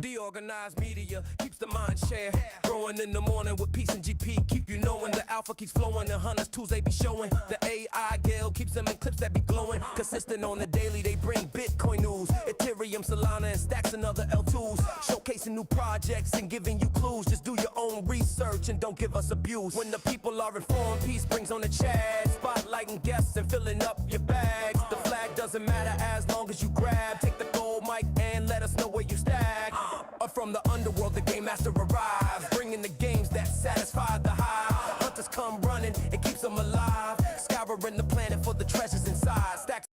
DeOrganized media keeps the mind share. Growing in the morning with peace and GP. Keep you knowing the alpha keeps flowing. The hunters tools they be showing. The AI Gale keeps them in clips that be glowing. Consistent on the daily, they bring Bitcoin news. Ethereum, Solana, and stacks and other L2s. Showcasing new projects and giving you clues. Just do your own research and don't give us abuse. When the people are informed, peace brings on the chat. Spotlighting guests and filling up your bags. The flag doesn't matter as long as you grab. Take the gold mic and let us know where you stack. Up from the underworld, the game master arrives, bringing the games that satisfy the hive. Hunters come running, it keeps them alive. Scouring the planet for the treasures inside. Stacks.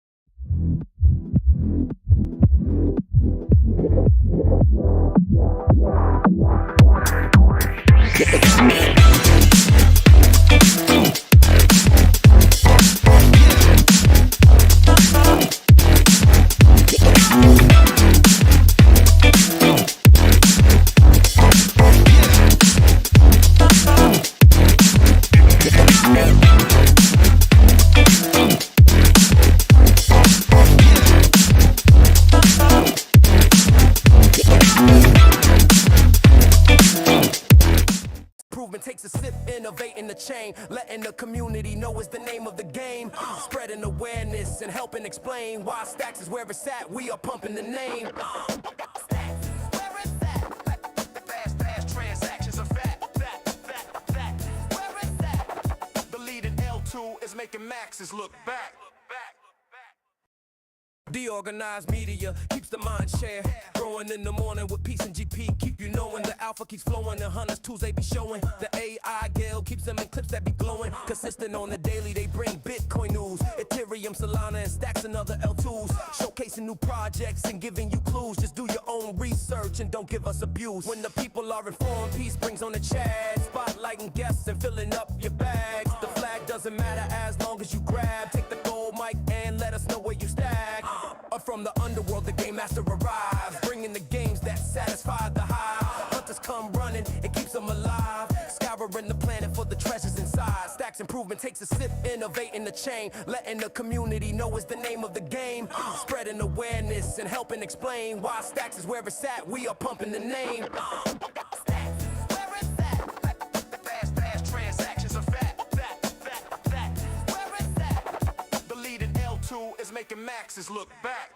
Takes a sip, innovating the chain, letting the community know it's the name of the game. Spreading awareness and helping explain why Stacks is where it's at. We are pumping the name. Stacks, where it's at. Fast transactions are fat. Where it's at. The leading L2 is making maxes look back. DeOrganized media keeps the mind share. Growing in the morning with peace and GP. Keep you knowing the alpha keeps flowing. The hunters tools they be showing. The AI Gale keeps them in clips that be glowing. Consistent on the daily, they bring Bitcoin news. Ethereum, Solana, and stacks and other L2s. Showcasing new projects and giving you clues. Just do your own research and don't give us abuse. When the people are informed, peace brings on the chat. Spotlighting guests and filling up your bags. The flag doesn't matter as long as you grab. Take the gold mic and let us know where you stack. Up from the underworld, the game master arrives, bringing the games that satisfy the hive. Hunters come running, it keeps them alive. Scouring the planet for the treasures inside. Stacks improvement takes a sip, innovating the chain, letting the community know it's the name of the game. Spreading awareness and helping explain why Stacks is where it's at. We are pumping the name. Stacks, where it's at. Fast transactions are fat. Where it's at. The leading L2 is making maxes look back.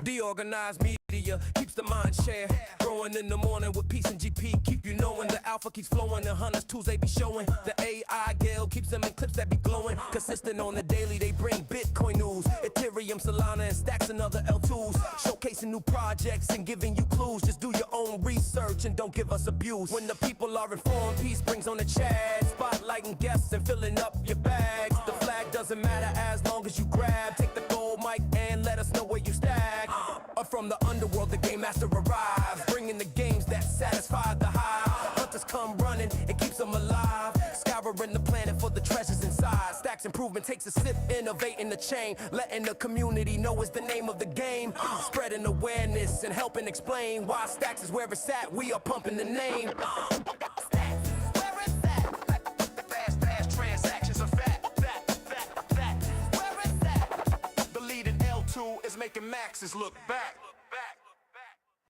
DeOrganized media keeps the mind share. Growing in the morning with peace and GP. Keep you knowing the alpha keeps flowing. The hunters tools they be showing. The AI Gale keeps them in clips that be glowing. Consistent on the daily, they bring Bitcoin news. Ethereum, Solana, and stacks and other L2s. Showcasing new projects and giving you clues. Just do your own research and don't give us abuse. When the people are informed, peace brings on the chat. Spotlighting guests and filling up your bags. The flag doesn't matter as long as you grab. Take the gold mic and let us know where you stack. Up from the underworld, the game master arrives, bringing the games that satisfy the hive. Hunters come running, it keeps them alive. Scouring the planet for the treasures inside. Stacks improvement takes a sip, innovating the chain, letting the community know it's the name of the game. Spreading awareness and helping explain why Stacks is where it's at. We are pumping the name. Stacks, where it's at. Fast transactions are fat. Where it's at. The leading L2 is making maxes look back.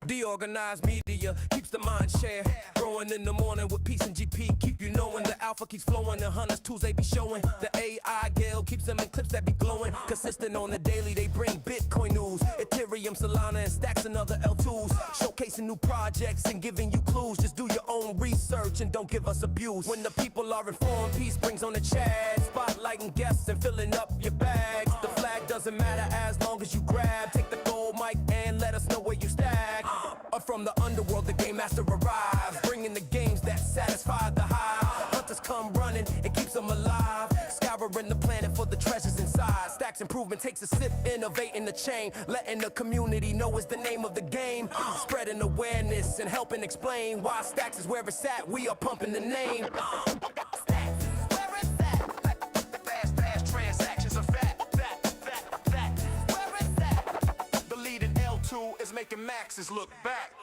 DeOrganized media keeps the mind share. Growing in the morning with peace and GP. Keep you knowing the alpha keeps flowing. The hunters tools they be showing. The AI Gale keeps them in clips that be glowing. Consistent on the daily, they bring Bitcoin news. Ethereum, Solana, and stacks and other L2s. Showcasing new projects and giving you clues. Just do your own research and don't give us abuse. When the people are informed, peace brings on the chat. Spotlighting guests and filling up your bags. The flag doesn't matter as long as you grab. Take the gold mic and let us know where you stack. Up from the underworld, the game master arrives, bringing the games that satisfy the hive. Hunters come running, it keeps them alive. Scouring the planet for the treasures inside. Stacks improvement takes a sip, innovating the chain, letting the community know it's the name of the game. Spreading awareness and helping explain why Stacks is where it's at. We are pumping the name. Stacks, where it's at. Fast transactions are fat. Where it's at. The leading L2 is making maxes look back.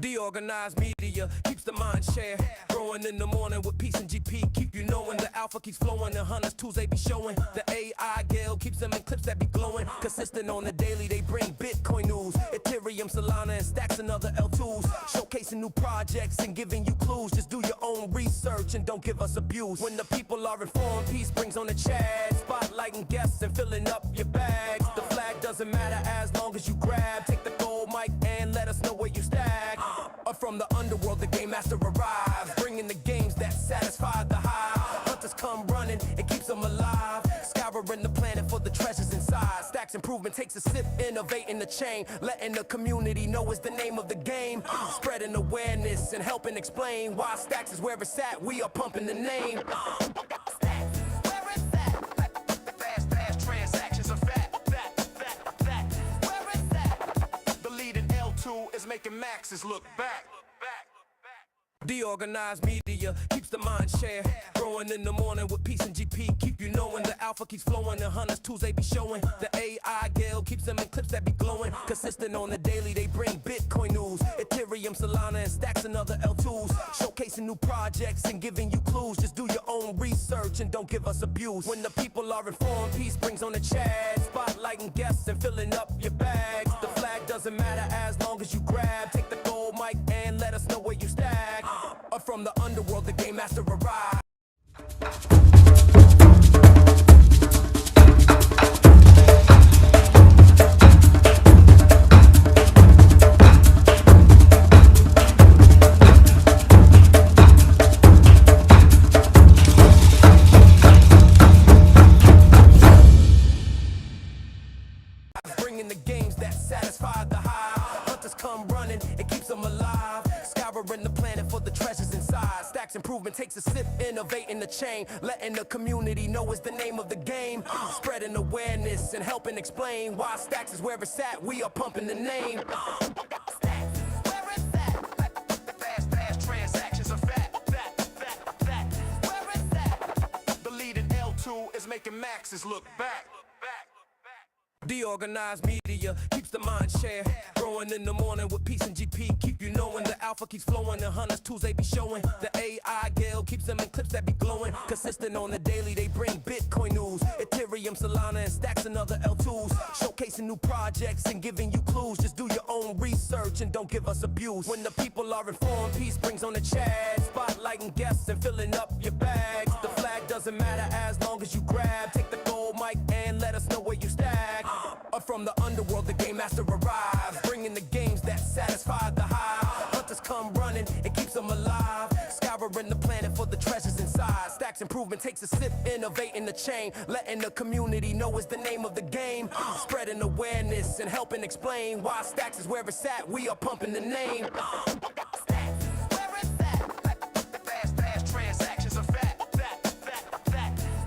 DeOrganized media keeps the mind share. Growing in the morning with peace and GP. Keep you knowing the alpha keeps flowing. The hunters tools they be showing. The AI Gale keeps them in clips that be glowing. Consistent on the daily, they bring Bitcoin news. Ethereum, Ethereum, Solana, and stacks and other L2s. Showcasing new projects and giving you clues. Just do your own research and don't give us abuse. When the people are informed, peace brings on the chat. Spotlighting guests and filling up your bags. The flag doesn't matter as long as you grab. Take the gold mic and let us know where you stack. Up from the underworld, the game master arrives, bringing the games that satisfy the hive. Hunters come running, it keeps them alive. Scouring the planet for the treasures inside. Stacks improvement takes a sip, innovating the chain. Letting the community know is the name of the game. Spreading awareness and helping explain why Stacks is where it's at. We are pumping the name. Stacks, where it's at. Fast transactions are fat. Where it's at. The leading L2 is making maxes look back. DeOrganized media keeps the mind share. Growing in the morning with peace and GP. Keep you knowing the alpha keeps flowing. The hunters tools they be showing. The AI Gale keeps them in clips that be glowing. Consistent on the daily, they bring Bitcoin news. Ethereum, Solana, and stacks and other L2s. Showcasing new projects and giving you clues. Just do your own research and don't give us abuse. When the people are informed, peace brings on the chat. Spotlighting guests and filling up your bags. The flag doesn't matter as long as you grab. Take the gold mic and let us know where you stack. Up from the underworld, the game master arrives. Bringing the games that satisfy the hive. Hunters come running, it keeps them alive. Scouring the planet for the treasures inside. Stacks improvement takes a sip, innovating the chain. Letting the community know is the name of the game. Spreading awareness and helping explain why Stacks is where it's at. We are pumping the name. Stacks, where it's at. Fast transactions are fat. Where it's at. The leading L2 is making maxes look back. DeOrganized media keeps the mind share. Growing in the morning with peace and GP. Keep you knowing the alpha keeps flowing. The hunters tools they be showing. The AI Gale keeps them in clips that be glowing. Consistent on the daily, they bring Bitcoin news. Ethereum, Solana, and stacks and other L2s. Showcasing new projects and giving you clues. Just do your own research and don't give us abuse. When the people are informed, peace brings on the chat. Spotlighting guests and filling up your bags. The flag doesn't matter as long as you grab. Take the gold mic and let us know where you stack. Up from the underworld, the game master arrives, bringing the games that satisfy the hive. Hunters come running, it keeps them alive. Scouring the planet for the treasures inside. Stacks improvement takes a sip, innovating the chain. Letting the community know is the name of the game. Spreading awareness and helping explain why Stacks is where it's at. We are pumping the name. Stacks, where it's at. Fast transactions are fat.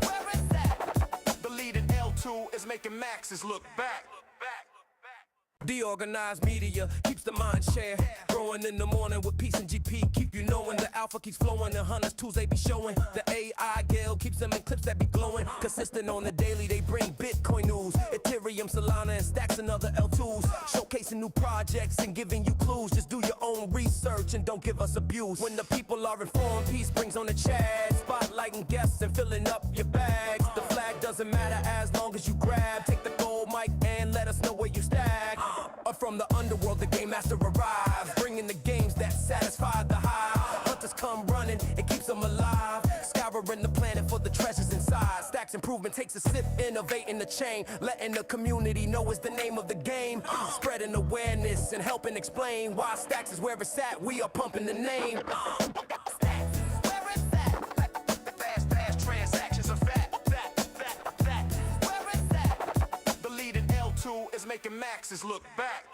Where it's at. The leading L2 is making maxes look back. DeOrganized media keeps the mind share. Growing in the morning with peace and GP. Keep you knowing the alpha keeps flowing. The hunters tools they be showing. The AI Gale keeps them in clips that be glowing. Consistent on the daily, they bring Bitcoin news. Ethereum, Solana, and stacks and other L2s. Showcasing new projects and giving you clues. Just do your own research and don't give us abuse. When the people are informed, peace brings on the chat. Spotlighting guests and filling up your bags. The flag doesn't matter as long as you grab. Take the gold mic and let us know where you stack. Up from the underworld, the game master arrives, bringing the games that satisfy the hive. Hunters come running, it keeps them alive. Scouring the planet for the treasures inside. Stacks improvement takes a sip, innovating the chain. Letting the community know is the name of the game. Spreading awareness and helping explain why Stacks is where it's at. We are pumping the name. Stacks, where it's at. Fast transactions are fat. Where it's at. The leading L2 is making maxes look back.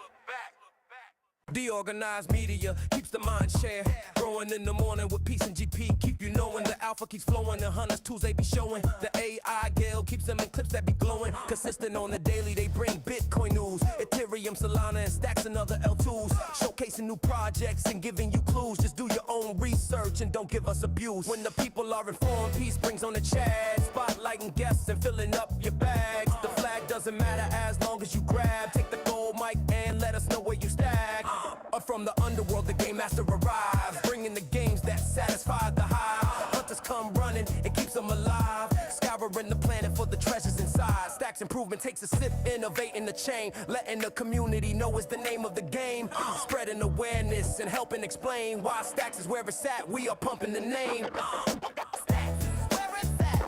DeOrganized media keeps the mind share. Growing in the morning with peace and GP. Keep you knowing the alpha keeps flowing. The hunters tools they be showing. The AI Gale keeps them in clips that be glowing. Consistent on the daily, they bring Bitcoin news. Ethereum, Solana, and stacks and other L2s. Showcasing new projects and giving you clues. Just do your own research and don't give us abuse. When the people are informed, peace brings on the chat. Spotlighting guests and filling up your bags. The flag doesn't matter as long as you grab. Take the gold mic and let us know where you stack. Up from the underworld, the game master arrives, bringing the games that satisfy the hive. Hunters come running, it keeps them alive. Scouring the planet for the treasures inside. Stacks improve improvement takes a sip, innovating the chain, letting the community know is the name of the game. Spreading awareness and helping explain why Stacks is where it's at. We are pumping the name. Stacks, where it's at.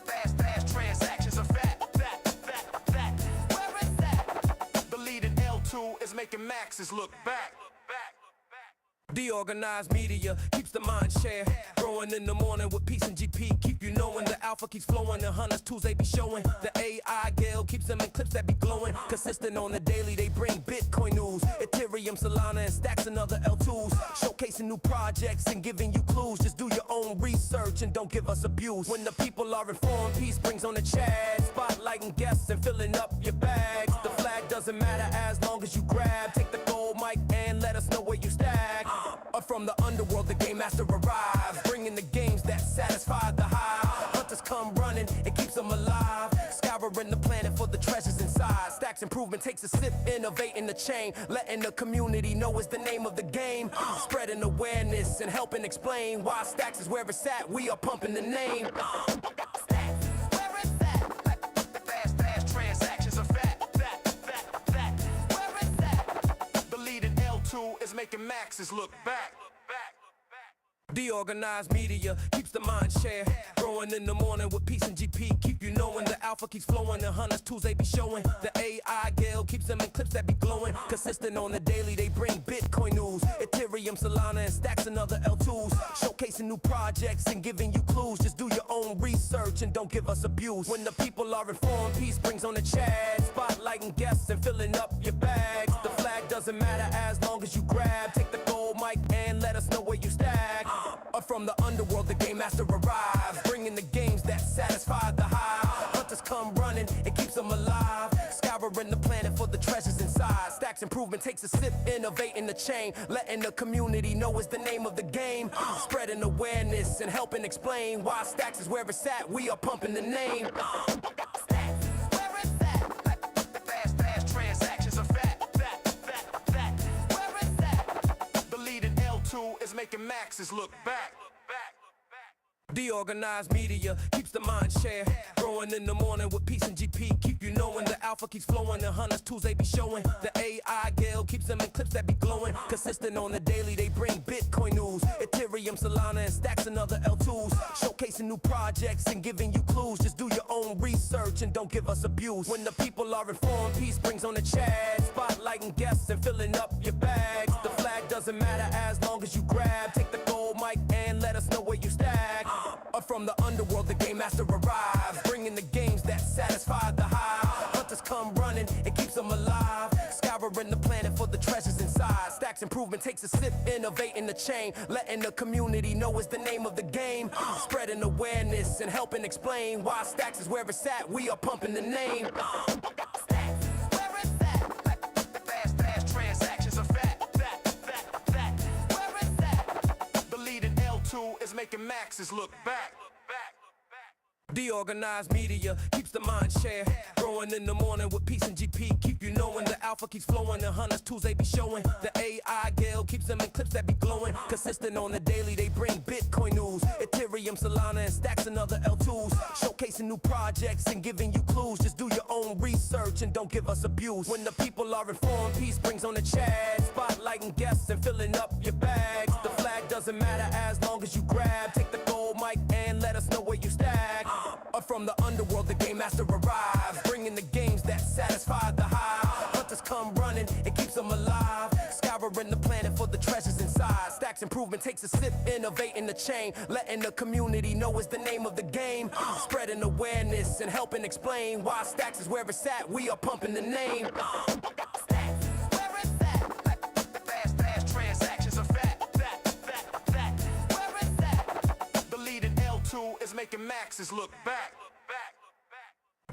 Fast transactions are fact. Where it's at. The leading L2 is making maxes look back. DeOrganized media keeps the mind share. Growing in the morning with peace and GP. Keep you knowing the alpha keeps flowing. The hunters tools they be showing. The AI Gale keeps them in clips that be glowing. Consistent on the daily, they bring Bitcoin news. Ethereum, Solana, and Stacks and other L2s. Showcasing new projects and giving you clues. Just do your own research and don't give us abuse. When the people are informed, peace brings on the chat. Spotlighting guests and filling up your bags. The flag doesn't matter as long as you grab. Take the gold mic and let us know where you stack. Up from the underworld, the game master arrives, bringing the games that satisfy the hive. Hunters come running, it keeps them alive. Scouring the planet for the treasures inside. Stacks improvement takes a sip, innovating the chain, letting the community know is the name of the game. Spreading awareness and helping explain why Stacks is where it's at. We are pumping the name. Stacks, where it's at. Fast transactions are fact. Where it's at. The leading L2 is making maxes look back. DeOrganized media keeps the mind share. Growing in the morning with peace and GP. Keep you knowing the alpha keeps flowing. The hunters tools they be showing. The AI Gale keeps them in clips that be glowing. Consistent on the daily, they bring Bitcoin news. Ethereum, Solana, and Stacks and other L2s. Showcasing new projects and giving you clues. Just do your own research and don't give us abuse. When the people are informed, peace brings on the chat. Spotlighting guests and filling up your bags. The flag doesn't matter as long as you grab. Take the gold mic and let us know where you stack. Up from the underworld, the game master arrives, bringing the games that satisfy the hive. Hunters come running, it keeps them alive. Scouring the planet for the treasures inside. Stacks improvement takes a sip, innovating the chain, letting the community know is the name of the game. Spreading awareness and helping explain why Stacks is where it's at. We are pumping the name. Stacks, where it's at. Fast transactions are fact. Where it's at. The leading L2 is making maxes look back. DeOrganized media keeps the mind share. Growing in the morning with peace and GP. Keep you knowing the alpha keeps flowing. The hunters tools they be showing. The AI Gale keeps them in clips that be glowing. Consistent on the daily, they bring Bitcoin news. Ethereum, Solana, and Stacks and other L2s. Showcasing new projects and giving you clues. Just do your own research and don't give us abuse. When the people are informed, peace brings on the chat. Spotlighting guests and filling up your bags. The flag doesn't matter as long as you grab. Take the gold mic and let us know where you stack. Up from the underworld, the game master arrives, bringing the games that satisfy the hive. Hunters come running, it keeps them alive. Scouring the planet for the treasures inside. Stacks improvement takes a sip, innovating the chain, letting the community know is the name of the game. Spreading awareness and helping explain why Stacks is where it's at. We are pumping the name. Stacks, where it's at. Fast transactions are fact. Where it's at. The leading L2 is making maxes look back. DeOrganized media keeps the mind share. Growing in the morning with peace and GP. Keep you knowing the alpha keeps flowing. The hunters tools they be showing. The AI Gale keeps them in clips that be glowing. Consistent on the daily, they bring Bitcoin news. Ethereum, Solana, and Stacks and other L2s. Showcasing new projects and giving you clues. Just do your own research and don't give us abuse. When the people are informed, peace brings on the chat. Spotlighting guests and filling up your bags. The flag doesn't matter as long as you grab. Take the gold mic and let us know where you stack. Up from the underworld, the game master arrives, bringing the games that satisfy the hive. Hunters come running, it keeps them alive. Scouring the planet for the treasures inside. Stacks improvement takes a sip, innovating the chain, letting the community know is the name of the game. Spreading awareness and helping explain why Stacks is where it's at. We are pumping the name. Stacks, where it's at. Fast transactions are fact. Where it's at. The leading L2 is making maxes look back.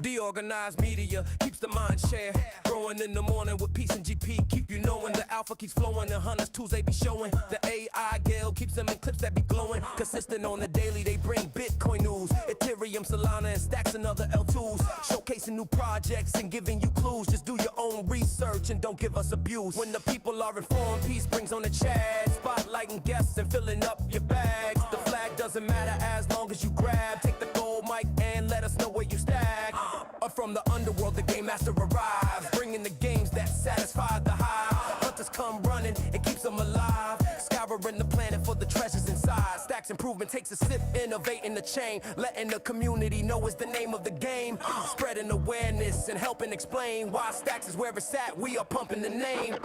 DeOrganized media keeps the mind share. Growing in the morning with peace and GP. Keep you knowing the alpha keeps flowing. The hunters tools they be showing. The AI Gale keeps them in clips that be glowing. Consistent on the daily, they bring Bitcoin news. Ethereum, Solana, and Stacks and other L2s. Showcasing new projects and giving you clues. Just do your own research and don't give us abuse. When the people are informed, peace brings on the chat. Spotlighting guests and filling up your bags. The flag doesn't matter as long as you grab. Take the gold mic and let us know where you stack. Up from the underworld, master arrives, bringing the games that satisfy the hive. Hunters come running, it keeps them alive. Scouring the planet for the treasures inside. Stacks improvement takes a sip, innovating the chain, letting the community know is the name of the game. Spreading awareness and helping explain why Stacks is where it's at. We are pumping the name.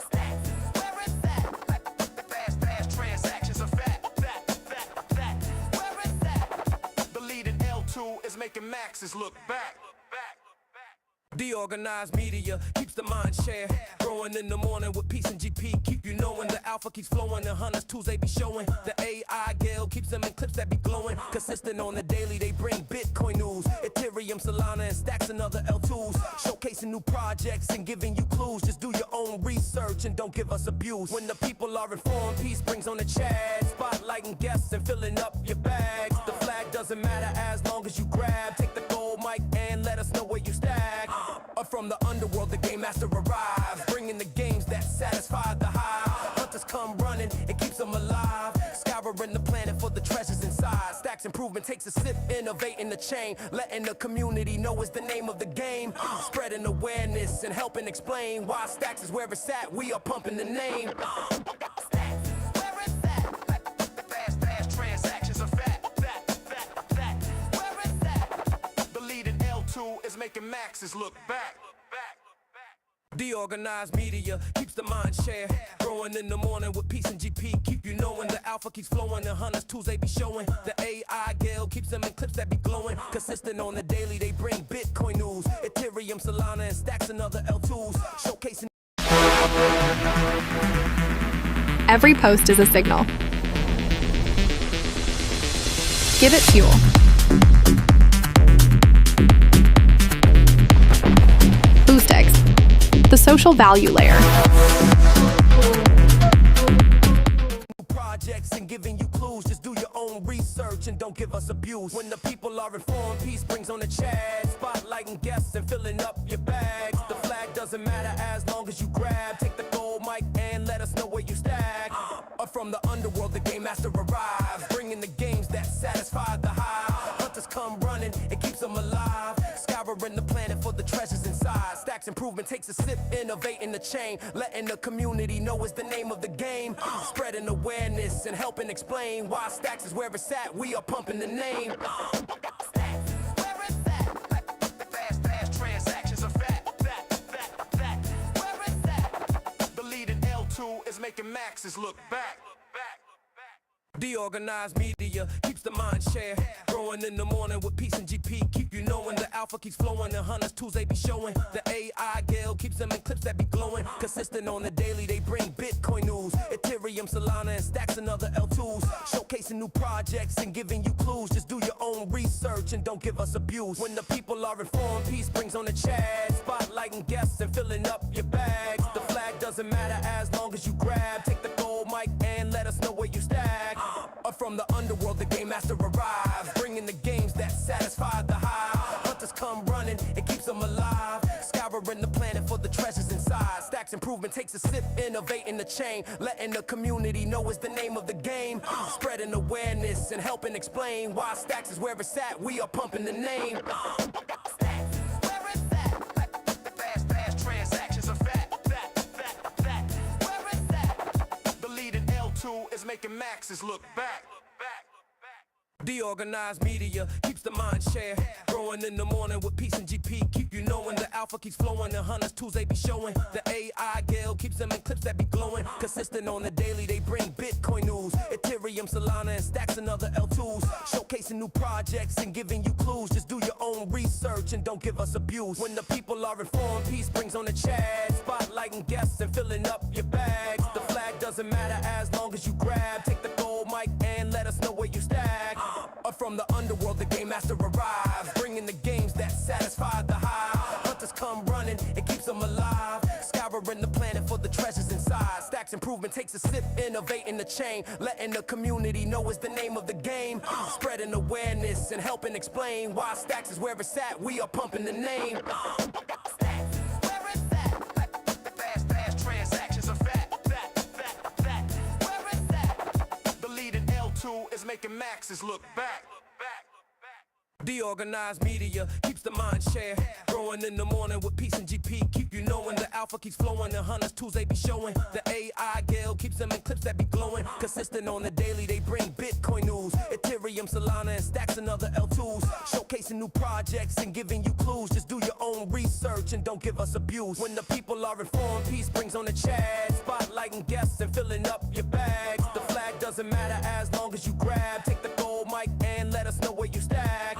Stacks, where it's at. Fast transactions are fact. Where it's at. The leading L2 is making maxes look back. DeOrganized media keeps the mind share, growing in the morning with peace and GP. Keep you knowing the alpha keeps flowing, the hunters tools they be showing. The AI Gale keeps them in clips that be glowing. Consistent on the daily, they bring Bitcoin news, Ethereum, Solana, and Stacks and other L2s. Showcasing new projects and giving you clues. Just do your own research and don't give us abuse. When the people are informed, peace brings on the chat, spotlighting guests and filling up your bags. The flag doesn't matter as long as you grab. Take the gold mic and let us know where you stack. From the underworld, the game master arrives, bringing the games that satisfy the hive. Hunters come running, it keeps them alive. Scouring the planet for the treasures inside. Stacks improvement takes a sip, innovating the chain, letting the community know is the name of the game. Spreading awareness and helping explain why Stacks is where it's at. We are pumping the name. Stacks, where it's at. Fast transactions are fact. Where it's at. The leading L2 is making maxes look back. DeOrganized media keeps the mind share, growing in the morning with peace and GP. Keep you knowing the alpha keeps flowing, the hunters tools they be showing. The AI Gale keeps them in clips that be glowing. Consistent on the daily, they bring Bitcoin news, Ethereum, Solana, and Stacks and other L2s. Showcasing. Every post is a signal. Give it fuel. The social value layer. Projects and giving you clues. Just do your own research and don't give us abuse. When the people are informed, peace brings on the chat, spotlighting guests and filling up your bags. The flag doesn't matter as long as you grab. Take the gold mic and let us know where you stack. From the underworld, the game master arrives, bringing the games that satisfy the hive. Hunters come running, it keeps them alive. Scouring the planet for the treasures inside. Stacks improvement takes a sip, innovating the chain, letting the community know is the name of the game. Spreading awareness and helping explain why Stacks is where it's at. We are pumping the name. Stacks, where it's at. Fast transactions are fact. Where it's at. The leading L2 is making maxes look back. DeOrganized media keeps the mind share, growing in the morning with peace and GP. Keep you knowing the alpha keeps flowing, the hunters tools they be showing. The AI Gale keeps them in clips that be glowing. Consistent on the daily, they bring Bitcoin news, Ethereum, Solana, and Stacks and other L2s. Showcasing new projects and giving you clues. Just do your own research and don't give us abuse. When the people are informed, peace brings on the chat, spotlighting guests and filling up your bags. The flag doesn't matter as long as you grab. Take the gold mic and let us know where you stack. From the underworld, the game master arrives, bringing the games that satisfy the hive. Hunters come running, it keeps them alive. Scouring the planet for the treasures inside. Stacks improvement takes a sip, innovating the chain, letting the community know is the name of the game. Spreading awareness and helping explain why Stacks is where it's at. We are pumping the name. Stacks, where it's at. Fast transactions are fact. Where it's at. The leading L2 is making maxes look back. DeOrganized media keeps the mind share, growing in the morning with peace and GP. Keep you knowing the alpha keeps flowing, the hunters tools they be showing. The AI Gale keeps them in clips that be glowing. Consistent on the daily, they bring Bitcoin news, Ethereum, Solana, and Stacks and other L2s. Showcasing new projects and giving you clues. Just do your own research and don't give us abuse. When the people are informed, peace brings on the chat, spotlighting guests and filling up your bags. The flag doesn't matter as long as you grab. Take the gold mic and let us know where you stack. From the underworld, the game master arrives, bringing the games that satisfy the hive. Hunters come running, it keeps them alive. Scouring the planet for the treasures inside. Stacks improvement takes a sip, innovating the chain, letting the community know is the name of the game. Spreading awareness and helping explain why Stacks is where it's at. We are pumping the name. Stacks, where it's at. Fast transactions are fact. Where it's at. The leading L2 is making maxes look back. DeOrganized media keeps the mind share growing in the morning with peace and GP. Keep you knowing the alpha keeps flowing. The hunters tools they be showing. The AI gale keeps them in clips that be glowing. Consistent on the daily, they bring Bitcoin news, Ethereum, Solana, and stacks and other L2s. Showcasing new projects and giving you clues. Just do your own research and don't give us abuse. When the people are informed, peace brings on the chat. Spotlighting guests and filling up your bags. The flag doesn't matter as long as you grab. Take the gold mic and let us know where you stack.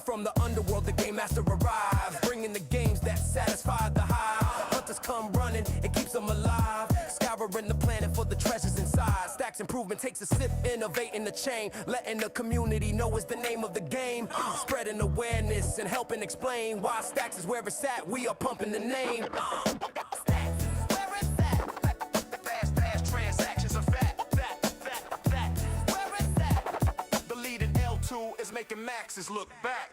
From the underworld, the game master arrives, bringing the games that satisfy the hive. Hunters come running, it keeps them alive, scouring the planet for the treasures inside. Stacks improvement takes a sip, innovating the chain, letting the community know is the name of the game. Spreading awareness and helping explain why Stacks is where it's at. We are pumping the name. Stacks, where it's at. Fast transactions are fat. Where it's at. The leading L2 is making maxes look back.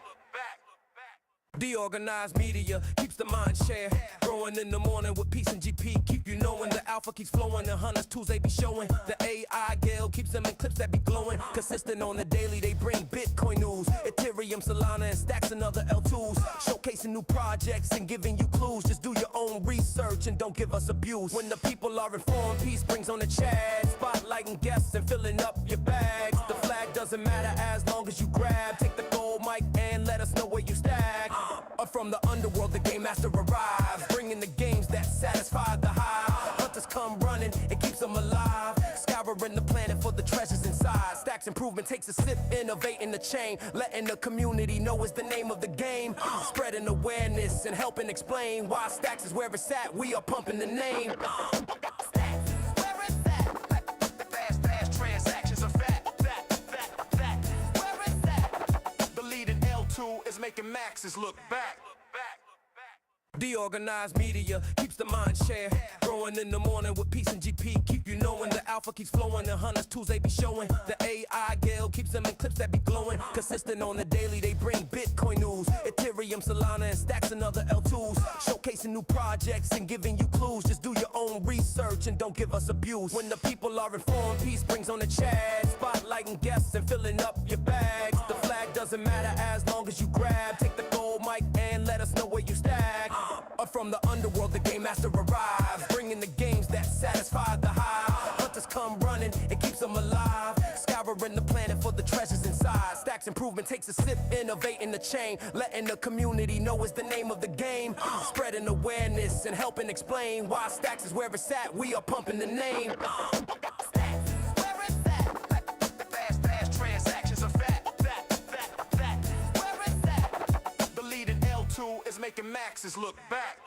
DeOrganized media keeps the mind share growing in the morning with peace and GP. Keep you knowing the alpha keeps flowing. The hunters tools they be showing. The AI gale keeps them in clips that be glowing. Consistent on the daily, they bring Bitcoin news, Ethereum, Solana, and stacks and other L2s. Showcasing new projects and giving you clues. Just do your own research and don't give us abuse. When the people are informed, peace brings on the chat. Spotlighting guests and filling up your bags. The flag doesn't matter as long as you grab. Take the gold mic and let us know where you stack. From the underworld, the game master arrives, bringing the games that satisfy the hive. Hunters come running, it keeps them alive, scouring the planet for the treasures inside. Stacks improvement takes a sip, innovating the chain, letting the community know is the name of the game. Spreading awareness and helping explain why Stacks is where it's at. We are pumping the name. Stacks, where it's at. Fast transactions are fat. Where it's at. The leading L2 is making maxes look back. DeOrganized media keeps the mind share growing in the morning with peace and GP. Keep you knowing the alpha keeps flowing. The hunters tools they be showing. The AI gale keeps them in clips that be glowing. Consistent on the daily, they bring Bitcoin news, Ethereum, Solana, and stacks and other L2s. Showcasing new projects and giving you clues. Just do your own research and don't give us abuse. When the people are informed, peace brings on the chat. Spotlighting guests and filling up your bags. The flag doesn't matter as long as you grab. Take the gold mic and let us know where you stack. From the underworld, the game master arrives, bringing the games that satisfy the hive. Hunters come running, it keeps them alive, scouring the planet for the treasures inside. Stacks improvement takes a sip, innovating the chain, letting the community know is the name of the game. Spreading awareness and helping explain why Stacks is where it's at. We are pumping the name. Stacks, where it's at. Fast transactions are fat. Where it's at. The leading L2 is making maxes look back.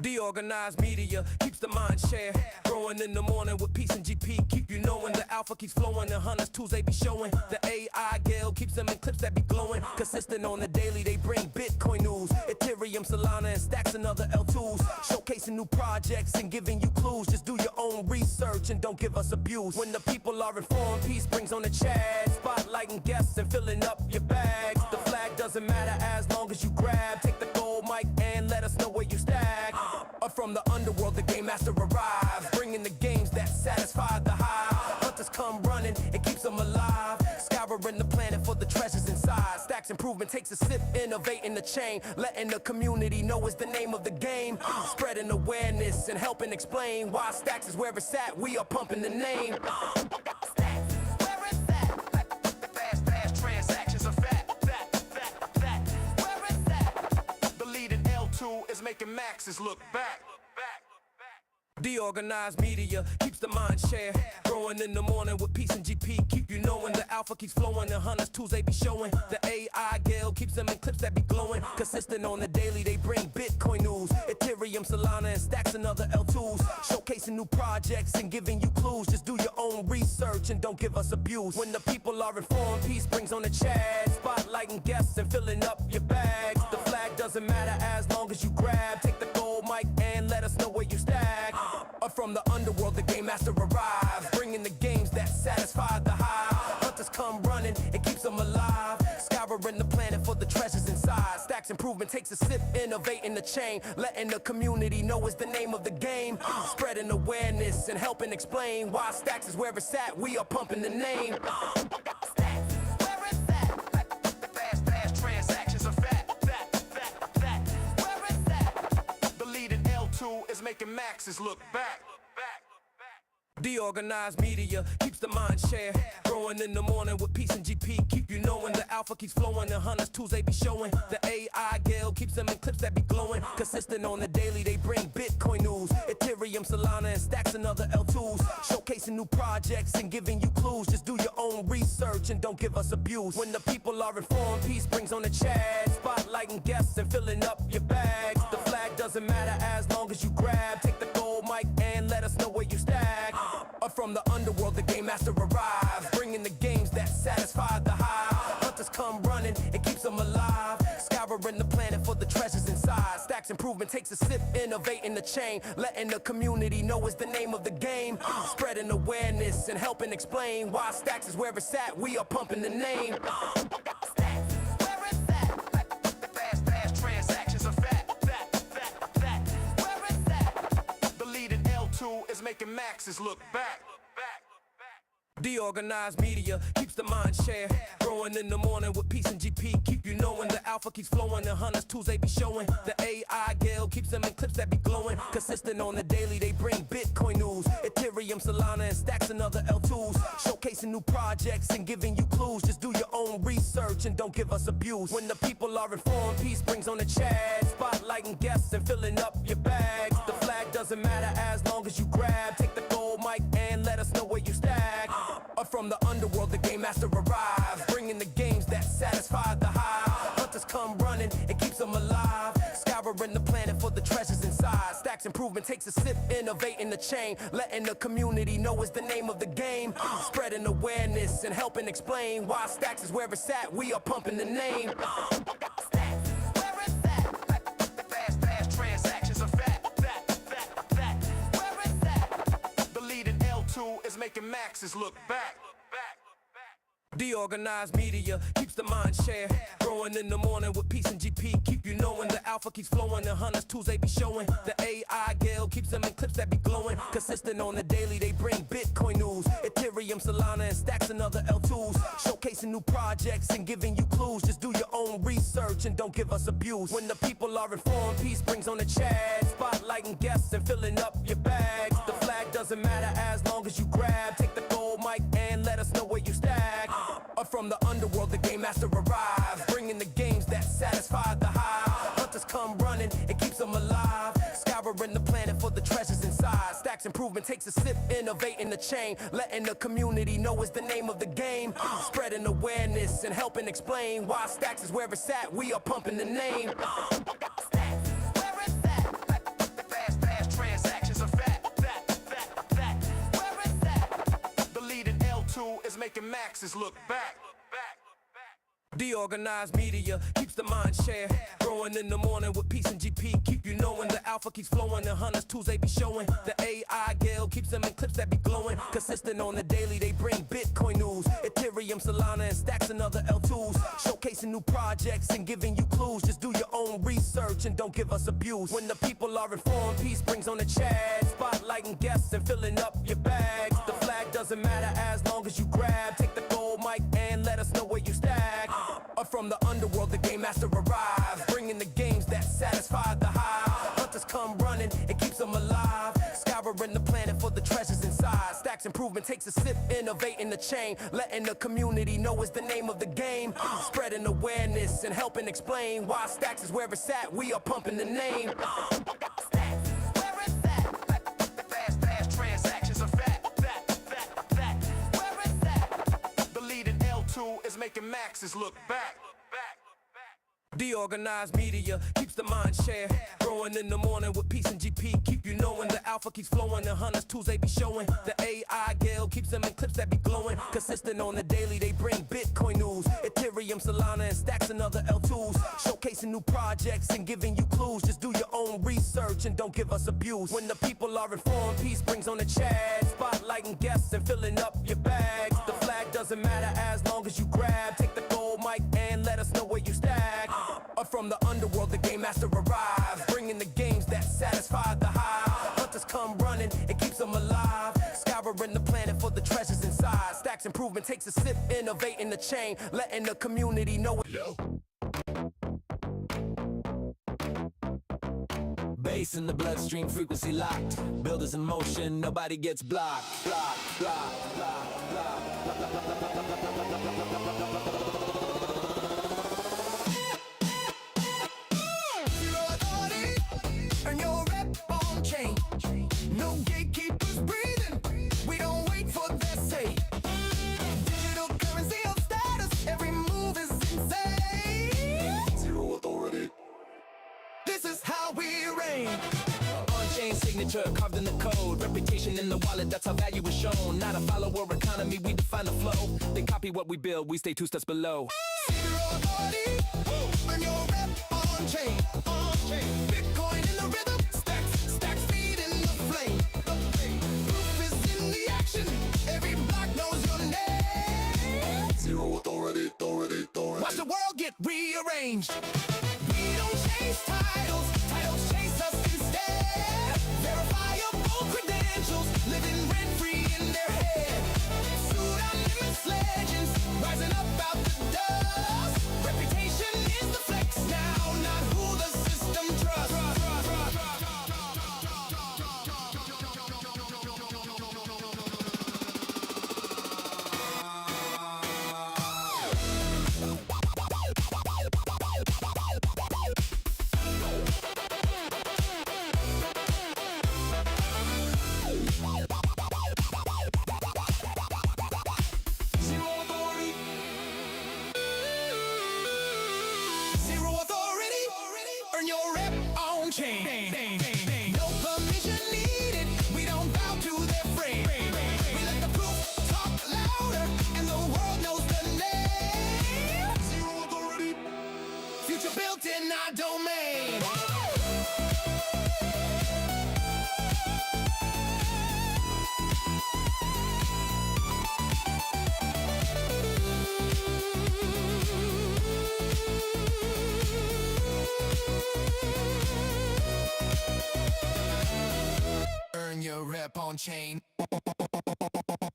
DeOrganized media keeps the mind share growing in the morning with peace and GP. Keep you knowing the alpha keeps flowing. The hunters tools they be showing. The AI gale keeps them in clips that be glowing. Consistent on the daily, they bring Bitcoin news, Ethereum, Solana, and stacks and other L2s. Showcasing new projects and giving you clues. Just do your own research and don't give us abuse. When the people are informed, peace brings on the chat. Spotlighting guests and filling up your bags. The flag doesn't matter as long as you grab. Take the gold mic and let us know where you stack. From the underworld, the game master arrives, bringing the games that satisfy the hive. Hunters come running, it keeps them alive, scouring the planet for the treasures inside. Stacks improvement takes a sip, innovating the chain, letting the community know is the name of the game. Spreading awareness and helping explain why Stacks is where it's at. We are pumping the name. Stacks, where it's at. Fast transactions are fat. Where it's at. The leading L2 is making maxes look back. DeOrganized media keeps the mind share growing in the morning with peace and GP. Keep you knowing the alpha keeps flowing. The hunters tools they be showing. The AI gale keeps them in clips that be glowing. Consistent on the daily, they bring Bitcoin news, Ethereum, Solana, and stacks and other L2s. Showcasing new projects and giving you clues. Just do your own research and don't give us abuse. When the people are informed, peace brings on the chat. Spotlighting guests and filling up your bags. The flag doesn't matter as long as you grab. Take the gold mic and let us know where you stack. From the underworld, the game master arrives, bringing the games that satisfy the hive. Hunters come running, it keeps them alive, scouring the planet for the treasures inside. Stacks improvement takes a sip, innovating the chain, letting the community know is the name of the game. Spreading awareness and helping explain why Stacks is where it's at. We are pumping the name. Stacks, where it's at. making maxes look back. DeOrganized media keeps the mind share growing in the morning with peace and GP. Keep you knowing the alpha keeps flowing. The hunters tools they be showing. The AI Gale keeps them in clips that be glowing. Consistent on the daily, they bring Bitcoin news. Ethereum, Solana, and stacks and other L2s. Showcasing new projects and giving you clues. Just do your own research and don't give us abuse. When the people are informed, peace brings on the chat. Spotlighting guests and filling up your bags. The flag doesn't matter as long as you grab. Take the gold mic and let us know where you stack. From the underworld, the game master arrives, bringing the games that satisfy the hive. Hunters come running, it keeps them alive, scouring the planet for the treasures inside. Stacks improvement takes a sip, innovating the chain, letting the community know is the name of the game. Spreading awareness and helping explain why Stacks is where it's at. We are pumping the name. Fast transactions are fat. Where is that? The leading L2 is making maxes look back. DeOrganized media keeps the mind share growing in the morning with peace and GP. Keep you knowing the alpha keeps flowing. The hunters tools they be showing. The AI Gale keeps them in clips that be glowing. Consistent on the daily, they bring Bitcoin news. Ethereum, Solana, and stacks and other L2s. Showcasing new projects and giving you clues. Just do your own research and don't give us abuse. When the people are informed, peace brings on the chat. Spotlighting guests and filling up your bags. The flag doesn't matter as long as you grab. Take the gold mic and let us know where you stack. From the underworld, the game master arrives, bringing the games that satisfy the hive. Hunters come running, it keeps them alive, scouring the planet for the treasures inside. Stacks improvement takes a sip, innovating the chain, letting the community know is the name of the game. Spreading awareness and helping explain why Stacks is where it's at. We are pumping the name. Where is that? Fast transactions are fat. Where is that? The leading L2 is making maxes look back. DeOrganized media keeps the mind share growing in the morning with peace and GP. Keep you knowing the alpha keeps flowing. The hunters tools they be showing. The AI Gale keeps them in clips that be glowing. Consistent on the daily, they bring Bitcoin news. Ethereum, Solana, and stacks and other L2s. Showcasing new projects and giving you clues. Just do your own research and don't give us abuse. When the people are informed, peace brings on the chat. Spotlighting guests and filling up your bags. The flag doesn't matter as long as you grab. Take the gold mic and let us know where you stack. From the underworld, the game master arrives, bringing the games that satisfy the hive. Hunters come running, it keeps them alive, scouring the planet for the treasures inside. Stacks improvement takes a sip, innovating the chain, letting the community know is the name of the game. Spreading awareness and helping explain why Stacks is where it's at. We are pumping the name. Where is that? Fast transactions are fat. Where is that? The leading L2 is making maxes look back. DeOrganized media keeps the mind share growing in the morning with peace and GP. Keep you knowing the alpha keeps flowing. The hunters tools they be showing. The AI Gale keeps them in clips that be glowing. Consistent on the daily, they bring Bitcoin news. Ethereum, Solana, and stacks and other L2s. Showcasing new projects and giving you clues. Just do your own research and don't give us abuse. When the people are informed, peace brings on the chat. Spotlighting guests and filling up your bags. The flag doesn't matter as long as you grab. Take the gold mic and let us know where you stack. From the underworld, the game master arrives, bringing the games that satisfy the hive. Hunters come running, it keeps them alive, scouring the planet for the treasures inside. Stacks improvement takes a sip, innovating the chain, letting the community know is the name of the game. Spreading awareness and helping explain why Stacks is where it's at. We are pumping the name. Where is that? Fast transactions are fat. Where is that? The leading L2 is making maxes look back. DeOrganized media keeps the mind share growing in the morning with peace and GP. Keep you knowing the alpha keeps flowing. The hunters tools they be showing. The AI Gale keeps them in clips that be glowing. Consistent on the daily, they bring Bitcoin news. Ethereum, Solana, and stacks and other L2s. Showcasing new projects and giving you clues. Just do your own research and don't give us abuse. When the people are informed, peace brings on the chat. Spotlighting guests and filling up your bags. The flag doesn't matter as long as you grab. Take the gold mic and let us know where you stack. From the underworld, the game master arrives, bringing the games that satisfy the hive. Hunters come running, it keeps them alive, scouring the planet for the treasures inside. Stacks improvement takes a sip, innovating the chain, letting the community know it. Bass in the bloodstream, frequency locked. Builders in motion, nobody gets blocked. Block, block, block, block, block, block, block, block, block, block, block, block, block. Zero authority, earn your rep on chain. No gatekeepers breathing. We don't wait for their say. Digital currency of status. Every move is insane. Zero authority. This is how we reign. On-chain signature carved in the code. Reputation in the wallet, that's how value is shown. Not a follower economy, we define the flow. They copy what we build, we stay 2 steps below. Zero authority, earn your rep on-chain. On-chain. Bitcoin in the rhythm, stacks feed in the flame. Proof is in the action, every block knows your name. Zero authority, authority, authority. Watch the world get rearranged. We don't chase titles, titles chase us instead. Verifiable credentials, living rent-free in their head. Pseudonymous legends, rising up out the dust. Reputation is the flex now, not who the system trusts. Zero authority, earn your rep on chain. No permission needed, we don't bow to their frame. We let the proof talk louder, and the world knows the name. Zero authority, future built in our domain. Earn your rep on chain.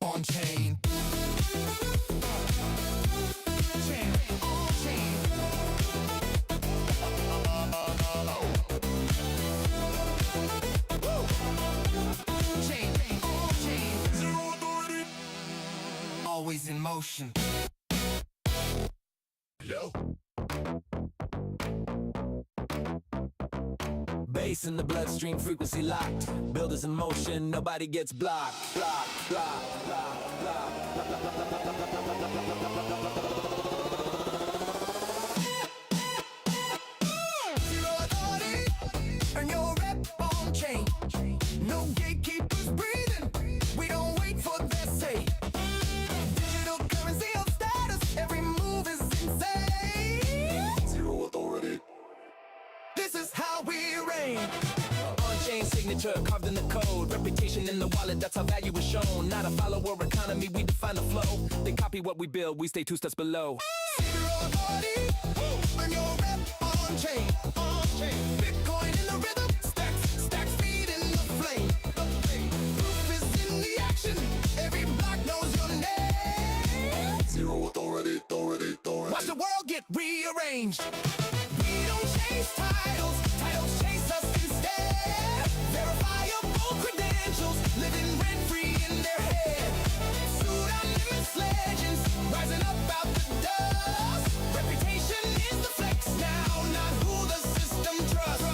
On chain. Chain. On chain. Woo. Chain. On chain. Zero authority. Always in motion. Yo. Bass in the bloodstream, frequency locked. Builders in motion, nobody gets blocked. Block, block, block, block, block, block, block, block, block, block, block, block, block, block, block. Zero authority, earn your rep on chain. No gatekeepers breathing. We don't wait for their say. Digital currency of status. Every move is insane. Zero authority. This is how we reign. On-chain signature carved in the code. Reputation in the wallet, that's how value is shown. Not a follower economy, we define the flow. They copy what we build, we stay 2 steps below. Zero authority, earn your rep on-chain. On-chain. Bitcoin in the rhythm, stacks feed in the flame. Proof is in the action, every block knows your name. Zero authority, authority, authority. Watch the world get rearranged. We don't chase titles, titles chase us instead. Verifiable credentials, living rent-free in their head. Pseudonymous legends, rising up out the dust. Reputation is the flex now, not who the system trusts.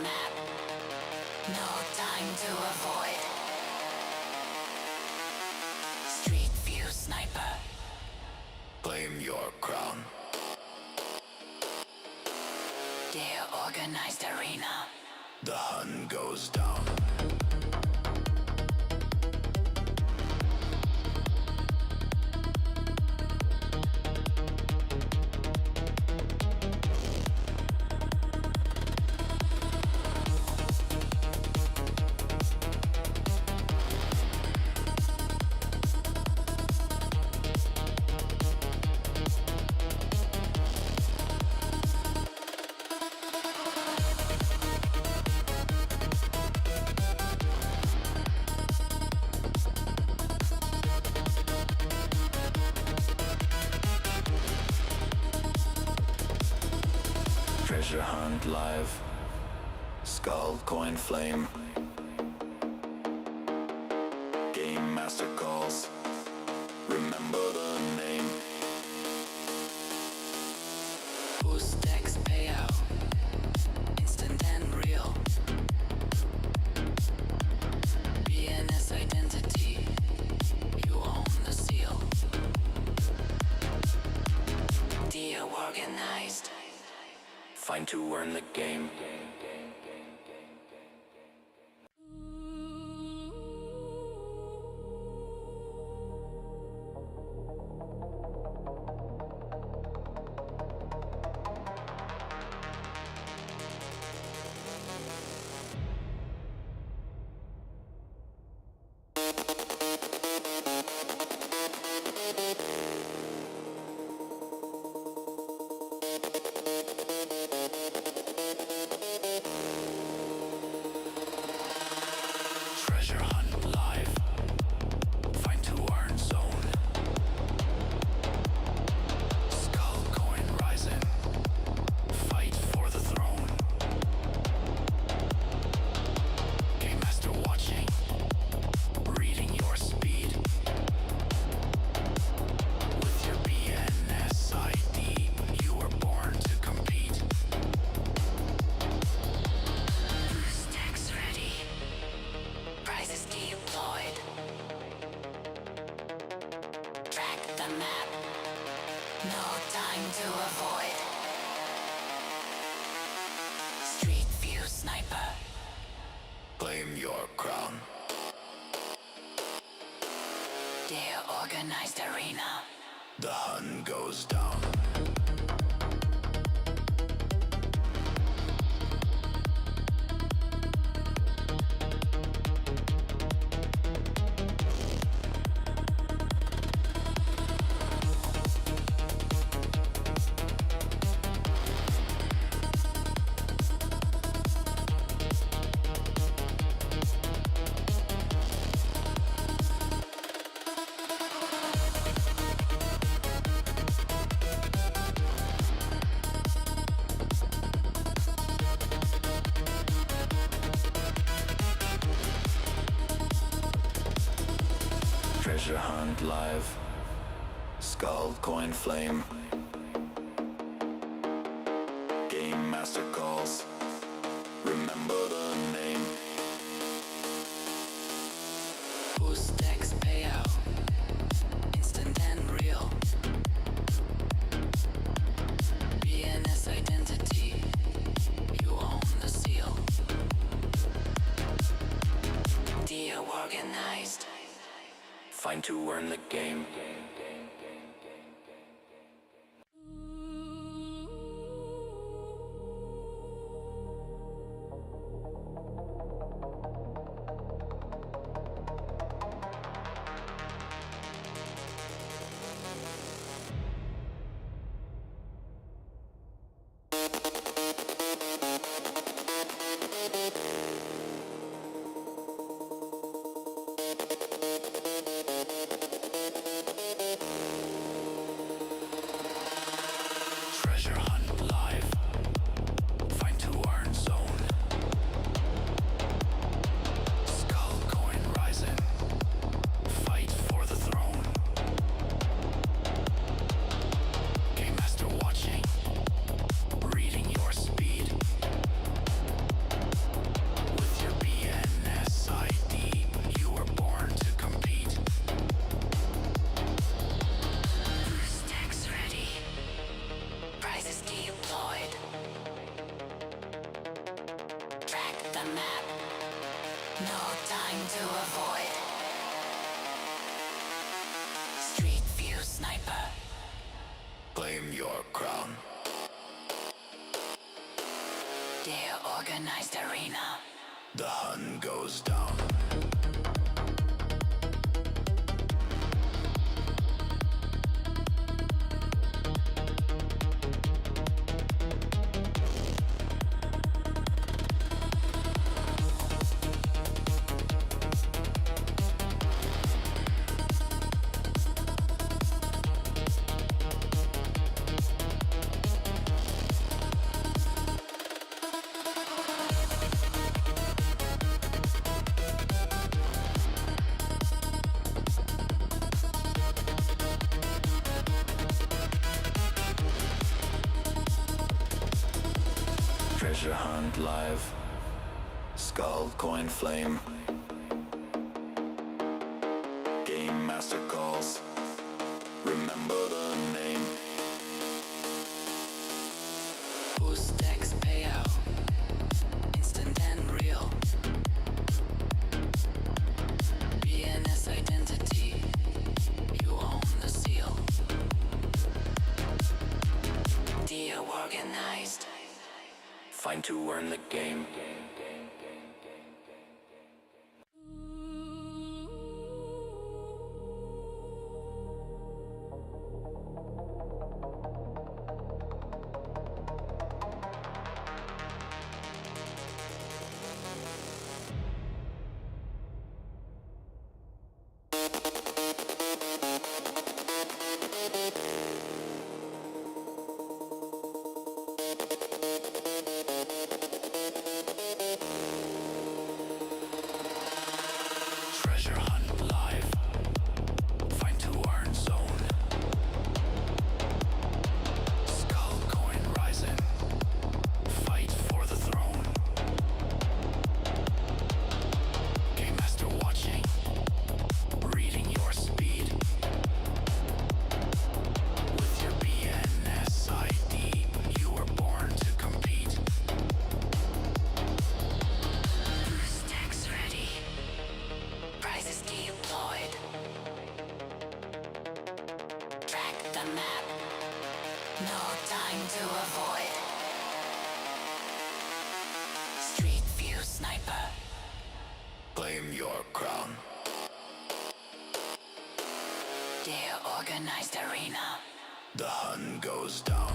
map. No time to avoid. Street view sniper. Claim your crown. DeOrganized arena. The hunt goes down. Treasure hunt live. Skull, coin, flame. Game master calls. Remember the name. Whose DEX payout? Instant and real. BNS identity. You own the seal. DeOrganized. Find2Earn the game. Treasure hunt live. Find2Earn zone. Skull coin rising. Fight for the throne. Game master watching. Reading your speed. With your BNS ID, you were born to compete. DEX ready. Prizes deployed. Track the map. No time to avoid. Street view sniper. Claim your crown. DeOrganized arena. The hunt goes down. Treasure hunt live. Skull, coin, flame. Game master calls. Remember the name. Whose DEX payout? Instant and real. BNS identity. You own the seal. DeOrganized. Find2Earn the game. the map. No time to avoid. Street view sniper. Claim your crown. DeOrganized arena. The hunt goes down. Treasure hunt live. Skull coin flame. Game master calls. Remember the name. Whose DEX payout? Instant and real. BNS identity. You own the seal. DeOrganized. Find2Earn the game. Treasure hunt live. Find2Earn zone. Skull coin rising. Fight for the throne. Game master watching. Reading your speed. With your BNS ID, you were born to compete. Whose DEX ready? Prizes deployed. Track the map. No time to avoid. Street view sniper. Claim your crown. DeOrganized arena. The hunt goes down.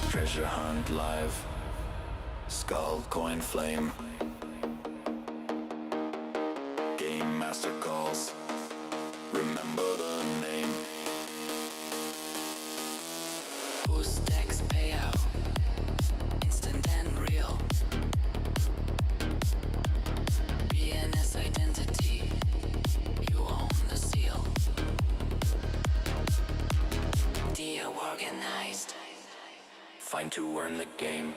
Treasure hunt live. Skull coin flame. Game master calls. Remember the name. Whose DEX payout? Instant and real. BNS identity. You own the seal. DeOrganized. Find2Earn the game.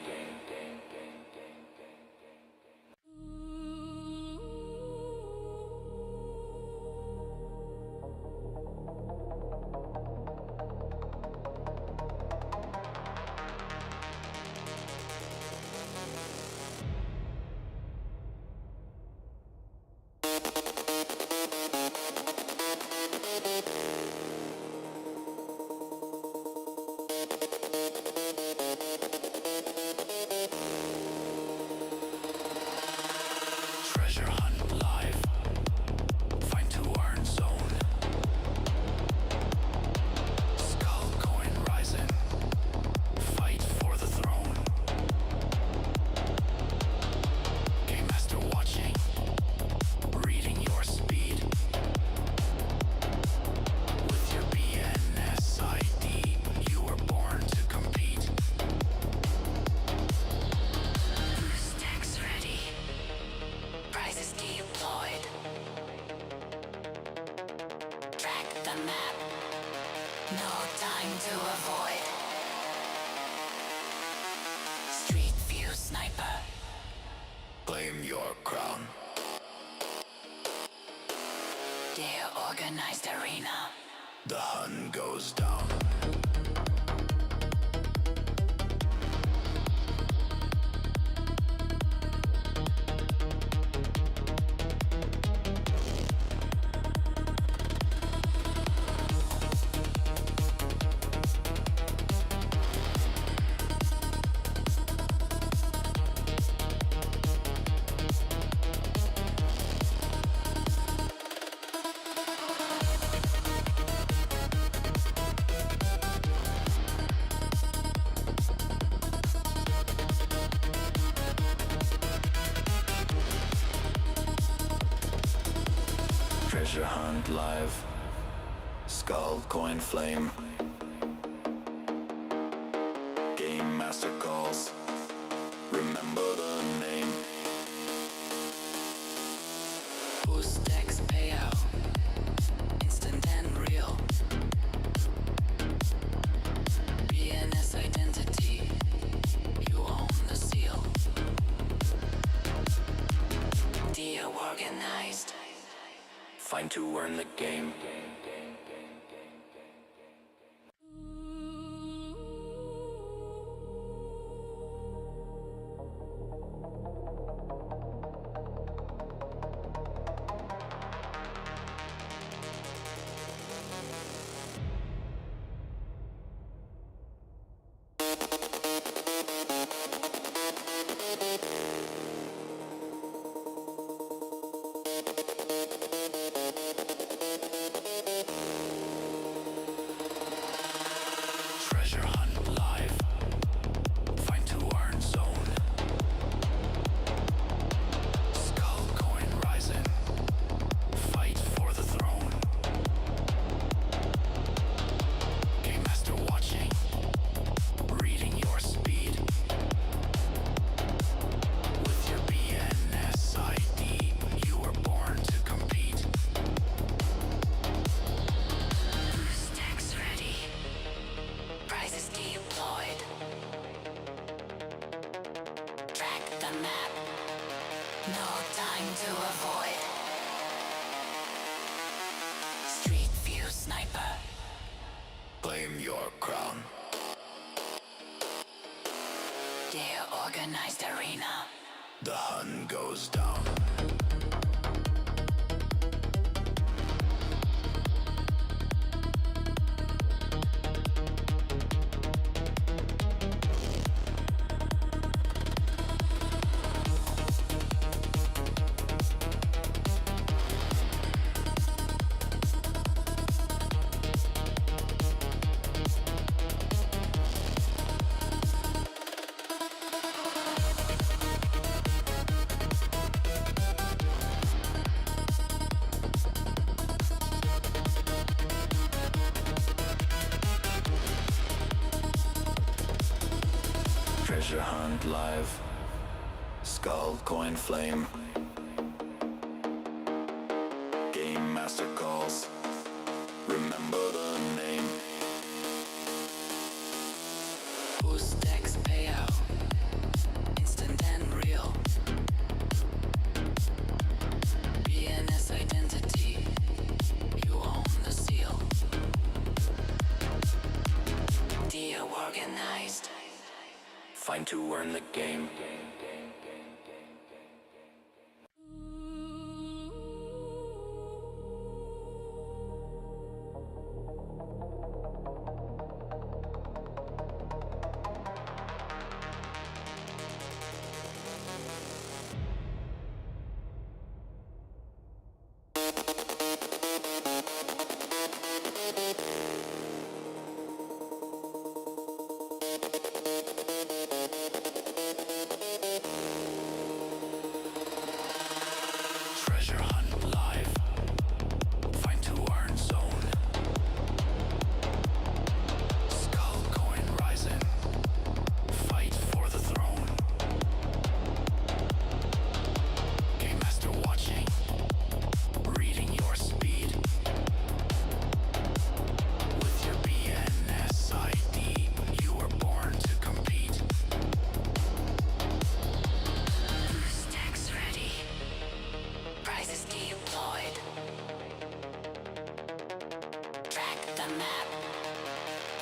No time to avoid. Street view sniper. Claim your crown. DeOrganized arena. The hunt goes down. Treasure hunt live. Skull, coin, flame. Game master calls. Remember the name. Boost DEX payout. Instant and real. BNS identity. You own the seal. DeOrganized. Find2Earn the game. Treasure hunt live. Find2Earn zone. Skull coin rising. Fight for the throne. Game master watching. Reading your speed. With your BNS ID, you were born to compete. Boost DEX ready. Prizes deployed. Track the map. No time to avoid. Street view sniper. Claim your crown. DeOrganized arena. The hunt goes down. Treasure hunt live. Skull, coin, flame. Game master calls. Remember the name. Boost DEX payout. Instant and real. BNS identity. You own the seal. DeOrganized. Find2Earn the game.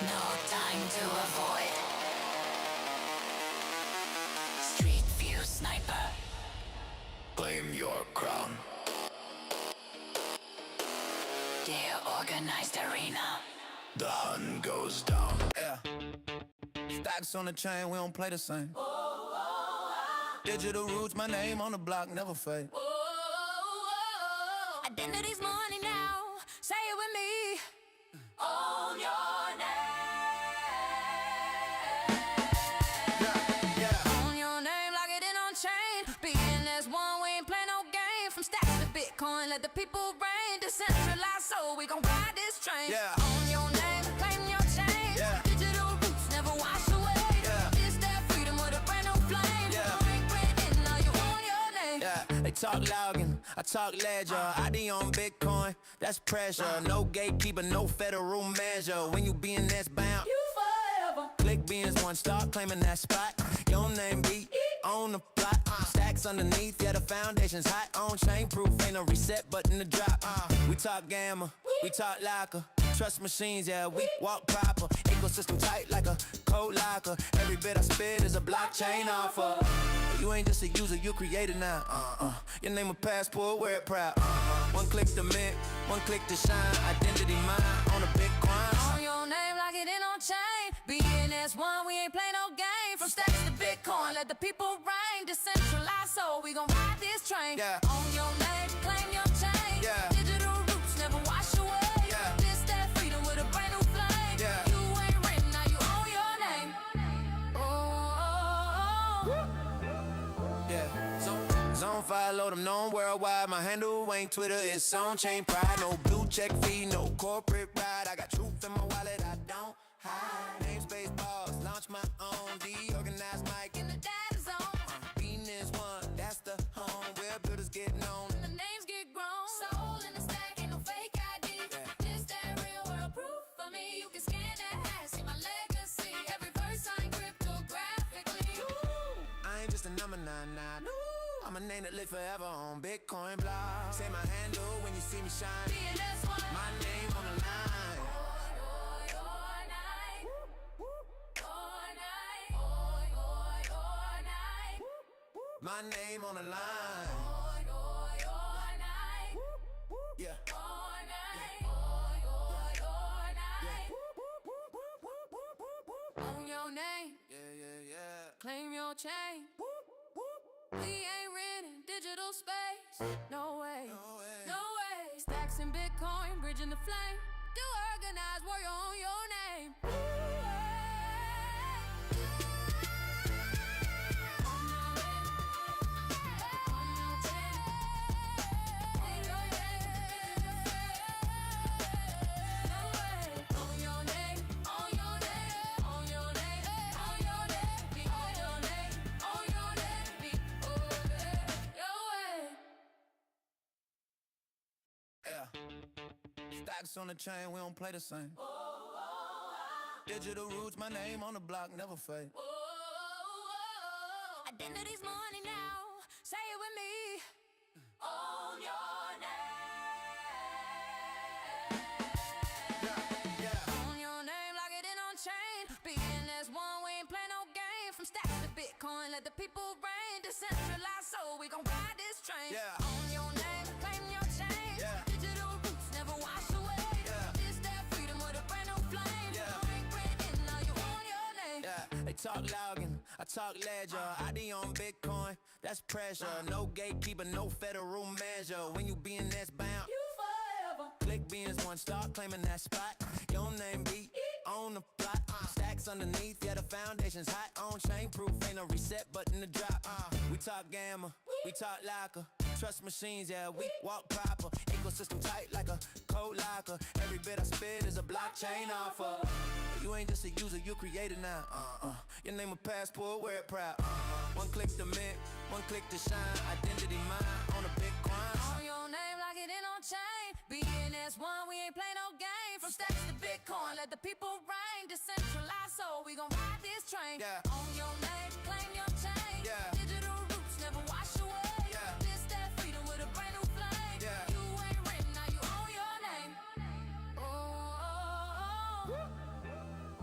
No time to avoid. Street view sniper. Claim your crown. DeOrganized arena. The hunt goes down. Yeah. Stacks on the chain, we don't play the same. Digital roots, my name on the block, never fade. Identity's money now. Say it with me. Own your name. Own your name, lock it in on chain. Being as one, we ain't play no game. From stacks to Bitcoin, let the people reign. Decentralized, so we gon' ride this train. Yeah. Own your name, claim your chain. Yeah. Digital roots never wash away. Yeah. It's that freedom with a brand new flame. Yeah. Break bread in, now you own your name. Yeah, they talk Logan, I talk ledger. ID on Bitcoin, that's pressure. No gatekeeper, no federal measure. When you be in this bound, You forever. click beans one, start claiming that spot. Your name be on the plot. Stacks underneath, yeah, the foundation's hot. On chain proof, ain't no reset button to drop. We talk gamma, we talk locker. Trust machines, yeah, we walk proper. Ecosystem tight like a code locker. Every bit I spit is a blockchain offer. You ain't just a user, you created now. Your name a passport, wear it proud. One click to mint, one click to shine. Identity mine on a Bitcoin. Own your name, lock it in on chain. Being as one, we ain't play no game. From stacks to Bitcoin, let the people reign. Decentralized, so we gon' ride this train. Yeah. Own your name, claim your chain. Yeah. Digital roots never wash away. Yeah. This that freedom with a brand new flame. Yeah. You ain't written, now you own your name. Oh, oh, oh. Yeah, zone 5, load them known worldwide. My handle ain't Twitter, it's on chain pride. No blue check fee, no corporate ride. I got truth in my wallet, I don't hide. Namespace balls, launch my own. DeOrganized mic In the data zone, beating is one, that's the home where builders get known. the names get grown. Soul in the stack, ain't no fake ID. This that real world proof for me. You can scan that hash, see my legacy. Every verse signed cryptographically. I ain't just a number 99. I'm a name that live forever on Bitcoin block. Say my handle when you see me shine. Being this one. My name on the line. My name on the line. Yeah. Own your name, Yeah. claim your chain. We ain't renting digital space. No way. No way. No way. Stacks in Bitcoin, bridging the flame. Do organize, warrior on your name. Yeah. Stacks on the chain, we don't play the same. Digital roots, my name on the block, never fade. Identity's money now. Say it with me. Own your name. Own your name, lock it in on chain. Being as one, we ain't play no game. From stacks to Bitcoin, let the people reign. Decentralized, so we gon' ride this train. Yeah. Own your name, claim your chain. Yeah. Digital roots never wash away. Yeah. It's that freedom with a brand new flame. Yeah. Break bread in, now you own your name. Yeah, they talk Logan, I talk ledger. ID on Bitcoin, that's pressure. No gatekeeper, no federal measure. When you be in this bound, You forever. click beans one, start claiming that spot. Your name be on the plot. Stacks underneath, yeah, the foundation's hot. On chain proof, ain't no reset button to drop. We talk gamma, we talk locker. Trust machines, yeah, we walk proper. Ecosystem tight like a code locker. Every bit I spit is a blockchain offer. You ain't just a user, you created now. Your name a passport, wear it proud. One click to mint, one click to shine. Identity mine on a Bitcoin. Own your name, lock it in on chain. Being as one, we ain't play no game. From stacks to Bitcoin, let the people reign. Decentralized, so we gon' ride this train. Yeah. Own your name, claim your chain. Yeah. Digital roots never wash away. Yeah. This that freedom with a brand new flame. Yeah. You ain't written, now you own your name. Oh, oh, oh.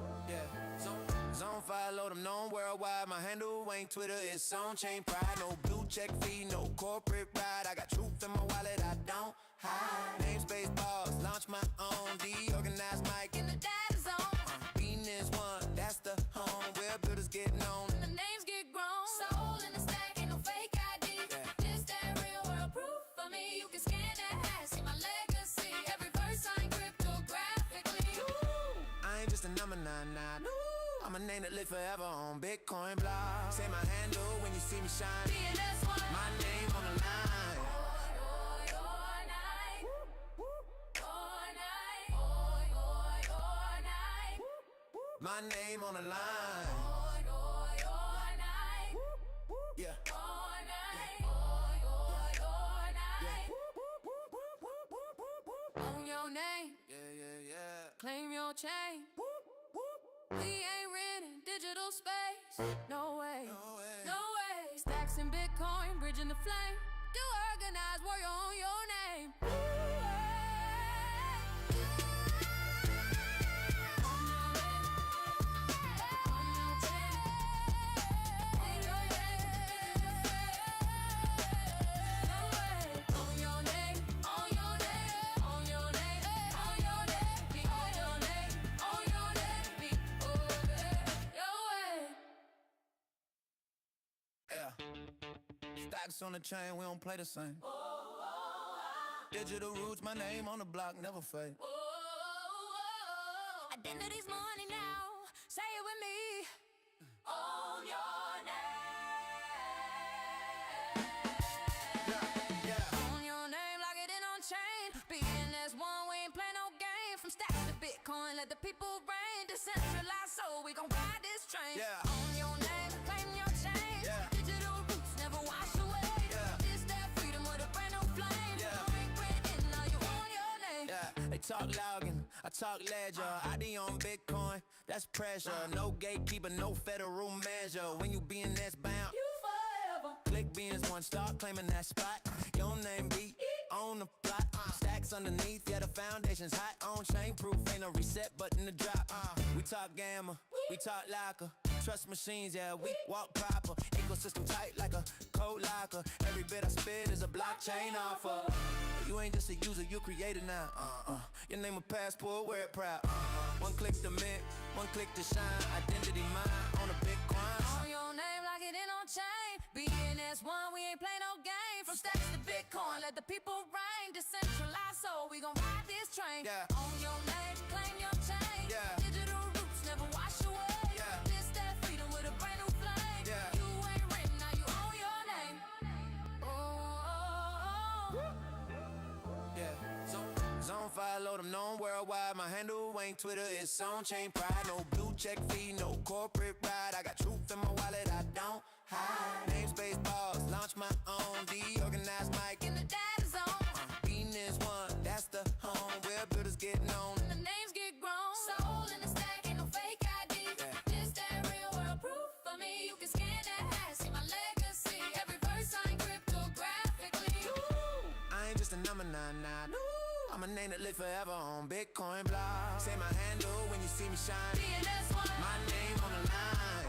follow them known worldwide. My handle ain't Twitter, it's on-chain pride. No blue check fee, no corporate ride. I got truth in my wallet, I don't hide. Namespace bars, launch my own. DeOrganized mic In the data zone, beating is one, that's the home. Where builders get known. the names get grown. Soul in the stack, ain't no fake ID. Yeah. This that real world proof for me. You can scan that hash, see my legacy. Every verse signed cryptographically. I ain't just a number 99. I'm a name that live forever on Bitcoin blog. Say my handle when you see me shine. DNS1. My name on the line. My name on the line. Yeah. Own your name, Yeah. claim your chain. We ain't renting digital space. No way, No way. no way. Stacks in Bitcoin, bridging the flame. DeOrganized, warrior on your name. Yeah. Stacks on the chain, we don't play the same. Digital roots, my name on the block, never fade. Identity's money now. Say it with me. Own your name. Yeah. Own your name, lock it in on chain. BNS1, we ain't play no game. From stacks to Bitcoin, let the people reign. Decentralized, so we gon' ride this train. Yeah. Own your name, claim your chain. Yeah. Digital roots never wash away. Yeah. This that freedom with a brand new flame. Yeah. Ring written, now you own your name. Yeah, they talk login, I talk ledger. ID on Bitcoin, that's pressure. No gatekeeper, no federal measure. When you BNS bound, You forever. click BNS1, start claiming that spot. Your name be on the plot. Stacks underneath, yeah, the foundation's hot. On chain proof, ain't no reset button to drop. We talk gamma, we talk locker. Trust machines, yeah, we walk proper. Ecosystem tight like a code locker. Every bit I spit is a blockchain offer. You ain't just a user, you created now. Your name a passport, wear it proud. One click to mint, one click to shine. Identity mine on a Bitcoin. Own your name, lock it in on chain. BNS1, we ain't play no game. From stacks to Bitcoin, let the people reign. Decentralized, so we gon' ride this train. Yeah. Own your name, claim your chain. Yeah. Digital roots never wash away. Yeah. This that freedom with a brand new flame. Yeah. You ain't written, now you own your name. Oh. Yeah, zone follow them known worldwide. My handle ain't Twitter, it's on-chain pride. No blue check fee, no corporate ride. I got truth in my wallet, I don't hide. Namespace bars, launch my own. DeOrganized mic In the data zone, beating is one, that's the home. Where builders get known. the names get grown. Soul in the stack, ain't no fake ID. Yeah. This that real world proof for me. You can scan that hash, see my legacy. Every verse signed cryptographically. I ain't just a number 99. I'm a name that live forever on Bitcoin blog. Say my handle when you see me shine. DNS1. My name on the line.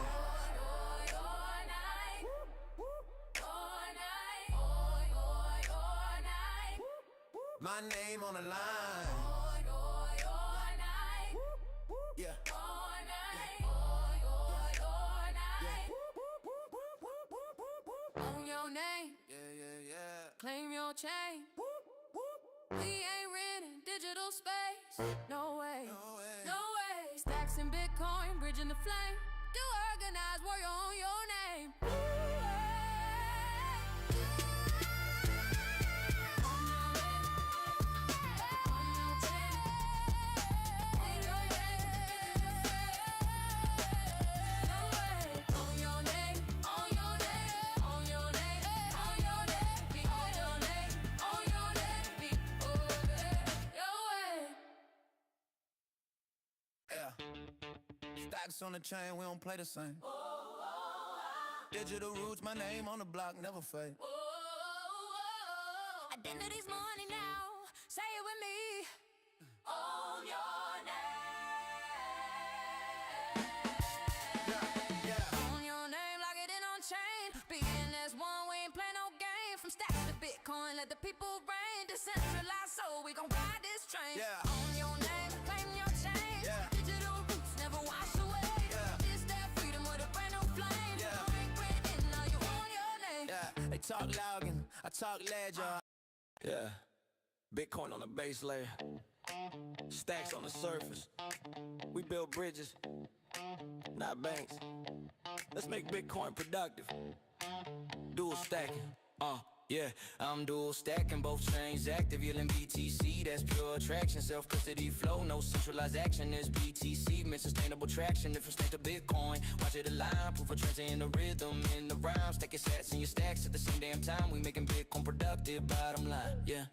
My name on the line. Yeah. Own your name, Yeah. claim your chain. We ain't renting digital space. No way, No way. no way. Stacks in Bitcoin, bridging the flame. DeOrganized, warrior on your name. Yeah. Stacks on the chain, we don't play the same. Digital roots, my name on the block, never fade. Identity's money now. Say it with me. Own your name. Yeah. let the people reign. Decentralized, so we gon' ride this train. Yeah. Own your name, claim your change. Yeah. Digital roots never wash away. Yeah. This that freedom with a brand new flame. Yeah. Ring written, now you own your name. Yeah, they talk Logan, I talk ledger. Yeah, Bitcoin on the base layer, stacks on the surface. We build bridges, not banks. Let's make Bitcoin productive. Dual stacking. Yeah, I'm dual stacking, both chains active, yielding BTC, that's pure attraction, self-custody flow, no centralized action, there's BTC, meant sustainable traction, different state of Bitcoin, watch it align, proof of transfer in the rhythm, in the rhyme, stack your sats and your stacks at the same damn time, we making Bitcoin productive, bottom line, yeah,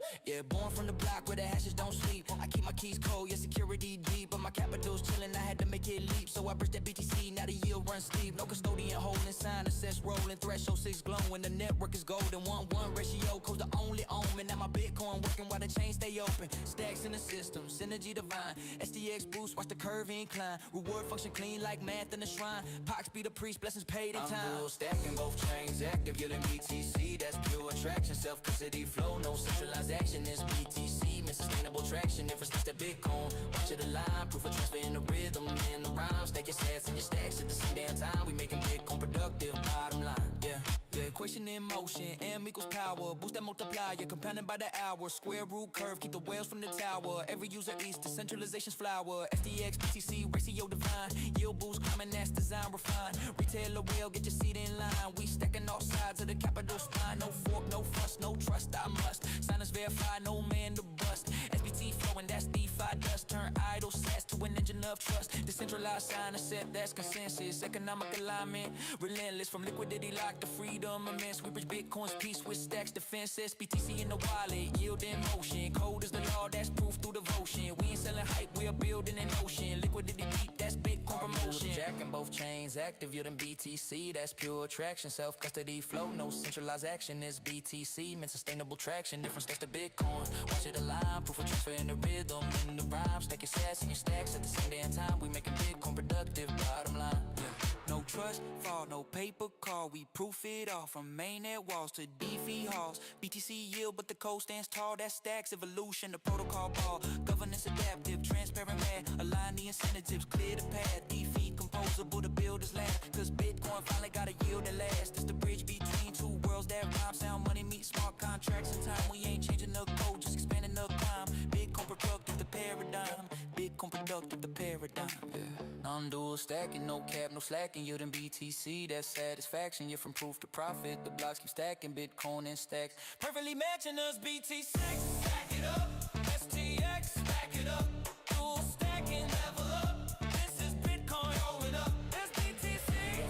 born from the block where the hashes don't sleep, I keep my keys cold, yeah, security deep, but my capital's chillin', I had to make it leap, so I bridged that BTC, now the yield runs steep, no custodian holding sign, assess rolling, threshold 6 glowing, the network is golden, 1-1 ratio, code's the only omen. Now my Bitcoin working while the chain stay open. Stacks in the system, synergy divine. SDX boost, watch the curve incline. Reward function clean like math in the shrine. Pox be the priest, blessings paid in time. I'm dual stacking, both chains active, yielding BTC. That's pure attraction, self-custody flow, no centralized action. It's BTC, meant sustainable traction. Different steps that Bitcoin, watch it align. Proof of transfer in the rhythm, in the rhyme. Stack your sats and your stacks at the same damn time. We making Bitcoin productive, bottom line, yeah. Equation in motion, M equals power. Boost that multiplier, compounded by the hour. Square root curve, keep the whales from the tower. Every user eats, decentralization's flower. SDX, BTC, ratio divine. Yield boost, climbing, that's design refined. Retailer will get your seat in line. We stacking all sides of the capital spine. No fork, no fuss, no trust, I must. Signers verify, no man to bust. SBT flowing, that's DeFi dust. Turn idle sats to an engine of trust. Decentralized sign a set, that's consensus. Economic alignment, relentless from liquidity locked to freedom. Immense, we bridge Bitcoin's peace with stacks, defenses, BTC in the wallet, yield in motion. Code is the law, that's proof through devotion. We ain't selling hype, we are building an ocean. Liquidity deep, that's Bitcoin promotion. Jacking both chains active, yielding BTC, that's pure attraction. Self-custody flow, no centralized action. It's BTC, meant sustainable traction. Different steps to Bitcoin, watch it align. Proof of transfer in the rhythm, in the rhyme. Stack your sats and your stacks at the same damn time. We making Bitcoin productive, bottom line, yeah. No trust fall, no paper call. We proof it all from mainnet walls to DeFi halls. BTC yield, but the code stands tall. That stacks evolution, the protocol ball. Governance adaptive, transparent mad. Align the incentives, clear the path. DeFi composable, the builders lab. Cause Bitcoin finally got a yield that lasts. It's the bridge between two worlds that rhyme. Sound money meet smart contracts in time. We ain't changing the code, just expanding the climb. Bitcoin productive, the paradigm. Bitcoin productive, the paradigm. Yeah. Non-dual stacking, no cap, no slacking. Yielding BTC, that's satisfaction. You're from proof to profit. The blocks keep stacking, Bitcoin and stacks. Perfectly matching us, BTC. Stack it up, STX, stack it up. Dual stacking, level up. This is Bitcoin going up. That's BTC,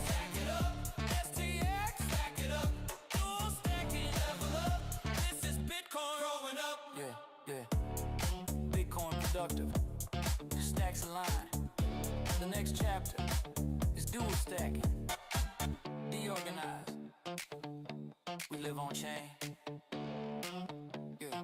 stack it up. STX, stack it up. Dual stacking, level up. This is Bitcoin growing up. Yeah. Bitcoin productive. Stacks align. The next chapter is dual stacking. DeOrganized. We live on chain. Yeah.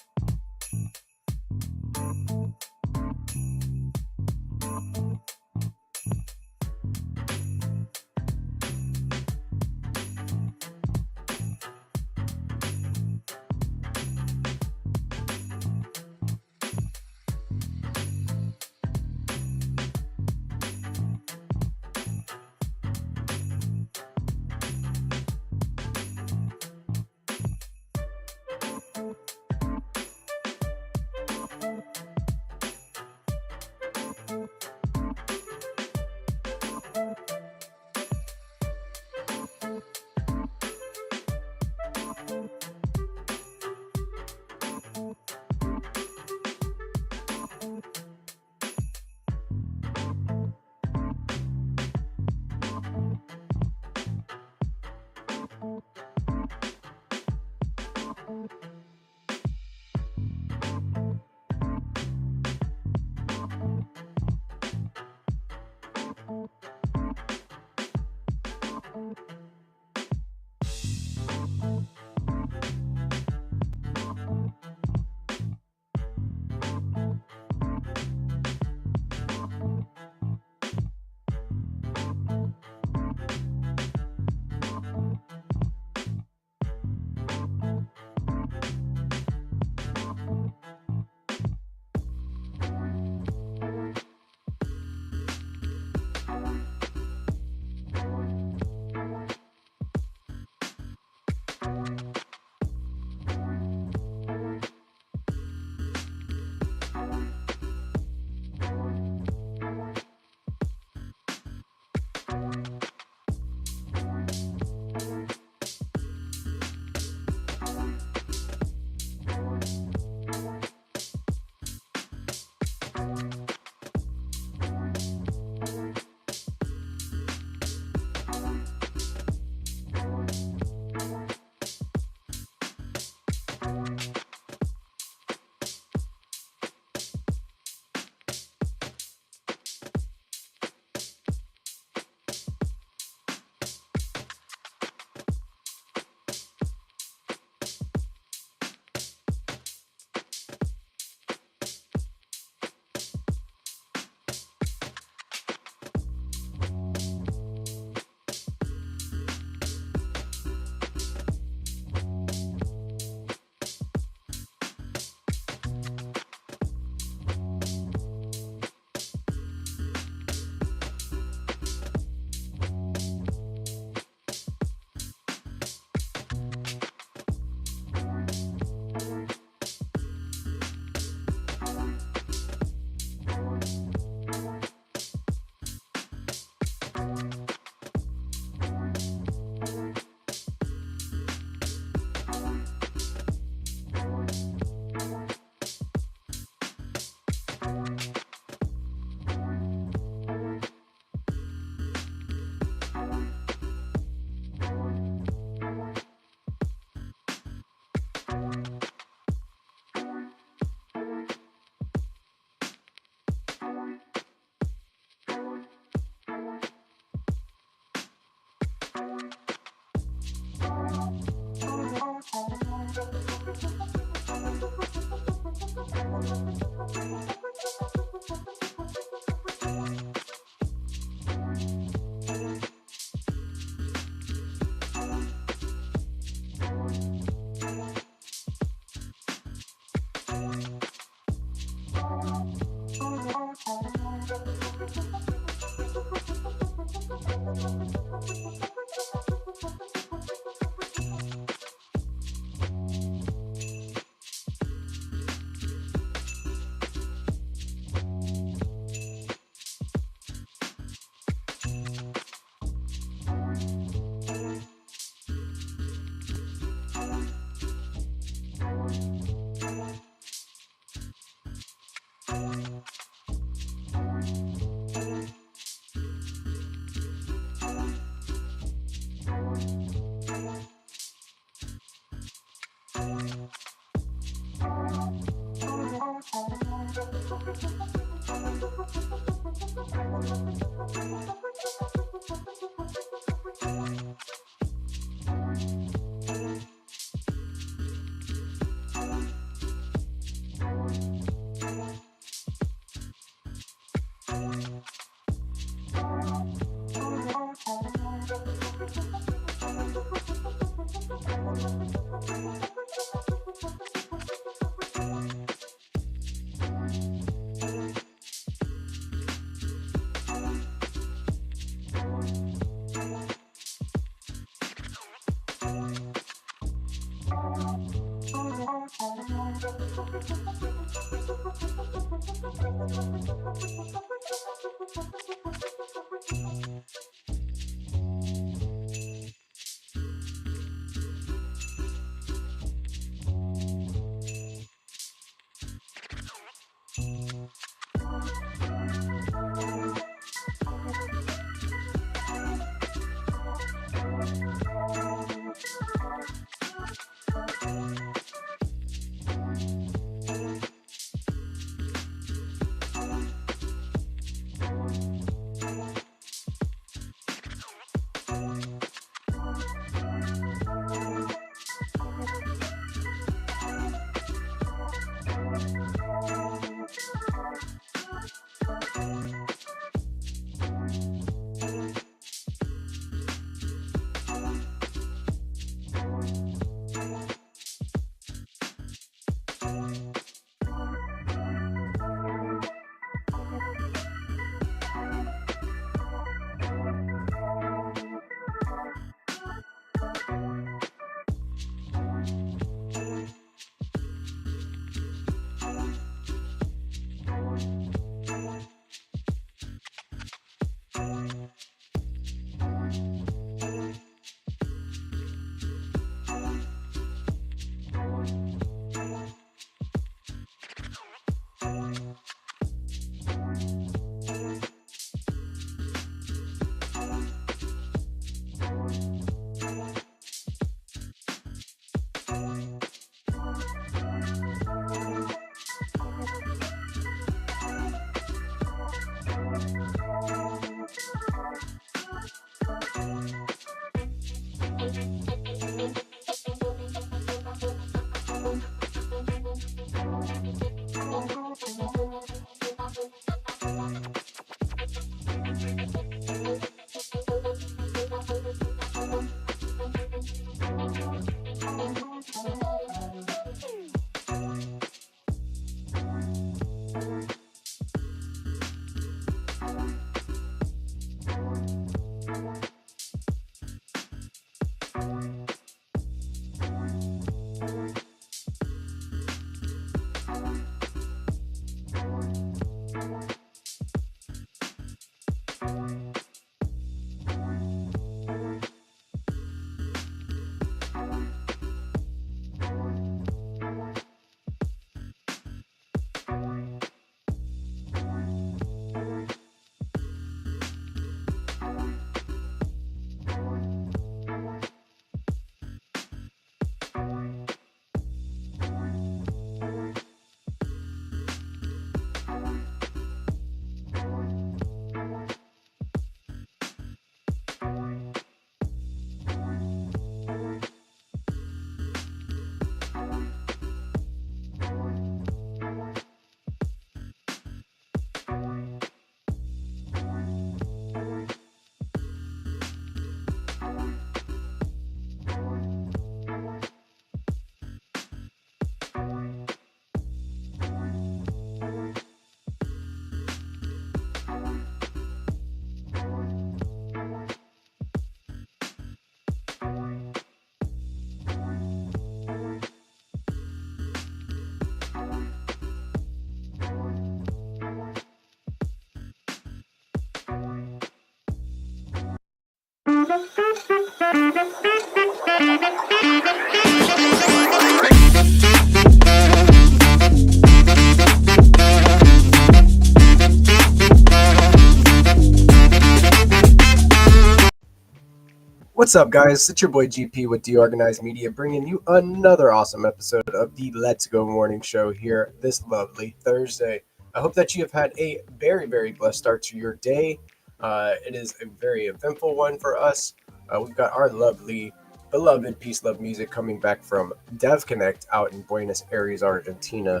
What's up, guys? It's your boy GP with DeOrganized Media, bringing you another awesome episode of the Let's Go Morning Show here this lovely Thursday. I hope that you have had a very, very blessed start to your day. It is a very eventful one for us. We've got our lovely, beloved Peace Love Music coming back from DevConnect out in Buenos Aires, Argentina.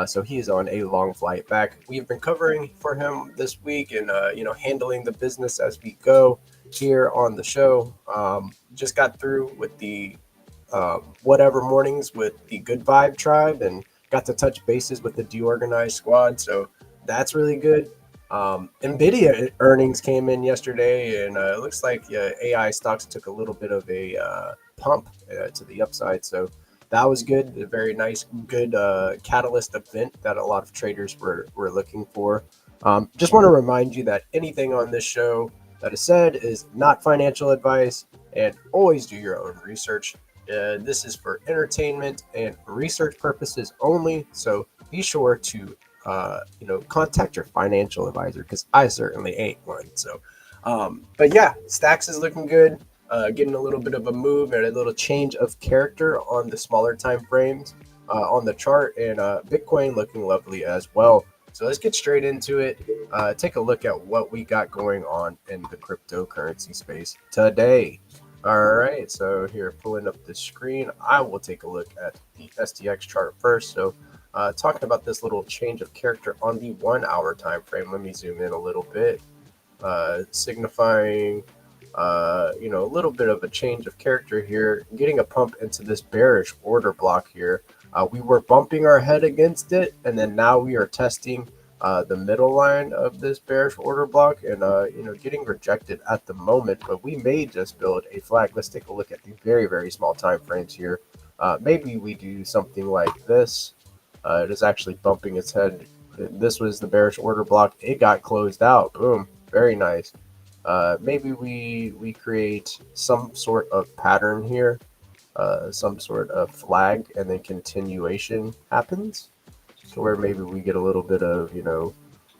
So he is on a long flight back. We've been covering for him this week and handling the business as we go here on the show. Just got through with the whatever mornings with the Good Vibe Tribe and got to touch bases with the DeOrganized squad. So that's really good. Nvidia earnings came in yesterday, and it looks like AI stocks took a little bit of a pump to the upside. So that was good. A very nice, good catalyst event that a lot of traders were looking for. Just want to remind you that anything on this show that is said is not financial advice, and always do your own research. This is for entertainment and research purposes only. So be sure to contact your financial advisor, because I certainly ain't one. So, but yeah, Stacks is looking good. Getting a little bit of a move and a little change of character on the smaller time frames on the chart, and Bitcoin looking lovely as well. So let's get straight into it. Take a look at what we got going on in the cryptocurrency space today. All right, so here, pulling up the screen, I will take a look at the STX chart first. So talking about this little change of character on the 1 hour time frame, let me zoom in a little bit, signifying a little bit of a change of character here, getting a pump into this bearish order block here. We were bumping our head against it, and then now we are testing the middle line of this bearish order block, and getting rejected at the moment, but we may just build a flag. Let's take a look at the very, very small time frames here. Maybe we do something like this. It is actually bumping its head. This was the bearish order block. It got closed out. Boom. Very nice. Maybe we create some sort of pattern here, some sort of flag, and then continuation happens. So where maybe we get a little bit of,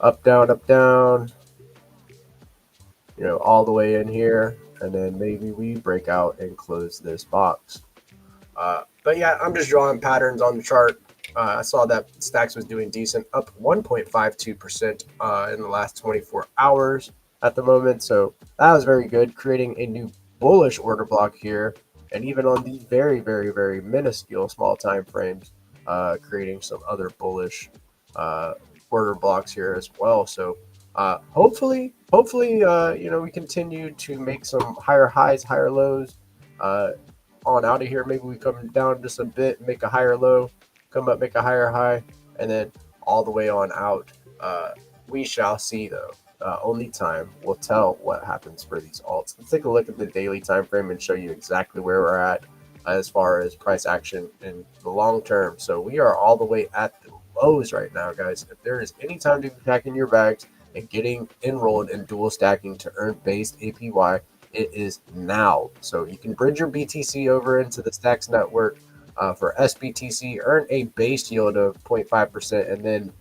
up, down, all the way in here. And then maybe we break out and close this box. But yeah, I'm just drawing patterns on the chart. I saw that Stacks was doing decent, up 1.52% in the last 24 hours at the moment. So that was very good, creating a new bullish order block here. And even on the very, very, very minuscule small time frames, creating some other bullish order blocks here as well. So hopefully, we continue to make some higher highs, higher lows on out of here. Maybe we come down just a bit, make a higher low, come up, make a higher high, and then all the way on out. We shall see, though. only time will tell what happens for these alts. Let's take a look at the daily time frame and show you exactly where we're at as far as price action in the long term. So we are all the way at the lows right now, guys. If there is any time to be packing your bags and getting enrolled in dual stacking to earn based APY, it is now. So you can bridge your BTC over into the Stacks network for SBTC, earn a base yield of 0.5%, and then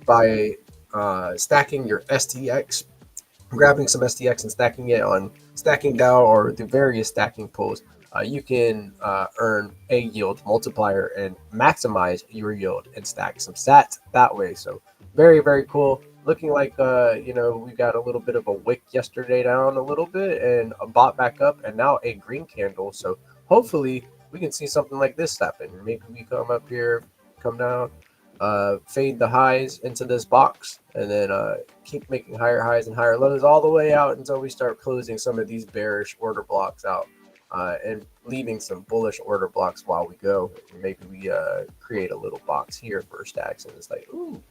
by stacking your STX, grabbing some STX and stacking it on Stacking DAO or the various stacking pools, you can earn a yield multiplier and maximize your yield and stack some sats that way. So very, very cool. Looking like, we got a little bit of a wick yesterday down a little bit and a bot back up and now a green candle. So hopefully we can see something like this happen. Maybe we come up here, come down, fade the highs into this box, and then keep making higher highs and higher lows all the way out until we start closing some of these bearish order blocks out and leaving some bullish order blocks while we go. Maybe we create a little box here for stacks, and it's like, ooh,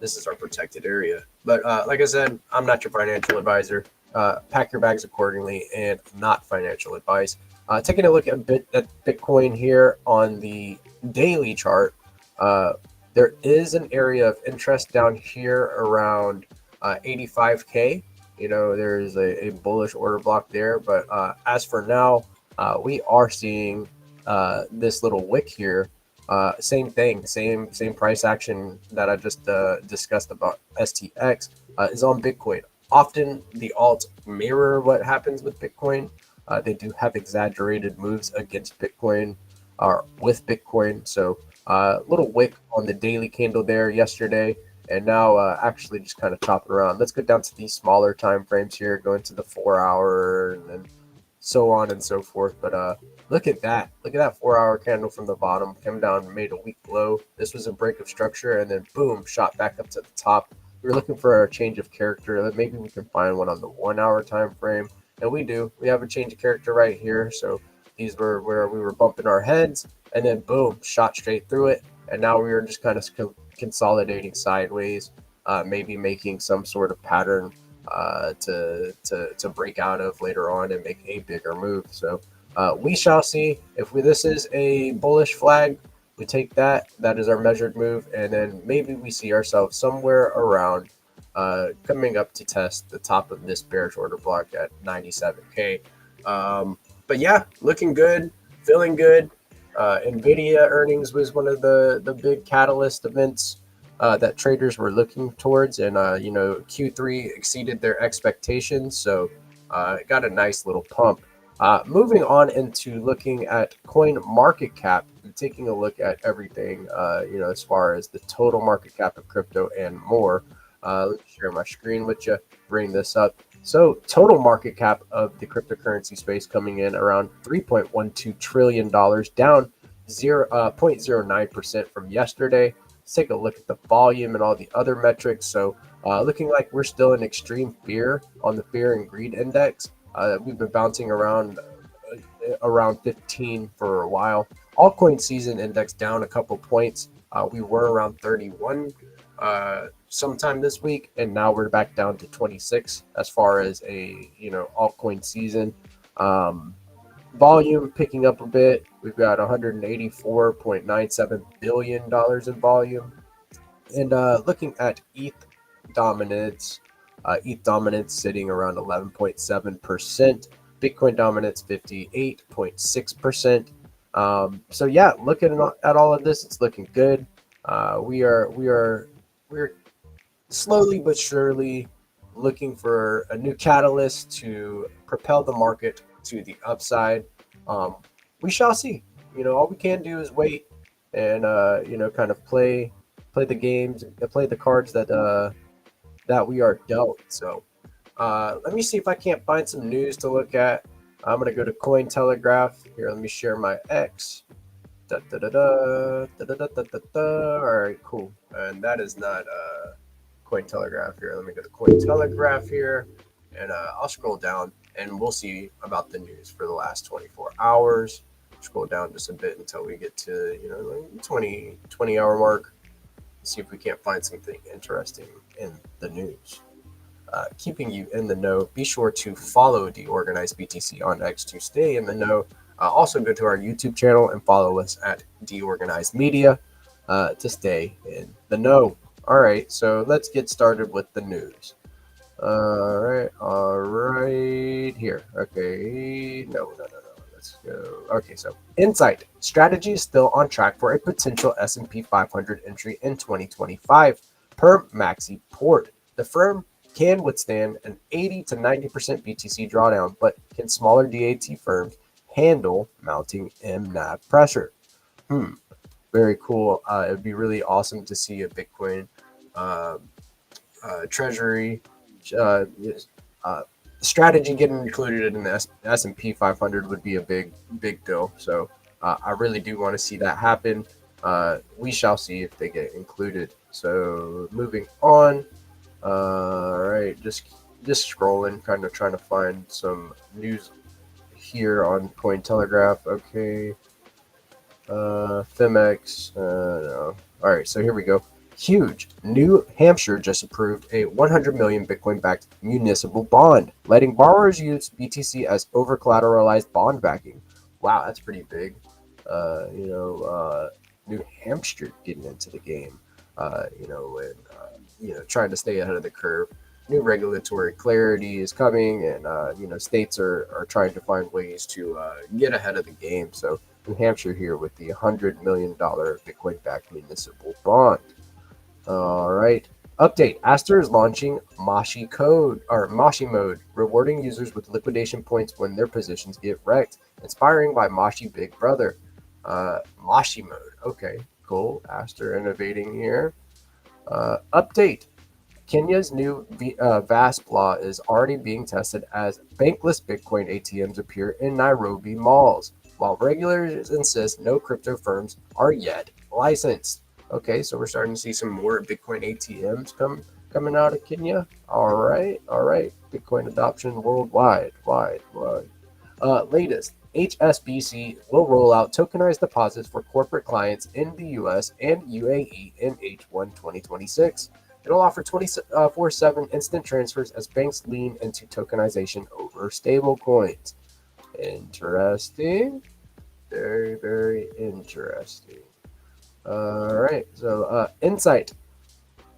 this is our protected area. But like I said, I'm not your financial advisor. Pack your bags accordingly, and not financial advice. Taking a look at Bitcoin here on the daily chart, there is an area of interest down here around 85K. There's a bullish order block there. But as for now, we are seeing this little wick here. Same thing, same price action that I just discussed about STX is on Bitcoin. Often the alts mirror what happens with Bitcoin. They do have exaggerated moves against Bitcoin or with Bitcoin. So little wick on the daily candle there yesterday, and now actually just kind of chopping around. Let's go down to these smaller time frames here, go into the 4 hour and then so on and so forth. But look at that 4 hour candle from the bottom, came down, made a weak low. This was a break of structure, and then boom, shot back up to the top. We were looking for a change of character. Maybe we can find one on the 1 hour time frame, and we do. We have a change of character right here. So these were where we were bumping our heads, and then boom, shot straight through it. And now we are just kind of consolidating sideways, maybe making some sort of pattern to break out of later on and make a bigger move. So we shall see. If this is a bullish flag, we take that. That is our measured move, and then maybe we see ourselves somewhere around coming up to test the top of this bearish order block at 97K. But yeah, looking good, feeling good. NVIDIA earnings was one of the big catalyst events that traders were looking towards, and Q3 exceeded their expectations, so it got a nice little pump. Moving on into looking at coin market cap and taking a look at everything, as far as the total market cap of crypto and more. Let me share my screen with you, bring this up. So total market cap of the cryptocurrency space coming in around $3.12 trillion, down 0.09% from yesterday. Let's take a look at the volume and all the other metrics. So looking like we're still in extreme fear on the fear and greed index. We've been bouncing around 15 for a while. Altcoin season index down a couple points. We were around 31 sometime this week, and now we're back down to 26 as far as a altcoin season. Volume picking up a bit. We've got $184.97 billion in volume. And looking at ETH dominance sitting around 11.7%. Bitcoin dominance 58.6%. So yeah, looking at all of this, it's looking good. We're slowly but surely looking for a new catalyst to propel the market to the upside. We shall see. All we can do is wait and kind of play the games, play the cards that we are dealt. So let me see if I can't find some news to look at. I'm gonna go to Cointelegraph here. Let me share my X. All right, cool. And that is not Cointelegraph here. Let me go to Cointelegraph here, and I'll scroll down, and we'll see about the news for the last 24 hours. Scroll down just a bit until we get to 20 hour mark. See if we can't find something interesting in the news. keeping you in the know. Be sure to follow DeOrganized BTC on X to stay in the know. Also, go to our YouTube channel and follow us at DeOrganized Media to stay in the know. All right, so let's get started with the news. All right, here. Okay, no. Let's go. Okay, so Insight strategy is still on track for a potential S&P 500 entry in 2025 per Maxi Port. The firm can withstand an 80 to 90% BTC drawdown, but can smaller DAT firms handle mounting MNAV pressure? Very cool. It'd be really awesome to see a Bitcoin uh, treasury strategy getting included in the S&P 500 would be a big deal. So I really do want to see that happen. We shall see if they get included. So moving on. All right, just scrolling, kind of trying to find some news here on Cointelegraph. Okay, Femex. No. All right, so here we go. Huge. New Hampshire just approved a 100 million Bitcoin-backed municipal bond, letting borrowers use BTC as over-collateralized bond backing. Wow, that's pretty big. New Hampshire getting into the game. Trying to stay ahead of the curve. New regulatory clarity is coming, and states are trying to find ways to get ahead of the game. So New Hampshire here with the $100 million Bitcoin-backed municipal bond. All right. Update. Aster is launching Moshi mode, rewarding users with liquidation points when their positions get wrecked. Inspiring by Moshi Big Brother. Moshi mode. Okay, cool. Aster innovating here. Update. Kenya's new VASP law is already being tested as bankless Bitcoin ATMs appear in Nairobi malls, while regulators insist no crypto firms are yet licensed. Okay, so we're starting to see some more Bitcoin ATMs coming out of Kenya. All right. Bitcoin adoption worldwide. Latest, HSBC will roll out tokenized deposits for corporate clients in the US and UAE in H1 2026. It'll offer 24/7 instant transfers as banks lean into tokenization over stablecoins. Interesting. Very, very interesting. All right, so Insight.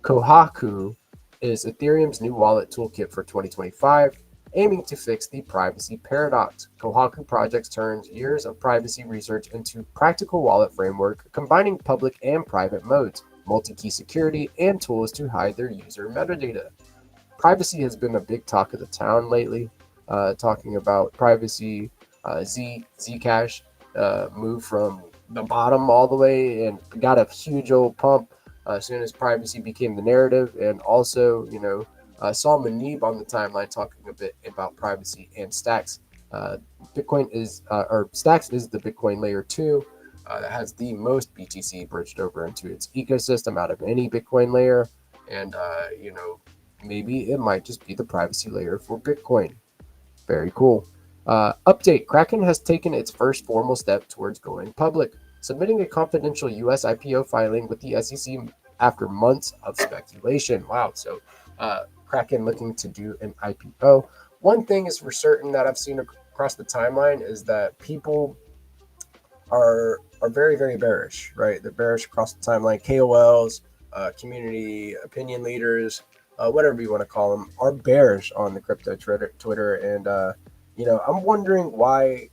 Kohaku is Ethereum's new wallet toolkit for 2025, aiming to fix the privacy paradox. Kohaku projects turns years of privacy research into practical wallet framework, combining public and private modes, multi-key security, and tools to hide their user metadata. Privacy has been a big talk of the town lately, talking about privacy. Zcash moved from the bottom all the way and got a huge old pump as soon as privacy became the narrative. And also, saw Manib on the timeline talking a bit about privacy and Stacks. Stacks is the Bitcoin layer 2 that has the most BTC bridged over into its ecosystem out of any Bitcoin layer. And, maybe it might just be the privacy layer for Bitcoin. Very cool. Update. Kraken has taken its first formal step towards going public, submitting a confidential US IPO filing with the SEC after months of speculation. Wow. So Kraken looking to do an IPO. One thing is for certain that I've seen across the timeline is that people are very, very bearish, right? They're bearish across the timeline. KOLs, community opinion leaders, whatever you want to call them, are bearish on the crypto Twitter. And, I'm wondering why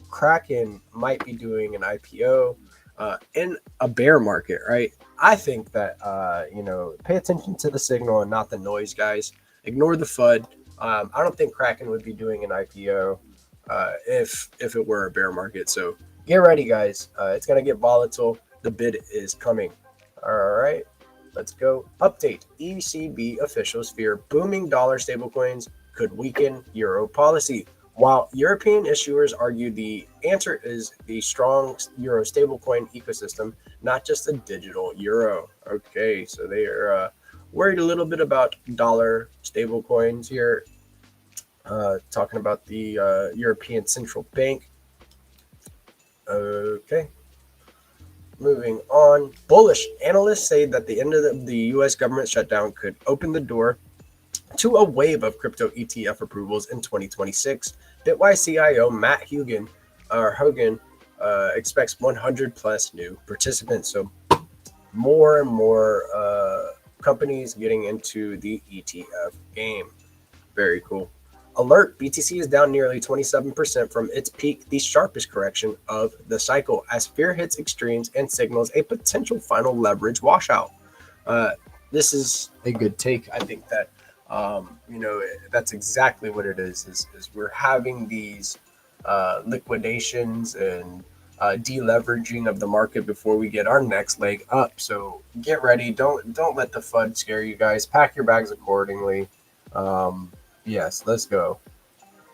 Kraken might be doing an IPO in a bear market, right? I think that, pay attention to the signal and not the noise, guys. Ignore the FUD. I don't think Kraken would be doing an IPO if it were a bear market. So get ready, guys. It's going to get volatile. The bid is coming. All right, let's go. Update. ECB officials fear booming dollar stablecoins could weaken euro policy. While European issuers argue the answer is the strong euro stablecoin ecosystem, not just a digital euro. Okay, so they are worried a little bit about dollar stablecoins here. Talking about the European Central Bank. Okay. Moving on. Bullish. Analysts say that the end of the U.S. government shutdown could open the door to a wave of crypto ETF approvals in 2026. Bitwise CIO Matt Hogan expects 100 plus new participants. So more and more companies getting into the ETF game. Very cool. Alert, BTC is down nearly 27% from its peak, the sharpest correction of the cycle, as fear hits extremes and signals a potential final leverage washout. This is a good take. I think that, that's exactly what it is we're having these liquidations and deleveraging of the market before we get our next leg up. So get ready. Don't let the FUD scare you guys. Pack your bags accordingly. Yes, let's go.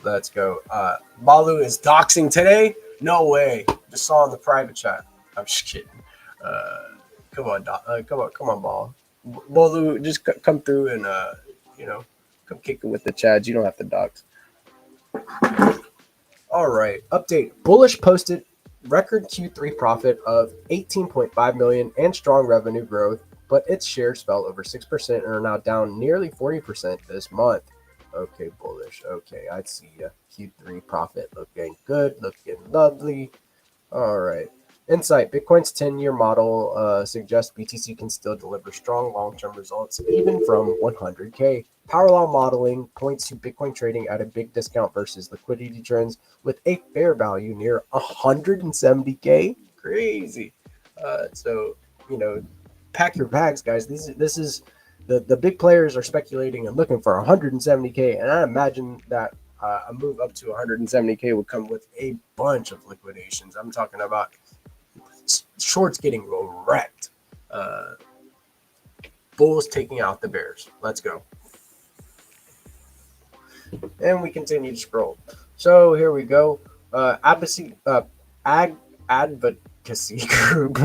Balu is doxing today? No way. Just saw in the private chat. I'm just kidding. Come on, Ball. Balu, just come through and come kick it with the chads. You don't have to dox. All right. Update. Bullish posted record Q3 profit of 18.5 million and strong revenue growth, but its shares fell over 6% and are now down nearly 40% this month. Okay, Bullish. Okay, I see ya. Q3 profit looking good, looking lovely. All right. Insight. Bitcoin's 10-year model suggests BTC can still deliver strong long-term results even from 100K. Powerlaw modeling points to Bitcoin trading at a big discount versus liquidity trends with a fair value near 170K. Crazy. So, pack your bags, guys. This is the big players are speculating and looking for 170K, and I imagine that a move up to 170K would come with a bunch of liquidations. I'm talking about shorts getting wrecked, bulls taking out the bears. Let's go. And we continue to scroll. So here we go. Advocacy Group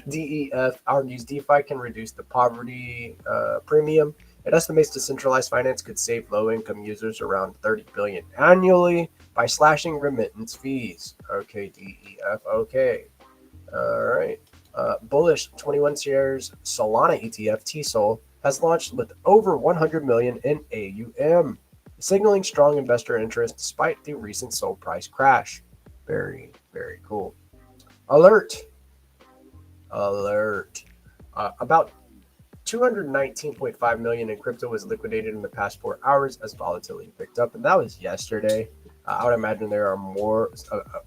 DEF argues DeFi can reduce the poverty premium. It estimates decentralized finance could save low-income users around $30 billion annually by slashing remittance fees. Okay, DEF. Okay. All right. Bullish 21 shares Solana ETF TSOL has launched with over 100 million in AUM, signaling strong investor interest despite the recent SOL price crash. Very, very cool. Alert. About 219.5 million in crypto was liquidated in the past 4 hours as volatility picked up, and that was yesterday. I would imagine there are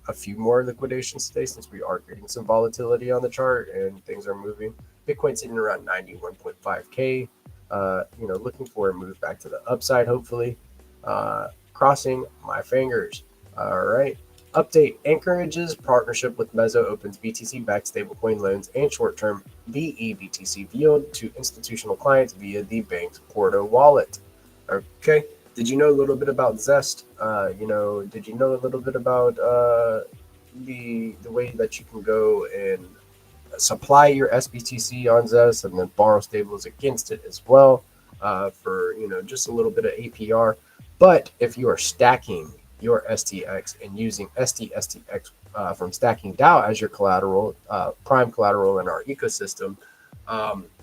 a few more liquidations today since we are getting some volatility on the chart and things are moving. Bitcoin sitting around 91.5K. Looking for a move back to the upside, hopefully. Crossing my fingers. All right. Update. Anchorage's partnership with Mezzo opens BTC-backed stablecoin loans and short-term BEBTC yield to institutional clients via the bank's Porto wallet. Okay. Did you know a little bit about Zest? Did you know a little bit about the way that you can go and supply your SBTC on Zest and then borrow stables against it as well for just a little bit of APR? But if you are stacking your STX and using STX from Stacking DAO as your collateral, prime collateral in our ecosystem,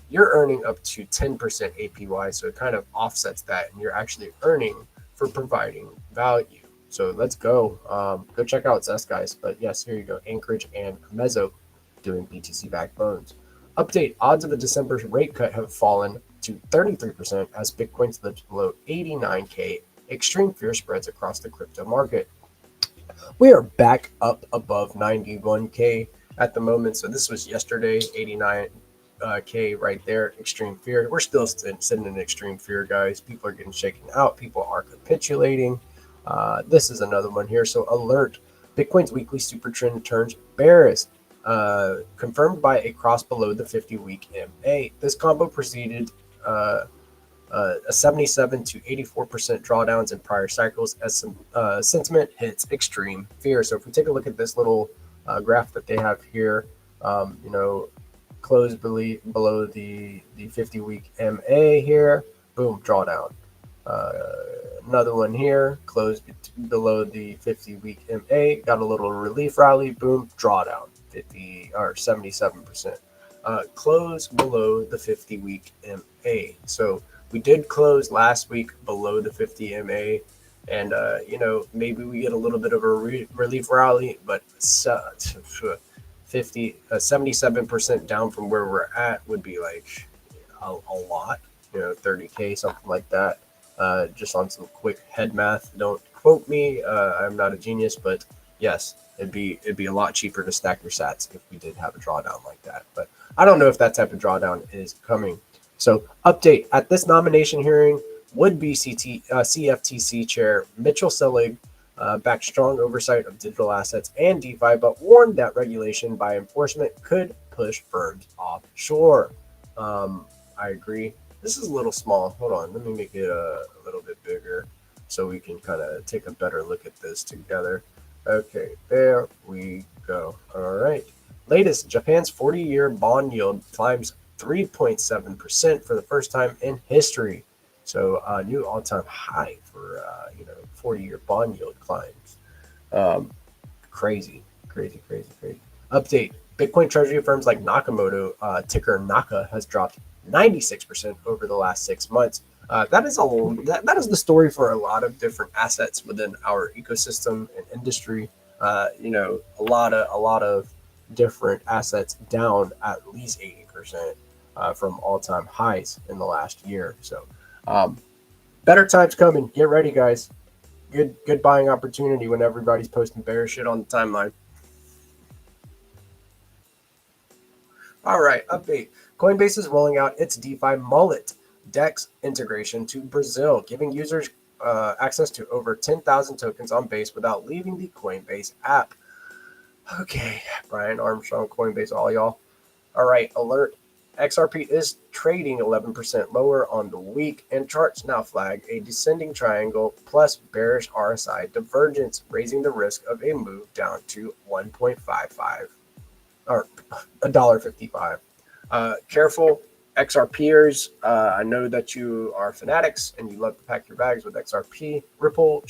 you're earning up to 10% APY. So it kind of offsets that, and you're actually earning for providing value. So let's go. Go check out Zest, guys. But yes, here you go. Anchorage and Mezzo doing BTC-backed loans. Update. Odds of the December rate cut have fallen to 33% as Bitcoin slips below 89K. Extreme fear spreads across the crypto market. We are back up above 91K at the moment. So this was yesterday, 89K right there. Extreme fear. We're still sitting in extreme fear, guys. People are getting shaken out. People are capitulating. This is another one here. So alert. Bitcoin's weekly super trend turns bearish. Confirmed by a cross below the 50-week MA. This combo preceded a 77 to 84% drawdowns in prior cycles as some sentiment hits extreme fear. So if we take a look at this little graph that they have here, close below the 50-week MA here, boom, drawdown. Another one here, closed below the 50-week MA, got a little relief rally, boom, drawdown, 77%. Close below the 50-week MA. So We did close last week below the 50 MA, and maybe we get a little bit of a relief rally, but 77% down from where we're at would be like a lot, 30K, something like that. Just on some quick head math. Don't quote me. I'm not a genius, but yes, it'd be a lot cheaper to stack your sats if we did have a drawdown like that. But I don't know if that type of drawdown is coming. So update at this nomination hearing, would-be CFTC chair Mitchell Selig backed strong oversight of digital assets and DeFi, but warned that regulation by enforcement could push firms offshore. I agree. This is a little small. Hold on. Let me make it a little bit bigger so we can kind of take a better look at this together. Okay, there we go. All right. Latest, Japan's 40-year bond yield climbs 3.7% for the first time in history. So a new all-time high for 40-year bond yield climbs. Crazy. Update. Bitcoin treasury firms like Nakamoto, ticker Naka, has dropped 96% over the last 6 months. That is the story for a lot of different assets within our ecosystem and industry. A lot of different assets down at least 80% from all-time highs in the last year. So better times coming. Get ready, guys. Good buying opportunity when everybody's posting bear shit on the timeline. All right, update. Coinbase is rolling out its DeFi Mullet DEX integration to Brazil, giving users access to over 10,000 tokens on Base without leaving the Coinbase app. Okay, Brian Armstrong, Coinbase, all y'all. All right, alert. XRP is trading 11% lower on the week, and charts now flag a descending triangle plus bearish RSI divergence, raising the risk of a move down to 1.55 or $1.55. Careful, XRPers. I know that you are fanatics and you love to pack your bags with XRP. Ripple,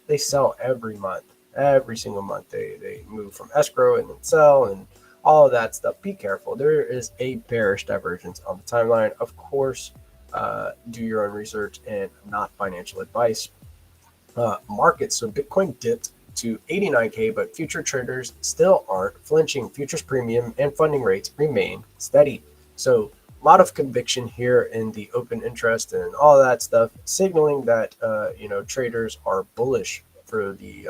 they sell every month. Every single month they move from escrow and then sell and all of that stuff. Be careful. There is a bearish divergence on the timeline. Of course, do your own research and not financial advice. Markets. So Bitcoin dipped to 89K, but future traders still aren't flinching. Futures premium and funding rates remain steady. So a lot of conviction here in the open interest and all that stuff, signaling that traders are bullish for the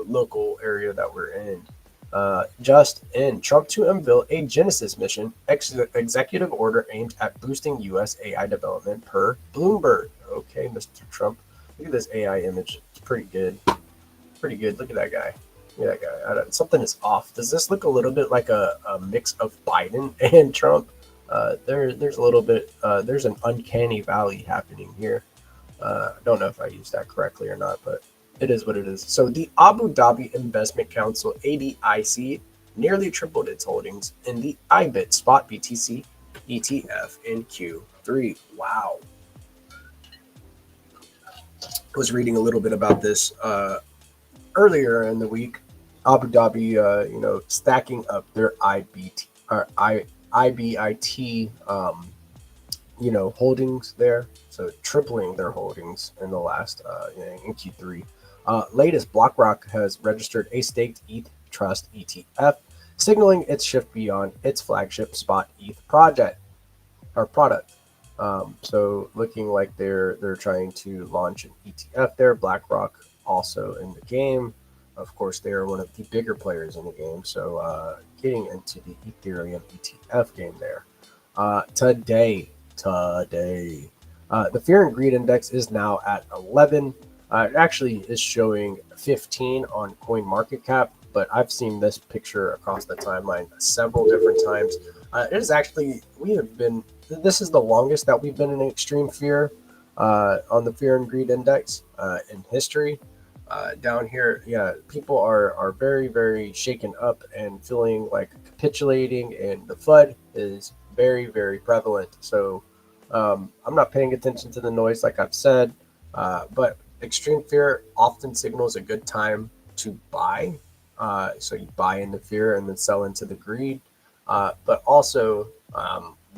local area that we're in. Just in, Trump to unveil a Genesis mission, executive order aimed at boosting U.S. AI development per Bloomberg. Okay, Mr. Trump. Look at this AI image. It's pretty good. Look at that guy. Something is off. Does this look a little bit like a mix of Biden and Trump? There's a little bit, there's an uncanny valley happening here. I don't know if I used that correctly or not, but it is what it is. So the Abu Dhabi Investment Council, ADIC, nearly tripled its holdings in the IBIT spot BTC ETF in Q3. Wow. I was reading a little bit about this earlier in the week. Abu Dhabi, stacking up their IBIT, holdings there. So tripling their holdings in the last, in Q3. Latest, BlackRock has registered a staked ETH Trust ETF, signaling its shift beyond its flagship spot ETH product. So looking like they're trying to launch an ETF there. BlackRock also in the game. Of course, they are one of the bigger players in the game. So getting into the Ethereum ETF game there. Today, the Fear and Greed Index is now at 11. It actually is showing 15 on CoinMarketCap, but I've seen this picture across the timeline several different times. It is actually, this is the longest that we've been in extreme fear on the Fear and Greed Index in history. Down here, people are very, very shaken up and feeling like capitulating, and the FUD is very, very prevalent. So I'm not paying attention to the noise, like I've said, but extreme fear often signals a good time to buy. So you buy into fear and then sell into the greed. But also,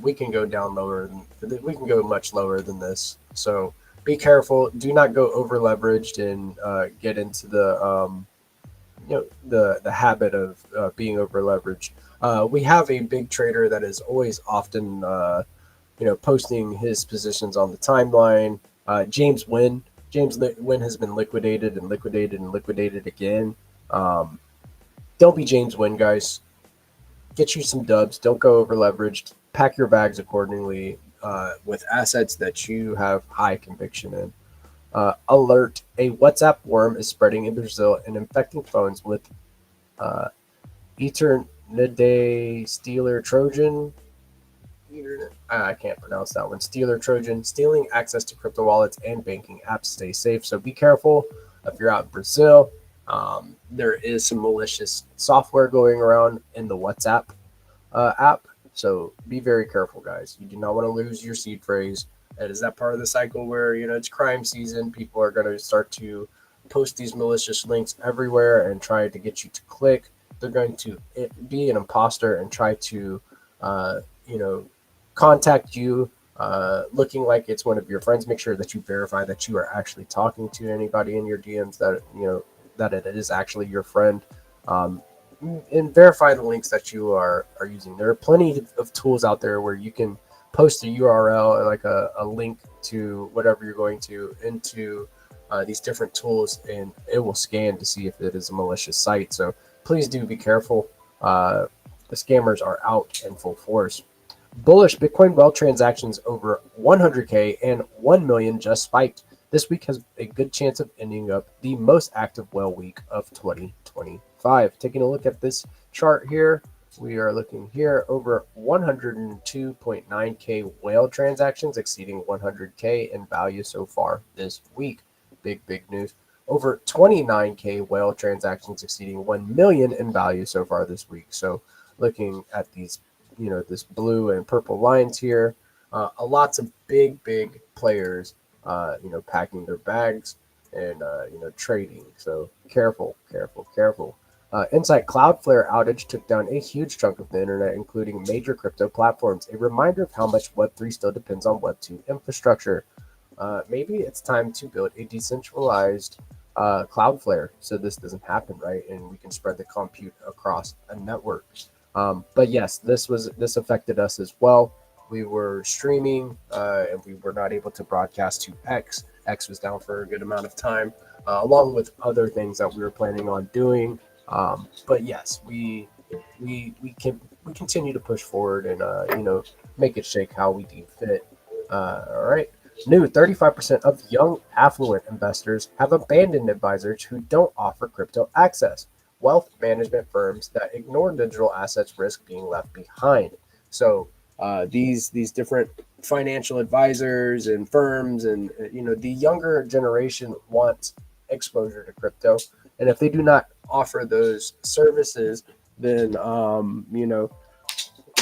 we can go down lower. We can go much lower than this. So be careful. Do not go over leveraged and get into the habit of being over leveraged. We have a big trader that is always often posting his positions on the timeline. James Wynn. Wynn has been liquidated and liquidated and liquidated again. Don't be James Wynn, guys. Get you some dubs. Don't go over leveraged. Pack your bags accordingly with assets that you have high conviction in. Alert: a WhatsApp worm is spreading in Brazil and infecting phones with Eternide Stealer Trojan. I can't pronounce that one. Stealer Trojan, stealing access to crypto wallets and banking apps. Stay safe. So be careful if you're out in Brazil. There is some malicious software going around in the WhatsApp app. So be very careful, guys. You do not want to lose your seed phrase. And is that part of the cycle where, it's crime season? People are going to start to post these malicious links everywhere and try to get you to click. They're going to be an imposter and try to, contact you looking like it's one of your friends. Make sure that you verify that you are actually talking to anybody in your DMs, that it is actually your friend. And verify the links that you are using. There are plenty of tools out there where you can post a URL, like a link to whatever you're going to, into these different tools, and it will scan to see if it is a malicious site. So please do be careful. The scammers are out in full force. Bullish Bitcoin whale transactions over 100K and 1 million just spiked. This week has a good chance of ending up the most active whale week of 2025. Taking a look at this chart here, we are looking here over 102.9K whale transactions exceeding 100K in value so far this week. Big news. Over 29K whale transactions exceeding 1 million in value so far this week. So looking at these, this blue and purple lines here, lots of big players, packing their bags and, trading. So careful. Insight: Cloudflare outage took down a huge chunk of the internet, including major crypto platforms. A reminder of how much Web3 still depends on Web2 infrastructure. Maybe it's time to build a decentralized Cloudflare so this doesn't happen, right? And we can spread the compute across a network. But yes, this affected us as well. We were streaming and we were not able to broadcast to X. X was down for a good amount of time, along with other things that we were planning on doing. But yes, we continue to push forward and make it shake how we deem fit. All right. New: 35% of young affluent investors have abandoned advisors who don't offer crypto access. Wealth management firms that ignore digital assets risk being left behind. So these different financial advisors and firms and the younger generation wants exposure to crypto, and if they do not offer those services, then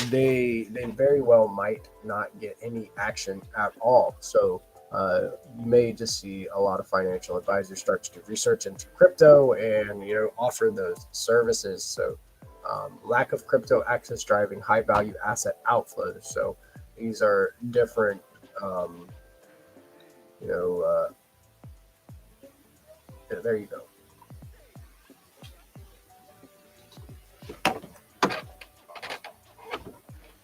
they very well might not get any action at all. So you may just see a lot of financial advisors start to do research into crypto and offer those services. So lack of crypto access driving high value asset outflows. So these are different there you go.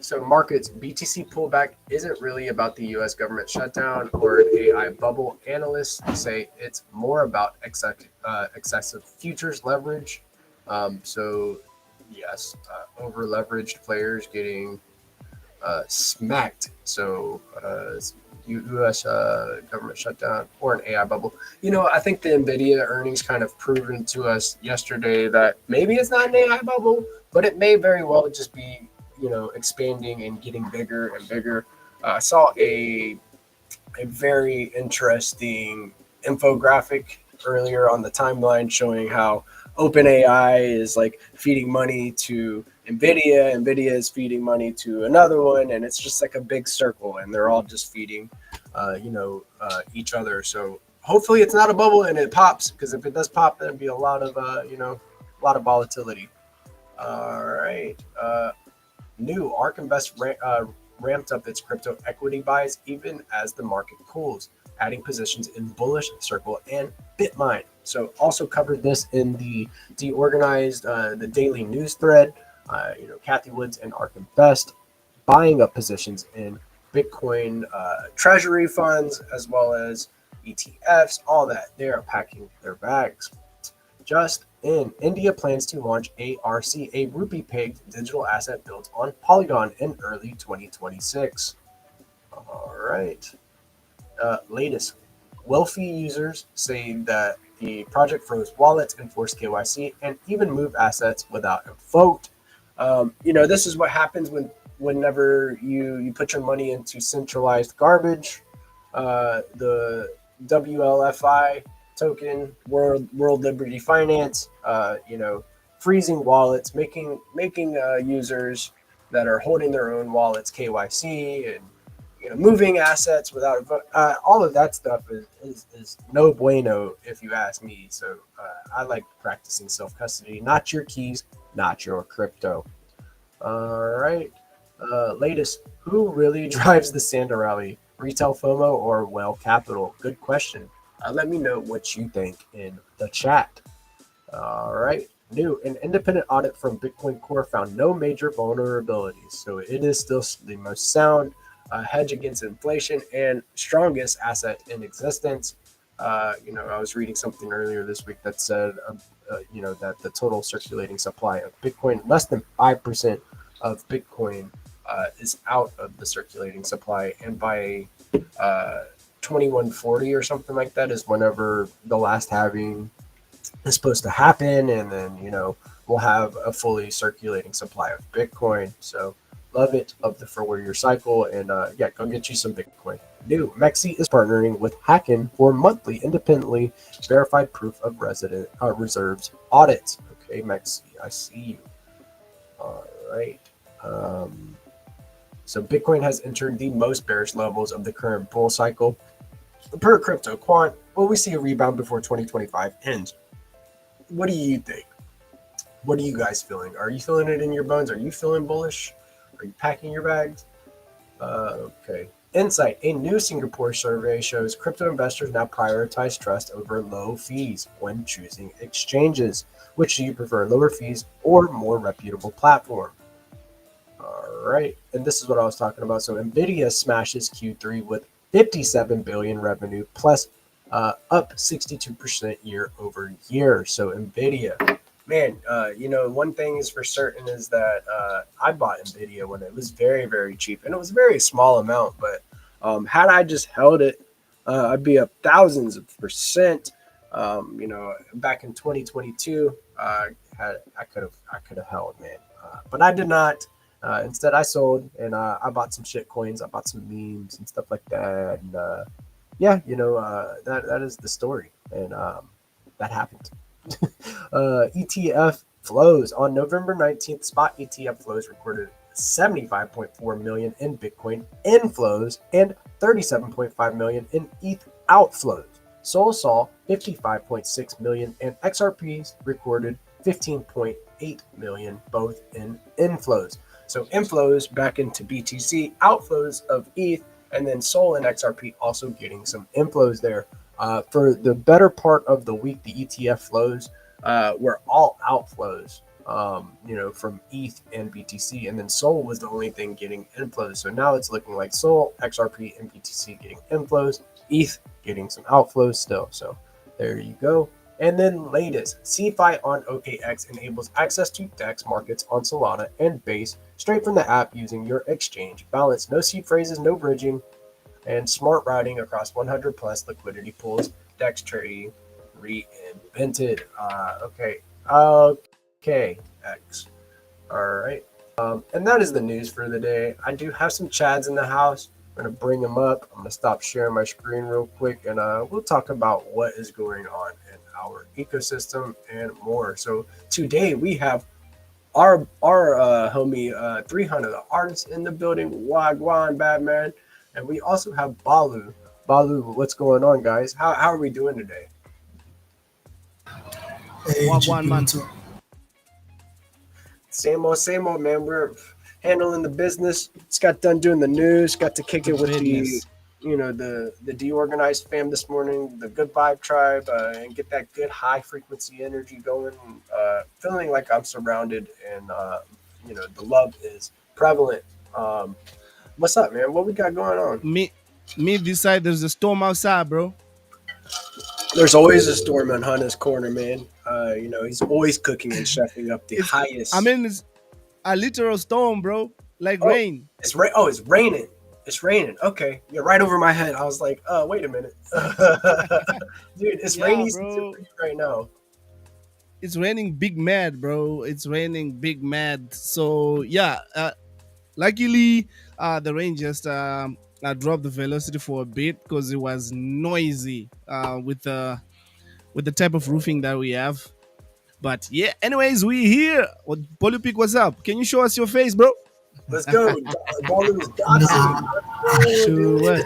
So markets: BTC pullback isn't really about the US government shutdown or an AI bubble. Analysts say it's more about excessive futures leverage. So yes, over leveraged players getting smacked. So US government shutdown or an AI bubble. I think the NVIDIA earnings kind of proven to us yesterday that maybe it's not an AI bubble, but it may very well just be expanding and getting bigger and bigger. I saw a very interesting infographic earlier on the timeline showing how OpenAI is like feeding money to NVIDIA. NVIDIA is feeding money to another one, and it's just like a big circle, and they're all just feeding, each other. So hopefully it's not a bubble and it pops, because if it does pop, there'd be a lot of volatility. All right. New ARK Invest ramped up its crypto equity buys even as the market cools, adding positions in Bullish, Circle, and Bitmine. So also covered this in the DeOrganized, the daily news thread. Kathy Woods and Arkham Best buying up positions in Bitcoin treasury funds as well as ETFs, all that. They are packing their bags. Just in, India plans to launch ARC, a rupee-pegged digital asset built on Polygon in early 2026. All right. Latest. Wealthy users say that the project froze wallets, enforced KYC, and even move assets without a vote. This is what happens whenever you put your money into centralized garbage. The WLFI token, World Liberty Finance, freezing wallets, making users that are holding their own wallets KYC, and moving assets without a vote. All of that stuff is no bueno if you ask me. So I like practicing self custody, not your keys, not your crypto. All right. Latest. Who really drives the Santa rally? Retail FOMO or Well Capital? Good question. Let me know what you think in the chat. All right. New. An independent audit from Bitcoin Core found no major vulnerabilities. So it is still the most sound hedge against inflation and strongest asset in existence. I was reading something earlier this week that said, that the total circulating supply of Bitcoin, less than 5% of Bitcoin is out of the circulating supply. And by 2140 or something like that is whenever the last halving is supposed to happen. And then, we'll have a fully circulating supply of Bitcoin. So love it. Love the four-year cycle. And go get you some Bitcoin. New. Mexi is partnering with Hacken for monthly independently verified proof of reserves audits. Okay, Mexi, I see you. All right. So Bitcoin has entered the most bearish levels of the current bull cycle. Per Crypto Quant, will we see a rebound before 2025 ends? What do you think? What are you guys feeling? Are you feeling it in your bones? Are you feeling bullish? Are you packing your bags? Okay. Insight, a new Singapore survey shows crypto investors now prioritize trust over low fees when choosing exchanges. Which do you prefer, lower fees or more reputable platform? All right. And this is what I was talking about. So NVIDIA smashes Q3 with 57 billion revenue plus up 62% year over year. So NVIDIA, man, one thing is for certain is that I bought NVIDIA when it was very, very cheap, and it was a very small amount. But had I just held it, I'd be up thousands of percent. Back in 2022, I could have held, man, but I did not. Instead, I sold, and I bought some shit coins. I bought some memes and stuff like that. And that is the story, and that happened. ETF flows on November 19th. Spot ETF flows recorded 75.4 million in Bitcoin inflows and 37.5 million in ETH outflows. Sol saw 55.6 million, and XRPs recorded 15.8 million, both in inflows. So inflows back into BTC, outflows of ETH, and then Sol and XRP also getting some inflows there. For the better part of the week, the ETF flows were all outflows, from ETH and BTC, and then Sol was the only thing getting inflows. So now it's looking like Sol, XRP, and BTC getting inflows, ETH getting some outflows still. So there you go. And then latest, CFI on OKX enables access to DEX markets on Solana and Base straight from the app using your exchange balance. No seed phrases, no bridging, and smart routing across 100 plus liquidity pools. DEX trading reinvented. Okay, X. All right. And that is the news for the day. I do have some Chads in the house. I'm going to bring them up. I'm going to stop sharing my screen real quick, and we'll talk about what is going on in our ecosystem and more. So today we have our homie 300 the artist in the building, Wagwan Batman, and we also have Balu. What's going on, guys? How are we doing today? Hey, One man. Same old, man. We're handling the business. Just got done doing the news. Got to kick The it with business. the DeOrganized fam this morning, the Good Vibe Tribe, and get that good high frequency energy going. Feeling like I'm surrounded, and the love is prevalent. What's up, man? What we got going on? Me this side, there's a storm outside, bro. There's always a storm on Hunter's corner, man. He's always cooking and chefing up the highest. I mean, it's a literal storm, bro. Like Oh, rain. It's it's raining. It's raining. Okay, you're right over my head. I was like, wait a minute, dude. It's Yeah, rainy bro. right now. It's raining big mad, bro. It's raining big mad. So yeah, luckily the rain just dropped the velocity for a bit because it was noisy with the type of roofing that we have. But yeah, anyways, we here. Polypic, what's up? Can you show us your face, bro? Let's go. Ball is doxing. Show what?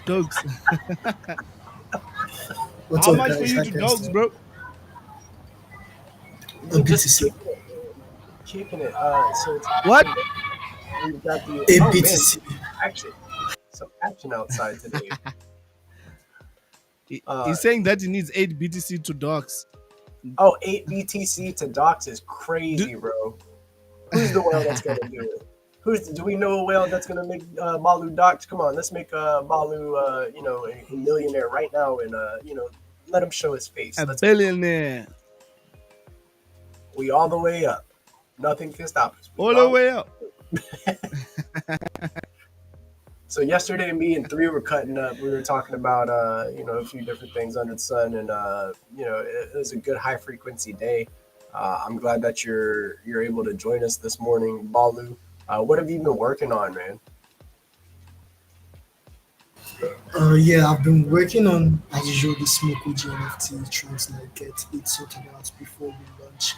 Dogs. What's How up, much guys? for you How to you guys dogs, doing? bro? Just BTC. kicking it. So it's What? we've got the BTC. action. Some action outside today. He's saying that he needs 8 BTC to dogs. 8 BTC to dox is crazy, bro. Who's the whale that's gonna do it? Do we know a whale that's gonna make Malu dox? Come on, let's make Malu a millionaire right now, and let him show his face. A Let's billionaire. We all the way up. Nothing can stop us. We All the way up. So yesterday, me and Three were cutting up. We were talking about a few different things under the sun, and it was a good high frequency day. I'm glad that you're able to join us this morning, Balu. What have you been working on, man? Yeah, I've been working on, as usual, the Smoke OG NFT, trying to get it sorted out before we launch.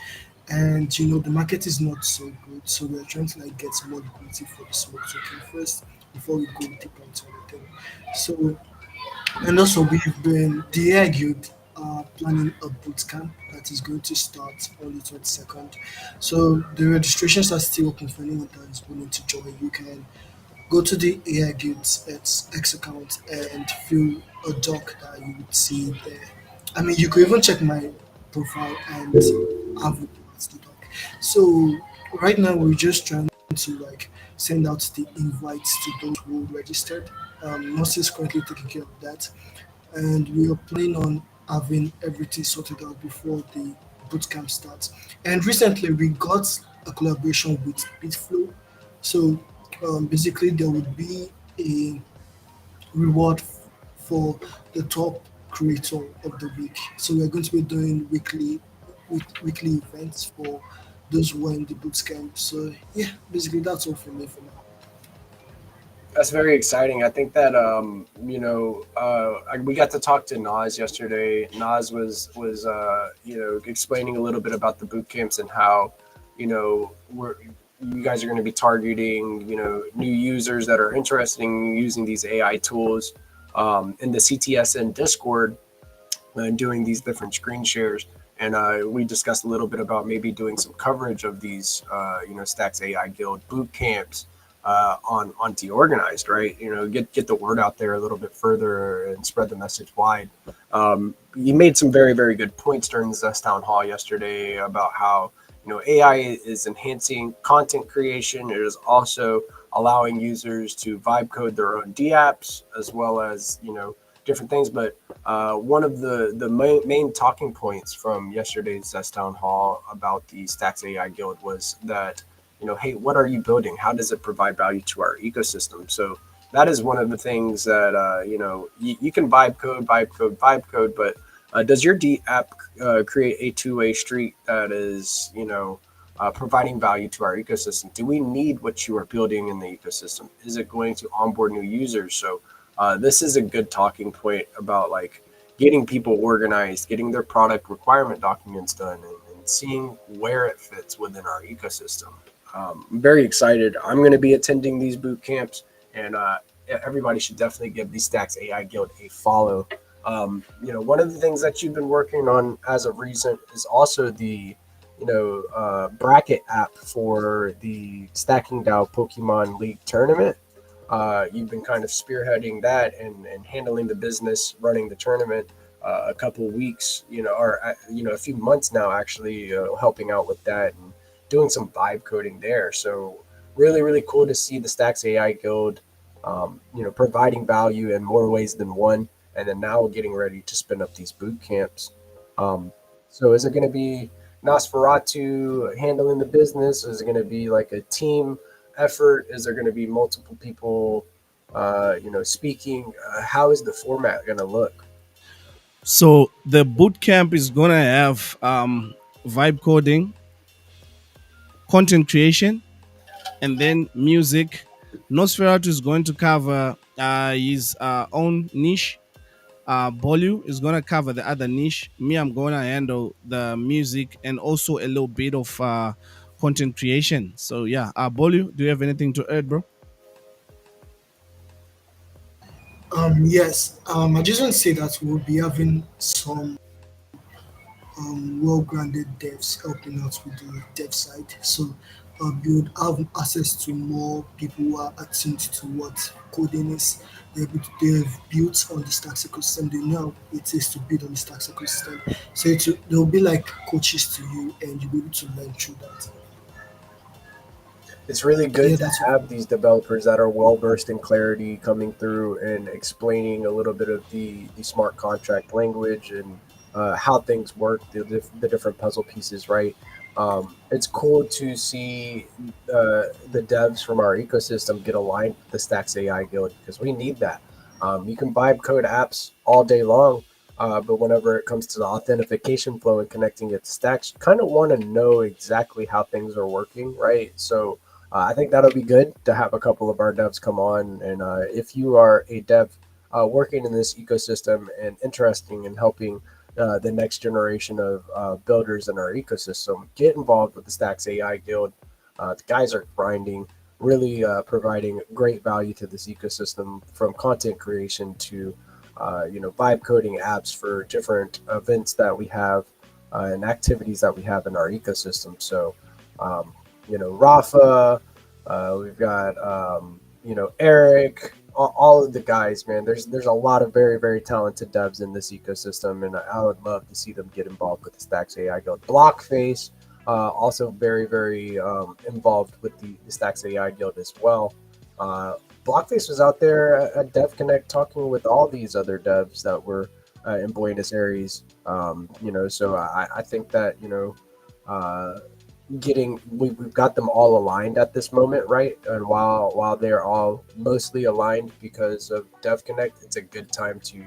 And the market is not so good, so we're trying to get more liquidity for the Smoke token first before we go deeper into anything. So, and also we've been the AI Guild planning a bootcamp that is going to start on the 22nd. So the registrations are still open for anyone that is willing to join. You can go to the AI Guild's X account and fill a doc that you would see there. I mean, you could even check my profile and have a look at the doc. So right now we're just trying to send out the invites to those who registered. Mercy is currently taking care of that, and we are planning on having everything sorted out before the bootcamp starts. And recently we got a collaboration with Bitflow. So basically, there would be a reward for the top creator of the week. So we're going to be doing weekly events for those who are in the bootcamp. So yeah, basically that's all from me for now. That's very exciting. I think that we got to talk to Nas yesterday. Nas was explaining a little bit about the boot camps and how you guys are going to be targeting new users that are interested in using these AI tools in the CTSN Discord and doing these different screen shares. And we discussed a little bit about maybe doing some coverage of these Stacks AI Guild boot camps on DeOrganized, right? Get the word out there a little bit further and spread the message wide. You made some very, very good points during the Zest Town Hall yesterday about how AI is enhancing content creation. It is also allowing users to vibe code their own DApps as well as different things. But one of the main talking points from yesterday's Zest Town Hall about the Stacks AI Guild was that hey, what are you building? How does it provide value to our ecosystem? So that is one of the things that you can vibe code, but does your app create a two-way street that is providing value to our ecosystem? Do we need what you are building in the ecosystem? Is it going to onboard new users? So this is a good talking point about getting people organized, getting their product requirement documents done, and seeing where it fits within our ecosystem. I'm very excited. I'm going to be attending these boot camps, and everybody should definitely give the Stacks AI Guild a follow. One of the things that you've been working on as of recent is also the bracket app for the Stacking DAO Pokemon League tournament. You've been kind of spearheading that and handling the business, running the tournament a couple of weeks, or a few months now, actually, helping out with that and doing some vibe coding there. So really, really cool to see the Stacks AI Guild, providing value in more ways than one, and then now getting ready to spin up these boot camps. So is it going to be Nosferatu handling the business? Is it going to be like a team effort? Is there going to be multiple people, speaking? How is the format going to look? So the boot camp is gonna have vibe coding, content creation, and then music. Nosferatu is going to cover his own niche. Bolu is gonna cover the other niche. Me, I'm gonna handle the music and also a little bit of content creation. So yeah, Bolu, do you have anything to add, bro? Yes. I just want to say that we'll be having some well-grounded devs helping us with the dev side. So you would have access to more people who are attuned to what coding is. They've built on the Stacks ecosystem. They know how it is to build on the Stacks ecosystem. So they'll be like coaches to you, and you'll be able to learn through that. It's really good Yeah, to that's have these developers that are well versed in Clarity coming through and explaining a little bit of the smart contract language and how things work, the different puzzle pieces, right? It's cool to see the devs from our ecosystem get aligned with the Stacks AI Guild because we need that. You can vibe code apps all day long, but whenever it comes to the authentication flow and connecting it to Stacks, you kind of want to know exactly how things are working, right? So I think that'll be good to have a couple of our devs come on. And if you are a dev working in this ecosystem and interesting in helping the next generation of builders in our ecosystem, get involved with the Stacks AI Guild. The guys are grinding, really providing great value to this ecosystem, from content creation to vibe coding apps for different events that we have and activities that we have in our ecosystem. So Rafa, we've got Eric, all of the guys, man. There's a lot of very, very talented devs in this ecosystem, and I would love to see them get involved with the Stacks AI Guild. Blockface, also very, very involved with the Stacks AI Guild as well. Blockface was out there at DevConnect talking with all these other devs that were in Buenos Aires. So I think that we've got them all aligned at this moment, right? And while they're all mostly aligned because of DevConnect, it's a good time to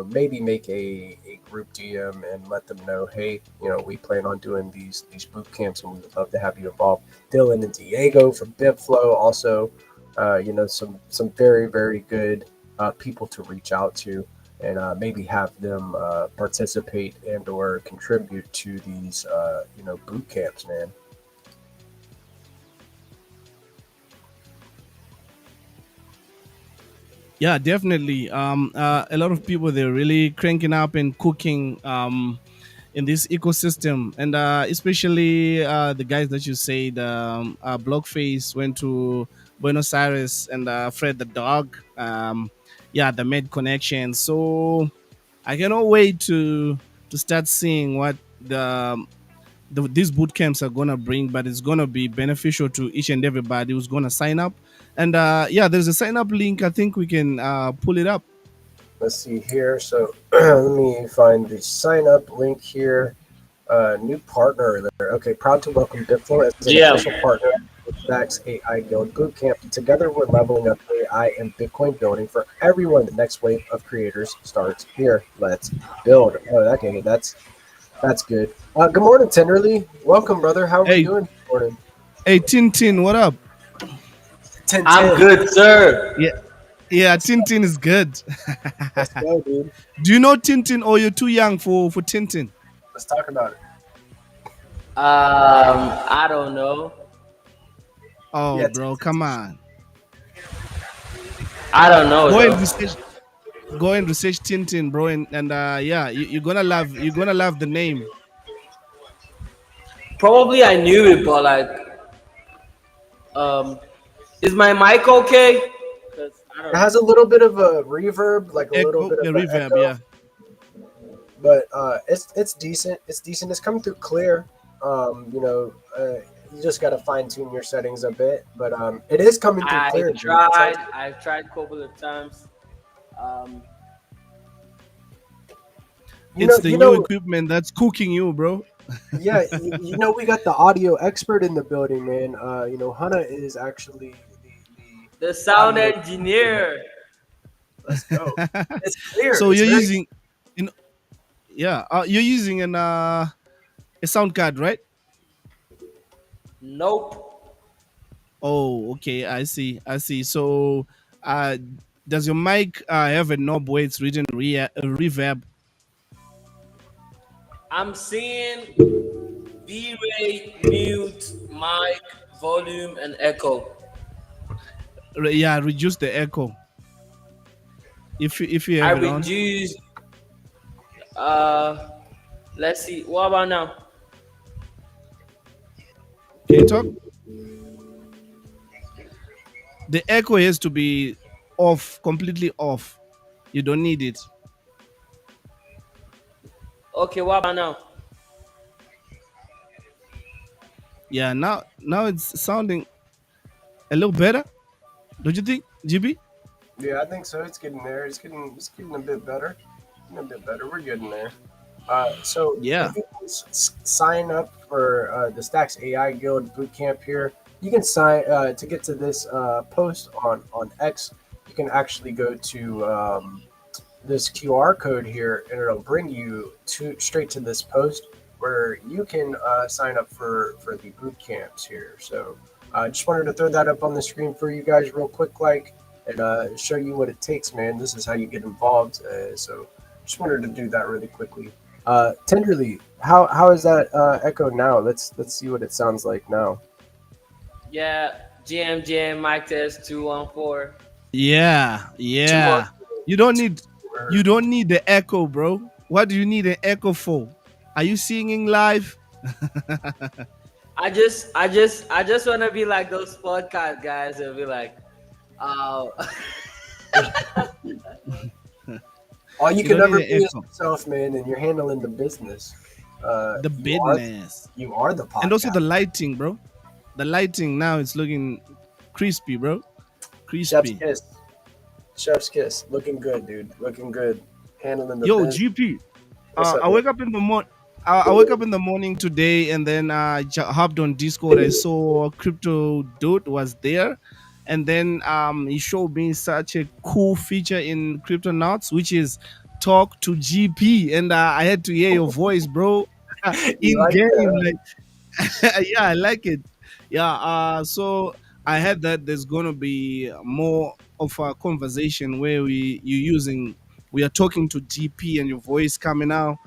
maybe make a group DM and let them know, hey, we plan on doing these boot camps and we would love to have you involved. Dylan and Diego from BibFlow also, some very, very good people to reach out to and maybe have them participate and or contribute to these boot camps, man. Yeah, definitely. A lot of people, they're really cranking up and cooking in this ecosystem, and especially the guys that you said, Blockface went to Buenos Aires, and Fred the dog, the made connection. So I cannot wait to start seeing what these boot camps are gonna bring, but it's gonna be beneficial to each and everybody who's gonna sign up. And there's a sign up link. I think we can pull it up. Let's see here. So let me find the sign up link here. New partner there. Okay, proud to welcome BitFlow as an official partner with Stacks AI Guild Bootcamp. Together, we're leveling up AI and Bitcoin building for everyone. The next wave of creators starts here. Let's build. Oh, okay, that's good. Good morning, Tenderly. Welcome, brother. How are you doing this morning? Hey, Tintin, what up? Tintin. I'm good, sir. Yeah, Tintin is good. Let's go, dude. Do you know Tintin, or you're too young for Tintin? Let's talk about it. I don't know. Oh, Yeah, bro, come on. I don't know. Go and research Tintin, bro, and you're gonna love the name. Probably I knew it, but like, um, is my mic okay? Cause I don't It know. has a little bit of a reverb, like a little Echo, bit the of an reverb, echo, yeah. but it's decent. It's decent. It's coming through clear. You just gotta fine tune your settings a bit, but it is coming through I clear, dude. It tried. sounds good. I've tried a couple of times. Um, It's the You new know, equipment that's cooking you, bro. yeah, we got the audio expert in the building, man. Hana is actually the the sound audio expert. engineer. Let's go. It's clear. So It's you're very. using, you know, yeah, you're using a sound card, right? Nope. Oh, okay, I see. So, uh, does your mic have a knob where it's written reverb? I'm seeing V-rate, mute, mic, volume, and echo. Yeah, reduce the echo if you I have it on. reduced. Uh, let's see. What about now? Can you talk? The echo has to be off, completely off. You don't need it. Okay, what about now? Yeah, now it's sounding a little better. Don't you think, GB? Yeah, I think so. It's getting there. It's getting a bit better. A bit better. We're getting there. So Yeah. if you sign up for the Stacks AI Guild bootcamp here, you can sign to get to this post on X. You can actually go to this QR code here, and it'll bring you to straight to this post where you can sign up for the boot camps here. So I just wanted to throw that up on the screen for you guys real quick, like, and show you what it takes, man. This is how you get involved. So just wanted to do that really quickly. Tenderly, how is that echo now? Let's see what it sounds like now. Yeah, GM, mic test 214. Yeah, yeah. You don't need the echo, bro. What do you need an echo for? Are you singing live? I just want to be like those podcast guys and be like, All you You can don't ever need be an is echo. yourself, man, and you're handling the business. The You are, business. you are the podcast. And also the lighting, bro. The lighting now is looking crispy, bro. Chef's Crispy. kiss. Chef's kiss. Looking good, dude. Looking good. Handling the Yo, business. GP. What's up, I man? wake up in the morning. I wake up in the morning today, and then I hopped on Discord. I saw Crypto Dude was there, and then he showed me such a cool feature in Cryptonauts, which is talk to GP, and I had to hear your voice, bro, You in like game. that? Like, yeah, I like it. Yeah. So I heard that there's gonna be more of a conversation where we are talking to GP and your voice coming out,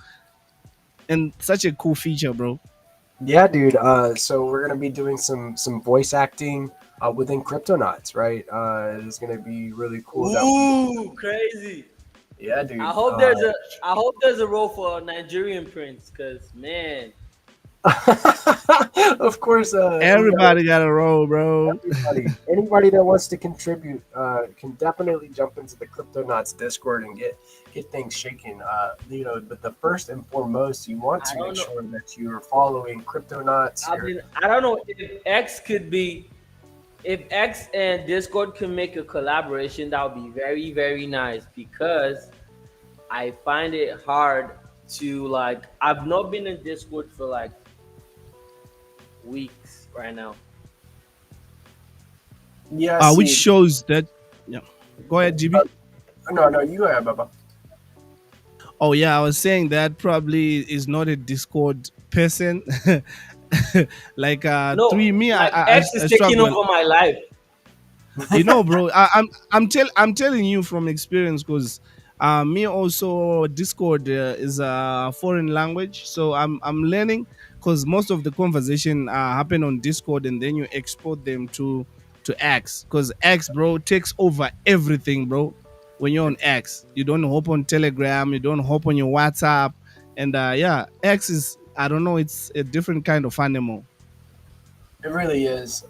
and such a cool feature, bro. Yeah, dude. So we're gonna be doing some voice acting within Cryptonauts, right? It's gonna be really cool. ooh, crazy. Yeah, dude. I hope there's a role for Nigerian Prince, cause man, Of course. Everybody got a role, bro. Anybody that wants to contribute can definitely jump into the Cryptonauts Discord and get things shaking. But the first and foremost, you want I to don't make know. sure that you are following Cryptonauts. I mean, I don't know if X and Discord can make a collaboration. That would be very, very nice because I find it hard to like. I've not been in Discord for like weeks right now. Yeah. Which shows that. Yeah. Go ahead, GB. No, you go ahead, Baba. Oh yeah, I was saying that probably is not a Discord person. Like No, three me, like I X is I taking struggle. over my life. Bro, I'm telling you from experience, because me also Discord is a foreign language, so I'm learning, because most of the conversation happen on Discord, and then you export them to X, because X, bro, takes over everything, bro. When you're on X, you don't hop on Telegram, you don't hop on your WhatsApp, and yeah, X is I don't know. It's a different kind of animal. It really is,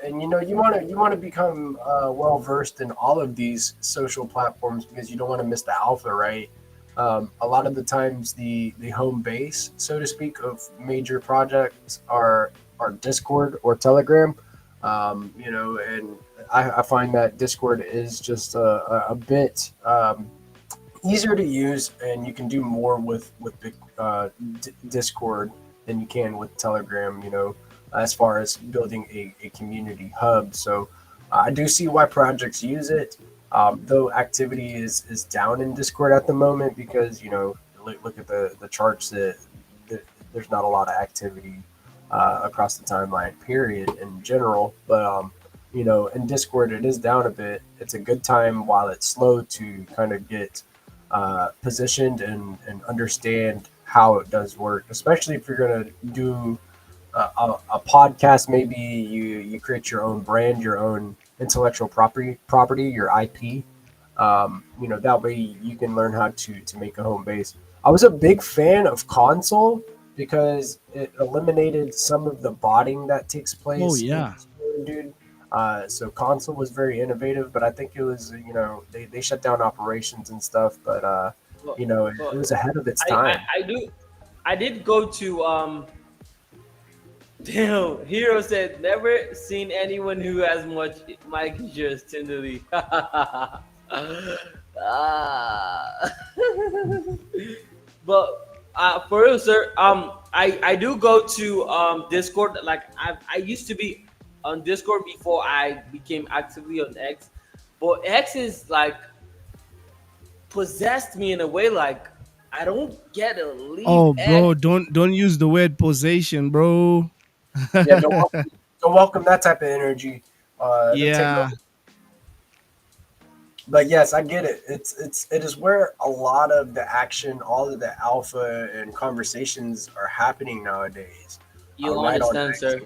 and you want to become well versed in all of these social platforms because you don't want to miss the alpha, right? A lot of the times, the home base, so to speak, of major projects are Discord or Telegram. And I find that Discord is just a bit easier to use, and you can do more with Discord than you can with Telegram. As far as building a community hub. So I do see why projects use it. Though activity is down in Discord at the moment because look at the charts that there's not a lot of activity across the timeline period in general. But in Discord it is down a bit. It's a good time while it's slow to kind of get positioned and understand how it does work, especially if you're going to do a podcast. Maybe you create your own brand, your own intellectual property, your IP. That way you can learn how to make a home base. I was a big fan of console because it eliminated some of the botting that takes place. Oh yeah. Dude. So console was very innovative, but I think it was they shut down operations and stuff, but But, it was ahead of its I, I time. I do I did go to damn, Hero said never seen anyone who has much mic as Tenderly. Ah. But for real, sir, I do go to Discord. Like I used to be on Discord before I became actively on X, but X is like possessed me in a way like I don't get to leave Oh, X. bro, don't use the word possession, bro. Yeah, don't welcome that type of energy. It'll take over. Yeah. But yes, I get it. It is where a lot of the action, all of the alpha and conversations are happening nowadays. You Right on understand, X sir?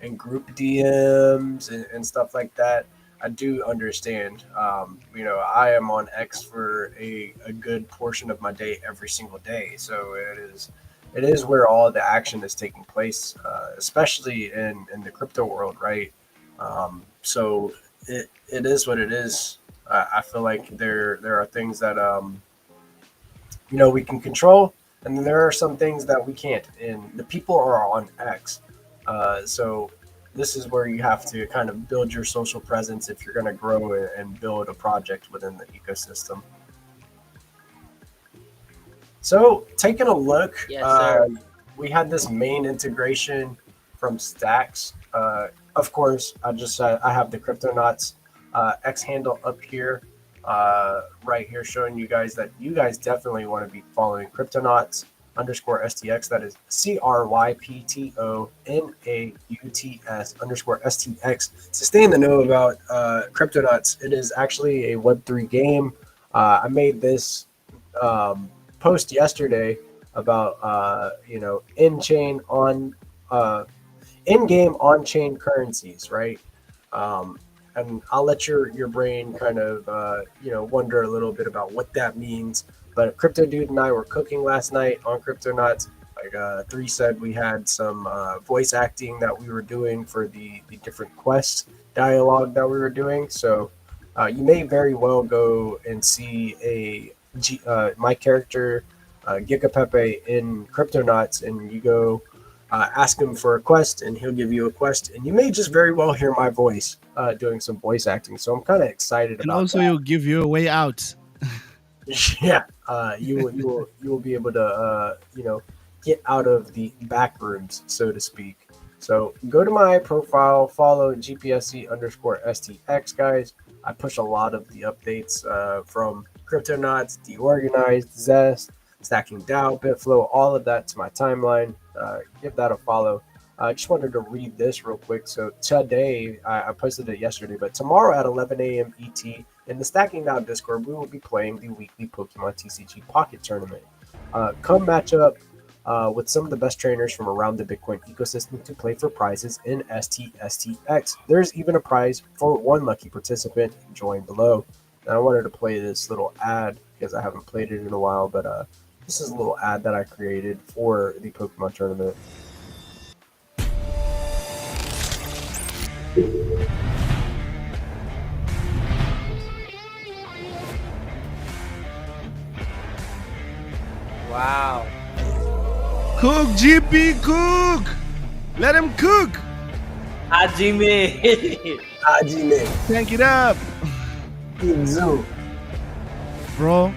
and group DMs and stuff like that. I do understand. I am on X for a good portion of my day every single day. So it is where all the action is taking place, especially in the crypto world, right? So it is what it is. I feel like there are things that we can control, and then there are some things that we can't. And the people are on X, so this is where you have to kind of build your social presence if you're going to grow and build a project within the ecosystem. So taking a look, Yes, sir. we had this main integration from Stacks. Of course, I have the Cryptonauts X handle up here, right here, showing you guys that you guys definitely want to be following Cryptonauts underscore STX. That is CRYPTONAUTS underscore STX to stay in the know about Cryptonauts. It is actually a Web3 game. I made this post yesterday about in-chain on in-game on-chain currencies, right? And I'll let your brain kind of wonder a little bit about what that means. But Crypto Dude and I were cooking last night on Cryptonauts. Like 3 said, we had some voice acting that we were doing for the different quests dialogue that we were doing. So you may very well go and see my character Gigapepe in Cryptonauts, and you go ask him for a quest, and he'll give you a quest, and you may just very well hear my voice doing some voice acting. So I'm kind of excited And about also that. you'll give you a way out. Yeah, you will be able to get out of the back rooms, so to speak. So go to my profile, follow GPSC underscore STX, guys. I push a lot of the updates from Cryptonauts, DeOrganized, Zest, Stacking DAO, Bitflow, all of that to my timeline. Give that a follow. I just wanted to read this real quick. So today, I posted it yesterday, but tomorrow at 11 a.m. ET in the Stacking DAO Discord, we will be playing the weekly Pokemon TCG Pocket Tournament. Come match up with some of the best trainers from around the Bitcoin ecosystem to play for prizes in STSTX. There's even a prize for one lucky participant. Join below. And I wanted to play this little ad because I haven't played it in a while, but This is a little ad that I created for the Pokemon tournament. Wow. Cook, GP, cook. Let him cook. Hajime. Hajime, Tank it up, Inzu. bro.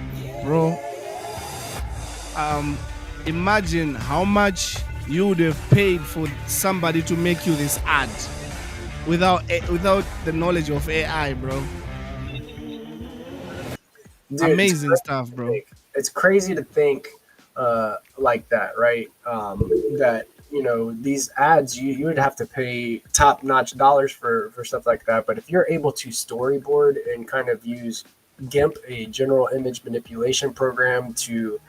Imagine how much you would have paid for somebody to make you this ad without the knowledge of AI, bro. Dude, Amazing stuff, bro. it's crazy to think like that, right? That these ads, you would have to pay top notch dollars for stuff like that. But if you're able to storyboard and kind of use GIMP, a general image manipulation program, to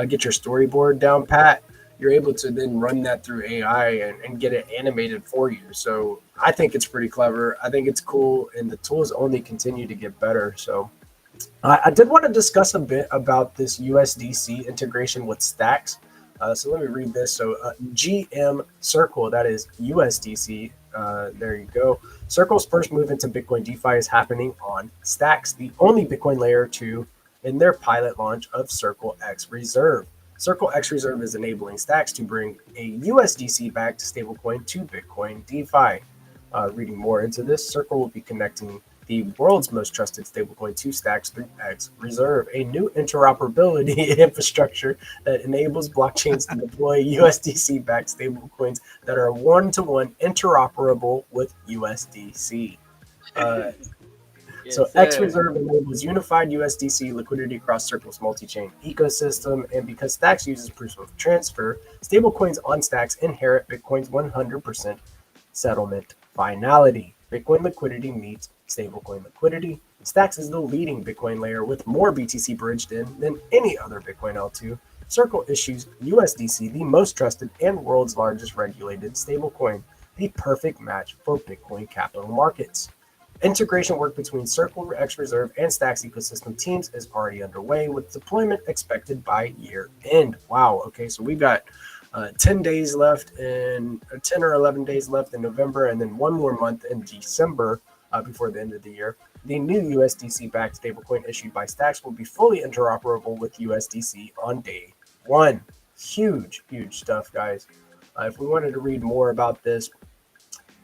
get your storyboard down pat, you're able to then run that through AI and get it animated for you. So I think it's pretty clever. I think it's cool, and the tools only continue to get better. So I did want to discuss a bit about this USDC integration with Stacks. So let me read this. So GM Circle, that is USDC. There you go. Circle's first move into Bitcoin DeFi is happening on Stacks, the only Bitcoin layer 2 in their pilot launch of Circle X Reserve. Circle X Reserve is enabling Stacks to bring a USDC-backed stablecoin to Bitcoin DeFi. Reading more into this, Circle will be connecting the world's most trusted stablecoin to Stacks through X Reserve, a new interoperability infrastructure that enables blockchains to deploy USDC-backed stablecoins that are one-to-one interoperable with USDC. Yes, So sir. X Reserve enables unified USDC liquidity across Circle's multi-chain ecosystem, and because Stacks uses proof of transfer, stablecoins on Stacks inherit Bitcoin's 100% settlement finality. Bitcoin liquidity meets stablecoin liquidity. Stacks is the leading Bitcoin layer with more BTC bridged in than any other Bitcoin L2. Circle issues USDC, the most trusted and world's largest regulated stablecoin, the perfect match for Bitcoin capital markets. Integration work between Circle, X Reserve, and Stacks ecosystem teams is already underway, with deployment expected by year end. Wow. Okay, so we got 10 days left in 10 or 11 days left in November, and then one more month in December before the end of the year. The new USDC-backed stablecoin issued by Stacks will be fully interoperable with USDC on day one. Huge stuff, guys. If we wanted to read more about this,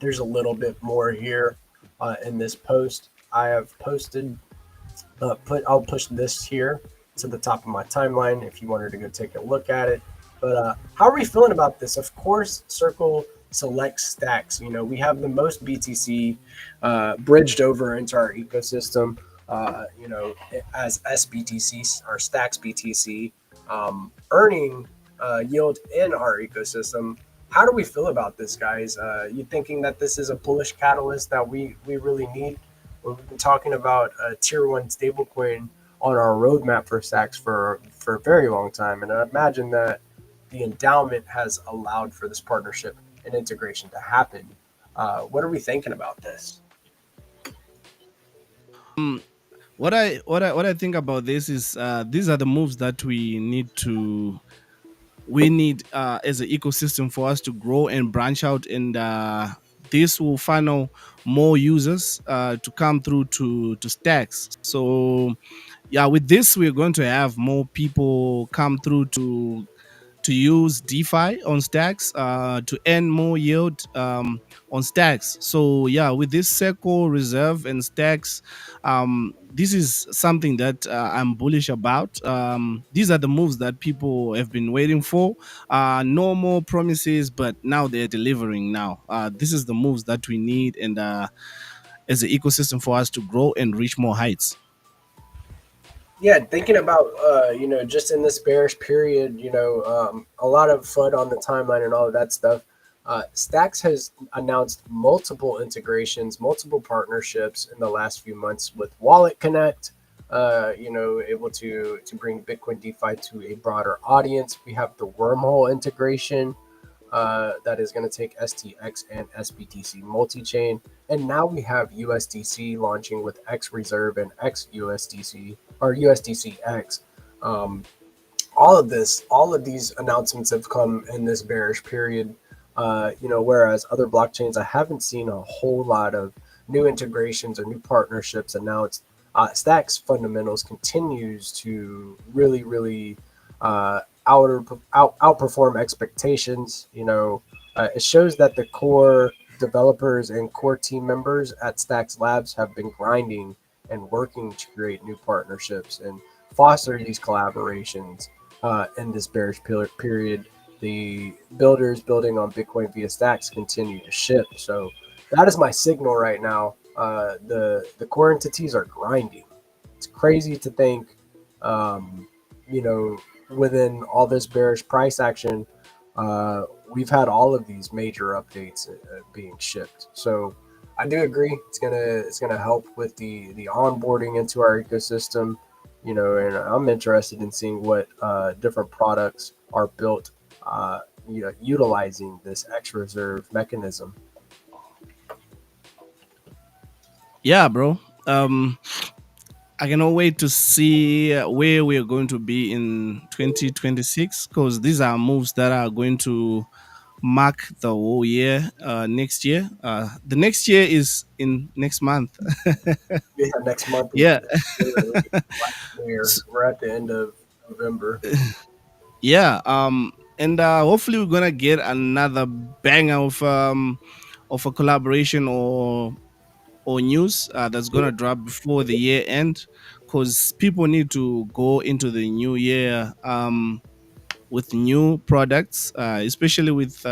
there's a little bit more here in this post. I have posted, I'll push this here to the top of my timeline if you wanted to go take a look at it. But how are we feeling about this? Of course, Circle selects Stacks. We have the most BTC bridged over into our ecosystem, as SBTC or Stacks BTC, earning yield in our ecosystem. How do we feel about this, guys? You thinking that this is a bullish catalyst that we really need? We've been talking about a tier one stablecoin on our roadmap for Stacks for a very long time, and I imagine that the endowment has allowed for this partnership and integration to happen. What are we thinking about this? What I think about this is these are the moves that we need as an ecosystem for us to grow and branch out, and this will funnel more users to come through to Stacks. So yeah, with this we're going to have more people come through to use DeFi on Stacks to earn more yield on Stacks. So yeah, with this Circle Reserve and Stacks, this is something that I'm bullish about. These are the moves that people have been waiting for. No more promises, but now they're delivering. Now this is the moves that we need, and as an ecosystem for us to grow and reach more heights. Yeah, thinking about just in this bearish period, a lot of FUD on the timeline and all of that stuff. Stacks has announced multiple integrations, multiple partnerships in the last few months with Wallet Connect. Able to bring Bitcoin DeFi to a broader audience. We have the Wormhole integration that is going to take STX and SBTC multi-chain. And now we have USDC launching with X Reserve and XUSDC or USDCX. all of these announcements have come in this bearish period. Whereas other blockchains, I haven't seen a whole lot of new integrations or new partnerships announced. Stacks fundamentals continues to really, really outperform expectations. It shows that the core developers and core team members at Stacks Labs have been grinding and working to create new partnerships and foster these collaborations in this bearish period. The builders building on Bitcoin via Stacks continue to ship. So that is my signal right now. The core entities are grinding. It's crazy to think, um, you know, within all this bearish price action, we've had all of these major updates being shipped. So I do agree it's gonna help with the onboarding into our ecosystem. And I'm interested in seeing what different products are built, utilizing this X reserve mechanism. Yeah, bro. I cannot wait to see where we are going to be in 2026, because these are moves that are going to mark the whole year. Next year, the next year is in next month. Yeah, next month is Yeah. literally we're at the end of November. Yeah. And hopefully we're gonna get another bang of a collaboration or news that's gonna drop before the year end, because people need to go into the new year with new products, especially with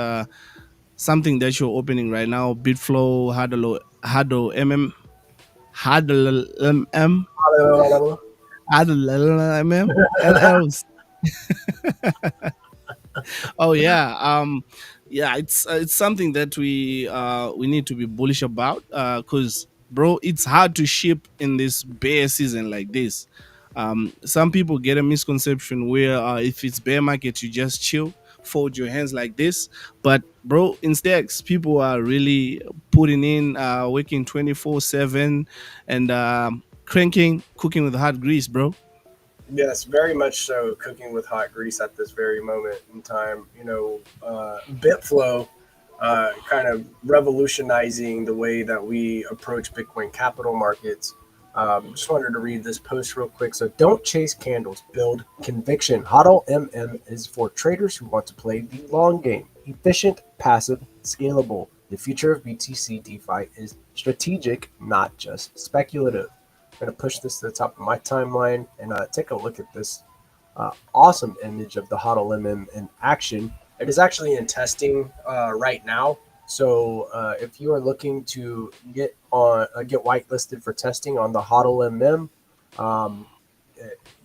something that you're opening right now, Bitflow, HODLMM, HODLMM, HODLMM, LLs. Oh yeah, yeah, it's something that we need to be bullish about, because bro, it's hard to ship in this bear season like this. Some people get a misconception where if it's bear market you just chill, fold your hands like this, but bro, in stacks people are really putting in, working 24/7, and cooking with hot grease, bro. Yes, very much so. Cooking with hot grease at this very moment in time. Bitflow kind of revolutionizing the way that we approach Bitcoin capital markets. Just wanted to read this post real quick. So, don't chase candles, build conviction. HODLMM is for traders who want to play the long game. Efficient, passive, scalable. The future of BTC DeFi is strategic, not just speculative. I'm going to push this to the top of my timeline and take a look at this awesome image of the HODLMM in action. It is actually in testing right now. So if you are looking to get whitelisted for testing on the HODLMM, um,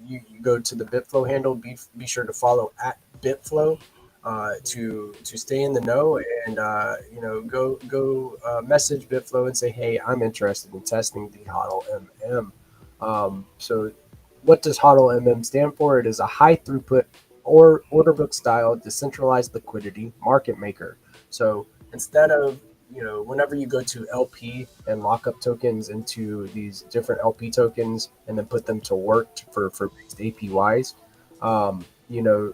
you go to the Bitflow handle. Be sure to follow at Bitflow to stay in the know, and go message Bitflow and say, hey, I'm interested in testing the HODLMM. So what does HODLMM stand for? It is a high throughput or order book style decentralized liquidity market maker. So instead of, whenever you go to LP and lock up tokens into these different LP tokens and then put them to work for fixed APYs, you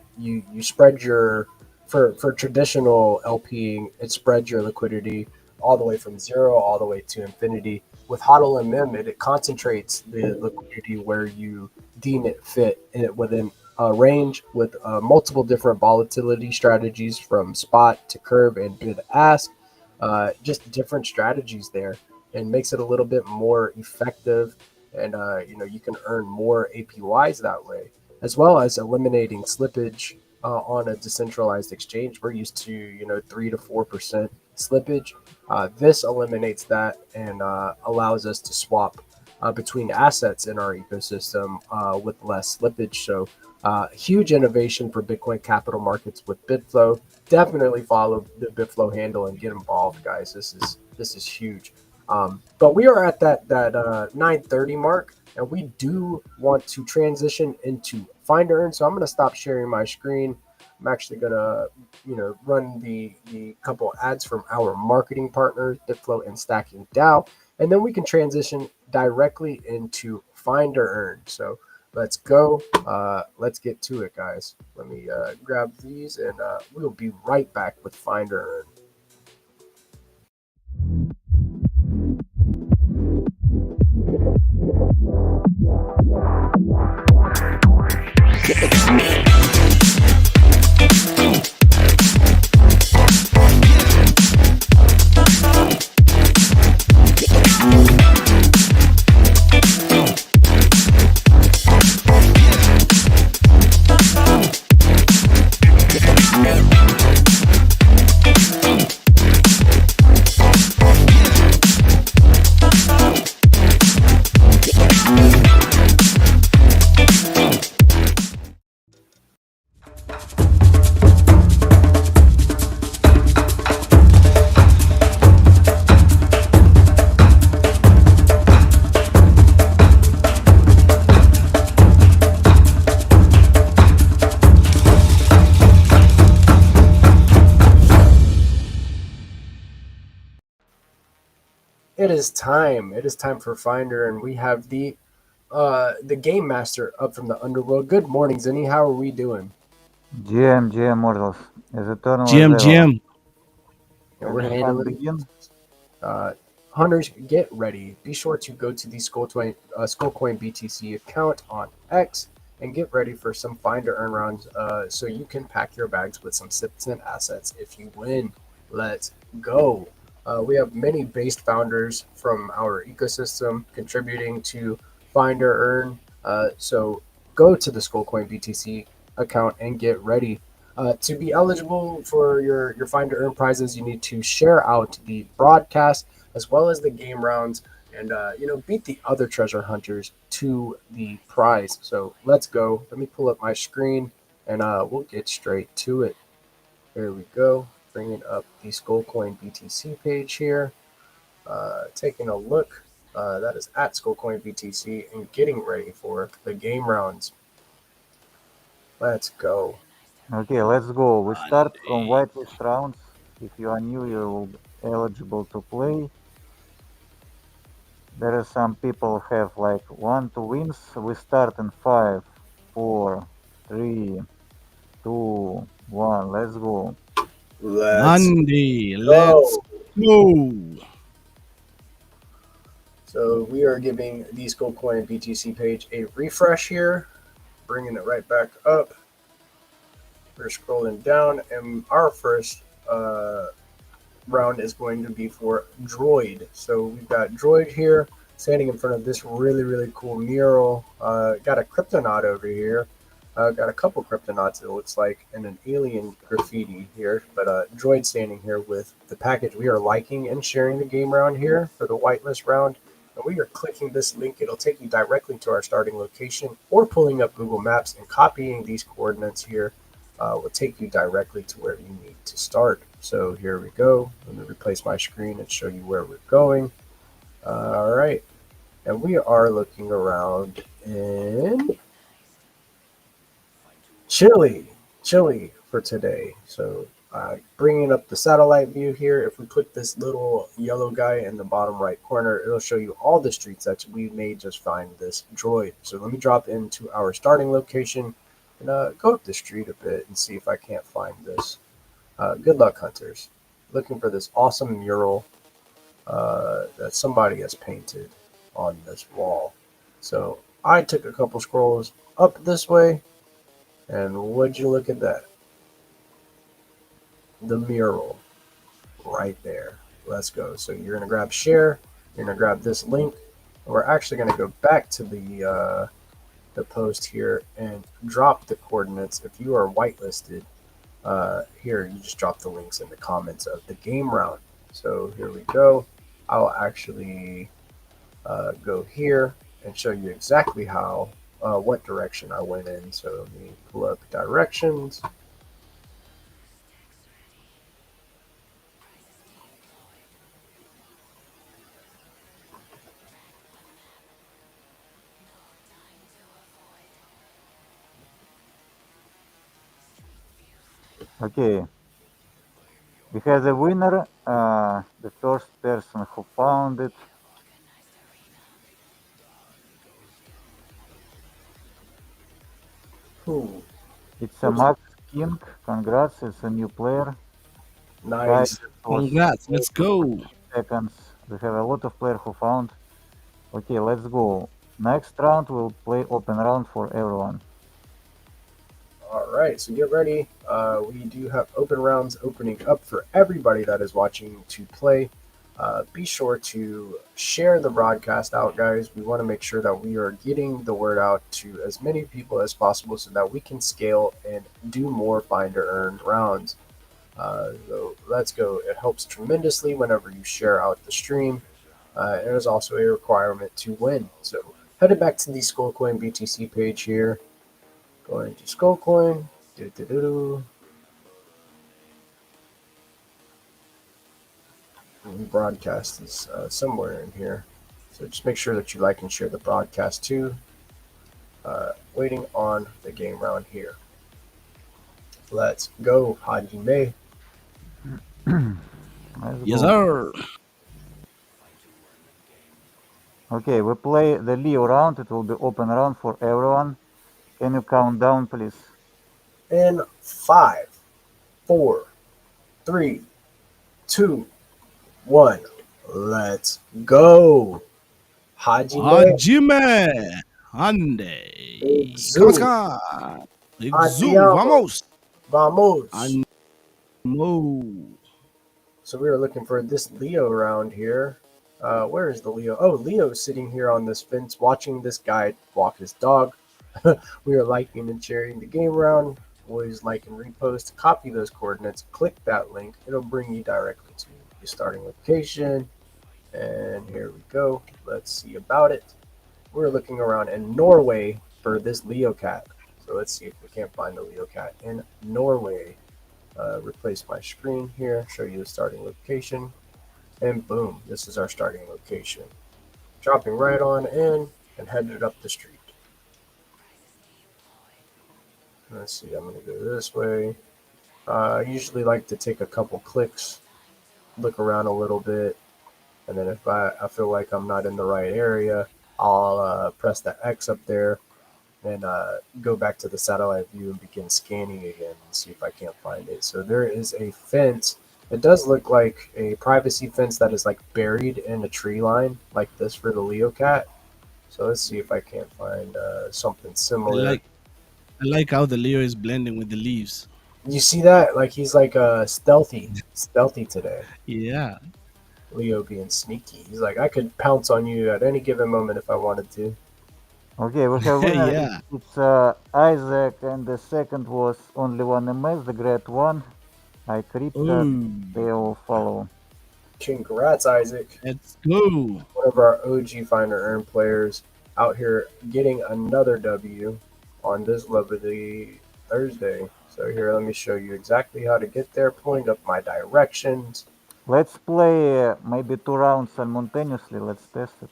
spread your, for traditional LPing, it spreads your liquidity all the way from zero all the way to infinity. With HODLMM, it concentrates the liquidity where you deem it fit within a range with multiple different volatility strategies from spot to curve and bid ask, just different strategies there, and makes it a little bit more effective. And you can earn more APYs that way, as well as eliminating slippage on a decentralized exchange. We're used to 3 to 4% slippage. This eliminates that and allows us to swap between assets in our ecosystem with less slippage. So huge innovation for Bitcoin capital markets with Bitflow. Definitely follow the Bitflow handle and get involved, guys. This is huge. But we are at that 9:30 mark, and we do want to transition into Find2Earn. So I'm going to stop sharing my screen. I'm actually going to run the couple ads from our marketing partners, Bitflow and Stacking DAO, and then we can transition directly into Find2Earn. So Let's go. Let's get to it, guys. Let me grab these, and we'll be right back with Find or Earn. It is time. It is time for Finder, and we have the game master up from the underworld. Good morning, Zinni. How are we doing? GM Mortals is eternal GM, as ever. GM. And Let we're the fun handling. begin. Hunters, get ready. Be sure to go to the Skullcoin BTC account on X and get ready for some find or earn rounds so you can pack your bags with some cent assets if you win. Let's go. We have many based founders from our ecosystem contributing to find or earn. So go to the Skullcoin BTC account and get ready. To be eligible for your find or earn prizes, you need to share out the broadcast as well as the game rounds and beat the other treasure hunters to the prize. So let's go. Let me pull up my screen and we'll get straight to it. There we go. Bringing up the Skullcoin BTC page here. Taking a look. That is at Skullcoin BTC and getting ready for the game rounds. Let's go. Okay, let's go. We start from whitelist rounds. If you are new, you will be eligible to play. There are some people have like 1-2 wins. We start in 5, 4, 3, 2, 1. Let's go. Monday. Let's go. So we are giving the Skullcoin BTC page a refresh here, bringing it right back up. We're scrolling down, and our first round is going to be for Droid. So we've got Droid here standing in front of this really, really cool mural. Got a Kryptonaut over here. Got a couple Kryptonauts, it looks like, and an alien graffiti here. But Droid standing here with the package we are liking and sharing the game round here for the whitelist round. And we are clicking this link. It'll take you directly to our starting location, or pulling up Google Maps and copying these coordinates here will take you directly to where you need to start. So here we go. Let me replace my screen and show you where we're going. All right. And we are looking around in Chile for today. So bringing up the satellite view here, if we click this little yellow guy in the bottom right corner, it'll show you all the streets that we may just find this droid. So let me drop into our starting location and go up the street a bit and see if I can't find this. Good luck, hunters. Looking for this awesome mural that somebody has painted on this wall. So I took a couple scrolls up this way, and would you look at that? The mural right there. Let's go. So you're gonna grab share. You're gonna grab this link. And we're actually gonna go back to the post here and drop the coordinates. If you are whitelisted, here you just drop the links in the comments of the game round. So here we go. I'll actually go here and show you exactly how what direction I went in. So let me pull up directions. Okay. We have the winner, the first person who found it. Ooh, It's a who's Max King. Congrats, it's a new player. Guys, nice? it was Congrats. Let's go. seconds. We have a lot of players who found. Okay, let's go. Next round we'll play open round for everyone. All right, so get ready. We do have open rounds opening up for everybody that is watching to play. Be sure to share the broadcast out, guys. We want to make sure that we are getting the word out to as many people as possible so that we can scale and do more find or earn rounds. So let's go. It helps tremendously whenever you share out the stream. It is also a requirement to win. So headed back to the Skullcoin BTC page here. Going to Skullcoin. Do-do-do-do. Broadcast is somewhere in here. So just make sure that you like and share the broadcast too. Waiting on the game round here. Let's go, Hajime. Let's Yes, go. sir. Okay, we play the Leo round. It will be open round for everyone. Can you count down, please? In 5, 4, 3, 2, 1. Let's go. Hajime. Hajime. Hyundai. Exu. Kamasaka. Exu. Andiamo. Vamos. Vamos. Mo. So we are looking for this Leo round here. Where is the Leo? Oh, Leo's sitting here on this fence watching this guy walk his dog. We are liking and sharing the game round. Always like and repost. Copy those coordinates. Click that link. It'll bring you directly to your starting location. And here we go. Let's see about it. We're looking around in Norway for this Leo cat. So let's see if we can't find the Leo cat in Norway. Replace my screen here, show you the starting location, and boom, this is our starting location. Dropping right on in and headed up the street. Let's see, I'm going to go this way. I usually like to take a couple clicks, look around a little bit, and then if I feel like I'm not in the right area, I'll press the X up there and go back to the satellite view and begin scanning again and see if I can't find it. So there is a fence. It does look like a privacy fence that is like buried in a tree line like this for the Leo cat. So let's see if I can't find something similar. I like how the Leo is blending with the leaves. You see that? Like he's like stealthy today. Yeah. Leo being sneaky. He's like, I could pounce on you at any given moment if I wanted to. Okay, we have winner. Yeah. It's Isaac, and the second was only one MS, the great one. I creeped that. Ooh. They will follow. Congrats, Isaac. Let's go. One of our OG Find or Earn players out here getting another W on this lovely Thursday. So here, let me show you exactly how to get there, pulling up my directions. Let's play maybe 2 rounds simultaneously. Let's test it.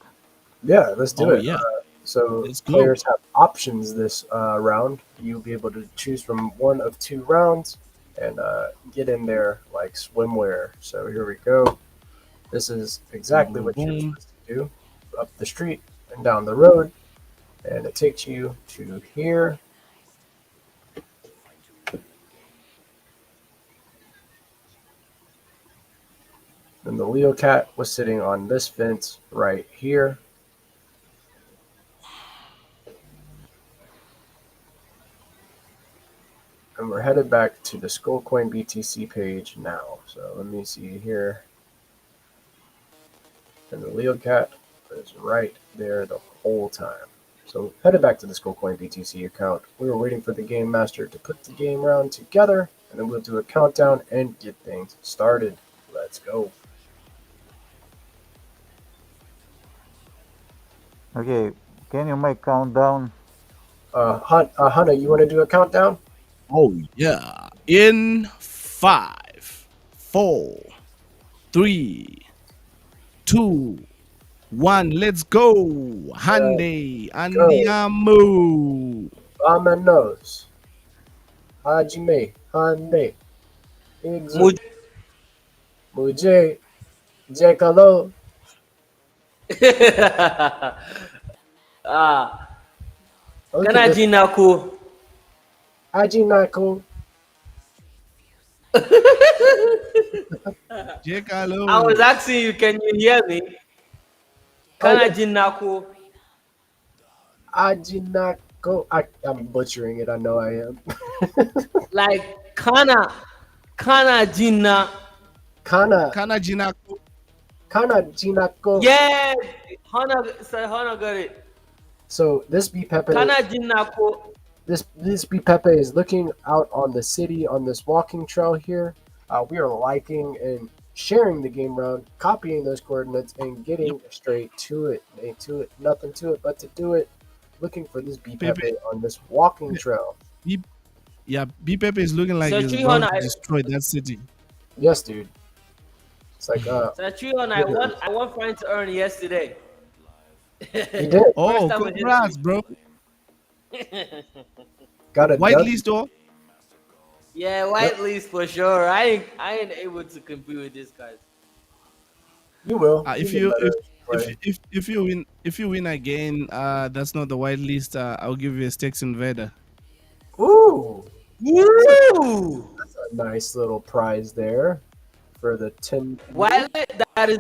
Yeah, let's do it. Yeah. So Let's go. players have options this round. You'll be able to choose from one of 2 rounds and get in there like swimwear. So here we go. This is exactly what you're supposed to do. Up the street and down the road. And it takes you to here. And the Leo cat was sitting on this fence right here. And we're headed back to the Skullcoin BTC page now. So let me see here. And the Leo cat is right there the whole time. So headed back to the Skullcoin BTC account. We were waiting for the game master to put the game round together, and then we'll do a countdown and get things started. Let's go. Okay, can you make countdown? Hannah, you want to do a countdown? Oh yeah. In 5, 4, 3, 2, 1. Let's go. Hyundai. Andiamo. Vámonos. Hajime. Hyundai. Exu. Muje. Jekalo. Ah, Look kana at ji na ko? Ajinako. I was Jekalo. asking you, can you hear me? Oh Kana yeah, jinako. Ajinako. I'm butchering it. I know I am. Like kana jina. Kana Kana Jinako. Kana Jinako. Yeah, Hana got it. So this B Pepe, Kana jinako. this B Pepe is looking out on the city on this walking trail here. We are liking and sharing the game round, copying those coordinates, and Yep. getting straight to it. Ain't to it, nothing to it but to do it. Looking for this B Pepe. Pepe on this walking trail. B, yeah, B Pepe is looking like So he's tree going Hana, to destroy that city. Yes, dude. It's like so tree Hana, I won Find to Earn yesterday. he did. Oh, time in congrats, history. bro. Got a dub. Whitelist or Yeah, white list for sure. I ain't able to compete with these guys. You will. if get you better if play. if you win again, that's not the whitelist. I'll give you a Stakes Invader. Ooh, Woo! that's a nice little prize there for the 10. White list, that is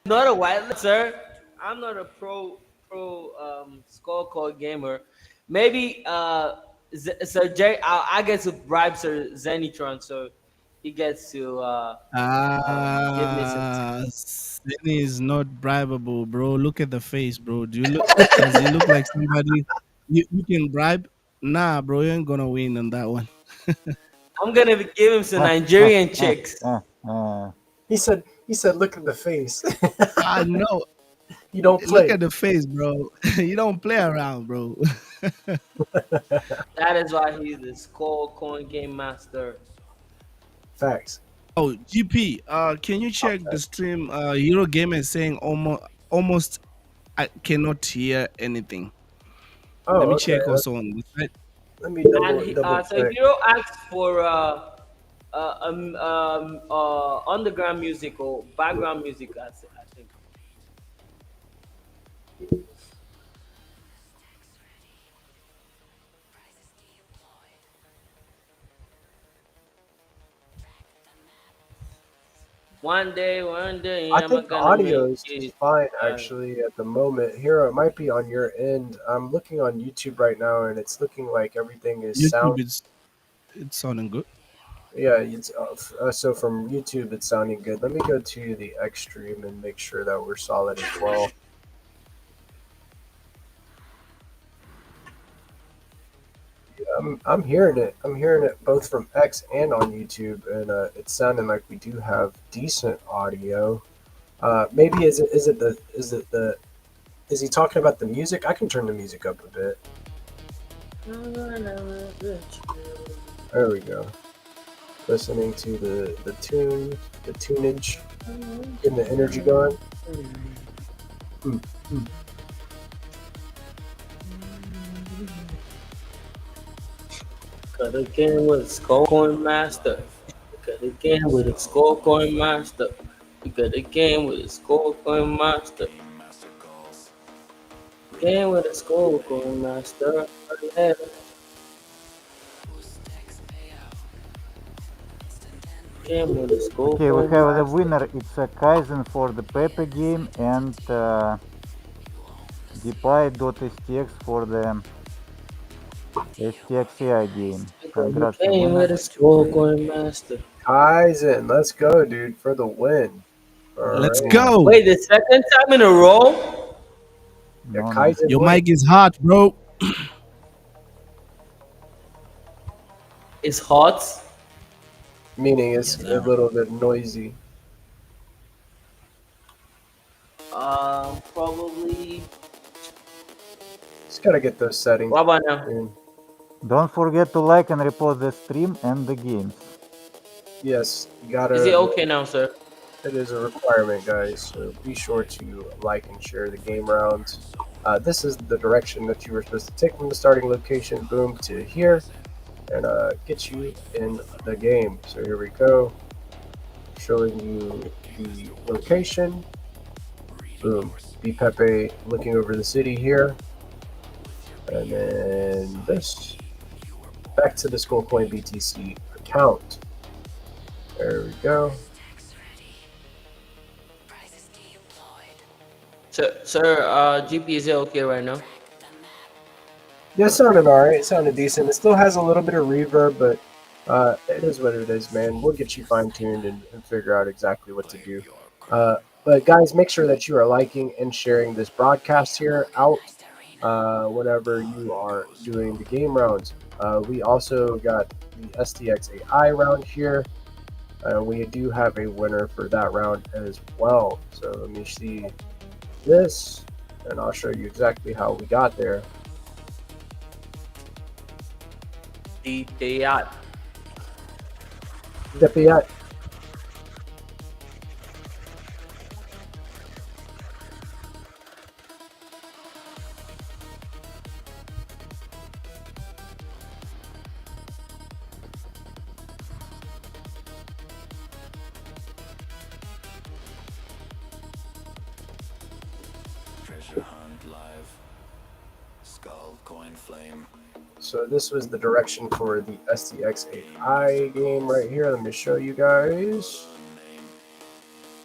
not a white list, sir. I'm not a pro scorecard gamer. Maybe Sir Jerry, I get to bribe Sir Zenitron, so he gets to give me some. Zenny is not bribable, bro. Look at the face, bro. Does he look like somebody you can bribe? Nah, bro, you ain't gonna win on that one. I'm gonna give him some Nigerian chicks. He said, look at the face. I know. You don't Look play. at the face, bro. You don't play around, bro. That is why he's the scorecard game master. Facts. Oh, GP, can you check the stream? Hero Gamer is saying almost I cannot hear anything. Oh, Let me okay. check also on the side. Let me And double so check. Hero asked for underground music or background music. I think. One day, I I'm think the gonna audio make is it. fine actually at the moment. Hero, it might be on your end. I'm looking on YouTube right now, and it's looking like everything is sound. YouTube it's sounding good. Yeah, it's so from YouTube it's sounding good. Let me go to the X stream and make sure that we're solid as well. Yeah, I'm hearing it. I'm hearing it both from X and on YouTube, and it's sounding like we do have decent audio. Maybe is he talking about the music? I can turn the music up a bit. There we go. Listening to the tunage, getting the energy going. Cut again with a scorecard master. Cut again with a scorecard master. Cut again with a scorecard master. Again with a scorecard master. Yeah. Again with a Okay, we scorecard have the master. winner. It's a Kaizen for the Pepe game and DeFi.stx for the STXAI game. Congrats, Again with winner. a scorecard master. Kaizen, let's go, dude, for the win. All Let's right. go. Wait, the second time in a row? Yeah, No, no. Kaizen Your win. mic is hot, bro. It's hot. Meaning it's a little bit noisy. Probably. Just gotta get those settings. What about now? in. Don't forget to like and repost the stream and the games. Yes, you gotta. Is it okay now, sir? It is a requirement, guys. So be sure to like and share the game rounds. This is the direction that you were supposed to take from the starting location, boom, to here, and get you in the game. So here we go, showing you the location. Boom, B Pepe looking over the city here, and then this. back to the Skullcoin BTC account. There we go. Sir, GP, is it okay right now? Yeah, it sounded alright. It sounded decent. It still has a little bit of reverb, but it is what it is, man. We'll get you fine-tuned and figure out exactly what to do. But guys, make sure that you are liking and sharing this broadcast here out whenever you are doing the game rounds. We also got the STX AI round here. We do have a winner for that round as well. So let me see this, and I'll show you exactly how we got there. DTI. DeFi. Treasure hunt live. Skull coin flame. So this was the direction for the STX AI game right here. Let me show you guys.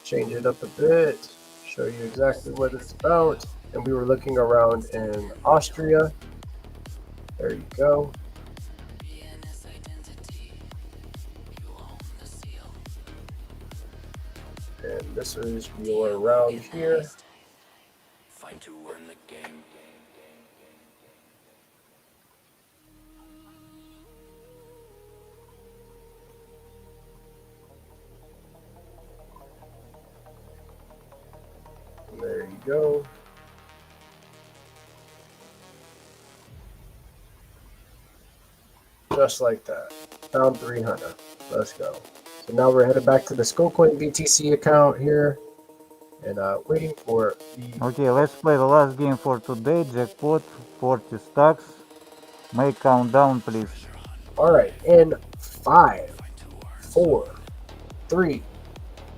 Change it up a bit. Show you exactly what it's about. And we were looking around in Austria. There you go. And this is your round here. Find2Earn the game. There you go. Just like that. Found 300. Let's go. So now we're headed back to the Skullcoin BTC account here. And waiting for the... Okay, let's play the last game for today. Jackpot, 40 stacks. Make countdown, please. Alright, in 5, 4, 3,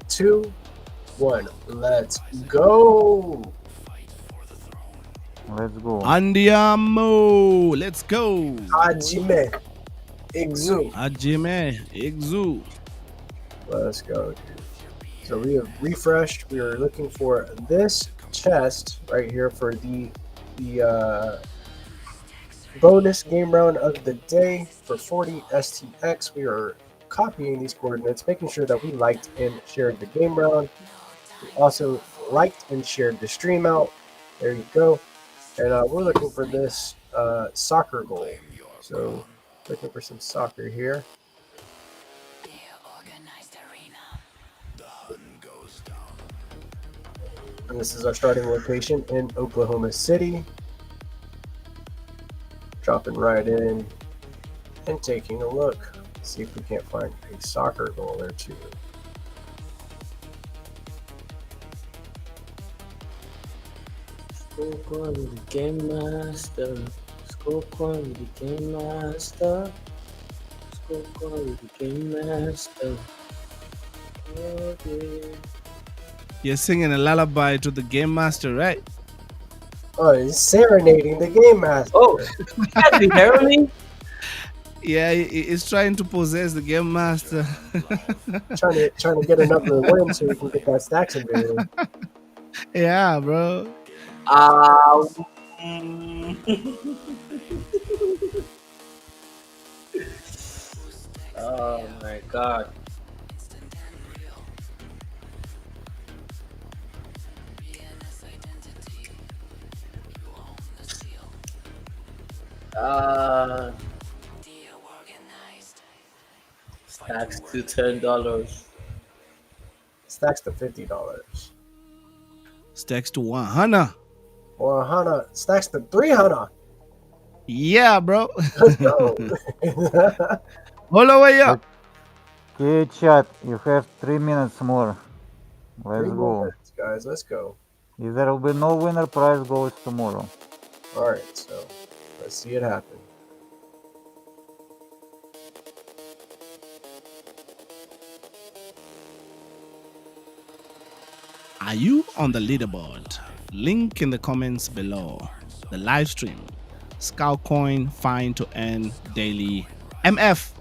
2, 1. Let's go! Let's go. Andiamo. Let's go. Hajime. Exu. Ajime. Exu. Let's go, dude. So we have refreshed. We are looking for this chest right here for the bonus game round of the day for 40 STX. We are copying these coordinates, making sure that we liked and shared the game round. We also liked and shared the stream out. There you go. And we're looking for this soccer goal. So looking for some soccer here. And this is our starting location in Oklahoma City. Dropping right in and taking a look. See if we can't find a soccer goal there too. Skullcoin with the game master. Skullcoin with the game master. Skullcoin with the game master. Oh, yeah. You're singing a lullaby to the game master, right? Oh, he's serenading the game master. Oh, you guys be hearing me? Yeah, he's trying to possess the game master. trying to get another win so we can get that stacks invader. Yeah, bro. Oh my god. Stacks to $10. Stacks to $50. Stacks to 100. 100. Stacks to 300. Yeah, bro. Let's go. All the way up. Okay, chat, you have 3 minutes more. Let's 3 go. minutes, guys. Let's go. If there will be no winner, prize goes tomorrow. All right, so let's see it happen. Are you on the leaderboard? Link in the comments below. The live stream. Skullcoin Find2Earn daily MF,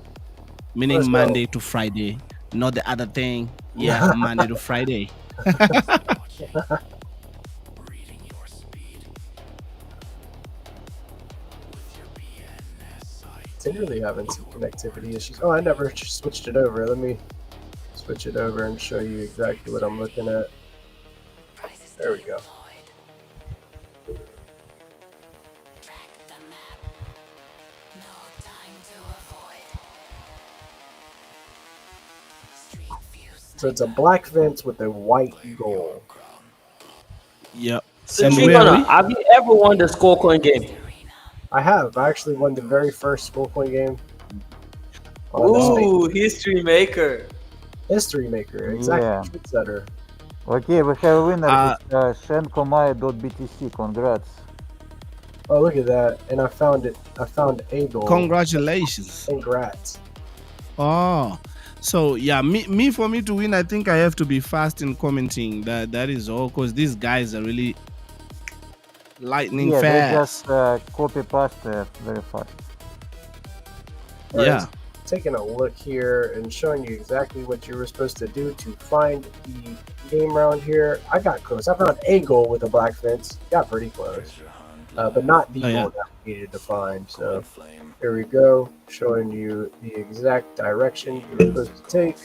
meaning Let's go. Monday to Friday, not the other thing. Yeah, Monday to Friday. Reading your speed with your BNSID. It's really having some connectivity issues. Oh, I never switched it over. Let me switch it over and show you exactly what I'm looking at. There we go. So it's a black fence with a white goal. Yep. So And Tree where are Gunner, we? have you ever won the score coin game? I have. I actually won the very first school point game on the space. Ooh, history maker. History maker, exactly. Yeah. Trendsetter. Okay, we have a winner. Uh, It's shenkomai.btc. Congrats. Oh, look at that! And I found it. I found a goal. Congratulations. Congrats. Oh, so yeah, for me to win, I think I have to be fast in commenting. That is all, because these guys are really lightning Yeah, they fast. just copy paste very fast. Alright, Yeah. Taking a look here and showing you exactly what you were supposed to do to find the game round here. I got close. I found a goal with a black fence. Got pretty close, but not the Oh, yeah. goal that we needed to find. So here we go, showing you the exact direction you were supposed to take.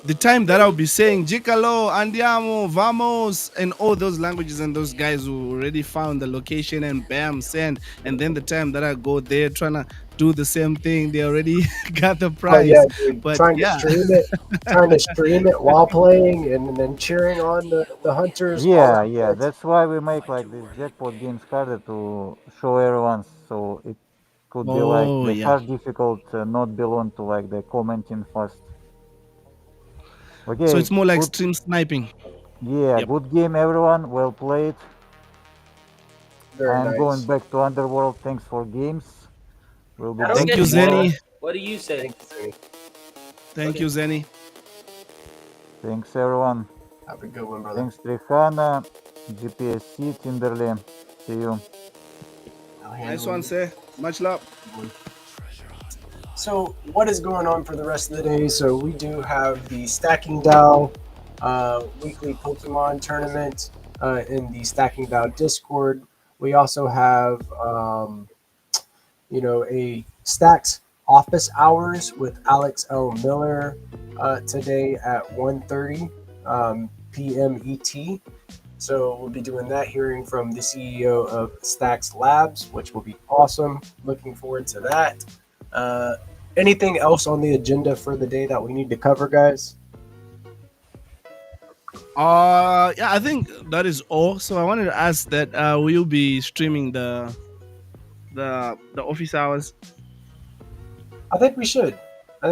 The time that I'll be saying Jicalo, Andiamo, Vamos, and all those languages, and those guys who already found the location and bam, send. And then the time that I go there trying to do the same thing, they already got the Oh prize. yeah, dude. But trying yeah. to stream it while playing, and then cheering on the hunters. all Yeah, at yeah. once. That's why we make like these jackpot games harder to show everyone. So it could be like Oh, the yeah. hard difficult, not belong to like the commenting fast. Okay. So it's more like good, stream sniping. yeah, Yep. good game, everyone. Well played. Very I'm nice. going back to Underworld. Thanks for games. We'll be I don't back Thank get you, it, tomorrow. Zenny. Zenny. What do you say? Thank you. Thank you, Zenny. Thanks, everyone. Have a good one, brother. Thanks, Trihana, GPSC, Tinderly. See you. Nice one, sir. Much love. So what is going on for the rest of the day? So we do have the Stacking DAO weekly Pokemon tournament in the Stacking DAO Discord. We also have a Stacks office hours with Alex L. Miller today at 1:30 p.m. ET. So we'll be doing that, hearing from the CEO of Stacks Labs, which will be awesome. Looking forward to that. Anything else on the agenda for the day that we need to cover, guys? Yeah, I think that is all. So I wanted to ask that will you be streaming the office hours? I think we should. I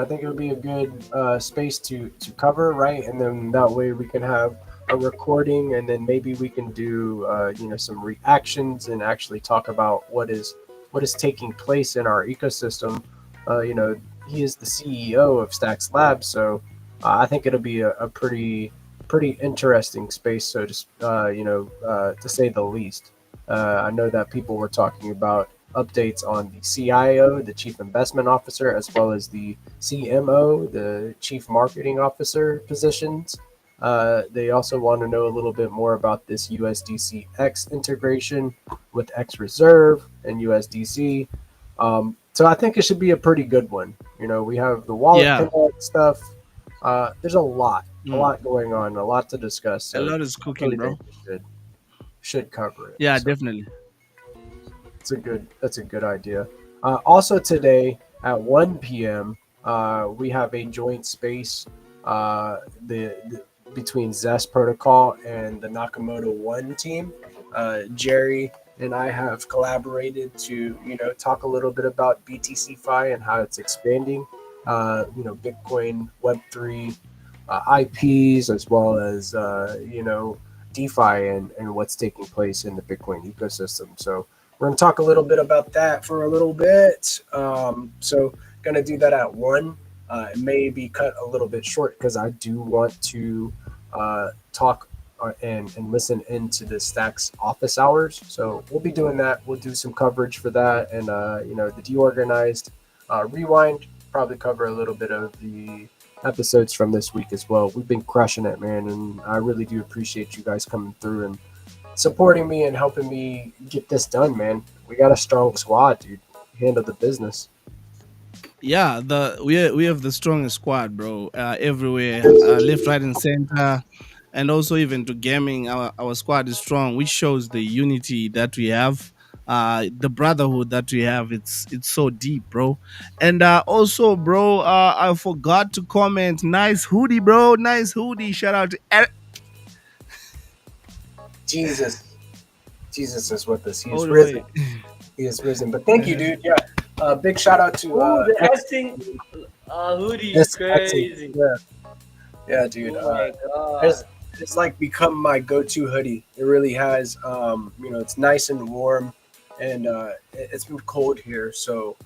think it would be a good space to cover, right? And then that way we can have a recording, and then maybe we can do some reactions and actually talk about what is taking place in our ecosystem. He is the CEO of Stacks Labs, so I think it'll be a pretty interesting space, so to say the least. I know that people were talking about updates on the CIO, the Chief Investment Officer, as well as the CMO, the Chief Marketing Officer positions. They also want to know a little bit more about this USDC X integration with X Reserve and USDC. So I think it should be a pretty good one. We have the wallet connect stuff. There's a lot going on, a lot to discuss. So A lot is cooking, bro. Should cover it. Yeah, So definitely. that's a good idea. Also today at 1 p.m. We have a joint space between Zest Protocol and the Nakamoto One team. Jerry and I have collaborated to talk a little bit about BTC-Fi and how it's expanding. Bitcoin, Web3, IPs, as well as DeFi and what's taking place in the Bitcoin ecosystem. So we're going to talk a little bit about that for a little bit. So going to do that at 1. It may be cut a little bit short because I do want to talk and listen into the Stacks office hours. So we'll be doing that. We'll do some coverage for that, and the DeOrganized rewind. Probably cover a little bit of the episodes from this week as well. We've been crushing it, man, and I really do appreciate you guys coming through and supporting me and helping me get this done, man. We got a strong squad, dude. Handle the business. Yeah, we have the strongest squad, bro. Everywhere, left, right, and center, and also even to gaming, our squad is strong, which shows the unity that we have, the brotherhood that we have. It's so deep, bro. And also, bro, I forgot to comment. Nice hoodie, bro. Nice hoodie. Shout out to Jesus is with us. He is all the risen. way. He is risen. But thank you, dude. Yeah. Big shout out to Ooh, the X- acting hoodie X- is crazy. Yeah, dude. Oh my god. It's like become my go-to hoodie. It really has. It's nice and warm, and it's been cold here, so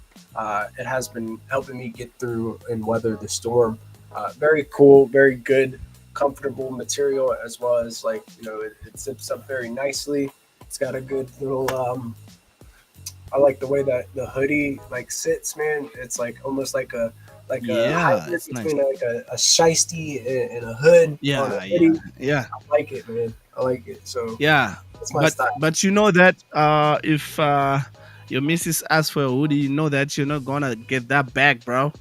it has been helping me get through and weather the storm. Very cool, very good, comfortable material, as well as it zips up very nicely. It's got a good little. I like the way that the hoodie sits, man. It's almost like a Yeah, hybrid it's nice. between a shiesty and a hood. on Yeah, a hoodie. yeah. I like it, man. I like it. So Yeah, that's my style. but you know that if your missus asks for a hoodie, you know that you're not gonna get that back, bro.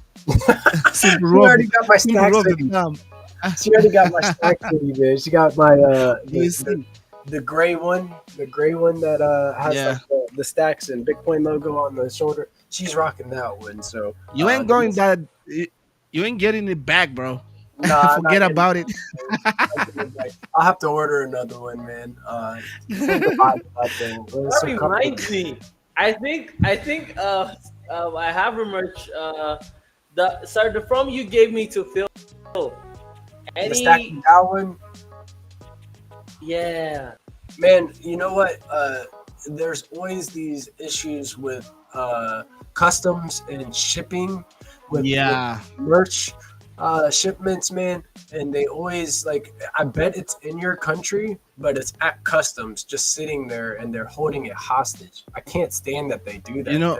She already got my Simple stacks rule of hoodie. thumb. She already got my stacks hoodie, man. She got my You see? the gray one, that has Yeah. the stacks and Bitcoin logo on the shoulder. She's rocking that one. So You ain't going that. You ain't getting it back, bro. Nah, Forget not about it. I'll have to order another one, man. Think about that thing. It's That so reminds me. I think I have a merch. The from you gave me to Phil. the stacking that one, Yeah. man. You know what? There's always these issues with customs and shipping with Yeah. merch shipments, man. And they always I bet it's in your country, but it's at customs just sitting there and they're holding it hostage. I can't stand that they do that. You know,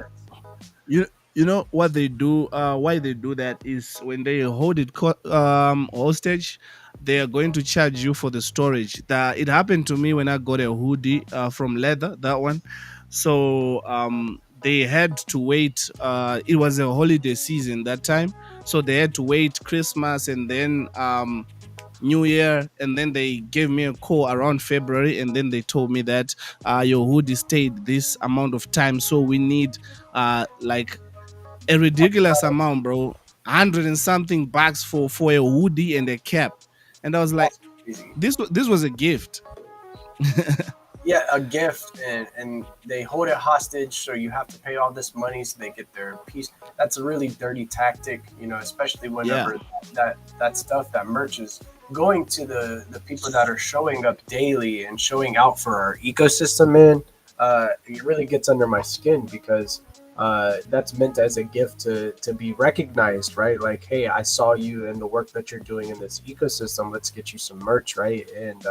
you know what they do, why they do that is when they hold it hostage, they are going to charge you for the storage. That it happened to me when I got a hoodie from leather, that one. So they had to wait. It was a holiday season that time, so they had to wait Christmas and then New Year, and then they gave me a call around February, and then they told me that your hoodie stayed this amount of time, so we need like a ridiculous amount, bro. 100 and something bucks for a hoodie and a cap. And I was like, this was a gift. Yeah, a gift, and they hold it hostage, so you have to pay all this money so they get their piece. That's a really dirty tactic, especially whenever that stuff, that merch is going to the people that are showing up daily and showing out for our ecosystem, man. It really gets under my skin because that's meant as a gift to be recognized, right? Like, hey, I saw you and the work that you're doing in this ecosystem. Let's get you some merch, right? And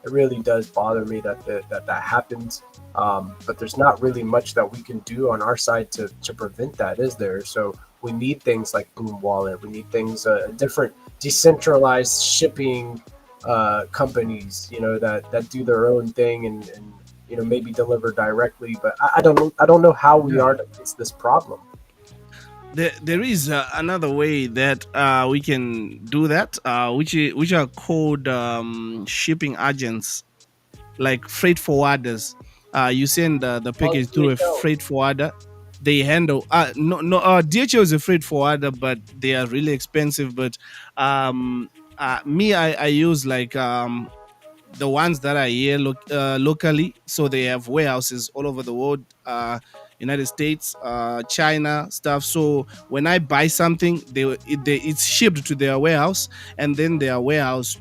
it really does bother me that happens. But there's not really much that we can do on our side to prevent that, is there? So we need things like Boom Wallet. We need things, different decentralized shipping companies, that do their own thing and maybe deliver directly. But I don't know how we are to fix this problem. There is another way that we can do that, which are called shipping agents, like freight forwarders. You send the package through a freight forwarder. They handle DHL is a freight forwarder, but they are really expensive. But I use the ones that are here locally, so they have warehouses all over the world, United States, China, stuff. So when I buy something, it's shipped to their warehouse, and then their warehouse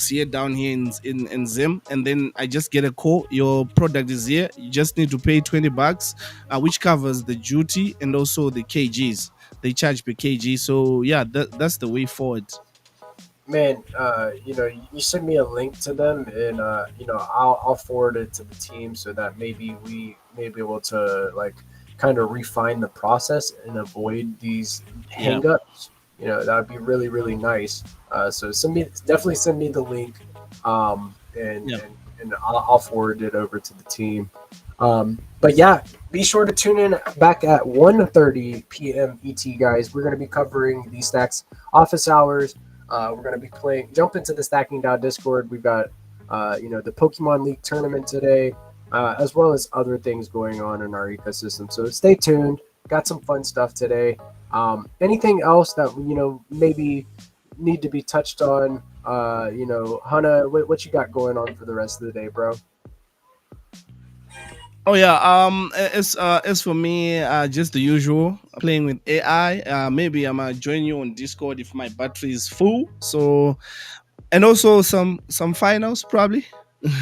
here down here in Zim, and then I just get a call. Your product is here. You just need to pay $20, which covers the duty and also the kgs. They charge per kg. So yeah, that's the way forward. man, you send me a link to them, and I'll forward it to the team so that maybe we may be able to like kind of refine the process and avoid these Yeah. hangups. That would be really really nice. So definitely send me the link, and Yeah. and I'll forward it over to the team. But yeah, be sure to tune in back at 1:30 p.m. ET, guys. We're going to be covering the Stacks office hours. We're going to be jump into the Stacking Down Discord. We've got, the Pokemon League tournament today, as well as other things going on in our ecosystem. So stay tuned. Got some fun stuff today. Anything else that, maybe need to be touched on? Hana, what you got going on for the rest of the day, bro? Oh yeah. As for me, just the usual, playing with AI. Maybe I'm gonna join you on Discord if my battery is full. So, and also some finals probably.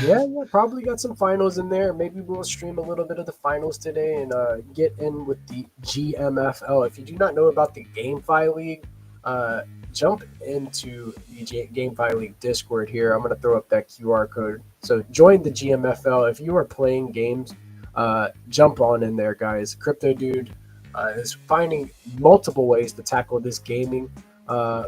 Yeah, probably got some finals in there. Maybe we'll stream a little bit of the finals today and get in with the GMFL. If you do not know about the GameFi League, jump into the GameFi League Discord here. I'm going to throw up that QR code. So join the GMFL. If you are playing games, jump on in there, guys. Crypto Dude is finding multiple ways to tackle this gaming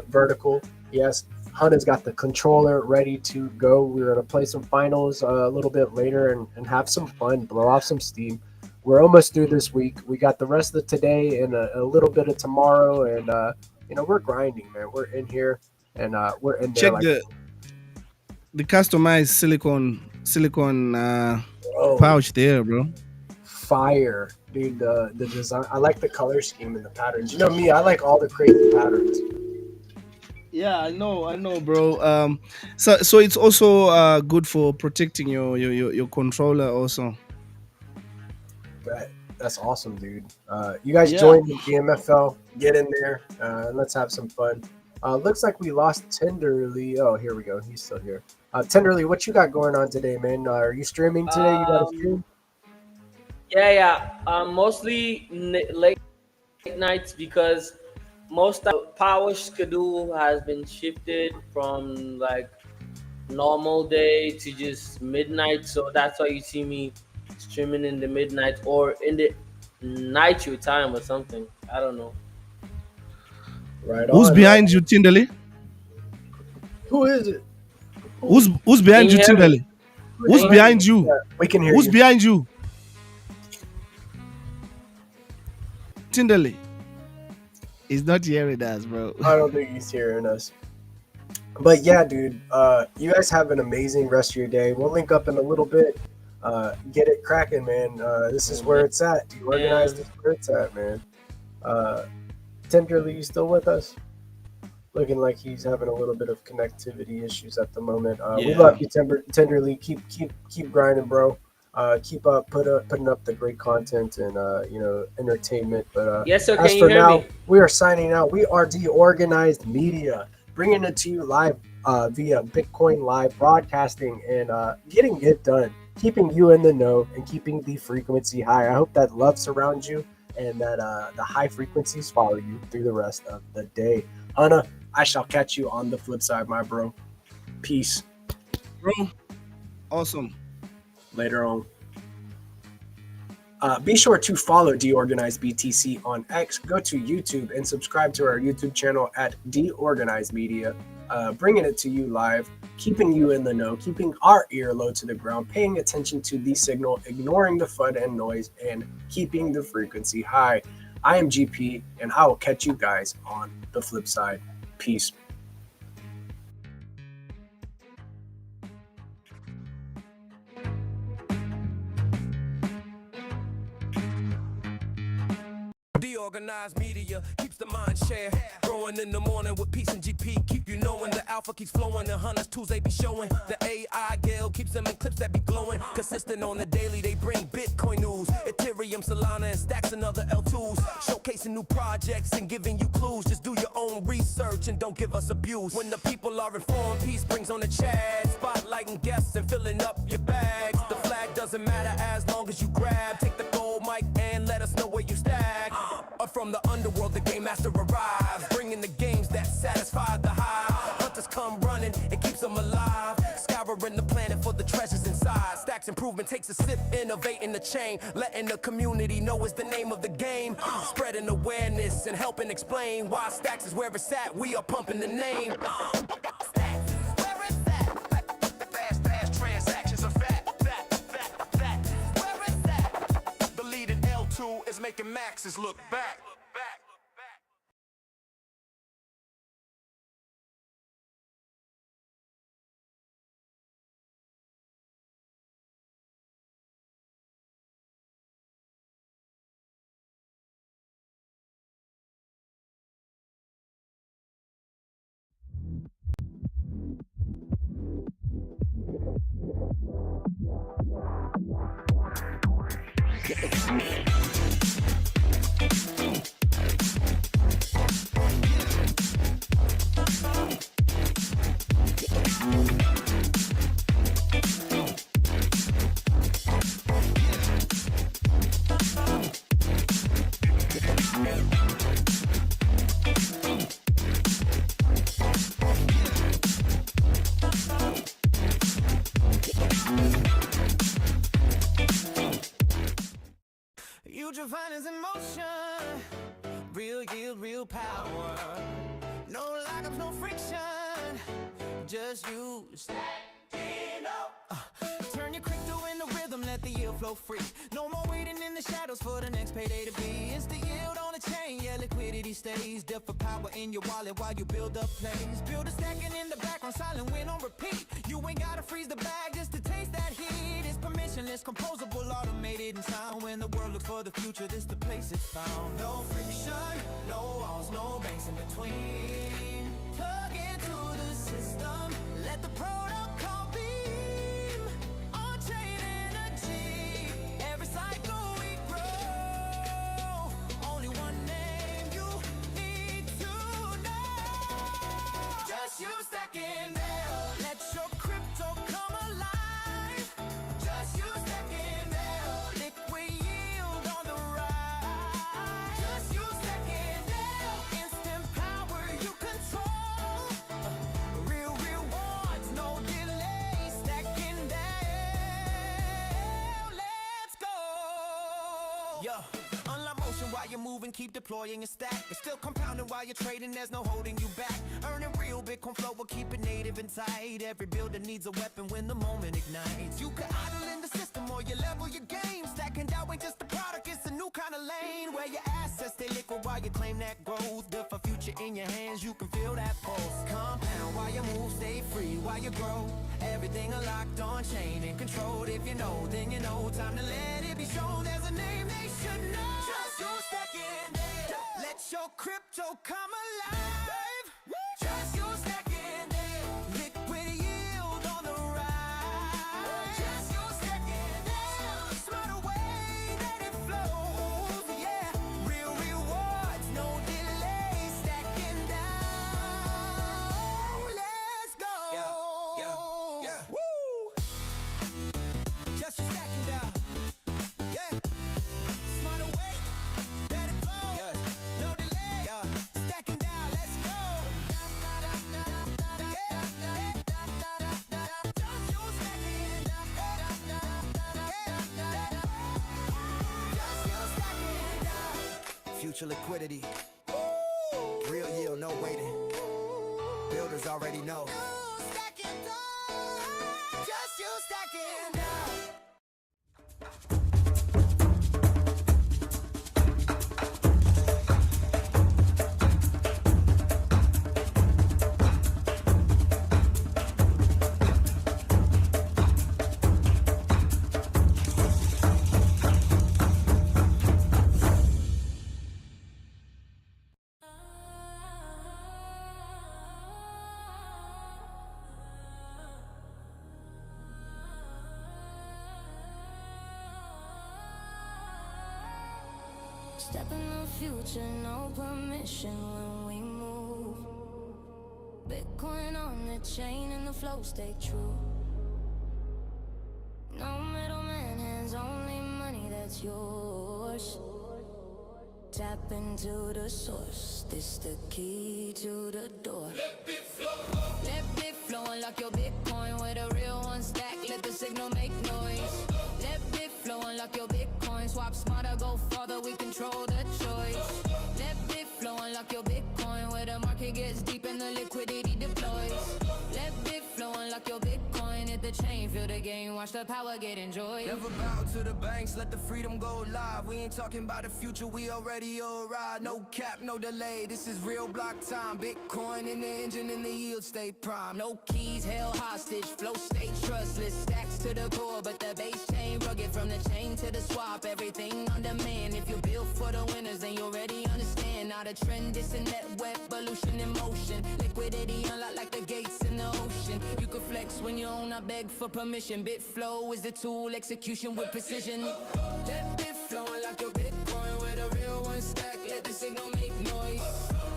vertical. Yes, Huna's got the controller ready to go. We're going to play some finals a little bit later and have some fun, blow off some steam. We're almost through this week. We got the rest of today and a little bit of tomorrow. And, we're grinding, man. We're in here and we're in there. Check the customized silicon pouch there, bro. Fire, dude. The design. I like the color scheme and the patterns. You know me, I like all the crazy patterns. Yeah, I know, bro. So it's also good for protecting your controller also. That's awesome, dude. You guys join the GMFL. Get in there. Let's have some fun. Looks like we lost Tenderly. Oh, here we go. He's still here. Tenderly, what you got going on today, man? Are you streaming today? You got a stream? Yeah. Mostly late nights because most of the power schedule has been shifted from like normal day to just midnight. So that's why you see me streaming in the midnight or in the night your time or something. I don't know. Right. Who's behind you, Tindali? Who is it? Who's behind you, Tindali? Who's behind you? Yeah, we can hear Who's you. behind you? Tindali. He's not hearing us, bro. I don't think he's hearing us. But yeah, dude, you guys have an amazing rest of your day. We'll link up in a little bit. Get it cracking, man. This is where it's at. DeOrganized is where it's at, man. Tenderly, you still with us? Looking like he's having a little bit of connectivity issues at the moment. We love you, Tenderly. Keep grinding, bro. Keep putting up the great content and entertainment. But yes, sir. As Can for you hear now, me? we are signing out. We are DeOrganized Media, bringing it to you live via Bitcoin Live broadcasting and getting it done, keeping you in the know and keeping the frequency high. I hope that love surrounds you and that the high frequencies follow you through the rest of the day. Hana, I shall catch you on the flip side, my bro. Peace. Bro, awesome. Later on. Be sure to follow DeOrganized BTC on X. Go to YouTube and subscribe to our YouTube channel at DeOrganized Media. Bringing it to you live, keeping you in the know, keeping our ear low to the ground, paying attention to the signal, ignoring the FUD and noise, and keeping the frequency high. I am GP, and I will catch you guys on the flip side. Peace. DeOrganized media keeps the mind share. Growing in the morning with peace and GP. Keep you knowing the alpha keeps flowing. The hunters tools they be showing. The AI Gale keeps them in clips that be glowing. Consistent on the daily, they bring Bitcoin news. Ethereum, Solana, and stacks and other L2s. Showcasing new projects and giving you clues. Just do your own research and don't give us abuse. When the people are informed, peace brings on the chat. Spotlighting guests and filling up your bags. The flag doesn't matter as long as you grab. Take the gold mic and let us know where you stack. Up from the underworld, the game master arrives, bringing the games that satisfy the high. Hunters come them alive. Scouring the planet for the treasures inside. Stacks improvement takes a sip, innovating the chain. Letting the community know is the name of the game. Spreading awareness and helping explain why Stacks is where it's at. We are pumping the name. Stacks, where it's at. Fast transactions are fat. Where it's at. The lead in L2 is making maxes look back. Future finance in motion, real yield, real power. No lockups, no friction, just you stacking up. Turn your crypto into rhythm, let the yield flow free. No more waiting in the shadows for the next payday to be. It's the yield on the chain, yeah, liquidity stays. DeFi power in your wallet while you build up plays. Build a stacking in the background, silent win on repeat. You ain't gotta freeze the bag just to taste that heat. It's permissionless, composable, automated and sound. When the world looks for the future, this the place it's found. No friction, no walls, no banks in between. Plug into the system, let the protocol beam. On-chain energy, every cycle we grow. Only one name you need to know. Just you stacking there, let your crypto come alive. Just you stacking there, liquid yield on the rise. Just you stacking there, instant power you control. Real rewards, no delay, stacking there. Let's go. Yo, unlock motion while you're moving, keep deploying your stack. It's still compounding while you're trading, there's no holding you back. Earning real Bitcoin flow will keep it native and tight. Every builder needs a weapon when the moment ignites. You can idle in the system or you level your game. Stacking down ain't just a product, it's a new kind of lane. Where your assets stay liquid while you claim that growth. Good for future in your hands, you can feel that pulse. Compound while you move, stay free while you grow. Everything unlocked on chain and controlled. If you know, then you know. Time to let it be shown. There's a name they should know. Just you stacking there. Let your crypto come alive. Just you stacking there. Liquid yield on the rise. Just you stacking there. Smarter way that it flows. Yeah, real rewards, no delay. Stacking down. Let's go. Yeah. Woo. Just you stacking down. Yeah. Smarter way that it flows. No delay. Stacking down. Let's go. Future liquidity, real yield, no waiting. Builders already know. Just you stacking down. Step in the future, no permission when we move. Bitcoin on the chain and the flow stay true. No middleman, hands only money that's yours. Tap into the source, this the key to the door. Let it flow, unlock your Bitcoin with a real one stack. Let the signal make noise. Let Bitflow unlock your Bitcoin. Swap smarter, go farther, we control the choice. Let Bitflow unlock your Bitcoin where the market gets deep and the liquidity deploys. Let Bitflow unlock your Bitcoin. Hit the chain, feel the game, watch the power get enjoyed. Never bow to the banks, let the freedom go live. We ain't talking about the future, we already arrived. No cap, no delay, this is real block time. Bitcoin in the engine and the yield stay prime. No keys, held hostage, flow stay trustless. Stacks to the core, but the base chain rugged. From the chain to the swap, everything on demand. If you're built for the winners, then you already understand. Now the trend is in that evolution in motion. Liquidity unlocked like the gates in the ocean. You can flex when you own, I beg for permission. Bitflow is the tool, execution with precision. Let Bitflow unlock your Bitcoin with a real one stack. Let the signal make noise.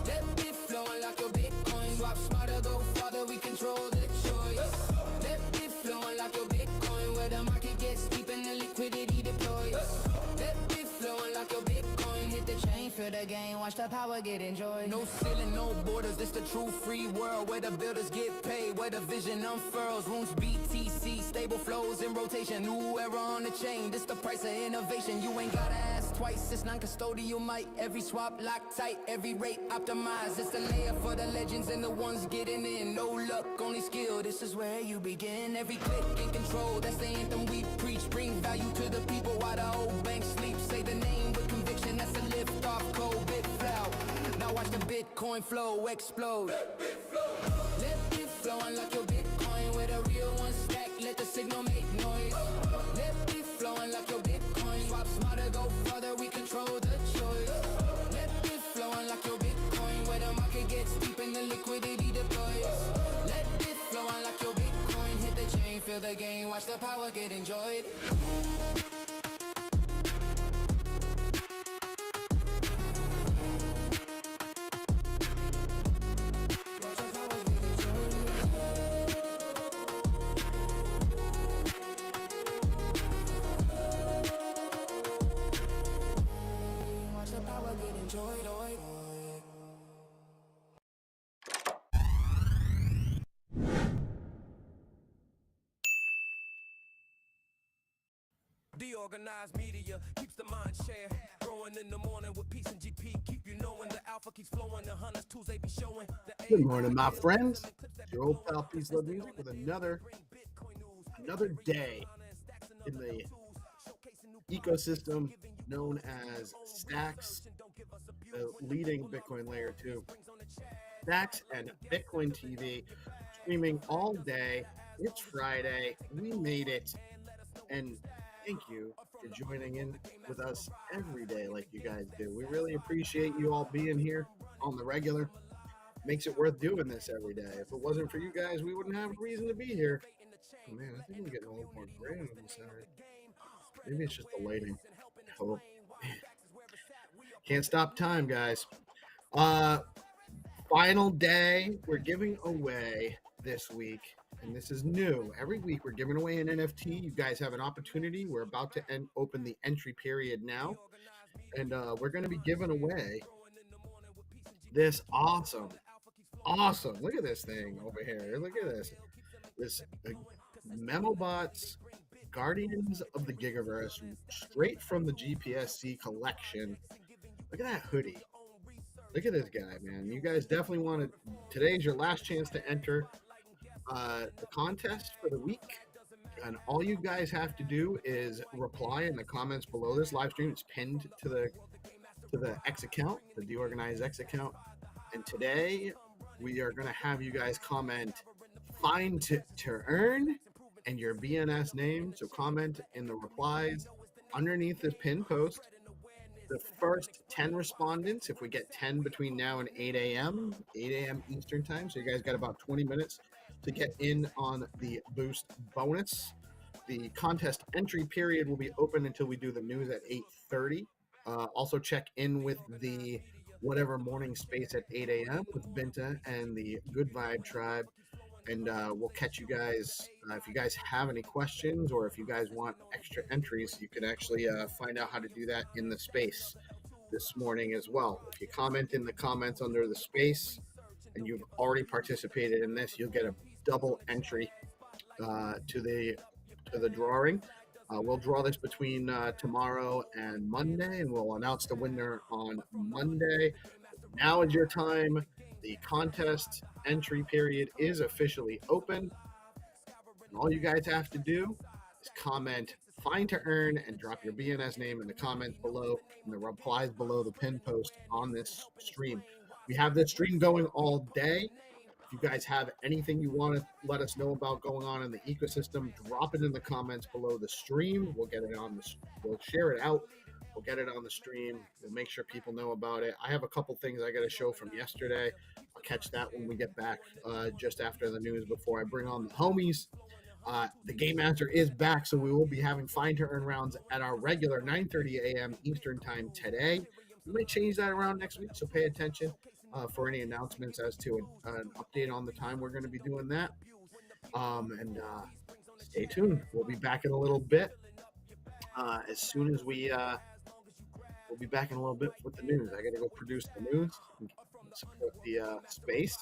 Let Bitflow unlock your Bitcoin. Swap smarter, go farther, we control the choice. Let Bitflow unlock your Bitcoin where the market gets deep and the liquidity deploys. Let Bitflow unlock your Bitcoin. Hit the chain, feel the game, watch the power get enjoyed. No ceiling, no borders, it's the true free world where the builders get paid, where the vision unfurls. Rooms BTC, stable flows in rotation. New era on the chain, this the price of innovation. You ain't gotta ask twice, it's non-custodial might. Every swap locked tight, every rate optimized. It's the layer for the legends and the ones getting in. No luck, only skill, this is where you begin. Every click in control, that's the anthem we preach. Bring value to the people while the old bank sleeps. Say the name with conviction, that's a lift off code. Bitflow, now watch the Bitcoin flow explode. Let Bitflow unlock your Bitcoin with a real one stack. Let the signal make noise. Let Bitflow unlock your Bitcoin. Swap smarter, go further, we control the choice. Let Bitflow unlock your Bitcoin where the market gets deep and the liquidity deploys. Let Bitflow unlock your Bitcoin. Hit the chain, feel the game, watch the power get enjoyed. DeOrganized media keeps the mind share growing in the morning with peace and GP. Keep you knowing the alpha keeps flowing. The hunters tools they be showing. Good morning, my friends. Your old pal Peace Love Music with another day in the ecosystem known as Stacks, the leading Bitcoin layer 2. Stacks and Bitcoin TV streaming all day. It's Friday. We made it. And thank you for joining in with us every day like you guys do. We really appreciate you all being here on the regular. Makes it worth doing this every day. If it wasn't for you guys, we wouldn't have a reason to be here. Oh man, I think I'm getting a little more gray on the center. Maybe it's just the lighting. Oh, man. Can't stop time, guys. Final day. We're giving away this week, and this is new. Every week we're giving away an NFT. You guys have an opportunity. We're about to open the entry period now, and we're going to be giving away this awesome. Look at this thing over here. Look at this MemoBots Guardians of the Gigaverse, straight from the GPSC collection. Look at that hoodie. Look at this guy, man. You guys definitely want to. Today's your last chance to enter the contest for the week. And all you guys have to do is reply in the comments below this live stream. It's pinned to the X account, the DeOrganized X account. And today we are going to have you guys comment Find2Earn and your BNS name. So comment in the replies underneath this pinned post. The first 10 respondents, if we get 10 between now and 8 a.m. Eastern time, so you guys got about 20 minutes to get in on the boost bonus. The contest entry period will be open until we do the news at 8:30. Also check in with the whatever morning space at 8 a.m. with Binta and the Good Vibe Tribe. And we'll catch you guys. If you guys have any questions or if you guys want extra entries, you can actually find out how to do that in the space this morning as well. If you comment in the comments under the space and you've already participated in this, you'll get a double entry to the drawing. We'll draw this between tomorrow and Monday, and we'll announce the winner on Monday. Now is your time. The contest entry period is officially open. And all you guys have to do is comment Find2Earn and drop your BNS name in the comments below and the replies below the pin post on this stream. We have this stream going all day. If you guys have anything you want to let us know about going on in the ecosystem, drop it in the comments below the stream. We'll get it on the. We'll share it out. We'll get it on the stream. We'll make sure people know about it. I have a couple things I got to show from yesterday. I'll catch that when we get back just after the news before I bring on the homies. The Game Master is back, so we will be having Find2Earn rounds at our regular 9:30 a.m. Eastern time today. We may change that around next week, so pay attention for any announcements as to an update on the time we're going to be doing that. And stay tuned. We'll be back in a little bit. As soon as we'll be back in a little bit with the news. I got to go produce the news and support the space.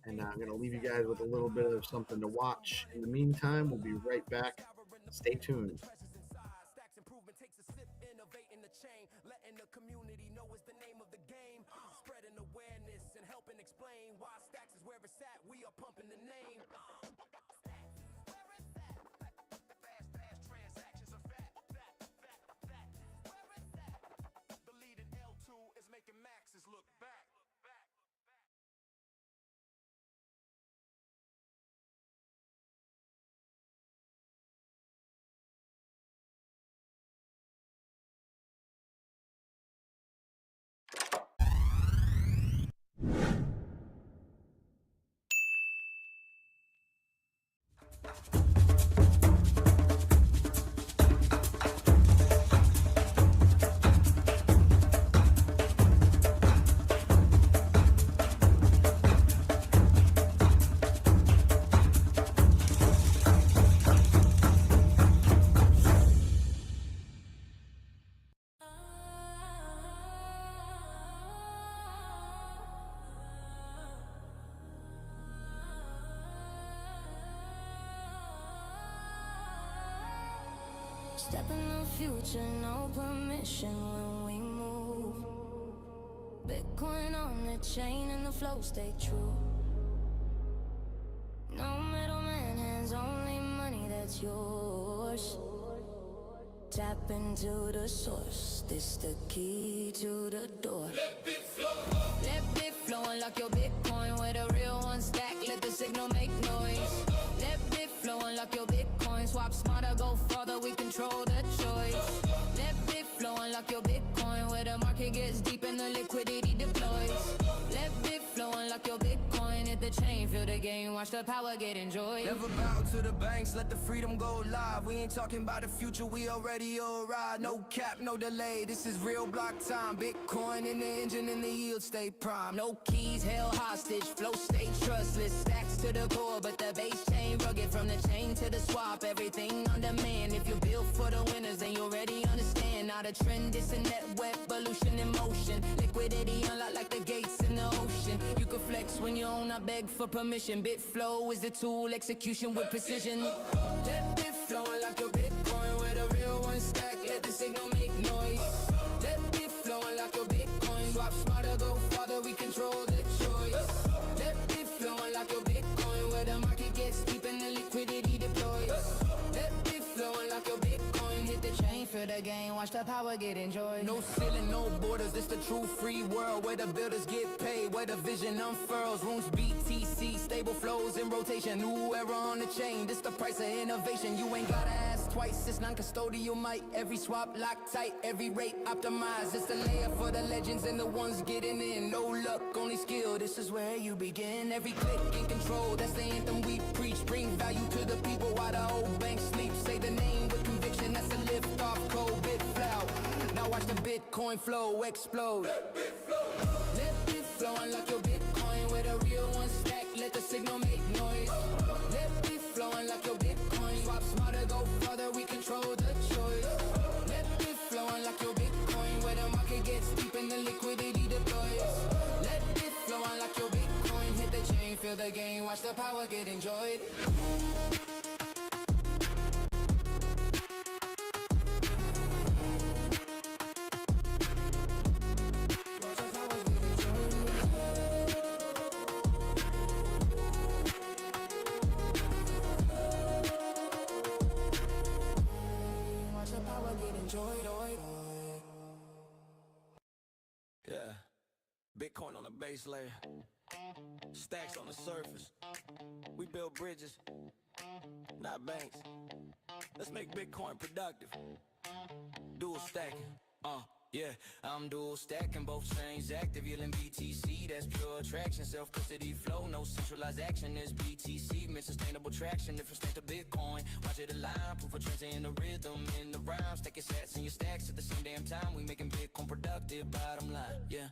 And I'm going to leave you guys with a little bit of something to watch. In the meantime, we'll be right back. Stay tuned. Letting the community know it's the name of the game. Spreading awareness and helping explain why Stacks is where it's at. We are pumping the name. Fast transactions are fat. Where it's at. The lead in L2 is making maxes look back. Step in the future, no permission when we move. Bitcoin on the chain and the flow stay true. No middleman, hands only money that's yours. Tap into the source, this the key to the door. Let bit flow, unlock your Bitcoin with a real one stack. Let the signal make noise. Let bit flow, unlock your Bitcoin. Swap smarter, go further, we control the choice. Let bit flow, unlock your Bitcoin. Where the market gets deep and the liquidity deploys. Let bit flow, unlock your Bitcoin. Hit the chain, feel the game, watch the power get enjoyed. Never bow to the banks, let the freedom go live. We ain't talking about the future, we already arrived. No cap, no delay, this is real block time. Bitcoin in the engine and the yield stay prime. No keys, held hostage, flow stay trustless. Stacks to the core, but the base chain rugged. From the chain to the swap, everything on demand. If you're built for the winners, then you already understand. Not a trend, it's a net evolution in motion. Liquidity unlocked like the gates in the ocean. You can flex when you own, I beg for permission. Bitflow is the tool, execution with precision. Let Bitflow unlock your Bitcoin with a real one stack. Let the signal make noise. Let Bitflow unlock your Bitcoin. Swap smarter, go farther, we control the choice. Let Bitflow unlock your Bitcoin where the market gets deep and the liquidity deploys. Let Bitflow unlock your Bitcoin. Hit the chain for the game, watch the power get enjoyed. No ceiling, no borders, it's the true free world where the builders get paid, where the vision unfurls. Rooms BTC, stable flows in rotation. New era on the chain, this the price of innovation. You ain't gotta ask twice, it's non-custodial might. Every swap locked tight, every rate optimized. It's the layer for the legends and the ones getting in. No luck, only skill, this is where you begin. Every click in control, that's the anthem we preach. Bring value to the people while the old bank sleep. Say the name with conviction, that's a lift off code. Bit flow, now watch the Bitcoin flow explode. Let Bitflow unlock your Bitcoin with a real one stack. Let the signal make noise. Let Bitflow unlock your Bitcoin. Swap smarter, go further, we control the choice. Let Bitflow unlock your Bitcoin where the market gets deep and the liquidity deploys. Let Bitflow unlock your Bitcoin. Hit the chain, feel the game, watch the your power get enjoyed. Watch your power get enjoyed. Yeah. Bitcoin on the base layer, stacks on the surface. We build bridges, not banks. Let's make Bitcoin productive. Dual stacking. Yeah, I'm dual stacking, both chains active, yielding BTC, that's pure attraction, self-custody flow, no centralized action, there's BTC, meant sustainable traction, different state of Bitcoin, watch it align, proof of trends in the rhythm, in the rhyme, stack your sats and your stacks at the same damn time, we making Bitcoin productive, bottom line, yeah,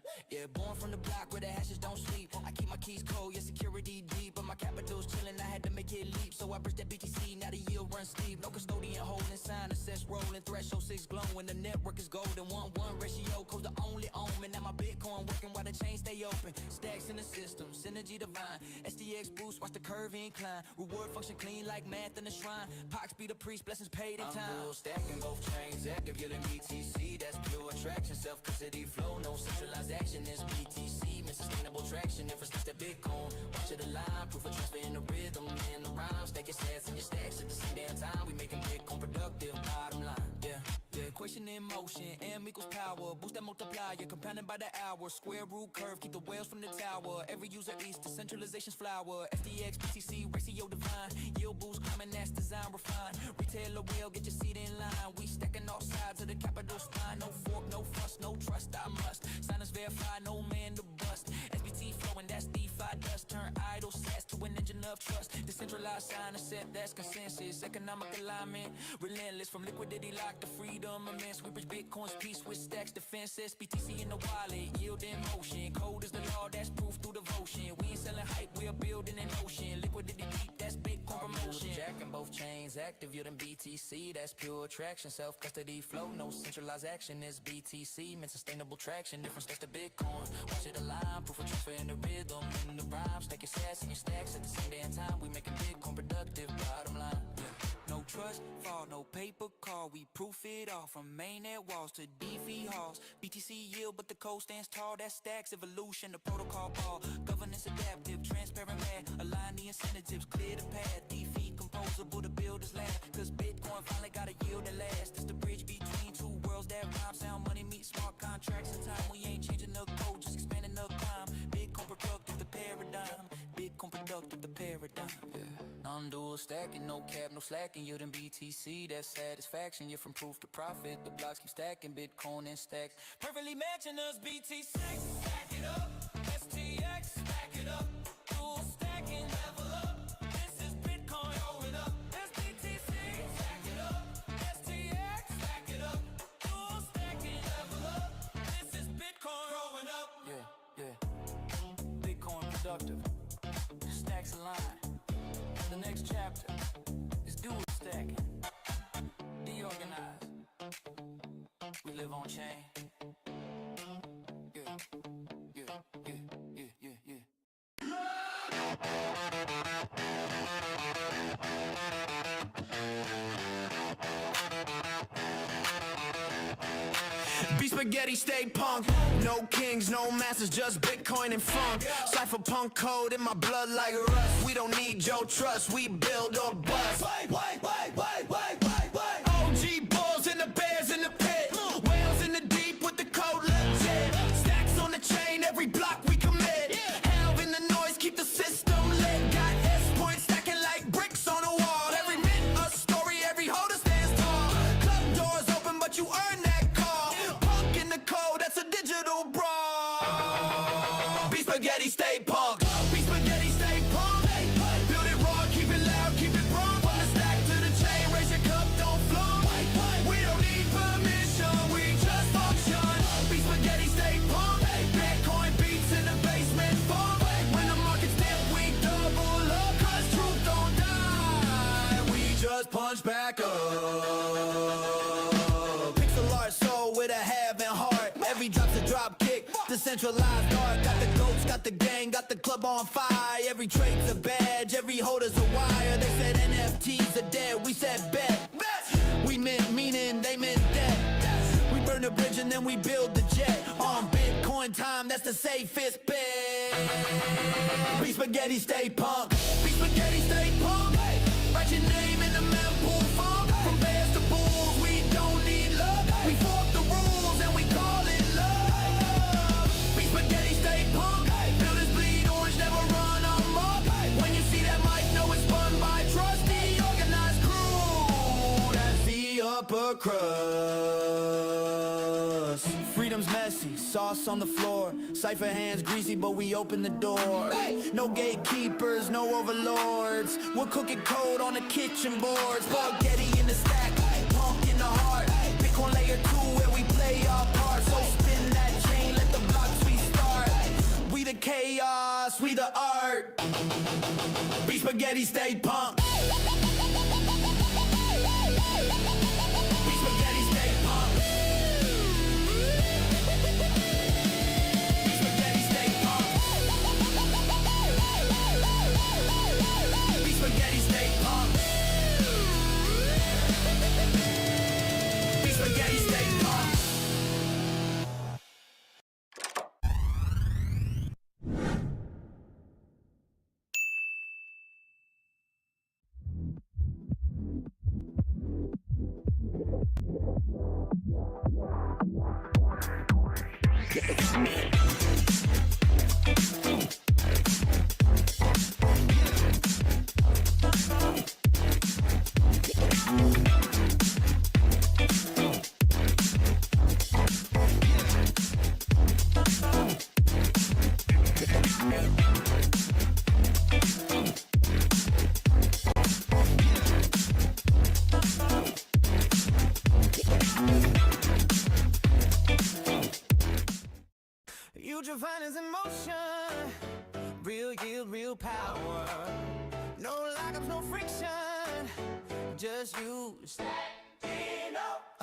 born from the block where the hashes don't sleep, I keep my keys cold, yeah, security deep, but my capital's chilling, I had to make it leap, so I bridged that BTC, now the yield runs steep, no custodian holding sign, assess rolling, threshold 6 glowing, the network is golden, 1-1 ratio, cause the only omen. Now my Bitcoin working while the chain stay open. Stacks in the system, synergy divine. SDX boost, watch the curve incline. Reward function clean like math in the shrine. Pox be the priest, blessings paid in time. I'm dual stacking, both chains active, yielding BTC. That's pure attraction, self-custody flow. No centralized action, it's BTC. Meant sustainable traction, infrastructure Bitcoin. Watch it align, proof of transfer in the rhythm, in the rhyme. Stack your stats and your stacks at the same damn time. We making Bitcoin productive, bottom line, yeah. Equation in motion, M equals power. Boost that multiplier, compounded by the hour. Square root curve, keep the whales from the tower. Every user eats decentralization's flower. SDX, BTC, ratio divine. Yield boost, climbing, that's design refined. Retailer will get your seat in line. We stacking all sides of the capital spine. No fork, no fuss, no trust, I must. Sign us verify, no man to bust. SBT flowing, that's DeFi dust. Turn idle sats to an engine of trust. Decentralized sign, accept, that's consensus. Economic alignment, relentless from liquidity lock to freedom immense. We bridge Bitcoin's peace with stacks, defenses. BTC in the wallet, yield in motion. Code is the law, that's proof through devotion. We ain't selling hype, we're building an ocean. Liquidity deep, that's Bitcoin promotion. Jacking both chains active, yielding BTC. That's pure attraction, self-custody flow. No centralized action, it's BTC. Meant sustainable traction, different steps to Bitcoin. Watch it align, proof of transfer in the rhythm, in the rhyme. Stack your sats and your stacks at the same damn time. We making Bitcoin productive, bottom line. No trust fall, no paper call. We proof it all from mainnet walls to DeFi halls. BTC yield, but the code stands tall. That stacks evolution, the protocol ball. Governance adaptive, transparent math. Align the incentives, clear the path. DeFi composable to build this lab. Cause Bitcoin finally got a yield that lasts. It's the bridge between two worlds that rhyme. Sound money meets smart contracts in time. We ain't changing the code, just expanding the climb. Bitcoin productive, the paradigm. Bitcoin productive, the paradigm. Non-dual stacking, no cap, no slacking. Yielding BTC, that's satisfaction. You're from proof to profit. The blocks keep stacking, Bitcoin and stacks. Perfectly matching us, BTC. Stack it up, STX, stack it up. Dual stacking, level up. This is Bitcoin going up. That's BTC. Stack it up, STX, stack it up. Dual stacking, level up. This is Bitcoin growing up. Yeah. Bitcoin productive. Stacks align. The next chapter is dual stacking. DeOrganized. We live on chain. Yeah. Be spaghetti, stay punk. No kings, no masters, just Bitcoin and funk. Cypherpunk code in my blood like rust. We don't need your trust, we build or bust. OG bulls and the bears in the pit. Whales in the deep with the code legit. Stacks on the chain, every block we commit. Hell in the noise, keep the system lit. Got S points stacking like bricks on a wall. Every mint a story, every holder stands tall. Club doors open, but you earn that call. Punk in the code, that's a digital brawl. Be spaghetti, stay punk. Be spaghetti, stay punk. Build it raw, keep it loud, keep it wrong. From the stack to the chain, raise your cup, don't flunk. We don't need permission, we just function. Be spaghetti, stay punk. Bitcoin beats in the basement funk. When the market's dip, we double up. Cause truth don't die, we just punch back up. Pixel art soul with a have and heart. Every drop's a drop kick. Decentralized art, got the goats, got the gang, got the club on fire. Every trade's a badge, every holder's a wire. They said NFTs are dead, we said bet. We meant meaning, they meant debt. We burn the bridge and then we build the jet. On Bitcoin time, that's the safest bet. Be spaghetti, stay punk. Be spaghetti, stay punk. Write your name in the mempool funk. From bears to bulls, we don't need love. We fork the rules and we call it love. Be spaghetti, stay punk. Builders bleed orange, never run amok. When you see that mic, know it's spun by trust. The organized crew, that's the upper crust. Freedom's messy, sauce on the floor. Cypher hands greasy, but we open the door. No gatekeepers, no overlords. We're cooking code on the kitchen board. Spaghetti in the stack, punk in the heart. Bitcoin layer 2 where we play our part. So spin that chain, let the blocks restart. We the chaos, we the art. Be spaghetti, stay punk. Be spaghetti, stay punk. Be spaghetti, stay punk. Be spaghetti, stay punk. Be spaghetti, stay punk. Divine is in motion, real yield, real power. No lockups, no friction, just you stacking up.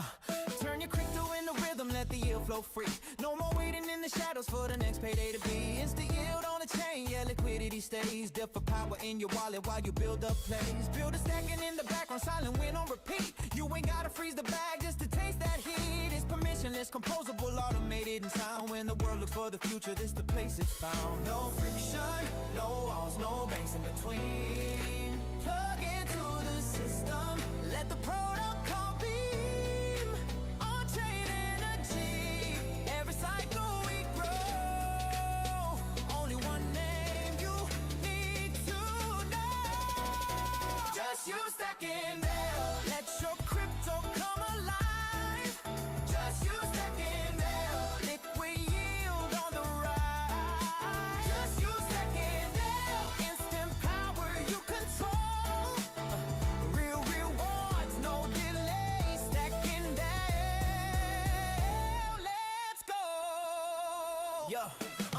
Turn your crypto into rhythm, let the yield flow free. No more waiting in the shadows for the next payday to be. It's the yield on the chain, yeah, liquidity stays. Different power in your wallet while you build up plays. Build a stacking in the background, silent win on repeat. You ain't gotta freeze the bag just to taste that heat. It's permissionless, composable, automated in sound. When the world looks for the future, this the place it's found. No friction, no walls, no banks in between. Plug into the system, let the protocol beam. On-chain energy, every cycle we grow. Only one name you need to know. Just you stacking there, let your crypto come alive. Just you stacking there, liquid yield on the rise. Just you stacking there, instant power you control. Real rewards, no delay, stacking down. Let's go. Yeah.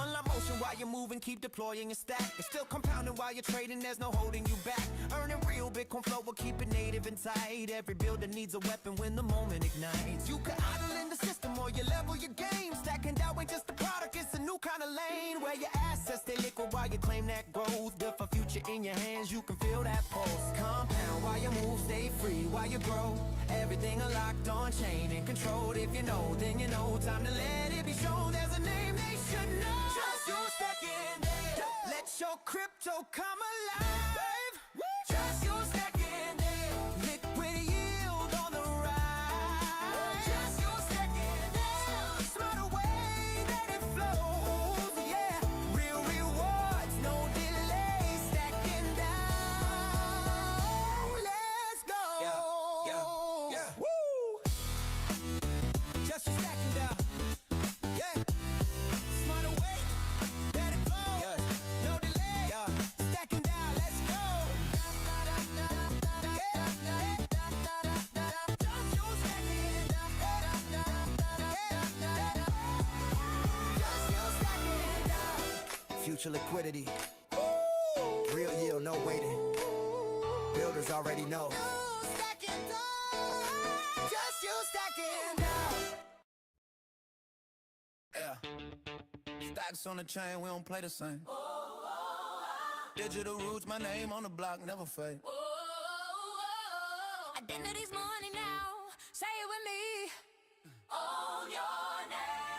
Unlock motion while you're moving, keep deploying your stack. It's still compounding while you're trading, there's no holding you back. Earning real Bitcoin flow will keep it native and tight. Every builder needs a weapon when the moment ignites. You can idle in the system or you level your game. Stacking down ain't just a product, it's a new kind of lane. Where your assets stay liquid while you claim that growth. Built for future in your hands, you can feel that pulse. Compound while you move, stay free while you grow. Everything unlocked on chain and controlled. If you know, then you know. Time to let it be shown. There's a name they should know. Just you stacking there. Let your crypto come alive. Just you stacking there. Liquid yield on the rise. Just you stacking there. Smarter way that it flows. Yeah. Real rewards, no delay. Stacking down. Let's go. Yeah. Woo. Just you stacking down. Yeah. Smarter way that it flows. No delay. Stacking down. Let's go. Future liquidity, real yield, no waiting. Builders already know. Just you stacking down. Yeah. Stacks on the chain, we don't play the same. Digital roots, my name on the block, never fade. Identity's money now. Say it with me. Own your name.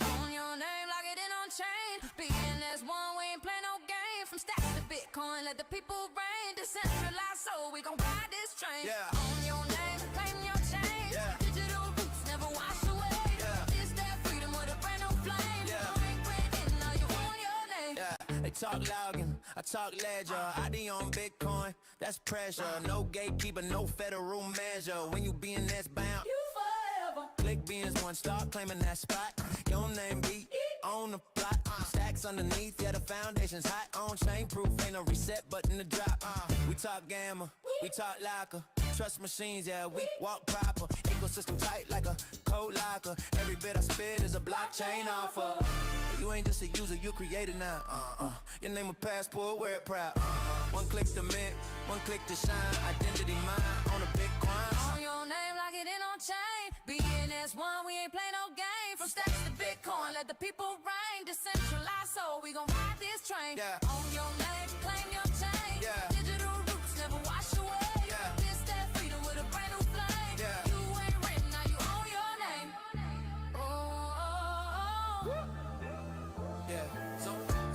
Own your name, lock it in on chain. BNS1, we ain't play no game. From stacks to Bitcoin, let the people reign. Decentralized, so we gon' ride this train. Own your name, claim your chain. Digital roots never wash away. It's that freedom with a brand new flame. Now you own your name. They talk login, I talk ledger. ID on Bitcoin, that's pressure. No gatekeeper, no federal measure. When you BNS bound, You forever. click BNS1, start claiming that spot. Your name be on the plot. Stacks underneath, yeah, the foundation's hot. On chain proof, ain't no reset button to drop. We talk gamma, we talk locker. Trust machines, yeah, we walk proper. Ecosystem tight like a code locker. Every bit I spit is a blockchain offer. You ain't just a user, you created now. Your name a passport, wear it proud. One click to mint, one click to shine. Identity mine on a Bitcoin. Own your name, lock it in on chain. BNS1, we ain't play no game. From stacks to Bitcoin, let the people reign. Decentralized, so we gon' ride this train. Own your name, claim your chain. Digital roots never wash away. This that freedom with a brand new flame. You ain't written, now you own your name.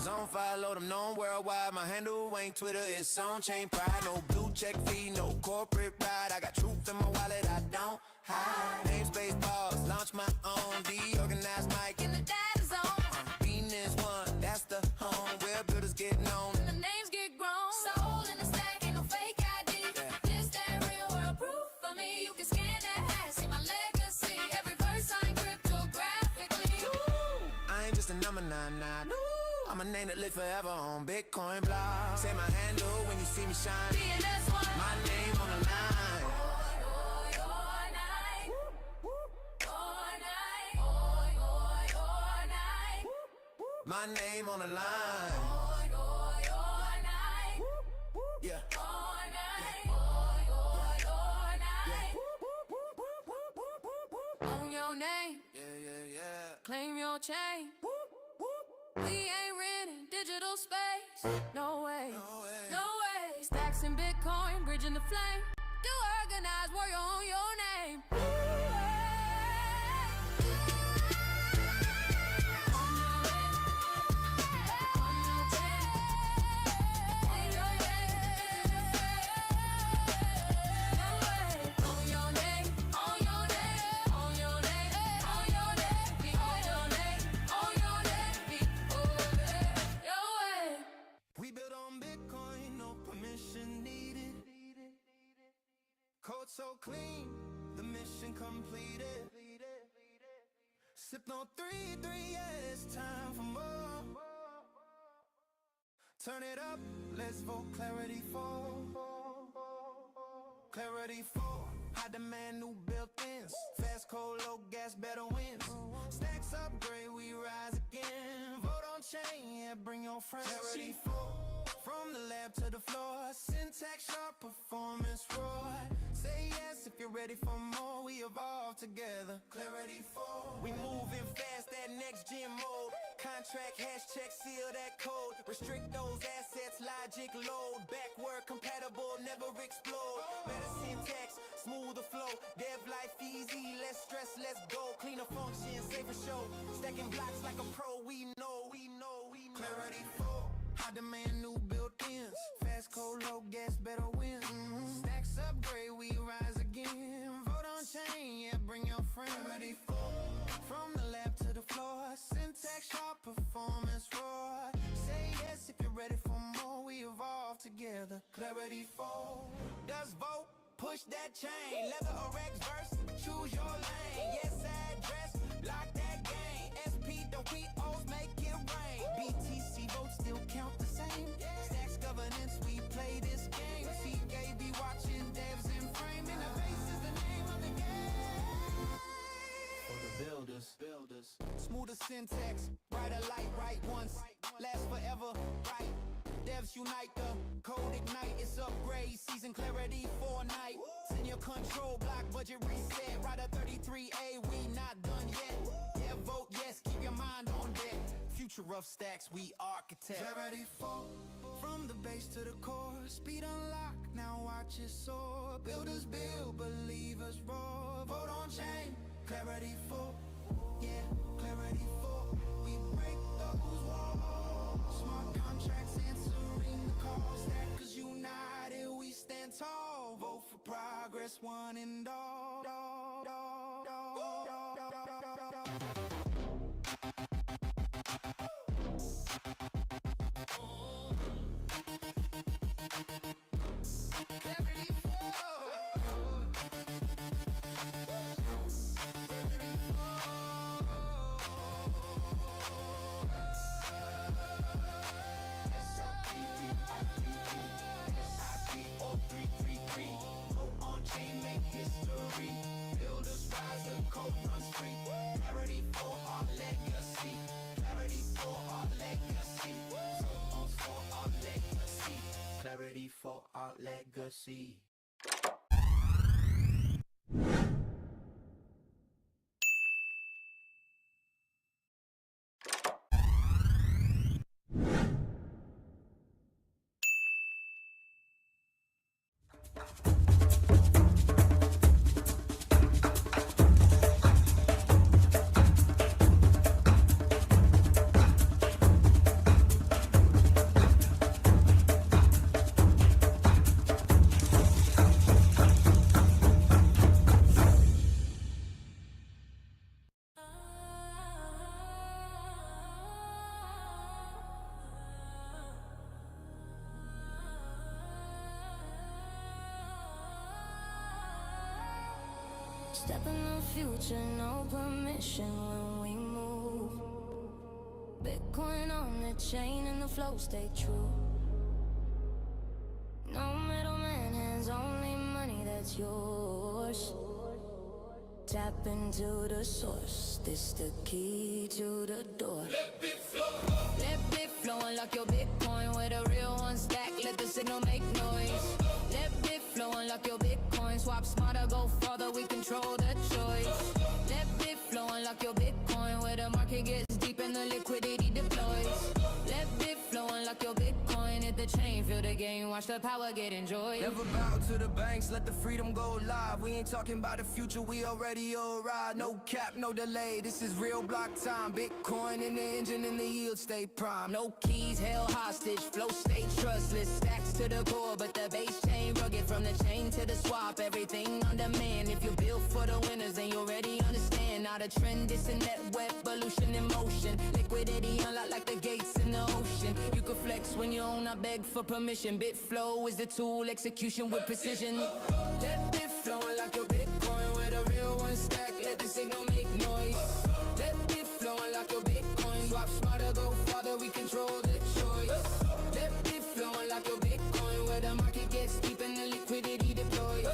Zone 5, load them known worldwide. My handle ain't Twitter, it's on chain pride. No blue check fee, no corporate ride. I got truth in my wallet, I don't hide. Namespace pause, launch my own DeOrganized mic In the data zone, BNS1, that's the home where builders get known. the names get grown. Soul in the stack, ain't no fake ID. This that real world proof for me. You can scan that hash, see my legacy. Every verse signed cryptographically. I ain't just a number 99. I'm a name that live forever on Bitcoin blog. Say my handle when you see me shine. BNS1, My name on the line. My name on the line. Yeah. Own your name, Yeah. claim your chain. We ain't renting digital space. No way, no way. Stacks in Bitcoin, bridging the flame. Do organize, warrior on your name. We built on Bitcoin, no permission needed. Code so clean, the mission completed. Sipped on 3, yeah, it's time for more. Turn it up, let's vote clarity for. Clarity for, high demand, new built-ins. Fast code, low gas, better wins. Stacks upgrade, we rise again. Vote on chain, yeah, bring your friends. Clarity for, from the lab to the floor. Syntax sharp, performance roar. Say yes if you're ready for more. We evolve together. Clarity for, we moving fast, that next gen mode. Contract, hash check, seal that code. Restrict those assets, logic load. Backward compatible, never explode. Better syntax, smoother flow. Dev life easy, less stress, let's go. Cleaner function, safer show. Stacking blocks like a pro, we know. Clarity for, high demand, new built-ins. Fast code, low gas, better wins. Stacks upgrade, we rise again. Vote on chain, yeah, bring your friends. Clarity for, from the lab to the floor. Syntax sharp, performance roar. Say yes if you're ready for more. We evolve together. Clarity for, just vote, push that chain. Leather or X verse, choose your lane. Yes address, lock that game. SP the POs make it rain. BTC votes still count the same. Stacks governance, we play this game. CKB watching devs in frame. Innovation is the name of the game. For the builders. Smoother syntax, brighter light, right once. Last forever, right. Devs unite, the code ignite. It's upgrade season, clarity for a night. Send your control block, budget reset. Ride a 30 3A, we not done yet. Yeah, vote yes, keep your mind on deck. Future of stacks, we architect. Clarity for from the base to the core. Speed unlock, now watch it soar. Builders build, believers roar. Vote on chain, clarity for. Yeah, clarity for. We break those walls. Smart contracts answering the call. Stackers united, we stand tall. Vote for progress, one and all. Clarity for our legacy. Step in the future, no permission when we move. Bitcoin on the chain and the flow stay true. No middleman, hands only money that's yours. Tap into the source, this the key to the door. Let bit flow, unlock your Bitcoin with a real one stack, let the signal make noise. Let bit flow, unlock your Bitcoin, swap smarter, go further, we control the choice. Let bit flow, unlock your Bitcoin, where the market gets deep and the liquidity deploys. Let bit flow, unlock your Bitcoin, hit the chain, feel the game, watch the power get enjoyed. Never bow to the banks, let the freedom go live. We ain't talking about the future, we already arrived. No cap, no delay, this is real block time. Bitcoin in the engine and the yield stay prime. No keys held hostage, flow stay trustless. Stacks to the core, but the base chain rugged. From the chain to the swap, everything on demand. If you're built for the winners, then you already understand. Not a trend, it's a net web, evolution in motion. Liquidity unlocked like the gates in the ocean. You can flex when you own, I beg for permission. Bitflow is the tool, execution with precision. Let Bitflow unlock your Bitcoin with a real one stack, let the signal make noise. Let Bitflow unlock your Bitcoin, swap smarter, go farther, we control the choice. Let Bitflow unlock your Bitcoin, where the market gets deep and the liquidity deploys.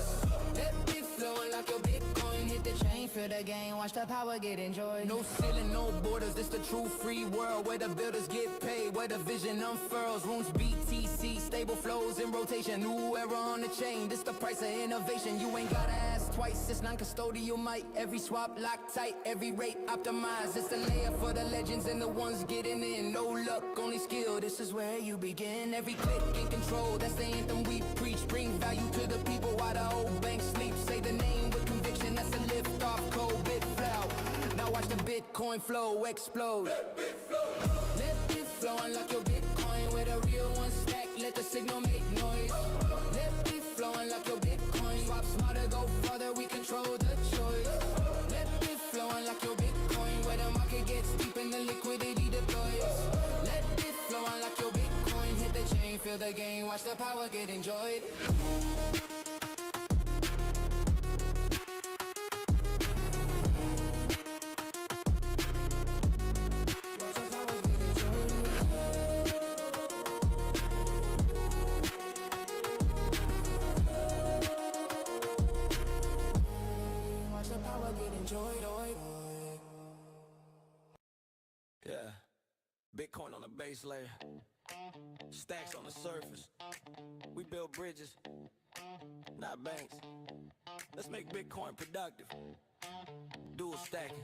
Let Bitflow unlock your Bitcoin, hit the chain, feel the game, watch the power get enjoyed. No ceiling, no borders, this the true free world, where the builders get paid, where the vision unfurls. Rooms BTC, stable flows in rotation, new era on the chain, this the price of innovation. You ain't gotta ask twice, it's non-custodial might. Every swap locked tight, every rate optimized. It's the layer for the legends and the ones getting in. No luck, only skill, this is where you begin. Every click in control, that's the anthem we preach. Bring value to the people while the old bank sleep. Say the name with conviction, that's a lift off code. Bitflow, now watch the Bitcoin flow explode. Let Bitflow unlock your Bitcoin with a real one stack, let the signal make noise. Let Bitflow unlock your Bitcoin, swap smarter, go further, we control the choice. Let Bitflow unlock your Bitcoin, where the market gets deep and the liquidity deploys. Let Bitflow unlock your Bitcoin, hit the chain, feel the game, watch the power get enjoyed. Yeah, Bitcoin on the base layer, stacks on the surface. We build bridges, not banks. Let's make Bitcoin productive. Dual stacking.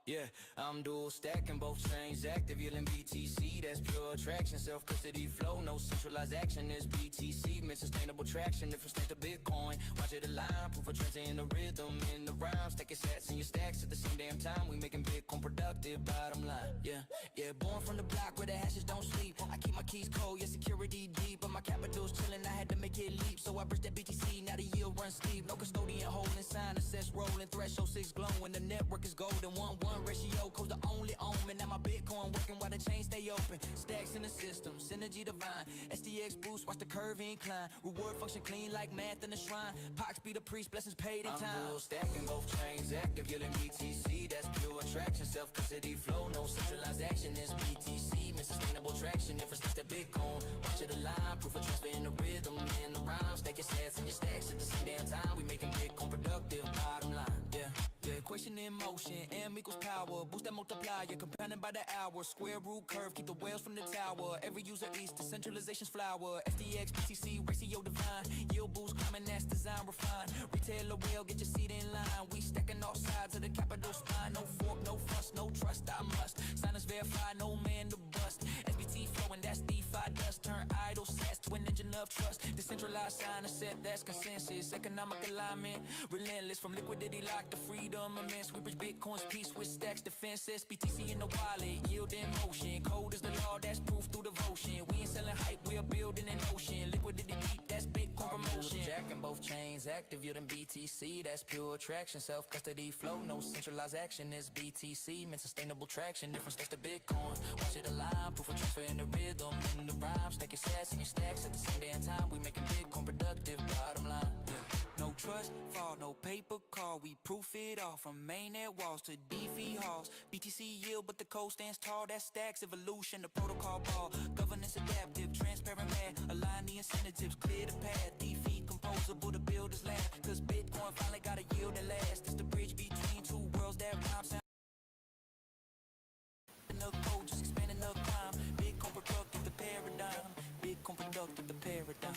Yeah, I'm dual stacking, both chains active, yielding BTC, that's pure attraction, self-custody flow, no centralized action, is BTC, sustainable traction, different state of Bitcoin, watch it align, proof of trends in the rhythm, in the rhyme, stack your sats and your stacks at the same damn time, we making Bitcoin productive, bottom line, yeah, born from the block where the hashes don't sleep, I keep my keys cold, yeah, security deep, but my capital's chilling, I had to make it leap, so I bridged that BTC, now the yield runs steep, no custodian holding, sign, assess, rolling, threshold 6 glowing, the network is golden, 1-1 ratio, cause the only omen. Now my Bitcoin working while the chain stay open. Stacks in the system, synergy divine. SDX boost, watch the curve incline. Reward function clean like math in the shrine. Pox be the priest, blessings paid in time. I'm dual stacking, both chains active, yielding BTC. That's pure attraction, self-custody flow. No centralized action, is BTC. Sustainable traction, infra to Bitcoin. Watch it align, proof of transfer in the rhythm, in the rhyme. Stack your stats and your stacks at the same damn time. We making Bitcoin productive, bottom line, yeah. Equation in motion, M equals power. Boost that multiplier, compounded by the hour. Square root curve, keep the whales from the tower. Every user eats, decentralization's flower. FTX, BTC, ratio divine. Yield boost, climbing, that's design refined. Retailer will get your seat in line. We stacking all sides of the capital spine. No fork, no fuss, no trust, I must. Signers verify, no man to bust. SBT flowing, that's DeFi dust. Turn idle sats to an engine of trust. Decentralized sign, a set, that's consensus. Economic alignment, relentless from liquidity lock to freedom. Immense, we bridge Bitcoin's peace with stacks, defenses, BTC in the wallet, yield in motion. Code is the law, that's proof through devotion. We ain't selling hype, we're building an ocean. Liquidity deep, that's Bitcoin promotion. Jacking both chains active, yielding BTC, that's pure attraction. Self-custody flow, no centralized action, is BTC. Meant sustainable traction, different stacks to Bitcoin. Watch it align, proof of transfer in the rhythm, in the rhyme. Stack your sats and your stacks at the same damn time. We making Bitcoin productive, bottom line. No trust fall, no paper call. We proof it all from mainnet walls to DeFi halls. BTC yield, but the code stands tall. That stacks evolution, the protocol ball. Governance adaptive, transparent math. Align the incentives, clear the path. DeFi composable, the builders last. Cause Bitcoin finally got a yield that lasts. It's the bridge between two worlds that rhyme sound. The code just expanding the crime. Bitcoin productive, the paradigm. Bitcoin productive, the paradigm.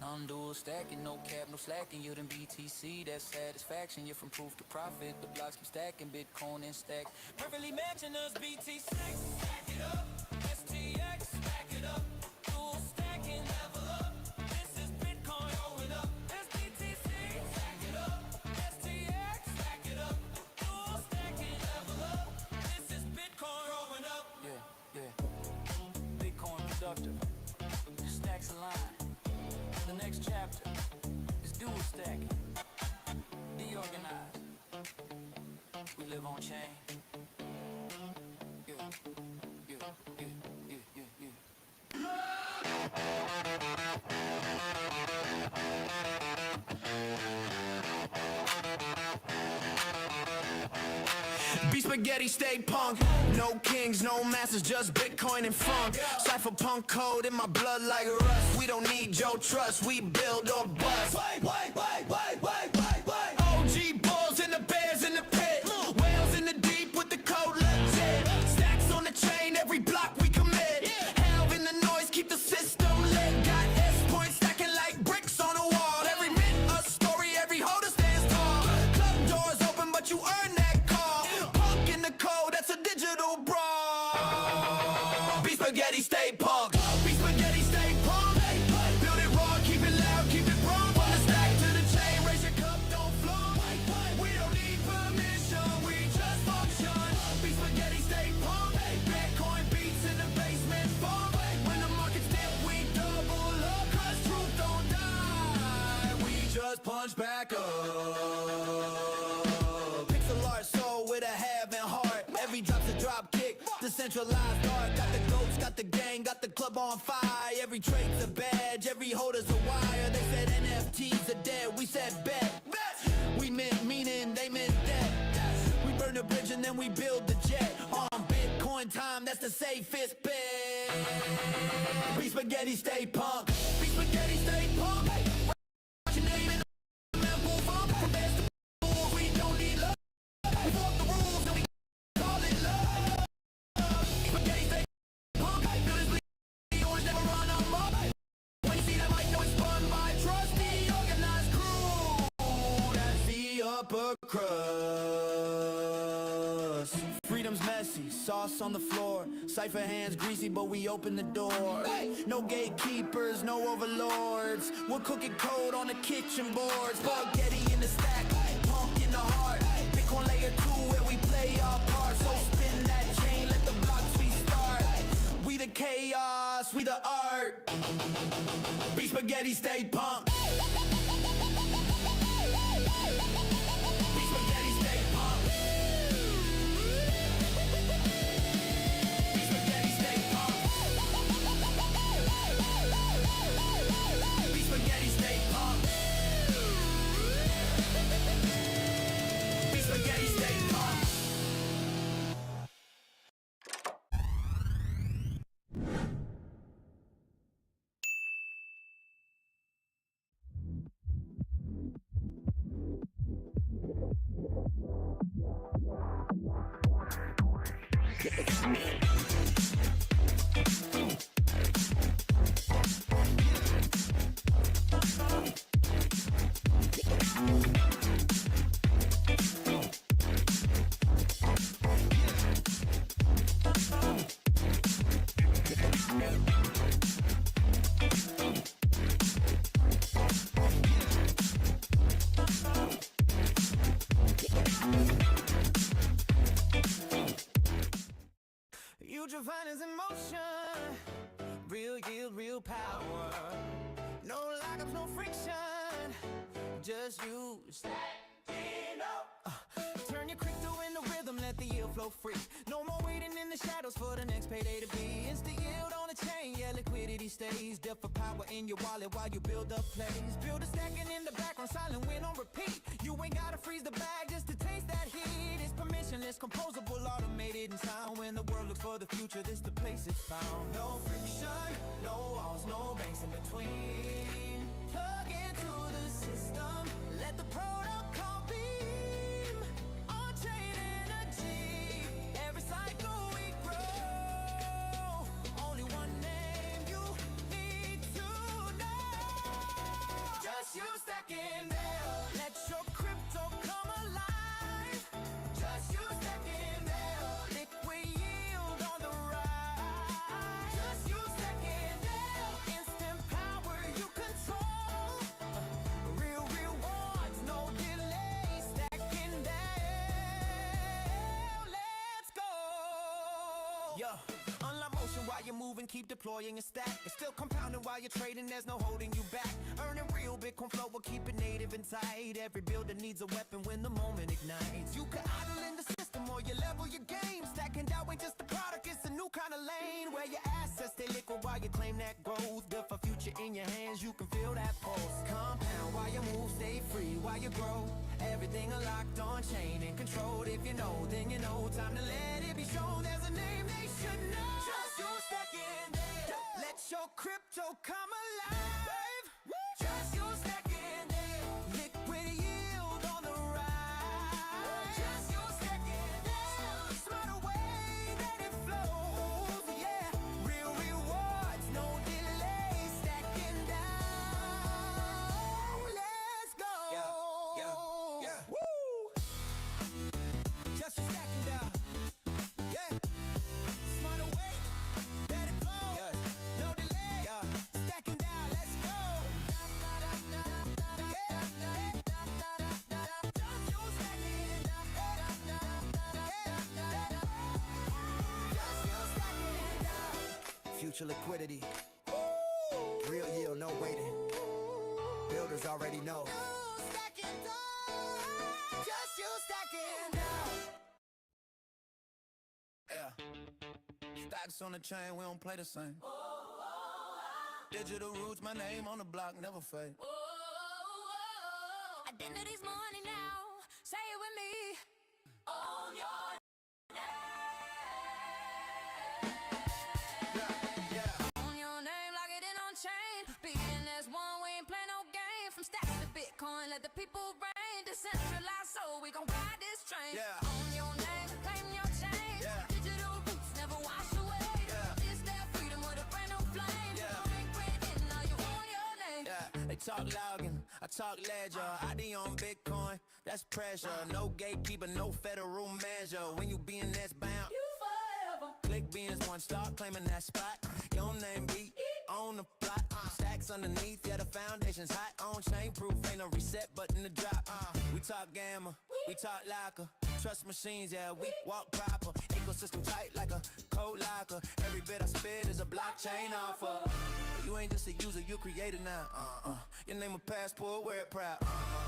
I'm dual stacking, no cap, no slacking. Yielding BTC, that's satisfaction. You're from proof to profit. The blocks keep stacking, Bitcoin and stack. Perfectly matching us, BTC. Stack it up. STX, stack it up. Dual stacking, level up. This is Bitcoin going up. SBTC, stack it up. STX, stack it up. Dual stacking, level up. This is Bitcoin growing up. Yeah. Bitcoin productive. Stacks align. The next chapter is dual stacking, DeOrganized. We live on chain. Be spaghetti, stay punk. No kings, no masters, just Bitcoin and funk. Cypherpunk code in my blood like rust. We don't need your trust, we build or bust. Wait. OG bulls and the bears in the pit. Whales in the deep with the code legit. Stacks on the chain, every block we commit. Hell in the noise, keep the system lit. Got S points stacking like bricks on a wall. Every mint a story, every holder stands tall. Club doors open, but you earn that call. Punk in the code, that's a digital brawl. Be spaghetti, stay punk. Be spaghetti, stay punk. Build it raw, keep it loud, keep it raw. From the stack to the chain, raise your cup, don't flow. We don't need permission, we just function. Be spaghetti, stay punk. Bitcoin beats in the basement funk. When the markets dip, we double up. Cause truth don't die, we just punch back up. Pixel art soul with a having heart. Every drop's a drop kick, decentralized art. Got the goats, got the gang, got the club on fire. Every trade's a badge, every holder's a wire. They said NFTs are dead, we said bet. We meant meaning, they meant that. We burn the bridge and then we build the jet. On Bitcoin time, that's the safest bet. Be spaghetti, stay punk. Be spaghetti, stay punk. Write your name in the memorable funk. From best to poor, we don't need love. We walk the rules and we call it love. Spaghetti, stay punk. Feel this bleed orange, never run on up. When you see that mic, know it's spun by trust. The organized crew. That's the upper crust. Freedom's messy, sauce on the floor. Cypher hands greasy, but we open the door. No gatekeepers, no overlords. We're cooking code on the kitchen board. Spaghetti in the stack, pump in the heart. Bitcoin layer 2 where we play our part. So spin that chain, let the blocks restart. We the chaos, we the art. Be spaghetti, stay pumped. Future finance in motion. Real yield, real power. No lockups, no friction. Just you stacking up. Turn your crypto into rhythm, let the yield flow free. No more waiting in the shadows for the next payday to be. Instant yield on the chain, yeah, liquidity stays. Depth of power in your wallet while you build up plays. Build a stacking in the background, silent win on repeat. You ain't gotta freeze the bag just to taste that heat. It's permissionless, composable, automated, and sound. When the world looks for the future, this the place it's found. No friction, no walls, no banks in between. Plug into the system, let the protocol beam. On-chain energy, every cycle we grow. Only one name you need to know. Just you stacking there. Let your crypto come alive. Just you stacking there. Liquid yield on the rise. Just you stacking there. Instant power you control. Real rewards, no delay. Stacking down. Let's go. Yo, unlock motion while you're moving, keep deploying a stack. It's still compounding while you're trading, there's no holding you back. Earning real Bitcoin flow will keep it native and tight. Every builder needs a weapon when the moment ignites. You can idle in the system or you level your game. Stacking down ain't just a product, it's a new kind of lane. Where your assets stay liquid while you claim that growth. Built for future in your hands, you can feel that pulse. Compound while you move, stay free while you grow. Everything unlocked on chain and controlled. If you know, then you know. Time to let it be shown. There's a name they should know. Just you stacking there. Let your crypto come alive. Just you stacking there. Liquid yield on the rise. Just you stacking there. Smarter way that it flows. Yeah, real rewards, no delay. Stacking down. Let's go. Yeah. Woo. Just you stacking down. Yeah. Smarter way that it flows. No delay. Stacking down. Let's go. Future liquidity. Real yield, no waiting. Builders already know. Just you stacking down. Yeah. Stacks on the chain, we don't play the same. Digital roots, my name on the block, never fade. Identity's money now. Say it with me. Own your own your name, lock it in on chain. Begin as one, we ain't play no game. From stacks to Bitcoin, let the people reign. Decentralized, so we gon' ride this train. Own your name, claim your change. Digital roots never wash away. It's that freedom with a brand new flame. Ain't quitting, now you own your name. They talk loud and I talk ledger. ID on Bitcoin, that's pressure. No gatekeeper, no federal measure. When you be in that's bound, you forever. Click beans one, start claiming that spot. Your name be on the plot. Stacks underneath, yeah, the foundation's hot. On chain proof, ain't no reset button to drop. We talk gamma, we talk locker. Trust machines, yeah, we walk proper. Ecosystem tight like a code locker. Every bit I spit is a blockchain offer. You ain't just a user, you created now. Your name a passport, wear it proud.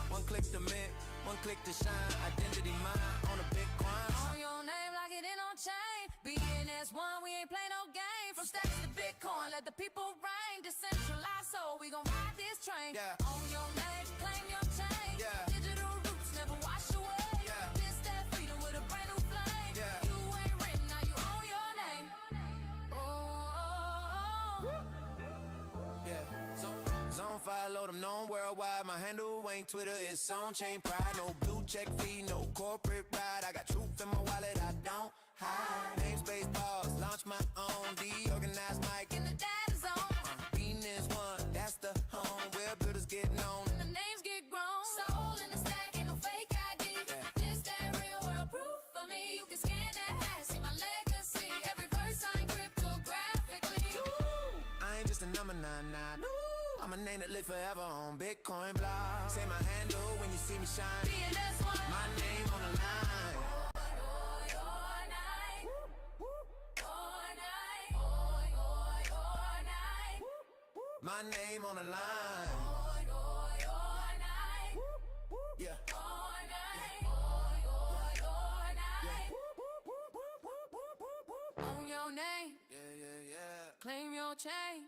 One click to mint, one click to shine. Identity mine on a Bitcoin. On your name like it ain't on chain. BNS1, we ain't play no game. From stacks to Bitcoin, let the people reign. Decentralized, so we gon' ride this train. Yeah. On your name, claim your chain. Yeah. Digital roots never wash away. Yeah. This that freedom with a brand new flame. Yeah. You ain't written, now you own your name. Oh. Yeah, zone follow them known worldwide. My handle ain't Twitter, it's on chain pride. No blue check fee, no corporate ride. I got truth in my wallet, I don't hide. Namespace balls, launch my own. DeOrganized mic In the data zone, Venus one, that's the home where builders get known. the names get grown. Soul in the stack, ain't no fake ID. This that real world proof for me. You can scan that hash, see my legacy. Every verse signed cryptographically. I ain't just a number, nah. I'm a name that live forever on Bitcoin blog. Say my handle when you see me shine. BNS1. My name on the line. My name on the line. Yeah. Own your name, Yeah. claim your chain.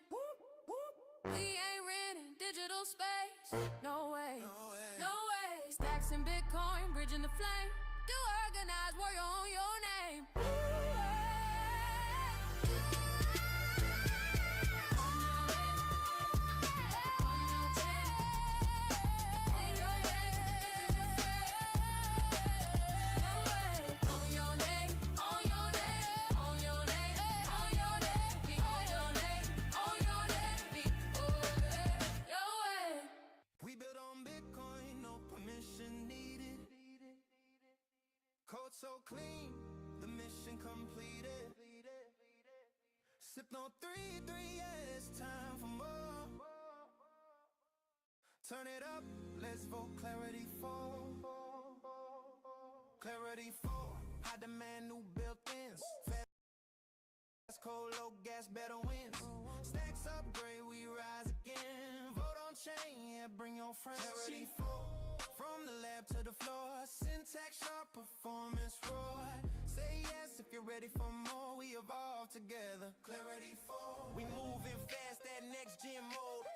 We ain't renting digital space. No way, no way. Stacks in Bitcoin, bridging the flame. DeOrganized, warrior on your name. We built on Bitcoin, no permission needed. Code so clean, the mission completed. Sipped on 3, yeah, it's time for more. Turn it up, let's vote clarity 4. Clarity 4, high demand, new built-ins. Fast cold, low gas, better wins. Stacks upgrade, we rise again. Vote on chain, yeah, bring your friends. Clarity 4, from the lab to the floor. Syntax sharp, performance raw. Say yes if you're ready for more. We evolve together. Clarity 4, we moving fast, that next gen mode.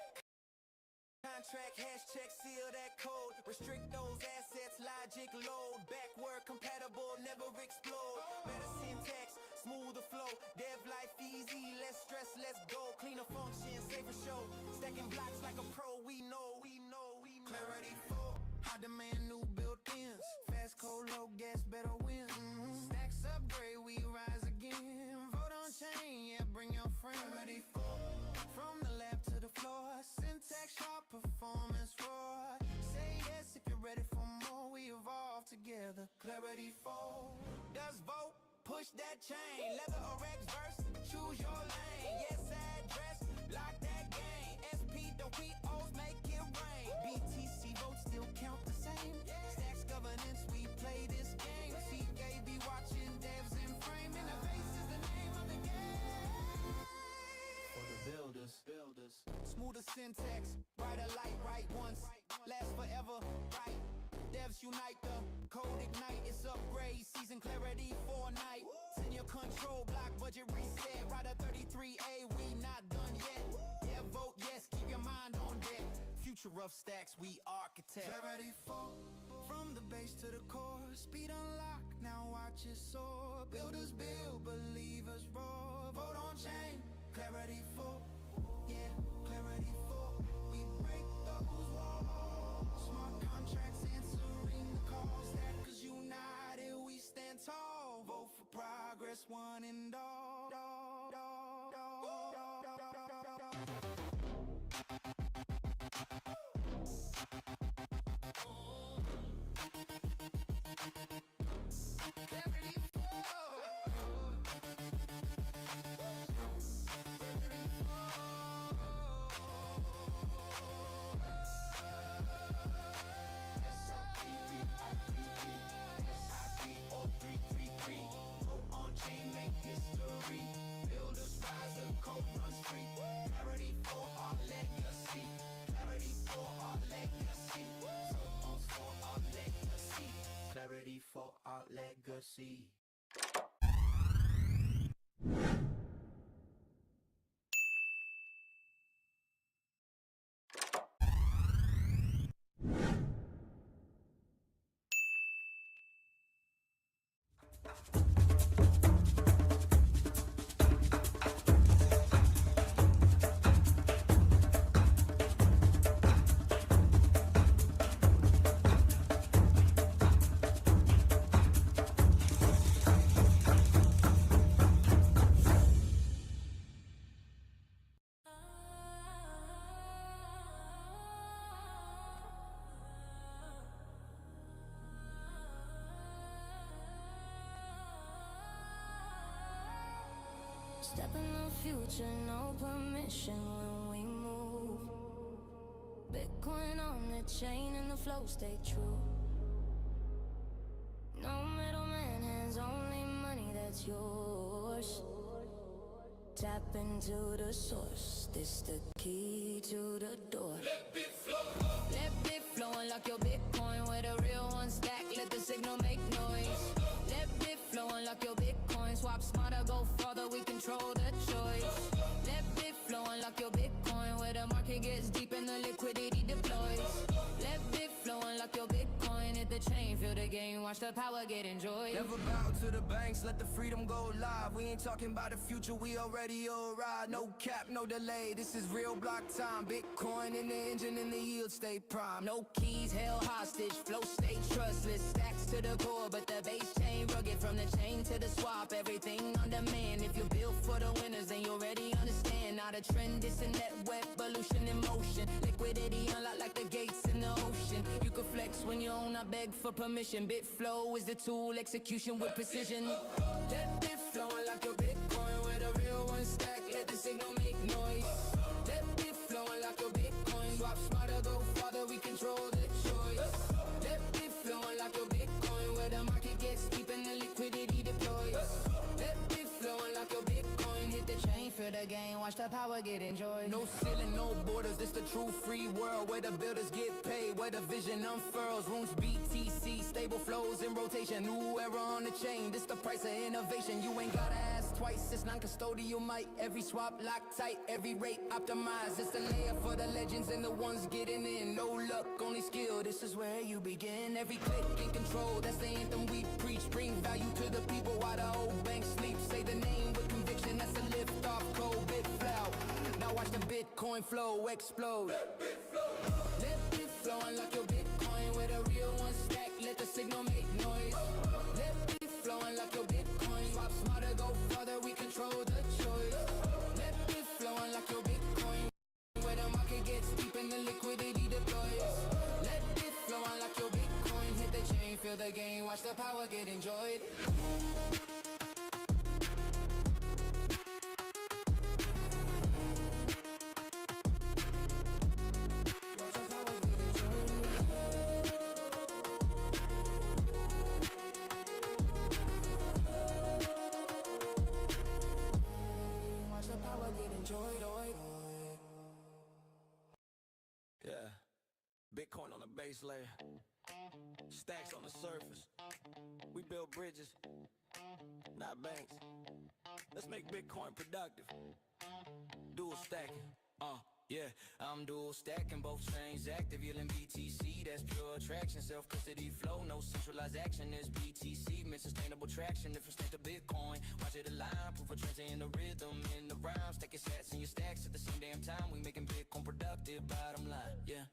Contract, hash check, seal that code. Restrict those assets, logic load. Backward compatible, never explode. Better syntax, smoother flow. Dev life easy, less stress, let's go. Cleaner function, safer show. Stacking blocks like a pro, we know. Clarity 4, high demand, new built-ins. Fast code, low gas, better wins. Stacks upgrade, we rise again. Vote on chain, yeah, bring your friends. Clarity 4, from the lab to the floor. Syntax sharp, performance raw. Say yes if you're ready for more. We evolve together. Clarity 4, does vote, push that chain. Leather or X verse, choose your lane. Yes, address, lock that game. SP, don't we O's, make it rain. BTC votes still count the same. Stacks governance, we play this game. CK be watching devs in frame. Interface is the name of the game. For the builders. Smoother syntax, brighter light, right once, last forever, right. Devs unite, the code ignite, it's upgrade, season clarity for a night. Send your control block, budget reset, Rider 33A, we not done yet. Yeah, vote yes, keep your mind on deck. Future of stacks, we architect. Clarity 4, from the base to the core, speed unlock, now watch it soar. Builders build, believers roar. Vote on chain, clarity 4, yeah, clarity 4. We break those walls. Smart contracts answering the call. Stackers united, we stand tall. Vote for progress, one and all. Clarity for our legacy. Step in the future, no permission when we move. Bitcoin on the chain and the flow stay true. No middleman, hands only money that's yours. Tap into the source, this the key to the door. Let bit flow, unlock your Bitcoin where the real ones stack, let the signal make noise. Let bit flow, unlock your Bitcoin, swap smarter, go farther, we control the choice. Let bit flow, unlock your Bitcoin where the market gets deep and the liquidity deploys. Let bit flow, unlock your Bitcoin, hit the chain, feel the game, watch the power get enjoyed. Never bow to the banks, let the freedom go live. We ain't talking about the future, we already arrived. No cap, no delay, this is real block time. Bitcoin in the engine and the yield stay prime. No keys, held hostage, flow stay trustless. Stacks to the core, but the base chain rugged. From the chain to the swap, everything on demand. If you're built for the winners, then you already understand. Not a trend, it's a net web, evolution in motion. Liquidity unlocked like the gates in the ocean. You can flex when you own, I beg for permission. Bitflow is the tool, execution with precision. Let Bitflow unlock your Bitcoin where the real ones stack, let the signal make noise. Let Bitflow unlock your Bitcoin, swap smarter, go farther, we control the choice. Let Bitflow unlock your Bitcoin where the market gets deep and the liquidity deploys. Let Bitflow unlock your Bitcoin, hit the chain, feel the game, watch the power get enjoyed. No ceiling, no borders, this the true free world where the builders get paid, where the vision unfurls. Rooms BTC, stable flows in rotation, new era on the chain, this the price of innovation. You ain't gotta ask twice, it's non-custodial might. Every swap locked tight, every rate optimized. It's the layer for the legends and the ones getting in. No luck, only skill, this is where you begin. Every click in control, that's the anthem we preach. Bring value to the people while the old bank sleeps. Say the name with conviction, that's a lift off cold bit flow. Now watch the Bitcoin flow explode. Let Bitflow unlock your Bitcoin where the real ones stack, let the signal make noise. Let Bitflow unlock your Bitcoin, swap smarter, go farther, we control the choice. Let Bitflow unlock your Bitcoin where the market gets deep and the liquidity deploys. Let Bitflow unlock your Bitcoin, hit the chain, feel the game, watch the power get enjoyed. Yeah, Bitcoin on the base layer, stacks on the surface. We build bridges, not banks. Let's make Bitcoin productive. Dual stacking, yeah, I'm dual stacking, both chains active, yielding BTC, that's pure attraction, self-custody flow, no centralized action, it's BTC, meant sustainable traction, different state of Bitcoin, watch it align, proof of transit in the rhythm, in the rhyme, stack your sats and your stacks at the same damn time, we making Bitcoin productive, bottom line, yeah,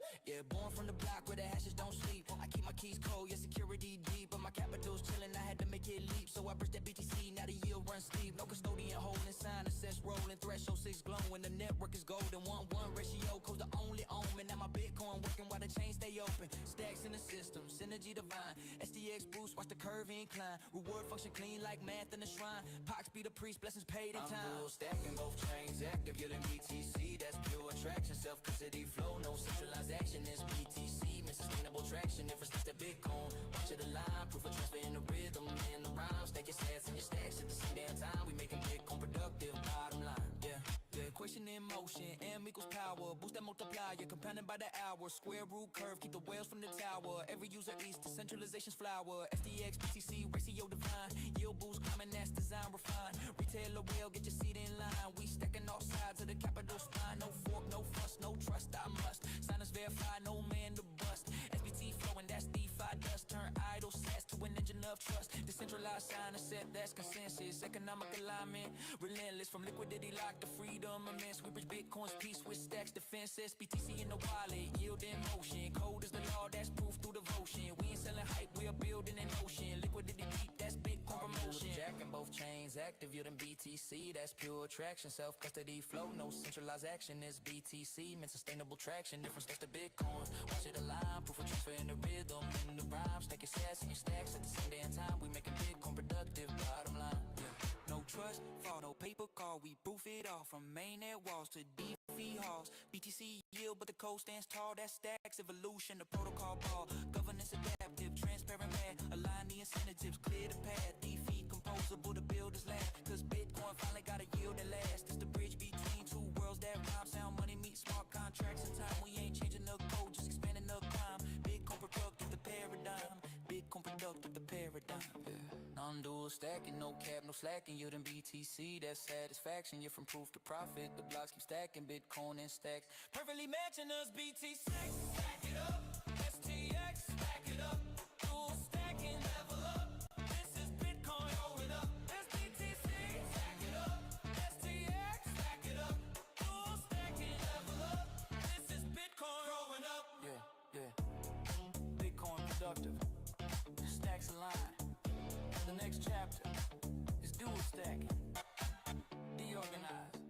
born from the block where the hashes don't sleep, I keep my keys cold, yeah, security deep, but my capital's chilling, I had to make it leap, so I bridged that BTC, now the yield runs steep, no custodian holding, sign, assess, rolling, threshold 6 glowing, the network is golden, 1-1 ratio, cause the only omen. Now my Bitcoin working while the chain stay open. Stacks in the system, synergy divine. STO FTX boost, watch the curve incline. Reward function clean like math in the shrine. Pox be the priest, blessings paid in time. I'm dual stacking both chains, active yielding BTC. That's pure attraction, self-custody flow. No centralized action, is BTC. Meant sustainable traction, infra to Bitcoin. Watch it align, proof of transfer in the rhythm and the rhyme. Stack your sats and your stacks at the same damn time. We making Bitcoin productive, bottom line, yeah. The equation in motion, M equals power. Boost that multiplier, compounded by the hour. Square root curve, keep the whales from the tower. Every user eats decentralization's flower. FTX, BTC, ratio divine. Yield boost climbing, that's design refined. Retailer will get your seat in line. We stacking all sides of the capital spine. No fork, no fuss, no trust, I must. Signers verify, no man to bust. SBT flowing, that's DeFi dust. Turn idle sats to an engine of trust. Decentralized sign a set, that's consensus. Economic alignment, relentless from liquidity lock to freedom. Immense, we bridge Bitcoin's peace with stacks, defenses, BTC in the wallet, yield in motion. Code is the law, that's proof through devotion. We ain't selling hype, we are building an ocean. Liquidity deep, that's Bitcoin promotion. Jacking both chains, active yielding BTC, that's pure attraction. Self-custody flow, no centralized action, is BTC. Meant sustainable traction, different steps to Bitcoin. Watch it align, proof of transfer in the rhythm and the rhyme. Stack your sats and your stacks at the same damn time. We making Bitcoin productive, bottom line, yeah. No trust, fall, no paper call. We proof it all from mainnet walls to DeFi halls. BTC yield, but the code stands tall. That stacks evolution, the protocol ball. Governance adaptive, transparent math. Align the incentives, clear the path. DeFi composable, the builders lab. Cause Bitcoin finally got a yield that lasts. It's the bridge between two worlds that rhyme. Sound money meet smart contracts in time. We ain't changing the code, just expanding the climb. Bitcoin productive, the paradigm. Bitcoin productive, the paradigm. Yeah. Non-dual stacking, no cap, no slacking. Yielding BTC, that's satisfaction. You're from proof to profit. The blocks keep stacking, Bitcoin and stacks. Perfectly matching us, BTC. Stack it up. STX, stack it up. Dual stacking, level up. This is Bitcoin going up. SBTC, stack it up. STX, stack it up. Dual stacking, level up. This is Bitcoin growing up. Yeah, yeah. Bitcoin productive. Stacks align. The next chapter is dual stacking. DeOrganized.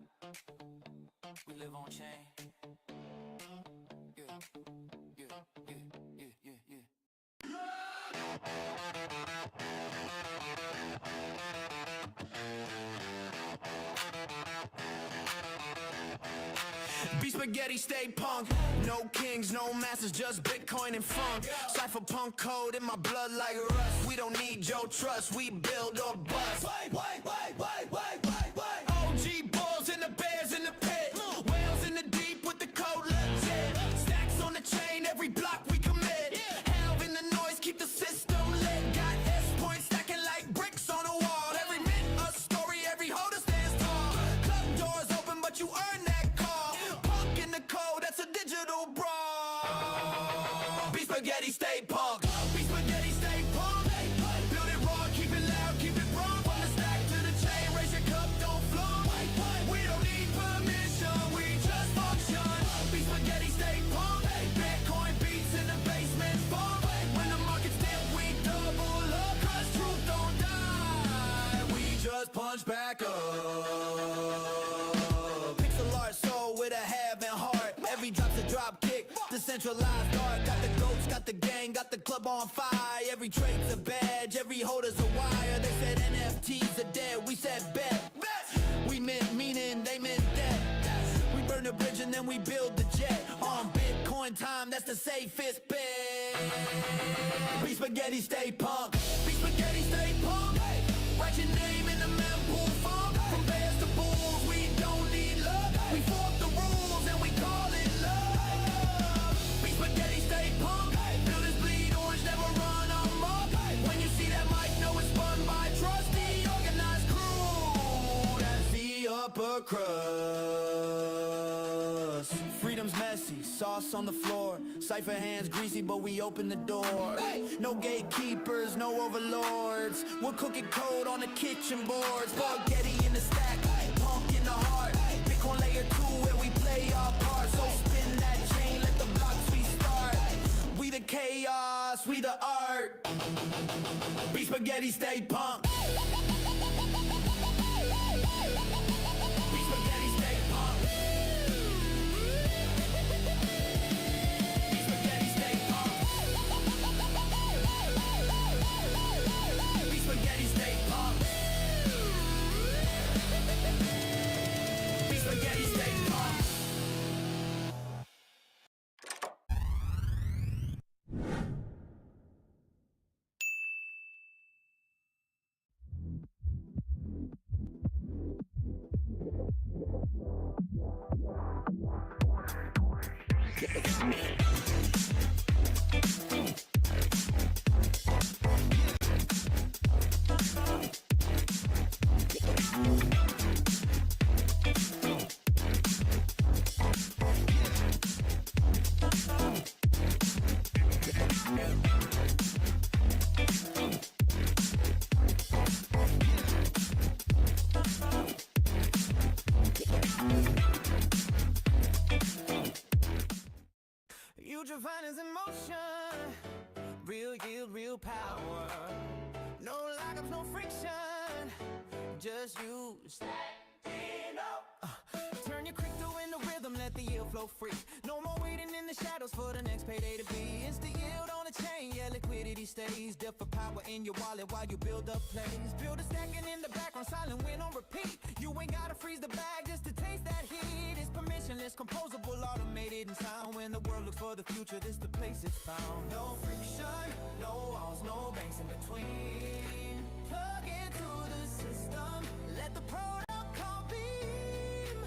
We live on chain. Yeah, yeah, yeah, yeah, yeah, yeah. Be spaghetti, stay punk. No kings, no masters, just Bitcoin and funk. Cypherpunk code in my blood like rust. We don't need your trust, we build or bust. Wait. OG bulls and the bears in the pit. Whales in the deep with the code legit. Stacks on the chain, every block we commit. Hell in the noise, keep the system lit. Got S points stacking like bricks on a wall. Every mint a story, every holder stands tall. Club doors open, but you earn that call. Punk in the code, that's a digital brawl. Be spaghetti, stay punk. Be spaghetti, stay punk. Build it raw, keep it loud, keep it wrong. From the stack to the chain, raise your cup, don't flow. We don't need permission, we just function. Be spaghetti, stay punk. Bitcoin beats in the basement funk. When the market's dip, we double up. Cause truth don't die, we just punch back up. Pixel art soul with a having heart. Every drop's a drop kick, decentralized art. Got the goats, got the gang, got the club on fire. Every trade's a badge, every holder's a wire. They said NFTs are dead, we said bet. We meant meaning, they meant that. We burn the bridge and then we build the jet. On Bitcoin time, that's the safest bet. Be spaghetti, stay punk. Be spaghetti, stay punk. Write your name in the mempool funk. From bears to bulls, we don't need love. We fork the rules and we call it love. Be spaghetti, stay punk. Builders bleed orange, never run amok. When you see that mic, know it's spun by trust. The organized crew, that's the upper crust. Freedom's messy, sauce on the floor. Cypher hands greasy, but we open the door. No gatekeepers, no overlords. We're cooking code on the kitchen boards. Spaghetti in the stack, punk in the heart. Bitcoin layer 2 where we play our part. So spin that chain, let the blocks restart. We the chaos, we the art. Be spaghetti, stay punk. Be spaghetti, stay punk. Be spaghetti, stay punk. You is in motion, real yield, real power. No lockups, no friction, just you stacking up. Turn your crypto into rhythm, let the yield flow free. No more waiting in the shadows for the next payday to be. It's the yield on the chain, yeah, liquidity stays. Different power in your wallet while you build up plays. Build a stacking in the background, silent win on repeat. You ain't gotta freeze the bag just to taste that heat. It's permissionless, composable, automated in sound. When the world looks for the future, this the place it's found. No friction, no walls, no banks in between. Plug into the system, let the protocol beam.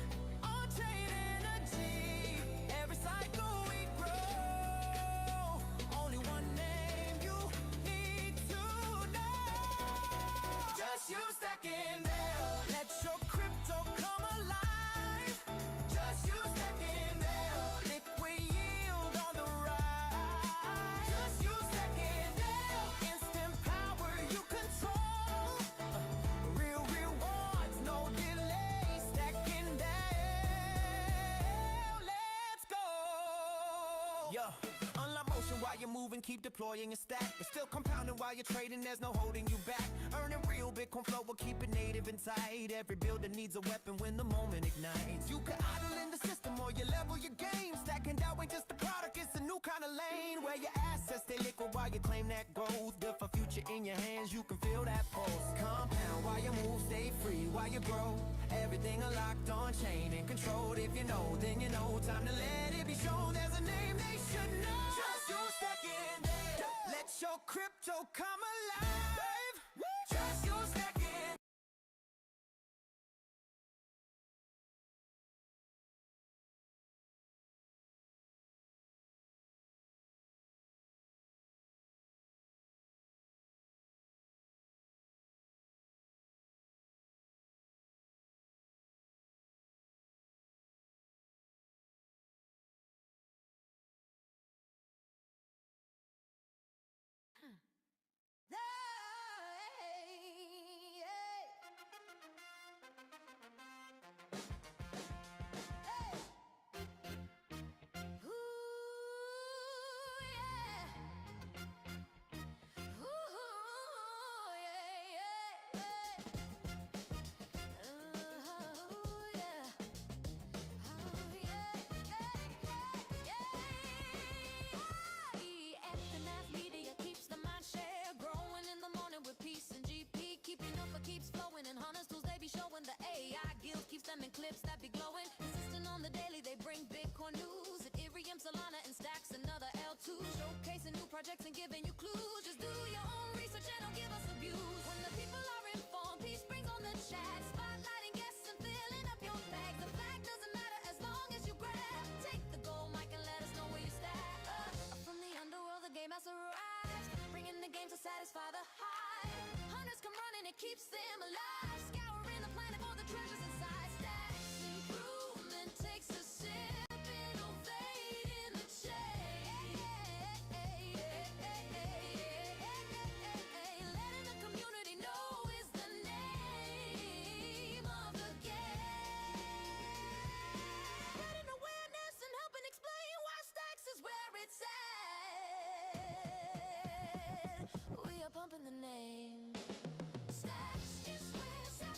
On-chain energy, every cycle we grow. Only one name you need to know. Just you stacking there, let your crypto come alive. Just you stacking there, liquid yield on the rise. Just you stacking there, instant power you control. Real rewards, no delay, stacking there. Let's go. Yo, unlock motion while you're moving, keep deploying your stack. It's still compounding while you're trading, there's no holding you back. Earning real Bitcoin flow will keep it native and tight. Every builder needs a weapon when the moment ignites. You can idle in the system or you level your game. Stacking down ain't just a product, it's a new kind of lane. Where your assets stay liquid while you claim that growth. Built for future in your hands, you can feel that pulse. Compound while you move, stay free while you grow. Everything unlocked on chain and controlled. If you know, then you know. Time to let it be shown. There's a name they should know. Just you stacking there. Let your crypto come alive. Just you stacking. Clips that be glowing, insisting on the daily. They bring Bitcoin news, Ethereum, Solana, and stacks another L2. Showcasing new projects and giving you clues. Just do your own research and don't give us abuse. When the people are informed, peace brings on the chat. Spotlighting guests and filling up your bag. The flag doesn't matter as long as you grab. Take the gold mic and let us know where you stack. From the underworld, the game has arrived, bringing the game to satisfy the hype. Hunters come running, it keeps them alive. Scouring the planet for the treasures inside. Improvement takes a sip, it'll fade in the chain. Letting the community know is the name of the game. Spreading awareness and helping explain why Stacks is where it's at. We are pumping the name. Stacks is where it's at.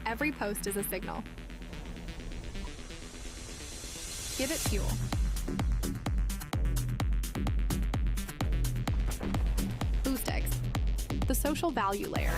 Every post is a signal. Give it fuel. BoostX, the social value layer.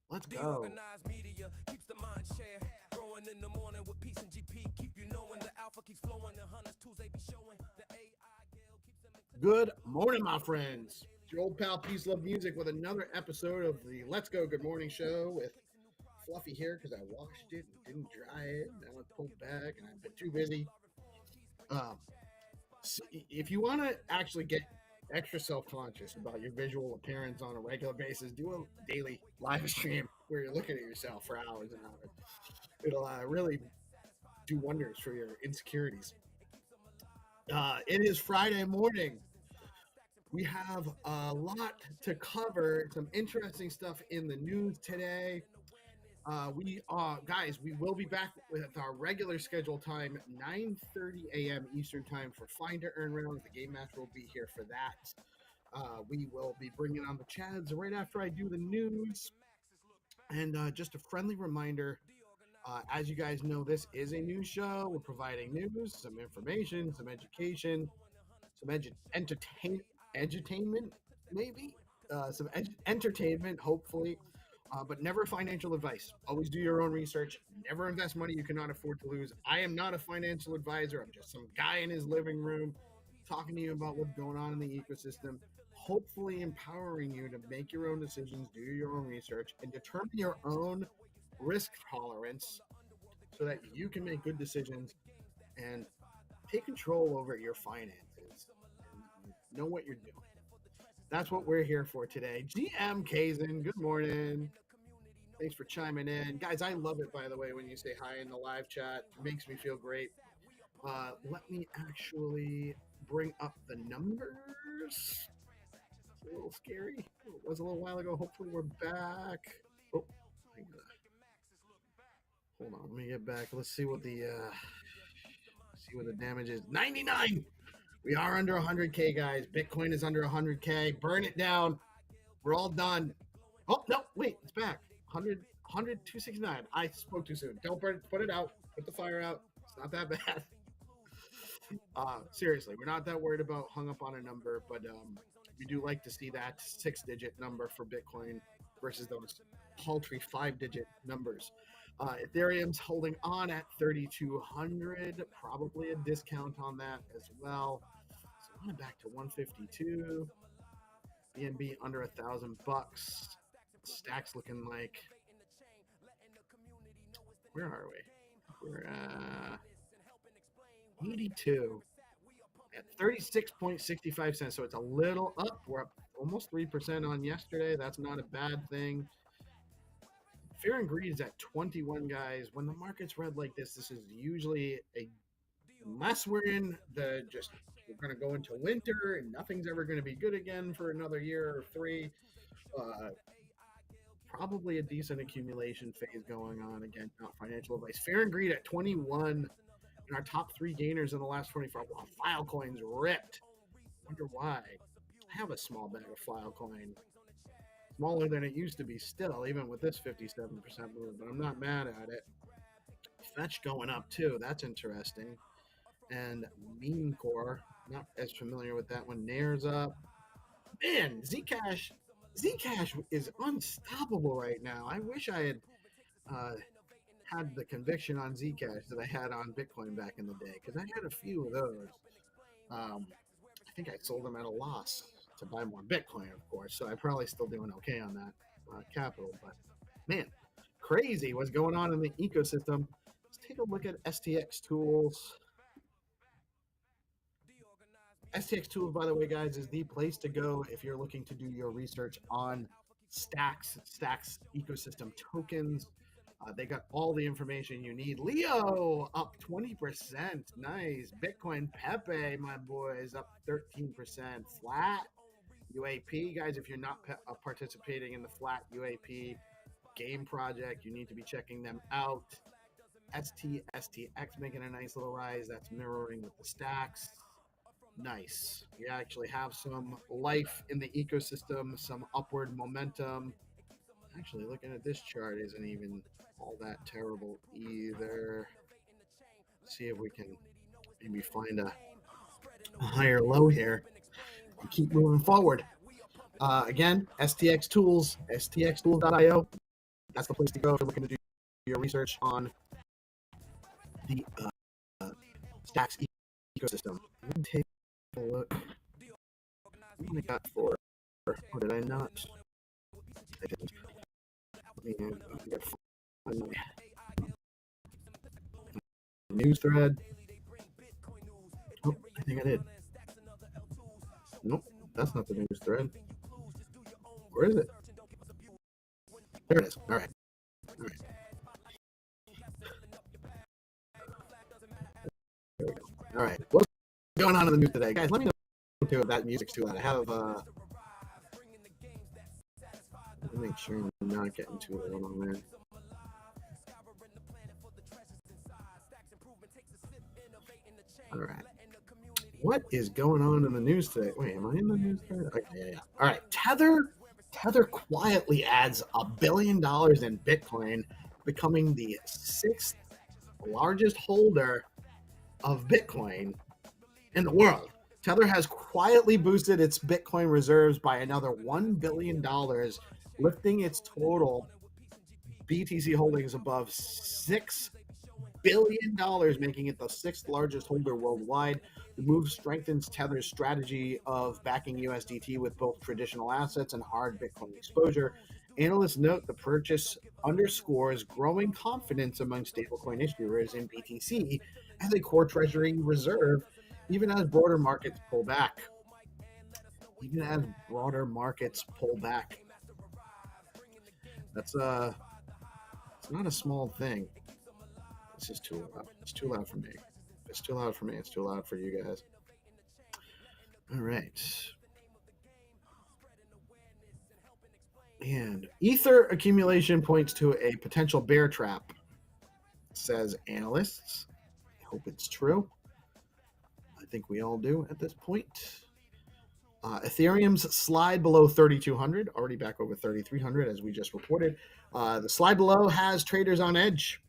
Let's go. DeOrganized media keeps the mind share. Growing in the morning with peace and GP. Keep you knowing the alpha keeps flowing. The hunters Tuesday be showing. The AI Gale keeps them in Good morning, my friends. It's your old pal Peace Love Music with another episode of the Let's Go Good Morning Show with Fluffy here because I washed it and didn't dry it. Now it's pulled back and I've been too busy. So if you want to actually get extra self-conscious about your visual appearance on a regular basis, do a daily live stream where you're looking at yourself for hours and hours. It'll really do wonders for your insecurities. It is Friday morning. We have a lot to cover, some interesting stuff in the news today. We will be back with our regular schedule time, 9:30 a.m. Eastern time for Find2Earn rounds. The Game Master will be here for that. We will be bringing on the Chads right after I do the news. And just a friendly reminder, as you guys know, this is a news show. We're providing news, some information, some education, some edutainment, maybe, some entertainment, hopefully. But never financial advice. Always do your own research. Never invest money you cannot afford to lose. I am not a financial advisor. I'm just some guy in his living room talking to you about what's going on in the ecosystem, hopefully empowering you to make your own decisions, do your own research, and determine your own risk tolerance so that you can make good decisions and take control over your finances and know what you're doing. That's what we're here for today. GM Kazin, good morning. Thanks for chiming in. Guys, I love it, by the way, when you say hi in the live chat. It makes me feel great. Let me actually bring up the numbers. It's a little scary. It was a little while ago. Hopefully we're back. Oh, hold on. Let me get back. Let's see what the damage is. 99. We are under 100K, guys. Bitcoin is under 100K. Burn it down. We're all done. Oh, no, wait, it's back. 269. I spoke too soon. Don't burn it. Put it out. Put the fire out. It's not that bad. Seriously, we're not that worried about hung up on a number, but we do like to see that 6-digit number for Bitcoin versus those paltry 5-digit numbers. Ethereum's holding on at 3,200. Probably a discount on that as well. So I'm back to 152. BNB under $1,000. Stack's looking like. Where are we? We're 82 at 36.65 cents. So it's a little up. We're up almost 3% on yesterday. That's not a bad thing. Fear and greed is at 21, guys. When the market's red like this is usually unless we're in we're going to go into winter and nothing's ever going to be good again for another year or three. probably a decent accumulation phase going on. Again, not financial advice. Fear and Greed at 21. And our top 3 gainers in the last 24 hours. Filecoin's ripped. Wonder why. I have a small bag of Filecoin. Smaller than it used to be still, even with this 57% move, but I'm not mad at it. Fetch going up too. That's interesting. And Meme Core, not as familiar with that one. Nair's up. Man, Zcash is unstoppable right now. I wish I had had the conviction on Zcash that I had on Bitcoin back in the day, because I had a few of those. I think I sold them at a loss to buy more Bitcoin, of course. So I'm probably still doing okay on that capital. But man, crazy what's going on in the ecosystem. Let's take a look at STX Tools. STX Tools, by the way, guys, is the place to go if you're looking to do your research on Stacks ecosystem tokens. They got all the information you need. Leo up 20%. Nice. Bitcoin Pepe, my boys, up 13%. Flat UAP, guys, if you're not participating in the Flat UAP game project, you need to be checking them out. STX making a nice little rise. That's mirroring with the stacks. Nice. We actually have some life in the ecosystem, some upward momentum. Actually, looking at this chart isn't even all that terrible either. Let's see if we can maybe find a higher low here and keep moving forward. Again, STX Tools, stxtools.io. That's the place to go if you're looking to do your research on the Stacks ecosystem. Let me take a look. What I got for? Or did I not? I didn't. Let me find my news thread. Oh, I think I did. Nope, that's not the news thread. Where is it? There it is. All right. All right. There we go. All right. What's going on in the news today, guys? Let me know if that music's too loud. I have let me make sure I'm not getting too loud on there. All right. What is going on in the news today? Wait, am I in the news today? Okay, yeah. All right. Tether quietly adds $1 billion in Bitcoin, becoming the 6th largest holder of Bitcoin in the world. Tether has quietly boosted its Bitcoin reserves by another $1 billion, lifting its total BTC holdings above $6 billion, making it the 6th largest holder worldwide. The move strengthens Tether's strategy of backing USDT with both traditional assets and hard Bitcoin exposure. Analysts note the purchase underscores growing confidence among stablecoin issuers in BTC as a core treasury reserve, even as broader markets pull back. That's it's not a small thing. This is too loud. It's too loud for me. It's too loud for me. It's too loud for you guys. All right. And Ether accumulation points to a potential bear trap, says analysts. I hope it's true. I think we all do at this point. Ethereum's slide below 3,200, already back over 3,300 as we just reported. The slide below has traders on edge,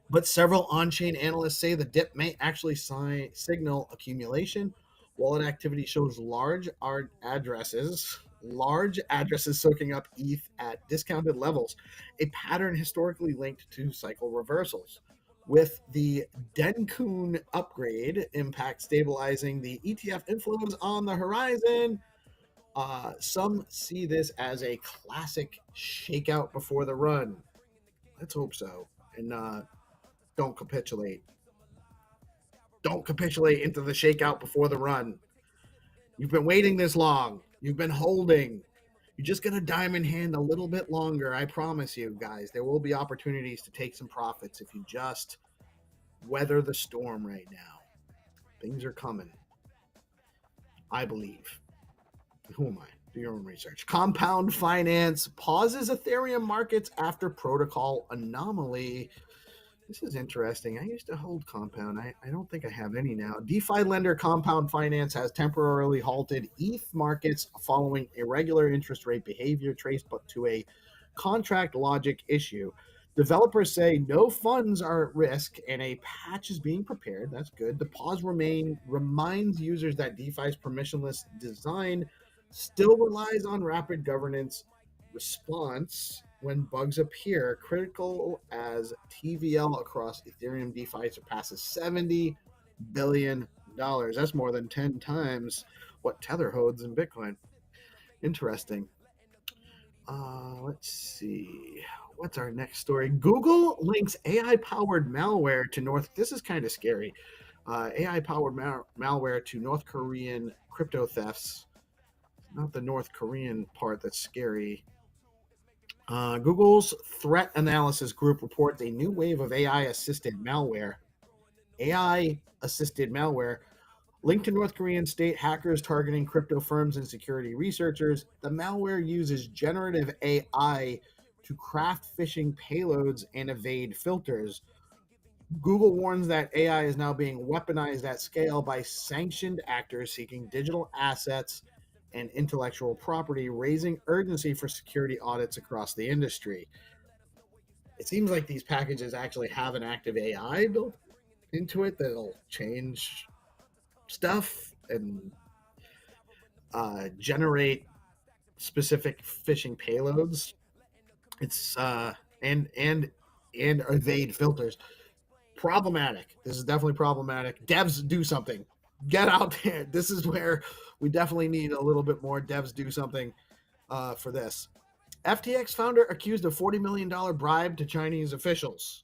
but several on-chain analysts say the dip may actually signal accumulation. Wallet activity shows large addresses soaking up ETH at discounted levels, a pattern historically linked to cycle reversals. With the Denkun upgrade impact stabilizing the ETF inflows on the horizon, some see this as a classic shakeout before the run. Let's hope so. And don't capitulate. Don't capitulate into the shakeout before the run. You've been waiting this long. You've been holding. You're just going to diamond hand a little bit longer. I promise you, guys. There will be opportunities to take some profits if you just weather the storm right now. Things are coming. I believe. Who am I? Do your own research. Compound Finance pauses Ethereum markets after protocol anomaly. This is interesting. I used to hold Compound. I don't think I have any now. DeFi lender Compound Finance has temporarily halted ETH markets following irregular interest rate behavior traced to a contract logic issue. Developers say no funds are at risk and a patch is being prepared. That's good. The pause reminds users that DeFi's permissionless design still relies on rapid governance response when bugs appear, critical as TVL across Ethereum DeFi surpasses $70 billion. That's more than 10 times what Tether holds in Bitcoin. Interesting. Let's see. What's our next story? Google links AI-powered malware to North. This is kind of scary. AI-powered malware to North Korean crypto thefts. Not the North Korean part that's scary. Google's threat analysis group reports a new wave of AI-assisted malware. AI-assisted malware linked to North Korean state hackers targeting crypto firms and security researchers. The malware uses generative AI to craft phishing payloads and evade filters. Google warns that AI is now being weaponized at scale by sanctioned actors seeking digital assets and intellectual property, raising urgency for security audits across the industry. It seems like these packages actually have an active AI built into it that'll change stuff and generate specific phishing payloads. It's and evade filters. Problematic. This is definitely problematic. Devs, do something. Get out there. This is where we definitely need a little bit more devs do something for this. FTX founder accused of $40 million bribe to Chinese officials.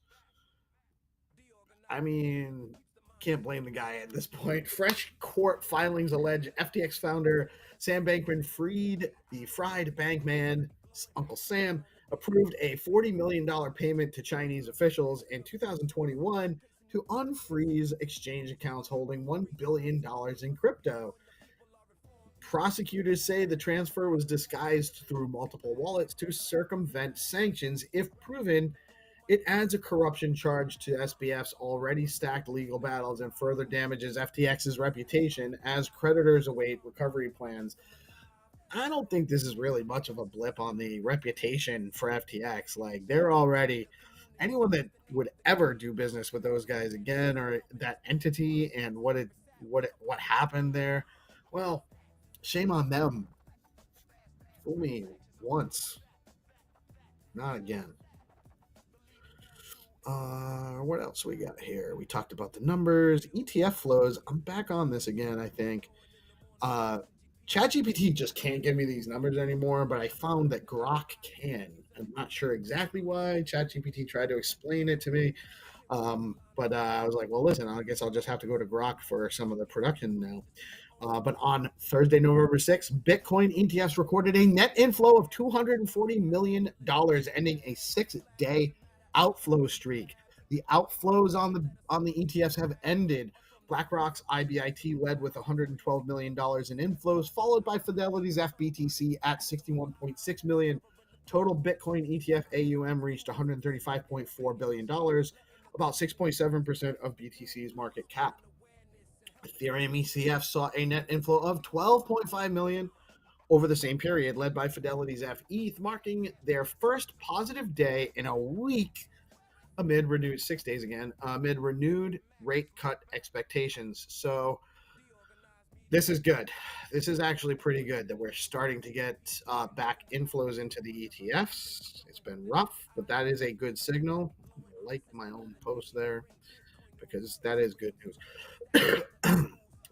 I mean, can't blame the guy at this point. Fresh court filings allege FTX founder Sam Bankman-Fried, the fried bank man, Uncle Sam, approved a $40 million payment to Chinese officials in 2021 to unfreeze exchange accounts holding $1 billion in crypto. Prosecutors say the transfer was disguised through multiple wallets to circumvent sanctions. If proven, it adds a corruption charge to SBF's already stacked legal battles and further damages FTX's reputation as creditors await recovery plans. I don't think this is really much of a blip on the reputation for FTX. Like, they're already, anyone that would ever do business with those guys again, or that entity and what happened there, well, shame on them. Fool me once, not again. What else we got here? We talked about the numbers, ETF flows. I'm back on this again, I think. ChatGPT just can't give me these numbers anymore, but I found that Grok can. I'm not sure exactly why. ChatGPT tried to explain it to me. But I was like, well, listen, I guess I'll just have to go to Grok for some of the production now. But on Thursday, November 6th, Bitcoin ETFs recorded a net inflow of $240 million, ending a 6-day outflow streak. The outflows on the ETFs have ended. BlackRock's IBIT led with $112 million in inflows, followed by Fidelity's FBTC at $61.6 million. Total Bitcoin ETF AUM reached $135.4 billion, about 6.7% of BTC's market cap. Ethereum ECF saw a net inflow of $12.5 million over the same period, led by Fidelity's FETH, marking their first positive day in a week amid renewed 6 days again, amid renewed rate cut expectations. So this is good. This is actually pretty good that we're starting to get back inflows into the ETFs. It's been rough, but that is a good signal. I like my own post there because that is good news.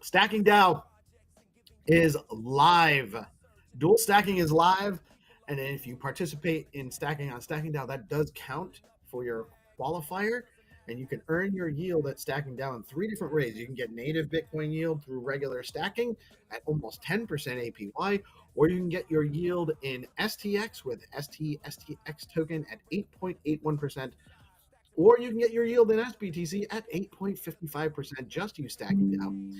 Stacking DAO is live. Dual stacking is live. And if you participate in stacking on Stacking DAO, that does count for your qualifier, and you can earn your yield at Stacking DAO in 3 different ways. You can get native Bitcoin yield through regular stacking at almost 10% APY, or you can get your yield in STX with STX token at 8.81%, or you can get your yield in SBTC at 8.55%. Just use Stacking DAO.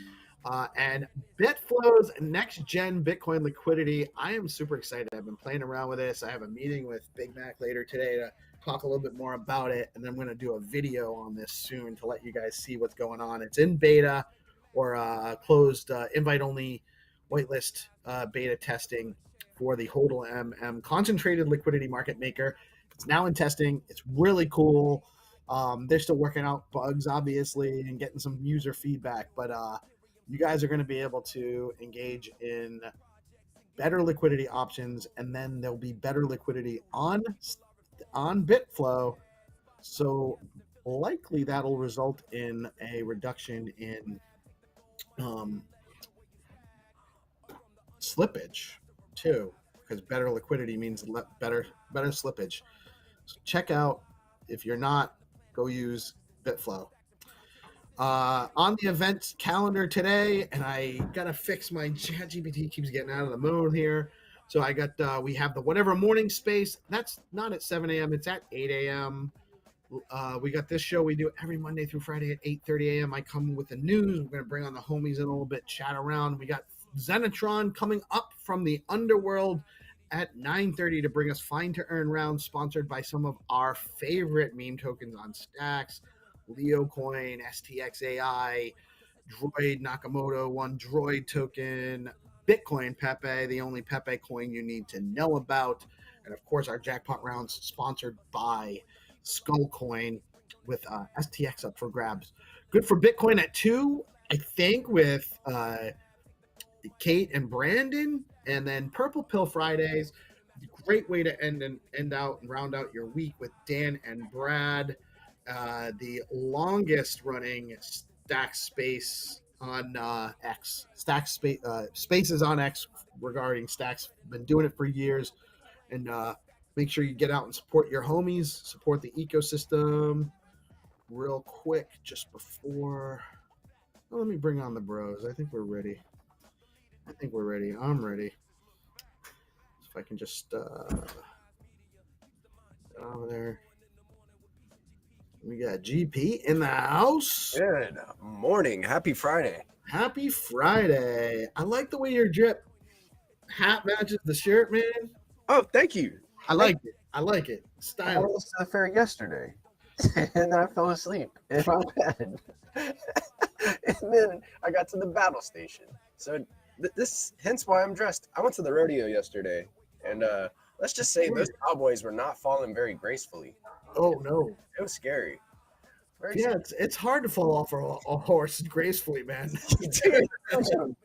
And Bitflow's next gen Bitcoin liquidity. I am super excited. I've been playing around with this. I have a meeting with Big Mac later today to talk a little bit more about it. And then I'm going to do a video on this soon to let you guys see what's going on. It's in beta or closed invite only whitelist beta testing for the HODLMM concentrated liquidity market maker. It's now in testing. It's really cool. They're still working out bugs, obviously, and getting some user feedback. But you guys are going to be able to engage in better liquidity options, and then there'll be better liquidity on Bitflow. So likely that'll result in a reduction in slippage too, because better liquidity means better slippage. So check out, if you're not, go use Bitflow. On the event calendar today, and I gotta fix my ChatGPT keeps getting out of the mode here. So I got we have the whatever morning space. That's not at 7 a.m. It's at 8 a.m. We got this show we do every Monday through Friday at 8:30 a.m. I come with the news. We're gonna bring on the homies in a little bit, chat around. We got Zenitron coming up from the underworld at 9:30 to bring us Find2Earn rounds, sponsored by some of our favorite meme tokens on Stacks. Leo Coin, STXAI, Droid Nakamoto, one Droid token, Bitcoin Pepe, the only Pepe coin you need to know about, and of course our jackpot rounds sponsored by Skull Coin with STX up for grabs. Good for Bitcoin at 2, I think, with Kate and Brandon, and then Purple Pill Fridays. Great way to end out and round out your week with Dan and Brad. The longest running stack space on X. Spaces on X regarding stacks. Been doing it for years. And make sure you get out and support your homies, support the ecosystem. Real quick, just before. Let me bring on the bros. I think we're ready. I'm ready. If I can just get over there. We got GP in the house. Good morning. Happy Friday. Happy Friday. I like the way your drip hat matches the shirt, man. Oh, thank you. I like it. I Stylish. was to the fair yesterday, and then I fell asleep in my bed. And then I got to the battle station. So this, hence why I'm dressed. I went to the rodeo yesterday, and let's just say those cowboys were not falling very gracefully. Oh no, it was scary. It's hard to fall off a horse gracefully, man. Dude,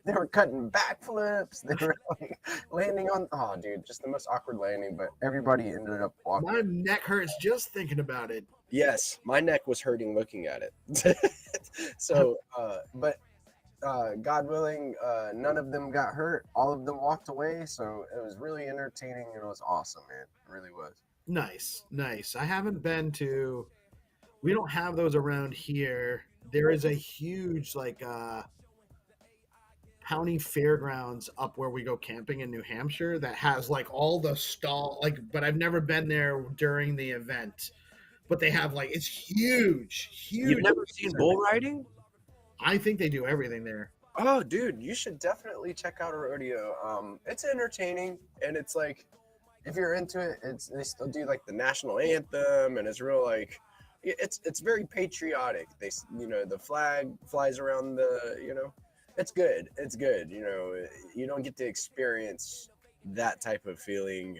they were cutting backflips. They were like landing on. Oh, dude, just the most awkward landing. But everybody ended up walking. My neck hurts just thinking about it. Yes, my neck was hurting looking at it. So, but God willing, none of them got hurt. All of them walked away. So it was really entertaining. And it was awesome, man. It really was. Nice. I haven't been to. We don't have those around here. There is a huge County Fairgrounds up where we go camping in New Hampshire that has all the stall but I've never been there during the event. But they have it's huge. You've never seen bull riding? I think they do everything there. Oh, dude, you should definitely check out a rodeo. It's entertaining, and it's if you're into it, they still do the national anthem, and it's real it's very patriotic. They the flag flies around it's good. You don't get to experience that type of feeling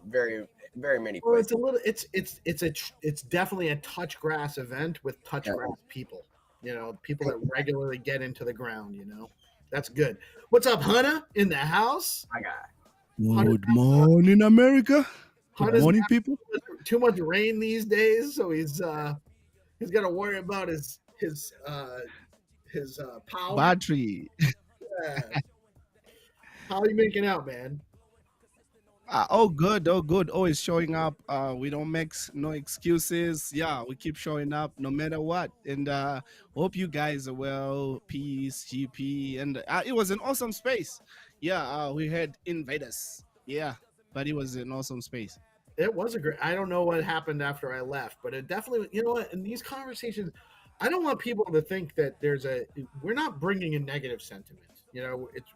very very many places. Well, it's definitely a touch grass event with touch grass people. People that regularly get into the ground. That's good. What's up, Hunter in the house? My guy. Good morning, America. Good morning, people. Too much rain these days, so he's got to worry about his power. Battery. Yeah. How are you making out, man? Oh, good. Always showing up. We don't make no excuses. Yeah, we keep showing up no matter what. And hope you guys are well. Peace, GP. And it was an awesome space. Yeah, we had invaders. Yeah, but it was an awesome space. It was I don't know what happened after I left, but it definitely, in these conversations, I don't want people to think that we're not bringing a negative sentiment.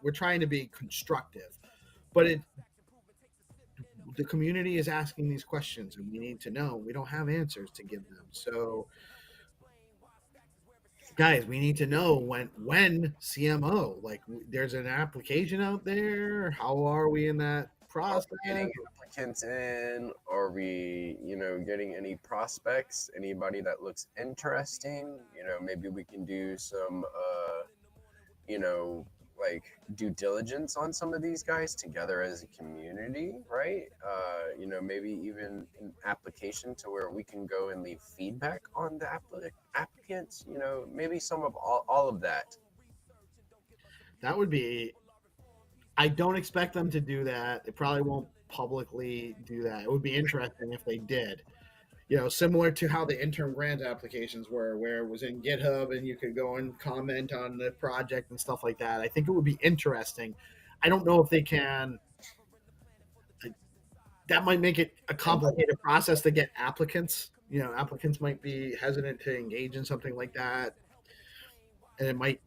We're trying to be constructive, but the community is asking these questions and we need to know. We don't have answers to give them. So guys, we need to know when CMO, like there's an application out there. How are we in that process? Getting applicants in? Are we, getting any prospects? Anybody that looks interesting? Maybe we can do some, like due diligence on some of these guys together as a community, right? Maybe even an application to where we can go and leave feedback on the applicants. Maybe some of all of that. That would be. I don't expect them to do that. They probably won't publicly do that. It would be interesting if they did. Similar to how the interim grant applications were, where it was in GitHub and you could go and comment on the project and stuff like that. I think it would be interesting. I don't know if they can. That might make it a complicated process to get applicants. Applicants might be hesitant to engage in something like that. And it might.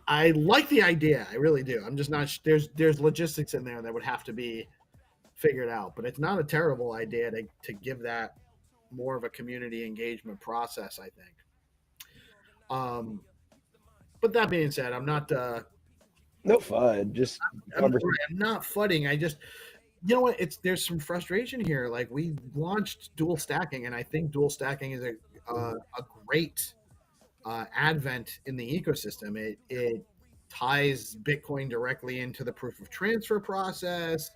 I like the idea. I really do. I'm just not. There's logistics in there that would have to be figured out, but it's not a terrible idea to give that more of a community engagement process, I think. But that being said, I'm not no fun. Just I'm not fudding. I just what? There's some frustration here. Like we launched dual stacking, and I think dual stacking is a great advent in the ecosystem. It ties Bitcoin directly into the proof of transfer process.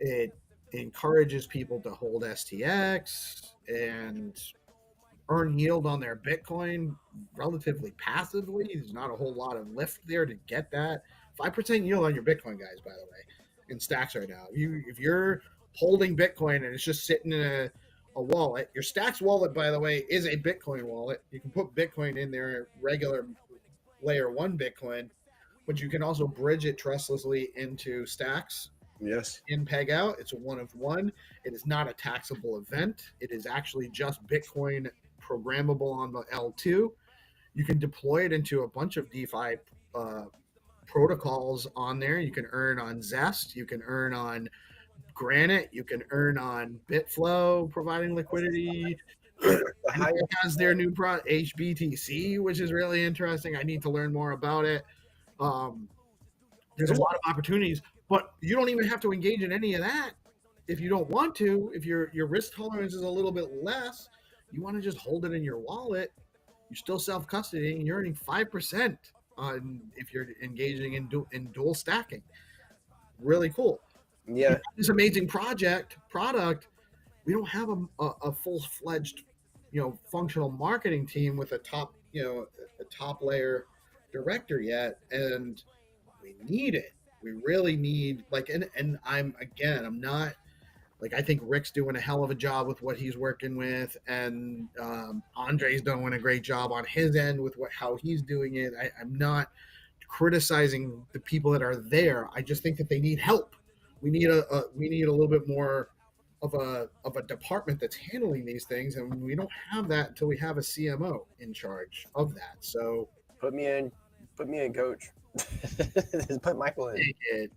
It encourages people to hold STX and earn yield on their Bitcoin relatively passively. There's not a whole lot of lift there to get that. 5% yield on your Bitcoin, guys, by the way, in stacks right now. If you're holding Bitcoin and it's just sitting in a wallet, your Stacks wallet, by the way, is a Bitcoin wallet. You can put Bitcoin in there, regular layer 1 Bitcoin, but you can also bridge it trustlessly into Stacks. Yes. In peg out, it's a one of one. It is not a taxable event. It is actually just Bitcoin programmable on the L2. You can deploy it into a bunch of DeFi protocols on there. You can earn on Zest. You can earn on Granite. You can earn on Bitflow, providing liquidity. It has their new HBTC, which is really interesting. I need to learn more about it. There's a lot of opportunities, but you don't even have to engage in any of that if you don't want to. If your risk tolerance is a little bit less, you want to just hold it in your wallet. You're still self-custody, and you're earning 5% on if you're engaging in dual stacking. Really cool. Yeah, this amazing product. We don't have a full-fledged, functional marketing team with a top layer director yet, and we need it. We really need and I'm not I think Rick's doing a hell of a job with what he's working with, and Andre's doing a great job on his end with how he's doing it. I'm not criticizing the people that are there. I just think that they need help. We need a little bit more of a department that's handling these things, and we don't have that until we have a CMO in charge of that. So put me in, coach. Put Michael in.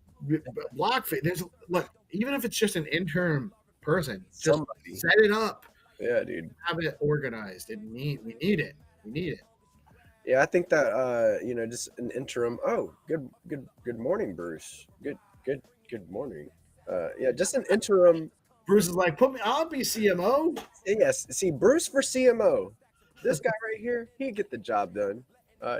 Even if it's just an interim person, just Somebody. set it up. Yeah, dude. Have it organized. We need it. Yeah, I think that just an interim. Oh, good morning, Bruce. Good morning. Yeah, just an interim. Bruce is like, I'll be CMO. Yes, see, Bruce for CMO. This guy right here, he get the job done.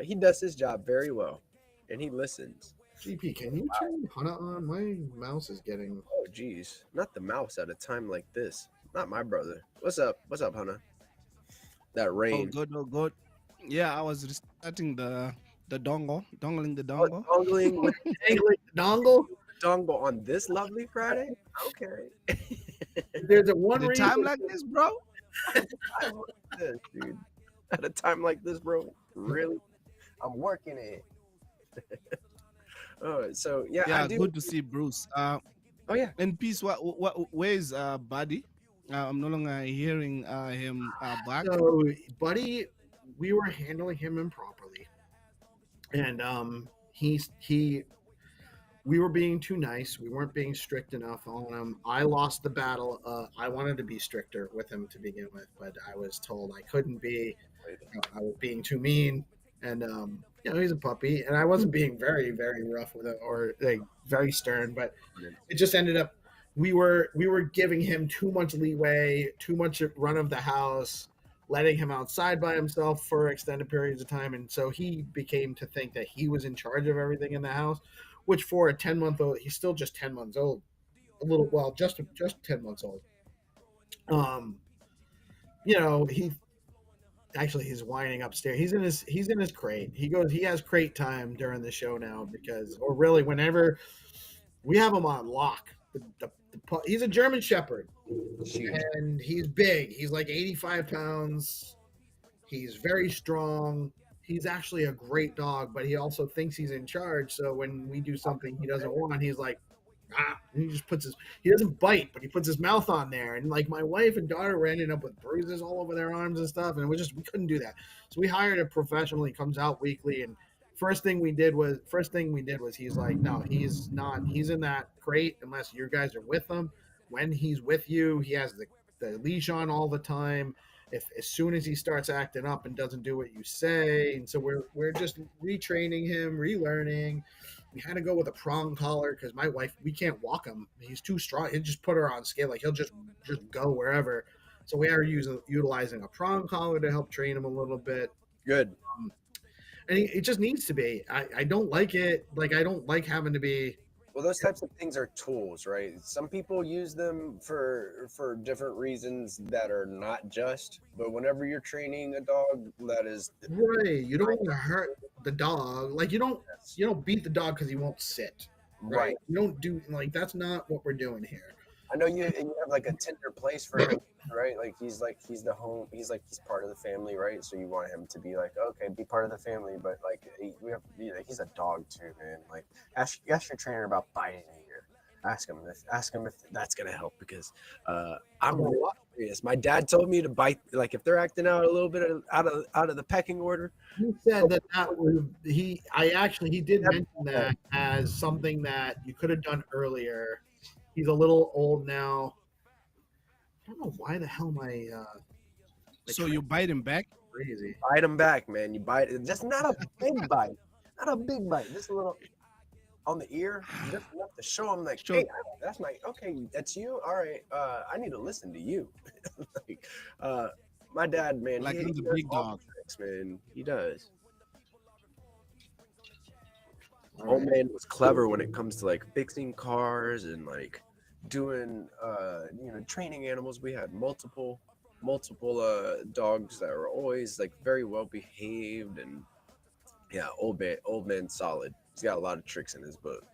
He does his job very well, and he listens. GP, can you turn Hana on? My mouse is getting. Oh, geez, not the mouse at a time like this. Not my brother. What's up, Hana? That rain. Oh, good. Yeah, I was restarting the dongling the dongle. Oh, dongling with dongle on this lovely Friday. Okay. There's a one At a time like this, bro. Dude. At a time like this, bro. Really? I'm working it. So yeah. Yeah, good to see Bruce. Oh yeah. In peace. Where is Buddy? I'm no longer hearing him back. So, Buddy, we were handling him improperly, and he we were being too nice. We weren't being strict enough on him. I lost the battle. I wanted to be stricter with him to begin with, but I was told I couldn't be. I was being too mean, and he's a puppy, and I wasn't being very, very rough with it or like very stern, but it just ended up we were giving him too much leeway, too much run of the house, letting him outside by himself for extended periods of time, and so he became to think that he was in charge of everything in the house, which for a 10-month-old, he's still just 10 months old, a little well, just 10 months old. Um, he actually he's whining upstairs. He's in his crate. He has crate time during the show now because or really whenever we have him on lock. He's a German Shepherd, and he's big. He's like 85 pounds. He's very strong. He's actually a great dog, but he also thinks he's in charge. So when we do something he doesn't want, he's like, and he just he doesn't bite, but he puts his mouth on there. And like my wife and daughter were ending up with bruises all over their arms and stuff. And we couldn't do that. So we hired a professional. He comes out weekly. And first thing we did was he's like, no, he's not. He's in that crate unless you guys are with him. When he's with you, he has the leash on all the time. As soon as he starts acting up and doesn't do what you say, and so we're just retraining him, relearning. We had to go with a prong collar because my wife, we can't walk him. He's too strong. He'll just put her on scale, like he'll just go wherever. So we are utilizing a prong collar to help train him a little bit. Good. And it just needs to be. I don't like it. Like I don't like having to be. Well, those types of things are tools, right? Some people use them for different reasons that are not just. But whenever you're training a dog, that is right. You don't want to hurt the dog. Like you don't beat the dog because he won't sit. Right. You don't do like that's not what we're doing here. I know you have like a tender place for him, right? Like he's the home. He's part of the family, right? So you want him to be like, okay, be part of the family, but like he's a dog too, man. Like ask your trainer about biting a ear. Ask him if that's gonna help because I'm really curious. My dad told me to bite, like if they're acting out a little bit out of the pecking order. He said that he did mention that as something that you could have done earlier. He's a little old now. I don't know why the hell my. So you bite him back? Crazy. Bite him back, man. You bite it. Just not a big bite. Not a big bite. Just a little on the ear. Just enough to show him like, hey, that's that's you. All right. I need to listen to you. Like, my dad, man. Like he's a big dog. Tricks, man. He does. Old man was clever when it comes to like fixing cars and like doing training animals. We had multiple dogs that were always like very well behaved, and yeah, old man solid. He's got a lot of tricks in his book.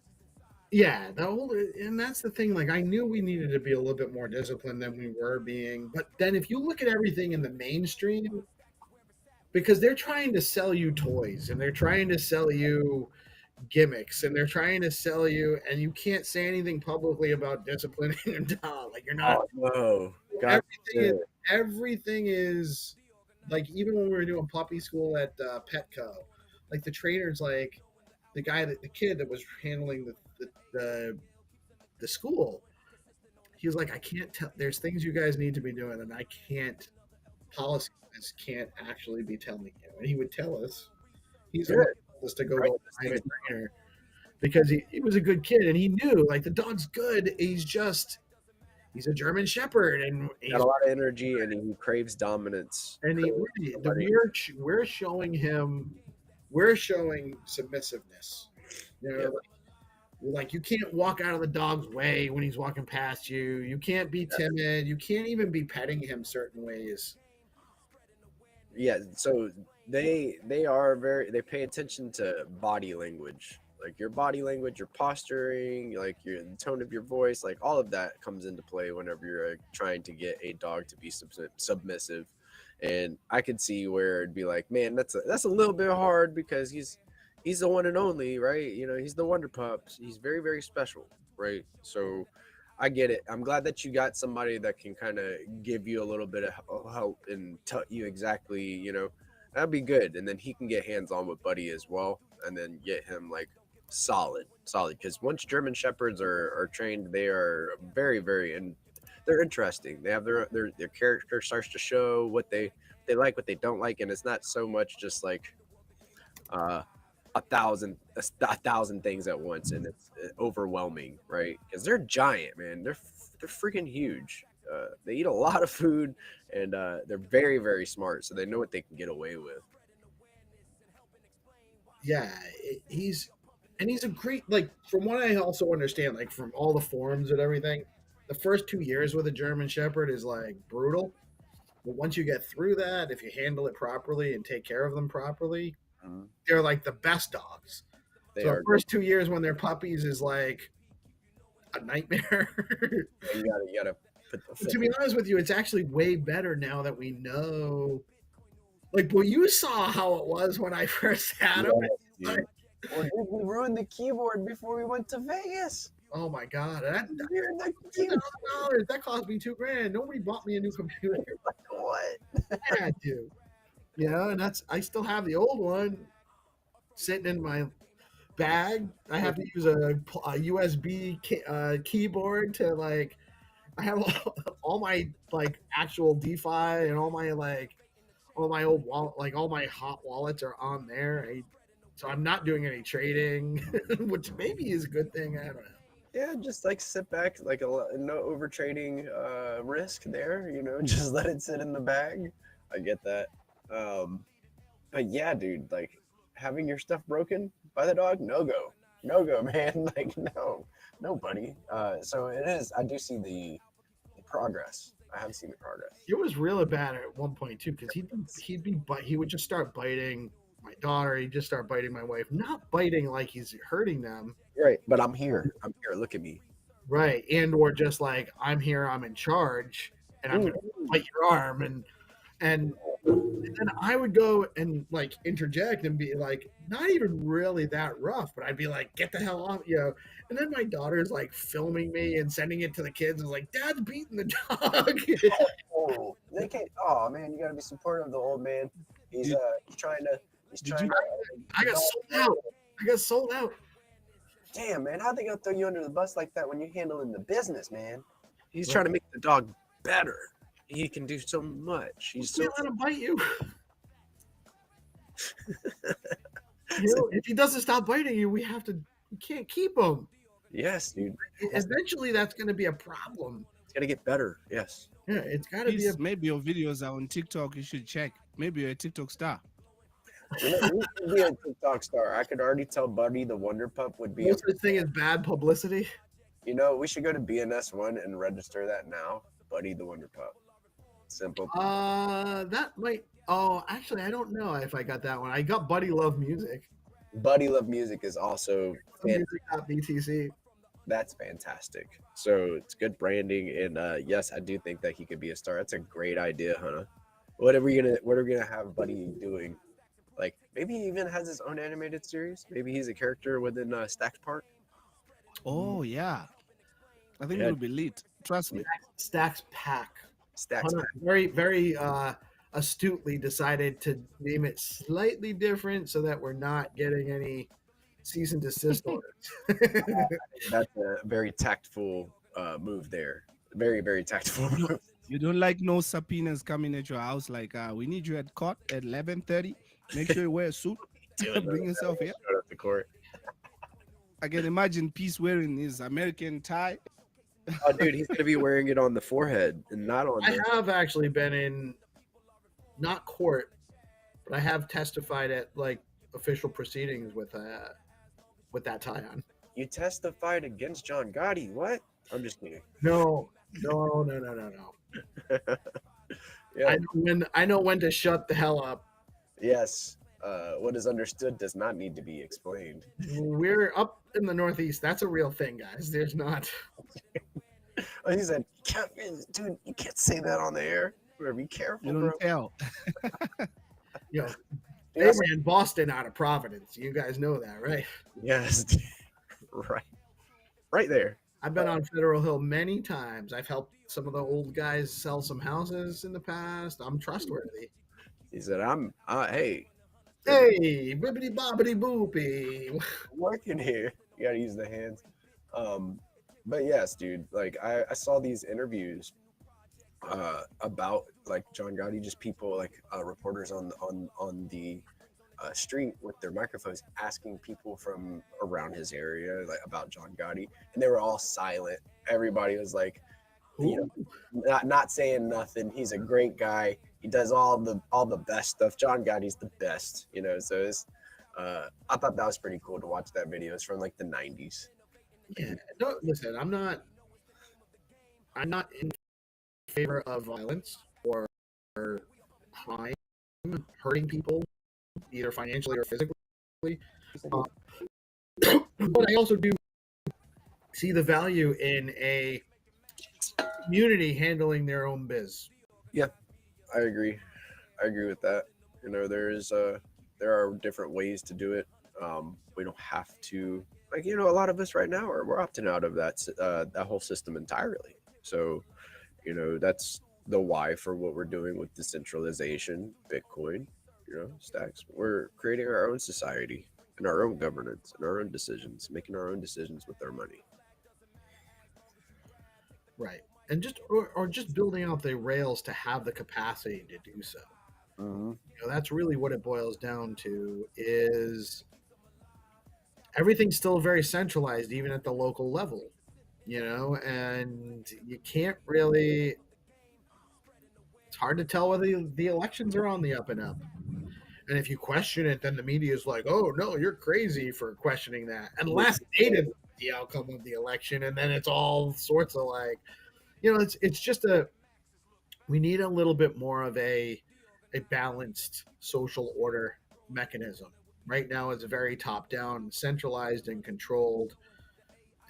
Yeah, and that's the thing. Like I knew we needed to be a little bit more disciplined than we were being, but then if you look at everything in the mainstream, because they're trying to sell you toys and they're trying to sell you gimmicks and they're trying to sell you, and you can't say anything publicly about disciplining a dog. Like you're not. Oh, everything is like, even when we were doing puppy school at Petco, like the trainer's like the kid that was handling the school. He was like, I can't tell. There's things you guys need to be doing, and I can't. Policy can't actually be telling you, and he would tell us. He's us to go to a private trainer because he was a good kid and he knew like the dog's good. He's a German Shepherd and he's got a lot of energy and he craves dominance. And we're showing submissiveness. Like you can't walk out of the dog's way when he's walking past you. You can't be timid. You can't even be petting him certain ways. Yeah, so they pay attention to body language, like your body language, your posturing, like the tone of your voice, like all of that comes into play whenever you're trying to get a dog to be submissive. And I could see where it'd be like, man, that's a little bit hard because he's the one and only, right? He's the wonder pup. He's very, very special, right? So I get it. I'm glad that you got somebody that can kind of give you a little bit of help and tell you exactly, that'd be good. And then he can get hands on with Buddy as well, and then get him like solid. Because once German Shepherds are trained, they are very, very, and they're interesting. They have their character starts to show what they like, what they don't like, and it's not so much just like a thousand things at once, and it's overwhelming, right? Because they're giant, man. They're freaking huge. They eat a lot of food, and they're very, very smart, so they know what they can get away with. Yeah, he's a great, like, from what I also understand, like from all the forums and everything, the first 2 years with a German Shepherd is like brutal. But once you get through that, if you handle it properly and take care of them properly, they're like the best dogs. They So are the first 2 years when they're puppies is like a nightmare. you gotta put the To be honest with you, it's actually way better now that we know. Like, well, you saw how it was when I first had him. Well, dude, we ruined the keyboard before we went to Vegas. Oh my god, that $2,000. that cost me $2,000. Nobody bought me a new computer. What? I had to, and I still have the old one sitting in my bag. I have to use a USB keyboard to like. I have all my like actual DeFi and all my old wallet, like all my hot wallets are on there. So I'm not doing any trading, which maybe is a good thing. I don't know. Yeah, just like sit back, like no over trading risk there. Just let it sit in the bag. I get that. But yeah, dude, like having your stuff broken by the dog, no go, man. Like no, buddy. So it is. I do see the progress. I have seen the progress. It was really bad at one point too, because he would just start biting my daughter. He'd just start biting my wife. Not biting like he's hurting them. Right, but I'm here. Look at me. Right, and or just like I'm here. I'm in charge, and I'm gonna bite your arm, and then I would go and like interject and be like, not even really that rough, but I'd be like, get the hell off, And then my daughter's like filming me and sending it to the kids and like, Dad's beating the dog. Oh, they can't. Oh man, you gotta be supportive of the old man. He's trying to. I got sold out. Damn, man, how'd they gonna throw you under the bus like that when you're handling the business, man? He's trying to make the dog better. He can do so much. He's Can't let him bite you. If he doesn't stop biting you, we can't keep him. Yes, dude. Eventually, that's going to be a problem. It's gotta get better. Yes. Yeah, it's got to be. Maybe your videos are on TikTok. You should check. Maybe you're a TikTok star. You could be a TikTok star. I could already tell Buddy the Wonder Pup would be. No such thing as bad publicity. We should go to BNS1 and register that now. Buddy the Wonder Pup. Simple. That might. Oh, actually, I don't know if I got that one. I got Buddy Love Music. Buddy Love Music is also Music.btc. That's fantastic. So it's good branding, and yes, I do think that he could be a star. That's a great idea, Hannah. What are we gonna have Buddy doing? Like maybe he even has his own animated series. Maybe he's a character within Stacks Park. Oh yeah, I think it would be lit. Trust me. Stacks Pack. Stacks Pack. Very, very astutely decided to name it slightly different so that we're not getting any cease and desist orders. That's a very tactful move there. Very, very tactful move. You don't like no subpoenas coming at your house like we need you at court at 11:30. Make sure you wear a suit. Bring yourself here. Show up to court. I can imagine Peace wearing his American tie. Oh, dude, he's gonna be wearing it on the forehead and not on. I have actually been in, not court, but I have testified at like official proceedings with that tie on. You testified against John Gotti? What? I'm just kidding. No. Yeah. I know when to shut the hell up. Yes. What is understood does not need to be explained. We're up in the Northeast. That's a real thing, guys. There's not. He said, dude, you can't say that on the air. Be careful, You don't tell. They ran Boston out of Providence. You guys know that, right? Yes. Right there. I've been on Federal Hill many times. I've helped some of the old guys sell some houses in the past. I'm trustworthy. He said, hey, Hey, bibbity bobbity boopy. working here. You gotta use the hands. But yes, dude, like I saw these interviews about like John Gotti, just people like reporters on the street with their microphones asking people from around his area like about John Gotti, and they were all silent. Everybody was like, you know, not saying nothing. He's a great guy. He does all the best stuff. John Gotti's the best, you know. So it's, I thought that was pretty cool to watch that video. It's from like the '90s. Yeah, no, listen, I'm not in favor of violence or crime, hurting people, either financially or physically. But I also do see the value in a community handling their own biz. Yeah, I agree. I agree with that. You know, there are different ways to do it. We don't have to, like, you know, a lot of us right now we're opting out of that whole system entirely. So, you know, that's the why for what we're doing with decentralization, Bitcoin, you know, stacks. We're creating our own society and our own governance and our own decisions, making our own decisions with our money. Right. And just building out the rails to have the capacity to do so. Mm-hmm. You know, that's really what it boils down to is everything's still very centralized, even at the local level, you know, and you can't really, it's hard to tell whether the elections are on the up and up. And if you question it, then the media is like, oh, no, you're crazy for questioning that. Unless they did the outcome of the election. And then it's all sorts of like, you know, it's just we need a little bit more of a balanced social order mechanism. Right now, it's very top down, centralized and controlled.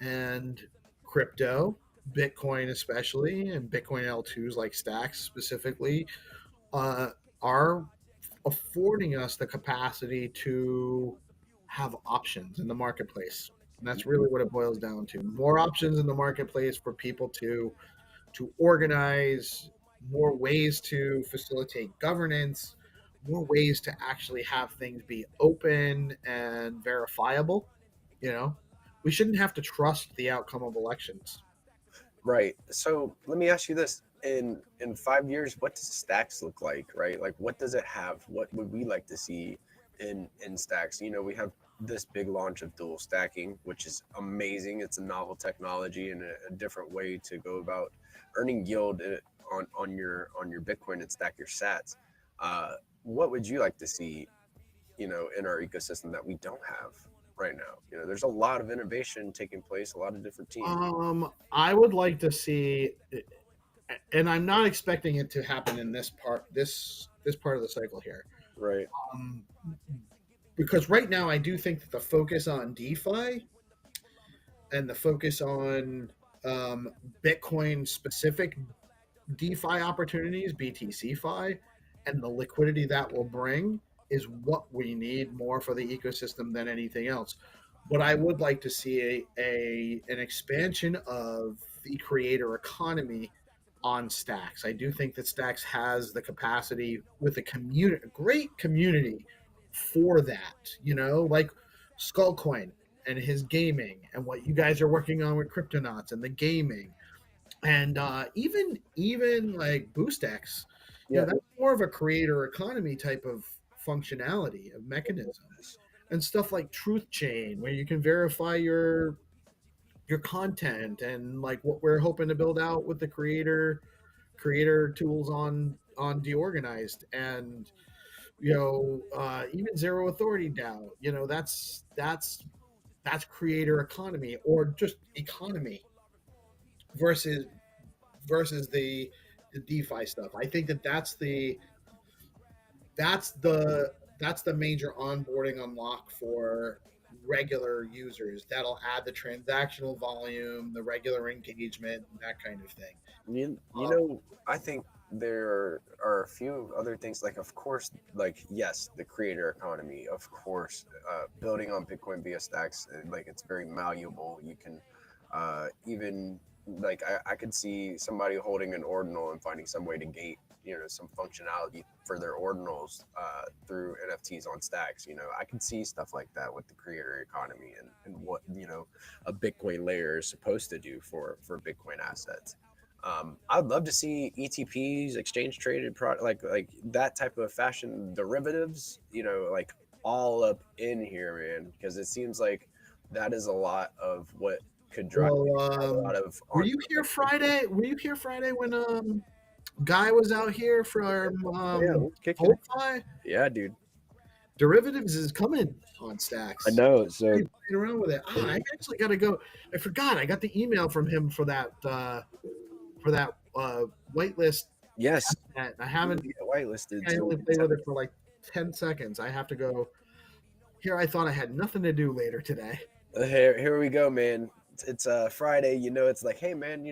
And crypto, Bitcoin especially, and Bitcoin L2s like Stacks specifically, are affording us the capacity to have options in the marketplace. And that's really what it boils down to. More options in the marketplace for people to organize, more ways to facilitate governance, more ways to actually have things be open and verifiable. You know, we shouldn't have to trust the outcome of elections. Right. So let me ask you this: in 5 years, what does Stacks look like? Right. Like, what does it have? What would we like to see in Stacks? You know, we have this big launch of dual stacking, which is amazing. It's a novel technology and a different way to go about earning yield on your Bitcoin and stack your Sats. What would you like to see, you know, in our ecosystem that we don't have right now? You know, there's a lot of innovation taking place, a lot of different teams. I would like to see, and I'm not expecting it to happen in this part of the cycle here. Right. Because right now I do think that the focus on DeFi and the focus on Bitcoin specific DeFi opportunities, BTCFi, and the liquidity that will bring is what we need more for the ecosystem than anything else. But I would like to see an expansion of the creator economy on Stacks. I do think that Stacks has the capacity with a great community for that. You know, like Skullcoin and his gaming, and what you guys are working on with Cryptonauts and the gaming, and even like BoostX. You know, that's more of a creator economy type of functionality of mechanism, and stuff like Truth Chain, where you can verify your content, and like what we're hoping to build out with the creator tools on DeOrganized, and you know, even Zero Authority DAO. You know, that's creator economy, or just economy versus the DeFi stuff. I think that's the major onboarding unlock for regular users. That'll add the transactional volume, the regular engagement, that kind of thing. You know, I think there are a few other things, like, of course, like, yes, the creator economy, of course, building on Bitcoin via Stacks, like, it's very malleable. You can Even like I could see somebody holding an ordinal and finding some way to gate, some functionality for their ordinals through NFTs on stacks. I can see stuff like that with the creator economy and what a Bitcoin layer is supposed to do for Bitcoin assets. I'd love to see ETPs, exchange traded product, like that type of fashion derivatives, like all up in here, man, because it seems like that is a lot of what could drive a lot of. Were you here Friday? Were you here Friday when Guy was out here from HODLMM? Yeah, dude. Derivatives is coming on stacks. I know. So playing around with it. I actually got to go. I forgot. I got the email from him for that whitelist. Yes, I haven't whitelisted. I only played with it for like 10 seconds. I have to go. Here, I thought I had nothing to do later today. Here we go, man. It's Friday. It's like, hey, man.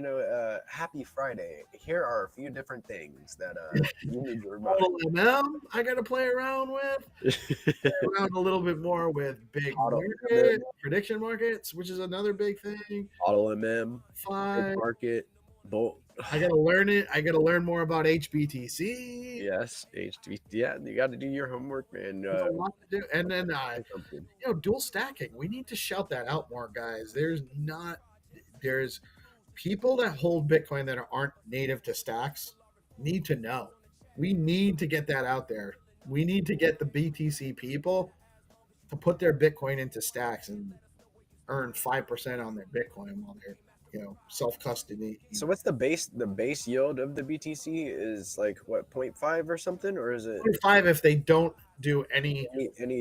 Happy Friday. Here are a few different things that you need to remember. HODLMM, I got to play around with. Play around a little bit more with big market, prediction markets, which is another big thing. HODLMM, Five market, bolt. I gotta learn it. I gotta learn more about HBTC. Yes, HBTC. Yeah, you got to do your homework, man. There's a lot to do. And then, dual stacking. We need to shout that out more, guys. There's people that hold Bitcoin that aren't native to stacks need to know. We need to get that out there. We need to get the BTC people to put their Bitcoin into stacks and earn 5% on their Bitcoin while they're self custody. So what's the base yield of the BTC is like what 0.5 or something, or is it 0.5 if they don't do any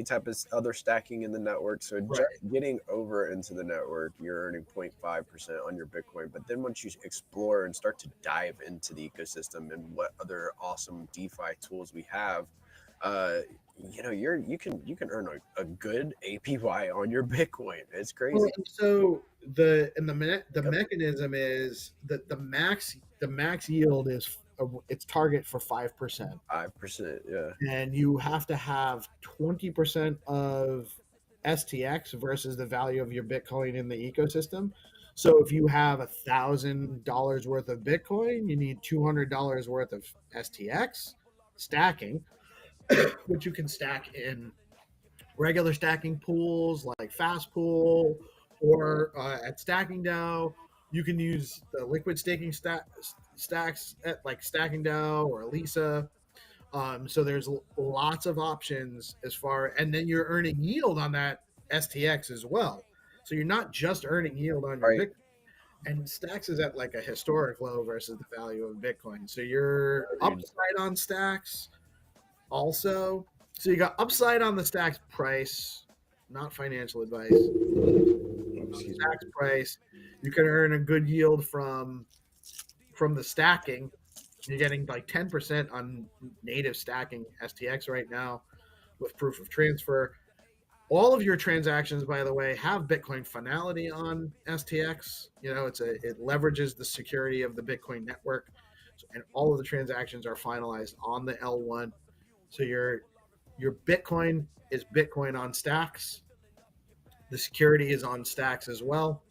type of other stacking in the network? So just getting over into the network, you're earning 0.5% on your Bitcoin. But then once you explore and start to dive into the ecosystem and what other awesome DeFi tools we have, you can earn a good APY on your Bitcoin. It's crazy. Well, so the mechanism is that the max yield is its target for 5%. 5%, yeah. And you have to have 20% of STX versus the value of your Bitcoin in the ecosystem. So if you have $1,000 worth of Bitcoin, you need $200 worth of STX stacking, which you can stack in regular stacking pools like Fastpool or at Stacking DAO. You can use the liquid staking stacks at like Stacking DAO or Elisa. So there's lots of options and then you're earning yield on that STX as well. So you're not just earning yield on your Bitcoin. And Stacks is at like a historic low versus the value of Bitcoin. So you're upside on Stacks also. So you got upside on the Stacks price, not financial advice. Stacks price. You can earn a good yield from the stacking. You're getting like 10% on native stacking STX right now with proof of transfer. All of your transactions, by the way, have Bitcoin finality on STX. It leverages the security of the Bitcoin network, and all of the transactions are finalized on the L1. So your Bitcoin is Bitcoin on stacks. The security is on stacks as well,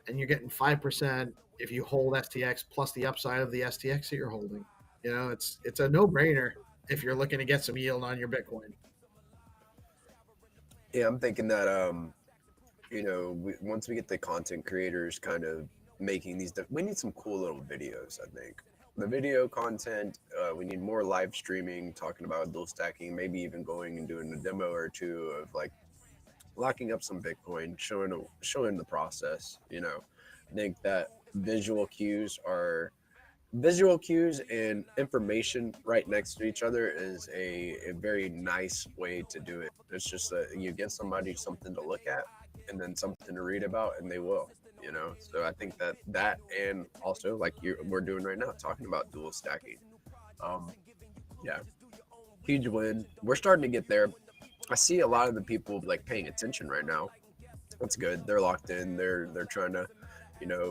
and you're getting 5% if you hold STX plus the upside of the STX that you're holding. It's a no-brainer if you're looking to get some yield on your Bitcoin. Yeah, I'm thinking that once we get the content creators kind of making these, we need some cool little videos. I think the video content, we need more live streaming, talking about dual stacking, maybe even going and doing a demo or two of like locking up some Bitcoin, showing the process. I think that visual cues and information right next to each other is a very nice way to do it. It's just that you give somebody something to look at and then something to read about, and they will. So I think that and also like we're doing right now, talking about dual stacking. Yeah, huge win. We're starting to get there. I see a lot of the people like paying attention right now. That's good. They're locked in. They're trying to,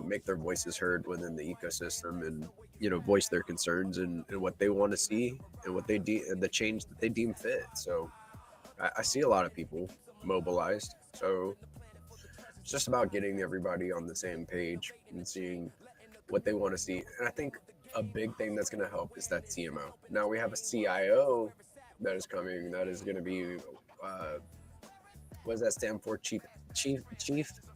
make their voices heard within the ecosystem and, voice their concerns and what they want to see and what the change that they deem fit. So I see a lot of people mobilized. So It's just about getting everybody on the same page and seeing what they want to see. And I think a big thing that's going to help is that CMO. Now we have a CIO that is coming. That is going to be what does that stand for? Chief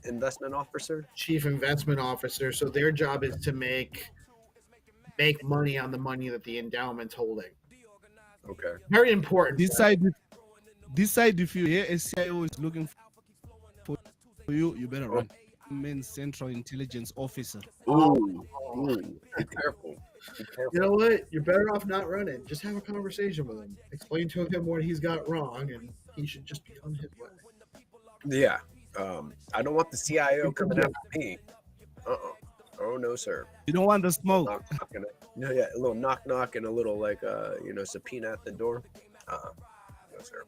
Investment Officer. Chief investment officer. So their job is to make money on the money that the endowment's holding. Okay. Very important. Decide if you hear a CIO is looking for you, you better run. Main Central Intelligence Officer. Ooh, be careful. Be careful. You know what? You're better off not running. Just have a conversation with him. Explain to him what he's got wrong, and he should just become his way. Yeah. I don't want the CIO coming after me. Oh no, sir. You don't want the smoke. No, yeah, a little knock and a little like subpoena at the door. No, sir.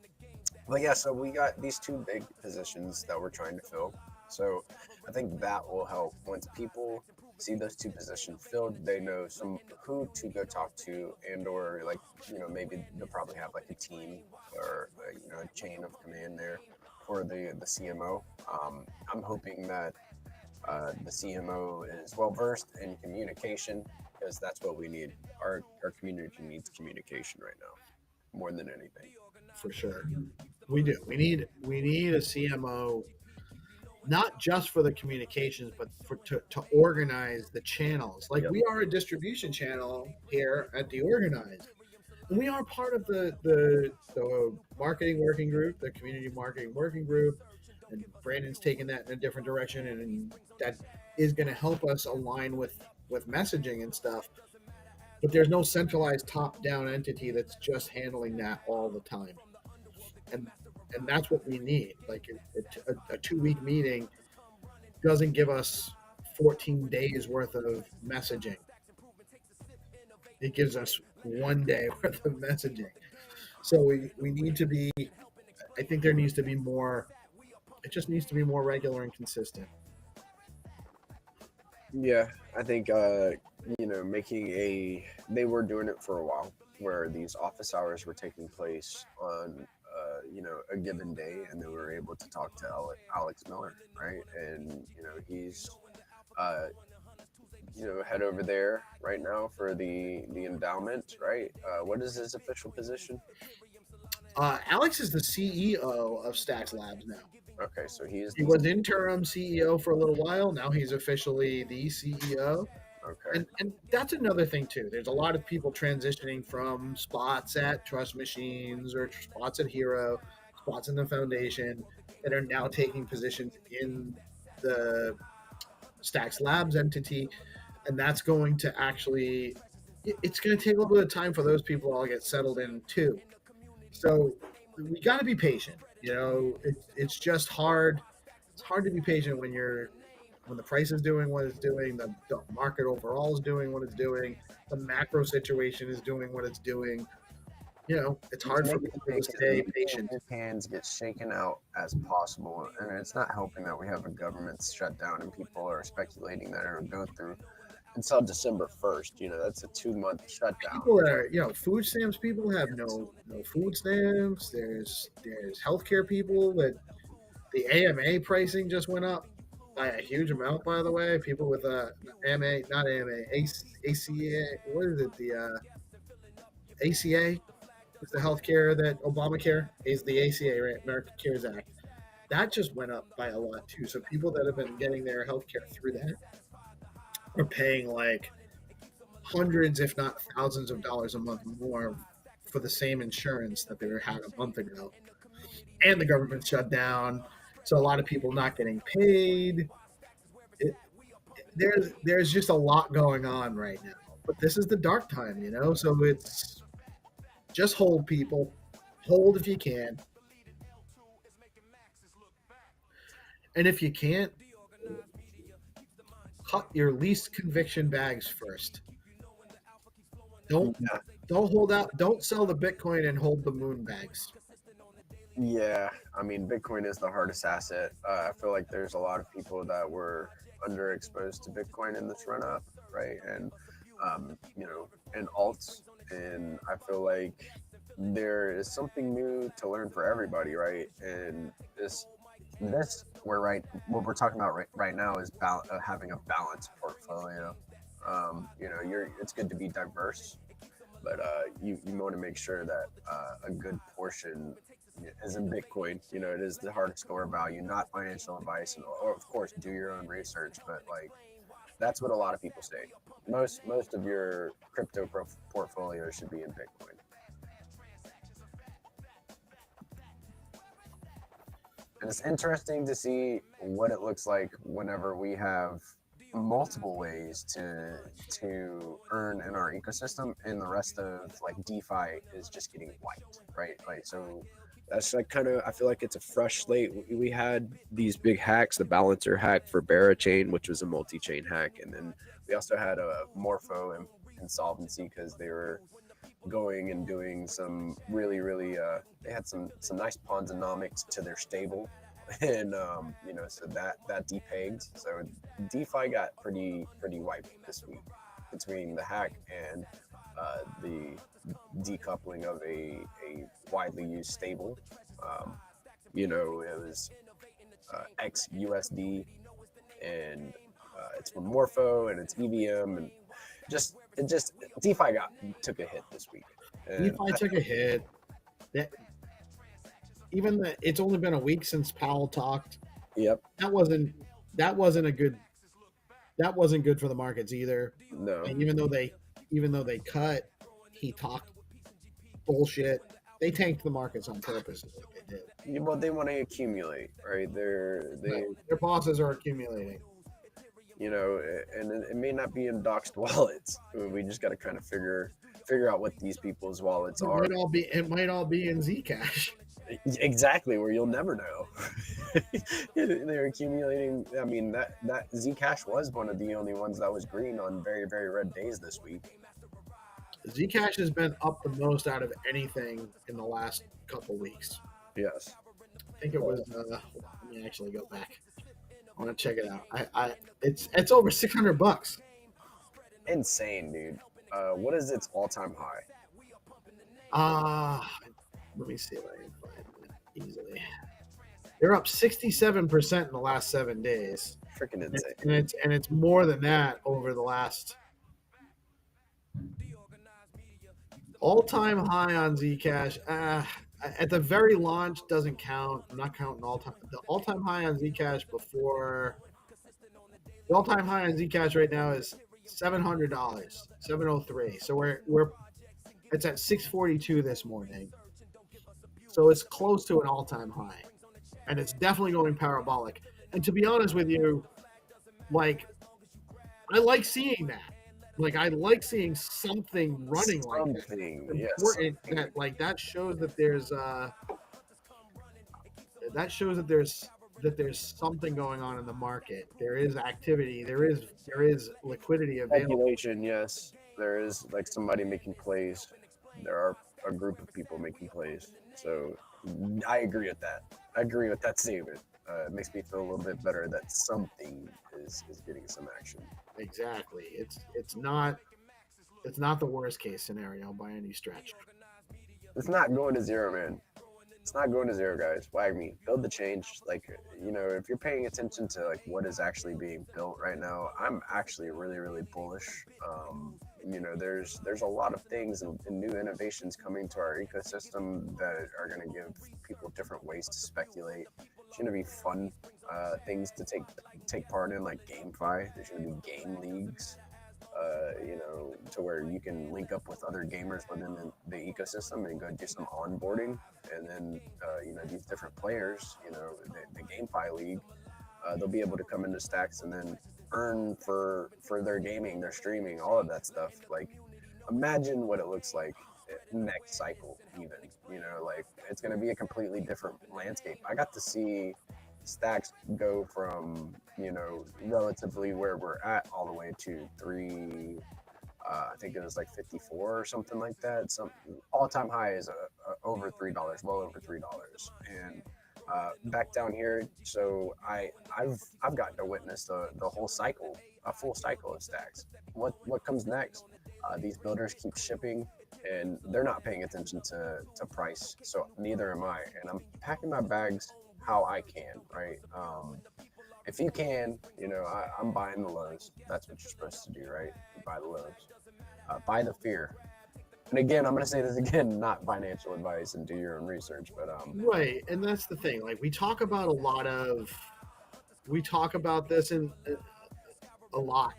But yeah, so we got these two big positions that we're trying to fill. So I think that will help. Once people see those two positions filled, they know who to go talk to, and or like maybe they'll probably have like a team or a chain of command there for the CMO. I'm hoping that the CMO is well versed in communication, because that's what we need. Our community needs communication right now more than anything. For sure, we do. We need a CMO, not just for the communications, but to organize the channels. Like we are a distribution channel here at DeOrganized, and we are part of the marketing working group, the community marketing working group, and Brandon's taking that in a different direction, and that is going to help us align with messaging and stuff. But there's no centralized top-down entity that's just handling that all the time, and that's what we need. Like a 2-week meeting doesn't give us 14 days worth of messaging. It gives us 1 day worth of messaging. So we need to be. I think there needs to be more. It just needs to be more regular and consistent. Yeah, I think they were doing it for a while, where these office hours were taking place on a given day, and they were able to talk to Alex Miller, right? And he's head over there right now for the endowment, right? What is his official position? Alex is the CEO of Stacks Labs now. Okay, so he was interim CEO for a little while. Now he's officially the CEO. Okay. And that's another thing too. There's a lot of people transitioning from spots at Trust Machines or spots at Hero, spots in the foundation, that are now taking positions in the Stacks Labs entity. And that's going to it's going to take a little bit of time for those people to all get settled in too. So we got to be patient. It's just hard. It's hard to be patient when the price is doing what it's doing, the market overall is doing what it's doing, the macro situation is doing what it's doing. It's hard for people to stay patient. Hands get shaken out as possible, and it's not helping that we have a government shutdown and people are speculating that it'll go through until December 1st. That's a 2-month shutdown. People that are, food stamps people have no food stamps. There's healthcare people that the AMA pricing just went up by a huge amount, by the way. People with ACA, what is it? The ACA is the healthcare that Obamacare is, the ACA, right? American Cares Act. That just went up by a lot too. So people that have been getting their healthcare through that are paying like hundreds, if not thousands of dollars a month more for the same insurance that they had a month ago. And the government shut down. So a lot of people not getting paid. There's just a lot going on right now. But this is the dark time, so it's just hold, people. Hold if you can. And if you can't, cut your least conviction bags first. Don't hold out. Don't sell the Bitcoin and hold the moon bags. Yeah, I mean, Bitcoin is the hardest asset. I feel like there's a lot of people that were underexposed to Bitcoin in this run up, right? And and alts, and I feel like there is something new to learn for everybody, right? And this what we're talking about right now is having a balanced portfolio. It's good to be diverse, but you want to make sure that a good portion is in Bitcoin. It is the hardest store value, not financial advice, or of course do your own research. But like that's what a lot of people say. Most of your crypto portfolio should be in Bitcoin. And it's interesting to see what it looks like whenever we have multiple ways to earn in our ecosystem, and the rest of like DeFi is just getting wiped, right? Like so that's like kind of, I feel like it's a fresh slate. We had these big hacks, the balancer hack for Barra Chain, which was a multi-chain hack, and then we also had a Morpho insolvency because they were going and doing some really they had some nice Ponzonomics to their stable, and so that depegged. So DeFi got pretty wiped this week between the hack and the decoupling of a widely used stable. It was XUSD, and it's from Morpho, and it's EVM, and just DeFi took a hit this week. DeFi took a hit. It's only been a week since Powell talked. Yep. That wasn't good for the markets either. No. And even though they cut, he talked bullshit. They tanked the markets on purpose, is what they did. Yeah, well, they want to accumulate, right? Their bosses are accumulating. And it may not be in doxed wallets. We just got to kind of figure out what these people's wallets are. It might all be in Zcash. Exactly, where you'll never know. They're accumulating. I mean, that Zcash was one of the only ones that was green on very, very red days this week. Zcash has been up the most out of anything in the last couple weeks. Yes. I think it was. Let me actually go back. I want to check it out. It's over $600. Insane, dude. What is its all-time high? Let me see if I can find it easily. They're up 67% in the last 7 days. Freaking insane. And it's more than that over the last. All-time high on Zcash. At the very launch doesn't count. I'm not counting all-time. The all-time high on Zcash before. The all-time high on Zcash right now is $700, $703. So it's at 642 this morning. So it's close to an all-time high, and it's definitely going parabolic. And to be honest with you, like, I like seeing that. Like, I like seeing something running like that. Yes. That shows that there's something going on in the market. There is activity. There is liquidity available. Speculation, yes. There is like somebody making plays. There are a group of people making plays. So I agree with that. I agree with that statement. It makes me feel a little bit better that something is getting some action. Exactly. It's not the worst case scenario by any stretch. It's not going to zero, man. It's not going to zero, guys. Wag me. Build the change. Like, if you're paying attention to like what is actually being built right now, I'm actually really, really bullish. There's a lot of things and new innovations coming to our ecosystem that are going to give people different ways to speculate. It's going to be fun things to take part in, like GameFi. There's going to be game leagues. To where you can link up with other gamers within the ecosystem and go do some onboarding, and then these different players, the GameFi league, they'll be able to come into Stacks and then earn for their gaming, their streaming, all of that stuff. Like, imagine what it looks like next cycle. Even it's going to be a completely different landscape. I got to see Stacks go from relatively where we're at all the way to 3. I think it was like 54 or something like that. Some all-time high is over $3, well over $3, and back down here. So I've gotten to witness the whole cycle, a full cycle of Stacks. What comes next? These builders keep shipping, and they're not paying attention to price. So neither am I. And I'm packing my bags how I can, right? If you can, I'm buying the lows. That's what you're supposed to do, right? You buy the lows, buy the fear. And again, I'm going to say this again, not financial advice, and do your own research, but Right, and that's the thing. Like we talk about this in a lot,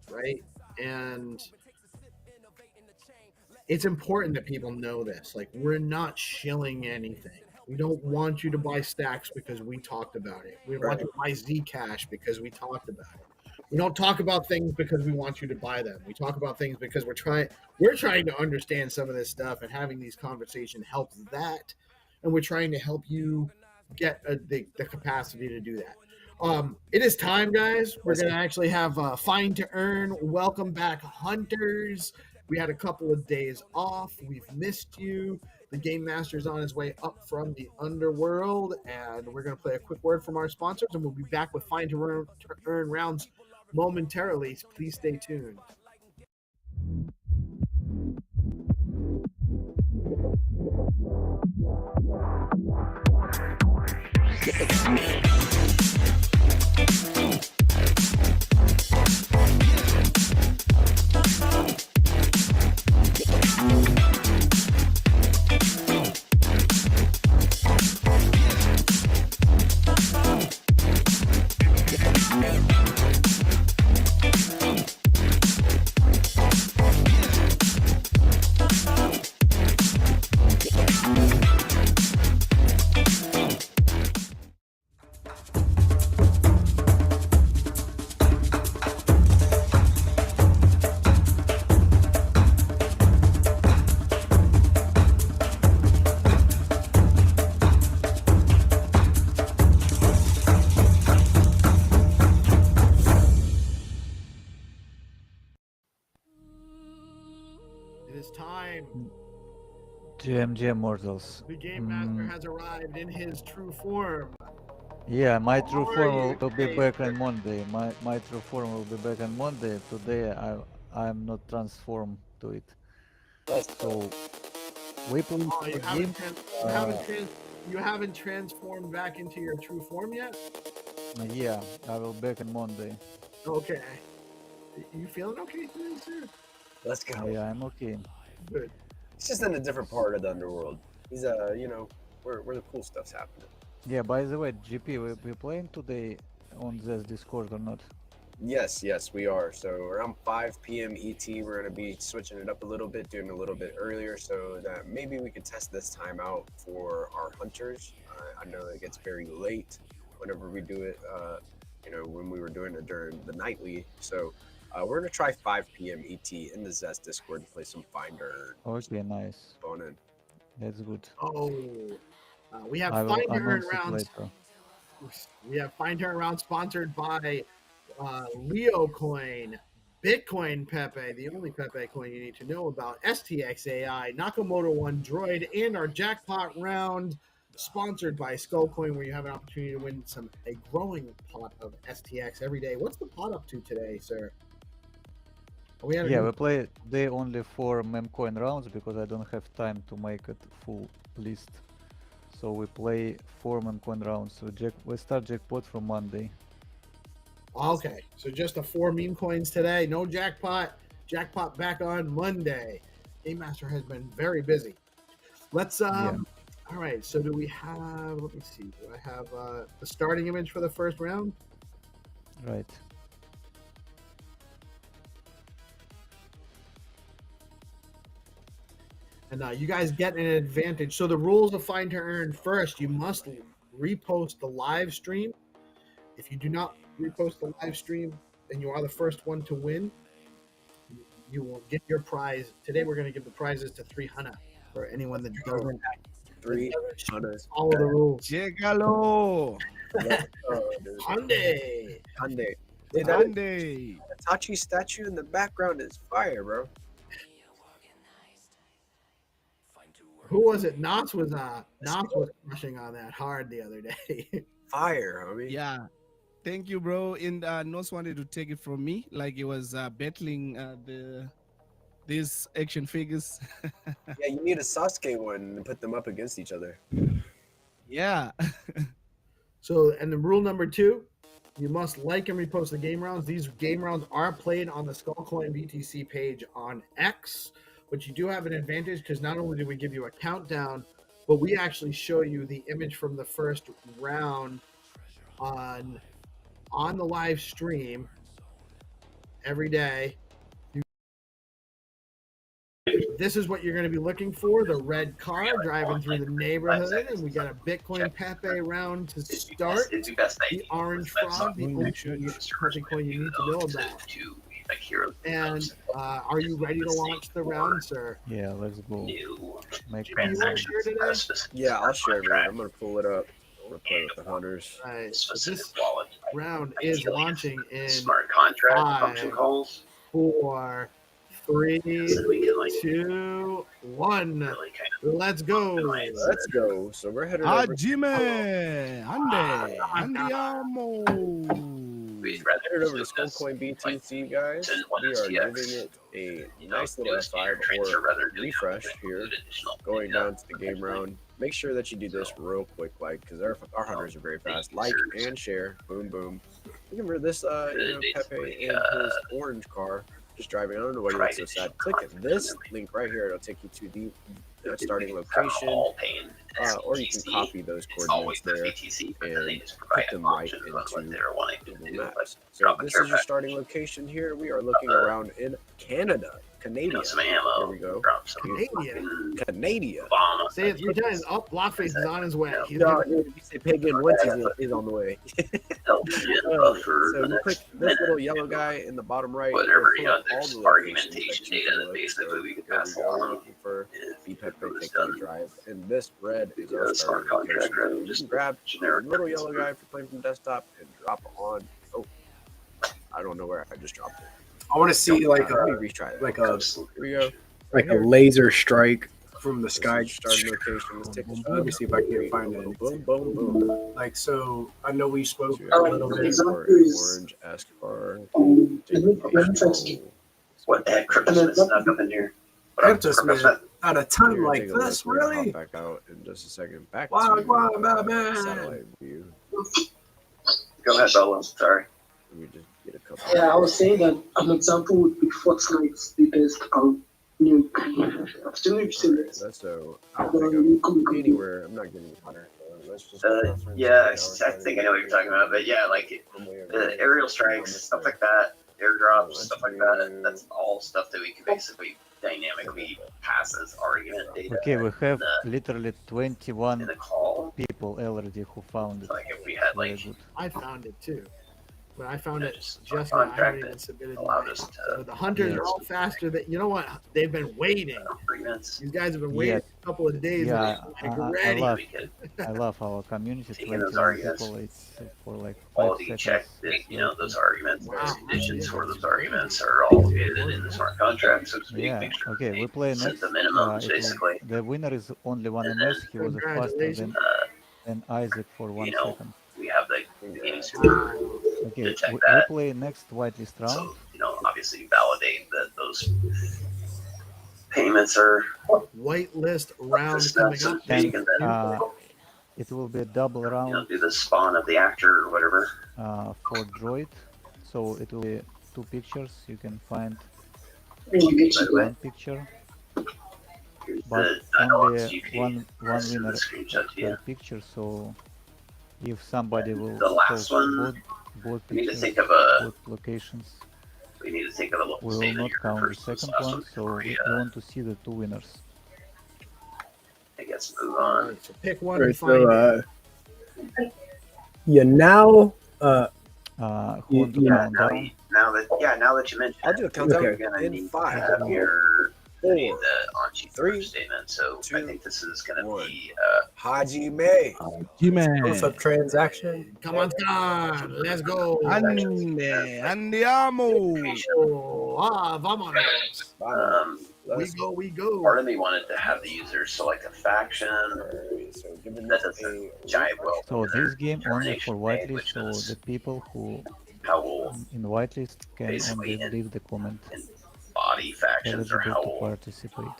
right? And it's important that people know this. Like we're not shilling anything. We don't want you to buy stacks because we talked about it. We want you to buy Zcash because we talked about it. We don't talk about things because we want you to buy them. We talk about things because we're trying to understand some of this stuff, and having these conversations helps that. And we're trying to help you get the capacity to do that. It is time, guys. We're going to actually have Find2Earn. Welcome back, hunters. We had a couple of days off. We've missed you. The Game Master's on his way up from the underworld, and we're going to play a quick word from our sponsors, and we'll be back with Find2Earn rounds momentarily. Please stay tuned. It is time. GMG Mortals. The Game Master has arrived in his true form. Yeah, my true How are form you will be today, back sir? on Monday. My true form will be back on Monday. Today I'm not transformed to it. So we play Oh, you a haven't, game. you haven't transformed back into your true form yet? Yeah, I will back on Monday. Okay. You feeling okay today, sir? let's go. Yeah, I'm okay. Good. It's just in a different part of the underworld. He's where the cool stuff's happening. Yeah, by the way, GP, we playing today on this Discord or not? Yes, we are. So around 5 p.m. ET, we're going to be switching it up a little bit, doing a little bit earlier, so that maybe we could test this time out for our hunters. I know it gets very late whenever we do it, when we were doing it during the nightly. So we're going to try 5 p.m. ET in the Zest Discord to play some Finder. Okay, nice. Phone in. That's good. Oh, we have I will Find2Earn announce it rounds. later. We have Find2Earn rounds sponsored by Leo Coin, Bitcoin Pepe, the only Pepe coin you need to know about, STX AI, Nakamoto One Droid, and our jackpot round sponsored by Skullcoin, where you have an opportunity to win a growing pot of STX every day. What's the pot up to today, sir? We play today only 4 memcoin rounds because I don't have time to make it full list. So we play 4 memcoin rounds. So we start jackpot from Monday. Okay, so just the 4 meme coins today. No jackpot. Jackpot back on Monday. Game Master has been very busy. Let's all right, so do we have, let me see, do I have the starting image for the first round? Right. And you guys get an advantage. So the rules of Find2Earn: first, you must repost the live stream. If you do not repost the live stream, then you are the first one to win. You will get your prize. Today we're going to give the prizes to 300 for anyone that doesn't 300. follow the rules. Llegalo! Hyundai. Dude, Hyundai. Itachi statue in the background is fire, bro. Who was it? Knox was crushing on that hard the other day. Fire, homie. Yeah. Thank you, bro. And Nos wanted to take it from me, like he was battling these action figures. Yeah, you need a Sasuke one and put them up against each other. Yeah. So, and the rule number 2, you must like and repost the game rounds. These game rounds are played on the Skullcoin BTC page on X, but you do have an advantage because not only do we give you a countdown, but we actually show you the image from the first round on the live stream every day. This is what you're going to be looking for, the red car driving through the neighborhood, and we got a Bitcoin Pepe round to start. The orange frog, the only Pepe coin you need to know about. And are you ready to launch the round, sir? Yeah, let's go. Make You want to share today? Yeah, I'll share it. I'm gonna pull it up. I'm gonna play with the hunters. Right. So this round is launching in smart contract 5, function calls. 4, 3, 2, 1. Let's go. Let's go. So we're headed over. Hajime, Ande, Andiamo. Headed over to Skullcoin BTC, guys. We are giving it a nice little F5 or refresh here, going down to the game round. Make sure that you do this real quick, because our hunters are very fast. Like and share. Boom, boom. Remember this, Pepe and his orange car just driving. I don't know why you look so sad. Click this link right here. It'll take you to the starting location, or you can copy those coordinates there and put them right into Google Maps. So this is your starting location here. We are looking around in Canada. Canada. There we go. Canada. Say it 3 times. Oh, Blockface is on his way. He's pagan once he's on the way. So you click this little yellow guy in the bottom right. Whatever, there's argumentation data that basically we could pass along. For Drive, and this red is our starting location. Just grab the little yellow guy for playing from desktop and drop on. Oh, I don't know where I just dropped it. I want to see like a here we go, like a laser strike from the sky starting location. Let's take let me see if I can find it. Boom, boom, boom. Like so, I know we spoke a little bit. Orange Escar. What the heck, Crypto snuck up in here? Crypto at a time like this, really? Back out in just a second. Back to satellite view. Go ahead, Bella. Sorry. Let me just get a couple. Yeah, I was saying that an example would be Fortnite's biggest new That's so I don't think I'm anywhere. I'm not getting hotter. Yeah, I think I know what you're talking about, but yeah, like the aerial strikes, stuff like that, airdrops, stuff like that. That's all stuff that we can basically dynamically pass as argument data. Okay, we have literally 21 people already who found it. Like if we had like, I found it too. But I found it just now. I haven't even submitted mine. So the hunters are all faster. You know what? They've been waiting. These guys have been waiting a couple of days. Yeah, ready. I love our community. 21 people. It's for like 5 quality seconds. check that, those arguments, those conditions for those arguments are all located in the smart contract, so to speak. Yeah, okay, we play next. The minimums, basically. The winner is only 1 MS. He was faster than Isaac for 1 second. We have the games to Okay, detect we that. play next whitelist round. So, obviously validate that those payments are whitelist round coming up. And, it will be a double round. Do the spawn of the actor or whatever. For droid, so it will be 2 pictures. You can find 1 picture, but only one winner per picture. So if somebody will The last one, both we need to pictures, think of both locations, we need to think of a we will not count the second one. So we want to see the 2 winners. I guess move on. So pick one and find it. Yeah, now Who want to count down? Now that you mentioned, I'll do a countdown in 5. You need the on-sheet statement, so I think this is going to be Hajime. Proof of transaction. Come on, let's go. Andiamo. Vámonos. We go. Part of me wanted to have the user select a faction. That doesn't jive well. So this game only for whitelist, so the people who in whitelist can only leave the comment. Body factions or eligible how to participate.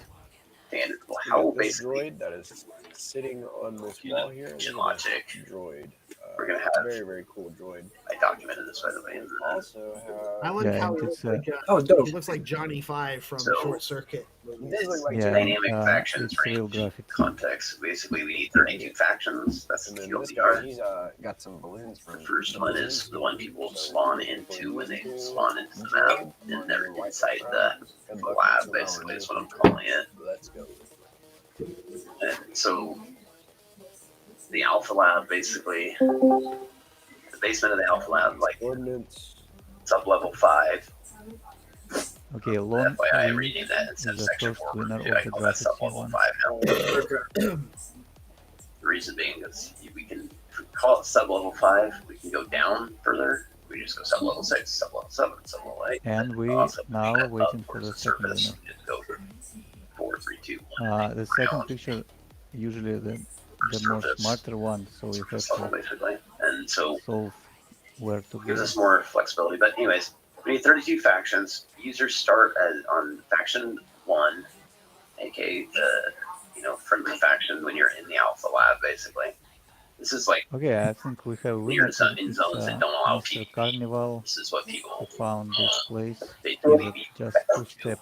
tangible. How this basically droid that is sitting on this wall here. Look at logic. this droid. We're gonna have very cool droid. I documented this by the way. Also I have like how he looks like dope. he looks like Johnny Five from So- Short Circuit. Dynamic factions it's real range graphics. context. Basically, we need 32 factions. That's And the then deal. this guy, he's got some balloons from The first one is the one people spawn into when they spawn into the map, and they're inside the lab. Basically, is what I'm calling it. Let's go. And so the alpha lab, basically, the basement of the alpha lab, like Ordnance. sub level 5. Okay, long FYI, I'm Reed reading that is instead of the section first 4. winner of I the call that graphics sub level one. 5 now. The reason being is we can call it sub level 5. We can go down further. We just go sub level 6, sub level 7, sub level 8. And we also now moving waiting up for the towards second surface. winner. Just go 4, 3, 2, 1. The second picture, usually the more Surface. smarter one, so we have to Basically. And so solve where to gives go. us more flexibility. But anyways, we need 32 factions. Users start on faction 1, aka the friendly faction when you're in the alpha lab. Basically, this is like Okay, I think we have winner. weird zone in zones that don't allow Mr. PvP. Carnival This is what who people found this place. they Is do it just two step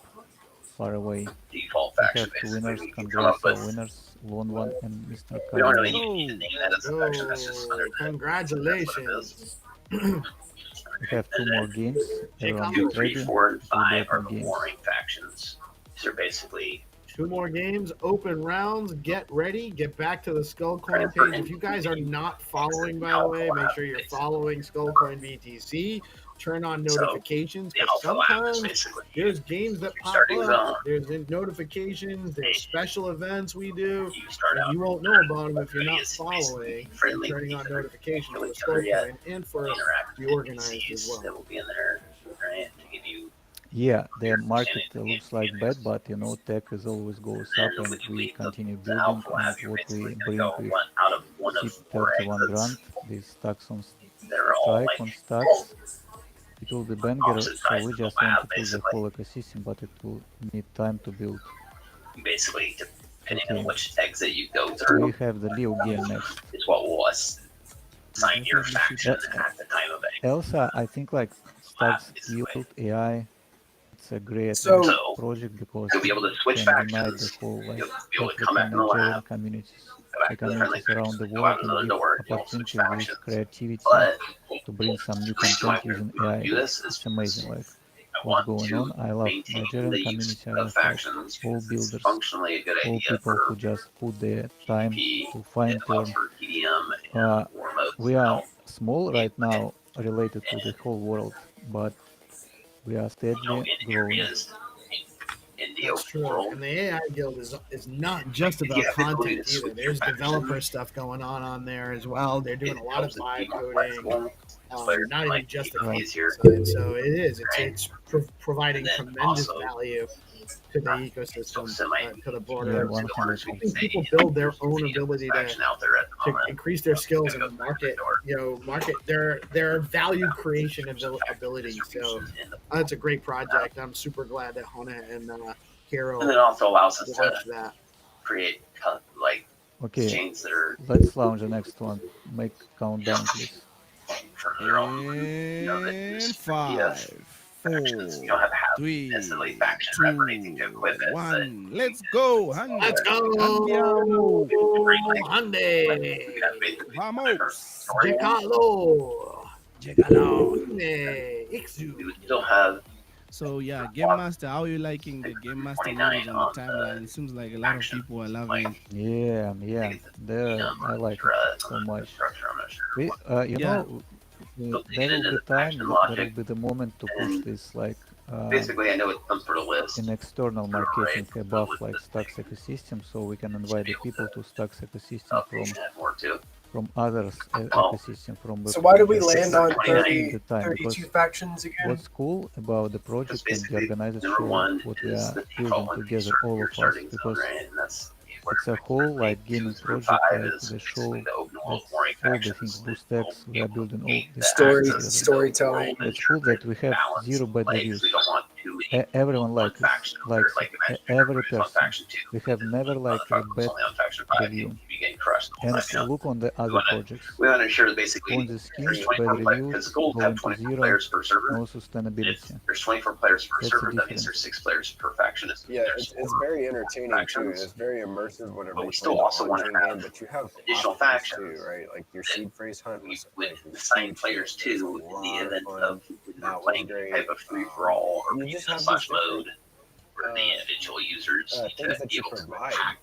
far away? default We faction. have two Basically, winners. we can come up Congrats, our with. winners, Lone One and Mr. We don't really Carnival. need to name that as a faction. That's just under the. Congratulations. We have two more games. Everyone 2, get 3, ready. 4, and Two 5 are different the games. warring factions. These are basically 2 more games, open rounds, get ready, get back to the Skullcoin page. If you guys are not following, by the way, make sure you're following Skullcoin BTC. Turn on notifications, the because alpha lab is sometimes basically there's games that pop starting zone. up, there's notifications, there's special events we do, You start and out you won't know about them if you're not It's following and friendly turning on with notifications for each other yet. Skullcoin and for interact with DeOrganized NPCs as well. that will be in there, right? To give you Yeah, the market looks like bad, but tech is always goes up, and we continue the building. alpha And lab. You're what we basically bring gonna go with one out of one of hit 4 31 exits. grand, these stacks on They're all strike like on stacks. It will be banger, opposite so sides we of the just lab, want to pull the basically. whole ecosystem, but it will need time to build. Basically, depending Okay. on which exit you go We through, have the Leo game next. is what will assign your faction at the time of it. Elsa, I think like Stacks Basically. Guild AI, it's a great So- project because You'll be able to switch can unite the factions. whole like You'll be able to African, come back in the Nigerian lab, communities, go back the to the friendly communities around faction, the go world, out into and the give door, you'll switch opportunity with factions. creativity But to bring some new the reason why content using we don't AI. do this is It's amazing, like I what's want going to on. I love maintain Nigerian the use community. I of love like factions all because it's builders, functionally a good all idea people for who just put their time PvP, to it find allows turn. for TDM and Uh, war modes. we are now. small right now related to the whole world, but we are steadily In growing. areas in the That's open true. world, And the AI guild is not just about have the ability content to either. switch There's your developer faction. stuff going on there as well. They're doing a lot of helps it be vibe more coding, flexible. Players not even like just the it content easier. side. So it is. Right. It's providing And then tremendous also, value to the ecosystem, to the broader Yeah, ecosystem. 100%. Helping people build their own ability to faction out there at the to moment. increase their skills in the market, their value creation ability. So that's a great project. I'm super glad that Hona and Hero And it also allows us to launched that. create like Okay, chains that are let's launch the next one. Make countdown, please. for their own. That And use 5, factions. You 4, don't have to have 3, necessarily faction rep or anything to 2, equip it, but 1. Let's go. Let's go, Andiamo. Hyundai, you have basically Vamos. Jekalo, Llegalo. Ixu. you would still have So yeah, Game Master, how are you liking the Game Master modes on the timeline? It seems like a lot of people are loving it. Yeah, I like it so much. structure. I'm not sure. We, you Yeah. know, there will be time, there will be the moment to push this like Basically, I know it comes for the list. in external marketing above like Stacks ecosystem, so we can invite the people to Stacks ecosystem More too. from others ecosystem from. So why did we Web3 land on at 30, the time, 32 because factions again? what's cool about the project and the Basically, organized number show one what we is are the default building one. together, You're all of us, starting zone, because right? And that's it's a whole like gaming 2 through project, 5 like is the show, basically the open world that's warring all the factions. things, boost decks, we are building all these Story, things together. storytelling. It's cool that we have Balance. zero bad Like, reviews. we don't want too everyone one likes faction. likes Like Imagine every Dragons on person. faction 2. We have never like a Motherfucker was bad only on faction 5. review. You'd be getting crushed the whole And time, you know? look on the We other want to projects. we want to ensure that basically Ponzi there's schemes, 24 bad players. reviews, Physicals go have into 24 zero, players per server. no sustainability. There's 24 players per That's server. the That means difference. there's 6 players per faction. Yeah, it's very entertaining too. factions. It's very immersive whenever But you we play still the also want to on-chain game. have But you have additional options factions too, right? Like your seed phrase hunt we was would like assign huge players hit. It to was a in the lot of event fun. of That was playing great. type of free for all or You being just in a have slash these mode where the individual users need things to that be you able to provide attack.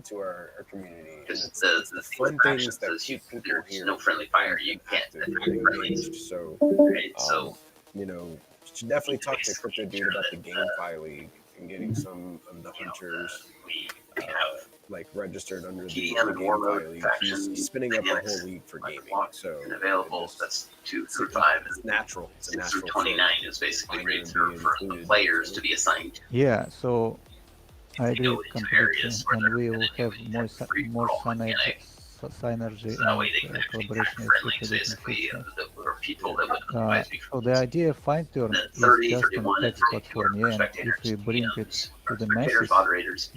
To our community. Because It's the thing fun with things factions that is keep people there's here. no friendly fire. You can't active, attack and friendlies. engaged. So, Right? So you know, you should definitely talk to Crypto Dude about the that, GameFi League and getting some of the hunters we have like registered under the TDM and War GameFi Mode League. faction He's spinning up a dynamics whole league for like gaming. locked So and available. it's That's 2 through 5. it's natural. It's a 6 through natural 29 fit. is basically Find great and for be the included. players to be assigned to. Yeah, so I They agree go into completely, areas where and they're we gonna will do have more free for more all mechanic. synergy So that way they and can actually collaboration attack with friendlies, Liquidity in basically, future. or people that would otherwise be So the idea of Find2Earn then is 30, just an 31, and text 32 platform, are yeah, and spectators, if we bring it PMs, to the spectators, masses, moderators.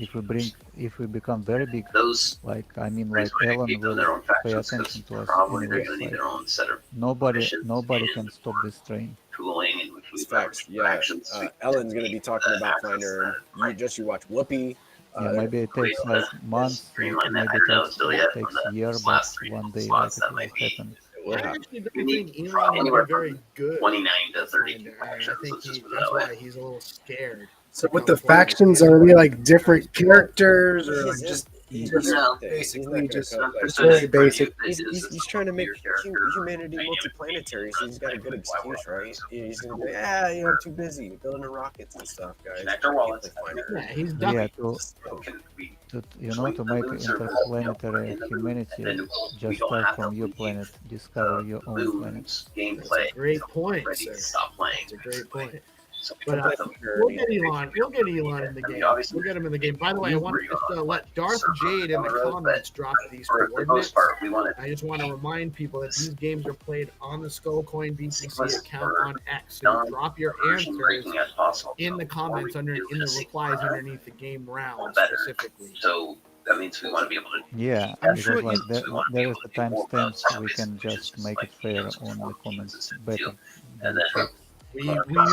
if we become very big, Those like I mean, reasons like why they Elon keep them will their own pay factions because attention to us probably they're anyways. going to need Like their own set of nobody permissions can and stop this train. tooling and which we It's facts. Yeah. factions. Ellen's gonna be talking about Finder. You watch Whoopi. Yeah, maybe it takes create like months, streamline that. I maybe don't know takes still yet on takes a the year, but last 3 one day like slots it that will might be. happen. I actually You don't need think Elon would anywhere be very from good. 29 to 32 Finder. I factions. think Let's just put it that's that way. why he's a little scared. So to with come the forward with factions, his are they like own different characters or He's like just- just he's No. basically just Not like percentage very for you. basic? It is He's trying to make character humanity dynamic multiplanetary, so he's got a good excuse, right? He's gonna be, I'm too busy building the rockets and stuff, guys. Connect our wallets. Yeah, he's Yeah, ducking. to to make interplanetary humanity, just start from your planet, discover your own planet. Gameplay. Great point, Ready sir. to stop playing. That's a great point. So But we'll get Elon. We'll get Elon in the game. We'll get him in the game. By the way, I want to let Darth Jade in the comments drop these for the most coordinates. part, we want to I just want to remind people that these games are played on the Skullcoin BTC account on X. So non- you drop your version answers breaking as possible. in the comments in the replies underneath the game round better. specifically. So that means we want to be able to. Yeah, I'm because sure like we want to be there is able a to do more timestamp, votes, we can which is just just make like it fair games on the for comments games and better. deal. than And then chat. We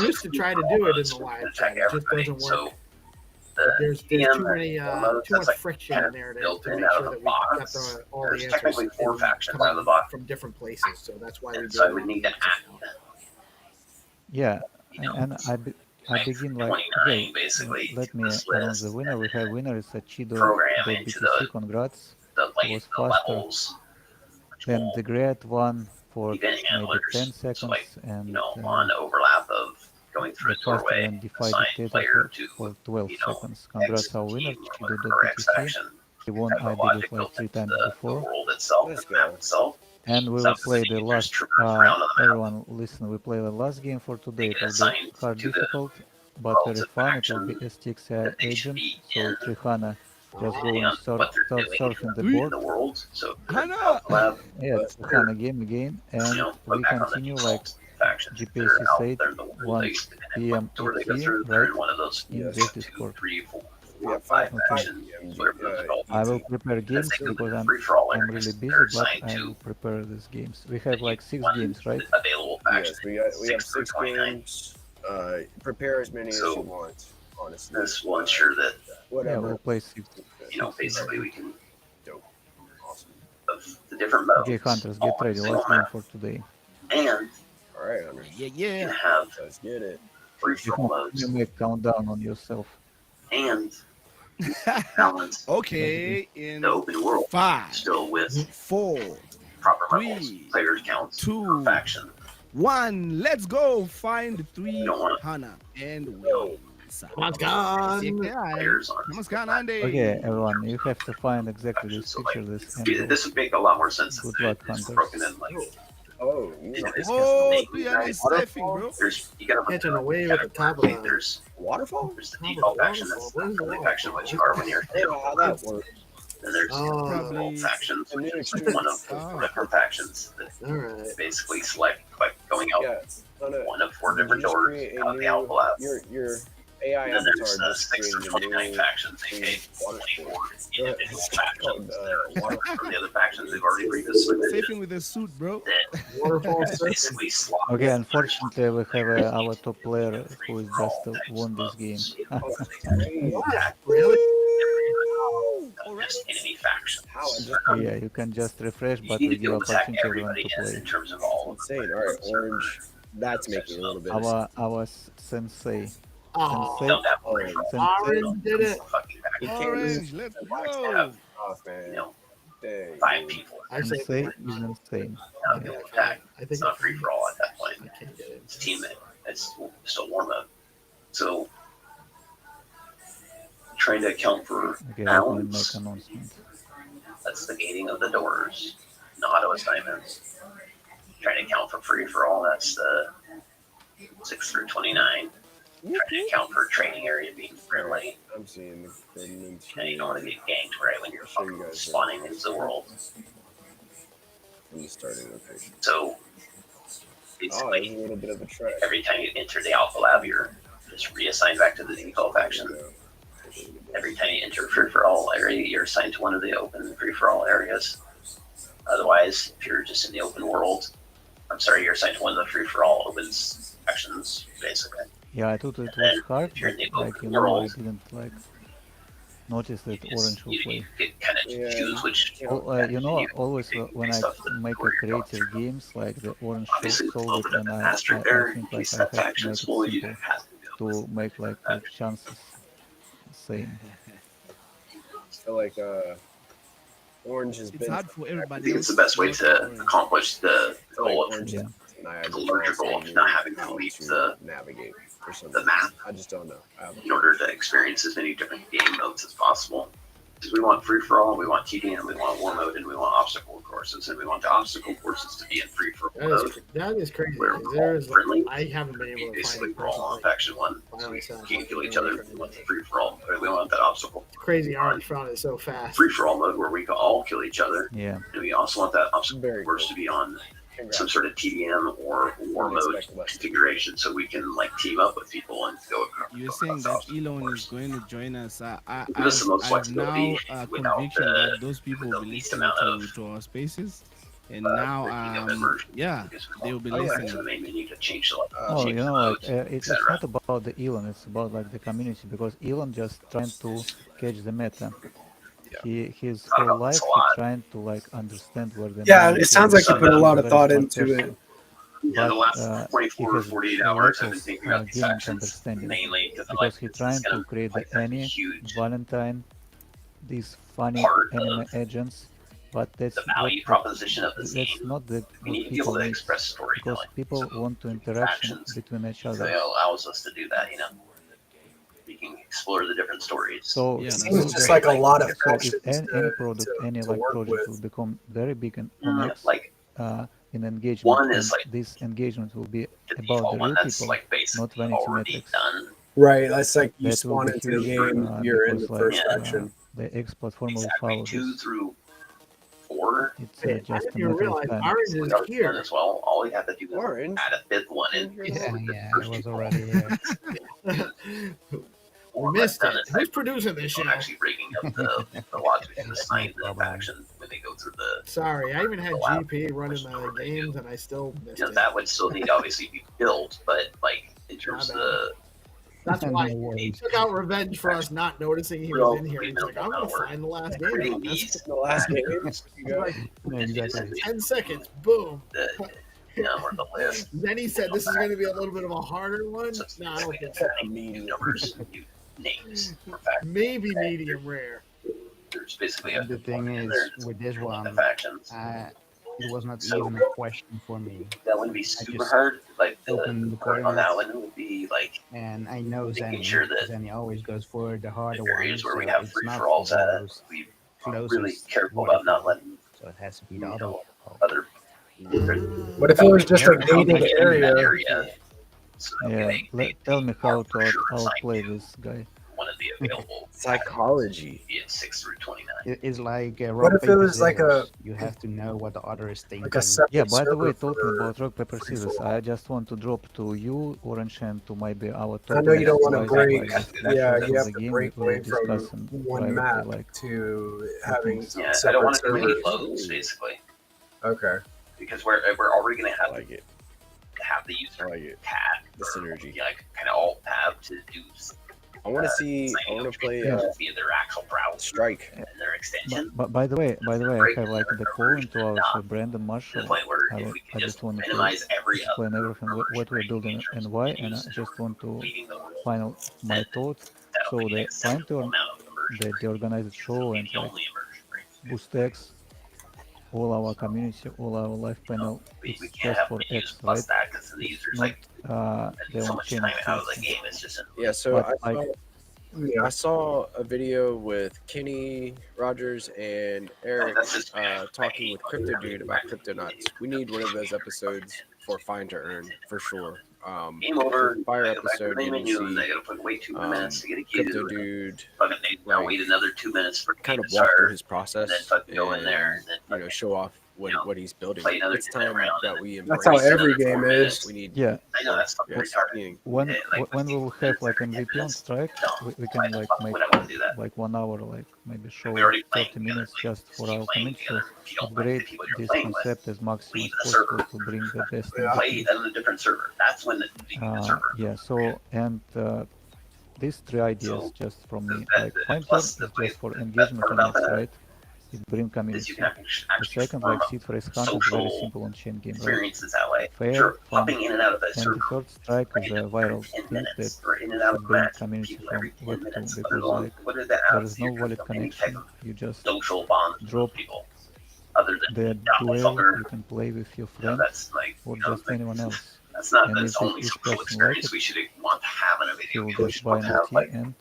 used to try to do it in the live chat. It just doesn't work. So There's too many too much friction in there to make sure that we got all the There's answers technically 4 factions out of the coming box. from different places. So that's why we do So I it would on need the to X act. account. Yeah, and I begin like, 29 okay, basically let me this announce the list winner. We and have winner is a program into Chido.BTC, congrats. the It was the faster levels than the great one for eventing maybe analytics. 10 So seconds, like, and on overlap of going through the a faster doorway, than DeFi assign Dictator player to, for 12 seconds. X Congrats our winner, team or X Chido.BTC. faction. He won, Type I of believe, logic like built 3 into times the before. world itself, Let's the map go. itself. And we So will play the there's last, troopers around on the map. everyone listen, we play the last game for today. It will assigned be hard to the difficult, but very relative fun. It will be faction STXI that they should agent, be so in, Trihana just depending going on what they're start doing surfing the in board. the world. So Hana! lab, Yeah, Trihana game again, and put we back on the continue like default factions. GPC They're out said, there in the world. 1 They p.m. where they go ET, through, they're right? in one of those In Yes. the 2, Discord. 3, 4, We have 5 5 factions. Whatever those are called. I will prepare games they go because to the free-for-all I'm areas. really busy, They're but assigned I to will prepare these games. We have like 6 one games, right? available faction. Yes, we have 6 through 6 29. games. Prepare as many as So, you want, honestly. This will ensure that, Yeah, Whatever. we'll play 6. basically we can, Dope. Awesome. of the different modes. Okay, hunters, get ready. all Last game for today. And All right, Hunter. you can have Let's get it. free-for-all modes You make countdown on yourself. and balance Okay, in the open world 5, still with 4, proper 3, levels, players counts, 2, faction. 1. Let's go find 3 don't want- Hana and win. Namaskar. Players on. Namaskar, Andy. Okay, everyone, you have to find exactly this picture, this angle. This would make a lot more sense if Good it- luck, it's hunters. broken in like Oh, you know, this Oh, custom Brianna is surfing, bro. There's you gotta Catching a wave at the top of the there's waterfall? there's the default faction, that's the only faction which you are when you're I don't know how that works. And there's Probably- factions, The new which is extreme. one of Oh. different factions that All right. basically select by going out Yeah. one of 4 Did you different just doors create a out the new- Alpha Lab. Your AI And then avatar there's just 6 or created a 29 new factions, aka water 24 Go ahead. individual Called, factions. water. From the other factions, they've already previously Safing with a suit, bro. Waterfall surfing. basically slot. Okay, unfortunately, we have our top player who is just won this game. Really? Just enemy factions. How? I just Yeah, you can just refresh, You but need we to give go attack opportunity everyone everybody to in play. terms of all of insane. All right, orange. That's making a little bit of sense. Our sensei. Oh, Sensei. don't have Oh, Orange did it. fucking back. He can't Orange, let's Have, go. off, man. you know, Dang. 5 people. I say Sensei is insane. Now go attack. I think It's not free for all at that point. I can't get it. It's teammate. It's still warm up. So trying to account for Okay, let me make balance. announcement. That's the gating of the doors. No auto assignments. Trying to account for free for all. That's the 6 through 29. Trying to account for training area being friendly. I'm seeing the And you don't want to get ganked right when you're Show you guys spawning into the world. from the starting location. So Oh, there's basically, a little bit of a track. every time you enter the Alpha Lab, you're just reassigned back to the default faction. Every time you enter free-for-all area, you're assigned to one of the open free-for-all areas. Otherwise, if you're just in the open world, you're assigned to one of the free-for-all open factions, basically. Yeah, I thought it was hard, If you're in but the like open I world, didn't like notice that Orange will you play. get kind of Yeah. choose which. Always when I make a creative games, like the Orange Obviously, with a solve little it, bit of and an I asterisk there, in think like case I that have to make faction it full, you simple have to to make like the chances same. So like orange has It's been hard for I everybody think else. it's the best way to accomplish the goal of orange Yeah. and the larger goal of not having to leave the navigate or something. map I just don't know. in order to experience as many different game modes as possible. Because we want free for all, we want TDM, we want war mode, and we want obstacle courses, and we want the obstacle courses to be in free for all mode. That is crazy. Where 'Cause we're there all is, friendly. I haven't been We able to basically find a we're all on person like faction one, so finally we sounds can't like kill you each know other. what We want the free for all, we want that obstacle. crazy. I already found it so fast. Free for all mode where we can all kill each other. Yeah. And we also want that obstacle Very course to be on some sort of TDM or war mode configuration, so we can like team up with people and go across. You're saying that Elon is going to join us. I Give us the most I've flexibility now without conviction the- that those people the will be least listening amount to our spaces, and breaking now of immersion. yeah, Because we they will be want to go back to listening. the main menu to change the Oh, change you the know, like modes, it's etc. not about the Elon, it's about like the community, because Elon just trying to catch the meta. His whole life he trying to like understand where the Yeah, money it sounds like is. you put a lot of Very thought smart into person. it. Yeah, the But last he 24 or has 48 a hours, lack I've been of thinking about these gaming factions understanding, mainly because I'm because like, he this trying is gonna to create like the that's a Annie, huge Valentine, these funny part anime of agents, but that's the value what, proposition of this that's game. not the We need what to be able people to need, express because storytelling. people So want to interaction factions, between each so other. it allows us to do that, you know. We can explore the different stories. So Yeah, It that's seems so just great. like a lot of so if factions any product, any to like work project will with. become very big on X, Like in engagement, one and is like this engagement will be the about default the one real that's people, like not basically vanity already metrics. done. Right, that's like you That will spawn be into the huge, game, you're in because the like first Yeah. faction. the X platform will Exactly, follow 2 this. through 4. It's Man, I just didn't a even matter of realize time. orange We is already done here. as well. All we have to do is Orange? add a 5th one in. Yeah, with the I first was two already here. We missed it. Who's producing this show? I'm actually breaking up the logs we can assign to the faction when they go through the. Sorry, I even had the lab, GP running which the they games, do. and I still missed You know, it. that would still need to obviously be built, but like in terms of My bad. the That's why No he worries. took out revenge for us not noticing he was in here. He's like, I'm gonna find the last game. creating on this." these The last game. He's like, Exactly. 10 seconds, boom. the or the list. Then he said this is going to be a little bit of a harder one. So it's No, I don't basically think so. adding new numbers, new names. For fact, Maybe medium rare. there's basically And the thing in is, there, with this the one, factions. it was not So- even a question for me. That wouldn't be super just hard. Like opened the the part on that coordinates. one would be like And I know making Zenny. sure that Zenny always goes for the harder the one. areas where So we have it's free not for alls for at, those we closest really careful about not letting So it has to be you the other know, one. other. What if it was just a How gated much in that area? So that Yeah, they tell me how are to for sure outplay assigned this guy. one of to be available. Psychology. Be at 6 through 29. It's like What rock, if it paper, was like scissors. a You have to know what the other is thinking. like a separate Yeah, by the way, server talking for about rock, paper, free scissors, for I all? just want to drop to you, Orange, and to maybe our I know you top don't want to advisor, break. like the Yeah, crucials you of have the to game. break We were away from discussing one privately, map like to the having things. Yeah, I don't separate want to do any servers. loads, basically, Okay. because we're already going to I have like it. to have the user I like it. tab, The synergy. like kind of alt tab to do. I want to see. I signing want up to play Yeah. via their actual browser Strike. and their extension. But by the way, I have like the call into our Brandon To the Marshall. point where if we I can just just wanted to minimize every explain other everything what we're building and why, and I just want to leading the world, final my thoughts. that'll So be an the acceptable Find2Earn, amount of immersion the rate. DeOrganized This show will be and the like only immersion rate. BoostX, all our community, all our live panel, We it's can't just have for menus X, plus right? that because the It's users not like the so on much chain time out of the activity. game. It's just Yeah. So But I like saw. Yeah. I saw a video with Kenny Rogers and Eric that's just talking with Crypto Dude about crypto nuts. We need one of those episodes for Find to Earn for sure. game over. Fire I go back to the episode. main You menu and see I gotta put wait 2 minutes to get a queue. Crypto Dude Fucking now like wait another 2 minutes for kind game of to walk through start, his and process then fucking go in and there and then you know show off what he's building. play another It's time round. that we That's embrace. how every another 4 game minutes. is. We need. yeah, I know that's fucking Yes, retarded. meaning when Yeah, like when we will 15 have like minutes MVP every 10 on minutes. strike, No, we why can the like fuck make would I want to do that? like 1 hour, like maybe And show we already playing 30 together. minutes Like, just for keep our playing community together. If you don't like upgrade the people you're this playing with, concept as maximum leave as the possible server. to bring the best Play MVP. on a different server. That's when leaving the server. Yeah, so and these three ideas So just from me, that, like that Find2Earn plus is the just for best engagement part on about X, that right? It bring is you community. can The actually second, form like up Seed for X Hunt, is very social simple on chain game, right? experiences that way. Fair, Sure, fun, popping in and out of that and server the third strike is a viral 10 thing that minutes or in and out should of bring match community people from every 10 Web2 minutes. because like What does that there have is to no do wallet with any type connection. of You just social bonds drop with people other than the duel. doppelganger? You can play with your You know, friend that's like, or you know, just like, anyone else. that's not And that's if only each social person like experience it, we should want to have in a he video will game. We just should buy want to an have NFT like, and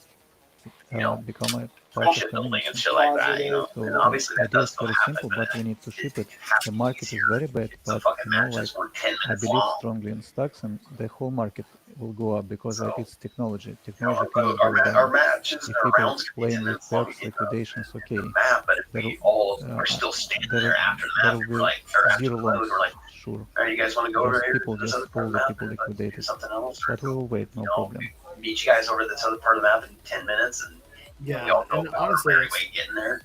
you know, become a part of bullshit building and community. shit like that, you know. So And the obviously that idea does is still very happen, simple, but but we need to ship it. it has The to be market is easier. very bad, So but fucking you know, matches like were 10 I minutes believe long. strongly in stocks, and the whole market will go up because like So, it's technology. you know, Technology cannot our, go our down. matches, If our people rounds could be playing 10 with minutes long perks, in liquidations, the okay, map, but if there, we all are still standing there after the there map, will we're be like, or after zero the load, longs, we're like, sure. all right, you guys want to go over Just here people to this just other part pull of the the map people and do liquidated. something else? Or, But we will wait, no you know, problem. meet you guys over this other part of the map in 10 minutes and Yeah, we all go and about honestly, our merry it's, way getting there.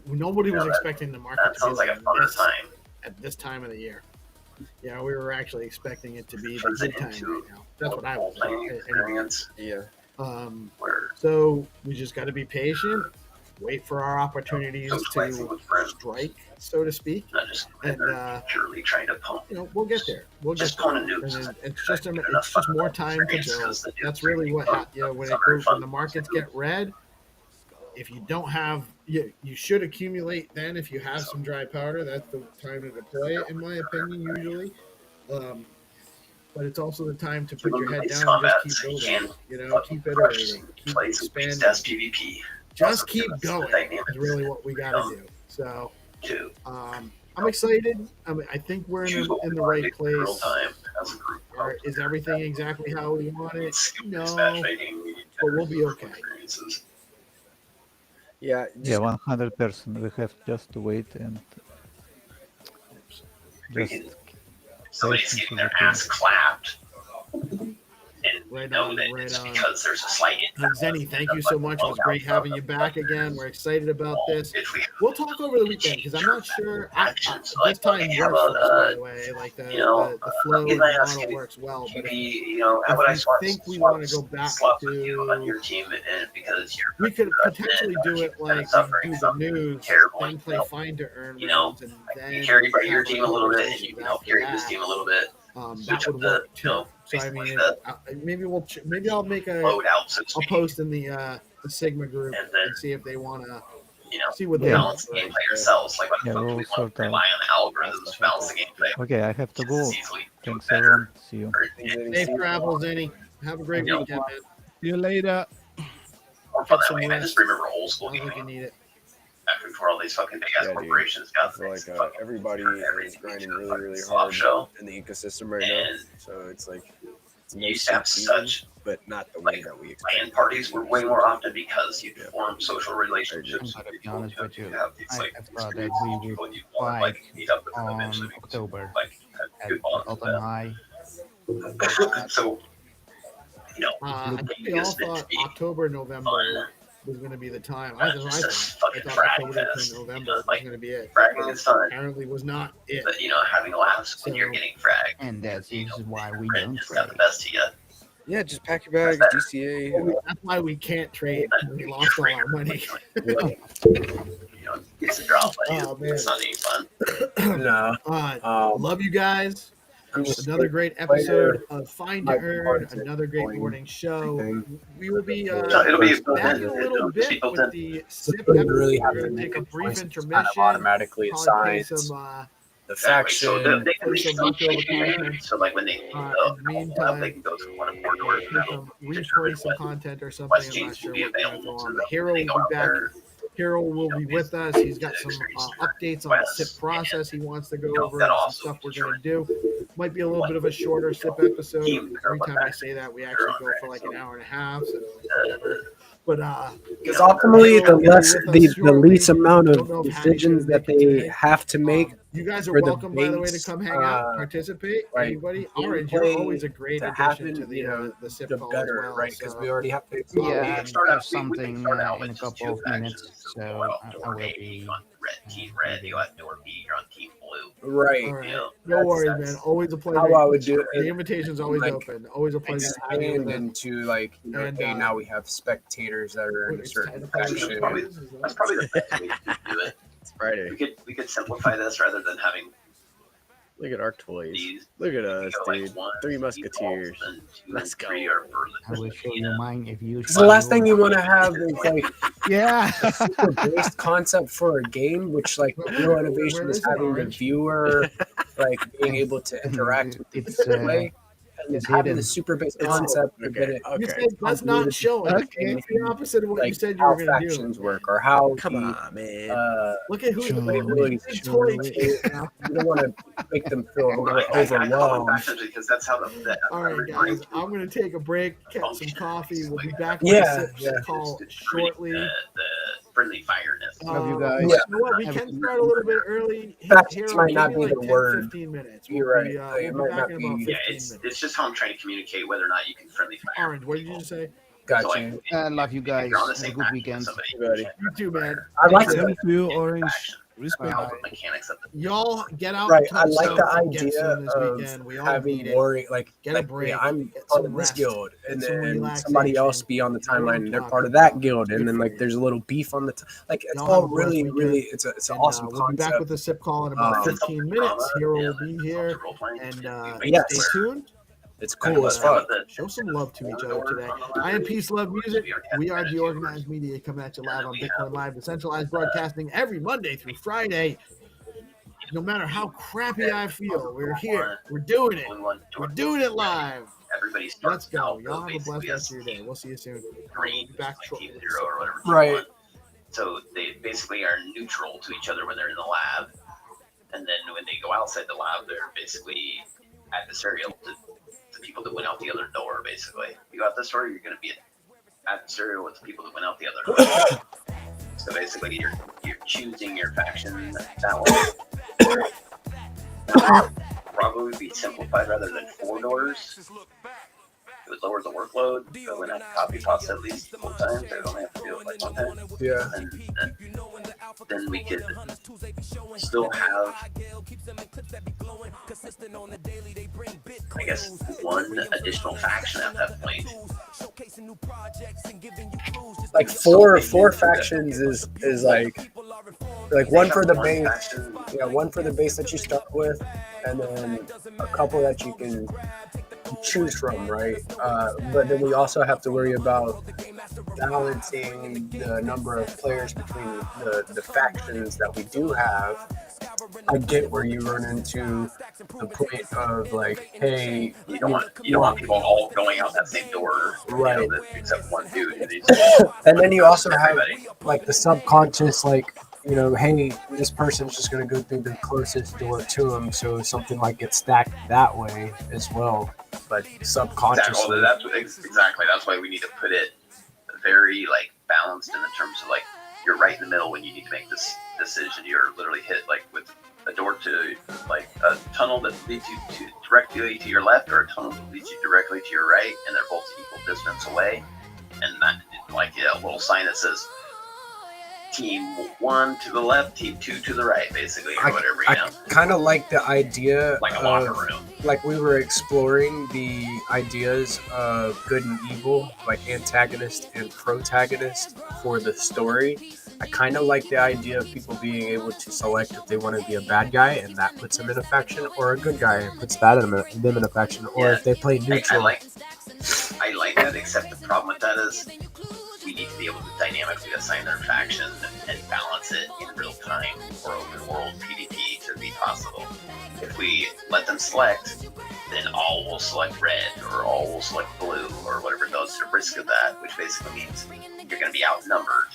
nobody You was know, that, expecting the market that to sounds be like a funner this time. at this time of the year. Yeah, we were actually expecting it to be the Turns it good time into right now. That's what I a was playing anyway. experience. Yeah. Where So we just got to be patient, wait for our opportunities socializing to with friends, strike, so to speak, not just and purely trying to pump. you know, we'll get there. We'll Just get there. pulling nukes. And then it's just more time to build. That's really what you know when when the markets get red. If you don't have, you should accumulate then. If you have some dry powder, that's the time to deploy it, in my opinion, usually. But it's also the time to put your head down and just keep building. You know, keep iterating, keep expanding. PvP. Just keep going. Is really what we got to do. So, I'm excited. I think we're in the right place. Is everything exactly how we want it? No, but we'll be okay. Yeah. Yeah, 100%. We have just to wait and just Somebody's getting their ass clapped. And know that it's because there's a slight Zenny, thank you so much. It was great having you back again. We're excited about this. We'll talk over the weekend because I'm not sure. This time works for us, by the way. Like the flow and the model works well. But if we think we want to go back to your team and because you're we could potentially do it like we do the news, then play Find to Earn, and then carry your team a little bit and you carry this team a little bit. That would work too. So I mean, maybe I'll make I'll post in the Sigma group and see if they want to see what they balance the gameplay yourselves. Like yeah, we'll we sort rely on the algorithms to balance the gameplay. Okay, I have to go. Thanks everyone. See you. Safe travels, Zenny. Have a great weekend, man. See you later. Get some rest. I just remember old school gaming. You need it. Back before all these fucking big ass corporations got I feel like everybody is grinding really hard in the ecosystem right now. So it's like it's you used to have such, but not the like way that we expect. LAN parties were way more often because you form social relationships. I'm gonna be honest with you. Have these, I like, thought these that we people would you want to, like, meet up with them on eventually because you, October like, have at good bonds with Alton them. High. So, you know, I think we it all was meant to thought be October, November fun. was going to be the time. Not just a fucking thought frag October fest. to You November know, was like, going to be it. fragging is fun, Apparently was not it. but, you know, having laughs when you're getting fragged. And that is why we Crit don't just got trade. the best of you. Yeah, just pack your bags, DCA. That's why we can't trade. We lost all our money. You know, it's a drop money. Oh, man. It's not any fun. No. Love you guys. I'm just Another great player. episode of Find to My Earn. cards are Another great going morning show. everything. We will be It'll be back in a little bit with the SIP You episode. really have We're to going to make take a a brief choice. It's kind intermission. of automatically Probably assigned play some the Exactly. So faction. they can play some reach leftover them. content. So like when they In the they meantime, can go to one of four doors. do some replay some content or something. West I'm not James sure will be what we're going to available throw to on. them. But Hero will They be go out back. there. Hero will be with us. He's got some updates on the SIP process he wants to go over, and some stuff we're going to do. Might be a little bit of a shorter SIP episode. Every time I say that, we actually go for like an hour and a half. So whatever. But Because ultimately, Hero will be with us the shortly. least amount Don't of know if Hattie decisions can that make it they today. have to make. You guys are for the welcome, by the way, to base, come hang out, participate. like, Anybody? Orange, you're gameplay always a great to addition happen, to the you know, the SIP the call better, as well. right? Because So we already have to. Yeah, We start have out- we something start out in with a just couple two of minutes, factions. so You're on I door will A, be. you're on team red, you got door B, you're on team blue. Right. all right, You know, no worries, man. Always a pleasure. How I would do The it. invitation's always like, open. Always a pleasure to have you expand with us. into like, you know, And, hey, now we have spectators that are in a it's certain time to play faction. That's probably the best way to do it. It's Friday. We could simplify this rather than having Look at our toys. these. Look at You us, go like dude. one, Three two Musketeers. balls, and two Let's and go. three are I will show you mine if you. Because the last thing you want to have is like Yeah. a super based concept for a game, which like the real innovation Where is is it, having the Orange? viewer like being able to interact with the It's, display. And it's then having hidden. the super based It's- concept, but then Okay. it You Okay. said let's not show it. Okay. It's the opposite of what you like said you how were going to do. factions work or how Come the, on, man. Look at who's Show the abilities big to toy relate. kid now. You don't want to make them feel I call them overwhelmed. factions because that's how the All right, guys, I'm going to take a break, get some coffee. We'll be back with Yeah, the SIP yeah. call shortly. the friendly fireness. Love you guys. You Yeah. know what? We Have a can good start a little bit early. Factions Hero, might give not me be like the 10, word. 15 minutes. You're We'll right. be, It we'll be might back not in about be- 15 Yeah, minutes. it's just how I'm trying to communicate whether or not you can friendly fire. Orange, what did you just say? Got So, you. like, Love you if guys. you're on the Have a same good faction weekend. with somebody, Buddy. You too, man. I like Thank to. Thank you, get Orange. faction. Respect. All the mechanics of the Y'all get out. Right, and I touch like some the and get idea some this of weekend. We all having need it. warring, like, Get a like, break, yeah, I'm get part some of this rest, guild, get and some then somebody else relaxation. be on the You know what I'm timeline, and they're part talking of that about. guild, Good and then for like you. there's a little beef on the like it's Y'all all have a blessed really, weekend. really it's an And, awesome we'll be back concept. with the SIP call in about 15 minutes. Hero will be here, and Yes. stay tuned. It's cool as And, fuck. show some love to each other today. I am Peace, Love Music. We are DeOrganized Media coming at you live on Bitcoin Live, decentralized broadcasting every Monday through Friday. No matter how crappy I feel, we're here. We're doing it. We're doing it live. Everybody Let's starts go. out, Y'all have a basically blessed as rest of your day. We'll see you soon. green, Back like shortly. team zero or whatever. Right. So they basically are neutral to each other when they're in the lab, and then when they go outside the lab, they're basically adversarial to the people that went out the other door. Basically, you go out this door, you're going to be adversarial with the people that went out the other door. So basically, you're choosing your faction that way. That would probably be simplified rather than 4 doors. It would lower the workload. They wouldn't have to copy pasta at least full time. They only have to do it like one time. Yeah. And then we could still have, I guess, one additional faction at that point. Like four factions is like one for the base, yeah, one for the base that you start with, and then a couple that you can choose from, right? But then we also have to worry about balancing the number of players between the factions that we do have. I get where you run into the point of like, hey, You don't want people all going out that same door, right? You know, except one dude. And then you also have like the subconscious, like, you know, hey, this person's just gonna go through the closest door to him, so something might get stacked that way as well. but subconsciously. Exactly. That's why we need to put it very like balanced in the terms of like you're right in the middle when you need to make this decision. You're literally hit like with a door to like a tunnel that leads you to directly to your left, or a tunnel that leads you directly to your right, and they're both equal distance away. And that like a little sign that says team 1 to the left, team 2 to the right, basically, or whatever. You know, I kind of like the idea like a locker room. Like we were exploring the ideas of good and evil, like antagonist and protagonist for the story. I kind of like the idea of people being able to select if they want to be a bad guy, and that puts them in a faction, or a good guy and puts them in a faction, or if they play neutral. I like that, except the problem with that is we need to be able to dynamically assign their faction and balance it in real time for open world PvP to be possible. If we let them select, then all will select red, or all will select blue, or whatever. There's a risk of that, which basically means you're going to be outnumbered.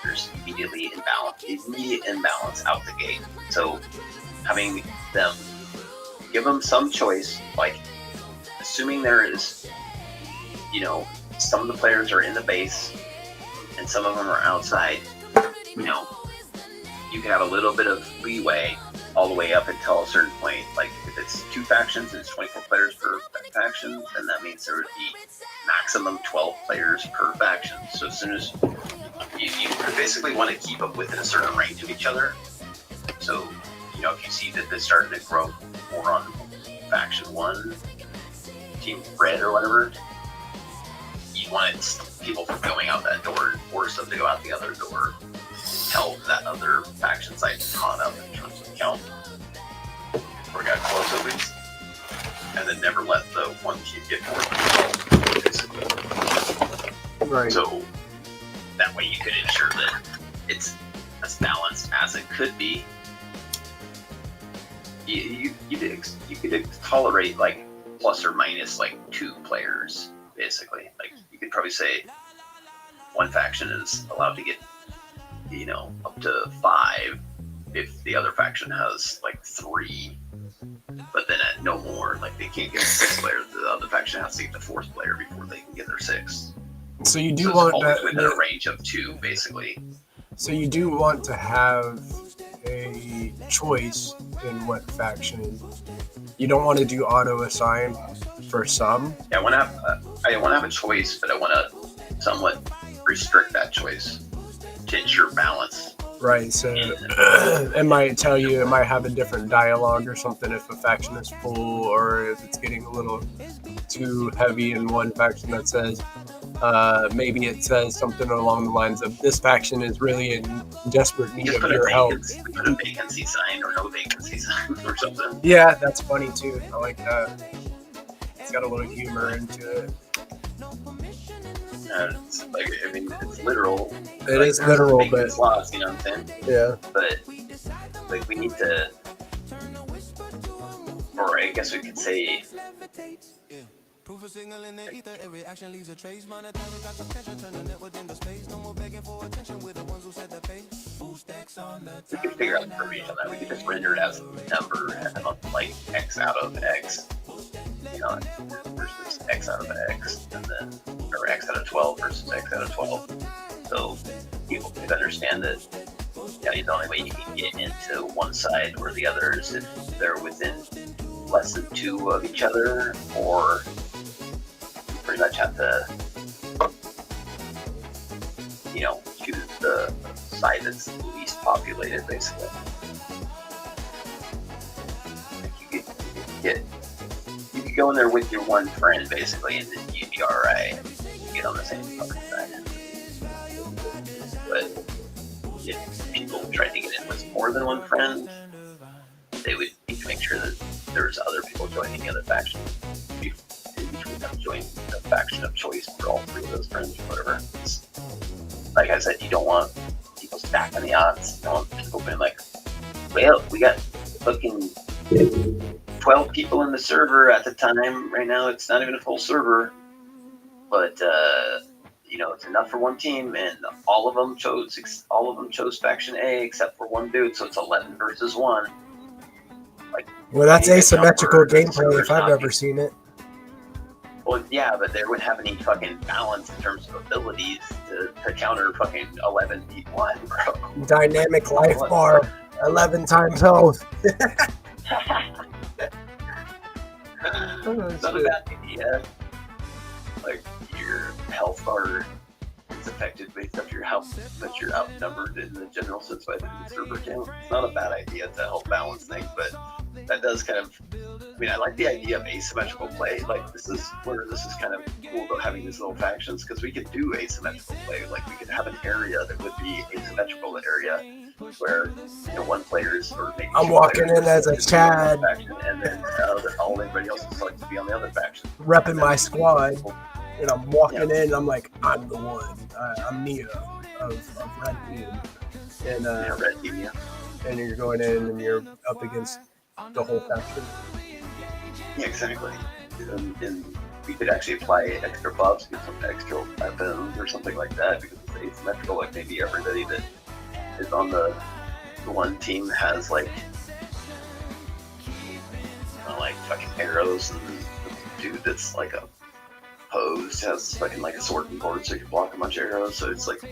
There's immediate imbalance out the gate. So having them, give them some choice, like assuming there is, you know, some of the players are in the base and some of them are outside, you know, you can have a little bit of leeway all the way up until a certain point. Like if it's 2 factions and it's 24 players per faction, then that means there would be maximum 12 players per faction. So as soon as you basically want to keep up within a certain range of each other. So, you know, if you see that they're starting to grow more on faction 1, team red or whatever, you want people from going out that door and force them to go out the other door until that other faction side is caught up in terms of count, or got close at least, and then never let the one team get more than 12, basically. Right. So that way you could ensure that it's as balanced as it could be. You could tolerate like plus or minus like 2 players, basically. Like you could probably say one faction is allowed to get, you know, up to 5 if the other faction has like 3, but then at no more, like they can't get 6 players. The other faction has to get the 4th player before they can get their 6th. So you do want that within a range of 2, basically. So you do want to have a choice in what faction. You don't want to do auto assign for some. Yeah, I want to have a choice, but I want to somewhat restrict that choice to ensure balance. Right, so it might tell you, it might have a different dialogue or something if a faction is full, or if it's getting a little too heavy in one faction that says, maybe it says something along the lines of, this faction is really in desperate need of your help. Put a vacancy sign or no vacancy sign or something. Yeah, that's funny too. I like that. It's got a little humor into it. It's like, I mean, it's literal. It is literal, but laws, you know what I'm saying? Yeah. But like, we need to, or I guess we could say, Proof of signal in the ether, every action leaves a trace. Monetary got attention, turn the net within the space. No more begging for attention with the ones who set the pace. Boost X on the we could figure out the verbiage on that. We could just render it as a number, and like X out of X, you know, versus X out of X, and then, or X out of 12 versus X out of 12. So people could understand that, yeah, the only way you can get into one side or the other is if they're within less than 2 of each other, or pretty much have to, you know, choose the side that's least populated, basically. Like you could go in there with your one friend, basically, and then you'd be alright. You get on the same fucking side. But if people tried to get in with more than one friend, they would need to make sure that there's other people joining the other faction. Each would have joined a faction of choice for all 3 of those friends or whatever. Like I said, you don't want people stacking the odds. You don't want people being like, well, we got fucking 12 people in the server at the time. Right now, it's not even a full server. But, you know, it's enough for one team, and all of them chose faction A except for one dude, so it's 11 versus 1. Like, well, that's asymmetrical gameplay if I've ever seen it. Well, yeah, but they wouldn't have any fucking balance in terms of abilities to counter fucking 11 beat 1, bro. Dynamic life bar, 11 times health. Not a bad idea. Like, your health bar is affected based off your health, but you're outnumbered in the general sense by the server count. It's not a bad idea to help balance things, but that does kind of, I mean, I like the idea of asymmetrical play. Like, this is kind of cool about having these little factions, because we could do asymmetrical play. Like, we could have an area that would be asymmetrical area where, you know, one player's or maybe I'm walking in as a Chad, faction, and then all everybody else is like to be on the other faction. repping my squad, and I'm walking in, and I'm like, I'm the one. I'm Neo of Red Team. And, Red Team, yeah. And you're going in, and you're up against the whole faction. Yeah, exactly. And we could actually apply extra buffs, get some extra weapons or something like that, because it's asymmetrical. Like, maybe everybody that is on the one team has like fucking arrows, and the dude that's like a hose has fucking like a sword and board, so you can block a bunch of arrows. So it's like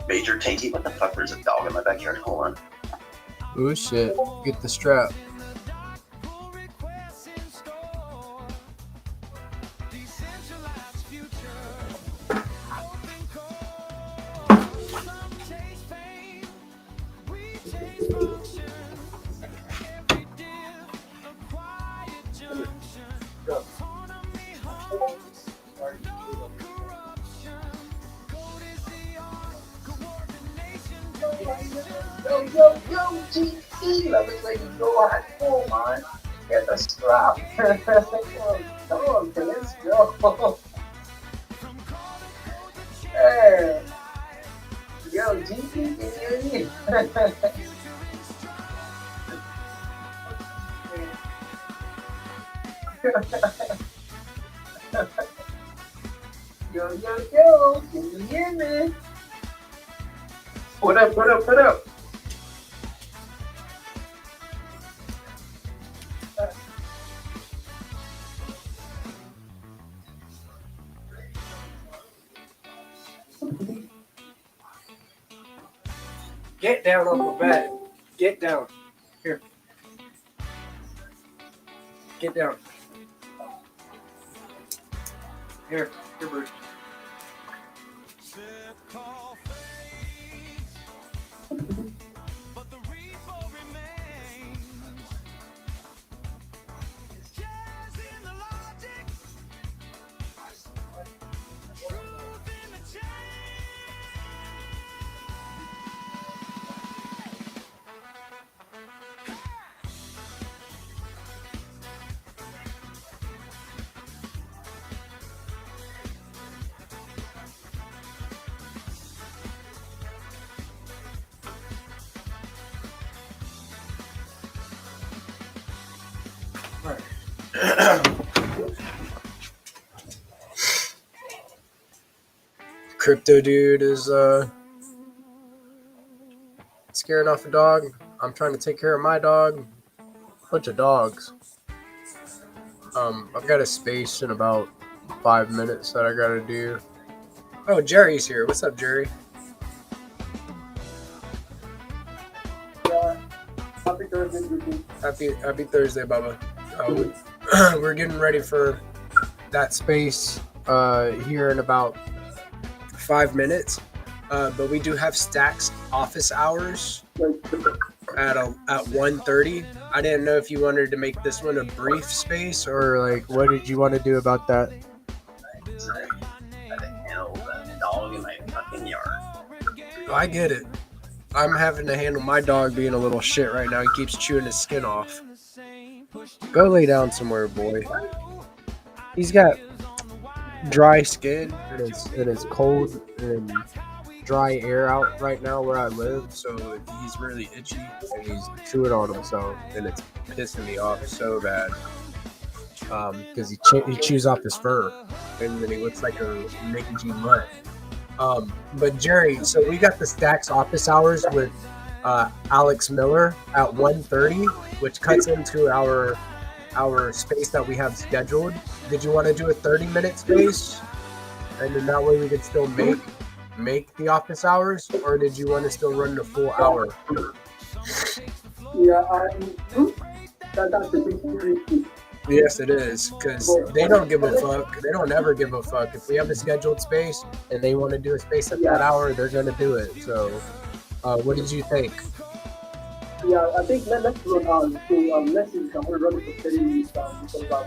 major tanky. What the fuck? There's a dog in my backyard. Hold on. Oh shit! Get the strap. Yo, GP, let me let you go at full, man. Get the strap. Come on, let's go. Hey. Yo, GP, can you hear me? Yo, can you hear me? Put up. Get down on the bed. Get down. Here. Get down. Here, Bruce. Crypto dude is scaring off a dog. I'm trying to take care of my dog. Bunch of dogs. I've got a space in about 5 minutes that I gotta do. Oh, Jerry's here. What's up, Jerry? Happy Thursday, Happy Thursday, Bubba. We're getting ready for that space here in about 5 minutes, but we do have Stacks office hours at 1:30. I didn't know if you wanted to make this one a brief space, or like what did you want to do about that? Dog in my fucking yard. I get it. I'm having to handle my dog being a little shit right now. He keeps chewing his skin off. Go lay down somewhere, boy. He's got dry skin, and it's cold and dry air out right now where I live, so he's really itchy and he's chewing on himself, and it's pissing me off so bad because he chews off his fur, and then he looks like a mangy mutt. But Jerry, so we got the Stacks office hours with Alex Miller at 1:30, which cuts into our our space that we have scheduled. Did you want to do a 30-minute space, and then that way we could still make the office hours, or did you want to still run the full hour? Yeah, that's a big secret. Yes, it is, because they don't give a fuck. They don't ever give a fuck. If we have a scheduled space and they want to do a space at that hour, they're going to do it. So, what did you think? Yeah, I think let's run on. So let's see if I'm going to run it for 30 minutes because I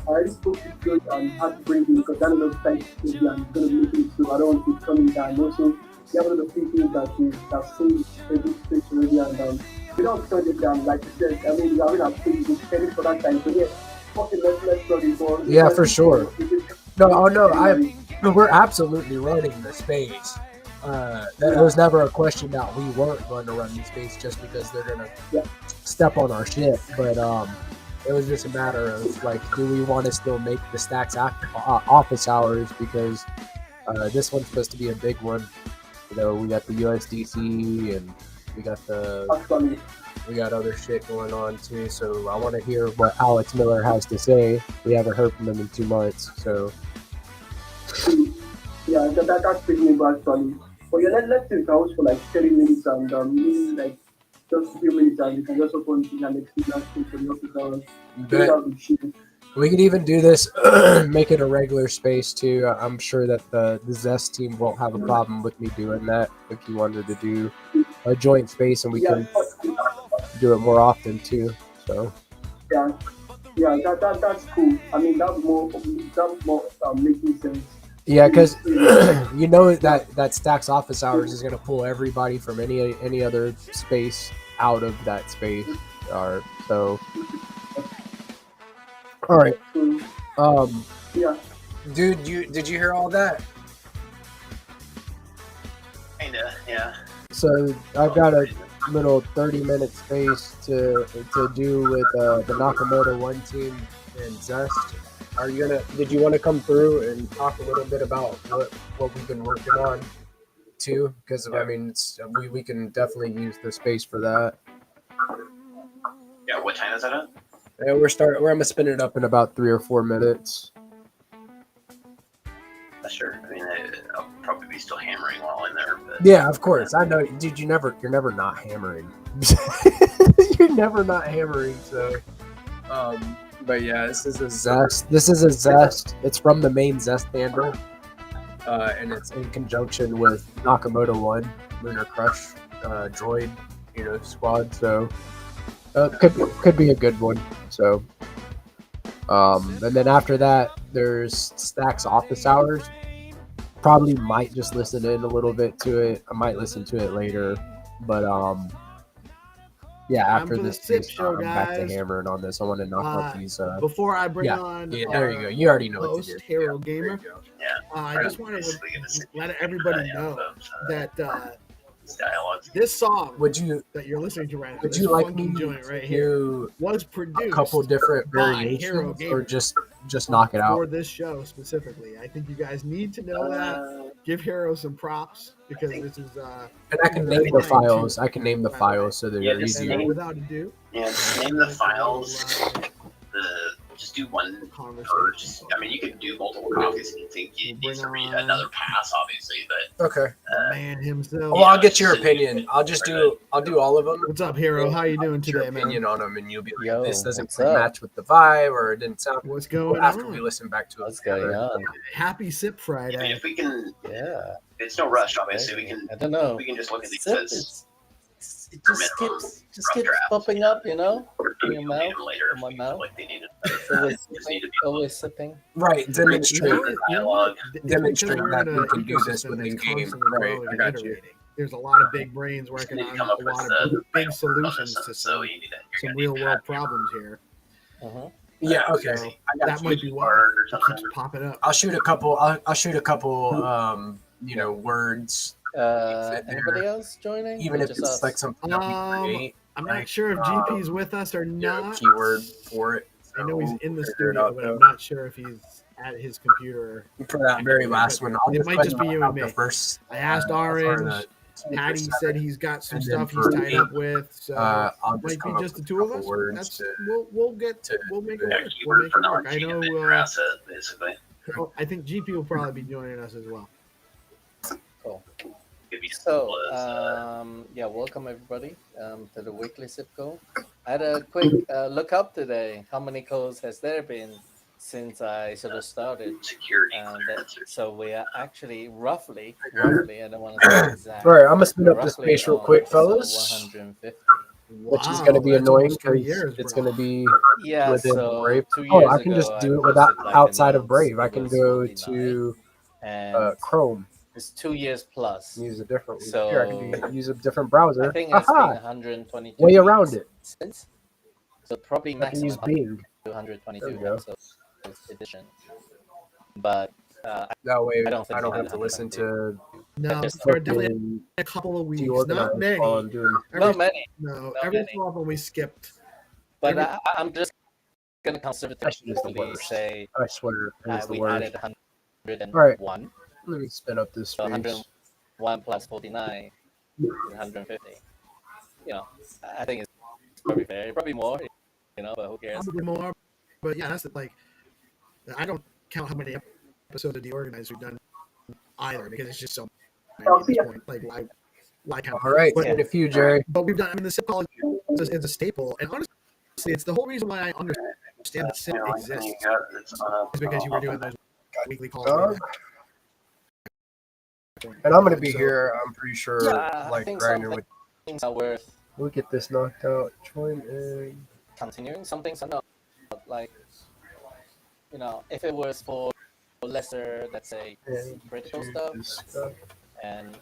already spoke to George and had to bring him because I don't know if he's going to be making, so I don't want to come in down. Also, we have a lot of people that seen a good space already, and we don't turn it down, like you said. I mean, we are going to pay you credit for that time. So yeah, okay, let's run it for. Yeah, for sure. No, we're absolutely running the space. That was never a question that we weren't going to run the space just because they're going to step on our shit. But it was just a matter of like, do we want to still make the Stacks office hours because this one's supposed to be a big one. You know, we got the USDC and we got other shit going on too. So I want to hear what Alex Miller has to say. We haven't heard from him in 2 months, so. Yeah, that's pretty new actually. But yeah, let's do house for like 30 minutes and maybe like just a few minutes and you can just open the next thing for the office hours. We could even do this, make it a regular space too. I'm sure that the Zest team won't have a problem with me doing that if you wanted to do a joint space, and we can do it more often too. So yeah, that's cool. I mean, that's more making sense. Yeah, because you know that Stacks office hours is going to pull everybody from any other space out of that space. So, all right. Yeah. Dude, did you hear all that? Kinda, yeah. So I've got a little 30-minute space to do with the Nakamoto One team and Zest. Did you want to come through and talk a little bit about what we've been working on too? Because I mean, we can definitely use the space for that. Yeah, what time is that at? Yeah, I'm gonna spin it up in about 3 or 4 minutes. Sure. I mean, I'll probably be still hammering while in there. But yeah, of course. I know, dude. You're never not hammering. You're never not hammering. So, but yeah, this is a Zest. It's from the main Zest handle, and it's in conjunction with Nakamoto One Lunar Crush droid, squad. So could be a good one. So, and then after that, there's Stacks office hours. Probably might just listen in a little bit to it. I might listen to it later, but yeah, after this show, I'm back to hammering on this. I want to knock out these. Before I bring on, there you go. You already know what to do. Hero Gamer. I just wanted to let everybody know that this song that you're listening to right now, would you like me right here, was produced a couple different variations, or just knock it out for this show specifically? I think you guys need to know that. Give Hero some props because this is. And I can name the files. I can name the files so they're easier. Without ado. Yeah, name the files. Just do one per. I mean, you could do multiple copies if you think you need to read another pass, obviously. But okay. Man himself. Well, I'll get your opinion. I'll do all of them. What's up, Hero? How you doing today, man? Opinion on them, and you'll be like, this doesn't match with the vibe, or it didn't sound. What's going on? After we listen back to it. What's going on? Happy Sip Friday. I mean, if we can, it's no rush. Obviously, we can. I don't know. We can just look at these Sip as. It just keeps popping up, in your mouth, in my mouth. Always sipping. Right, demonstrate dialogue. Demonstrate that we can do this within game. Right, I got you. There's a lot of big brains working on a lot of big solutions to some real world problems here. Yeah, okay. That might be why it keeps popping up. I'll shoot a couple. Words. Anybody else joining? Even if it's like something that we create. I'm not sure if GP's with us or not. Keyword for it. I know he's in the studio, but I'm not sure if he's at his computer. For that very last one, it might just be you and me. I asked Orange. Patty said he's got some And then stuff he's for tied me, up with, so I'll it just might be come up just the with a two of couple us. words That's to we'll make it work. We'll keyword make it work. I chronology know. and then your asset, basically. I think GP will probably be joining us as well. Cool. Could be So, simple as, yeah, welcome everybody to the weekly sip call. I had a quick look up today. How many calls has there been since I sort of started? security So we are actually roughly, I don't want to say exact. All right, I'm gonna spin up this roughly space real on quick, episode fellas. 150. Which is gonna be that's annoying almost 3 because years, it's bro. gonna be Yeah, within so Brave. 2 Oh, years I can just ago, do I it without posted like a outside of notes. Brave. I It can was go 49, to and Chrome. it's 2 years plus. Use a different. So Here, I can use a different I browser. think it's been Haha! 122 Way weeks around it. since. So probably I can use maximum Bing. 222 There we go. episodes edition. But That way, I don't think I don't we have did to listen 122. to No, Just there are definitely fucking a couple of weeks, not DeOrganized many. while I'm doing. Not many. No, Not every many. so often we skipped. But I'm just gonna That shit is the conservatively worst. say I swear, it is the we worst. added 101. All right, let me spin up this So space. 101 plus 49 is 150. You know, I think it's probably fair. Probably more, you know, but who cares? Probably more, but yeah, that's like I don't count how many episodes of DeOrganized we've done either because it's just so many at this point. Like why count? All right, But, a few, Jerry. But we've done. I mean, the SIP call is a staple, and honestly, it's the whole reason why I understand that SIP exists is because you were doing those weekly calls. Dog. And I'm gonna be here. I'm pretty sure, I like think grinding some with. things are worth We'll get this knocked out. Join in. continuing. Some things are not. Like, you know, if it was for lesser, let's say, critical stuff, and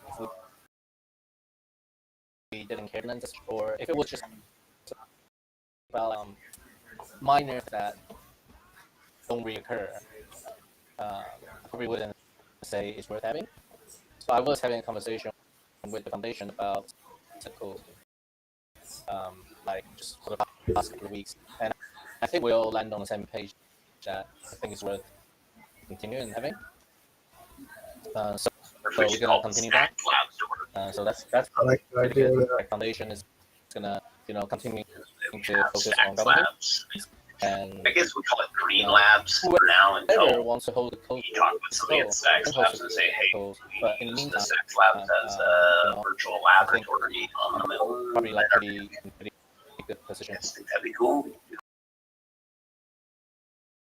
we didn't care, or if it was just about minor that don't reoccur, I probably wouldn't say it's worth having. So I was having a conversation with the foundation about technical, like just for the past couple of weeks, and I think we all land on the same page that I think it's worth continuing having. So we're gonna continue that. So that's I like the idea of the that. foundation is gonna continue to focus on governance. And I guess we call it Green Labs for now whoever until wants to hold the code, you talk with somebody at Stacks Labs and say, hey, but in the use meantime, the Stacks Labs as a virtual laboratory. Probably like pretty good position. I think that'd be cool.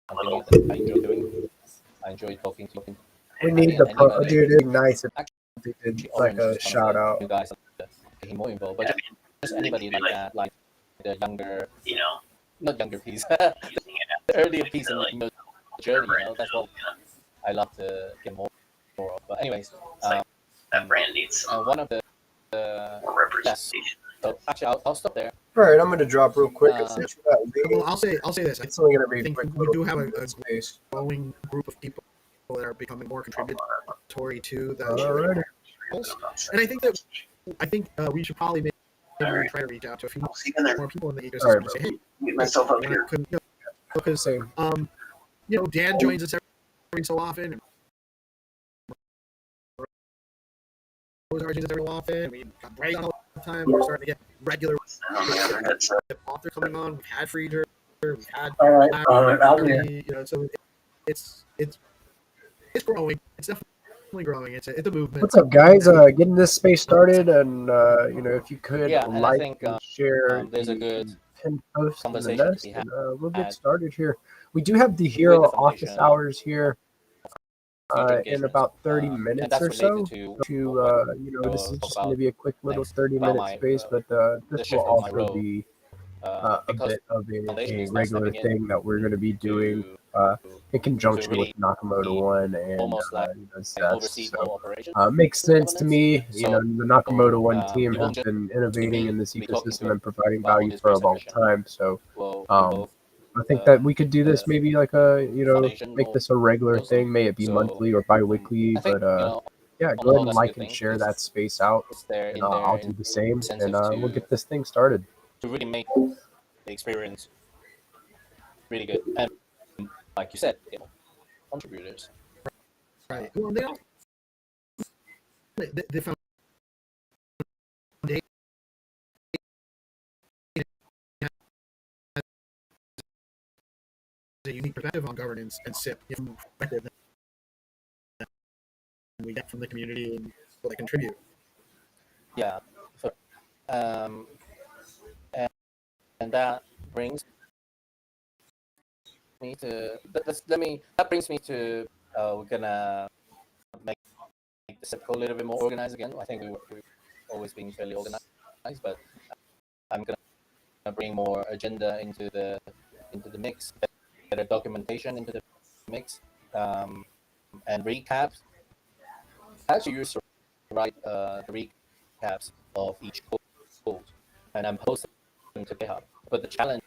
Continue that I enjoy doing. I enjoy talking to you. We need the pro. Dude, it'd be nice if they did like a shout out. You guys are getting more involved, but just anybody like that, like the younger, not younger piece, the earlier piece in the journey. You know, that's what I love to get more of. But anyways, that brand needs one of the representation. So actually, I'll stop there. All right, I'm gonna drop real quick. Well, I'll say this. It's only gonna be I think quick. we do have a growing group of people that are becoming more contributory to the and I think we should probably maybe try to reach out to a few more people in the ecosystem and say, hey, meet myself up here. Because Dan joins us every so often. And Rose joins us every so often. We got Bray on all the time. We're starting to get regular author coming on. We've had Frieder. We've had Larry, so it's growing. It's definitely growing. It's a movement. What's up, guys? Getting this space started, and if you could like and share there's a good pin post in the conversation nest, to be had and we'll get started here. We do have the Hero office hours here in about 30 minutes or so. This is just going to be a quick little 30-minute space, but this will also be a bit of a regular thing that we're going to be doing in conjunction with Nakamoto One and Zest. So makes sense to me. The Nakamoto One team has been innovating in this ecosystem and providing value for a long time. So I think that we could do this maybe like make this a regular thing. May it be monthly or bi-weekly, but yeah, go ahead and like and share that space out, and I'll do the same, and we'll get this thing started. To really make the experience really good, and like you said, contributors. Right. Well, they a unique perspective on governance and SIP from perspective that we get from the community and what they contribute. Yeah. So, and that brings me to that brings me to we're gonna make the SIP a little bit more organized again. I think we've always been fairly organized, but I'm gonna bring more agenda into the mix, better documentation into the mix, and recaps. I actually used to write the recaps of each code, and I'm posting them to GitHub. But the challenge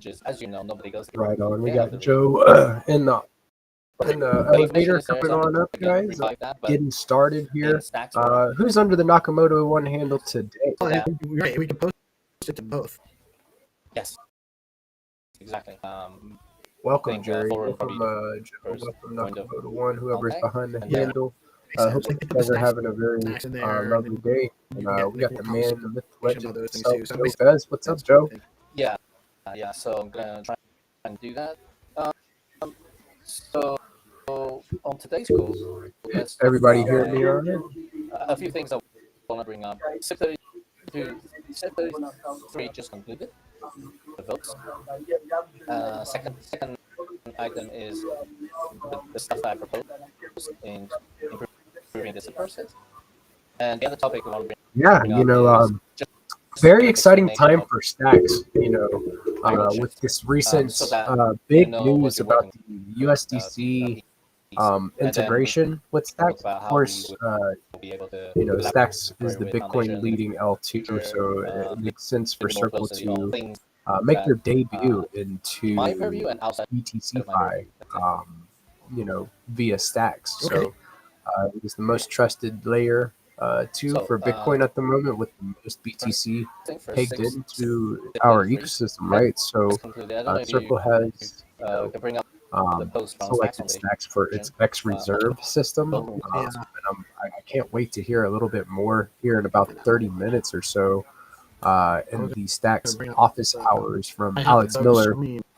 is, as you know, nobody goes to Right on. We GitHub got Joe in the elevator coming on up, guys. Getting started here. Who's under the Nakamoto one handle today? Right, we can post it to both. Yes, exactly. Welcome, Jerry. Welcome, Joe. Welcome, Nakamoto one. Whoever's behind the handle. Hope you guys are having a very lovely day. And we got the man, the myth, legend himself, Joe Fez. What's up, Joe? Yeah. So I'm gonna try and do that. So on today's call, Everybody hear me on it? A few things I want to bring up. SIP 33 just concluded the votes. Second item is the stuff that I proposed in improving the SIP process. And the other topic I want to bring up is very exciting time for stacks, with this recent big news about the USDC integration with stacks. Of course, stacks is the Bitcoin leading L2, so it makes sense for Circle to make their debut into BTCFi, via stacks. So it is the most trusted layer 2 for Bitcoin at the moment, with the most BTC pegged into our ecosystem, right? So Circle has selected stacks for its X Reserve system, and I can't wait to hear a little bit more here in about 30 minutes or so in the stacks office hours from Alex Miller.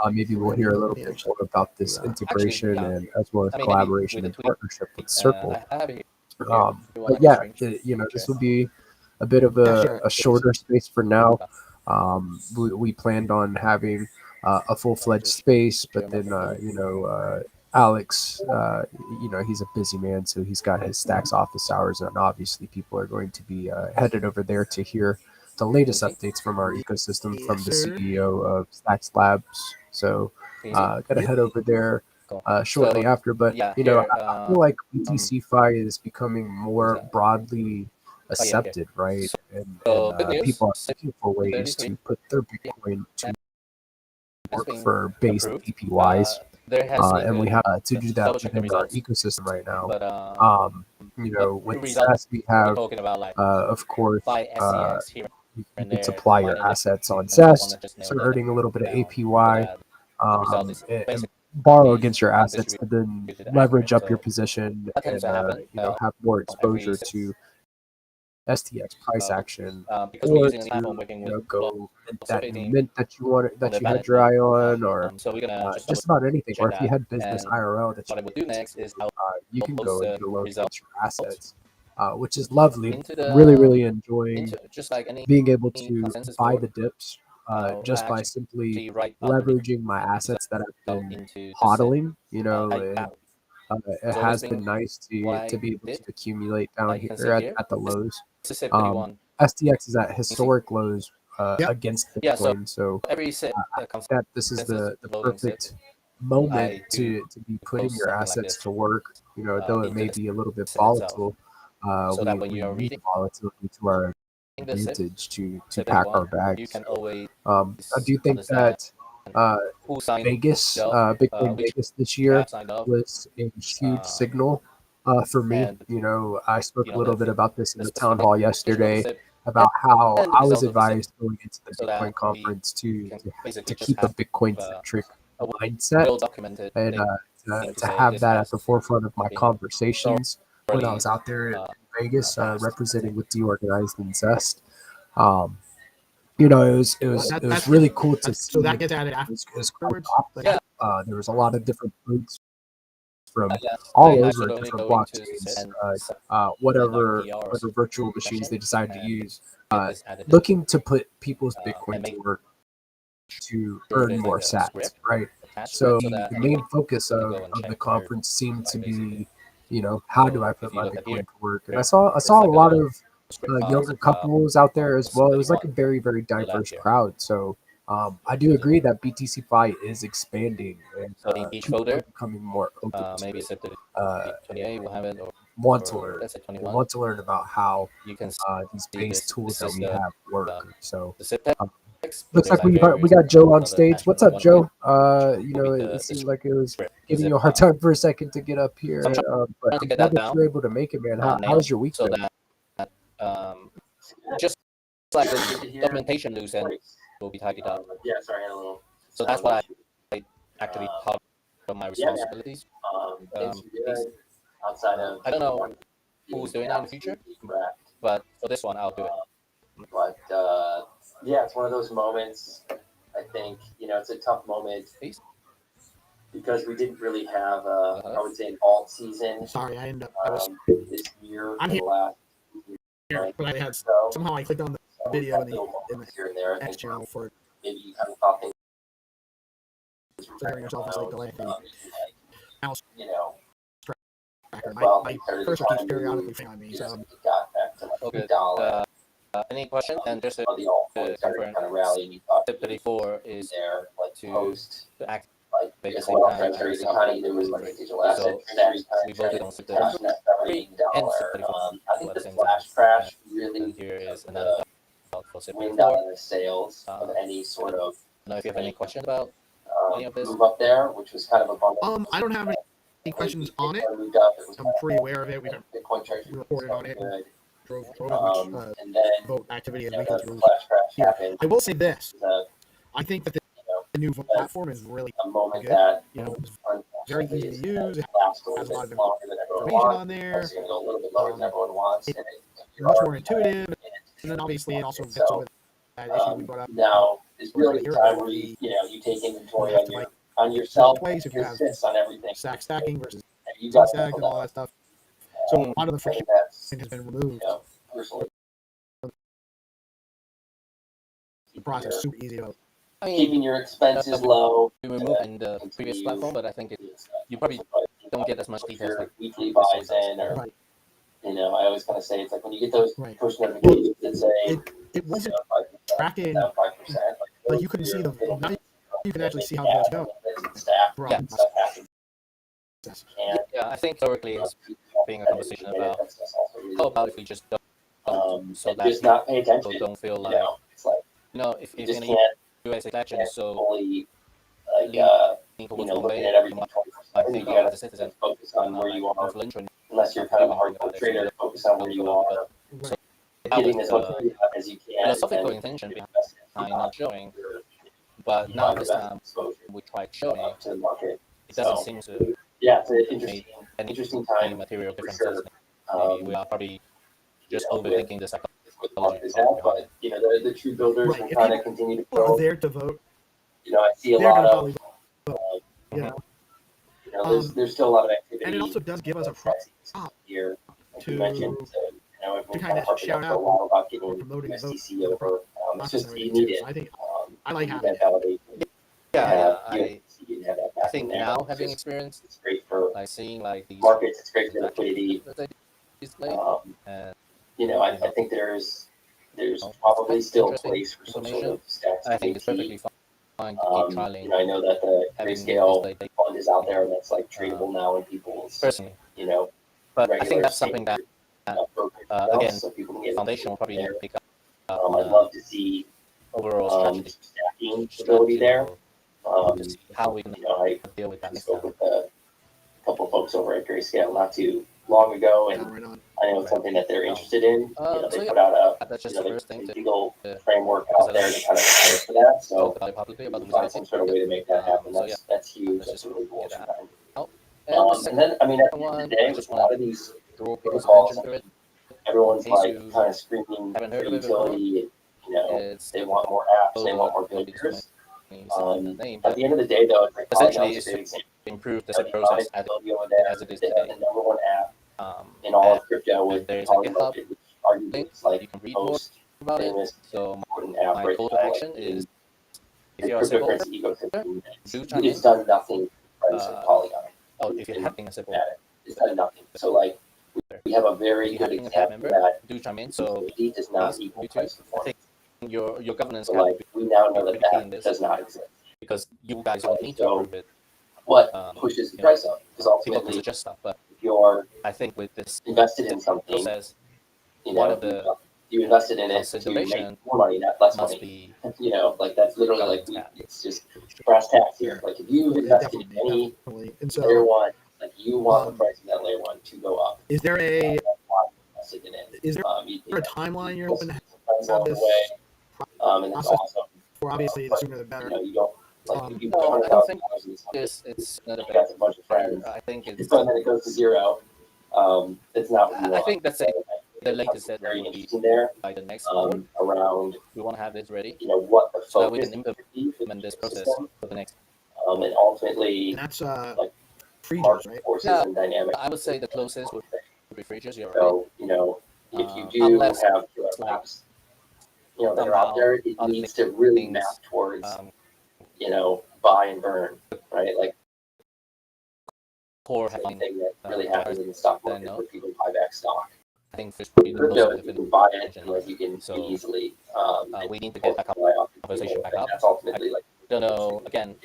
Maybe we'll hear a little bit more about this integration and as well as collaboration and partnership with Circle. But yeah, this will be a bit of a shorter space for now. We planned on having a full-fledged space, but then Alex, he's a busy man, so he's got his stacks office hours, and obviously people are going to be headed over there to hear the latest updates from our ecosystem from the CEO of Stacks Labs. So gotta head over there shortly after. But I feel like BTCFi is becoming more broadly accepted, right? And people are looking for ways to put their Bitcoin to work for base APYs. And we have to do that within our ecosystem right now. With SaaS, we have, of course, you can supply your assets on SaaS, start earning a little bit of APY, and borrow against your assets, and then leverage up your position and have more exposure to STX price action, or to go that mint that you want, that you had your eye on, or just about anything. Or if you had business IRL that you can go and load against your assets. Which is lovely. Really enjoying being able to buy the dips just by simply leveraging my assets that I've been hodling. It has been nice to be able to accumulate down here at the lows. STX is at historic lows against Bitcoin, so that this is the perfect moment to be putting your assets to work. Though it may be a little bit volatile. We need volatility to our advantage to pack our bags. I do think that Vegas, Bitcoin Vegas this year was a huge signal for me. I spoke a little bit about this in the town hall yesterday about how I was advised going into the Bitcoin conference to keep a Bitcoin-centric mindset and to have that at the forefront of my conversations when I was out there in Vegas representing with DeOrganized and Zest. It was really cool to see. It was quite There was a lot of different groups from Yes, all I over should only different go into blockchains, and whatever PR or whatever virtual machines they decided to and use, get this added looking to put people's and Bitcoin to make work to sure earn there's more like a sats, script right? attached to So it so that the anyone main focus can go and of the check their conference seemed to basically. be, how do I So put if you my look at here, Bitcoin to work? And I there's saw a like a lot little of script files younger about couples out there as well. It was like a 1 very, very on the left diverse here. crowd. So I do agree that BTC Fi is expanding and So in each people are folder, becoming more open to maybe it. set to Uh, 28, we'll have it, want to or learn. let's say They 21. want to learn about how You can these see base this. tools This that is we have work. So the zip text, um, but looks there's like like we various got Joe on other stage. What's attachments. up, One of Joe? which will be It the seemed like it was script, the giving zip you a hard file. time for a second to get up here, So I'm but trying to I'm get glad that that down you're able to make it, man. How's nailed your week so been? that just like the documentation loose end will be tidied up. Yeah, sorry, I had a little. So that's what I actually thought of my Yeah, man. responsibilities. It's good outside of. I don't know who's doing it in the future, but for this one, I'll do it. But yeah, it's one of those moments. I think it's a tough moment because we didn't really have, I would say, an alt season. Sorry, I ended up. I was. This year. I'm for here. the last Here, but I had somehow I clicked on the video in the here and there. I X think channel for maybe you kind of thought things figuring yourself as like the mouse you know. tracker. Well, My they started cursor to keeps kind of periodically move, failing on me. you So know, it got back to like Okay. $1. Any question? And just to The altcoins started to kind of rally, and you thought step 34 is there, like post, to activate like the because same what time else as it kind of either was like a digital asset so treasury we voted on step cash net $33 and step $1. 34 I think at the the same flash time. crash really And here is took another the for step wind out 34. of the sails of any sort of I don't know if you have any question about any of this. move up there, which was kind of a bummer. I don't have any questions on it. Moved up, it was I'm pretty aware of it. We Bitcoin treasury reported on it. good. Drove as much And then vote activity as we the can through flash crash here. happened. I will say this. The, I think that the new vote platform is really a moment good. that It's very easy to use. It lasts a has a little lot of bit longer than everyone information wants. on there. It's going to go a little bit lower than everyone wants. It's and much more intuitive. And then obviously it also gets over that issue we brought up. Now is really the time where you take inventory on yourself. Place if you have on everything. stacking versus You got stack and all that stuff. So a lot of the friction has been removed. Personally, the process is super easy to. I mean, keeping your expenses low. We removed in the previous platform, but I think you probably don't get as much details like weekly buys in, or I always kind of say it's like when you get those push notifications that say it wasn't tracking 5%. Like you couldn't see the. Now you can actually see how the votes go. Yeah, I think historically it's being a conversation about how about if we just don't so that just not pay attention. people don't feel like if you're gonna use US election, so people looking at everything 24/7. You got to citizen focus on where you are, unless you're kind of a hardcore trader. Focus on where you are, getting as much as you can. Philosophical intention behind not showing, but now this time we tried showing to the market. It doesn't seem to. Yeah, it's an interesting time. Any material differences. Sure. Maybe we are probably just overthinking the psychology. But the true builders will kind of continue to grow. Are there to vote. I see a lot of. There's still a lot of activity. And it also does give us a proxy here to mentioned. To kind of shout out about getting promoting the vote. over. It's just you need it. I think I like having it. Validation. Yeah, I think now having experience, it's great for like seeing like these markets. It's great for liquidity. I think there's probably still a place for some sort of stats. I think it's perfectly fine to keep trialing. I know that the Grayscale fund is out there, and that's like tradable now in people's personally. But I think that's something that again, foundation will probably need to pick up. I'd love to see overall strategy stacking ability there. To see how we can I deal with that next spoke time. with a couple folks over at Grayscale not too long ago, and I know it's something that they're interested in. They put out that's just the first thing legal framework out there to kind of prepare for that. So publicly about the find some sort of way to make that happen. That's huge. That's really cool. And then, I mean, at the end of the day, with a lot of these protocols, everyone's like kind of screaming for utility. They want more apps, they want more builders. At the end of the day, though, it's like essentially Polygon's a is big to example. improve the Like, process as it is today. the number one app in all of crypto with There's a Polygon, GitHub which arguably link. is like You can the read more most about it. famous So important app my right call now, to like, action is, if in you're a simple cryptocurrency ecosystem. do chime in. It's done nothing for price of Polygon. If you're having a simple, It's done nothing. So like we have a very if good you're having a tab example member, that do chime in. So liquidity does not please, equal you too. price I performance. think your governance So have like to we now know be that pretty key in that this does not exist. because you guys don't need to So approve it. what pushes the price up? Because People can ultimately, suggest stuff, but if you're I think with this invested in something, process, you one know, of the you invested in it to make consideration more money, not less must money. be You know, like that's literally like governance cap. it's just brass tacks here. Like if you've invested in any layer one, like you want the price of that layer one to go up. Is there a That's why you invested in it. is there You a timeline you're hoping to friends along the this way, and that's awesome. for? Obviously, the But, sooner the better. you know, you don't like if you put No, I don't think $100,000 into something, it's not a you got a bunch of better. friends, I think it's. and then it goes to zero. It's not what you I want. think that's So, the latest something deadline very will be interesting there by the next board. around We want to have this ready you know what the so that we focus can should be for implement the this process system, for the next. and ultimately And that's like pre-juice, market right? forces Yeah, and dynamics. I would say the closest would be free juice. You're right. So you know if you do Unless have killer like apps, you know that are out somehow there, it other needs to really things, map towards um, you know buy and burn, right? Like core anything that really happens in the stock market where people buy back stock. I think there's probably the most Crypto, you can buy it and like you can so easily we need to get that multiply off the conversation back and up. that's ultimately like Don't know again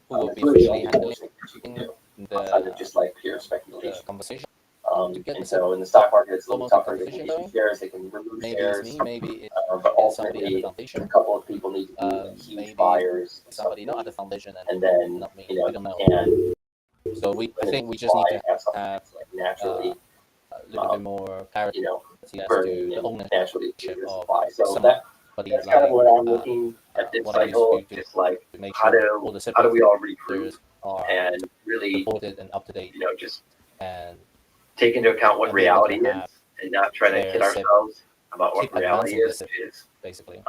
who will be it's really officially the handling most thing that you can do the outside of just like pure speculation. the conversation. And so in the stock market, it's a little almost a tougher. They can conversation issue shares, they can remove Maybe shares, it's me, maybe but it's somebody at the ultimately, foundation. a couple of people need to be like, huge Maybe buyers. of somebody not at something, the foundation and then not me. you know We don't know. and So I think we just need to have something have that's like naturally, a little bit more clarity you know, as to burning the and ownership naturally of supply. So somebody that's kind of like what I'm looking at this what I used cycle. to do Just like to make how sure all do the how do we all regroup sectors are and really supported and up to date, you know just and take into account what be able to reality is have and not try to their kid ourselves about what keep reality advancing is, this which is basically.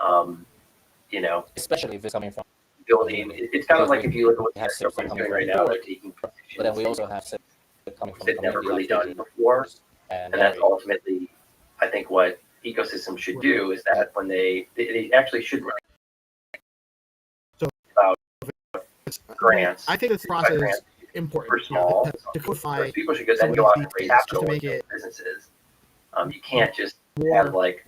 you know Especially if it's coming from building. It's kind of like if you look at what we have the SIPs government's coming doing from right the now, board, they're taking but then we positions also have SIPs coming from the they've never community really like done before, and and that's ultimately, I think, what ecosystems should do is that when they actually should write about grants. I think this process is important. For small, To codify people should then some of go out these and raise details, capital just to with make it businesses. You can't just more have like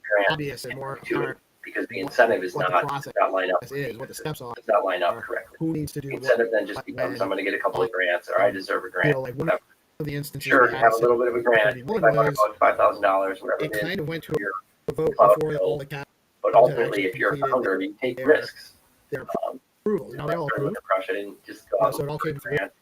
grants obvious and more to it apparent because the incentive is what the not process does not line up. is, what the steps are, Does not line up correctly. who needs to do The what, incentive then just becomes I'm going to get a couple of grants or I deserve a grant. like one Whatever. of the instances Sure, we have a had little bit of a grant, one $2,500, was $5,000, whatever it it is. kind of went to your a vote cloud before all bill. the cap But ultimately, if you're a founder, you take their- risks. their approval. You know, they all Started with approved. the crush. I didn't just go out So it all and came through. grant.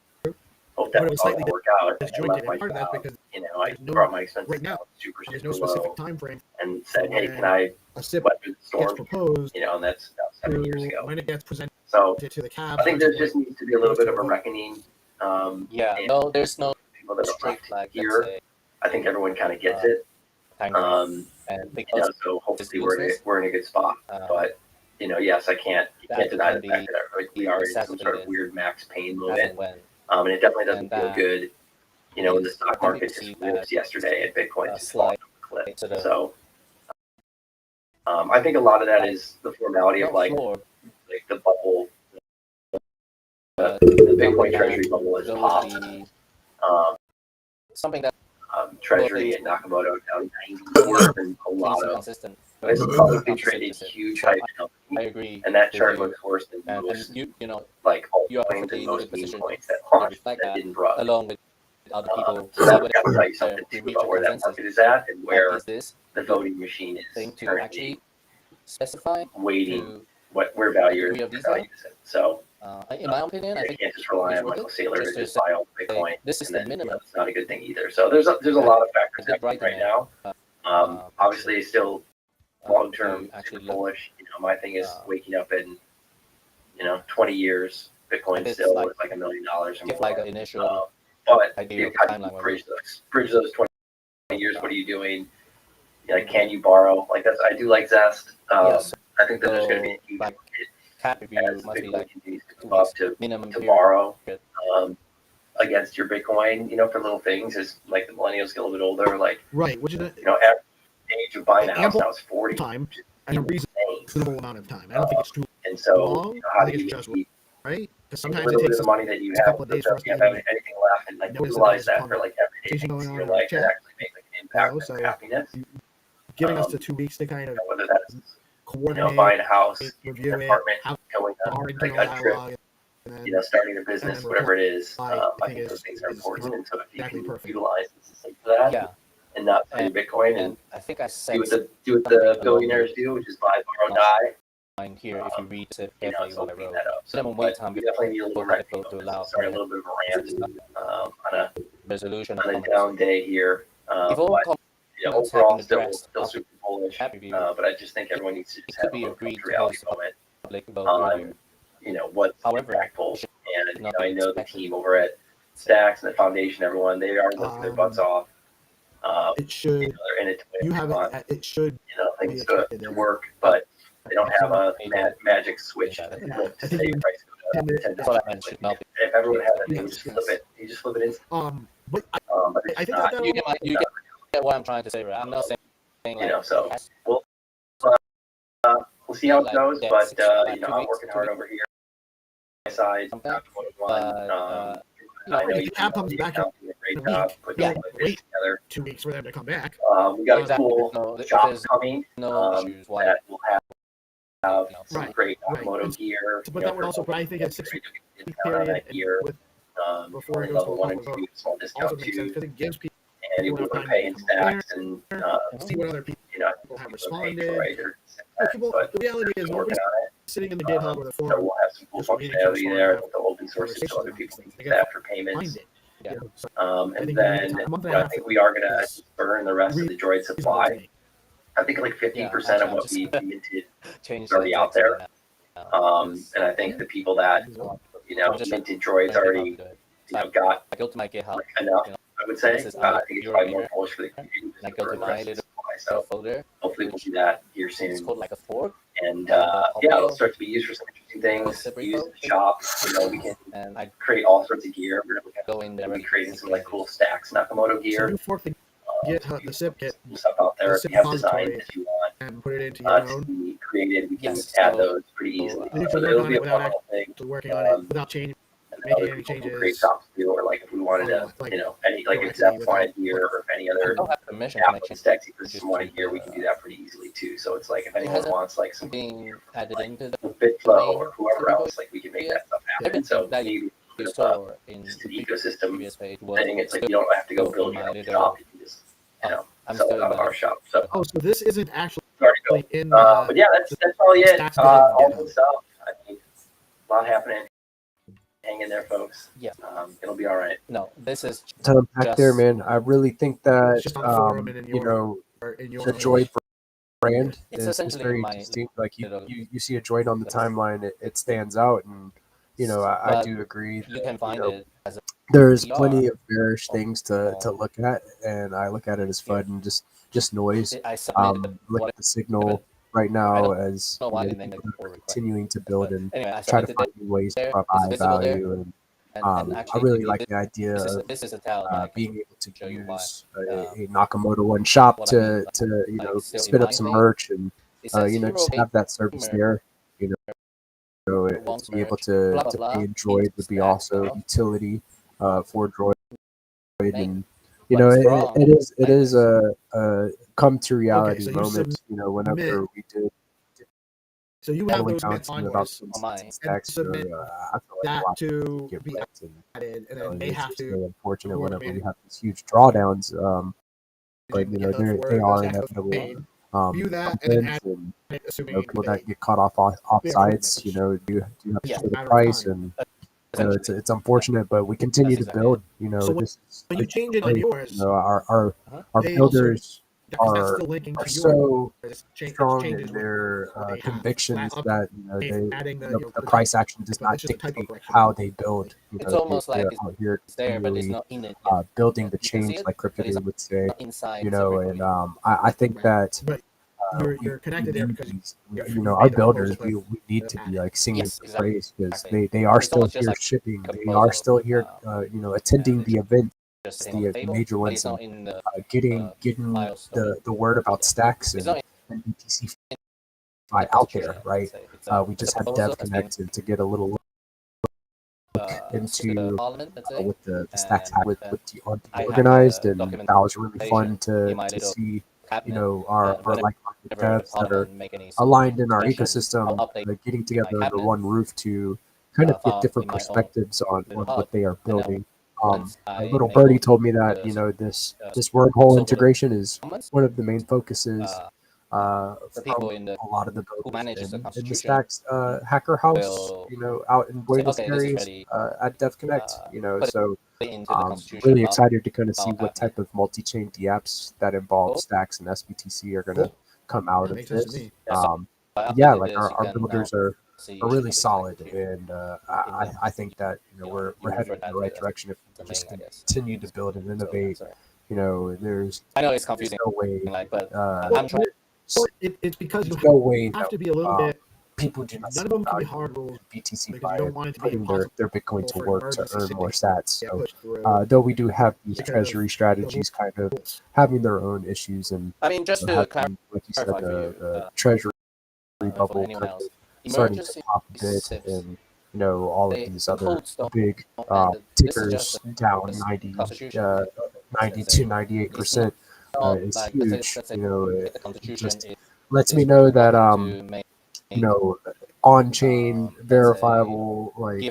Hope But it that was all slightly work out. I disjointed, left my and part of that's job. because You know, I there's no- brought my expenses right now, down super, there's super no specific low time frame and said, hey, when can I a SIP weather the gets storm? proposed. You know, and that's 7 years to ago. when it gets presented So to the cap. I think there just needs to be a little bit of a reckoning. Yeah, and no, there's no people that are straight left flag. here. I think everyone kind of gets it. And You because know, so hopefully we're in a good spot. But you know, yes, you can't deny the fact that we are in some sort of weird max pain moment. And it definitely doesn't feel good. You know, when the stock market just whips yesterday and Bitcoin just falls off a cliff. So I think a lot of that is the formality of like the bubble, the Bitcoin treasury bubble has popped. Something that Treasury and Nakamoto down 90 and a lot of consistent. it's a publicly traded huge hype company. I agree. And that chart looks worse than And most you know like you are altcoins perfectly and in a most good meme position coins that to launched reflect that that didn't run. along with other people. So that's got to tell you something we too reach about a where that consensus. market is at and where Is this the voting machine is thing to currently actually specify waiting where value degree of is. detail? So in my opinion, I you think can't just rely it's on worth Michael it. Saylor to Just just buy all the Bitcoin. this is and the then, minimum. it's not a good thing either. So there's a lot of factors happening right now. Obviously, still long term super bullish. You know, my thing is waking up in 20 years, Bitcoin still worth like $1 million or more. Like an initial but idea of how do you timeline bridge those 20 years? What are you doing? Like, can you borrow? Like I do like Zest. Yes. I think that there's going to be a huge market cap review as must be Bitcoin like continues to 2 go up weeks minimum to period. borrow against your Bitcoin, for little things. As like the millennials get a little bit older, like Right, which is a, average age of buying a house ample now is 40. time which is and a reasonable amount of time. I don't think it's too And so, long. how I do think you it's just keep right, because a sometimes it little bit takes of us the money that you a have, couple of days for us you to have even anything left, and like notice that utilize there's a that for like everyday conversation things going in your on in our life that chat. actually make like an impact on So your happiness. giving us the 2 weeks to kind of Whether that's coordinate, buying a house, review an it, apartment, have going our on like internal a trip, dialogue, and then starting a business, whatever it is. I I think think those things are important, and so if you exactly can perfect. utilize the system for that, Yeah. and not through Bitcoin, and I think I do said what the something along billionaires do, which is buy, borrow, die. line here. If you read it carefully, So what I clean wrote. that up. Minimum But wait time we definitely need a little before red vote to allow Sorry, a little bit of a rant on a resolution of on a comments. down day here. If all But comments have overall, been still addressed super bullish. chat review, But I just think everyone needs to it just could have a be little agreed to reality host a moment public vote on earlier. what's However, impactful. And not I be know the expected. team over at Stacks and the foundation, everyone, they are working their butts off. It should. They're in it to win. You have it. It should. Things to work, but they don't have a magic switch to I say think price go down to $10. If everyone had that, they would just flip it. You just flip it in. But But it's I think not. that You get what I'm trying to say, right? I'm not saying like, So we'll see how it goes. But I'm working hard over here. My side, I know if the app comes back in doing a great a job week, putting don't this wait together. 2 weeks for them to come back. We got a Exactly. cool No, if shop there's coming issues, why? that will have some Right, great right. automotive gear. But that would also, but I think a 6 week on that period gear. with before it goes to Level a 1 and public 2 vote small also discount makes sense too. because it gives people And you enough will time pay to in come up stacks and see what other people have responded. People, but the reality is we're working nobody's on it. sitting in the GitHub or the So forum we'll have some cool just waiting to functionality respond there to with the open sources so conversations other about people these can things. They use get that for find payments. it. Yeah. So And think then a month and a half I think we are going to is burn the rest of the droid reasonable to supply. me. I think like 15% of what we minted change is already the out text there. right now. And I think the people that minted droids already got I go to my GitHub. enough. I would say. This is I think it's probably more Eurogamer. bullish for the community. And I go to my little So folder. hopefully we'll do that here It's soon. called like a fork. And it'll start to be used for some interesting things. Used in the shop. We can and I create all sorts of gear. go in there. We'll be creating some like cool stacks Nakamoto So gear. you fork the GitHub, the SIP kit, Stuff out there. the If SIP you have designs repository, that you want and put it into your to own. be created, we can Yes, add so, those pretty easily. You So can it'll work on be it a without fun little thing. actually working on it, without changing, making Other any people will create changes. shops too, or like if we wanted to, like, any like if directly Zeph without, wanted gear or if any other I don't have permission to app make with changes. stacks ecosystem wanted gear, we can do that pretty easily too. So it's like if anyone hasn't wants like some being added into the Bitflow or whoever else, like we can make that stuff happen. everything So that maybe you store in just an the ecosystem previous page was thing. It's like you don't have to go still build in your my own little shop. You can just I'm sell still it in out of my our shop. So Oh, so this isn't actually sorry to go. in But yeah, that's probably it. Stacks All GitHub. good stuff. I mean, a lot happening. Hang in there, folks. Yeah. It'll be all right. No, this is To unpack there, man. I really think that It's just on the forum and in your the droid brand It's is essentially very my interesting. Like little- you see a droid on the timeline, it stands out, and I But do agree. you can find it as a There's PR. plenty of bearish things to look at, and I look at it as fun and just noise. I submitted Look at the signal right now as know why they people named it are forward, right? continuing to build and Anyway, I try to submitted find new ways to there. It's provide visible there. value. And And I actually, really if you like did- the idea of this is a tell that I can being able to show you why. use a Nakamoto One shop what I mean, to like, still in spin my up some thing, merch and it says just hero have that service gamer there. wants To be able merch, to blah, blah, blah, pay in Droid would be stack also stuff. utility for Droid, and But it's wrong. it is a come to reality so you moment. Whenever submit- we did So you all have the way those down bits to on about yours on mine. 26 stacks, submit I feel like a that lot to get be wrecked, and added, and then they it's have just to really unfortunate whenever we coordinate have these huge drawdowns. But the GitHub for they the are stack inevitable. paid. View that and then Sometimes, add and it, assuming people they that get caught off they approve sites, it. do you have to Yeah. show the Matter of price, time. and it's unfortunate, but we continue to That's build. So This is when you change it on great. yours, Our they builders because that's are still linking to so yours. strong in Changes their what they have. convictions Flat that adding the price action does not it's just a typo dictate correction. how they build. It's almost they're like out here it's there, but it's continually not in it. building the You can see change, it, like but it's CryptoDay would say. not inside. And I think that But you're connected there because our builders, we need to be like singing praise because they are still here shipping. They are still here, attending the events, the major ones, and getting the word about stacks and BTC out there, right? We just had Dev Connect to get a little look into with the stacks with DeOrganized, and that was really fun to see. Our like-minded devs that are aligned in our ecosystem, getting together under one roof to kind of get different perspectives on what they are building. A little birdie told me that this wormhole integration is one of the main focuses from a lot of the builders in the Stacks hacker house, out in Buenos Aires at Dev Connect. So really excited to kind of see what type of multi-chain dApps that involve Stacks and SBTC are going to come out of this. Yeah, like our builders are really solid, and I think that we're headed in the right direction if we just continue to build and innovate. There's I know it's confusing, no way, but I'm trying. It's because you no way have to be a little bit. People do not None of them can be hard rules BTC because by you don't want it to be putting their Bitcoin to for work to emergency earn more situations. stats. Yeah, So though we do have these because treasury strategies kind of having their own issues, and I mean, just to having, like you said, the treasury bubble kind of starting to pop a bit, and all of these other big tickers down 90 to 98% is huge. It just lets me know that on-chain verifiable ways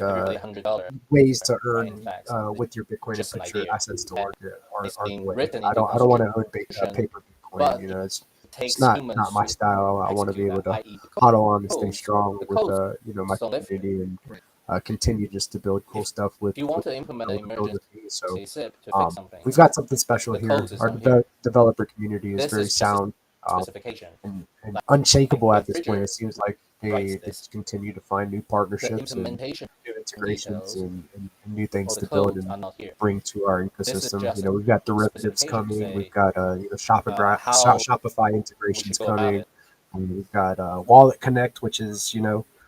to earn with your Bitcoin and put your assets to work are the way. I don't want to own paper Bitcoin. It's not my style. I want to be able to hodl on and stay strong with my community and continue just to build cool stuff with. You want to implement an emergency So SIP to fix something. we've got something special here. code is Our on here. developer community is This very is just a sound specification. and unshakable at this point. Bridger It seems like they writes this. just continue to find new partnerships and implementation new integrations details and new things or the to build codes are and not here. bring to our This is ecosystem. just We've got derivatives specification to coming. say, We've got how Shopify we integrations should go about coming. it. And we've got Wallet Connect, which is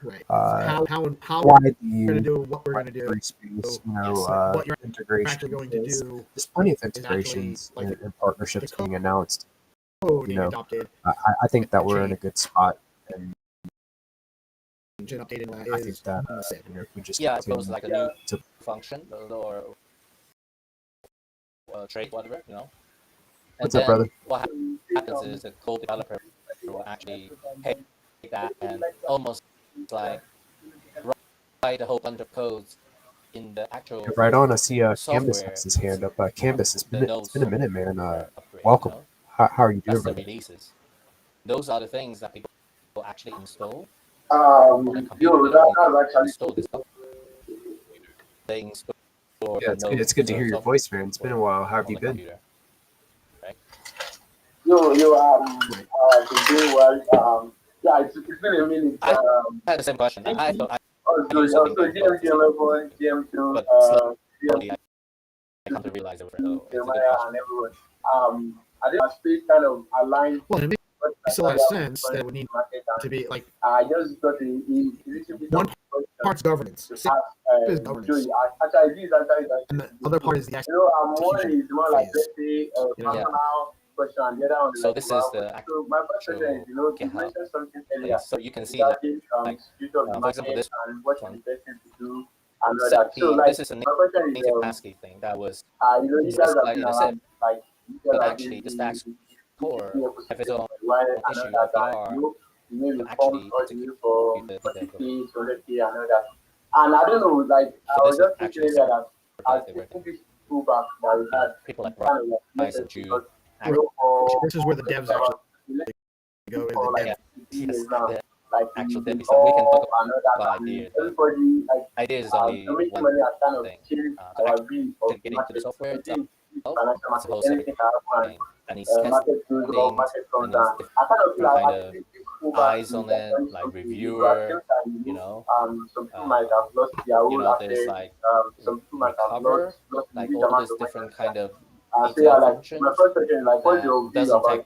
Right. uh, How widely we're going to used do what we're going to do. free space, What you're integration. actually going to do There's plenty of is actually integrations like and partnerships the being announced. code being adopted. I think that we're in a good spot, and Updated I think that if we just Yeah, it continue goes like a new to function or trade, whatever, And What's then up, brother? what happens is the code developer will actually take that and almost like write a whole bunch of codes in the actual Right on. I see Canvas software. has his hand up. Canvas, it's nodes been a minute, man. upgrade, Welcome. How are you doing, That's the brother? releases. Those are the things that people actually install. Install this stuff. They install Yeah, it's good to hear your voice, man. It's been a while. How have you been? Right? Yo, been doing well. Yeah, it's been a minute. I had the same question. I thought Also, GM boy, GM2, but slowly I come to realize it was it's a good Jeremiah, question. and everyone. I think our space kind of aligned. Well, it makes a lot of sense that it would need to be like I just got a little bit one part's governance. SIP is governance. And the other part is the one is more like, let's say, personal question, and the other one is So like, this is the so my question is, you GitHub mentioned something earlier place. So you can see that, like, security of the for example, market this and what one. is the best thing to do and all that. So, like, This is a my question is, native passkey thing that was you guys have like been in a around, SIP, like, but actually the Stacks core have its own issue that they are maybe actually all the way execute for the 40K, 100K, and all that. And I don't know, like, I So was this is just thinking actually earlier that as they were people this pullback that we had, people like kind of like Bryce and Jude. This is where the devs actually go in the dev. Yes, now. the Like actual the dev. So we can talk and all that, about and idea. everybody, like, Idea is only making one money has kind of thing. changed To our actually view of get into market. the software itself, Financial it's a market, whole separate anything can happen. thing. And it's testing Market goes up, things, market comes and down. it's I kind of feel different like kind I of think this pullback eyes is on it, actually like something reviewer, some people might have lost their own there's assets. like Some people might have recover, lost like big all amount these of different money. kind of So yeah, detailed like functions my first question is like, what's your that view doesn't about take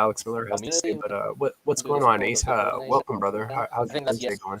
Alex Miller has to say. But what's going on, Ace? Welcome, brother. How's your Wednesday going?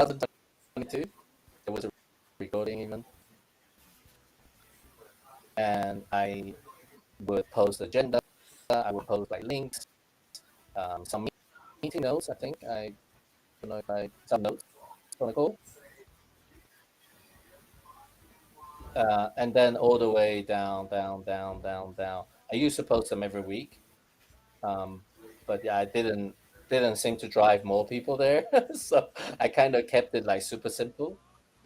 2022, there was a recording even, and I would post agenda. I would post like links, some meeting notes, I think. I don't know if I some notes from the call. And then all the way down. I used to post them every week, but yeah, I didn't seem to drive more people there, so I kind of kept it like super simple,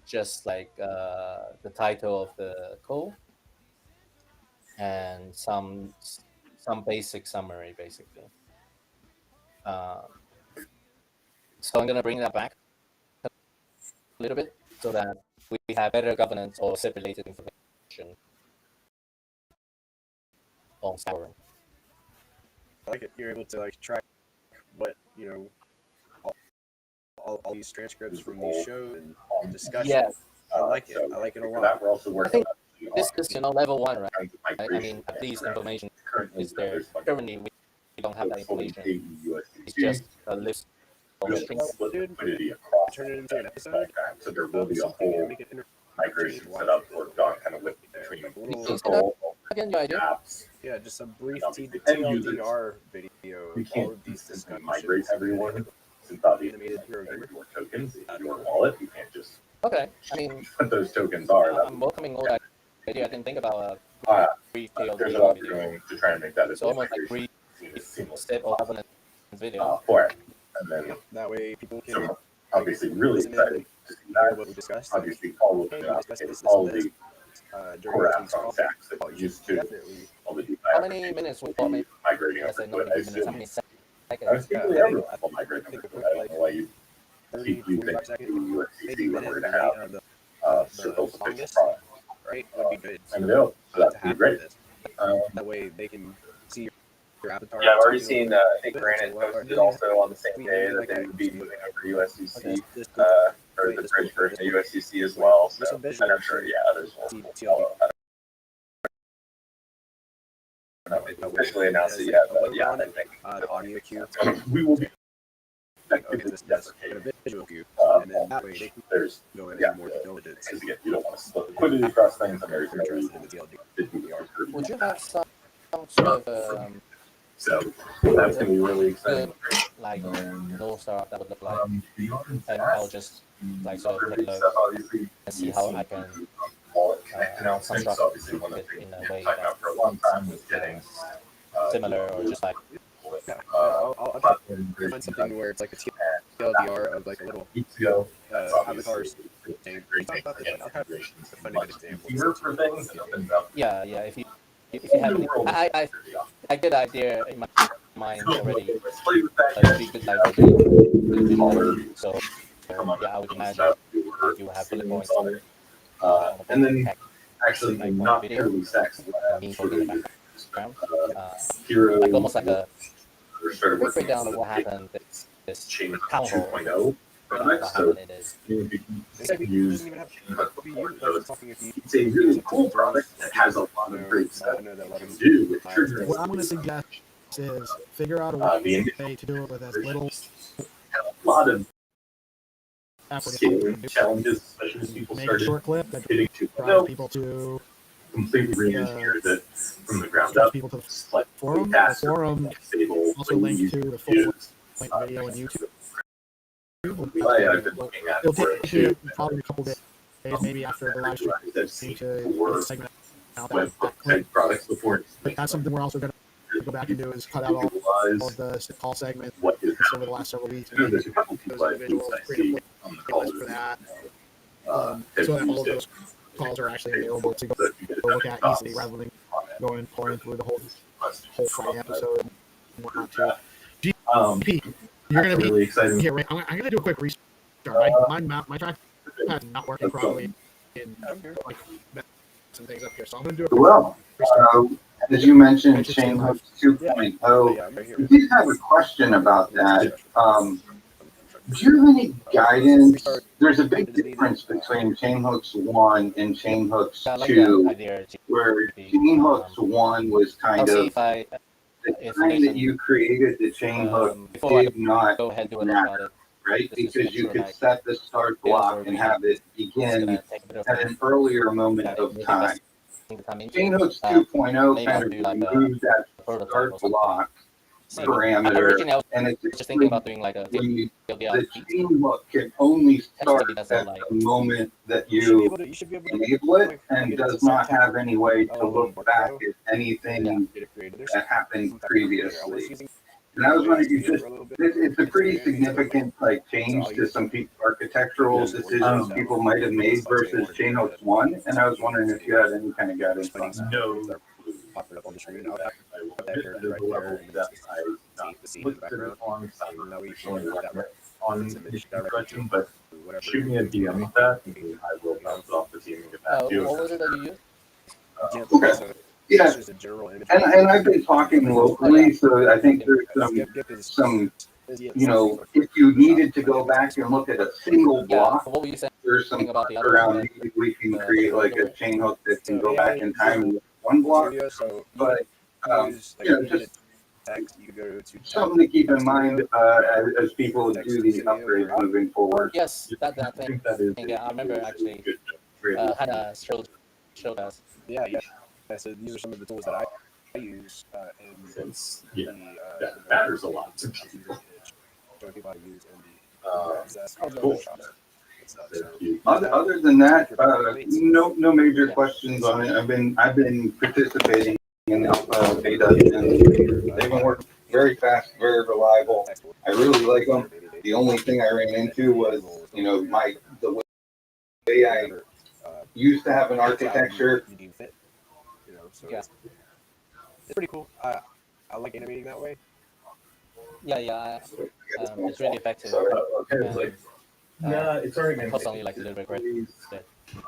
just like the title of the call and some basic summary, basically. So I'm gonna bring that back a little bit so that we have better governance or separated information on scoring. I like it. You're able to like track what all these transcripts from these shows and discussions. Yeah. I like it. I like it a lot. We're also I working think this is level 1, right? I mean, at least information is there. Currently, we don't have that information. It's just a list of strings. liquidity across Turn it into an episode. so there will be a whole migration set up worked on kind of with between Again, your idea? apps. Yeah, just a brief And users. TLDR video We of all can't of these instantly discussions. migrate everyone since obviously Animated hero there's gamer. more tokens in your wallet. You can't just Okay, I mean, what those tokens are. I'm welcoming all that idea. I didn't think about brief There's TLD a lot video. you're doing to try and make that It's almost like brief seamless step of governance video. for it. And then That way people can so obviously really listen in excited to see hear that. what we discussed. Obviously all of Hey, we the discussed this, all and the during core the apps team's on call. stacks that you used to Definitely. all the DeFi How many minutes we thought maybe? migrating Let's over say to it. not I minutes, how assume many I seconds? think everyone will migrate over to it. I don't know why you keep using USDC when we're going to have circles to fix the product. Right? Would be good. And so that'd be great. That way they can see your avatar. Yeah, I've already seen, I think Granite posted it also on the same day that they would be moving over USDC, or the bridge version of USDC as well. So I'm sure, yeah, others will follow. I don't know if they officially announced it yet, but yeah, I think the audio queue. we will be. That's a visual queue, and then that way they can There's go in yeah, more diligence. because again, you don't want to split liquidity across things, and there's no reason in the TLD. Would you have some sort of So that's gonna be really exciting. like no star that would look like, and I'll just like sort of take a look Obviously, and see how I can announcements. Obviously, one of the it things in a we've way been talking about for a long time was getting similar or just like I'll find something where it's like a TLDR of like a little avatars. Saying, we talked about this, but I'll have a funny good example. for things and opens up. yeah. If you have any, I get the idea in my mind already. Like be good like video. So yeah, I would imagine you have bullet points. And then actually not purely sex hero like almost like a started quick working breakdown on of what happened. This chain town hall. 2.0 What happened it is. use it's a really cool product that has a lot of great stuff you can do with triggering. What I'm going to suggest is figure out a way to do it with as little a lot of effort as scaling possible. challenges, especially as people Make a started short clip that hitting 2.0. drives people to Completely re-engineered it from the ground up. people to the Like forum. The faster, forum stable, also linked to the full use. length video on YouTube. I've been looking at It'll for take you probably a couple days, maybe after the live stream, to segment out that clip. products before. But that's something we're also going to go back and do is cut out all of the call segments over the last several weeks. And There's a couple those people I individuals see on the calls for that, have so that all of used it. those calls are actually available to go look at easily rather than going pouring through the whole Friday episode and whatnot too. GP, you're going to be really exciting. here, right? I'm going to do a quick restart. My track pad's not working properly in like some things up here, so I'm going to do a Well, as you mentioned, Chainhook 2.0, we did have a question about that. Do you have any guidance? There's a big difference between Chainhooks 1 and Chainhooks 2, where Chainhooks 1 was kind of the time that you created the Chainhook did not matter, right? Because you could set the start block and have it begin at an earlier moment of time. Chainhooks 2.0 kind of removed that start block parameter, originally I was and it's just thinking about doing like a the TLDR chain hook can only start that's at like the moment that you enable it, and does not have any way to look back at anything that happened previously. And I was wondering, it's a pretty significant like change to some architectural decisions people might have made versus Chainhooks 1, and I was wondering if you had any kind of guidance on that. No. Popping up on the screen. I'll have that here right there. Look at it on the question, but shoot me a DM with that, and I will bounce off the team and get back to you. What was it that you used? Okay. Yeah, and I've been talking locally, so I think there's some, you know, if you needed to go back and look at a single block, there's some around we can create like a chain hook that can go back in time and one block. But you know, just something to keep in mind as people do these upgrades moving forward. Yes, that thing. Yeah, I remember actually. Hannah showed us. Yeah. So these are some of the tools that I use, and it's that matters a lot to people. Showing people how to use and cool. Other than that, no major questions on it. I've been participating in alpha beta, and they've been working very fast, very reliable. I really like them. The only thing I ran into was, you know, the way I used to have an architecture. So yeah, it's pretty cool. I like innovating that way. Yeah. It's really effective. Yeah, it's already been. Personally, like a little bit great.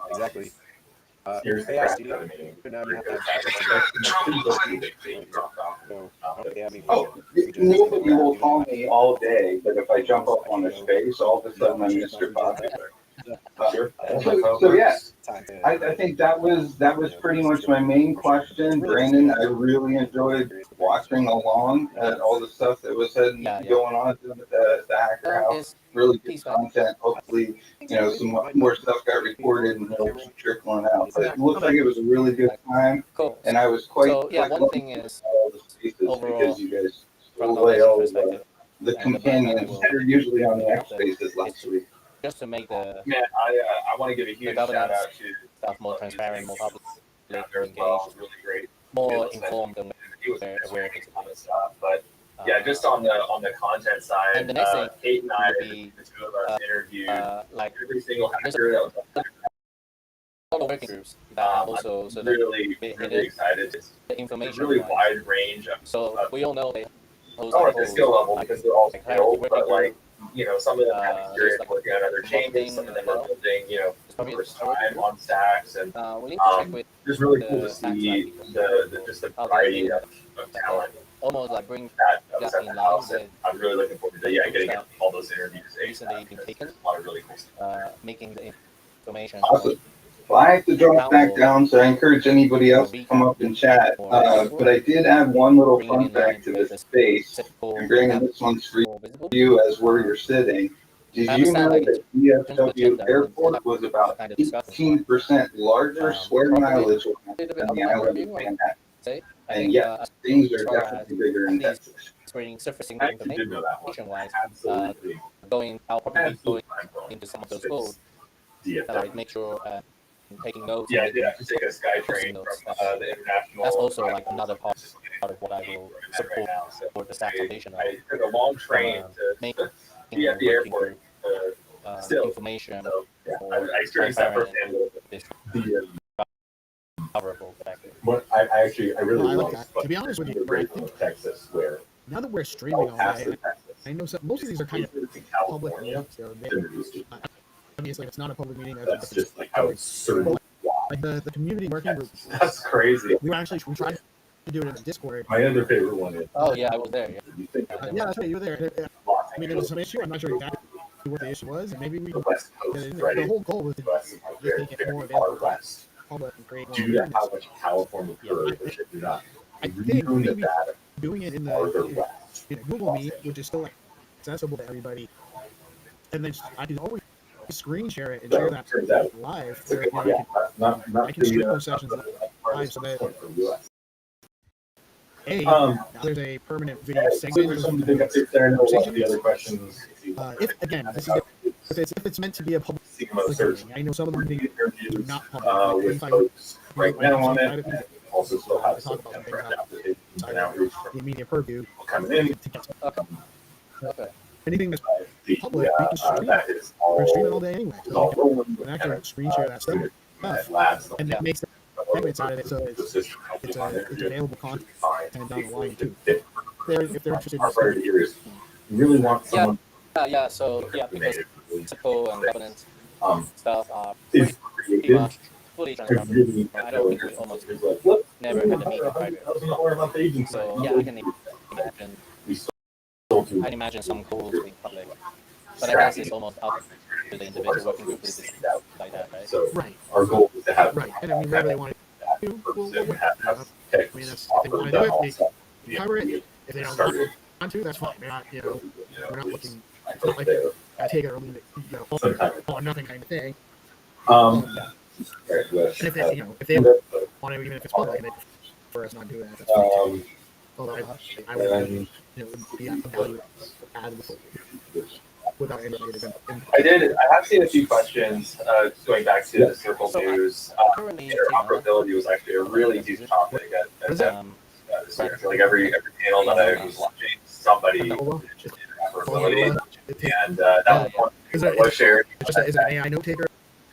Exactly. Here's AI Studio. But now you have to have access Nobody will call me all day, but if I jump up on a space, all of a sudden I'm Mr. Pocket. So yeah, I think that was pretty much my main question, Brandon. I really enjoyed watching along at all the stuff that was going on at the Hacker House. Really good content. Hopefully, you know, some more stuff got recorded and it'll keep trickling out. But it looks like it was a really good time, and I was quite. So yeah, one thing is all the spaces overall, because you guys threw away all the companions that are usually on the X spaces last week. Just to make the I want to give a huge shout out to stuff more transparent, more public, engaged, really great, more informed, and aware of stuff. But yeah, just on the content side, and the next thing, Kate and I, the two of us, interviewed like every single hacker that was working groups that also so really excited. It's the information really wide range of. So we all know they. I don't want to say skill level because they're all skilled, but like. You know, some of them have experience working on other changes. Some of them are building, you know, first time on stacks, and it's really cool to see the variety of talent. Almost like bring that at the house, and I'm really looking forward to getting all those interviews. Recently been taken. A lot of really cool stuff. Making the information. Awesome. Well, I have to drop back down, so I encourage anybody else to come up and chat. But I did add one little fun fact to this space, and bringing this one for you as where you're sitting. Did you know that DFW Airport was about 18% larger square mileage than the island of Manhattan? And yes, things are definitely bigger in Texas. Surfacing information-wise, going, I'll probably be going into some of those codes. Like make sure taking notes. Yeah, I did have to take a SkyTrain from the international. That's also like another part of what I will support for the Stack Foundation. I took a long train to be at the airport. Still information. So, yeah, I experienced that firsthand. What I really love that. To be honest with you, Texas, where now that we're streaming all day, I know most of these are kind of public meetings. Obviously, it's not a public meeting. That's just like how it's sort of like the community working group. That's crazy. We tried to do it in the Discord. My other favorite one is. Oh yeah, I was there. Yeah, that's right. You were there. I mean, there was some issue. I'm not sure exactly what the issue was, and maybe we. The whole goal was to just make it more available. Public and create more. Due to how much California shit do not. I think maybe doing it in the Google Meet, which is still like accessible to everybody, and then I can always screen share it and share that live. So, I can stream those sessions live so that Now there's a permanent video segment. Those are some of the big updates there. I know a lot of the other questions. If again, this is if it's meant to be a public meeting, I know some of them do not public. With folks right now on it, and also still have some draft applications and outreach the from immediate purview coming in. Okay. Anything that's public, we can stream that is all, we're streaming all day anyway. is all So rolling we with can actually kind of, screen share that stuff, that labs, and that makes the segments out of it so it's available content down the line too. If they're interested in our priority here is you really want someone Yeah. So because simple and governance stuff are is pretty creative much fully to transparent. really I don't think we almost like, what? never had a meeting private. So I can imagine. I imagine some calls being public, but I guess it's almost up to the individual working group to decide like that, right? So Right. our goal is to have Right, and I mean, whatever they want to do, we'll I mean, that's, if they want to do it, they cover it. If they don't want to, that's fine. They're not, we're not looking, it's not like I take it or leave it, all or nothing kind of thing. And if they, if they want to, even if it's public, and they prefer us not do that, that's fine too. Although I would, be a value add without any negative input. I have seen a few questions going back to the Circle News. Interoperability was actually a really huge topic at this year. I feel like every panel that I was watching, somebody mentioned interoperability, and that was one that was shared. Is it an AI note taker?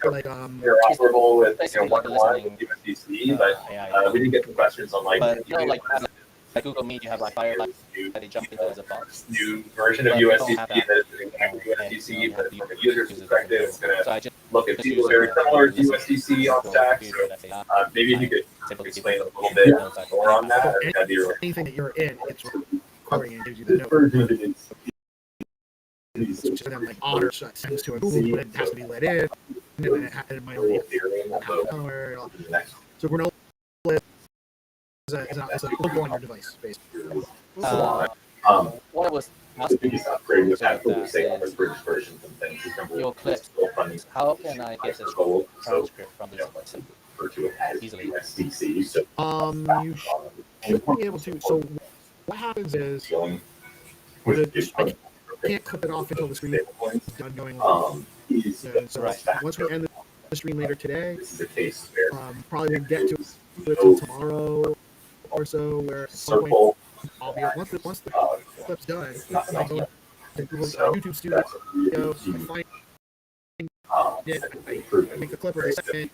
Like interoperable with one-to-one with USDC, but we didn't get the questions on like Google Meet, you have like Firefly that they jump into as a bot. New version of USDC that is exactly USDC, but from a user's perspective, it's going to look at people very similar to USDC on stack. So maybe if you could explain a little bit more on that, that'd be really anything that you're in, it's recording and gives you the note. It's then like Otter sends to a Google, but it has to be let in, and then it might only have a color. So we're no it's a logo on your device, basically. What I was the biggest upgrade was that what we say on the British versions and things. Your clips. How can I get this transcript from this device easily? USDC. So, you should be able to. So what happens is I can't clip it off until the screen is done going live. So once we end the stream later today, probably won't get to it till tomorrow or so, where at some point I'll be once the clip's done, I go to Google's YouTube Studio, I find it, I make the clip of a second.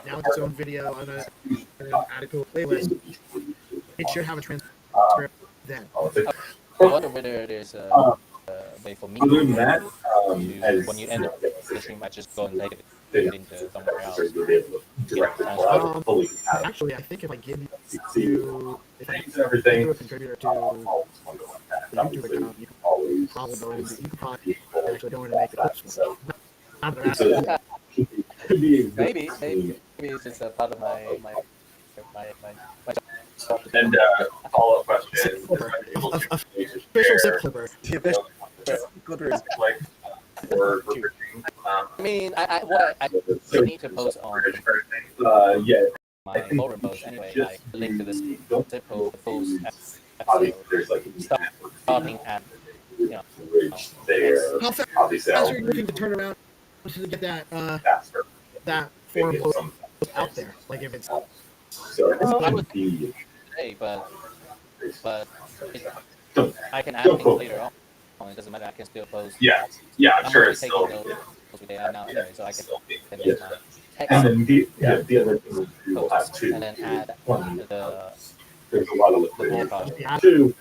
Now it's its own video, I'm gonna add it to a playlist. It should have a transcript then. I wonder whether there's a way for me to, when you end the stream, I just go and take it into somewhere else. Actually, I think if I give you, if I do a contributor to the YouTube account, you can probably go in, you can probably actually go in and make the clips. Maybe it's just a part of my and follow-up question. Official zip clipper. Like, I mean, I need to post on my forum post anyway. Like the link to this zip code post episode starting at how fast are you looking to turn around to get that forum post out there? Like if it's I would today, but I can add things later on. It doesn't matter. I can still post. Yeah, I'm sure it's still. They are now anyway, so I can make my text. And then the other thing we will have too. And then add there's a lot of liquidity. Two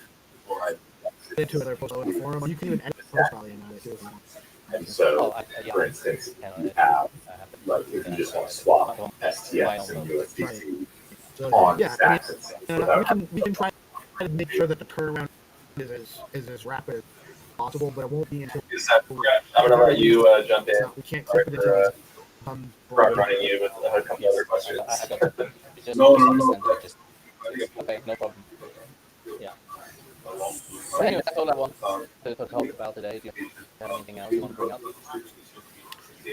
other posts on the forum. You can even edit posts probably in that too. And so, for instance, you have like if you just want to swap STX and USDC on stacks. We can try to make sure that the turnaround is as rapid as possible, but it won't be until. I'm gonna let you jump in. We can't clip it until Front running you with a couple other questions. No. Okay, no problem. Yeah. But anyway, that's all I want to talk about today. Do you have anything else you want to bring up?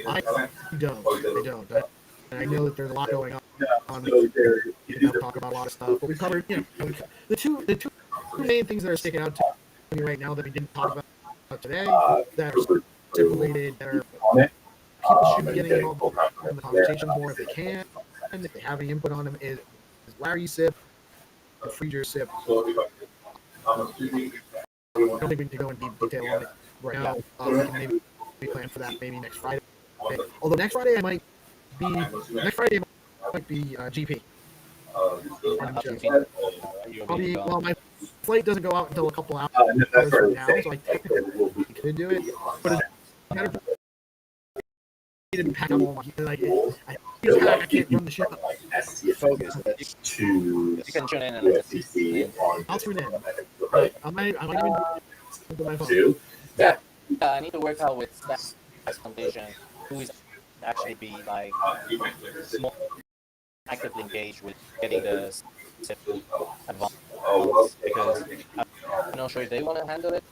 I don't. I know that there's a lot going on. We can talk talk about a lot of stuff, but we covered, the two main things that are sticking out to me right now that we didn't talk about today, that are stipulated, that are people should be getting involved in the conversations more if they can, and if they have any input on them, is Larry SIP, Freezer SIP. I don't think we need to go in deep detail on it right now. We can maybe plan for that maybe next Friday. Although next Friday I might be GP. Well, my flight doesn't go out until a couple hours from now, so I technically could do it. But it's better to pack up all my I can't run the ship. Focus You can tune in and I'll tune in. I might even do my phone. Yeah, I need to work out with that foundation who is actually be like more actively engaged with getting the advance because I'm not sure if they want to handle it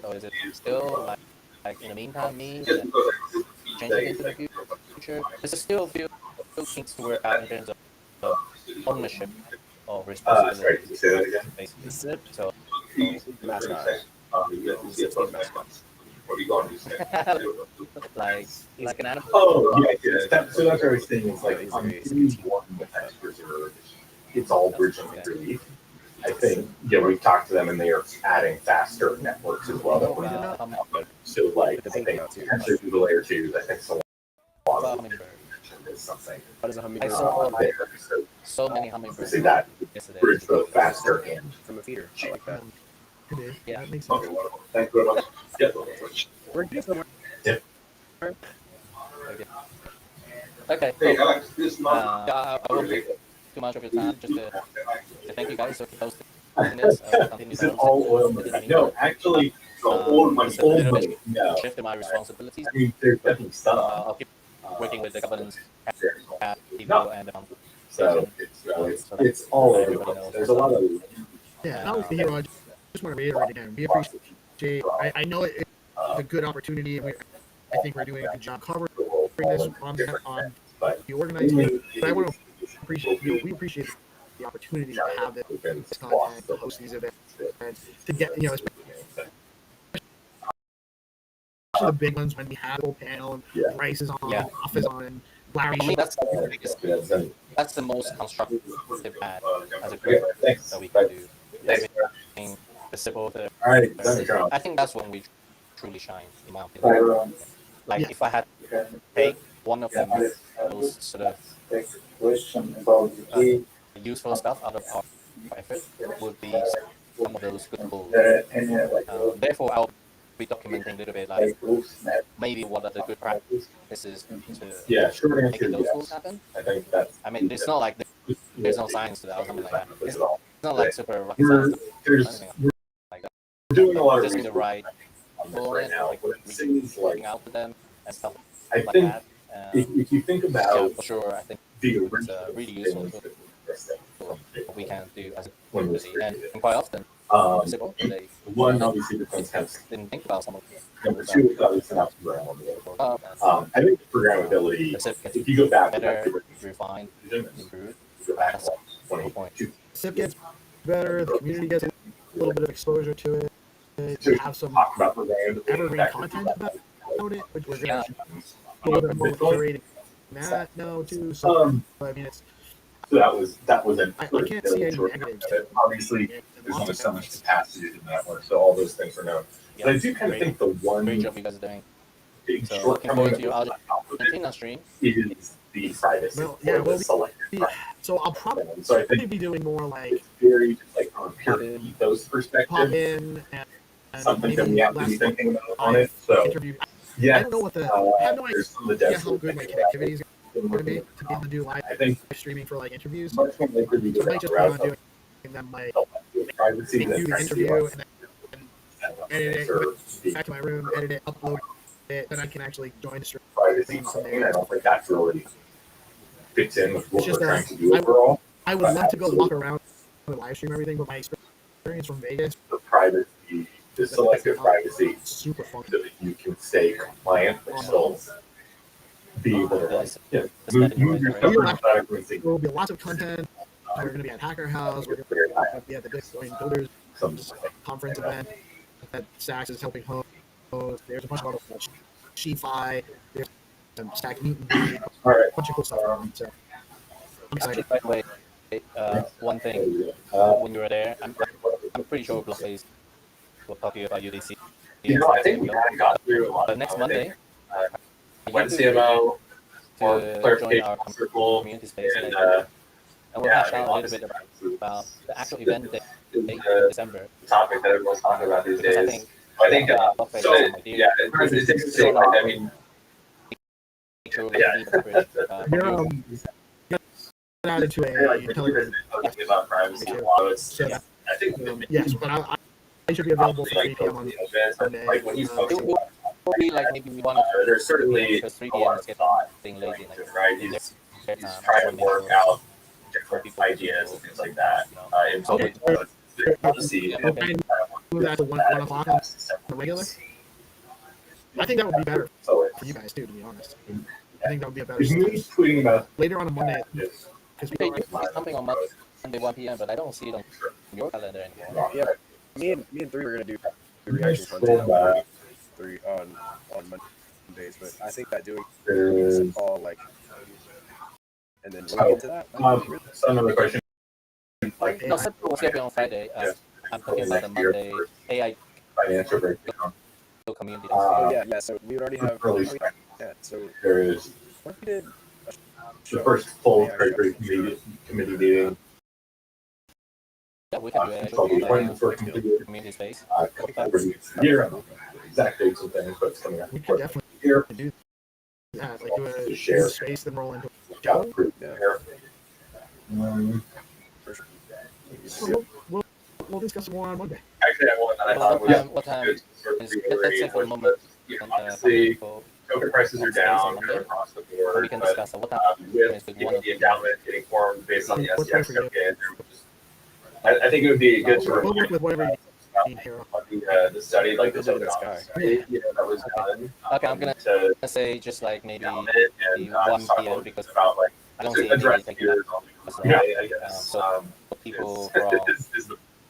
or is it still like in the meantime me and change it into the future. There's still a few things to work out in terms of ownership or responsibility. Sorry, can you say that again? Basically, so mascot. What are you going to say? like an animal. Oh, yeah. So that's what I was saying. Is like on Series 1 with X Reserve, it's all bridge and relief. I think we've talked to them and they are adding faster networks as well. So like I think potentially through the layer 2s, I think so. Is something. I saw so many hummingbirds. See that bridge both faster and from a feeder. I like that. Yeah, that makes sense. Okay, wonderful. Thank you very much. Yeah. We're good somewhere. Yeah. Okay. Hey, Alex, I won't take too much of your time. Just to thank you guys for hosting this. Is it all oil money? No, actually, oil money. Oil money. No. Shift my responsibilities. I mean, there's definitely stuff. I'll keep working with the governance people and the so it's all over the place. There's a lot of. Yeah, that was the hero. I just want to reiterate again. We appreciate. I know it's a good opportunity, and I think we're doing a good job covering this on the organized. But I want to appreciate we appreciate the opportunity to have this content, to host these events, to get especially the big ones when we have a whole panel and Bryce is on, Off is on, Larry. I mean, that's the most constructive ad as a group that we can do. Having the simple, I think that's when we truly shine, in my opinion. Like if I had to take one of the most sort of useful stuff out of our effort, would be some of those good goals. Therefore, I'll be documenting a little bit, like maybe what are the good practices to make those goals happen. I mean, it's not like there's no science to that or something like that. It's not like super rocket science or anything like that. We're doing a lot of just the right people on it, like reaching out to them and stuff I like think that. if you think about for sure, I think the it's really useful for what we can do as a community, and quite often, one obviously depends kind of didn't think about some of number two is obviously not programmability. I think programmability, if you go back better, refined, improved. That's 20.2. SIP gets better, the community gets a little bit of exposure to it. To have some talk about programmability, evergreen content about it, which we're going to a little bit more curating that now too. So I mean, it's so that was a I can't see any negatives. Obviously, there's only so much capacity to the network, so all those things are known. But I do kind of think the one great job you guys are doing. big So looking shortcoming forward to your Argentina stream. is the privacy. Well, yeah, or the selected so I'll probably So I think be doing more like it's very just like from a pure ethos perspective, pop in and something that we have to be less thinking about on it. So interview. yeah, I don't know what I have no idea how good my connectivity is going to be able to do live streaming for like interviews. So I might just plan on doing them like privacy do the interview and then edit it, back to my room, edit it, upload it, then I can actually join the stream from there. I don't think that really fits in with what It's just we're trying to do overall. I would love to go walk around and live stream everything, but my experience from Vegas, The privacy, the selective privacy, super fun. so that you can stay compliant but still be able to move your stuff There will be lots of content We're going to be at Hacker House. We're going to be at the Bitcoin Builders Conference event that Saks is helping host. There's a bunch of other Shi-Fi. There's some Stack Meet and Greet. A bunch of cool stuff. So I'm excited. By the way, one thing, when you were there, I'm pretty sure Blockface will talk to you about UDC. I think we kind of got through a lot of next Monday, when CMO or join clarification our circle community space, and we'll hash out a little bit about the actual event date in December. the topic that everyone's talking about these Because days. I think so. Yeah, it takes the same. I mean, Get out into a Telegram. About privacy and law. It's, I think Yes, but I should be available for 3 p.m. on Sunday. like when he's It will be like maybe one there's certainly because 3 a p.m. lot is of getting thought, lazy. right? He's trying to work out different ideas and things like that. We'll just see. Move that to 1 o'clock on the regular. I think that would be better for you guys too, to be honest. I think that would be a better. He's tweeting about later on a Monday. Because we see something on Monday 1 p.m., but I don't see it on your calendar anymore. Yeah, me and 3 were gonna do reaction content 3 on Mondays, but I think that doing a call like and then we'll get into that. Another question. Like, No, we'll skip it on Friday. I'm talking about the Monday AI financial breakdown. community. Yeah. So we would already have. Yeah. So there is. What if we did The first full treasury committee meeting. Yeah, we can do it. Probably one for Community space. Here, I don't know exact dates and things, but it's coming up. We could definitely Here. do that. Like do a Share. space, then roll into a Yeah, show. We'll discuss more on Monday. Actually, I have one that I thought was What time? good. Sort of Let's reiterate say for a moment. obviously, token prices are down across the board. We can but, discuss it. What time? with the endowment getting formed based on the SDX token, I think it would be good to We'll work with whatever you need here. the study, like the token study, that was done. Okay, I'm gonna say just like maybe the 1 p.m. because about like I don't see address anything here. yeah, I guess. so people from Is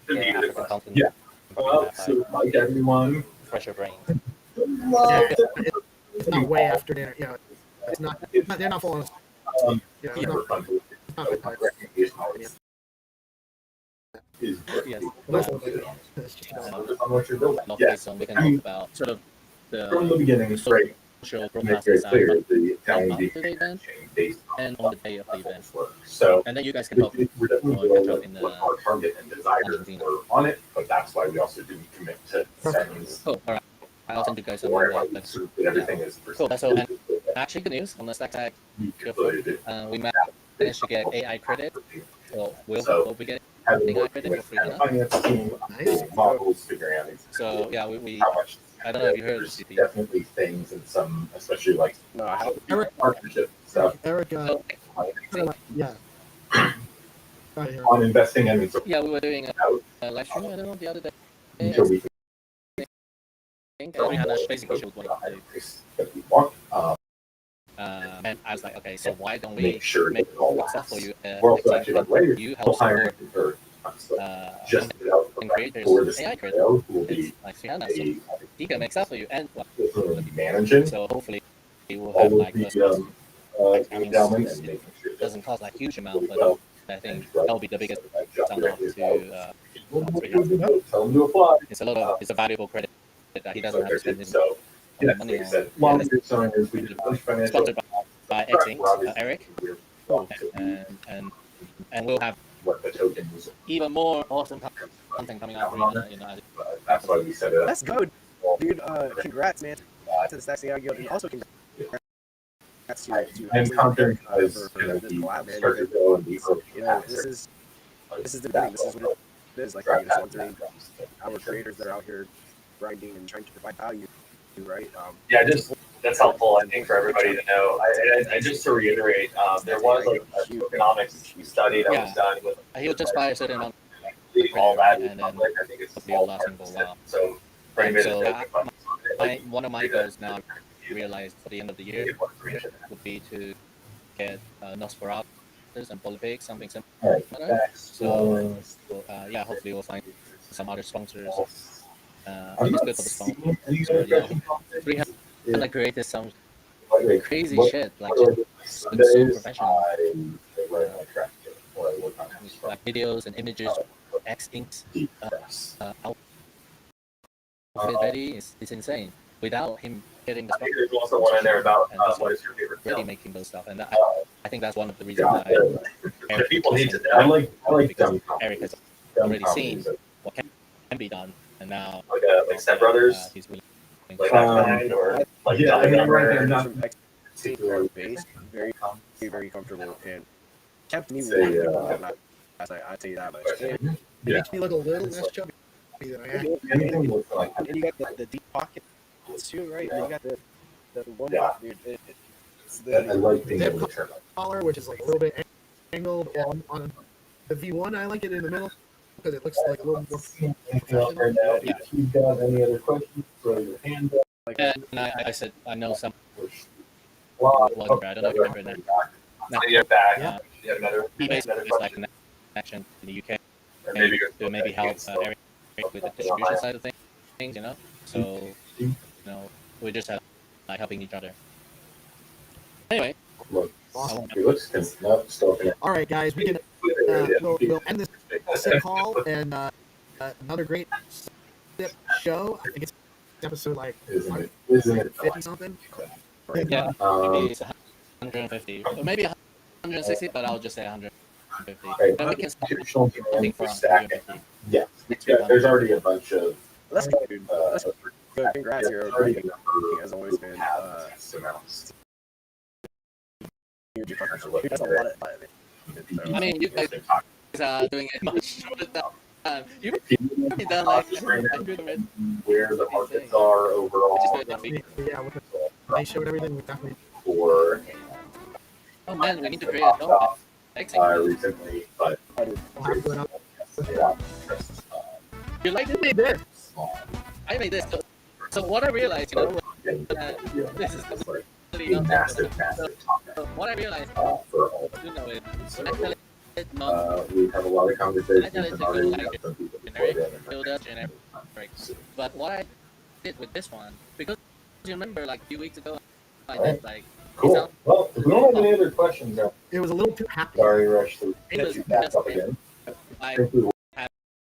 the African continent, yeah. Well, so like everyone, fresher brain. It's not way after dinner. You know, it's not. They're not following. You know, it's not is Yes. on what you're building. Yes. So we can talk about sort of From the beginning, it's great. social To make broadcasting very side clear of the Italian after the event based and on the day of the event. So And then you guys can talk we're definitely or catch doing up in what our target and desires were on it, but that's why we also didn't commit to settings. Cool. All right. I'll send you guys a Or Monday. like sort of everything is Cool. That's all. And actually, good news on the stack tag. We managed to get AI credit. So we'll be getting AI credit for free now. finance team, models, figuring out So yeah, we how much. I don't know if you heard this. Definitely things and some, especially like partnership stuff Eric, yeah. on investing. I mean, so Yeah, we were doing a live stream. I don't know the other day. until we And we had a basically showed what I do. that we want. And I was like, okay, so why don't we Make sure make that it all stuff for you? We're also actually like later, you we'll help hire support just out and creators for the AI credit. CEO who will be Like Fiona, so he can make stuff for you and managing so hopefully we will all have of like the I mean, endowment and making sure it doesn't cost like huge amount, but well, I think that'll be the biggest unlock to tell them to apply. it's a lot of it's a valuable credit that he doesn't have to spend his So, yeah, money like I on. said, long-term signers, we did a bunch of financial. Sponsored by Xing, Eric, Oh, and we'll have what the token was. even more awesome content coming out. You know, That's why we set it up. That's good, dude. Congrats, man, to the Stacks AI Guild, and also congrats to And content is for going to this be collab, man. start to go and be You know, this is the beginning. This is what it is. Like, you know, sponsoring our creators that are out here grinding and trying to provide value, right? Yeah, just that's helpful, I think, for everybody to know. I just to reiterate, there was like a economics study that was done with. He'll just buy a certain amount. All that and then public, I think it's will last him for a while. So, for And anybody so that's one of my goals now, I realized for the end of the year, would be to get Nosferatu sponsors and politics, something similar. Alright, So yeah, hopefully we'll find some other sponsors. I think it's good for the sponsor. You know, 300 created some crazy shit, like just been so professional. Like videos and images, X inks, outfit ready. It's insane. Without him getting the I think there's also one in there about what is your favorite really film. making those stuff, and I think that's one of the reasons why Eric People need to I know. I like because Eric has already seen what can be done, and now like Step Brothers, he's willing. like that kind, or like Yeah, I mean, Dumb right Dumber. now, not particular base, very comfortable, and kept me Say, warm last night. I'd say that much. It makes me look a little less chubby than I am. And you got the deep pockets too, right? And you got the one, dude. It's the dip collar, which is like a little bit angled on the V1. I like it in the middle because it looks like a little more professional. If you've got any other questions, throw your hand up. And I said I know some. I don't know if you remember that. You're back. You have another eBay is like question. an action in the UK. Or maybe to maybe help Eric with the distribution side of things, you know. So you know, we just have like helping each other. Anyway, awesome. All right, guys, we can we'll end this call and another great show. I think it's episode like 50 something. Yeah, maybe it's 150, or maybe 160, but I'll just say 150. Then we can start looking for 150. Yeah, there's already a bunch of. Let's go, dude. Let's go. Congrats, you're has always been that's a lot of time. I mean, you guys are doing it much shorter time. You've already done like 100 of it. Where the markets are overall. Yeah, they showed everything. We definitely for. Oh man, we need to create a film. Recently, but you like this? Made this. I made this. So what I realized, you know, this is completely not massive. So what I realized, you know, we have a lot of conversations about it. generic. But what I did with this one, because you remember, like a few weeks ago, I did like. Cool. Well, if we don't have any other questions, it was a little too happy. Sorry, Rush, to get you back up again. I think we will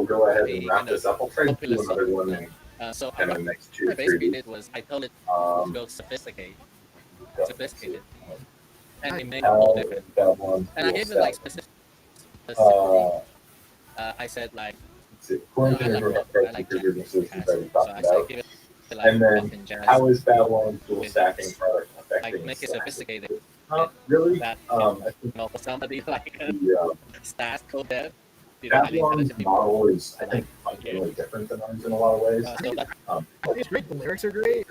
go ahead and wrap this up. I'll try to do another one in so kind of the next 2 what I or 3 basically weeks. did was I told it to go sophisticated, and it made it all different. And I gave it like specific. I said like, I like give it like and then, how is Babylon's dual stacking product affecting like make it sophisticated? Really? That I think you know, for somebody like the stats code dev, you know, highly Babylon's intelligent people. model is, I think, fundamentally different than ours in a lot of ways. So that, I think it's great. The lyrics are great.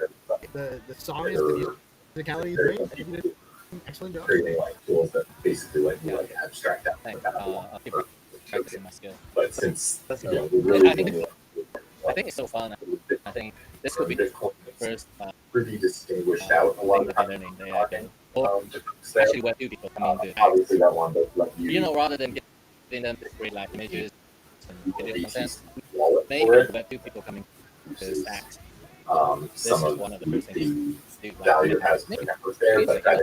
The song is the musicality is great. I think you did an excellent job. Creating like tools that basically like you like abstract out. I'll keep practicing my skill. But since you know, we really I think it's so fun. I think this could be the first pretty distinguished out a lot of thing learning that I can. Or actually, Web2 people coming to obviously that one does let you know, rather than getting them to create like images and edit content, wallet maybe for it. Web2 people coming to stacks. Some This of is one of the first things. value has the network there, but that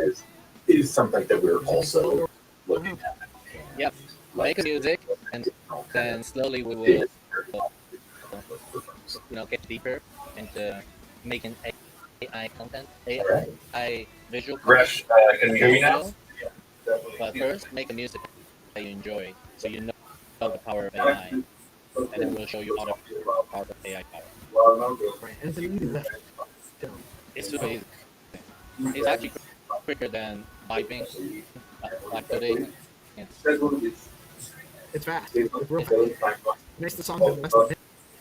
is something that we're also looking at. Yep. Make music, and then slowly we will, you know, get deeper into making AI content, AI visual Resh, content. can you hear me now? But first, make a music that you enjoy, so you know the power of AI, and then we'll show you other parts of AI power. It's super easy. It's actually quicker than typing, like coding. It's fast. It's real fast. Makes the song less than a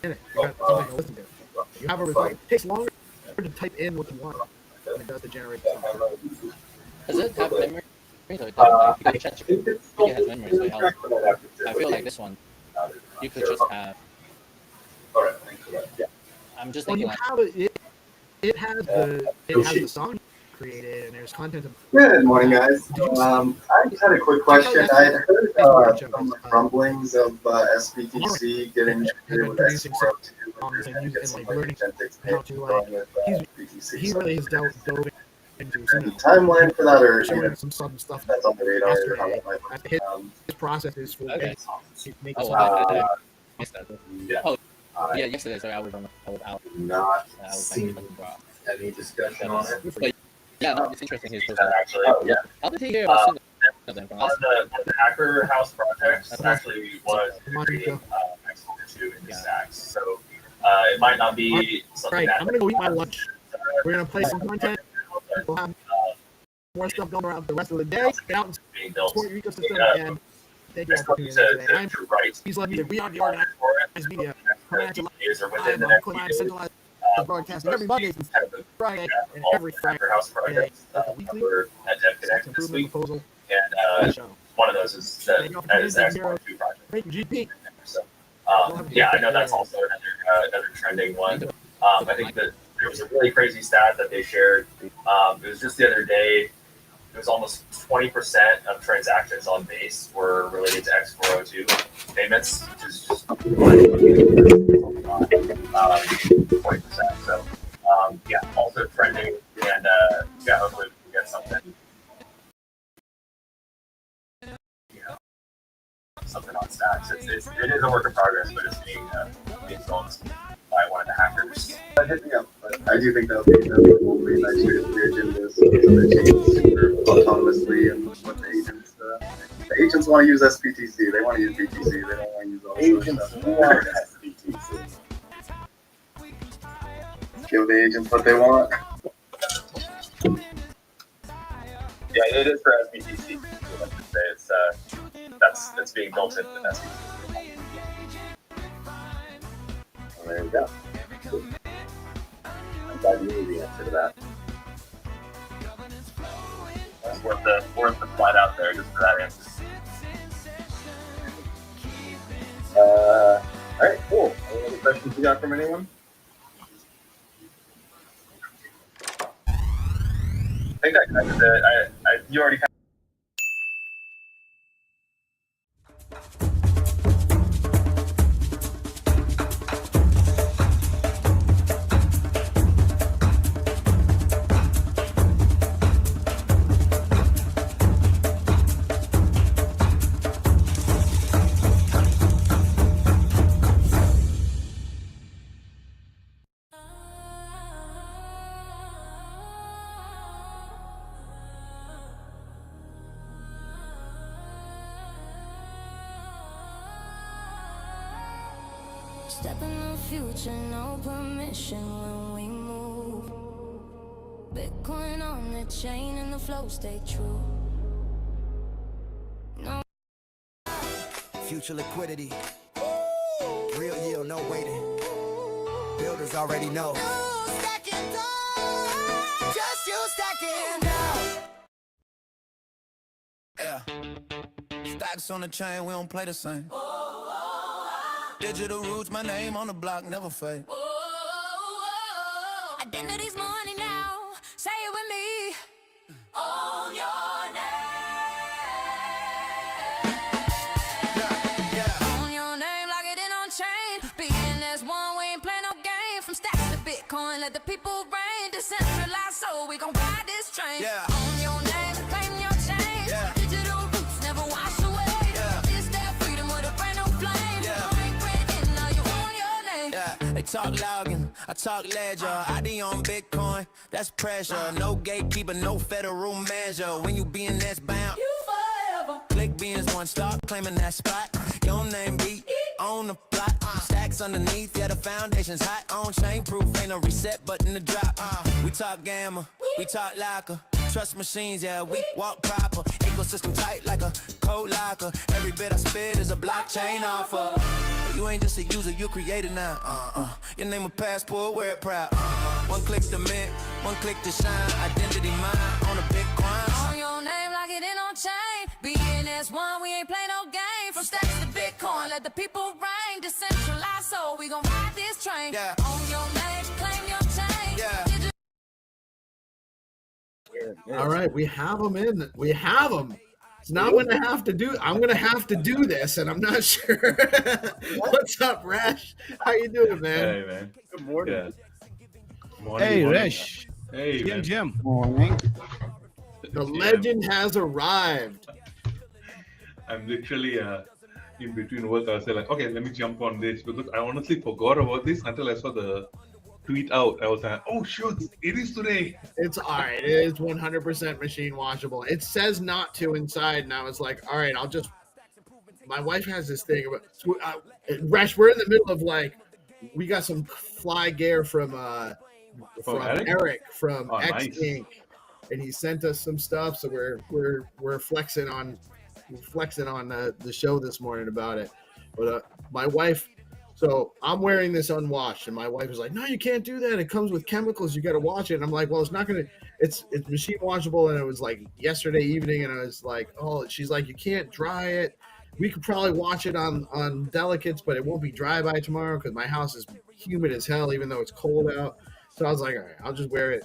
minute. You got something to listen to. You have a result. It takes longer to type in what you want than it does to generate the song. Does it have memory? So it doesn't. Because ChatGPT has memory, so it helps. I feel like this one, you could just have. I'm just Well, thinking you like. have it has the song created, and there's content. Good morning, guys. I just had a quick question. I had heard some rumblings of SPTC getting integrated with S402. And get some like agentic going with BTC. He really has dove into any timeline for that, or showing some sudden stuff that's on the radar. Or how yesterday. that might, His process is for Okay. make Missed that. yeah. Yeah, yesterday, sorry, I was out. Not I was seen any discussion on it. But yeah, no, it's interesting. His Actually, yeah. How did he hear about them from One us? of the Hacker House projects actually was integrating X42 into Yeah. stacks. So it might not be something Right, that I'm gonna go eat my lunch. We're gonna play some content. We'll have more stuff going around the rest of the day. Get out and being built. support your ecosystem. And thank you all for tuning in today. I'm write. Please let me. We are the organized media. Coming at you Days or live within the on next Bitcoin few Live days. centralized broadcasting every Monday through Friday and every Friday. Hacker House projects Weekly for at Dev Connect this improvement week, proposal. and Show. one of those is that is the X42 project. Thank you, GP. So yeah, I know that's also another trending one. I think that there was a really crazy stat that they shared. It was just the other day. It was almost 20% of transactions on Base were related to X402 payments, which is just 20%. So yeah, also trending, and yeah, hopefully we can get something. Something on stacks. It is a work in progress, but it's being built by one of the hackers. Hit me up, but I do think that'll be nice to bridge into some of the chains super autonomously and what the agents want to use SPTC. They want to use BTC. They don't want to use all this other stuff. SPTC. Give the agents what they want. Yeah, it is for SBTC. Let's just say it's that's being built into SBTC. Well, there you go. I'm glad you knew the answer to that. It's worth the flight out there just for that answer. All right, cool. Any other questions you got from anyone? I think that covers it. You already. Step in the future, no permission when we move. Bitcoin on the chain and the flow stay true. No. Future liquidity. Real yield, no waiting. Builders already know. Just you stacking down. Yeah. Stacks on the chain, we don't play the same. Digital roots, my name on the block, never fade. Identity's money now. Say it with me. Own your name. Own your name, lock it in on chain. BNS1, we ain't play no game. From stacks to Bitcoin, let the people reign. Decentralized, so we gon' ride this train. Own your name, claim your change. Digital roots never wash away. It's that freedom with a brand new flame. They talk login, I talk ledger. ID on Bitcoin, that's pressure. No gatekeeper, no federal measure. When you BNS bound, you forever. Click BNS1, start claiming that spot. Your name be on the block. Stacks underneath, yeah, the foundation's hot. On chain proof, ain't no reset button to drop. We talk gamma, we talk locker. Trust machines, yeah, we walk proper. Ecosystem tight like a code locker. Every bit I spit is a blockchain offer. You ain't just a user, you created now. Your name a passport, wear it proud. One click to mint, one click to shine. Identity mine on a Bitcoin. On your name, lock it in on chain. BNS1, we ain't play no game. From stacks to Bitcoin, let the people reign. Decentralized, so we gon' ride this train. On your name, claim your chain. All right, we have them in. We have them. So now I'm gonna have to do. I'm gonna have to do this, and I'm not sure. What's up, Rash? How you doing, man? Hey, man. Good morning. Yeah. Morning, Hey, morning. Resh. Hey, man. Jim. Morning. The legend has arrived. I'm literally in between work. I was like, okay, let me jump on this because I honestly forgot about this until I saw the tweet out. I was like, oh shoot, it is today. It's all right. It is 100% machine washable. It says not to inside, and I was like, all right, I'll just. My wife has this thing about. Resh, we're in the middle of we got some fly gear from Eric from X nice. Inc. And he sent us some stuff, so we're flexing on the show this morning about it. But my wife, so I'm wearing this unwashed, and my wife was like, "No, you can't do that. It comes with chemicals. You got to wash it." And I'm like, "Well, it's not gonna. It's machine washable." And it was like yesterday evening, and I was like, "Oh," she's like, "You can't dry it. We could probably wash it on delicates, but it won't be dry by tomorrow because my house is humid as hell, even though it's cold out." So I was like, "All right, I'll just wear it."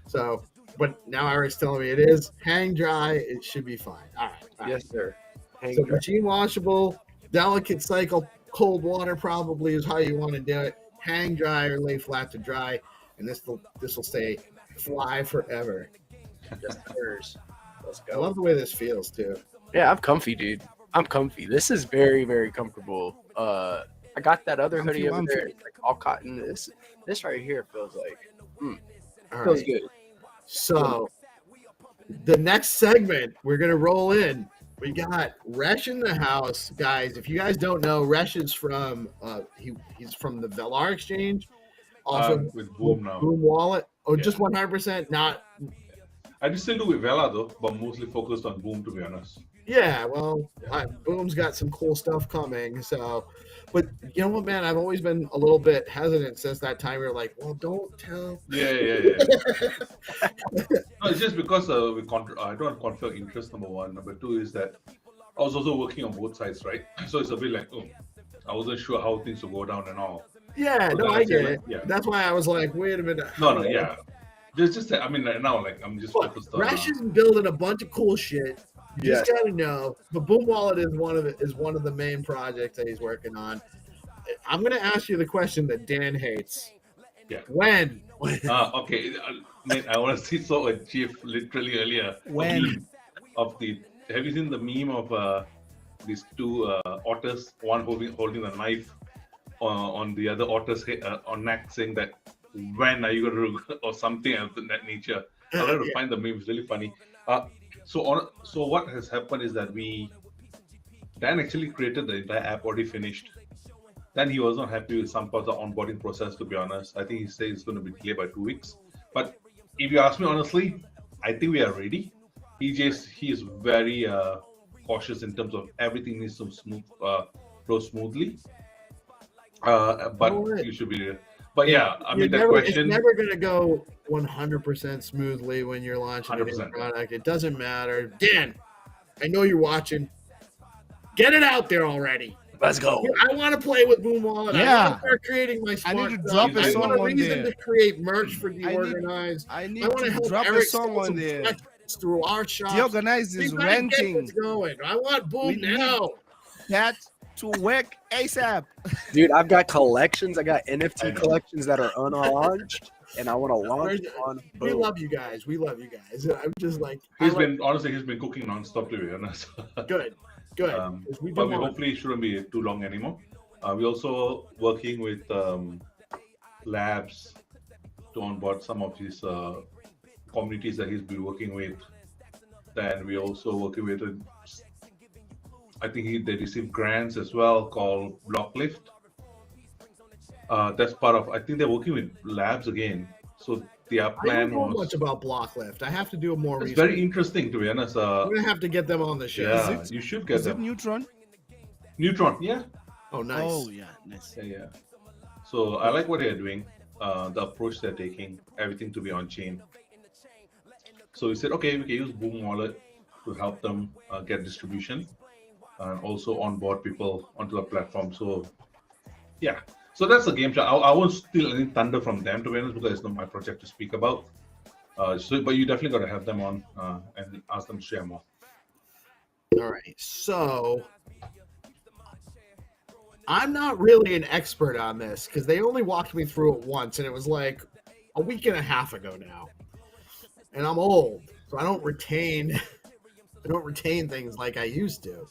So. But now Eric's telling me it is hang dry. It should be fine. All right. Yes, sir. So machine washable, delicate cycle, cold water probably is how you want to do it. Hang dry or lay flat to dry, and this will stay fly forever. Yes, sir. Let's I go. love the way this feels too. Yeah, I'm comfy, dude. I'm comfy. This is very, very comfortable. I got that other hoodie over there, like all cotton. This right here feels like All feels right. good. So the next segment we're gonna roll in. We got Resh in the house, guys. If you guys don't know, Resh is from he's from the Velar exchange, also with Boom now. Boom Wallet. Oh, just 100%. Not. I just still do with Vela though, but mostly focused on Boom to be honest. Yeah, well, Boom's got some cool stuff coming. So, but you know what, man? I've always been a little bit hesitant since that time. You're like, well, don't tell. Yeah. No, it's just because I don't confer interest. Number one, number two is that I was also working on both sides, right? So it's a bit like, I wasn't sure how things would go down and all. Yeah, So no, then I get said, it. Yeah. That's why I was like, wait a minute. No, yeah. Just I mean, right now, like I'm just focused on. Rash is building a bunch of cool shit. You just gotta know. The Boom Wallet is one of the main projects that he's working on. I'm gonna ask you the question that Dan hates. Yeah. When? Okay. Man, I honestly saw a GIF literally earlier. When? Have you seen the meme of these two otters, one holding a knife on the other otter's head, on neck, saying that when are you going to or something of that nature? I'll have to find the meme. It's really funny. So what has happened is that Dan actually created the entire app, already finished. Then he was not happy with some parts of the onboarding process, to be honest. I think he said it's going to be delayed by 2 weeks. But if you ask me honestly, I think we are ready. He is very cautious in terms of everything needs to flow smoothly. But you should be. But yeah, I mean, that question. It's never going to go 100% smoothly when you're launching a new 100%. product. It doesn't matter. Dan, I know you're watching. Get it out there already. Let's go. I want to play with Boom Wallet. I Yeah. want to start creating my smart I need to stuff. drop a I song want a on reason there. to create merch for DeOrganized. I need want to help drop a Eric song sell on some there. collections through our shop. DeOrganized is We gotta get renting. this going. I want Boom We need now. that to work ASAP. Dude, I've got collections. I got NFT collections that are unlaunched, and I want to launch on. We Boom. love you guys. We love you guys. I'm just like, He's been cooking non-stop, to be honest. Good. We've But been we on. hopefully it shouldn't be too long anymore. We're also working with labs to onboard some of his communities that he's been working with. Then we're also working with, I think they received grants as well called Blocklift. That's part of, I think they're working with labs again. So their I plan don't know was, much about Blocklift. I have to do more it's research. very interesting, to be honest. I'm gonna have to get them on the show. Yeah, you should get Is it them. Neutron? Neutron, yeah. Oh, nice. Oh, yeah, nice. Yeah. So I like what they're doing, the approach they're taking, everything to be on chain. So we said, okay, we can use Boom Wallet to help them get distribution and also onboard people onto the platform. So yeah, so that's a game shot. I won't steal any thunder from them, to be honest, because it's not my project to speak about. But you definitely got to have them on and ask them to share more. All right. So I'm not really an expert on this because they only walked me through it once, and it was like a week and a half ago now. And I'm old, so I don't retain things like I used to.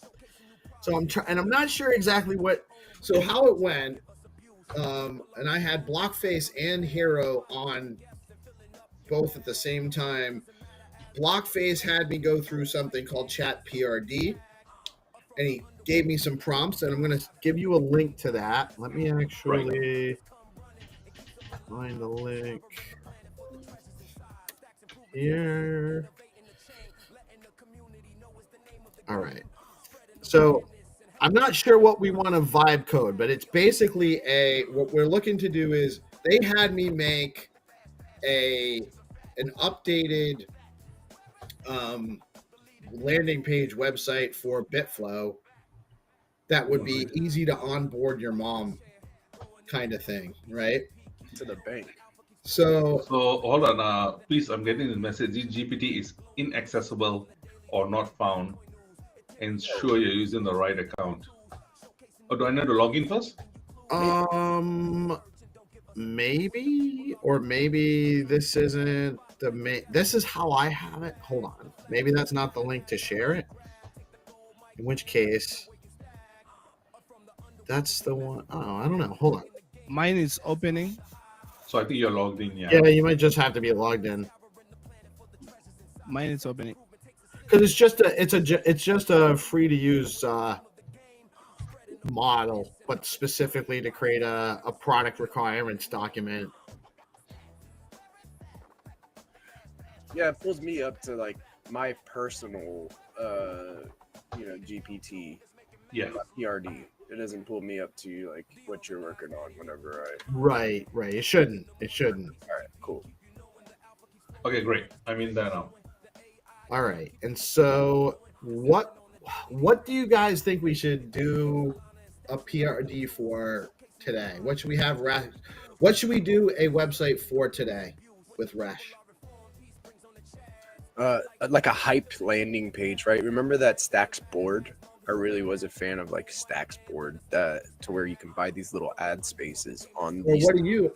So I'm not sure exactly how it went. And I had Blockface and Hero on both at the same time. Blockface had me go through something called Chat PRD, and he gave me some prompts, and I'm going to give you a link to that. Let me actually find the link here. All right. So I'm not sure what we want to vibe code, but it's basically what we're looking to do is they had me make an updated landing page website for BitFlow that would be easy to onboard your mom kind of thing, right? To the bank. So hold on, please. I'm getting the message. GPT is inaccessible or not found. Ensure you're using the right account. Or do I need to log in first? Maybe this isn't the main. This is how I have it. Hold on. Maybe that's not the link to share it. In which case, that's the one. Oh, I don't know. Hold on. Mine is opening. So I think you're logged in. Yeah, you might just have to be logged in. Mine is opening. Because it's just a free to use model, but specifically to create a product requirements document. Yeah, it pulls me up to like my personal GPT. Yeah. PRD. It doesn't pull me up to like what you're working on whenever I. Right. It shouldn't. All right. Cool. Okay, great. I'm in there now. All right. And so what do you guys think we should do a PRD for today? What should we have What should we do a website for today with Resh? Like a hyped landing page, right? Remember that Stacks board? I really was a fan of like Stacks board to where you can buy these little ad spaces on. Or what do you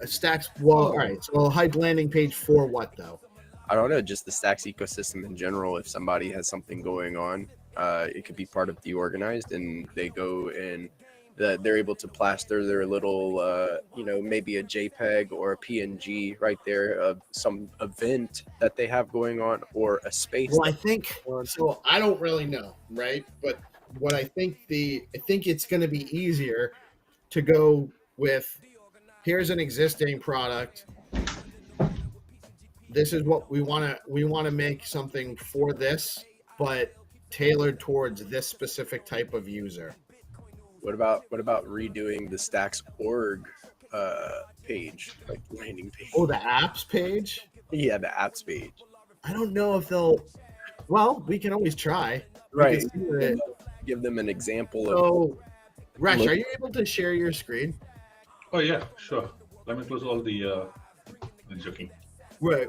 Stacks? Well, all right. So a hyped landing page for what though? I don't know, just the Stacks ecosystem in general. If somebody has something going on, it could be part of DeOrganized, and they go and they're able to plaster their little, maybe a JPEG or a PNG right there of some event that they have going on or a space. Well, I think so. I don't really know, right? But what I think it's going to be easier to go with. Here's an existing product. This is what we want to make something for this, but tailored towards this specific type of user. What about redoing the Stacks org page, like landing page? Oh, the apps page? Yeah, the apps page. I don't know if they'll. Well, we can always try. Right. Give them an example. So, Resh, are you able to share your screen? Oh yeah, sure. Let me close all the joking. Right.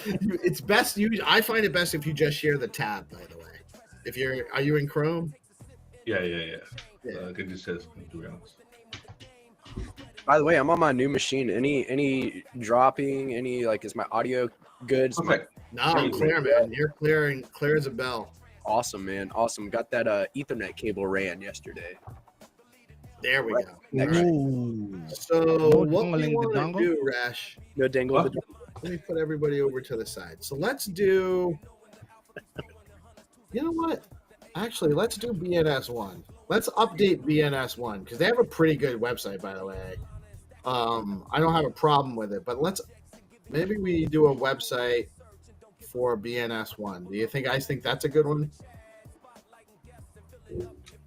It's best. I find it best if you just share the tab. By the way, are you in Chrome? Yeah. I can just say to be honest. By the way, I'm on my new machine. Any dropping? Any is my audio good? Okay. No, clear, man. You're clear as a bell. Awesome, man. Awesome. Got that Ethernet cable ran yesterday. There we go. Right. So what we want to do, Rash? No dangle. Let me put everybody over to the side. So let's do. You know what? Actually, let's do BNS1. Let's update BNS1 because they have a pretty good website, by the way. I don't have a problem with it, but maybe we do a website for BNS1. Do you guys think that's a good one?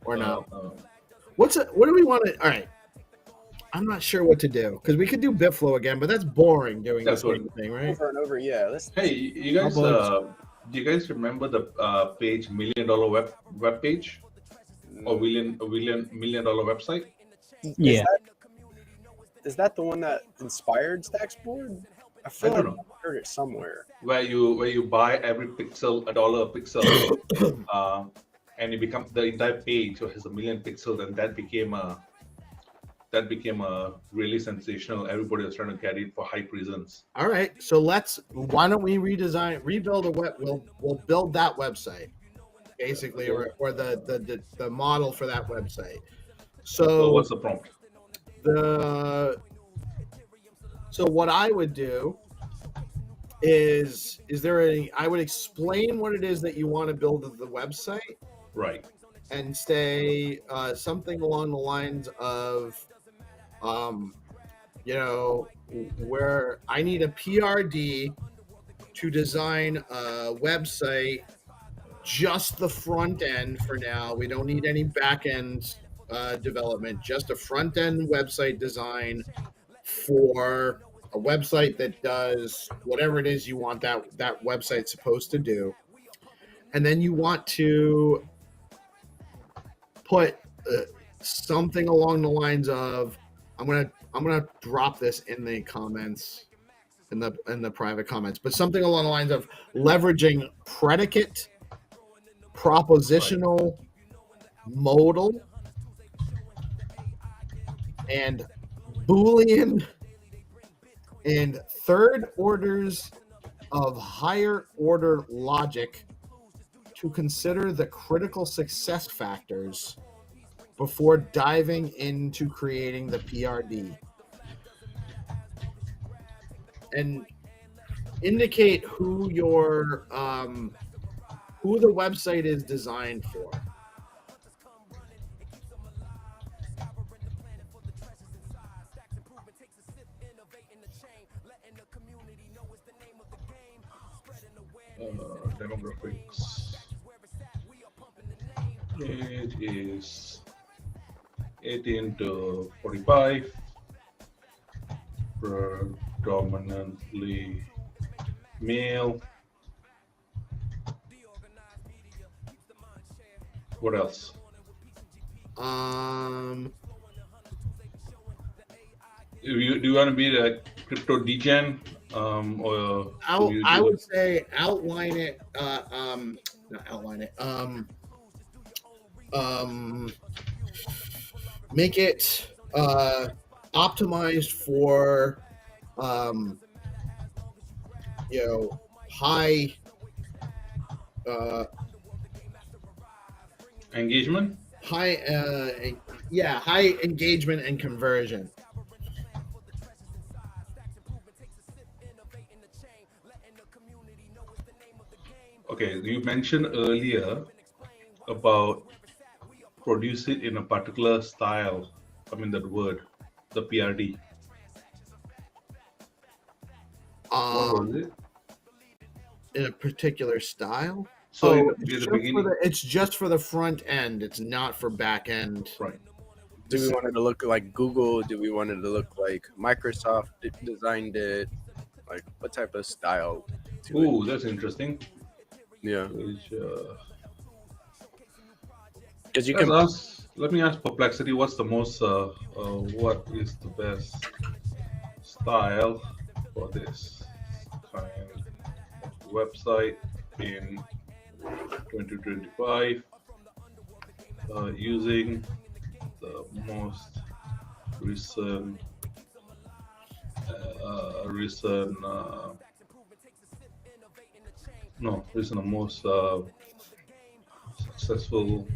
Or no? What do we want to? All right. I'm not sure what to do because we could do Bitflow again, but that's boring doing this sort of thing, right? Over and over, yeah. Hey, you guys, do you guys remember the page $1 million web page or $1 million website? Yeah. Is that the one that inspired Stacks board? I feel I don't like know. I heard it somewhere. Where you buy every pixel $1 a pixel, and it becomes the entire page has 1,000,000 pixels, and that became a really sensational. Everybody was trying to get it for hype reasons. All right, so why don't we rebuild a web? We'll build that website, basically, or the model for that website. So what's the prompt? So what I would do is I would explain what it is that you want to build of the website, right? And say something along the lines of, where I need a PRD to design a website, just the front end for now. We don't need any back end development, just a front end website design for a website that does whatever it is you want that website supposed to do. And then you want to put something along the lines of, I'm gonna drop this in the comments, in the private comments, but something along the lines of leveraging predicate, propositional, modal, and Boolean, and third orders of higher order logic to consider the critical success factors before diving into creating the PRD. And indicate who who the website is designed for. Demographics. Age is 18 to 45. Predominantly male. What else? Do you want to be the crypto degen, or I would say outline it. Not outline it. Make it optimized for high engagement. High engagement and conversion. Okay, you mentioned earlier about produce it in a particular style. I mean that word, the PRD. What was it? In a particular style. So it's just for the front end. It's not for back end. Right. Do we want it to look like Google? Do we want it to look like Microsoft designed it? Like what type of style? Ooh, that's interesting. Yeah. Because you can let me ask Perplexity, what's the most what is the best style for this kind of website in 2025 using the most recent most successful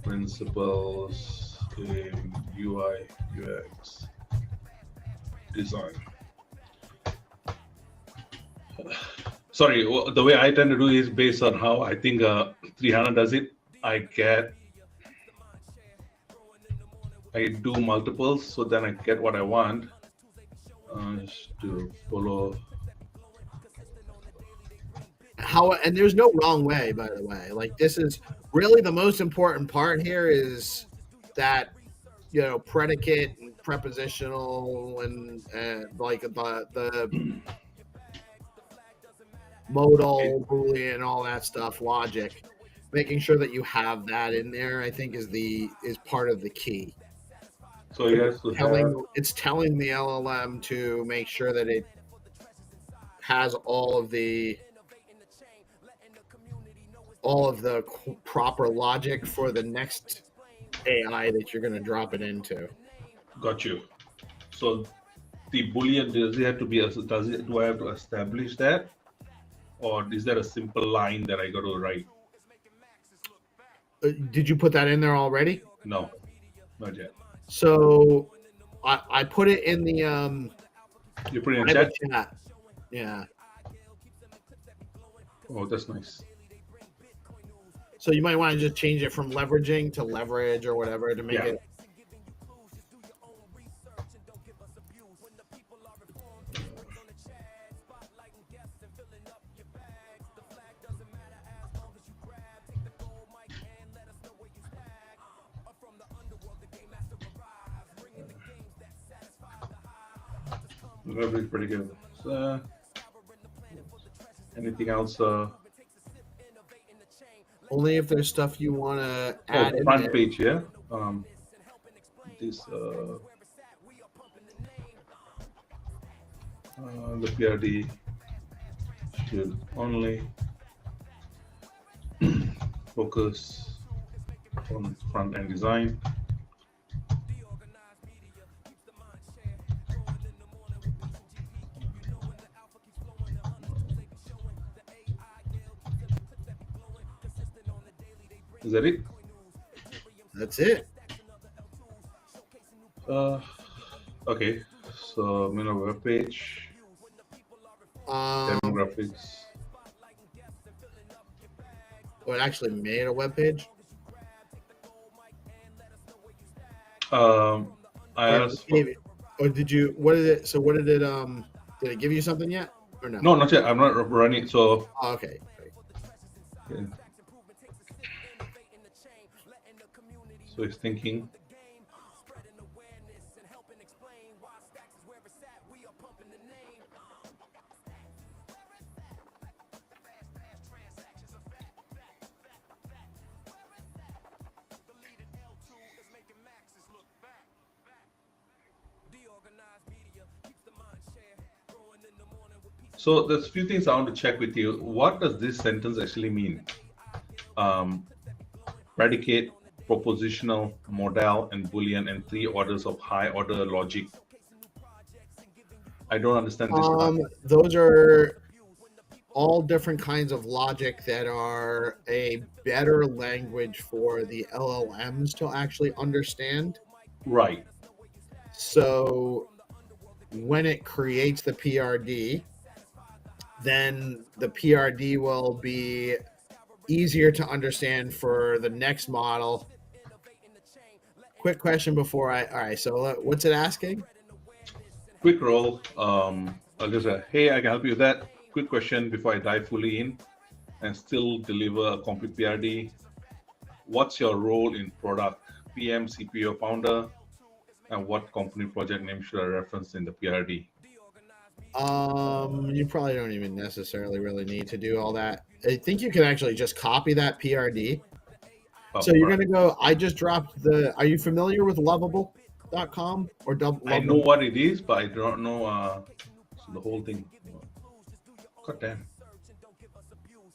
principles in UI UX design. Sorry, the way I tend to do is based on how I think 300 does it. I do multiples, so then I get what I want. Just to follow. And there's no wrong way, by the way. Like, this is really the most important part here is that, predicate and prepositional and like the modal, Boolean, all that stuff, logic. Making sure that you have that in there, I think, is part of the key. So you have to have. It's telling the LLM to make sure that it has all of the proper logic for the next AI that you're going to drop it into. Got you. So the boolean, does it have to be? Do I have to establish that, or is there a simple line that I got to write? Did you put that in there already? No, not yet. So I put it in the You put it in chat? Yeah. Oh, that's nice. So you might want to just change it from leveraging to leverage or whatever to make it. That would be pretty good. So, anything else? Only if there's stuff you want to add in front there. page, yeah. This the PRD should only focus on front end design. Is that it? That's it. Okay. So main web page. Demographics. Oh, it actually made a web page. I asked. Or did you? What did it? So what did it? Did it give you something yet? Or no? No, not yet. I'm not running. So. Oh, okay. Yeah. So it's thinking. So there's a few things I want to check with you. What does this sentence actually mean? Predicate, propositional, modal, and boolean, and 3 orders of high order logic. I don't understand this part. Those are all different kinds of logic that are a better language for the LLMs to actually understand. Right. So when it creates the PRD, then the PRD will be easier to understand for the next model. Quick question before all right, so what's it asking? Quick roll. I'll just say, hey, I can help you with that. Quick question before I dive fully in and still deliver a complete PRD. What's your role in product? PM, CPO, founder, and what company project name should I reference in the PRD? You probably don't even necessarily really need to do all that. I think you can actually just copy that PRD. So you're going to go, I just dropped are you familiar with lovable.com or Lovable? I know what it is, but I don't know the whole thing. God damn.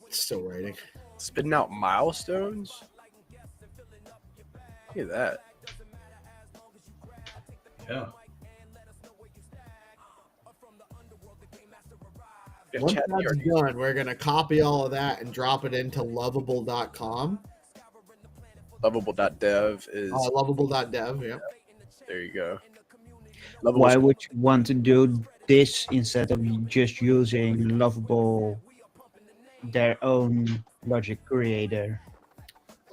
It's still writing. Spitting out milestones? Look at that. Yeah. Once that's done, we're going to copy all of that and drop it into lovable.com. Lovable.dev is... lovable.dev, yeah. There you go. Why would you want to do this instead of just using Lovable, their own logic creator?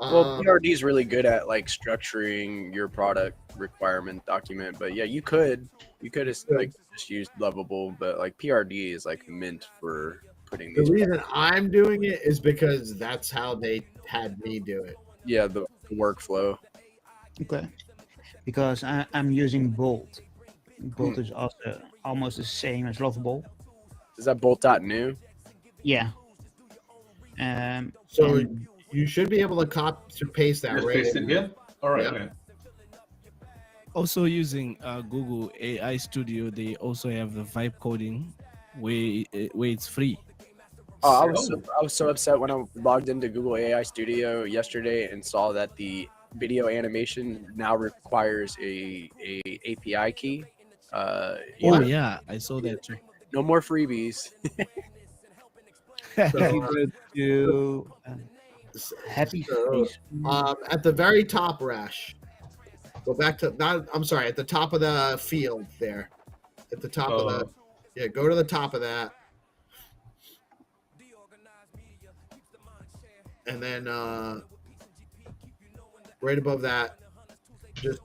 Well, PRD is really good at like structuring your product requirement document, but yeah, you could like just use Lovable, but like PRD is like meant for putting The these. reason I'm doing it is because that's how they had me do it. Yeah, the workflow. Okay, because I'm using Bolt. Bolt is also almost the same as Lovable. Is that Bolt.new? Yeah. So you should be able to paste that Just right paste in it here? All right. Yeah. Okay. also using Google AI Studio, they also have the vibe coding where it's free. Oh, I was so upset when I logged into Google AI Studio yesterday and saw that the video animation now requires a API key. Yeah, I saw that too. No more freebies. Happy face. At the very top, Rash. Go back to I'm sorry, at the top of the field there. At the top of the go to the top of that. And then right above that, just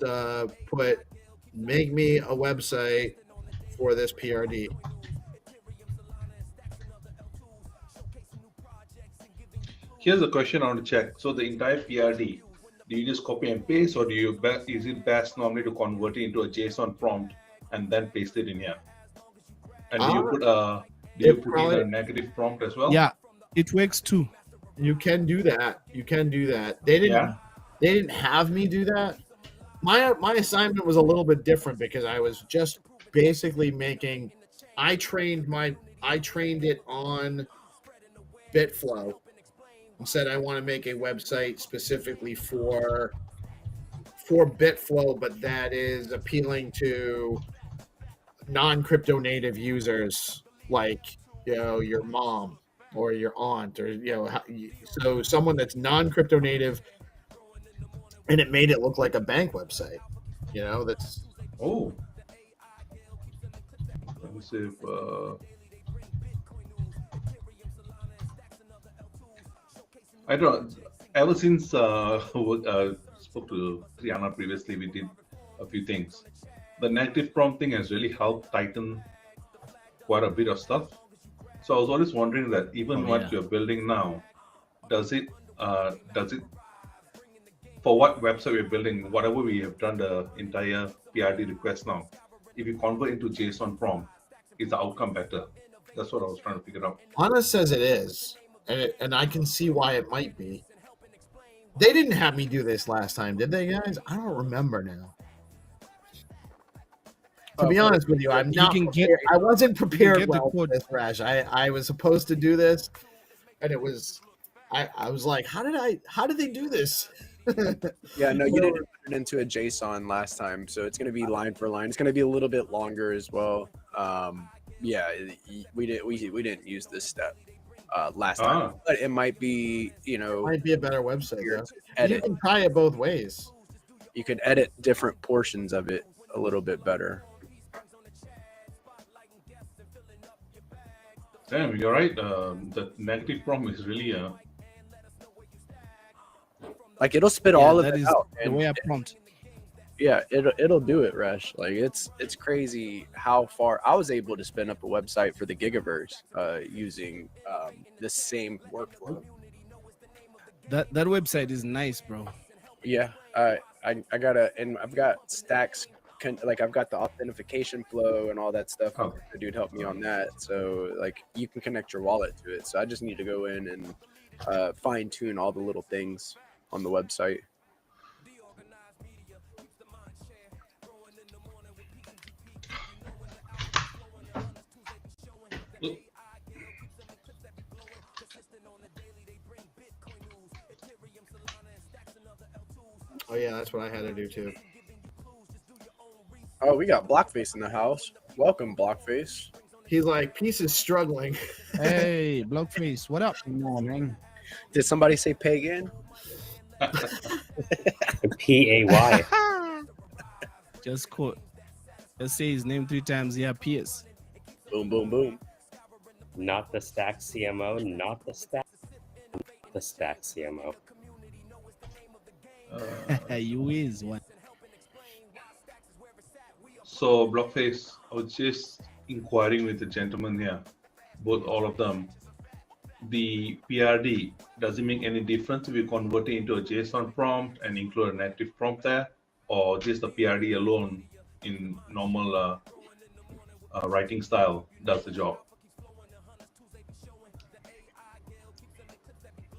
put make me a website for this PRD. Here's a question I want to check. So the entire PRD, do you just copy and paste, or is it best normally to convert it into a JSON prompt and then paste it in here? And do you put in a negative prompt as well? Yeah, it works too. You can do that. They didn't have me do that. My assignment was a little bit different because I was just basically I trained it on Bitflow and said I want to make a website specifically for Bitflow, but that is appealing to non-crypto native users like your mom or your aunt, or so someone that's non-crypto native, and it made it look like a bank website. That's Let me see if I don't. Ever since spoke to Triana previously, we did a few things. The negative prompt thing has really helped tighten quite a bit of stuff. So I was always wondering that even what you're building now, does it for what website we're building, whatever we have done the entire PRD request now, if you convert into JSON prompt, is the outcome better? That's what I was trying to figure out. Anna says it is, and I can see why it might be. They didn't have me do this last time, did they, guys? I don't remember now. To be honest with you, I'm not prepared. I wasn't prepared well for this, Rash. I was supposed to do this, and it was I was like, how did they do this? Yeah, no, you didn't put it into a JSON last time, so it's going to be line for line. It's going to be a little bit longer as well. Yeah, we didn't use this step last time, but it might be might be a better website. Edit. You can try it both ways. You could edit different portions of it a little bit better. Damn, you're right. The negative prompt is really like it'll spit all of it out. The way I prompt. Yeah, it'll do it, Resh. Like it's crazy how far I was able to spin up a website for the Gigaverse using the same workflow. That website is nice, bro. Yeah, I got I've got stacks. Like I've got the authentication flow and all that stuff. The dude helped me on that, so like you can connect your wallet to it. So I just need to go in and fine tune all the little things on the website. Oh yeah, that's what I had to do too. Oh, we got Blockface in the house. Welcome, Blockface. He's like, Peace is struggling. Hey, Blockface, what up? Good morning. Did somebody say pagan? P-A-Y. Just quote. Let's say his name 3 times. Yeah, Pierce. Boom, boom, boom. Not the stack CMO. Not the stack. The stack CMO. You is one. So, Blockface, I was just inquiring with the gentleman here, all of them. The PRD, does it make any difference if you convert it into a JSON prompt and include a native prompt there, or just the PRD alone in normal writing style does the job?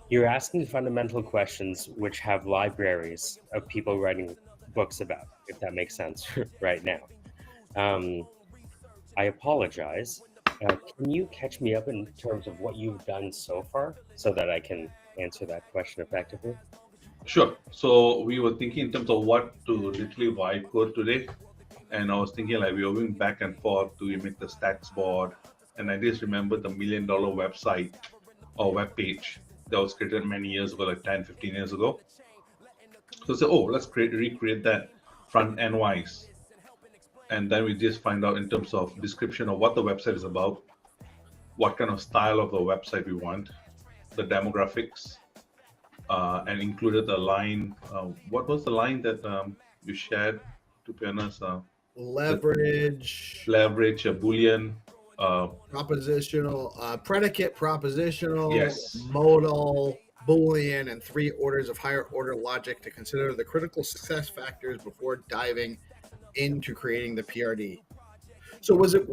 You're asking fundamental questions which have libraries of people writing books about, if that makes sense right now. I apologize. Can you catch me up in terms of what you've done so far so that I can answer that question effectively? Sure. So we were thinking in terms of what to literally vibe code today. And I was thinking like we were going back and forth to make the stats board. And I just remember the $1 million website or web page that was created many years ago, like 10, 15 years ago. So I said, oh, let's recreate that front end wise. And then we just find out in terms of description of what the website is about, what kind of style of the website we want, the demographics, and included a line. What was the line that you shared, to be honest? Leverage, a Boolean, propositional, predicate, propositional, Yes. modal, Boolean, and 3 orders of higher order logic to consider the critical success factors before diving into creating the PRD. So was it?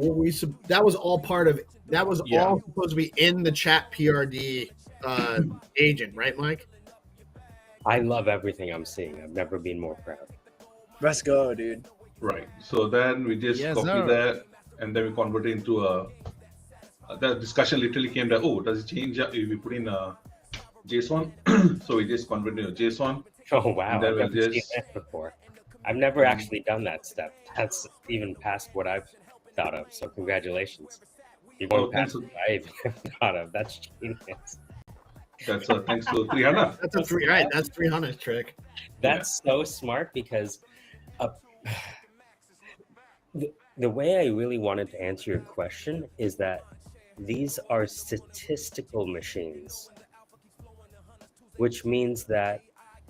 That was all part of. That was all supposed to be in the chat PRD agent, right, Mike? I love everything I'm seeing. I've never been more proud. Let's go, dude. Right. So then we just copy that, and then we convert it into the discussion literally came that, oh, does it change if we put in a JSON? So we just convert it to JSON. Oh, wow. And then I've we'll never seen just that before. I've never actually done that step. That's even past what I've thought of. So congratulations. You're going past what I even thought of. That's genius. That's thanks to 300. That's a three, right? That's 300 trick. That's so smart because the way I really wanted to answer your question is that these are statistical machines, which means that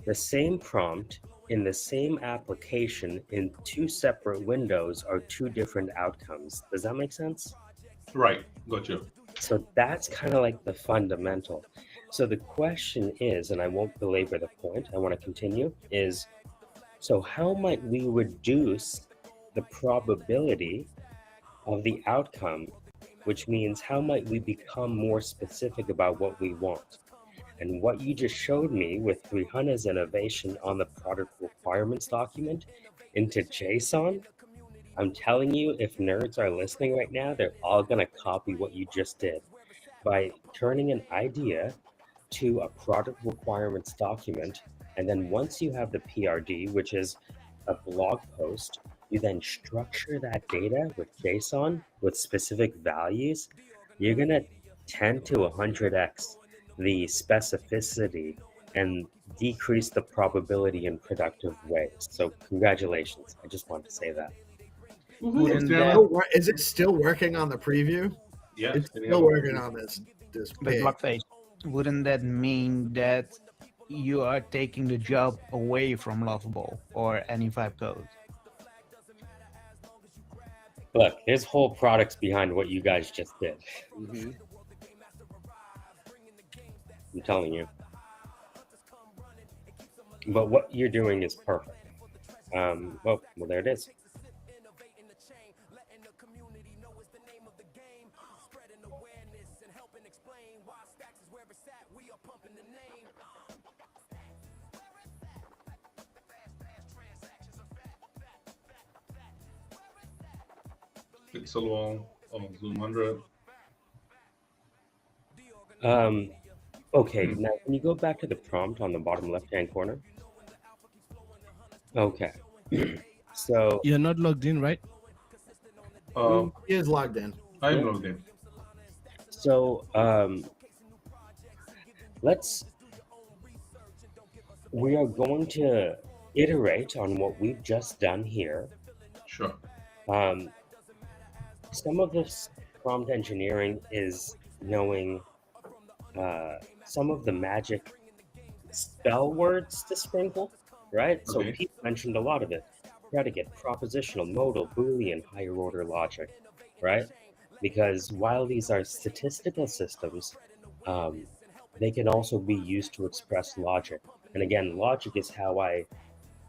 the same prompt in the same application in 2 separate windows are 2 different outcomes. Does that make sense? Right. Got you. So that's kind of like the fundamental. So the question is, and I won't belabor the point, I want to continue, is so how might we reduce the probability of the outcome, which means how might we become more specific about what we want? And what you just showed me with Rihanna's innovation on the product requirements document into JSON, I'm telling you, if nerds are listening right now, they're all going to copy what you just did. By turning an idea to a product requirements document, and then once you have the PRD, which is a blog post, you then structure that data with JSON with specific values, you're going to 10 to 100x the specificity and decrease the probability in productive ways. So congratulations. I just wanted to say that. Is it still working on the preview? Yeah, it's still working on this page. Wouldn't that mean that you are taking the job away from Lovable or any vibe code? Look, there's whole products behind what you guys just did. I'm telling you. But what you're doing is perfect. Well, there it is. Pixel Wall on Zoom 100. Okay, now can you go back to the prompt on the bottom left-hand corner? Okay. So you're not logged in, right? He is logged in. I'm logged in. So we are going to iterate on what we've just done here. Sure. Some of this prompt engineering is knowing some of the magic spell words to sprinkle, right? So Pete mentioned a lot of it. Predicate, propositional, modal, Boolean, higher order logic, right? Because while these are statistical systems, they can also be used to express logic. And again, logic is how I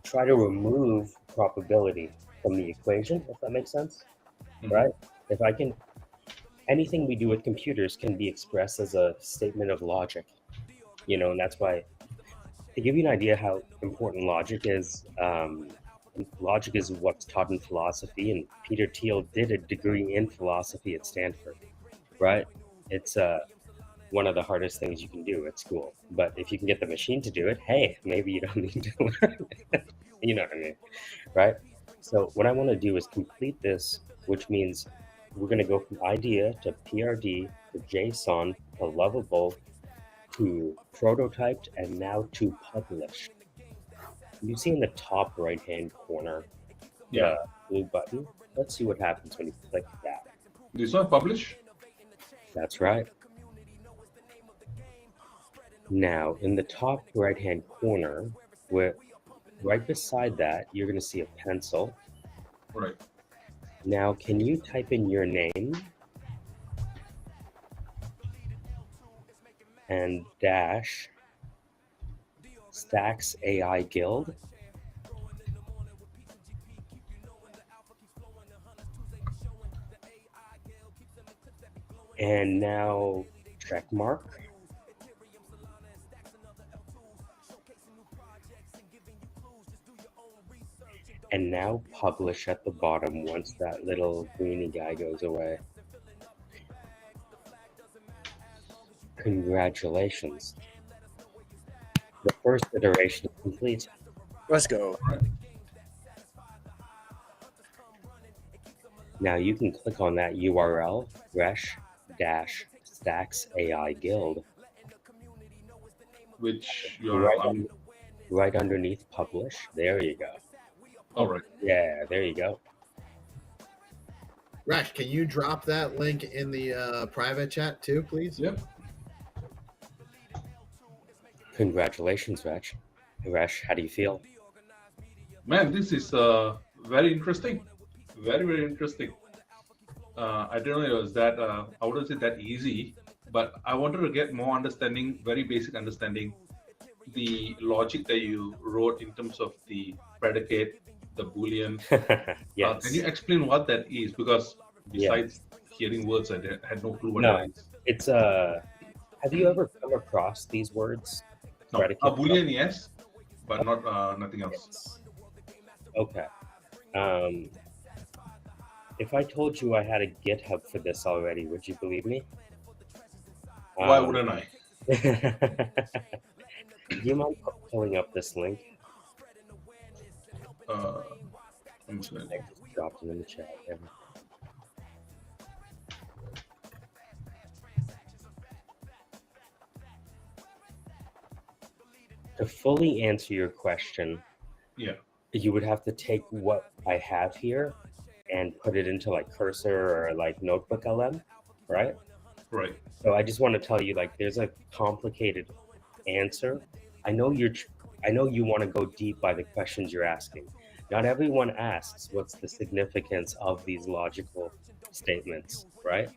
try to remove probability from the equation, if that makes sense, right? If I can, anything we do with computers can be expressed as a statement of logic, and that's why, to give you an idea how important logic is, logic is what's taught in philosophy, and Peter Thiel did a degree in philosophy at Stanford, right? It's one of the hardest things you can do at school. But if you can get the machine to do it, hey, maybe you don't need to learn it. You know what I mean, right? So what I want to do is complete this, which means we're going to go from idea to PRD to JSON to lovable to prototyped and now to published. You see in the top right-hand corner the blue button. Let's see what happens when you click that. This one publish? That's right. Now, in the top right-hand corner, right beside that, you're going to see a pencil. Right. Now, can you type in your name and dash Stacks AI Guild? And now check mark. And now publish at the bottom once that little greeny guy goes away. Congratulations. The first iteration is complete. Let's go. Now you can click on that URL, Resh-Stacks AI Guild. Which right underneath publish. There you go. All right. Yeah, there you go. Rash, can you drop that link in the private chat too, please? Yep. Congratulations, Resh, how do you feel? Man, this is very interesting. Very, very interesting. I didn't know it was that, I wouldn't say that easy, but I wanted to get more understanding, very basic understanding, the logic that you wrote in terms of the predicate, the Boolean. Yes. Can you explain what that is? Because besides hearing words, I had no clue what No, that is. it's have you ever come across these words? No, a Boolean, yes, but not nothing else. Okay. If I told you I had a GitHub for this already, would you believe me? Why wouldn't I? Do you mind pulling up this link? I'm just gonna drop it in the chat. Yeah. To fully answer your question, you would have to take what I have here and put it into like Cursor or like Notebook LM, right? Right. So I just want to tell you, like, there's a complicated answer. I know you want to go deep by the questions you're asking. Not everyone asks what's the significance of these logical statements, right?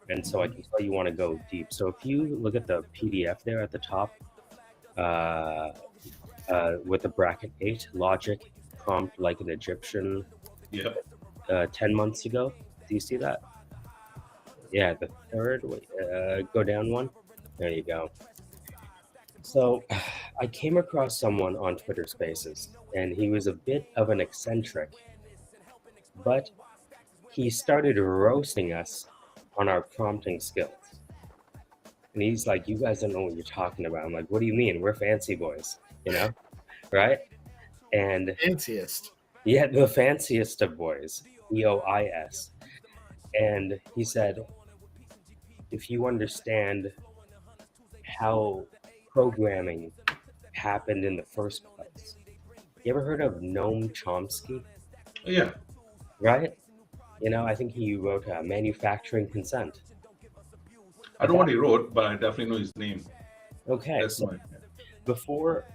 And so I can tell you want to go deep. So if you look at the PDF there at the top, with the bracket 8, logic, prompt like an Egyptian, 10 months ago. Do you see that? Yeah, the third, go down one. There you go. So I came across someone on Twitter Spaces, and he was a bit of an eccentric, but he started roasting us on our prompting skills. And he's like, you guys don't know what you're talking about. I'm like, what do you mean? We're fancy boys, you know? Right? And fanciest. Yeah, the fanciest of boys, EOIS. And he said, if you understand how programming happened in the first place, you ever heard of Noam Chomsky? Yeah. Right? You know, I think he wrote Manufacturing Consent. I don't know what he wrote, but I definitely know his name. Okay. That's So before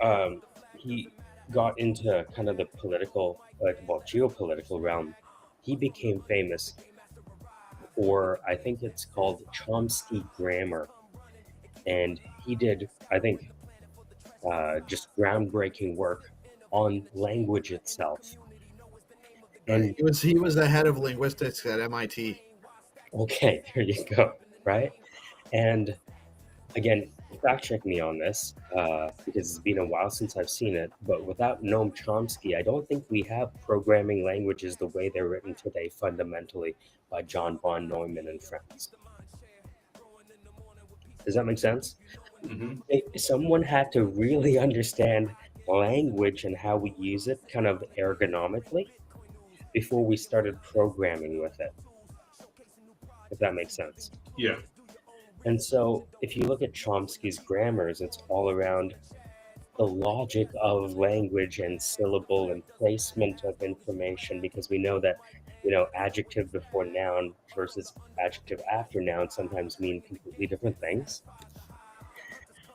he got into kind of the political, geopolitical realm, he became famous for, I think it's called Chomsky grammar. And he did, I think, just groundbreaking work on language itself. And he was the head of linguistics at MIT. Okay, there you go. Right. And again, fact check me on this because it's been a while since I've seen it. But without Noam Chomsky, I don't think we have programming languages the way they're written today, fundamentally by John von Neumann and friends. Does that make sense? Someone had to really understand language and how we use it kind of ergonomically before we started programming with it, if that makes sense. Yeah. And so if you look at Chomsky's grammars, it's all around the logic of language and syllable and placement of information, because we know that, adjective before noun versus adjective after noun sometimes mean completely different things.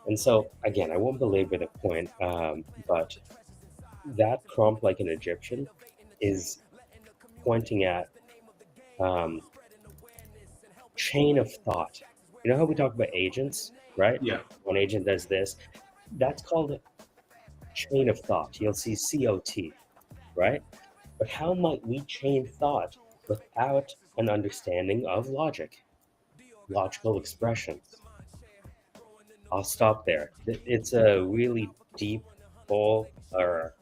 And so, again, I won't belabor the point, but that prompt, like an Egyptian, is pointing at chain of thought. You know how we talk about agents, right? Yeah. One agent does this. That's called chain of thought. You'll see COT, right? But how might we chain thought without an understanding of logic, logical expressions? I'll stop there. It's a really deep hole, or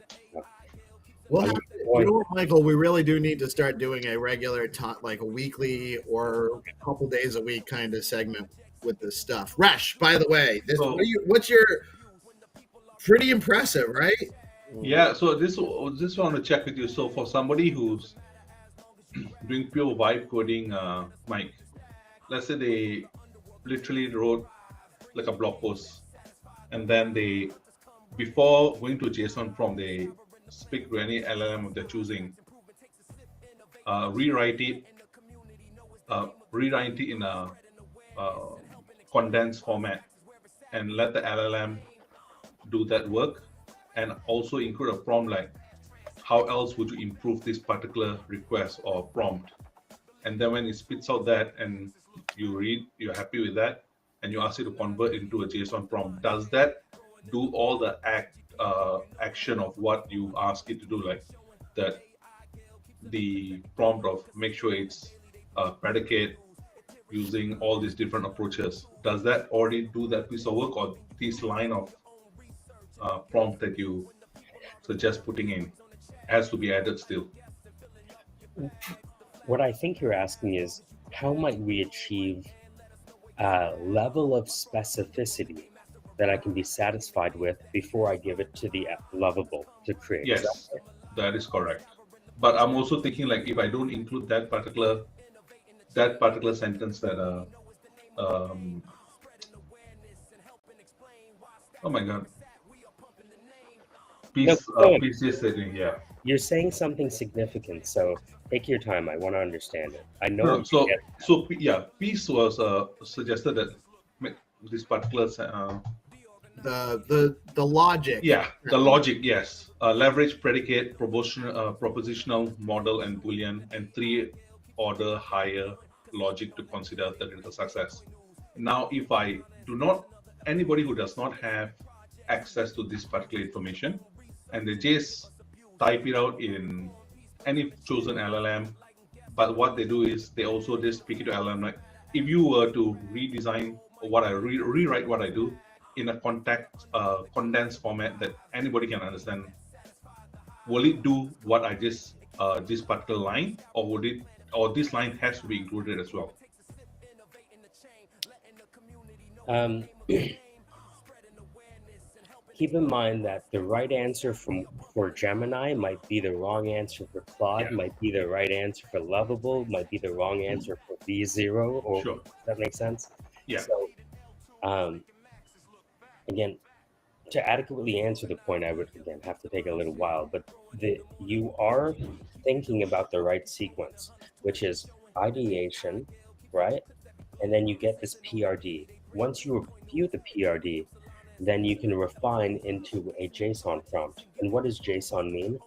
Well, you know what, Michael, we really do need to start doing a regular, like a weekly or a couple days a week kind of segment with this stuff. Resh, by the way, what's your pretty impressive, right? Yeah. So this want to check with you. So for somebody who's doing pure vibe coding, Mike, let's say they literally wrote like a blog post, and then they, before going to JSON prompt, they speak to any LLM of their choosing, rewrite it in a condensed format, and let the LLM do that work, and also include a prompt like, how else would you improve this particular request or prompt? And then when it spits out that and you read, you're happy with that, and you ask it to convert into a JSON prompt, does that do all the action of what you ask it to do, like that the prompt of make sure it's predicate using all these different approaches? Does that already do that piece of work, or this line of prompt that you suggest putting in has to be added still? What I think you're asking is, how might we achieve a level of specificity that I can be satisfied with before I give it to the lovable to create? Yes, that is correct. But I'm also thinking, like, if I don't include that particular sentence that oh my god, piece is setting, yeah. You're saying something significant, so take your time. I want to understand it. I know. Piece was suggested that this particular the logic. Yeah, the logic. Yes, leverage, predicate, propositional, model, and boolean, and 3-order higher logic to consider that it's a success. Now, if I do not, anybody who does not have access to this particular information, and they just type it out in any chosen LLM, but what they do is they also just speak it to LLM. Like, if you were to redesign what I rewrite what I do in a condensed format that anybody can understand, will it do what I just this particular line, or this line has to be included as well? Keep in mind that the right answer for Gemini might be the wrong answer for Claude, might be the right answer for Lovable, might be the wrong answer for V0, or sure. Does that make sense? Yeah. So, again, to adequately answer the point, I would, again, have to take a little while, but you are thinking about the right sequence, which is ideation, right? And then you get this PRD. Once you review the PRD, then you can refine into a JSON prompt. And what does JSON mean?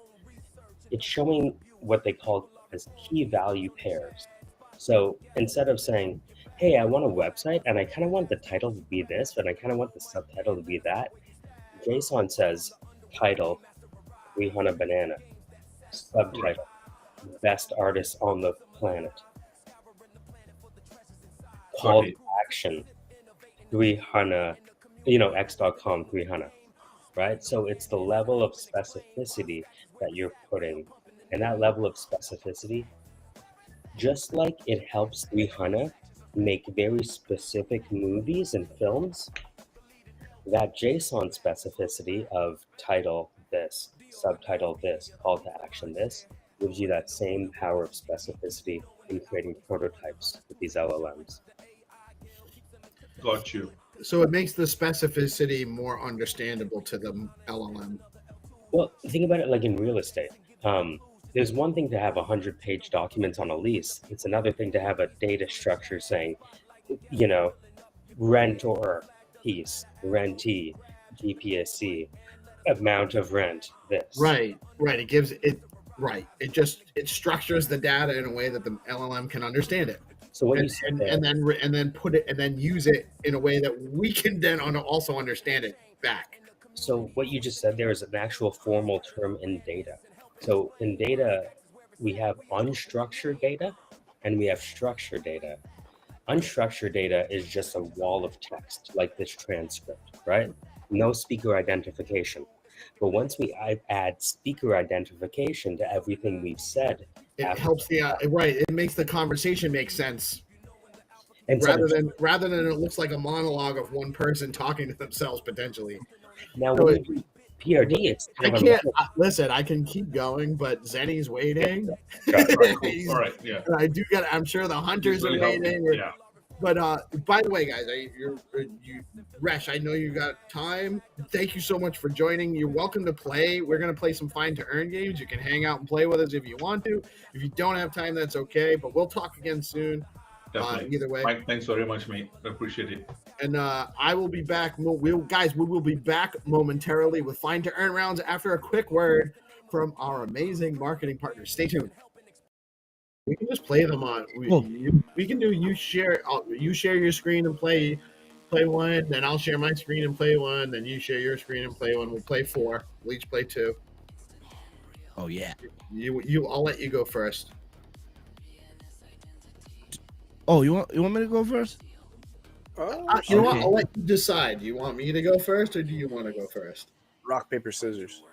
It's showing what they call as key value pairs. So instead of saying, hey, I want a website and I kind of want the title to be this, and I kind of want the subtitle to be that, JSON says title, Rihanna Banana, subtitle, best artist on the planet, call to action, Rihanna X.com 300, right? So it's the level of specificity that you're putting, and that level of specificity, just like it helps 300 make very specific movies and films, that JSON specificity of title this, subtitle this, call to action this, gives you that same power of specificity in creating prototypes with these LLMs. Got you. So it makes the specificity more understandable to the LLM. Well, think about it like in real estate. There's one thing to have 100-page documents on a lease. It's another thing to have a data structure saying, rentor, piece, rentee, GPSC, amount of rent, this. Right. It gives it, right. It structures the data in a way that the LLM can understand it. So what and then put it and then use it in a way that we can then also understand it back. So what you just said there is an actual formal term in data. So in data, we have unstructured data and we have structured data. Unstructured data is just a wall of text, like this transcript, right? No speaker identification. But once we add speaker identification to everything we've said, it helps it makes the conversation make sense. And rather than it looks like a monologue of one person talking to themselves potentially. Now, so when you do PRD, it's listen. I can keep going, but Zenny's waiting. All right, yeah. And I do get. I'm sure the hunters are waiting. Yeah. But by the way, guys, Resh, I know you got time. Thank you so much for joining. You're welcome to play. We're gonna play some Find2Earn games. You can hang out and play with us if you want to. If you don't have time, that's okay. But we'll talk again soon. Either way. Mike, thanks very much, mate. I appreciate it. And I will be back. We will be back momentarily with Find2Earn rounds after a quick word from our amazing marketing partners. Stay tuned. We can just play them on. We can do you share your screen and play one, then I'll share my screen and play one, then you share your screen and play one. We'll play 4. We'll each play 2. Oh yeah. I'll let you go first. Oh, you want me to go first? You know what? I'll let you decide. Do you want me to go first, or do you want to go first? Rock, paper, scissors.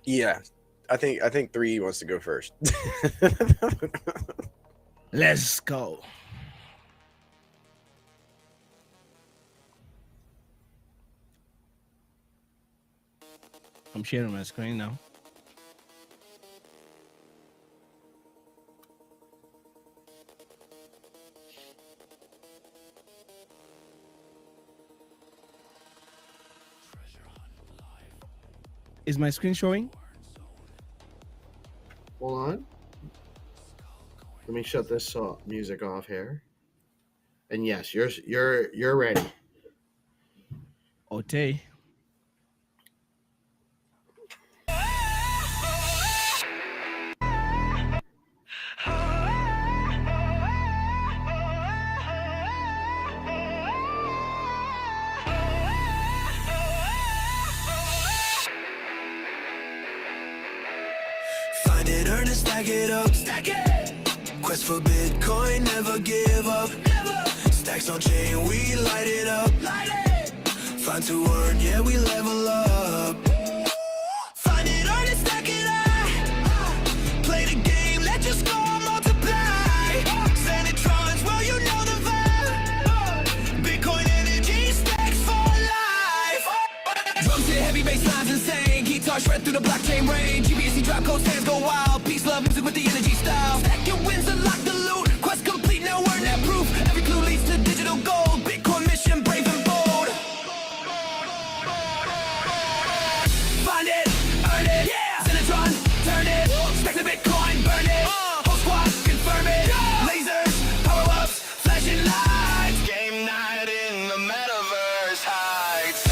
Yeah, I think 3 wants to go first. Let's go. I'm sharing my screen now. Is my screen showing? Hold on. Let me shut this music off here. And yes, you're ready. Okay. Find it, earn it, stack it up. Stack it. Quest for Bitcoin, never give up. Never. Stacks on chain, we light it up. Light it. Find2Earn, yeah, we level up. Find it, earn it, stack it up. Play the game, let your score multiply. Send it trons, well, you know the vibe. Bitcoin energy, stacks for life. Drums hit heavy bass lines insane. Guitar shred through the blockchain range. GBSC drop codes, fans go wild. Peace, love, music with the energy style. Stack your wins, unlock the loot. Quest complete, now earn that proof. Every clue leads to digital gold. Bitcoin mission, brave and bold. Find it, earn it, yeah. Senatron, turn it. Stack the Bitcoin, burn it. Whole squad, confirm it. Lasers, power-ups, flashing lights. Game night in the metaverse heights.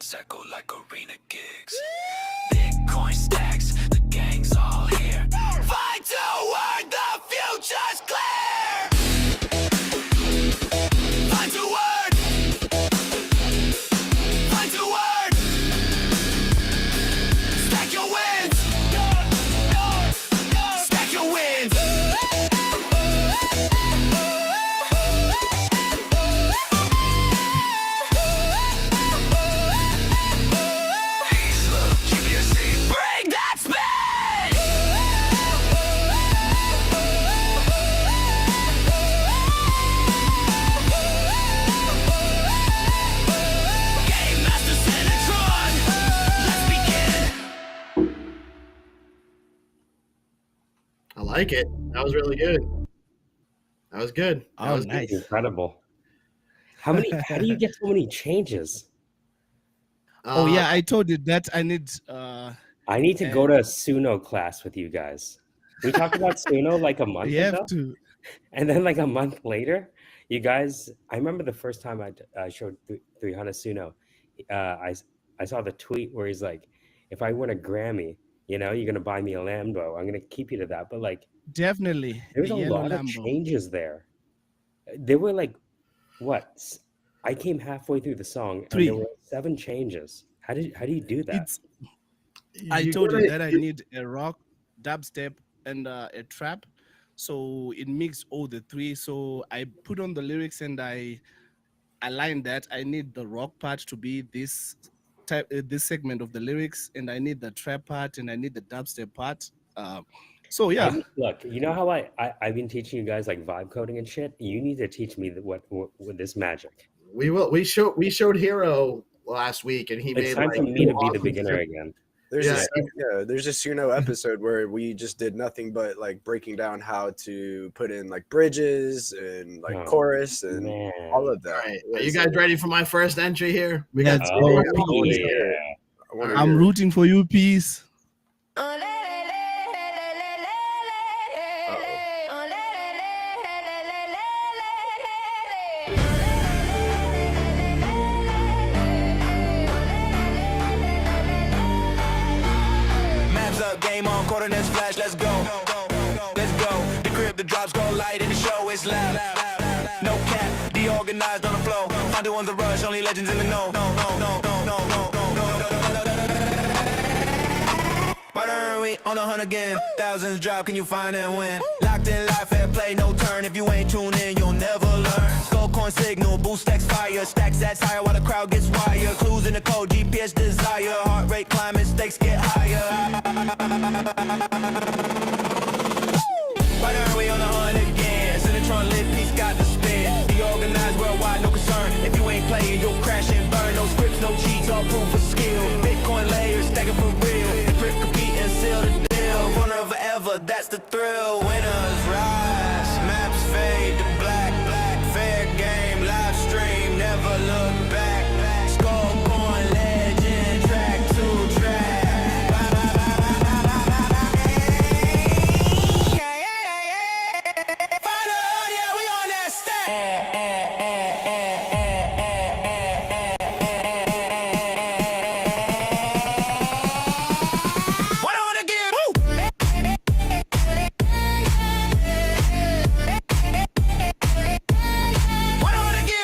nights echo like arena gigs. Bitcoin stacks, the gang's all here. Find2Earn, the future's clear. Find2Earn. Find2Earn. Stack your wins. Stack your wins. Bring that speed! Game Master Senatron, let's begin. I like it. That was really good. That was good. That was Nice. Incredible. How do you get so many changes? Oh yeah, I told you that I need. I need to go to a Suno class with you guys. We talked about Suno like a month You ago. have to. And then like a month later, you guys, I remember the first time I showed 300 Suno, I saw the tweet where he's like, if I win a Grammy, you're going to buy me a Lambo. I'm going to keep you to that. But like, Definitely. there's a yellow lot of Lambo. changes there. There were like, what? I came halfway through the song and there were 7 changes. How do you do that? I told you that I need a rock, dubstep, and a trap. So it mixed all the 3. So I put on the lyrics and I aligned that. I need the rock part to be this type, this segment of the lyrics, and I need the trap part, and I need the dubstep part. So yeah. Look, you know how I've been teaching you guys like vibe coding and shit. You need to teach me what this magic. We will. We showed Hero last week, and he It's made time like for me to be the awesome beginner shit. again. There's Yeah. there's a Suno episode where we just did nothing but like breaking down how to put in like bridges and like chorus and all of that. All right. Are you guys ready for my first entry here? We Let's got. go. Yeah. I'm rooting for you, peace. Maps up, game on, coordinates flash, let's go. Let's go. The crib, the drops go light, and the show is loud. No cap, DeOrganized on the flow. Find2Earn on the rush, only legends in the know. Murder, we on the hunt again. Thousands drop, can you find and win? Locked in life, fair play, no turn. If you ain't tuned in, you'll never learn. Skull coin signal, boost stacks fire. Stacks that's higher while the crowd gets wired. Clues in the code, GPS desire. Heart rate climbing, stakes get higher. Murder, we on the hunt again. Senatron lit, piece got the spin. DeOrganized worldwide, no concern. If you ain't playing, you'll crash and burn. No scripts, no cheats, all proof of skill. Bitcoin layers, stacking for real. Print, compete, and seal the deal. Runner forever, that's the thrill. Winners rise, maps fade to black. Fair game, live stream, never look back. Skull coin, legend, track to track. Find2Earn, yeah, we on that What I wanna give? What I wanna give?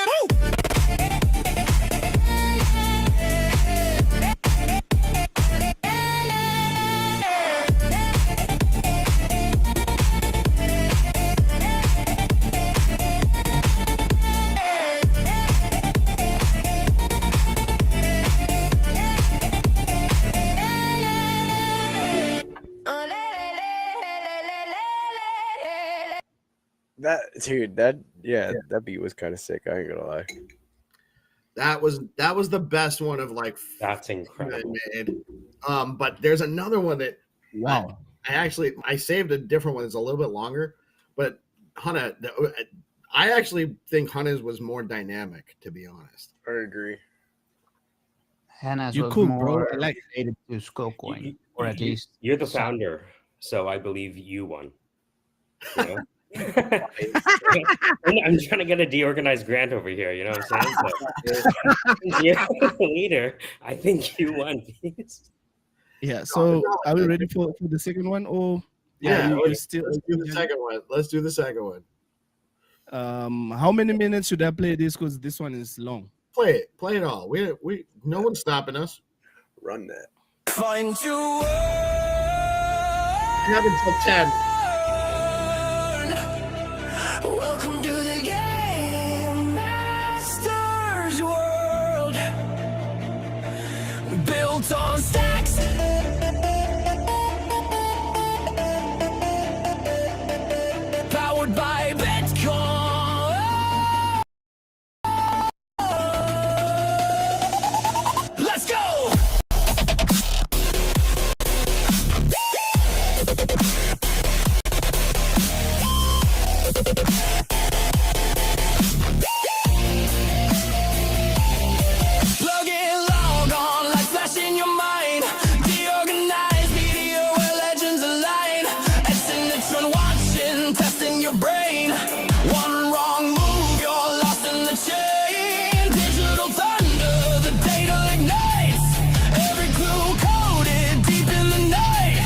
That beat was kind of sick. I ain't gonna lie. That was the best one of like. That's incredible. Made. But there's another one that Wow. I saved a different one. It's a little bit longer, but Hannah, I actually think Hannah's was more dynamic, to be honest. I agree. Hannah's You was cool, more bro. I like related to Skullcoin, or at least You're the founder, so I believe you won. You know? I'm trying to get a DeOrganized grant over here. You know what I'm saying? So, you're the leader. I think you won, please. Yeah. So are we ready for the second one? Or you still? Let's do the second one. Let's do the second one. How many minutes should I play this? Because this one is long. Play it all. We no one's stopping us. Run that. Find to You have until 10. Welcome to the Game Masters world. Built on stacks. Powered by Bitcoin. Let's go! Plug in, log on, like flash in your mind. DeOrganized media where legends align. Etching the trend, watching, testing your brain. One wrong move, you're lost in the chain. Digital thunder, the data ignites. Every clue coded deep in the night.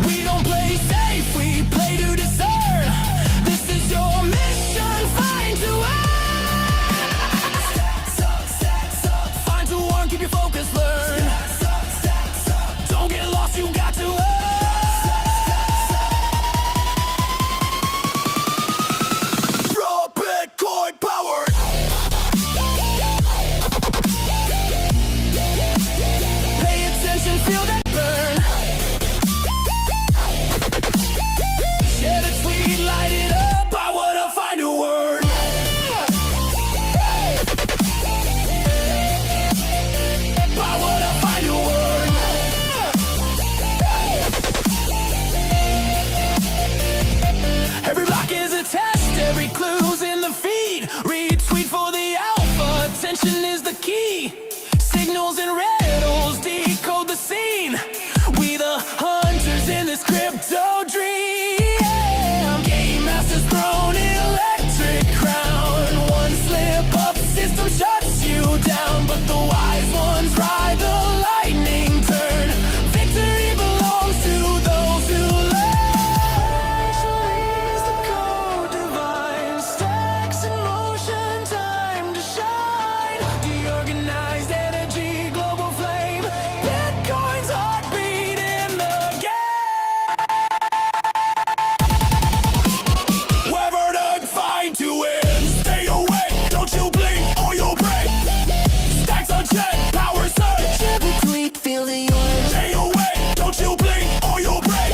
We don't play safe, we play to discern. This is your mission, find to earn. Find to earn, keep your focus, learn. Don't get lost, you got to earn. Raw Bitcoin powered. Pay attention, feel that burn. Share the tweet, light it up. I wanna find a word. I wanna find a word. Every block is a test, every clue's in the feed. Retweet for the alpha, attention is the key. Signals and riddles decode the scene. We the hunters in this crypto dream. Game masters throne electric crown. One slip up, system shuts you down. But the wise ones ride the lightning turn. Victory belongs to those who learn. Is the code divine? Stacks in motion, time to shine. DeOrganized energy, global flame. Bitcoin's heartbeat in the game. Whoever to find to win. Stay awake, don't you blink or you'll break. Stacks on check, power surge. Every tweet, feel the urge. Stay awake, don't you blink or you'll break.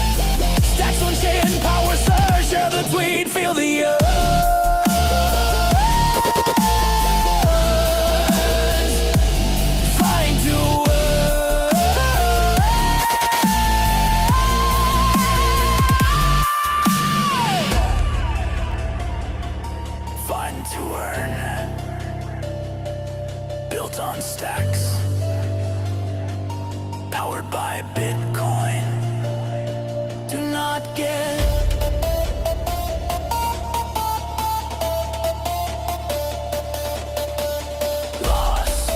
Stacks on chain, power surge. Share the tweet, feel the urge. Find to earn. Find to earn. Built on stacks. Powered by Bitcoin. Do not get lost.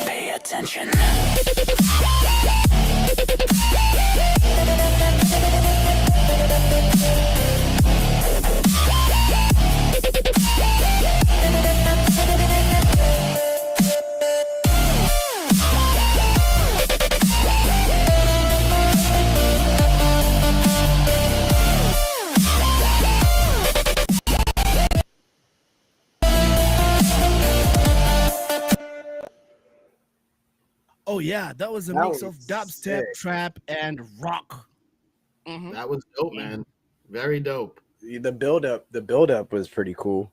Pay attention. Oh yeah, that was a That mix was of dubstep, sick. trap, and rock. That was dope, man. Very dope. The build up was pretty cool.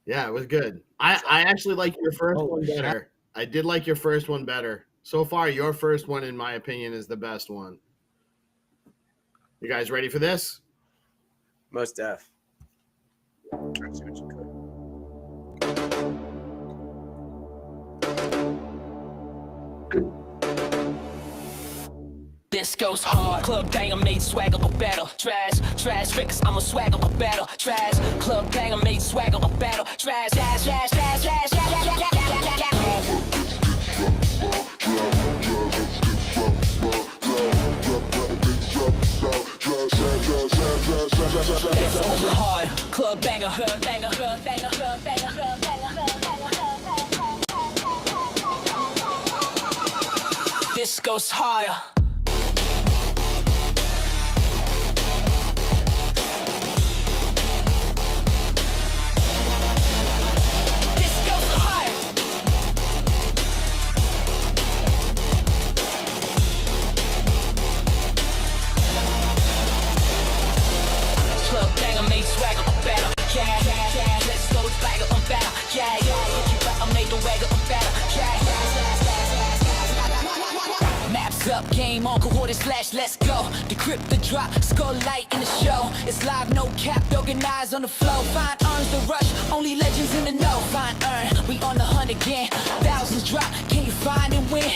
Yeah, it was good. I actually like your first one better. I did like your first one better. So far, your first one, in my opinion, is the best one. You guys ready for this? Most def. This This goes hard. Club banger made swagger a battle. Trash records, I'm a swagger a battle. Trash club banger made swagger a battle. Trash. It's over hard. Club banger, banger. This goes higher. Let's go swagger on battle. Yeah. I made the wagger on battle. Maps up, game on, cohorted slash, let's go. Decrypt the drop, skull light in the show. It's live, no cap, organized on the flow. Find earns the rush, only legends in the know. Find earn, we on the hunt again. Thousands drop, can you find and win?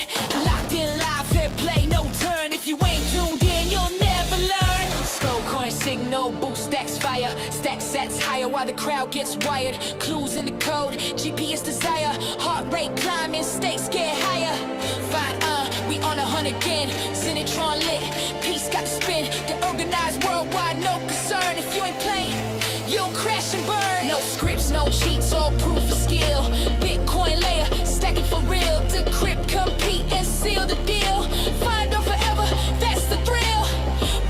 Locked in live, fair play, no turn. If you ain't tuned in, you'll never learn. Skull coin signal, boost stacks fire. Stack sets higher while the crowd gets wired. Clues in the code, GPS desire. Heart rate climbing, stakes get higher. Find we on a hunt again. Cinetron lit, peace got to spin. DeOrganized worldwide, no concern. If you ain't playing, you'll crash and burn. No scripts, no cheats, all proof of skill. Bitcoin layer, stacking for real. Decrypt, compete, and seal the deal. Find on forever, that's the thrill.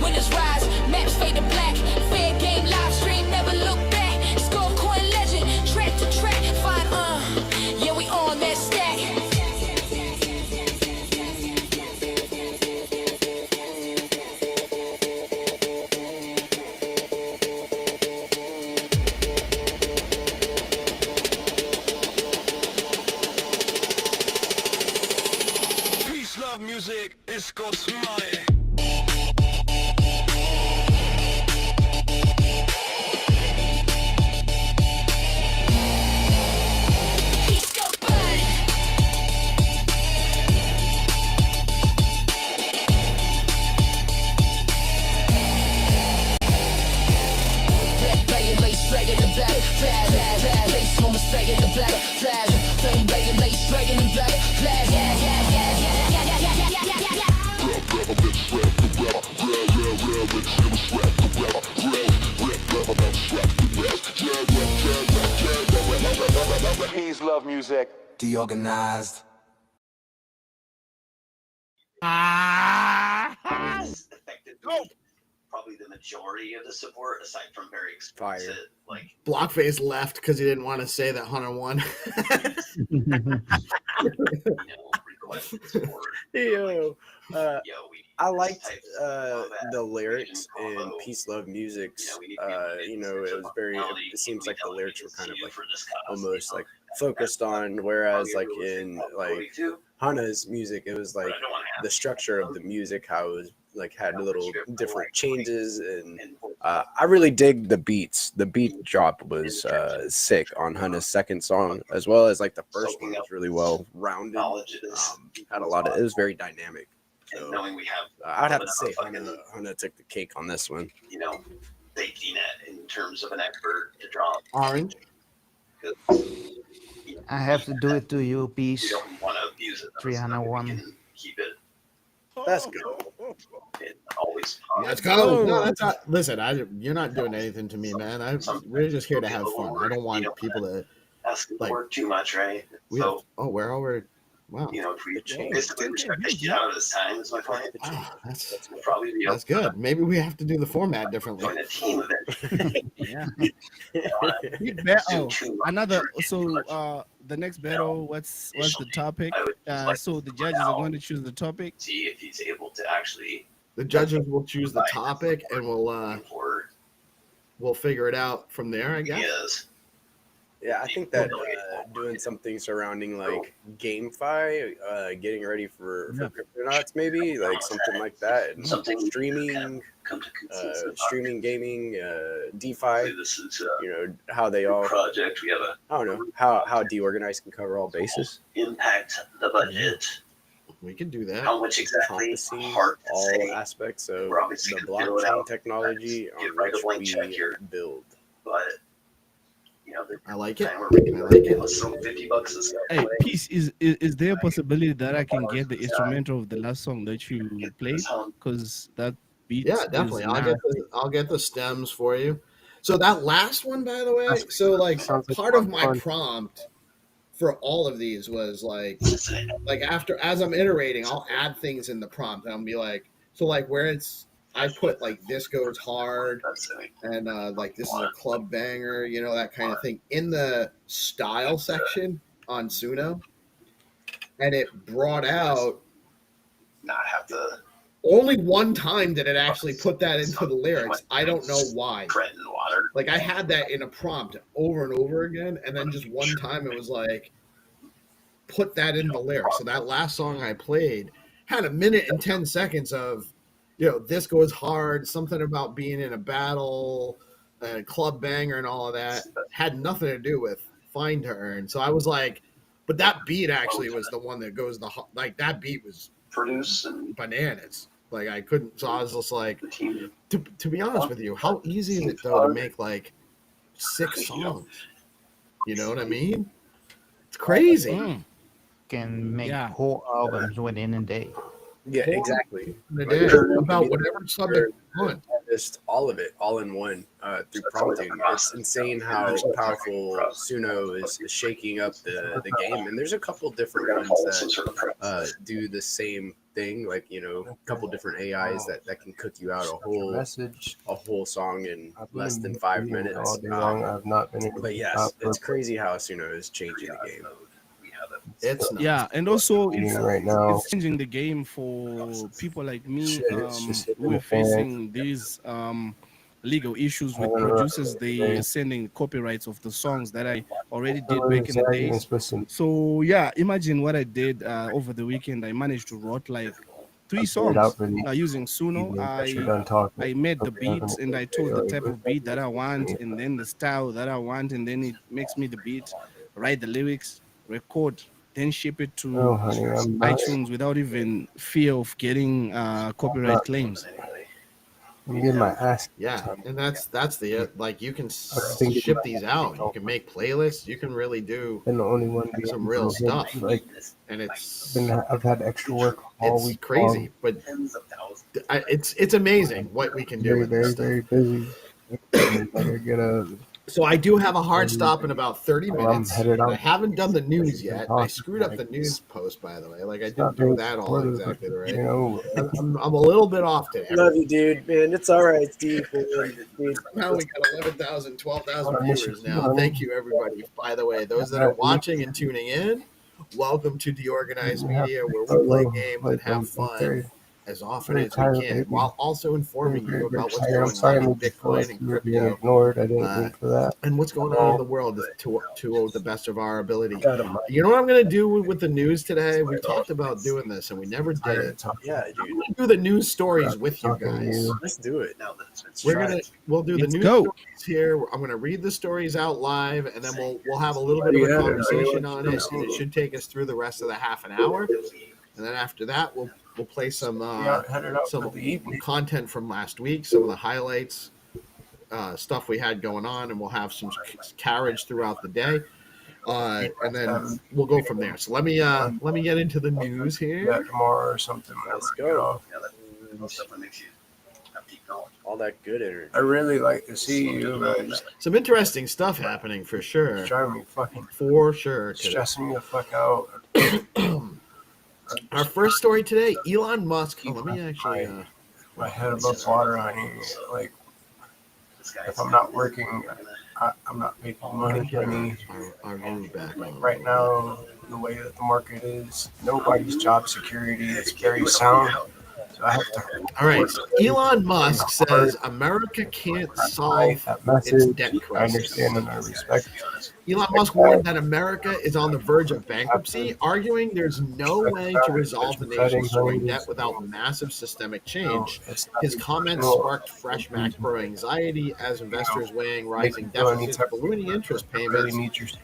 Winners rise, maps fade to black. Fair game, live stream, never look back. Score coin legend, track to track. Find yeah, we on that stack. Music, this goes my. Peace, love music. DeOrganized. Probably the majority of the support, aside from very expensive, like Blockface left because he didn't want to say that Hunter won. I liked the lyrics in Peace Love Music's. It was very. It seems like the lyrics were kind of like almost like focused on, whereas like in like Hana's music, it was like the structure of the music, how it was like had little different changes, and I really dig the beats. The beat drop was sick on Hana's second song, as well as like the first one was really well rounded. Had a lot of. It was very dynamic. So, knowing we have, I'd have to say Hana took the cake on this one. safety net in terms of an expert to drop. Orange. I have to do it to you, peace. We don't want to abuse it. 301. Keep it. Let's go. Always. Let's go. No, that's not. Listen, you're not doing anything to me, man. We're just here to have fun. I don't want people to like work too much, right? We're already. Wow. If we basically respect the shit out of this time, is my point. That's probably the that's good. Maybe we have to do the format differently. Join a team event. Yeah. Another. So the next battle. What's the topic? So the judges are going to choose the topic. See if he's able to actually. The judges will choose the topic, and we'll figure it out from there, I guess. Yes. Yeah, I think that doing something surrounding like GameFi, getting ready for Cryptonauts, maybe like something like that, and streaming gaming, DeFi. This is how they all project. We have I don't know how DeOrganized can cover all bases. Impact the budget. We can do that. How much exactly? Encompassing Hard to all say. aspects of We're obviously the gonna build blockchain out technology get on right a which blank we check here. build. But you know, I like it. we're making I a like living. it. Let's throw $50 this guy. Hey, Peace, is there a possibility that I can get the instrumental of the last song that you played? Because that beat Yeah, is definitely. nasty. I'll get the stems for you. So that last one, by the way, so like sounds like part of my fun. prompt for all of these was like after as I'm iterating, I'll add things in the prompt and I'll be like, so like where it's I put like this goes hard and like this is a club banger, you know, that kind of thing in the style section on Suno, and it brought out Not have to only one time did it actually put that into the lyrics. I don't know why. tread in water. Like I had that in a prompt over and over again, and then just one time it was like, put that in the lyrics. So that last song I played had 1 minute and 10 seconds of, you know, this goes hard, something about being in a battle, a club banger, and all of that. Had nothing to do with Find2Earn. So I was like, but that beat actually was the one that goes like that beat was produce and bananas. Like I couldn't. So I was just like, to be honest with you, how easy is it though to make like 6 songs? You know what I mean? It's crazy. Can make whole albums within a day. Yeah, exactly. About whatever subject you want. Just all of it, all in one, through prompting. It's insane how powerful Suno is shaking up the game. And there's a couple different ones that do the same thing, like, you know, a couple different AIs that can cook you out a whole song in less than 5 minutes. All day long, I've not been able to But yes, it's crazy how Suno is changing the game. It's nuts. Yeah, and also right now. it's changing the game for people like me It's just hitting who are the fan. facing these legal issues with producers. They sending copyrights of the songs that I already did back in the days. So yeah, imagine what I did over the weekend. I managed to write like 3 songs using Suno. I made the beats and I told the type of beat that I want and then the style that I want, and then it makes me the beat, write the lyrics, record, then ship it to iTunes without even fear of getting copyright claims. I'm getting my ass. Yeah, and that's the like you can ship these out. You can make playlists. You can really do been the only one some real stuff. Like, and it's I've had extra work all it's week. crazy, but it's amazing what we can do. Very, with this very, stuff. very busy. I gotta So I do have a hard stop in about 30 minutes. headed I out. haven't done the news yet. I screwed up the news post, by the way. Like I didn't do that all exactly right. You know, I'm a little bit off today. Love you, dude, man. It's all right, Steve. Now we got 11,000, 12,000 viewers now. Thank you, everybody. By the way, those that are watching and tuning in, welcome to DeOrganized Media, where we play games and have fun as often as we can, while also informing you about what's going on in Bitcoin and crypto. Ignored. I didn't mean for that. And what's going on in the world to the best of our ability. You know what I'm going to do with the news today? We talked about doing this, and we never did it. Yeah, dude. I'm going to do the news stories with you guys. Let's do it. We'll do the news stories here. I'm going to read the stories out live, and then we'll have a little bit of a conversation on it, and it should take us through the rest of the half an hour. And then after that, we'll play some content from last week, some of the highlights, stuff we had going on, and we'll have some carriage throughout the day, and then we'll go from there. So let me get into the news here. Tomorrow or something. Let's go. Makes you have deep knowledge. All that good energy. I really like to see you guys. Some interesting stuff happening for sure. It's driving me fucking for sure. Stressing me the fuck out. Our first story today, Elon Musk. Oh, let me actually my head above water on here. Like, if I'm not working, I'm not making money. I'll move back. Like right now, the way that the market is, nobody's job security is very sound. So I have to. All right. So Elon Musk says America can't solve that its message. debt I crisis. understand and I respect. Elon Musk warned that America is on the verge of bankruptcy, arguing there's no way to resolve the nation's soaring debt without massive systemic change. His comments sparked fresh macro anxiety as investors weighing rising deficits, ballooning interest payments,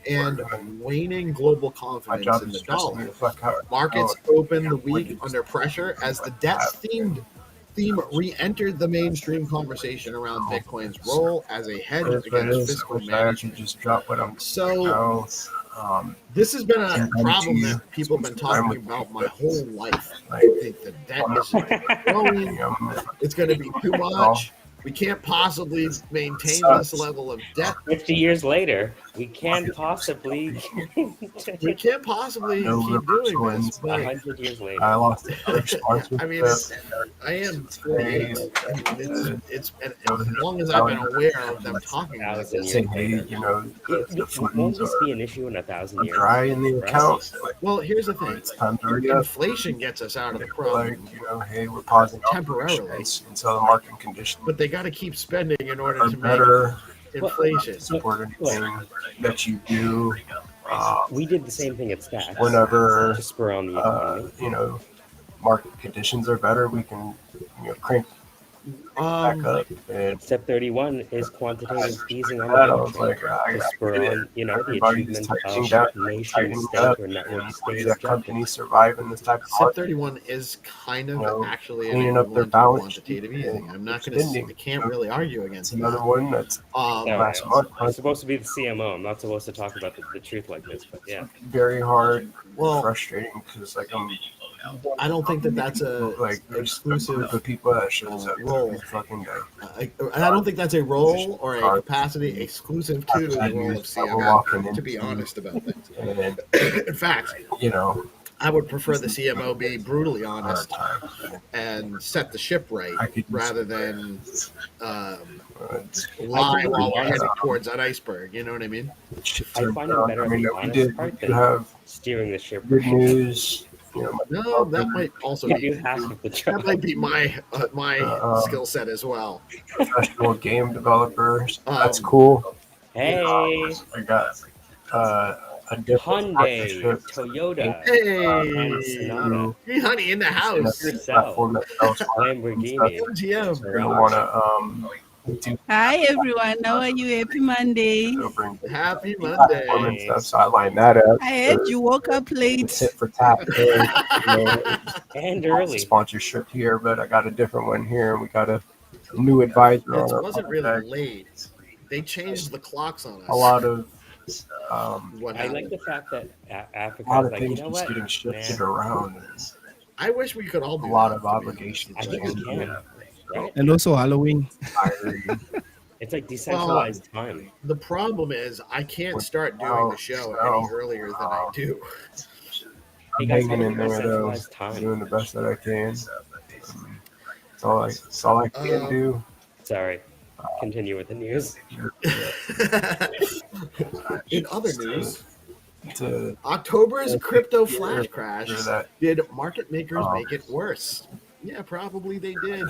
and waning global confidence in the dollar. Markets opened the week under pressure as the debt-themed theme re-entered the mainstream conversation around Bitcoin's role as a hedge against fiscal management. So this has been a problem that people have been talking about my whole life. I think the debt is growing. It's going to be too much. We can't possibly maintain this level of debt. 50 years later, we can't possibly. We can't possibly keep doing this. But 100 years later. I lost another sponsor. I mean, I am 48. I mean, it's and as long as I've been aware of them talking about this. Saying, hey, you know, won't this be an issue in 1,000 years? Dry in the account. Well, here's the thing. Inflation gets us out of the problem. Like, you know, hey, we're pausing temporarily until the market conditions. But they got to keep spending in order to better make inflation. Support anything that you do. We did the same thing at Stacks. Whenever to spur on the economy. You know, market conditions are better, we can crank back up. And Step 31 is quantitative easing on the to spur on, you know, the achievement of nation state or network state that companies survive in this type of Step 31 is kind of actually an cleaning up their equivalent to balance quantitative easing. I'm not going to. I can't really argue against another that. one that's last month. I'm supposed to be the CMO. I'm not supposed to talk about the truth like this, but yeah. Very hard, well, frustrating because like I don't think that that's a like exclusive the people that shows up role. every fucking day. And I don't think that's a role or a capacity exclusive to the role of CMO. To be honest about things. In fact, you know, I would prefer the CMO be brutally honest and set the ship right rather than lie while we're heading towards that iceberg. You know what I mean? I find it better on the honest part than steering the ship. Good news. No, that might also be half of the job. That might be my skill set as well. Professional game developers. That's cool. Hey, I got a different Hyundai, Toyota, Sonata. Hey, honey, in the house. Yourself, Lamborghini. I want to Hi everyone, how are you? Happy Monday. Happy Monday. So I line that up. I heard you woke up late. Tit for tat. And early. Sponsorship here, but I got a different one here, and we got a new advisor. It wasn't really late. They changed the clocks on us. A lot of. I like the fact that Africa a lot is of like, things you know just what? getting shifted around. I wish we could all do a lot that, of obligations. I think we can. Right? And also Halloween. It's like decentralized time. The problem is I can't start doing the show any earlier than I do. I'm hanging in there though, doing the best that I can. That's all I can do. Sorry. Continue with the news. In other news, October's crypto flash crash. Did market makers make it worse? Yeah, probably they did.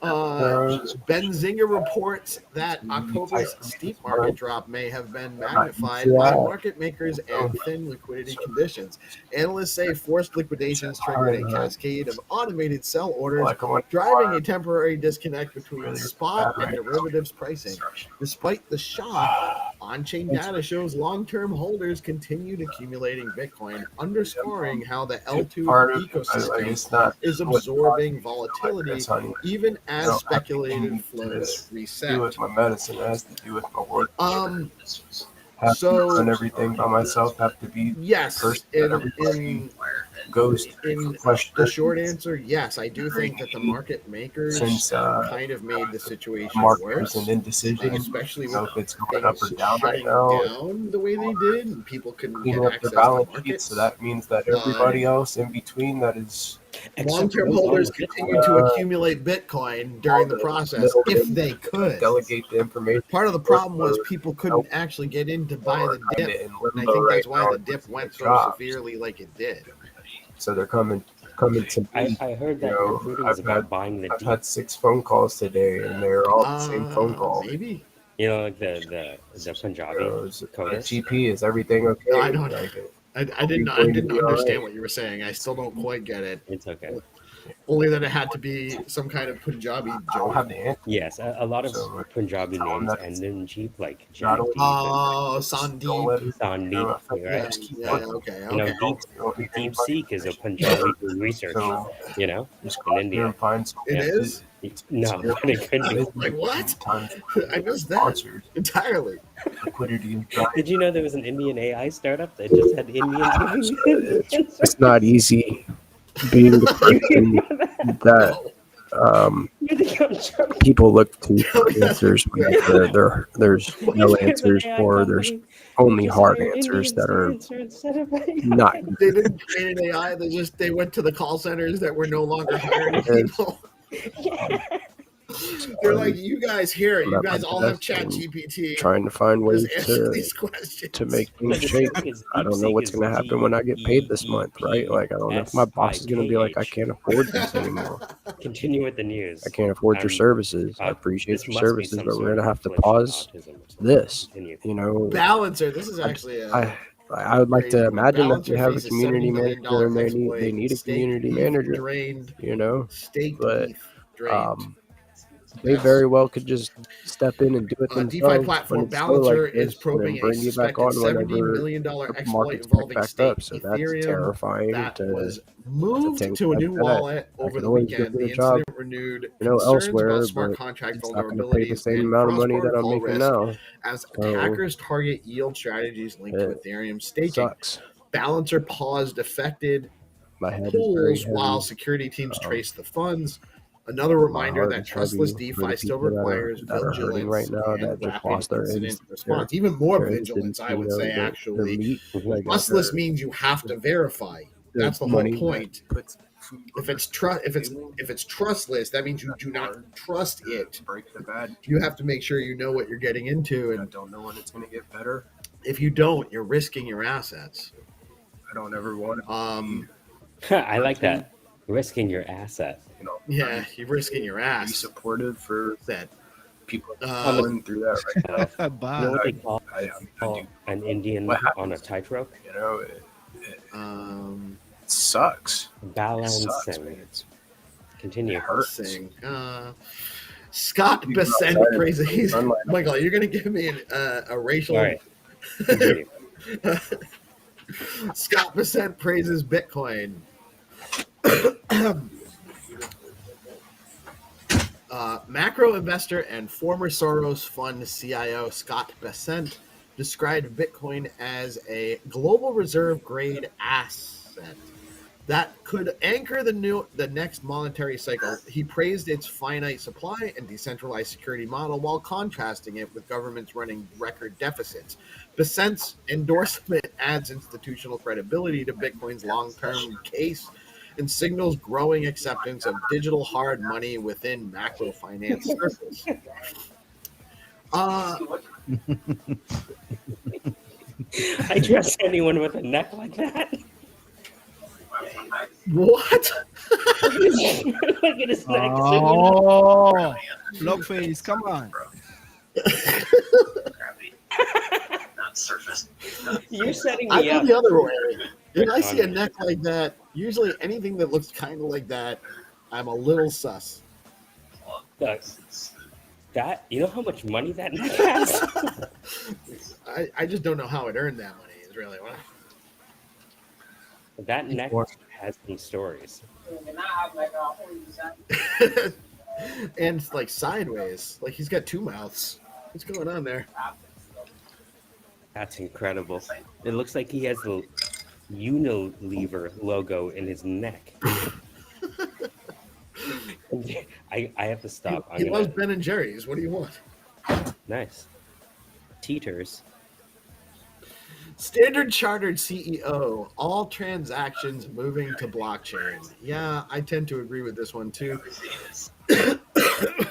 Benzinga reports that October's steep market drop may have been magnified by market makers and thin liquidity conditions. Analysts say forced liquidations triggered a cascade of automated sell orders, driving a temporary disconnect between spot and derivatives pricing. Despite the shock, on-chain data shows long-term holders continued accumulating Bitcoin, underscoring how the L2 ecosystem is absorbing volatility, even as speculative flows reset. Do with my medicine, it has to do with my work. Have So- to run everything by myself. Have to be Yes, in goes in question. the short answer, yes, I do think that the market makers Since, kind of made the situation market worse, was an indecision, especially so with if it's going up or things down right shutting now, down the way they did, and people couldn't get cleaning up access the to balance sheet. markets. So that means that everybody else in between that is Long-term holders continue to accumulate Bitcoin during the process if they could. Delegate the information. Part of the problem was people couldn't actually get in to buy the dip, and I think that's why the dip went so severely like it did. So they're coming to me. I heard that recruiting is about buying the I've deep. had 6 phone calls today, and they're all the same phone call. Maybe. You know, like the Punjabi coder. GP, is everything okay? No, I don't. Like, I didn't understand what you were saying. I still don't quite get it. It's okay. Only that it had to be some kind of Punjabi joke. Yes, a lot of Punjabi names end in Jeep, like Oh, Jagdeep, Sandeep. Sandeep, right? Yeah, okay, You know, okay. Deep Seek is a Punjabi doing research, you know, in India. It is? No, but it could be. Like what? I missed that entirely. Did you know there was an Indian AI startup that just had Indians giving it's not easy being the person that people look to for answers when there's no answers, or there's only hard answers that are not. They didn't create an AI. They went to the call centers that were no longer hiring people. They're like, you guys here, you guys all have Chat GPT. Trying to find ways Just answer these questions. to make things shake. I don't know what's going to happen when I get paid this month, right? Like, I don't know if my boss is going to be like, I can't afford this anymore. Continue with the news. I can't afford your services. I appreciate your services, but we're going to have to pause this. You know, Balancer. This is actually I would like to imagine that Balancer they have a faces community $70 million manager and exploit, they need a steak community beef manager, drained, you know, steak but beef drained. they very well could just step in and do it DeFi themselves. platform when it's slow Balancer like this, is probing and then bring a you back suspected on $70 whenever million the exploit markets pick involving back stake up. So that's Ethereum terrifying. that to, was to moved think to a like new that. wallet I over could the always weekend. go The get a job, incident renewed you know, concerns elsewhere, about smart but contract it's not going to pay the vulnerabilities same and amount of money that I'm cross-protocol making risk now. as So attackers target yield strategies linked to it Ethereum staking. sucks. Balancer paused affected My head is very pools while heavy. security teams trace the funds. Another reminder heart that is trustless heavy for the DeFi still people requires that are hurting right vigilance now, and that just rapid lost their incident response. Even more vigilance, I would say, their actually. meat. Like Trustless means you have to verify. their That's the whole money. point. If it's trustless, that means you do not trust it. You have to make sure you know what you're getting into, and don't know when it's going to get better. if you don't, you're risking your assets. I don't ever want I like that. Risking your asset. You know, Yeah, you're risking your ass. Be supportive for that. People going through that right now. You know what they call an Indian on a tightrope? You know, it sucks. Balancing. Continue. Balancing. Scott Besant praises. Michael, you're going to give me a racial. All right. Scott Besant praises Bitcoin. Macro investor and former Soros Fund CIO Scott Besant described Bitcoin as a global reserve grade asset that could anchor the next monetary cycle. He praised its finite supply and decentralized security model while contrasting it with governments running record deficits. Besant's endorsement adds institutional credibility to Bitcoin's long-term case and signals growing acceptance of digital hard money within macro finance circles. I trust anyone with a neck like that. What? Look at his neck. Oh, Blockface, come on. Not surface. You're setting I me go up. the other way. If I see a neck like that, usually anything that looks kind of like that, I'm a little sus. That, you know how much money that neck has? I just don't know how it earned that money. Is really what. That neck has some stories. And it's like sideways. Like he's got two mouths. What's going on there? That's incredible. It looks like he has the Unilever logo in his neck. I have to stop. He loves Ben and Jerry's. What do you want? Nice. Teeters. Standard Chartered CEO, all transactions moving to blockchain. Yeah, I tend to agree with this one too.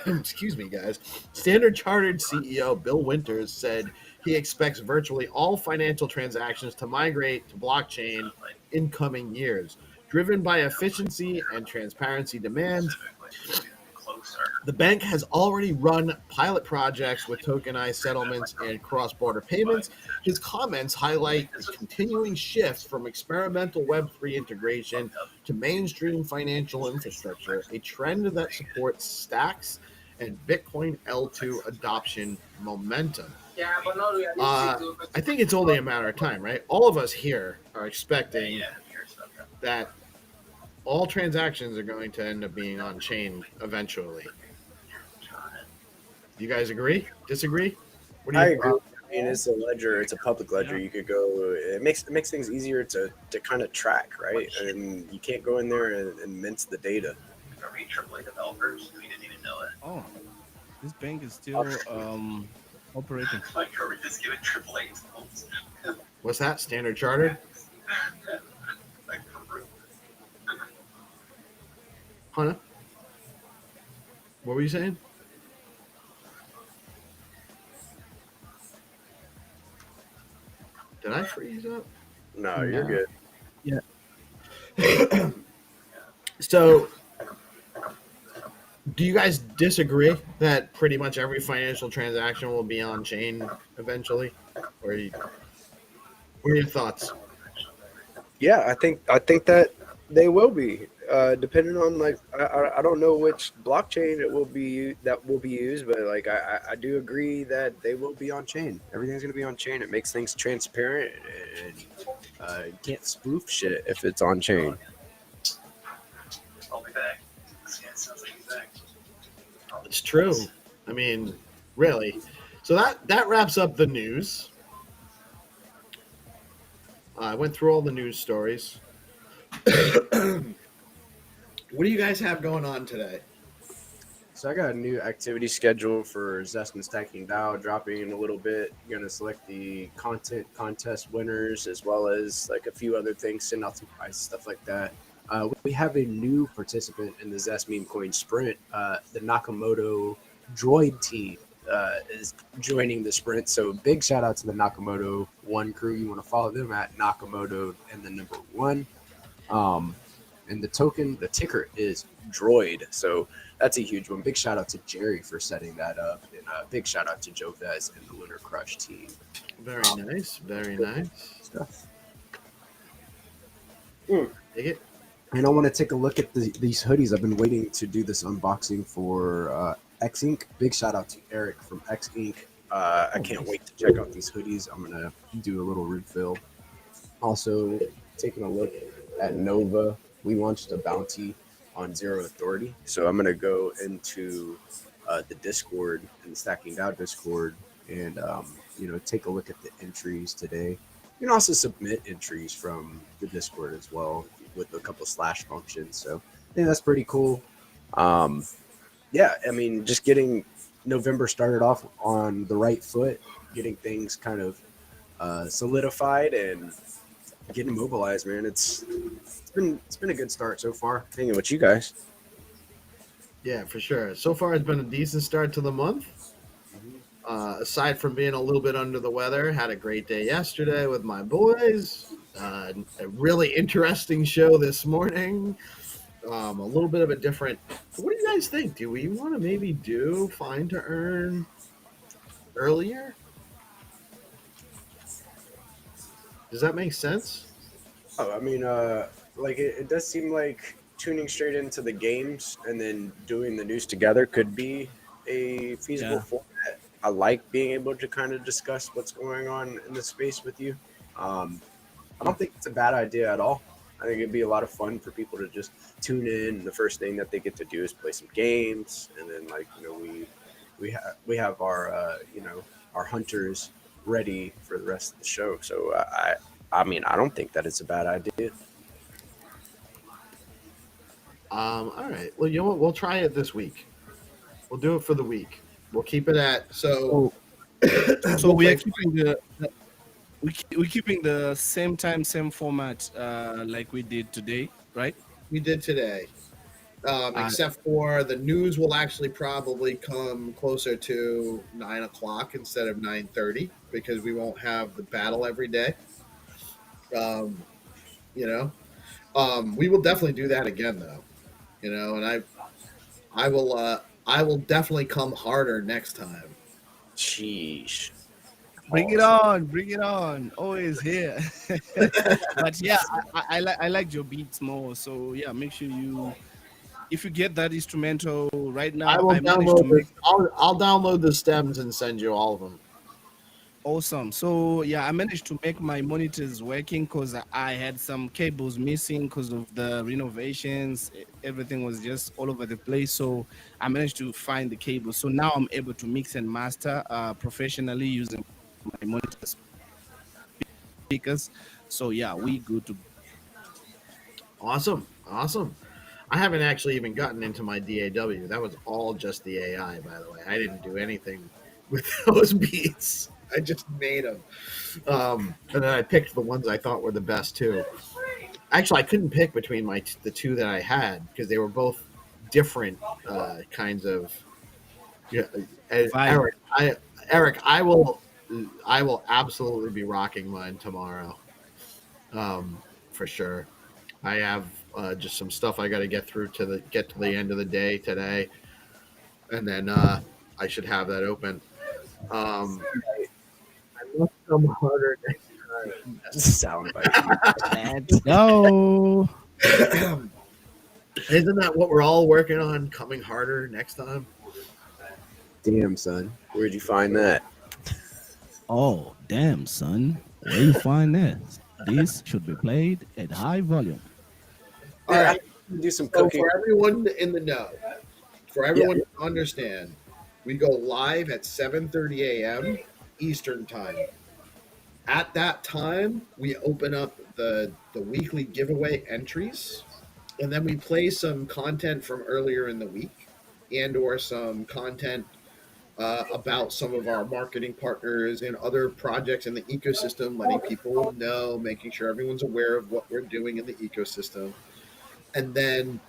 Excuse me, guys. Standard Chartered CEO Bill Winters said he expects virtually all financial transactions to migrate to blockchain in coming years, driven by efficiency and transparency demands. The bank has already run pilot projects with tokenized settlements and cross-border payments. His comments highlight the continuing shift from experimental Web3 integration to mainstream financial infrastructure, a trend that supports stacks and Bitcoin L2 adoption momentum. I think it's only a matter of time, right? All of us here are expecting that all transactions are going to end up being on chain eventually. Do you guys agree? Disagree? What do you I agree. I mean, it's a ledger. It's a public ledger. You could go. It makes things easier to kind of track, right? And you can't go in there and mince the data. Are we AAA developers? We didn't even know it. Oh, this bank is still operating. Like, are we just giving AAA tools? What's that? Standard Chartered? Hunter? What were you saying? Did I freeze up? No, you're good. Yeah. So, do you guys disagree that pretty much every financial transaction will be on chain eventually? Or what are your thoughts? Yeah, I think that they will be, depending on like I don't know which blockchain it will be that will be used, but like I do agree that they will be on chain. Everything's gonna be on chain. It makes things transparent, and you can't spoof shit if it's on chain. I'll be back. Yeah, it sounds like he's back. It's true. I mean, really. So that wraps up the news. I went through all the news stories. What do you guys have going on today? So I got a new activity schedule for Zest and Stacking DAO dropping in a little bit. I'm gonna select the content contest winners as well as like a few other things, send out some prizes, stuff like that. We have a new participant in the Zest Meme Coin Sprint. The Nakamoto Droid team is joining the sprint. So big shout out to the Nakamoto One crew. You want to follow them at Nakamoto and the number 1. And the ticker is Droid. So that's a huge one. Big shout out to Jerry for setting that up. And big shout out to Joe Vez and the Lunar Crush team. Very nice. Very nice. Stuff. Take it. And I want to take a look at these hoodies. I've been waiting to do this unboxing for X Inc. Big shout out to Eric from X Inc. I can't wait to check out these hoodies. I'm going to do a little refill. Also, taking a look at Nova. We launched a bounty on Zero Authority. So I'm going to go into the Discord and the Stacking DAO Discord and, take a look at the entries today. You can also submit entries from the Discord as well with a couple slash functions. So I think that's pretty cool. Just getting November started off on the right foot, getting things kind of solidified and getting mobilized, man. It's been a good start so far. Hanging with you guys. Yeah, for sure. So far, it's been a decent start to the month. Aside from being a little bit under the weather, had a great day yesterday with my boys. A really interesting show this morning. A little bit of a different. What do you guys think? Do we want to maybe do Find2Earn earlier? Does that make sense? Oh, I mean, it does seem like tuning straight into the games and then doing the news together could be a feasible format. I like being able to kind of discuss what's going on in the space with you. I don't think it's a bad idea at all. I think it'd be a lot of fun for people to just tune in. And the first thing that they get to do is play some games, and then we have our our hunters ready for the rest of the show. So I mean, I don't think that it's a bad idea. All right. Well, you know what? We'll try it this week. We'll do it for the week. We'll keep it at so. So we are keeping we're keeping the same time, same format like we did today, right? We did today, except for the news will actually probably come closer to 9 o'clock instead of 9:30 because we won't have the battle every day. We will definitely do that again, though. And I will I will definitely come harder next time. Sheesh. Bring it on, bring it on. Always here. But yeah, I like your beats more. So yeah, make sure if you get that instrumental right I now, will I managed to download make this. I'll download the stems and send you all of them. awesome. So yeah, I managed to make my monitors working because I had some cables missing because of the renovations. Everything was just all over the place. So I managed to find the cable. So now I'm able to mix and master professionally using my monitor speakers. So yeah, we good to Awesome. I haven't actually even gotten into my DAW. That was all just the AI, by the way. I didn't do anything with those beats. I just made them. And then I picked the ones I thought were the best too. Actually, I couldn't pick between the two that I had because they were both different kinds of. Yeah, vibe. Eric, I will absolutely be rocking mine tomorrow, for sure. I have just some stuff I got to get through to the end of the day today, and then I should have that open. I must come harder next time. Soundbite. Let's go. Isn't that what we're all working on? Coming harder next time. Damn, son. Where'd you find that? Oh, damn, son. Where you find this? This should be played at high volume. All right. Do some So cooking. for everyone in the know, for everyone to understand, we go live at 7:30 a.m. Eastern time. At that time, we open up the weekly giveaway entries, and then we play some content from earlier in the week, and or some content about some of our marketing partners and other projects in the ecosystem, letting people know, making sure everyone's aware of what we're doing in the ecosystem, and then.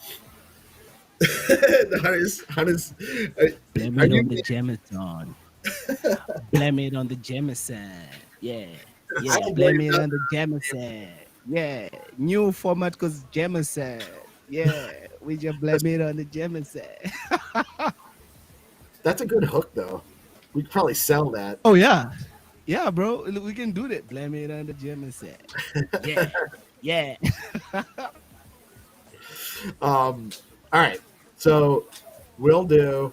how does Blame it on the Jameson. Blame it on the Jameson. Yeah. Yeah. Blame it on the Jameson. Yeah. New format because Jameson. Yeah. We just blame it on the Jameson. That's a good hook, though. We could probably sell that. Oh, yeah. Yeah, bro. We can do that. Blame it on the Jameson. Yeah. Yeah. All right. So we'll go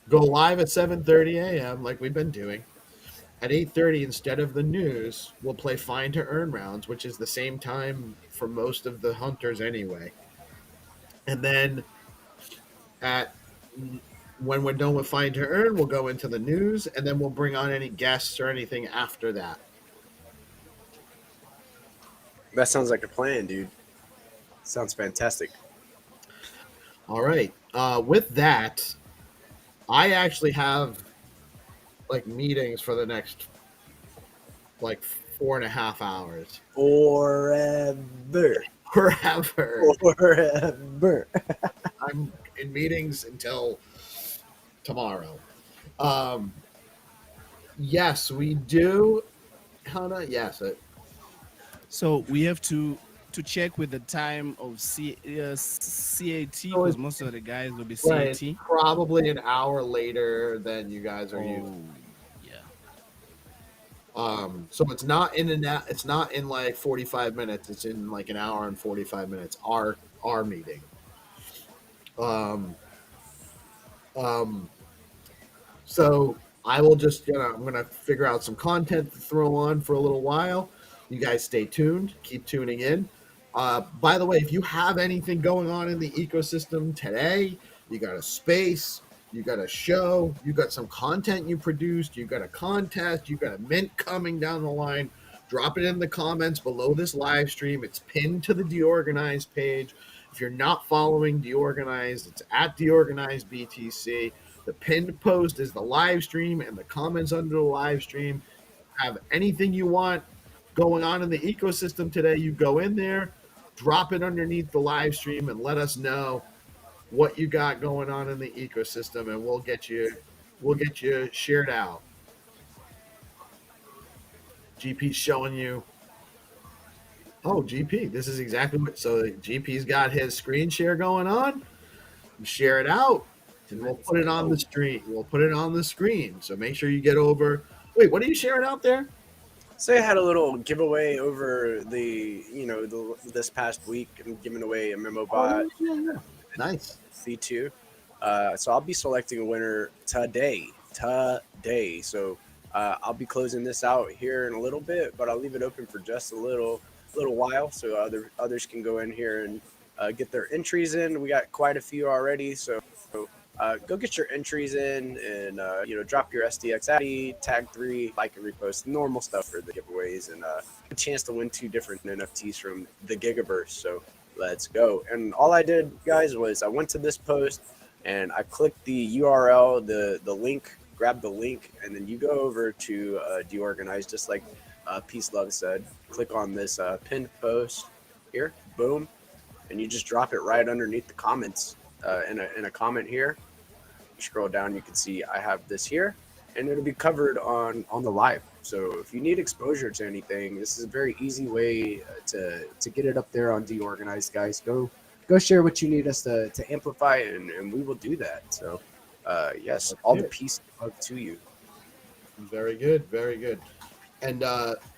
live at 7:30 a.m. like we've been doing. At 8:30, instead of the news, we'll play Find2Earn rounds, which is the same time for most of the hunters anyway. And then when we're done with Find2Earn, we'll go into the news, and then we'll bring on any guests or anything after that. That sounds like a plan, dude. Sounds fantastic. All right. With that, I actually have like meetings for the next like 4.5 hours. Forever. I'm in meetings until tomorrow. Yes, we do. Hannah, yes. So we have to check with the time of CAT because most of the guys will be CAT. Right, probably an hour later than you guys are using. Yeah. So it's not it's not in like 45 minutes. It's in like an hour and 45 minutes. Our meeting. So I will just I'm gonna figure out some content to throw on for a little while. You guys stay tuned. Keep tuning in. By the way, if you have anything going on in the ecosystem today, you got a space, you got a show, you got some content you produced, you got a contest, you got a mint coming down the line, drop it in the comments below this live stream. It's pinned to the DeOrganized page. If you're not following DeOrganized, it's at DeOrganized BTC. The pinned post is the live stream, and the comments under the live stream have anything you want going on in the ecosystem today. You go in there, drop it underneath the live stream, and let us know what you got going on in the ecosystem, and we'll get you shared out. GP's showing you. Oh, GP, this is exactly what. So GP's got his screen share going on. Share it out. And we'll put it on the stream. We'll put it on the screen. So make sure you get over. Wait, what are you sharing out there? So I had a little giveaway over this past week. I'm giving away a memo bot. Nice. V2. So I'll be selecting a winner today. So I'll be closing this out here in a little bit, but I'll leave it open for just a little while so others can go in here and get their entries in. We got quite a few already, so go get your entries in and drop your SDX ID, tag 3, like and repost, normal stuff for the giveaways, and a chance to win 2 different NFTs from the Gigaverse. So let's go. And all I did, guys, was I went to this post and I clicked the URL, the link, grabbed the link, and then you go over to DeOrganized, just like Peace Love said. Click on this pinned post here, boom, and you just drop it right underneath the comments in a comment here. You scroll down, you can see I have this here, and it'll be covered on the live. So if you need exposure to anything, this is a very easy way to get it up there on DeOrganized, guys. Go share what you need us to amplify, and we will do that. So yes, all the peace and love to you. Very good, very good. And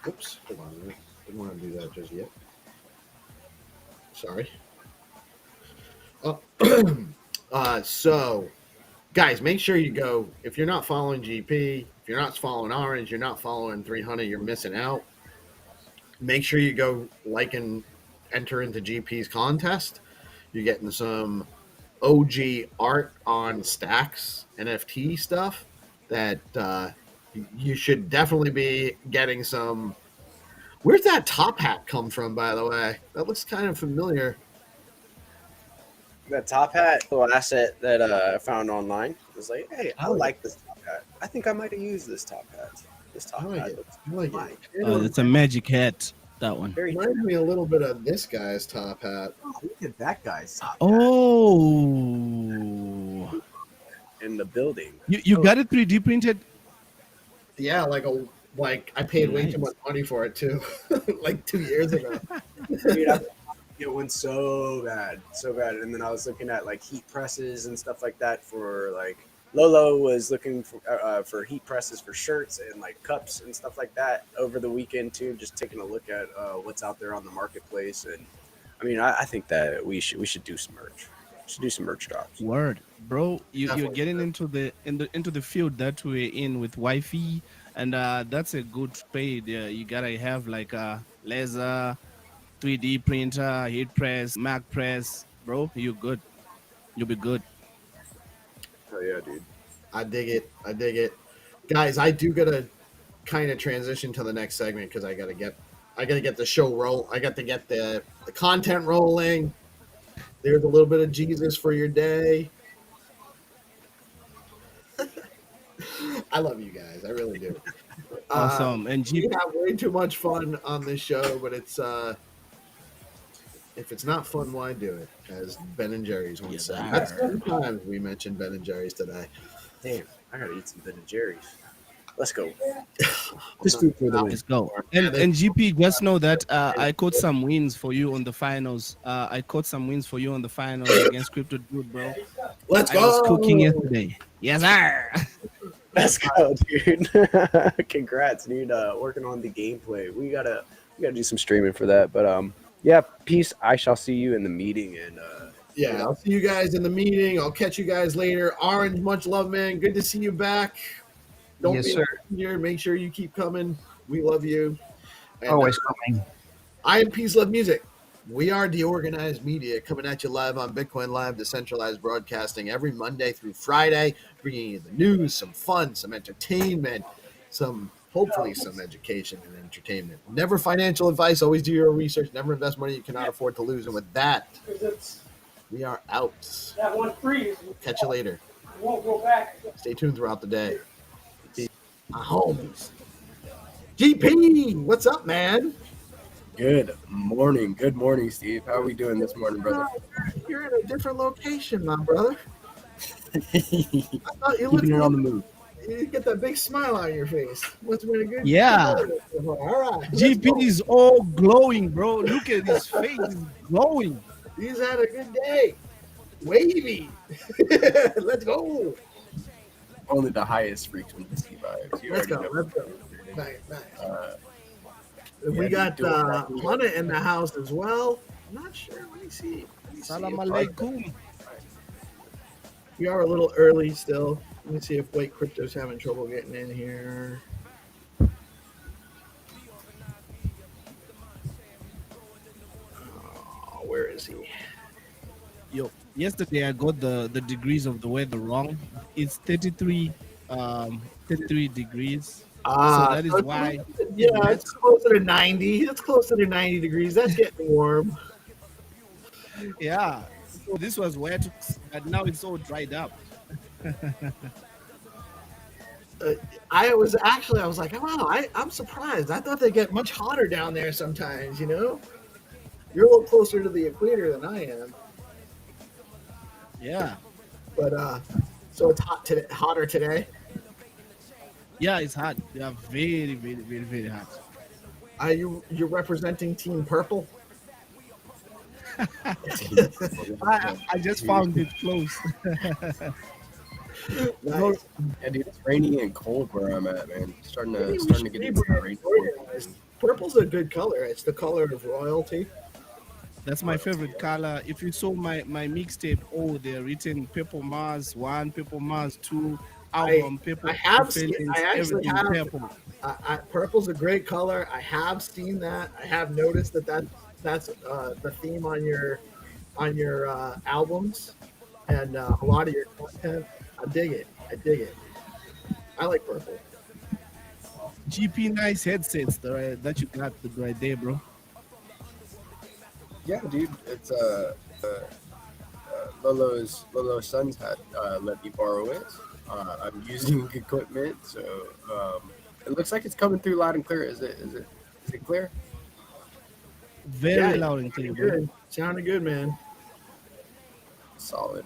oops, hold on a minute. Didn't want to do that just yet. Sorry. So guys, make sure you go. If you're not following GP, if you're not following Orange, you're not following 300, you're missing out. Make sure you go like and enter into GP's contest. You're getting some OG art on Stacks NFT stuff that you should definitely be getting some. Where's that top hat come from, by the way? That looks kind of familiar. That top hat, little asset that I found online, was like, hey, I like this top hat. I think I might have used this top hat. This top hat looks it. It's a magic hat. That one. It reminds me a little bit of this guy's top hat. Oh, look at that guy's top hat. Oh. In the building. You got it 3D printed? Yeah, like I paid way too much money for it too, like 2 years ago. Dude, it went so bad. And then I was looking at like heat presses and stuff like that for like Lolo was looking for heat presses for shirts and like cups and stuff like that over the weekend too. Just taking a look at what's out there on the marketplace, and I mean, I think that we should do some merch. Should do some merch drops. Word, bro. You're getting into the field that we're in with Wi-Fi, and that's a good trade. You gotta have like a laser, 3D printer, heat press, Mac press, bro. You're good. You'll be good. Oh yeah, dude. I dig it. Guys, I do gotta kind of transition to the next segment because I gotta get the show roll. I got to get the content rolling. There's a little bit of Jesus for your day. I love you guys. I really do. Awesome. And we have way too much fun on this show, but it's if it's not fun, why do it? As Ben and Jerry's once said. That's 2 times we mentioned Ben and Jerry's today. Damn, I gotta eat some Ben and Jerry's. Let's go. Just food for the win. Let's go. And GP, just know that I caught some wins for you on the finals. Against Crypto Dude, bro. Let's go. I was cooking yesterday. Yes, sir. Let's go, dude. Congrats, dude. Working on the gameplay. We gotta do some streaming for that. But yeah, peace. I shall see you in the meeting. And yeah, I'll see you guys in the meeting. I'll catch you guys later. Orange, much love, man. Good to see you back. Don't Yes, be sir. here. Make sure you keep coming. We love you. And, Always coming. I am Peace Love Music. We are DeOrganized Media, coming at you live on Bitcoin Live, decentralized broadcasting every Monday through Friday, bringing you the news, some fun, some entertainment, hopefully some education and entertainment. Never financial advice. Always do your research. Never invest money you cannot afford to lose. And with that, we are out. Catch you later. Stay tuned throughout the day. My homies. GP, what's up, man? Good morning, Steve. How are we doing this morning, brother? You're in a different location, my brother. I thought you Keeping it on the move. You get that big smile on your face. Must have been a good. Yeah. All right. GP is all glowing, bro. Look at his face. It's glowing. He's had a good day. Wavy. Let's go. Only the highest frequency vibes. You Let's already go. know. Let's go. Nice. We Yeah, got dude, Hunter in the house as well. I'm not sure. Let me see. Salam alaikum. We are a little early still. Let me see if White Crypto's having trouble getting in here. Oh, where is he? Yo, yesterday I got the degrees of the weather wrong. It's 33 degrees. So that is so why it's closer to 90. It's closer to 90 degrees. That's getting warm. Yeah. So this was wet, but now it's all dried up. I was like, wow, I'm surprised. I thought they get much hotter down there sometimes, you know? You're a little closer to the equator than I am. Yeah. But so it's hotter today. Yeah, it's hot. Yeah, very, very, very, very hot. Are you're representing Team Purple? I just found it close. Nice. Yeah, dude, it's rainy and cold where I'm at, man. Starting to get into the rain. Purple's a good color. It's the color of royalty. That's my favorite color. If you saw my mixtape, they're written Purple Mars 1, Purple Mars 2, album Purple. I actually have. Purple. Purple's a great color. I have seen that. I have noticed that's the theme on your albums and a lot of your content. I dig it. I like purple. GP nice headsets that you got right there, bro. Yeah, dude, it's Lolo's son's had let me borrow it. I'm using equipment, so it looks like it's coming through loud and clear. Is it clear? Very loud and clear, bro. Sounding good, man. Solid.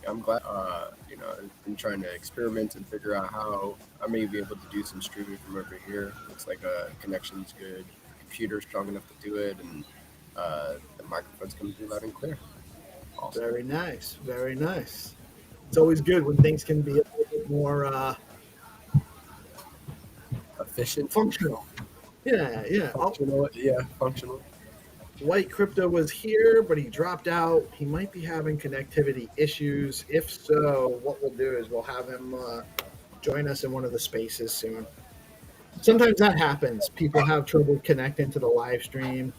I'm glad. I've been trying to experiment and figure out how I may be able to do some streaming from over here. Looks like connection's good, computer's strong enough to do it, and the microphone's coming through loud and clear. Awesome. Very nice. It's always good when things can be a little bit more efficient, functional. Yeah. Functional. White Crypto was here, but he dropped out. He might be having connectivity issues. If so, what we'll do is we'll have him join us in one of the spaces soon. Sometimes that happens. People have trouble connecting to the live stream.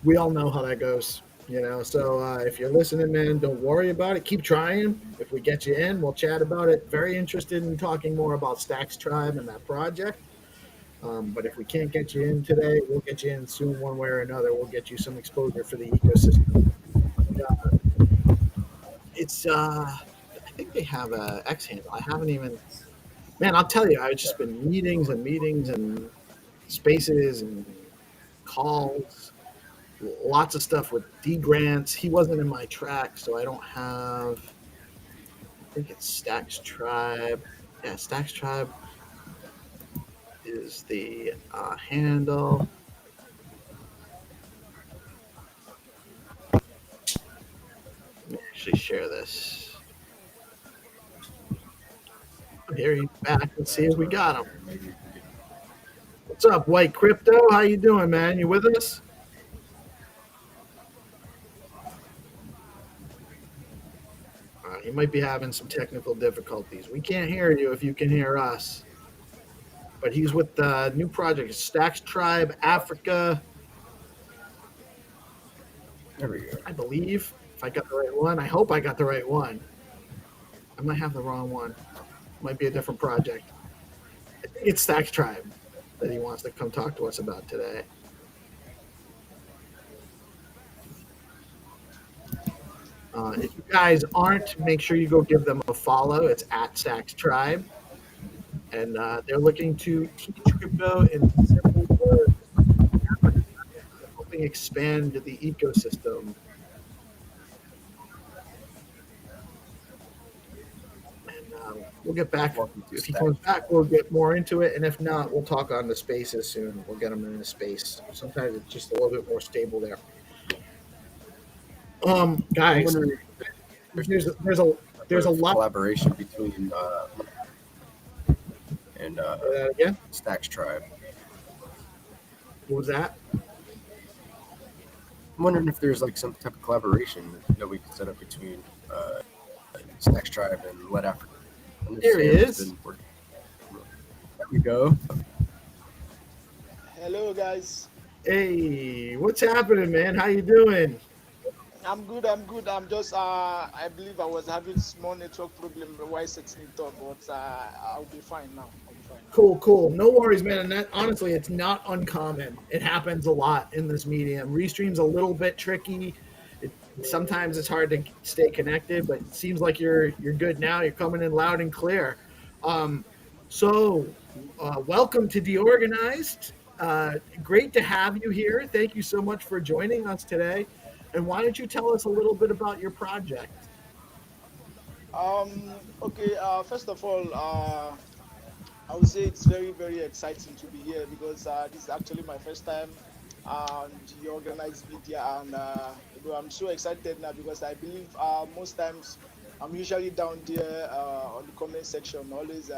We all know how that goes, So if you're listening, man, don't worry about it. Keep trying. If we get you in, we'll chat about it. Very interested in talking more about Stacks Tribe and that project. But if we can't get you in today, we'll get you in soon one way or another. We'll get you some exposure for the ecosystem. I think they have a X handle. I haven't even, man, I'll tell you, I've just been meetings and spaces and calls, lots of stuff with D grants. He wasn't in my track, so I don't have, I think it's Stacks Tribe. Yeah, Stacks Tribe is the handle. Let me actually share this. Here he's back. Let's see if we got him. What's up, White Crypto? How you doing, man? You with us? He might be having some technical difficulties. We can't hear you if you can hear us. But he's with the new project, Stacks Tribe Africa. There we go. I believe, if I got the right one. I hope I got the right one. I might have the wrong one. Might be a different project. I think it's Stacks Tribe that he wants to come talk to us about today. If you guys aren't, make sure you go give them a follow. It's at Stacks Tribe. And they're looking to teach crypto in simple words, helping expand the ecosystem. And we'll get back. If he comes back, we'll get more into it. And if not, we'll talk on the spaces soon. We'll get him in the space. Sometimes it's just a little bit more stable there. I'm Guys, wondering there's a lot. collaboration between and Again, Stacks Tribe. what was that? I'm wondering if there's like some type of collaboration that we could set up between Stacks Tribe and Let Africa. There he is. There we go. Hello, guys. Hey, what's happening, man? How you doing? I'm good. I'm good. I'm just. I believe I was having small network problem while setting it up, but I'll be fine now. I'll be fine. Cool. No worries, man. And that honestly, it's not uncommon. It happens a lot in this medium. Restream's a little bit tricky. Sometimes it's hard to stay connected, but it seems like you're good now. You're coming in loud and clear. Welcome to DeOrganized. Great to have you here. Thank you so much for joining us today. And why don't you tell us a little bit about your project? Okay. First of all, I would say it's very, very exciting to be here because this is actually my first time on the organized media, and I'm so excited now because I believe most times I'm usually down there on the comment section, always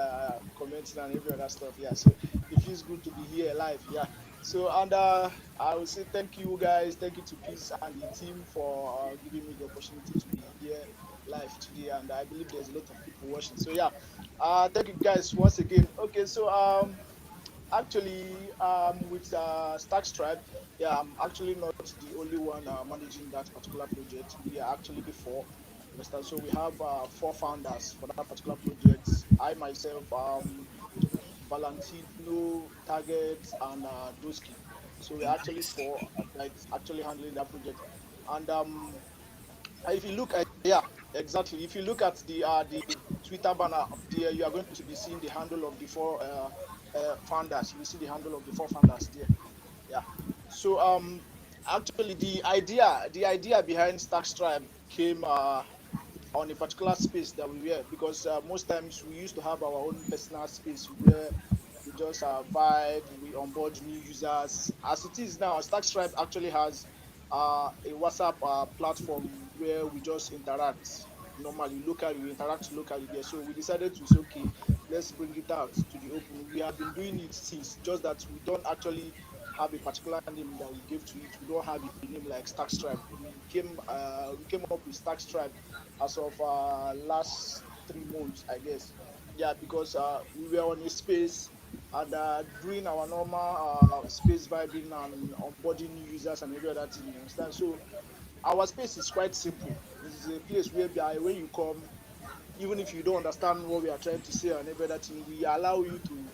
commenting and every other stuff. Yeah, so it feels good to be here live. Yeah. So and I would say thank you guys, thank you to Peace and the team for giving me the opportunity to be here live today, and I believe there's a lot of people watching. So yeah, thank you guys once again. Okay, so actually with Stack Tribe, yeah, I'm actually not the only one managing that particular project. We are actually four. Understand? So we have four founders for that particular project. I myself, Valentino, Target, and Doski. So we're actually four that's actually handling that project. And if you look at, yeah, exactly, if you look at the Twitter banner up there, you are going to be seeing the handle of the four founders. You will see the handle of the four founders there. Yeah. So actually the idea behind Stack Tribe came on a particular space that we were, because most times we used to have our own personal space where we just vibe, we onboard new users. As it is now, Stack Stripe actually has a WhatsApp platform where we just interact normally, locally, we interact locally there. So we decided to say, okay, let's bring it out to the open. We have been doing it since, just that we don't actually have a particular name that we give to it. We don't have a name like Stack Stripe. We came up with Stack Stripe as of last 3 months, I guess. Yeah, because we were on a space and doing our normal space vibing and onboarding new users and every other thing. You understand? So our space is quite simple. It's a place where when you come, even if you don't understand what we are trying to say and every other thing, we allow you to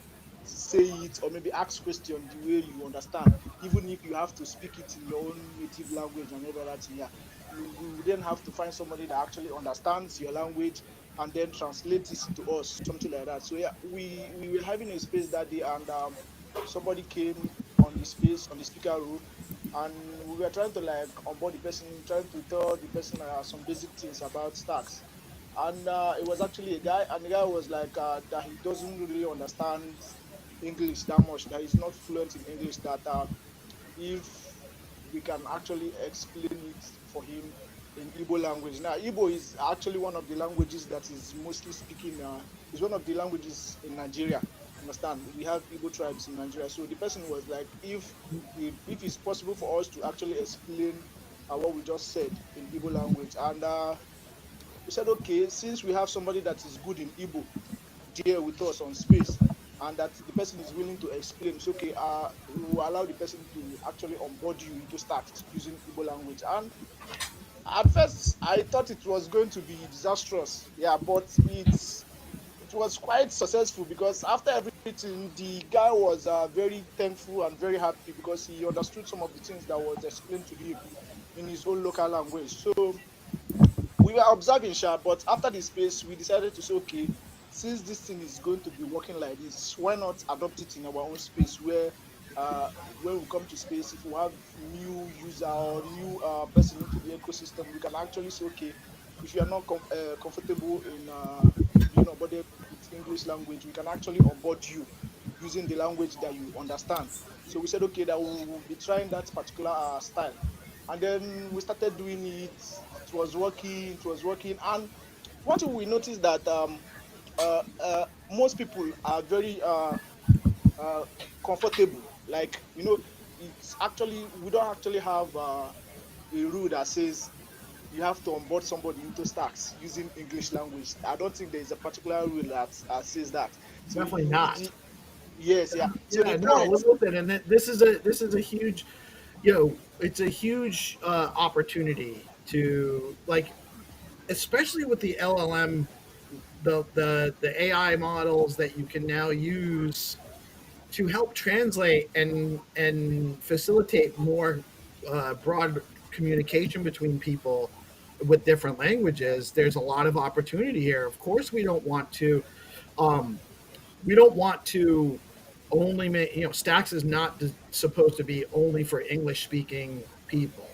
say it or maybe ask question the way you understand, even if you have to speak it in your own native language and every other thing. Yeah, you would then have to find somebody that actually understands your language and then translate it to us, something like that. So yeah, we were having a space that day, and somebody came on the space on the speaker role, and we were trying to like onboard the person, trying to tell the person some basic things about stacks. And it was actually a guy, and the guy was like that he doesn't really understand English that much, that he's not fluent in English, that if we can actually explain it for him in Igbo language. Now, Igbo is actually one of the languages that is mostly speaking, is one of the languages in Nigeria. Understand? We have Igbo tribes in Nigeria. So the person was like, if it's possible for us to actually explain what we just said in Igbo language. And we said, okay, since we have somebody that is good in Igbo there with us on space, and that the person is willing to explain, it's okay, we will allow the person to actually onboard you into stacks using Igbo language. And at first I thought it was going to be disastrous, yeah, but it was quite successful, because after everything the guy was very thankful and very happy because he understood some of the things that was explained to him in his own local language. So we were observing sharp, but after the space we decided to say, okay, since this thing is going to be working like this, why not adopt it in our own space, where when we come to space, if we have new user or new person into the ecosystem, we can actually say, okay, if you are not comfortable in being onboarded with English language, we can actually onboard you using the language that you understand. So we said, okay, that we will be trying that particular style. and then we started doing it. It was working. It was working. And what we noticed that most people are very comfortable. Like, it's actually, we don't actually have a rule that says you have to onboard somebody into stacks using English language. I don't think there is a particular rule that says that. So Definitely not. Yes, yeah. So Yeah, the no, point, listen, and this is a huge, it's a huge opportunity to, like, especially with the LLM, the AI models that you can now use to help translate and facilitate more broad communication between people with different languages. There's a lot of opportunity here. Of course, um, we don't want to only make, Stacks is not supposed to be only for English speaking people.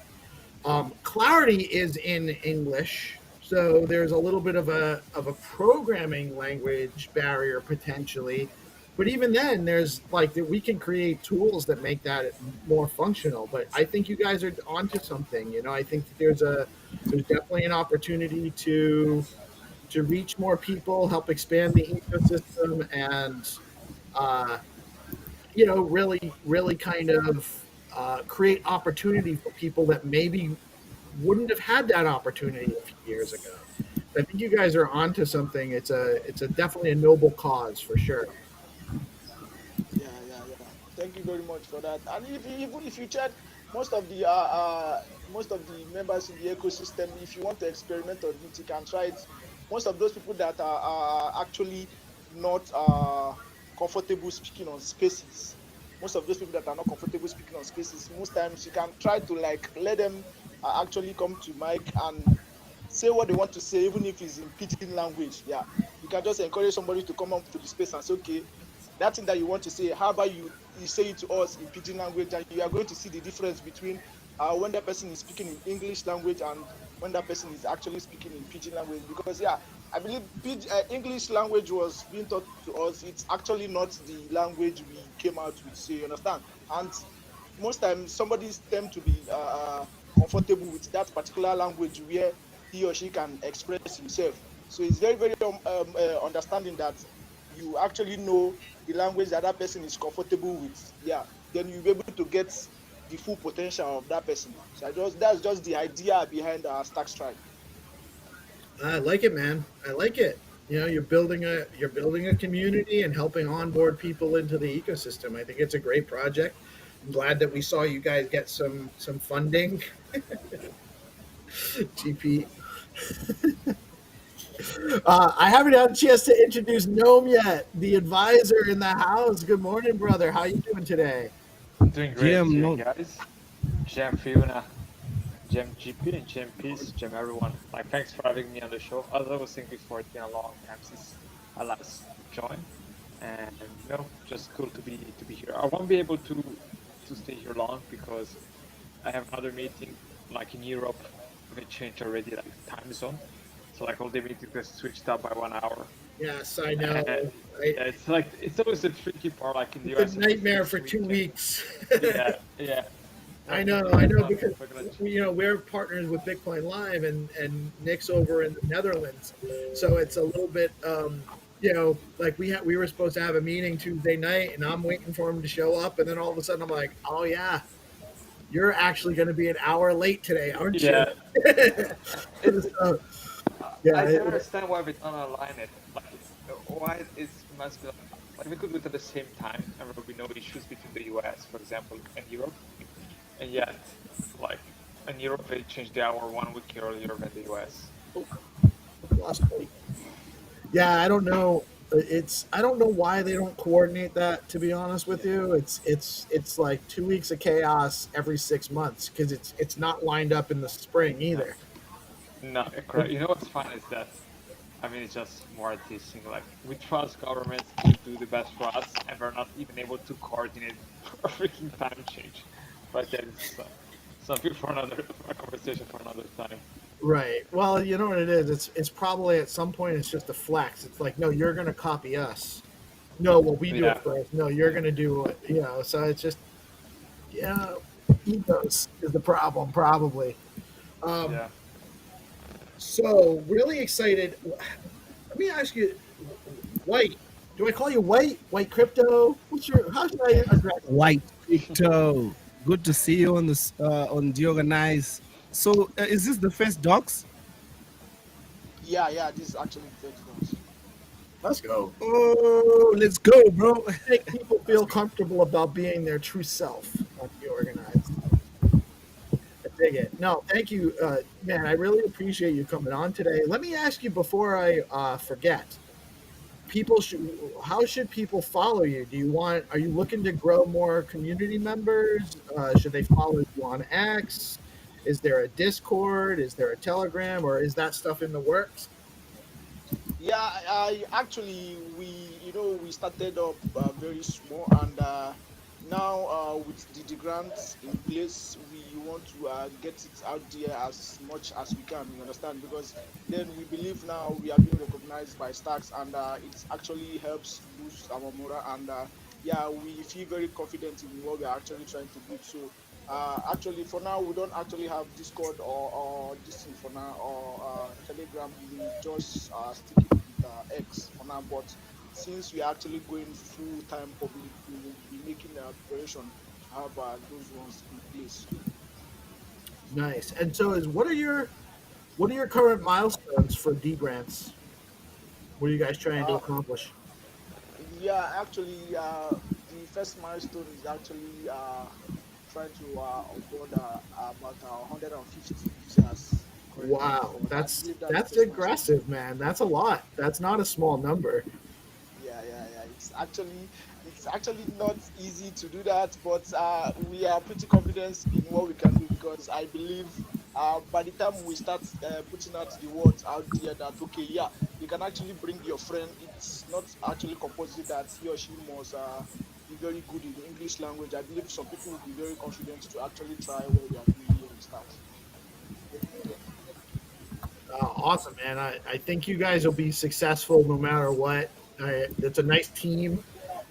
Clarity is in English, so there's a little bit of a programming language barrier potentially. But even then, there's like that we can create tools that make that more functional. But I think you guys are onto something. I think that there's definitely an opportunity to reach more people, help expand the ecosystem, and uh, really kind of create opportunity for people that maybe wouldn't have had that opportunity a few years ago. I think you guys are onto something. It's a definitely a noble cause for sure. yeah, yeah, yeah. Thank you very much for that. And even if you check most of the members in the ecosystem, if you want to experiment on it, you can try it. Most of those people that are actually not comfortable speaking on spaces, most of those people that are not comfortable speaking on spaces, most times you can try to like let them actually come to mic and say what they want to say, even if it's in pidgin language. Yeah, you can just encourage somebody to come up to the space and say, okay, that thing that you want to say, how about you say it to us in pidgin language, and you are going to see the difference between when that person is speaking in English language and when that person is actually speaking in pidgin language. Because yeah, I believe English language was being taught to us. It's actually not the language we came out with, so you understand. And most times somebody tend to be comfortable with that particular language where he or she can express himself. So it's very, very understanding that you actually know the language that that person is comfortable with. Yeah, then you'll be able to get the full potential of that person. So that's just the idea behind Stack Strike. I like it, man. I like it. You're building a community and helping onboard people into the ecosystem. I think it's a great project. I'm glad that we saw you guys get some funding. GP. I haven't had a chance to introduce Gnome yet, the advisor in the house. Good morning, brother. How you doing today? Doing great, guys. Gem Fiona, Gem GP, and Gem Peace, Gem everyone. Like, thanks for having me on the show. As I was saying before, it's been a long time since I last joined, and just cool to be here. I won't be able to stay here long because I have another meeting, like in Europe. They changed already, like time zone. So like all the meetings get switched up by 1 hour. Yes, I know. Yeah, it's always a tricky part, like in the It's US. a nightmare for 2 weeks. yeah. I know, because we're partners with Bitcoin Live and Nick's over in the Netherlands, so it's a little bit like we were supposed to have a meeting Tuesday night, and I'm waiting for him to show up, and then all of a sudden I'm like, oh yeah, you're actually going to be an hour late today, aren't you? I don't understand why we don't align it. Like, why it must be like we could do it at the same time, and there will be no issues between the US, for example, and Europe. And yet, like in Europe, they changed the hour 1 week earlier than the US. Yeah, I don't know. I don't know why they don't coordinate that. To be honest with you, it's like 2 weeks of chaos every 6 months because it's not lined up in the spring either. No, correct. You know what's fun is that, I mean, it's just more this thing. Like, we trust governments to do the best for us, and we're not even able to coordinate a freaking time change. But that's something for a conversation for another time. Right. Well, you know what it is. It's probably at some point it's just a flex. It's like, no, you're going to copy us. No, well, we do it first. No, you're going to do it. So it's just, ethos is the problem, probably. Yeah. So really excited. Let me ask you, White. Do I call you White? White Crypto? How should I address you? White Crypto. Good to see you on this on DeOrganized. So is this the first docs? Yeah, this is actually the first ones. Let's go. Oh, let's go, bro. Make people feel comfortable about being their true self on DeOrganized. I dig it. No, thank you, man. I really appreciate you coming on today. Let me ask you before I forget. How should people follow you? Are you looking to grow more community members? Should they follow you on X? Is there a Discord? Is there a Telegram? Or is that stuff in the works? Yeah, I actually we started up very small, and now with the grants in place, we want to get it out there as much as we can. You understand? Because then we believe now we are being recognized by stacks, and it actually helps boost our morale. And yeah, we feel very confident in what we are actually trying to build. So actually, for now, we don't actually have Discord or this thing for now, or Telegram. We just stick it with X for now. But since we are actually going full time public, we will be making a preparation to have those ones in place. Nice. And so, what are your current milestones for D grants? What are you guys trying to accomplish? Yeah, actually, the first milestone is actually trying to onboard about 150 users. Wow, So that's that's aggressive, man. That's a lot. That's not a small number. Yeah. It's actually not easy to do that, but we are pretty confident in what we can do, because I believe by the time we start putting out the words out there that okay, yeah, you can actually bring your friend. It's not actually compulsory that he or she must be very good in the English language. I believe some people will be very confident to actually try what we are doing here in start. Awesome, man. I think you guys will be successful no matter what. It's a nice team.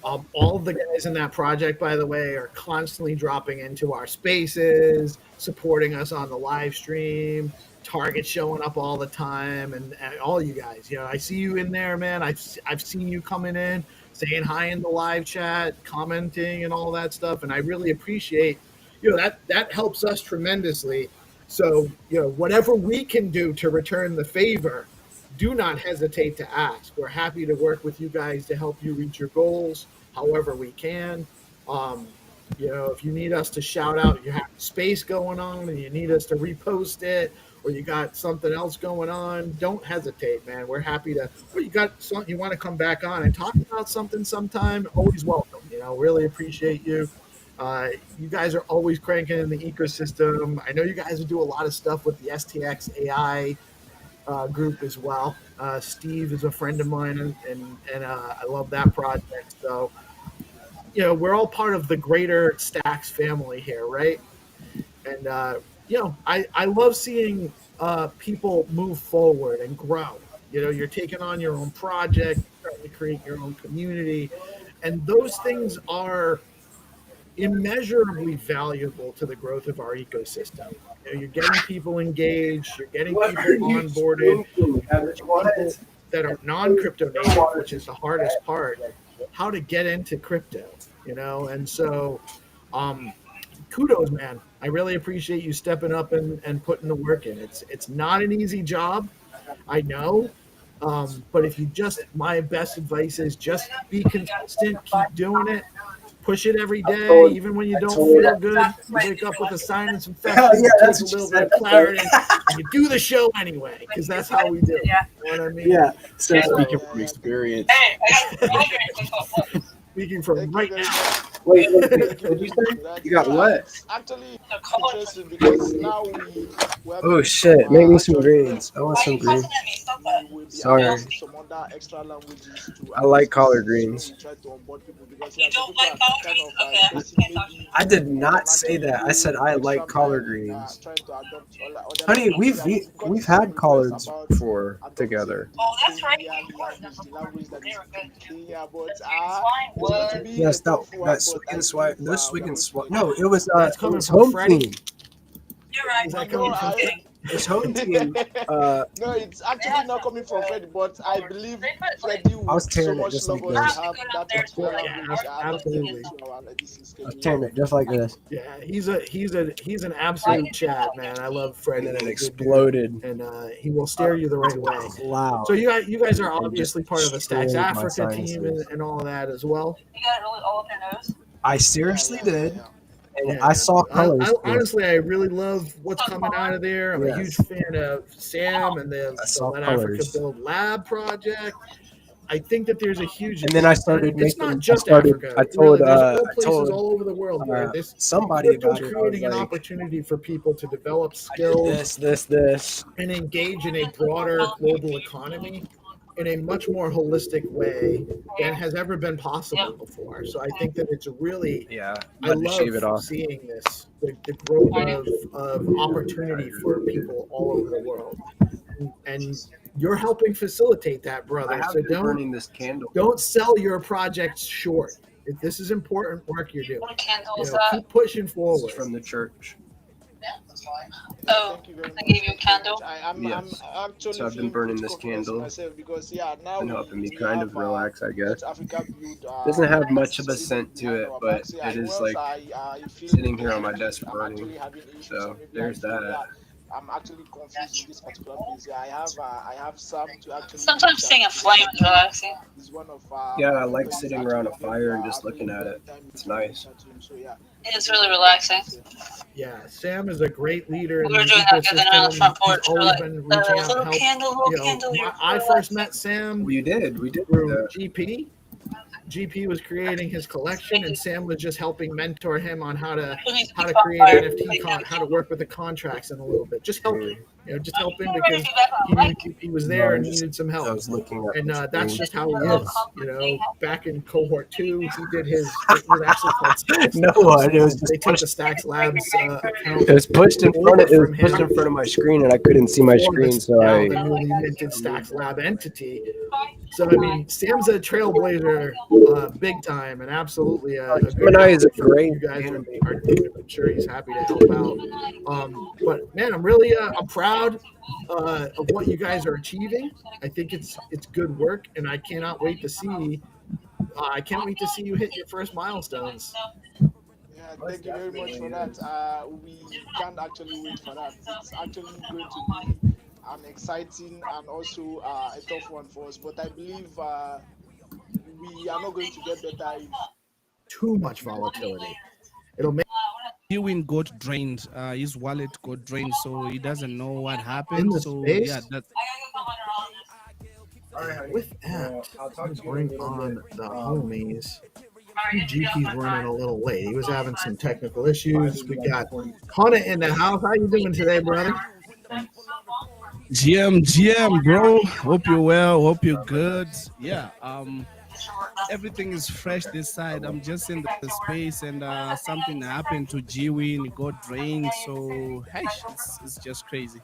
All of the guys in that project, by the way, are constantly dropping into our spaces, supporting us on the live stream. Target showing up all the time, and all you guys. You know, I see you in there, man. I've seen you coming in, saying hi in the live chat, commenting, and all that stuff. And I really appreciate, that helps us tremendously. So, whatever we can do to return the favor, do not hesitate to ask. We're happy to work with you guys to help you reach your goals however we can. If you need us to shout out, you have space going on and you need us to repost it, or you got something else going on, don't hesitate, man. We're happy to, or you got something you want to come back on and talk about something sometime, always welcome. Really appreciate you. You guys are always cranking in the ecosystem. I know you guys do a lot of stuff with the STX AI group as well. Steve is a friend of mine, and I love that project. So, we're all part of the greater Stacks family here, right? And I love seeing people move forward and grow. You're taking on your own project, starting to create your own community, and those things are immeasurably valuable to the growth of our ecosystem. You're getting people engaged, you're getting people onboarded, people that are non-crypto native, which is the hardest part, how to get into crypto, and so kudos, man. I really appreciate you stepping up and putting the work in. It's not an easy job, I know. But my best advice is just be consistent, keep doing it, push it every day, even when you don't feel good. You wake up with a sinus infection, take a little bit of clarity, and you do the show anyway, because that's how we do it. You know what I mean? Yeah, so speaking from experience. Speaking from right now. Wait, did you say? You got what? It's actually interesting because now Oh shit, make me some greens. I want some greens. Sorry. Some other extra languages to I like collard greens. try to onboard people, because you don't like collard greens? I did not say that. I said I like collard greens. Honey, we've had collards before together. Oh, that's right. Yes, that but I Swipe. believe No swig we're and going to swipe. get No, it was That's it coming was from home Freddie. team. Is that no, coming from Freddie? It's home team. no, it's actually not coming from Freddie, but I believe Freddie I would was so tearing it much just love like us this. to have that particular Yeah, language adopted absolutely. into our this I was schedule. tearing it just like this. Yeah, he's an absolute chat, man. I love Freddie. And then it He's a good dude, exploded. and he will steer you the right way. Cloud. So you guys are And just obviously part of the Stacks destroyed my Africa team sinuses. and all of that as well. I seriously did. And Yeah. I saw colors. Honestly, I really love what's coming out of there. I'm a huge fan of Sam and the saw Let Africa colors. Build Lab project. I think that there's a huge. And then I started It's making. not just I Africa. told. Really, there's I places told all over the world where this somebody crypto's about it. I was creating an like, opportunity for people to develop skills, this, and engage in a broader global economy in a much more holistic way than has ever been possible before. So I think that it's really, Yeah, I I'm about to shave it love off. seeing this, the growth of opportunity for people all over the world. And you're helping facilitate that, I brother. have So been burning this candle. don't sell your projects short. This is important work you're doing. Keep pushing This forward. is from the church. Oh, I gave you a candle. I'm actually So I've been feeling burning pretty this confident in candle. myself because now Been helping me we kind have of relax, I guess. Africa Build. Doesn't have much of a scent to behind it, our but backs. it is once like I feel sitting here on my like desk I'm burning. actually having issues, So or maybe there's I feel, that. I'm actually confused in this particular place. I have some to actually. Sometimes seeing a flame is relaxing. Is one of Yeah, I like sitting around a fire and just looking at it. It's nice. So yeah. It's really relaxing. Yeah, Sam is a great leader in We were the doing that the other night on the ecosystem. front He's porch. We're always like, been reaching out little to help. candle. I first met Sam. We did do through that. GP. GP was creating his collection, and Sam was just helping mentor him on how to create NFT, how to work with the contracts in a little bit. Just helping, just helping because he was there and needed some help. I was looking at And the that's screen. just how he is. Back in cohort 2, he did his. It was actually called Stacks No Labs. one. It was just They took the Stacks Labs account. It was pushed in front of. It was from pushed him in front of my screen, and I couldn't see my formed screen, so now I. the newly minted Stacks Lab entity. So I mean, Sam's a trailblazer, big time, and absolutely a good Gemini is a guy for what great you guys are doing. I'm sure he's happy to help out. But man, I'm really I'm proud of what you guys are achieving. I think it's good work, and I cannot wait to see. I can't wait to see you hit your first milestones. Yeah, thank you very much for that. We can't actually wait for that. It's actually going to be an exciting and also a tough one for us. But I believe we are not going to get better if Too much volatility. It'll make Ewing got drained. His wallet got drained, so he doesn't know what in happened. the So space. yeah, that With that, let's bring on the homies. GP's running a little late. He was having some technical issues. We got Hunter in the house. How you doing today, brother? GM, bro. Hope you're well. Hope you're good. Yeah. Everything is fresh this side. I'm just in the space, and something happened to Gwin. It got drained. So hey, it's just crazy.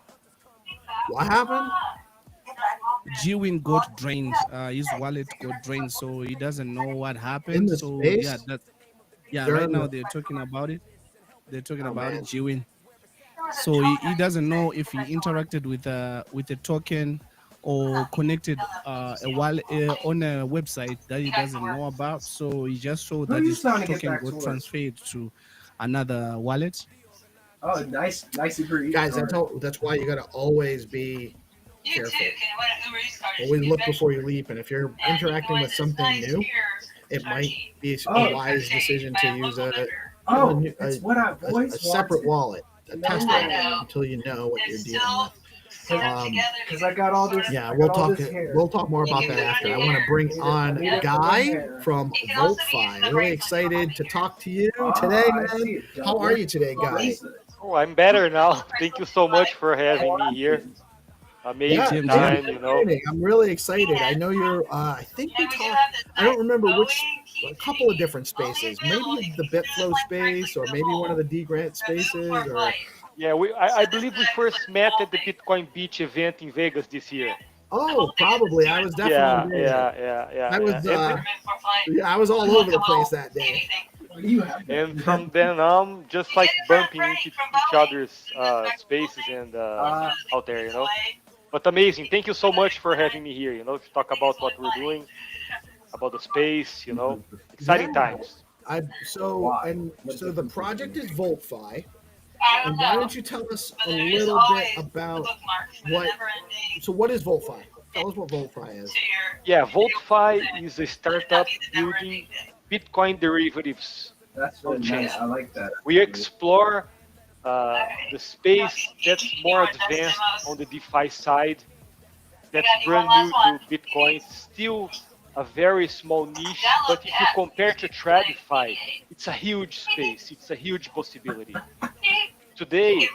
What happened? Gwin got drained. His wallet got drained, so he doesn't know what happened. In the So space? yeah. During Right now the- they're talking about it. They're talking Oh, about man. it. Gwin. So he doesn't know if he interacted with a token or connected a wallet on a website that he doesn't know about. So he just saw that his token got transferred to another wallet. Oh, nice agree. Guys, that's why you got to always be careful. Always look before you leap. And if you're interacting with something new, it might be a wise decision to use a separate wallet, a test wallet, until you know what you're dealing with. Because I got all this. Yeah, I we'll got all talk. this hair. We'll talk more about that after. I want to bring on Guy from VoltFi. Really excited to talk to you today, man. How are you today, Guy? Oh, I'm better now. Thank you so much for having me here. Amazing time, you know. I'm really excited. I know you're. I think we talked. I don't remember which. A couple of different spaces. Maybe the BitFlow space, or maybe one of the DeGrant spaces, or. Yeah, I believe we first met at the Bitcoin Beach event in Vegas this year. Oh, probably. I was definitely there. Yeah. I was. I was all over the place that day. And from then on, just like bumping into each other's spaces and out there, you know. But amazing. Thank you so much for having me here, you know, to talk about what we're doing, about the space, you know. Exciting times. So the project is VoltFi. And why don't you tell us a little bit about what is VoltFi? Tell us what VoltFi is. Yeah, VoltFi is a startup building Bitcoin derivatives on chain. I like that. We explore the space that's more advanced on the DeFi side, that's brand new to Bitcoin. It's still a very small niche, but if you compare to TradFi, it's a huge space. It's a huge possibility. Today,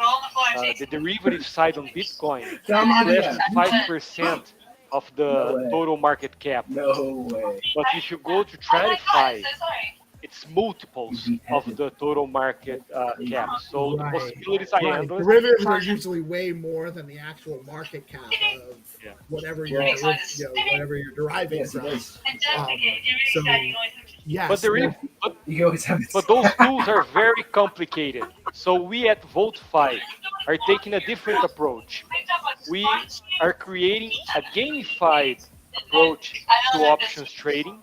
the derivative side on Bitcoin is less than 5% of the total market cap. No way. But if you go to TradFi, it's multiples of the total market cap. So the possibilities are endless. Derivatives are usually way more than the actual market cap of whatever you're deriving from. So yes, but those tools are very complicated. So we at VoltFi are taking a different approach. We are creating a gamified approach to options trading,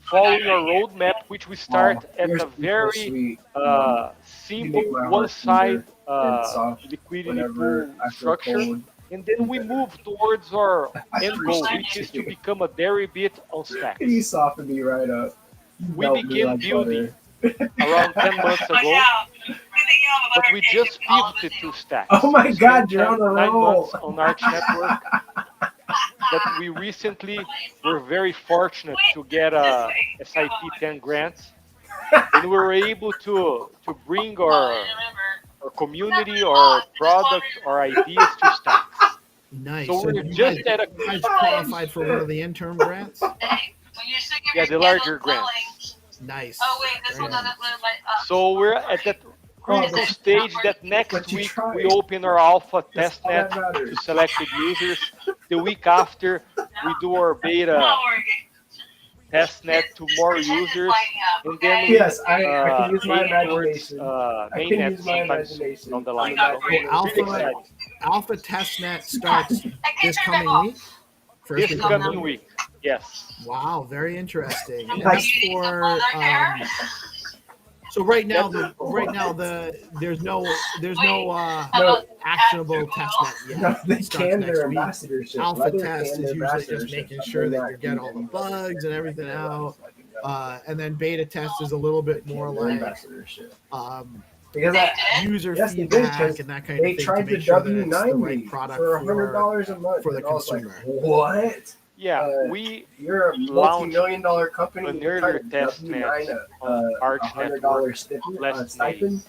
following a roadmap which we start at a very simple one-side liquidity pool structure, and then we move towards our end goal, which is to become a deribit on stacks. You softened me right up. We began building around 10 months ago, but we just pivoted to stacks. Oh my God, you're on a 9 roll. months on Arch Network. But we recently were very fortunate to get a SIP 10 grant, and we were able to bring our community, our product, our ideas to stacks. Nice. So we're you just guys, at a you guys qualified for one of the interim grants. yeah, the larger grants. Nice. So we're at that critical stage that next week we open our alpha testnet to selected users. The week after, we do our beta testnet to more users, and then we I can use my aim towards imagination. mainnet sometime soon down the line. Alpha testnet starts this coming week. This coming week, yes. Wow, very interesting. And that's for so right now there's no actionable testnet yet. No, they It starts can next their week. ambassadorship. Alpha Leather test can is their usually just ambassadorship. making sure that you get all the bugs and everything out. And then beta test is a little bit more like Because user yes, they did, feedback 'cause and that kind they of thing tried to make to sure that it's the W9 right me product for $100 a month for the and I was like, consumer. what? Yeah, we You're a multi-million-dollar company. an You're earlier trying to testnet W9 on Arch $100 Network last May. stipend.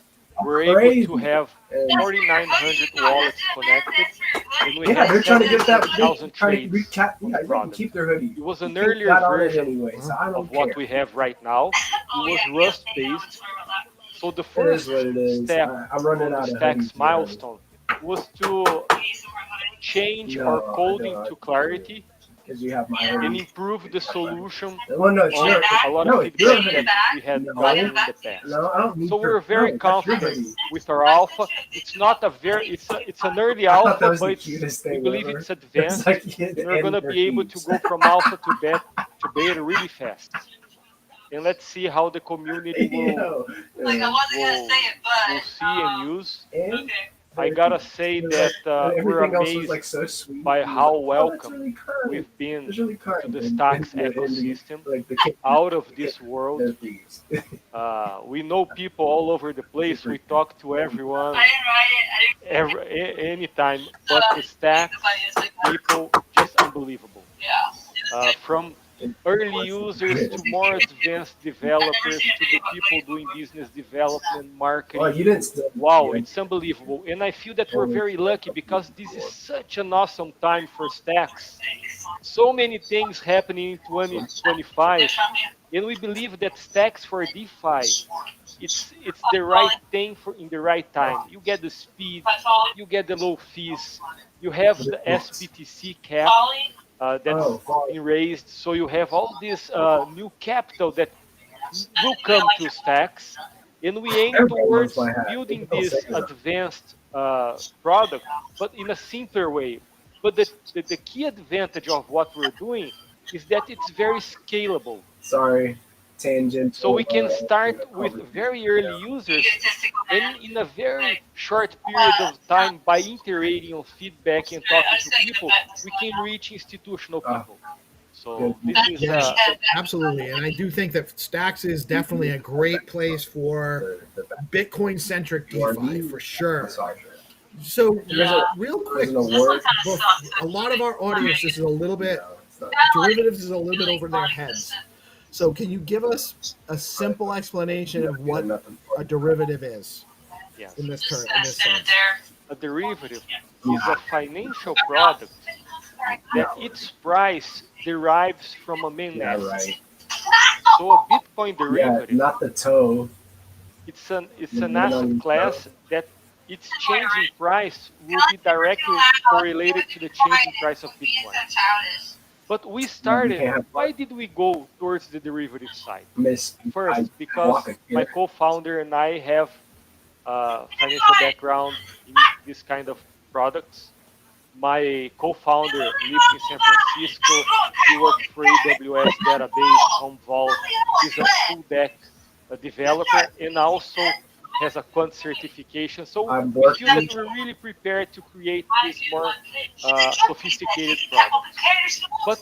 We're Crazy. able to have 4,900 wallets connected, and we Yeah, have they're trying to get that. 700,000 Trying to trades recap. on Yeah, the they can product. keep their hoodie. It was an You think earlier that on it version anyway, so I don't of what care. we have right now. It was Rust-based. So the It first is what it is. step I'm running on out the of Stacks hoodies. milestone was to change our No, coding no, to Clarity because you have my and hoodie. improve the solution Well, no, it's on your, a lot no, of it's your feedback hoodie. that we had gotten in the past. No, I don't need So your, we're very no, that's your confident hoodie. with our alpha. It's not a very, it's an early I thought alpha, that was but the it's, cutest we thing believe ever. it's It's advanced, like and we're gonna their be able to feet. go from alpha to beta really fast. And let's see how the community will see and use. I gotta say that we're everything else was amazed like so sweet. by how Oh, that's welcome really kind. we've been That's really kind. to the And- stocks and- and the- ecosystem, like the out of this world. the thieves. We know people all over the place. We talk to everyone, anytime. But the stacks, people, just unbelievable. From early users to more advanced developers to the people doing business development, marketing. Oh, you didn't still. Wow, it's unbelievable. And I feel that we're very lucky because this is such an awesome time for stacks. So many things happening in 2025. And we believe that stacks for DeFi, it's the right thing for in the right time. You get the speed, you get the low fees, you have the SBTC cap that's been raised, so you have all this new capital that will come to stacks, and we aim towards building this advanced product, but in a simpler way. But the key advantage of what we're doing is that it's very scalable. Sorry, tangent. So we can start with very early users, and in a very short period of time, by iterating on feedback and talking to people, we can reach institutional people. So this is Yes, absolutely, and I do think that Stacks is definitely a great place for Bitcoin-centric DeFi for sure. So, real quick, a lot of our audience, this is a little bit derivatives is a little bit over their heads. So, can you give us a simple explanation of what a derivative is in this sense? A derivative is a financial product that its price derives from a main asset. So a Bitcoin derivative, not the toe. It's an asset class that its change in price will be directly correlated to the change in price of Bitcoin. But we started. Why did we go towards the derivative side? First, because my co-founder and I have a financial background in this kind of products. My co-founder lives in San Francisco. He worked for AWS Database, Home Vault. He's a full deck developer and also has a quant certification. So we feel that we're really prepared to create this more sophisticated product. But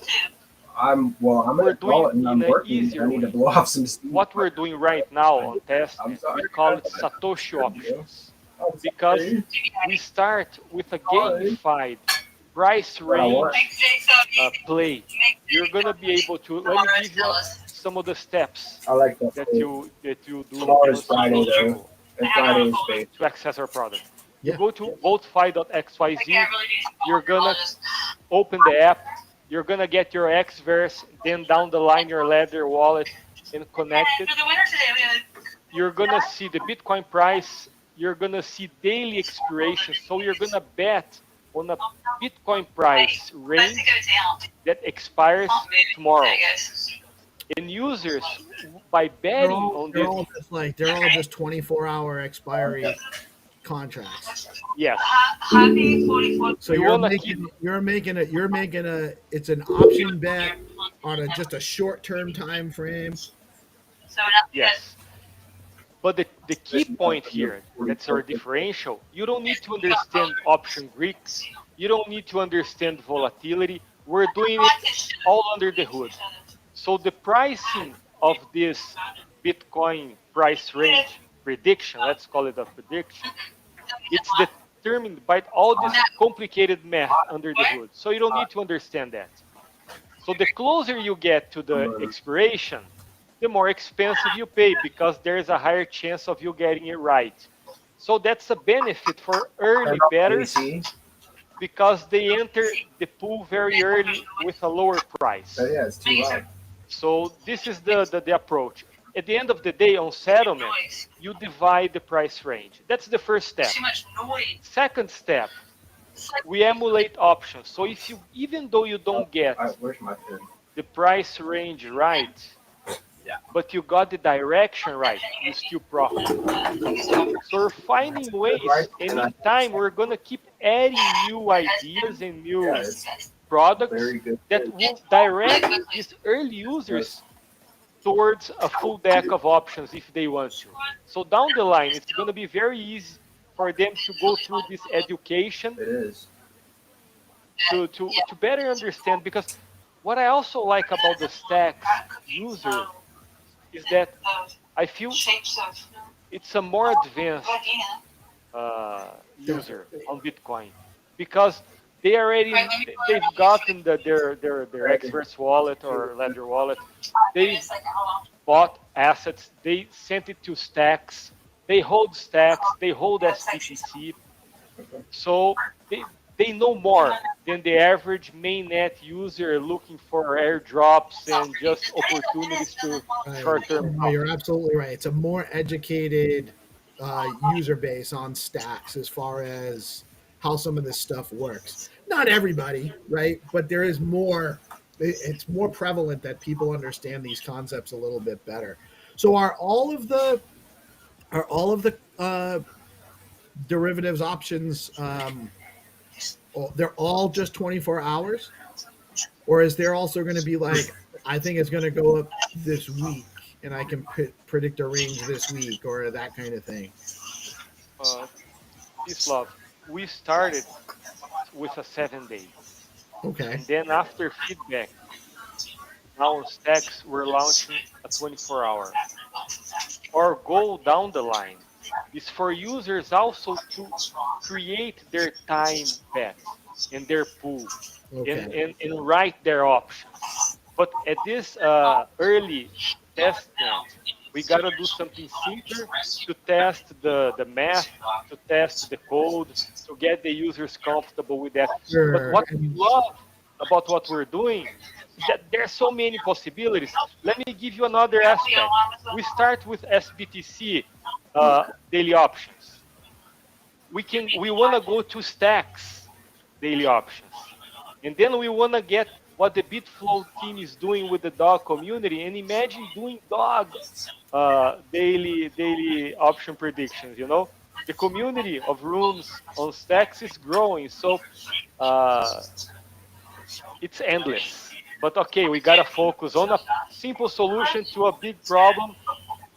we're doing it in an easier way. What we're doing right now on test, we call it Satoshi options. Because we start with a gamified price range play. You're gonna be able to. Let me give you some of the steps that you do to access our product. You go to votefi.xyz. You're gonna open the app. You're gonna get your Xverse. Then down the line, your Ledger wallet and connect it. You're gonna see the Bitcoin price. You're gonna see daily expiration. So you're gonna bet on a Bitcoin price range that expires tomorrow. And users, by betting on they're this, all just they're all just 24-hour expiry contracts. Yes. So you're making it's an option bet on just a short-term time frame. Yes. But the key point here, that's our differential, you don't need to understand option Greeks. You don't need to understand volatility. We're doing it all under the hood. So the pricing of this Bitcoin price range prediction, let's call it a prediction, it's determined by all this complicated math under the hood. So you don't need to understand that. So the closer you get to the expiration, the more expensive you pay because there's a higher chance of you getting it right. So that's a benefit for early bettors because they enter the pool very early with a lower price. It's too loud. So this is the approach. At the end of the day, on settlement, you divide the price range. That's the first step. Second step, we emulate options. So if you, even though you don't get the price range right, but you got the direction right, you still profit. So we're finding ways, and in time we're gonna keep adding new ideas and new products that will direct these early users towards a full deck of options if they want to. So down the line, it's gonna be very easy for them to go through this education to better understand. Because what I also like about the Stacks user is that I feel it's a more advanced user on Bitcoin because they've gotten their Xverse wallet or Ledger wallet. They bought assets. They sent it to Stacks. They hold Stacks. They hold STTC. So they know more than the average mainnet user looking for airdrops and just opportunities to short-term. No, you're absolutely right. It's a more educated user base on Stacks as far as how some of this stuff works. Not everybody, right? But there is more. It's more prevalent that people understand these concepts a little bit better. So are all of the derivatives options they're all just 24 hours, or is there also going to be like, I think it's going to go up this week and I can predict a range this week, or that kind of thing? Peace love. We started with a 7-day, Okay. and then after feedback, now on Stacks we're launching a 24-hour. Our goal down the line is for users also to create their time bet and their pool, Okay. and write their options. But at this early test net, we gotta do something simpler to test the math, to test the code, to get the users comfortable with that. But Sure. what we love about what we're doing is that there's so many possibilities. Let me give you another aspect. We start with SBTC daily options. We wanna go to Stacks daily options, and then we wanna get what the Bitflow team is doing with the dog community, and imagine doing dog daily option predictions. You know, the community of rooms on Stacks is growing, so it's endless. But okay, we gotta focus on a simple solution to a big problem.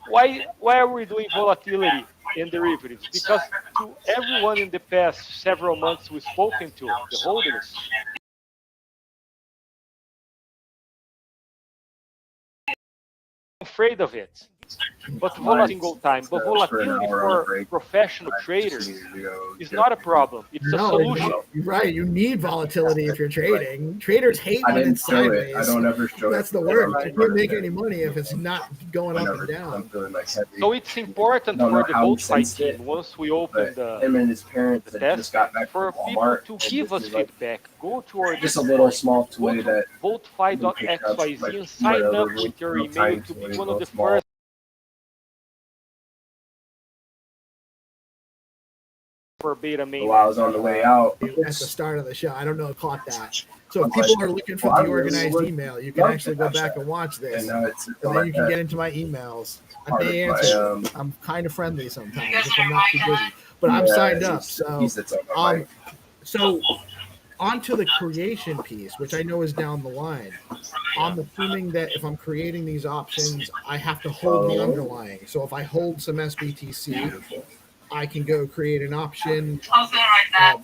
Why are we doing volatility in derivatives? Because to everyone in the past several months we've spoken to, the holders, afraid of it. But volatility for professional traders is not a problem. It's a solution. Right. You need volatility if you're trading. Traders hate when it's sideways. I don't ever show That's the worst. You can't make any money if it's not going up and down. So it's important for the VoteFi team, once we open the test, for people to give us feedback. Go to our just a little small toy that votefi.xyz and sign up with your email to be one of the first for beta main. While I was on the way out At the start of the show, I don't know, caught that. So if people are looking for the organized email, you can actually go back and watch this, and then you can get into my emails. I may answer. I'm kind of friendly sometimes if I'm not too busy, but I'm signed up. So on to the creation piece, which I know is down the line. I'm assuming that if I'm creating these options, I have to hold the underlying. So if I hold some SBTC, I can go create an option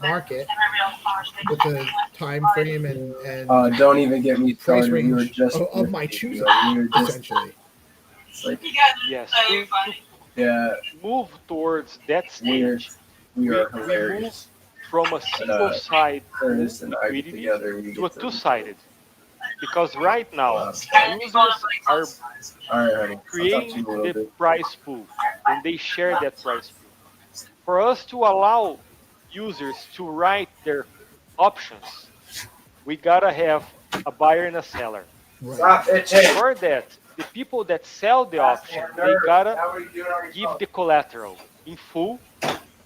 market with a time frame and don't even get me price started. range of my choosing, essentially. Yes. Yeah. Move towards that stage. We are We hilarious. move from a single side Ernest and I liquidity together, we to a get two-sided. Because right now, users are creating the price pool, and they share that price pool. For us to allow users to write their options, we gotta have a buyer and a seller. For that, the people that sell the option, they gotta give the collateral in full,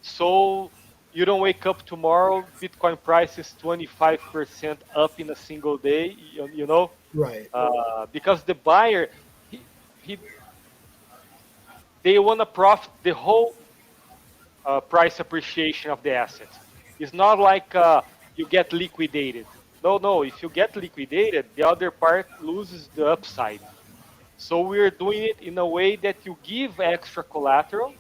so you don't wake up tomorrow, Bitcoin price is 25% up in a single day, you know? Right. Because the buyer, they want to profit the whole price appreciation of the asset. It's not like you get liquidated. No. If you get liquidated, the other part loses the upside. So we're doing it in a way that you give extra collateral,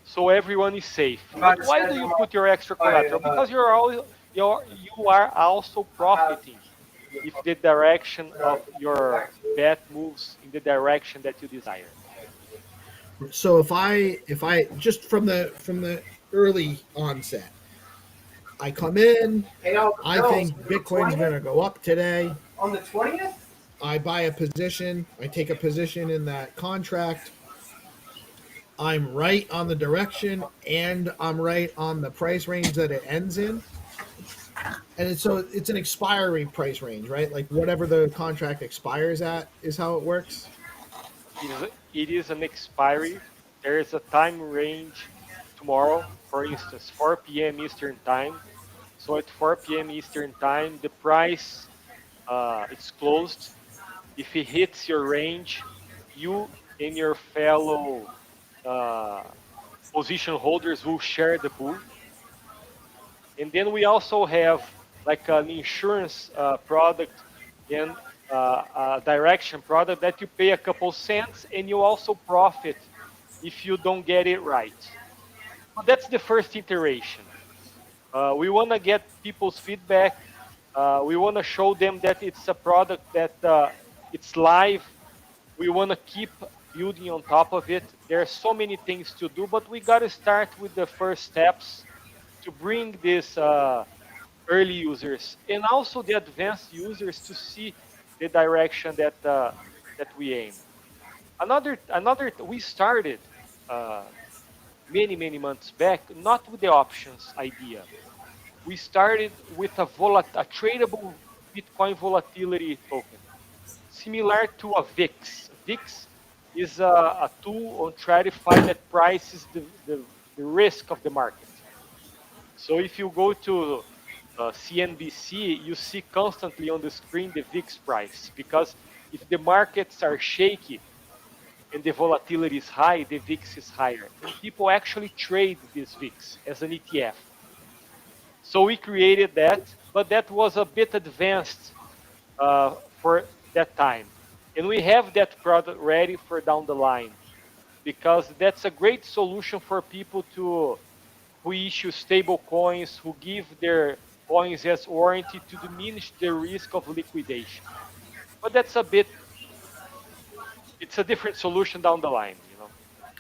so everyone is safe. But why do you put your extra collateral? Because you are also profiting if the direction of your bet moves in the direction that you desire. So if I just from the early onset, I come in, I think Bitcoin's going to go up today. On the 20th? I buy a position, I take a position in that contract. I'm right on the direction, and I'm right on the price range that it ends in. And it's an expiry price range, right? Like whatever the contract expires at is how it works. It is an expiry. There is a time range tomorrow, for instance, 4 p.m. Eastern Time. So at 4 p.m. Eastern Time, the price it's closed. If it hits your range, you and your fellow position holders will share the pool. And then we also have like an insurance product and a direction product that you pay a couple cents and you also profit if you don't get it right. But that's the first iteration. We want to get people's feedback. We want to show them that it's a product that it's live. We want to keep building on top of it. There are so many things to do, but we got to start with the first steps to bring these early users and also the advanced users to see the direction that that we aim. We started many months back not with the options idea. We started with a tradable Bitcoin volatility token, similar to a VIX. VIX is a tool on TradFi that prices the risk of the market. So if you go to CNBC, you see constantly on the screen the VIX price, because if the markets are shaky and the volatility is high, the VIX is higher. And people actually trade this VIX as an ETF. So we created that, but that was a bit advanced for that time. And we have that product ready for down the line, because that's a great solution for people who issue stable coins, who give their coins as warranty to diminish the risk of liquidation. But that's it's a different solution down the line, you know.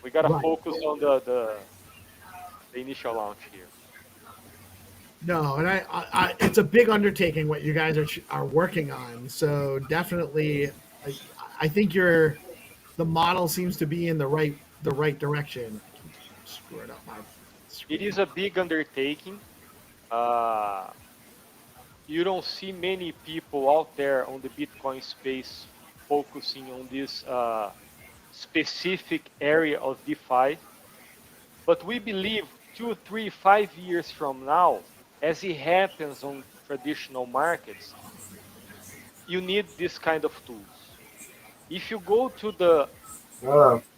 We gotta focus on the initial launch here. No, and it's a big undertaking what you guys are working on. So definitely, I think the model seems to be in the right direction. Screw it up, my screen. It is a big undertaking. You don't see many people out there on the Bitcoin space focusing on this specific area of DeFi. But we believe 2, 3, 5 years from now, as it happens on traditional markets, you need this kind of tools. If you go to the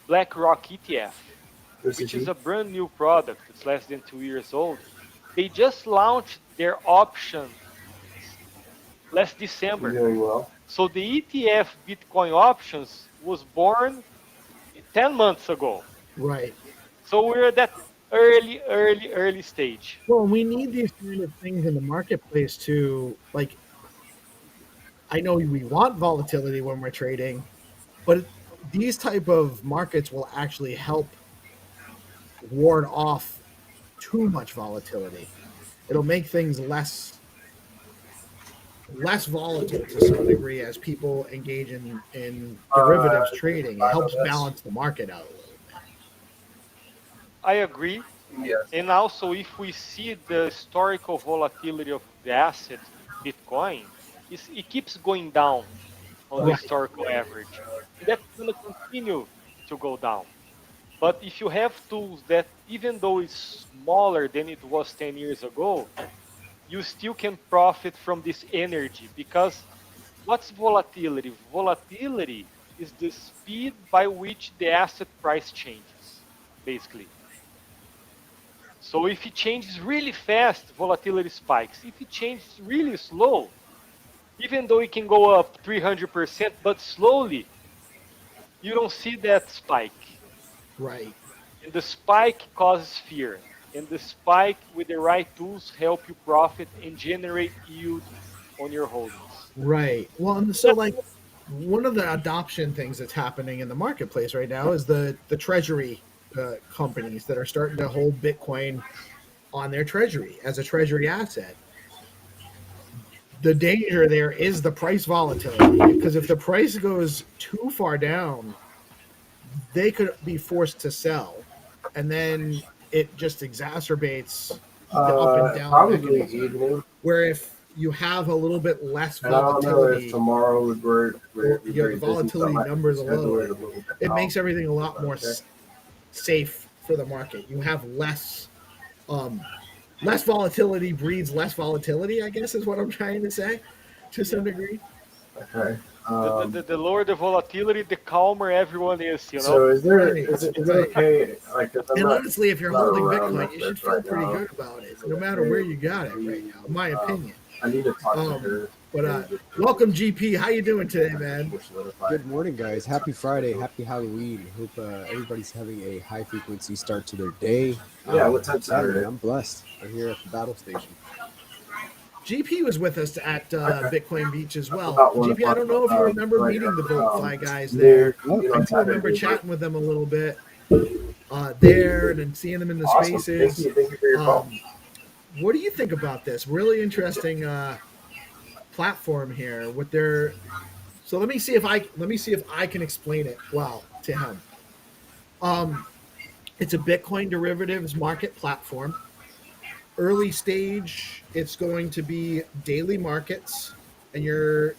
BlackRock ETF, which is a brand new product, it's less than 2 years old, they just launched their option last December. Doing well. So the ETF Bitcoin options was born 10 months ago. Right. So we're at that early stage. Well, we need these kind of things in the marketplace to, like, I know we want volatility when we're trading, but these type of markets will actually help ward off too much volatility. It'll make things less volatile to some degree as people engage in derivatives trading. It helps balance the market out. I agree. Yes. And also, if we see the historical volatility of the asset Bitcoin, it keeps going down on the historical average. That's going to continue to go down. But if you have tools that, even though it's smaller than it was 10 years ago, you still can profit from this energy. Because what's volatility? Volatility is the speed by which the asset price changes, basically. So if it changes really fast, volatility spikes. If it changes really slow, even though it can go up 300%, but slowly, you don't see that spike. Right. And the spike causes fear. And the spike with the right tools help you profit and generate yield on your holdings. Right. Well, and so like one of the adoption things that's happening in the marketplace right now is the treasury companies that are starting to hold Bitcoin on their treasury as a treasury asset. The danger there is the price volatility, because if the price goes too far down, they could be forced to sell, and then it just exacerbates the up and down mechanism. Where if you have a little bit less volatility, I don't know if tomorrow would work. your volatility numbers low, it makes everything a lot more safe for the market. You have less volatility breeds less volatility, I guess is what I'm trying to say, to some degree. Okay. The lower the volatility, the calmer everyone is, you know. So is Right. it okay? Like, 'cause I'm And not- honestly, if you're not holding around Bitcoin, like you this should feel right pretty now. good about it, no matter where you got it right now, in my opinion. I need to talk to her. But welcome, GP. How you doing today, man? Good morning, guys. Happy Friday. Happy Halloween. Hope everybody's having a high frequency start to their day. Yeah, what time Saturday? Man, I'm blessed. I'm here at the battle station. GP was with us at Bitcoin Beach as well. About 1 GP, I don't know if you o'clock, remember right meeting the after, VoteFi guys there. you know, I do remember chatting with them a little bit there and then seeing them in the Awesome. spaces. Thank you for your call. What do you think about this? Really interesting platform here with their. So let me see if I can explain it well to him. It's a Bitcoin derivatives market platform. Early stage, it's going to be daily markets, and you're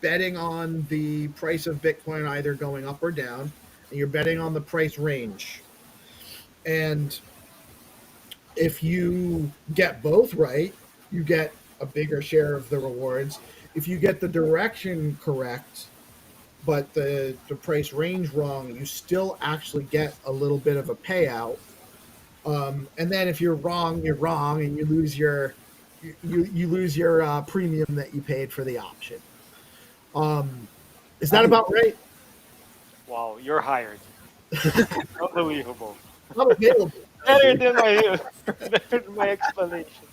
betting on the price of Bitcoin either going up or down, and you're betting on the price range. And if you get both right, you get a bigger share of the rewards. If you get the direction correct, but the price range wrong, you still actually get a little bit of a payout. And then if you're wrong, and you lose your premium that you paid for the option. Is that about right? Wow, you're hired. Unbelievable. I'm available. Better than my explanation.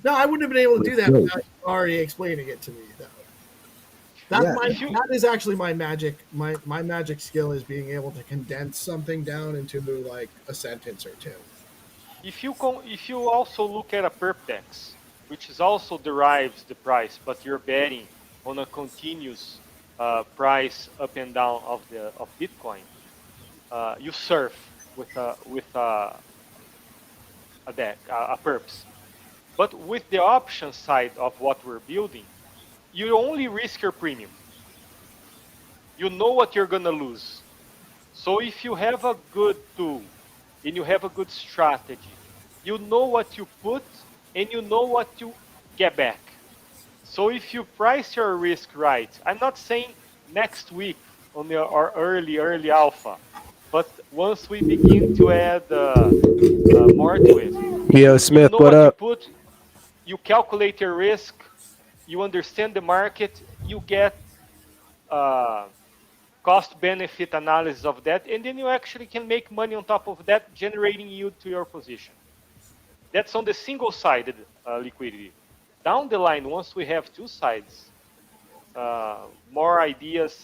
No, I wouldn't have been able to do that Great. without you already explaining it to me, though. That is actually my magic. My magic skill is being able to condense something down into like a sentence or two. If you also look at a perp DEX, which is also derives the price, but you're betting on a continuous price up and down of Bitcoin, you surf with a deck, a perps. But with the option side of what we're building, you only risk your premium. You know what you're gonna lose. So if you have a good tool and you have a good strategy, you know what you put and you know what you get back. So if you price your risk right, I'm not saying next week on our early alpha, but once we begin to add more to it, Yo, Smith, you know what up? you put, you calculate your risk, you understand the market, you get cost-benefit analysis of that, and then you actually can make money on top of that, generating yield to your position. That's on the single-sided liquidity. Down the line, once we have two sides, more ideas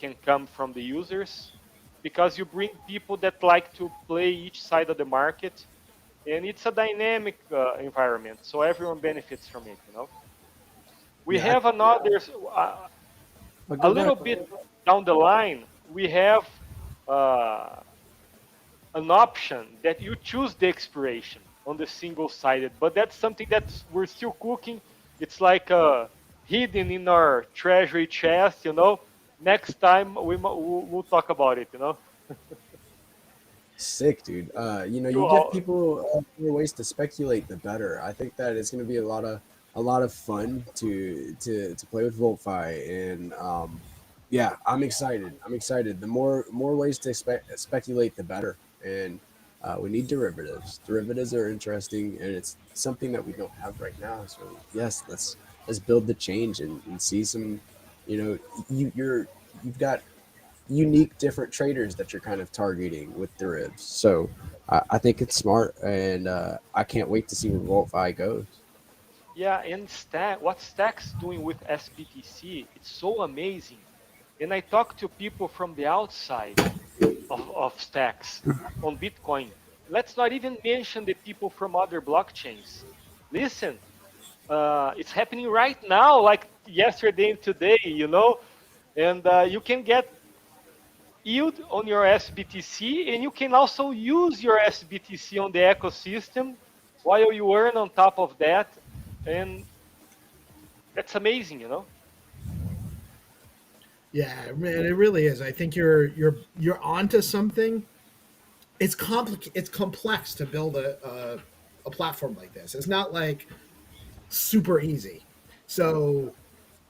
can come from the users, because you bring people that like to play each side of the market, and it's a dynamic environment, so everyone benefits from it, you know. We have another, a little bit down the line, we have an option that you choose the expiration on the single-sided, but that's something that we're still cooking. It's like hidden in our treasury chest, you know. Next time we'll talk about it, you know. Sick, dude. You know, you give people more ways to speculate, the better. I think that it's going to be a lot of fun to play with VoteFi, and yeah, I'm excited. The more ways to speculate, the better. And we need derivatives. Derivatives are interesting, and it's something that we don't have right now. So yes, let's build the change and see some. You know, you've got unique different traders that you're kind of targeting with derivatives. So I think it's smart, and I can't wait to see where VoteFi goes. Yeah, and what Stack's doing with SBTC, it's so amazing. And I talk to people from the outside of Stacks on Bitcoin. Let's not even mention the people from other blockchains. Listen, it's happening right now, like yesterday and today, you know, and you can get yield on your SBTC, and you can also use your SBTC on the ecosystem while you earn on top of that, and that's amazing, you know. Yeah, man, it really is. I think you're onto something. It's complex to build a platform like this. It's not like super easy. So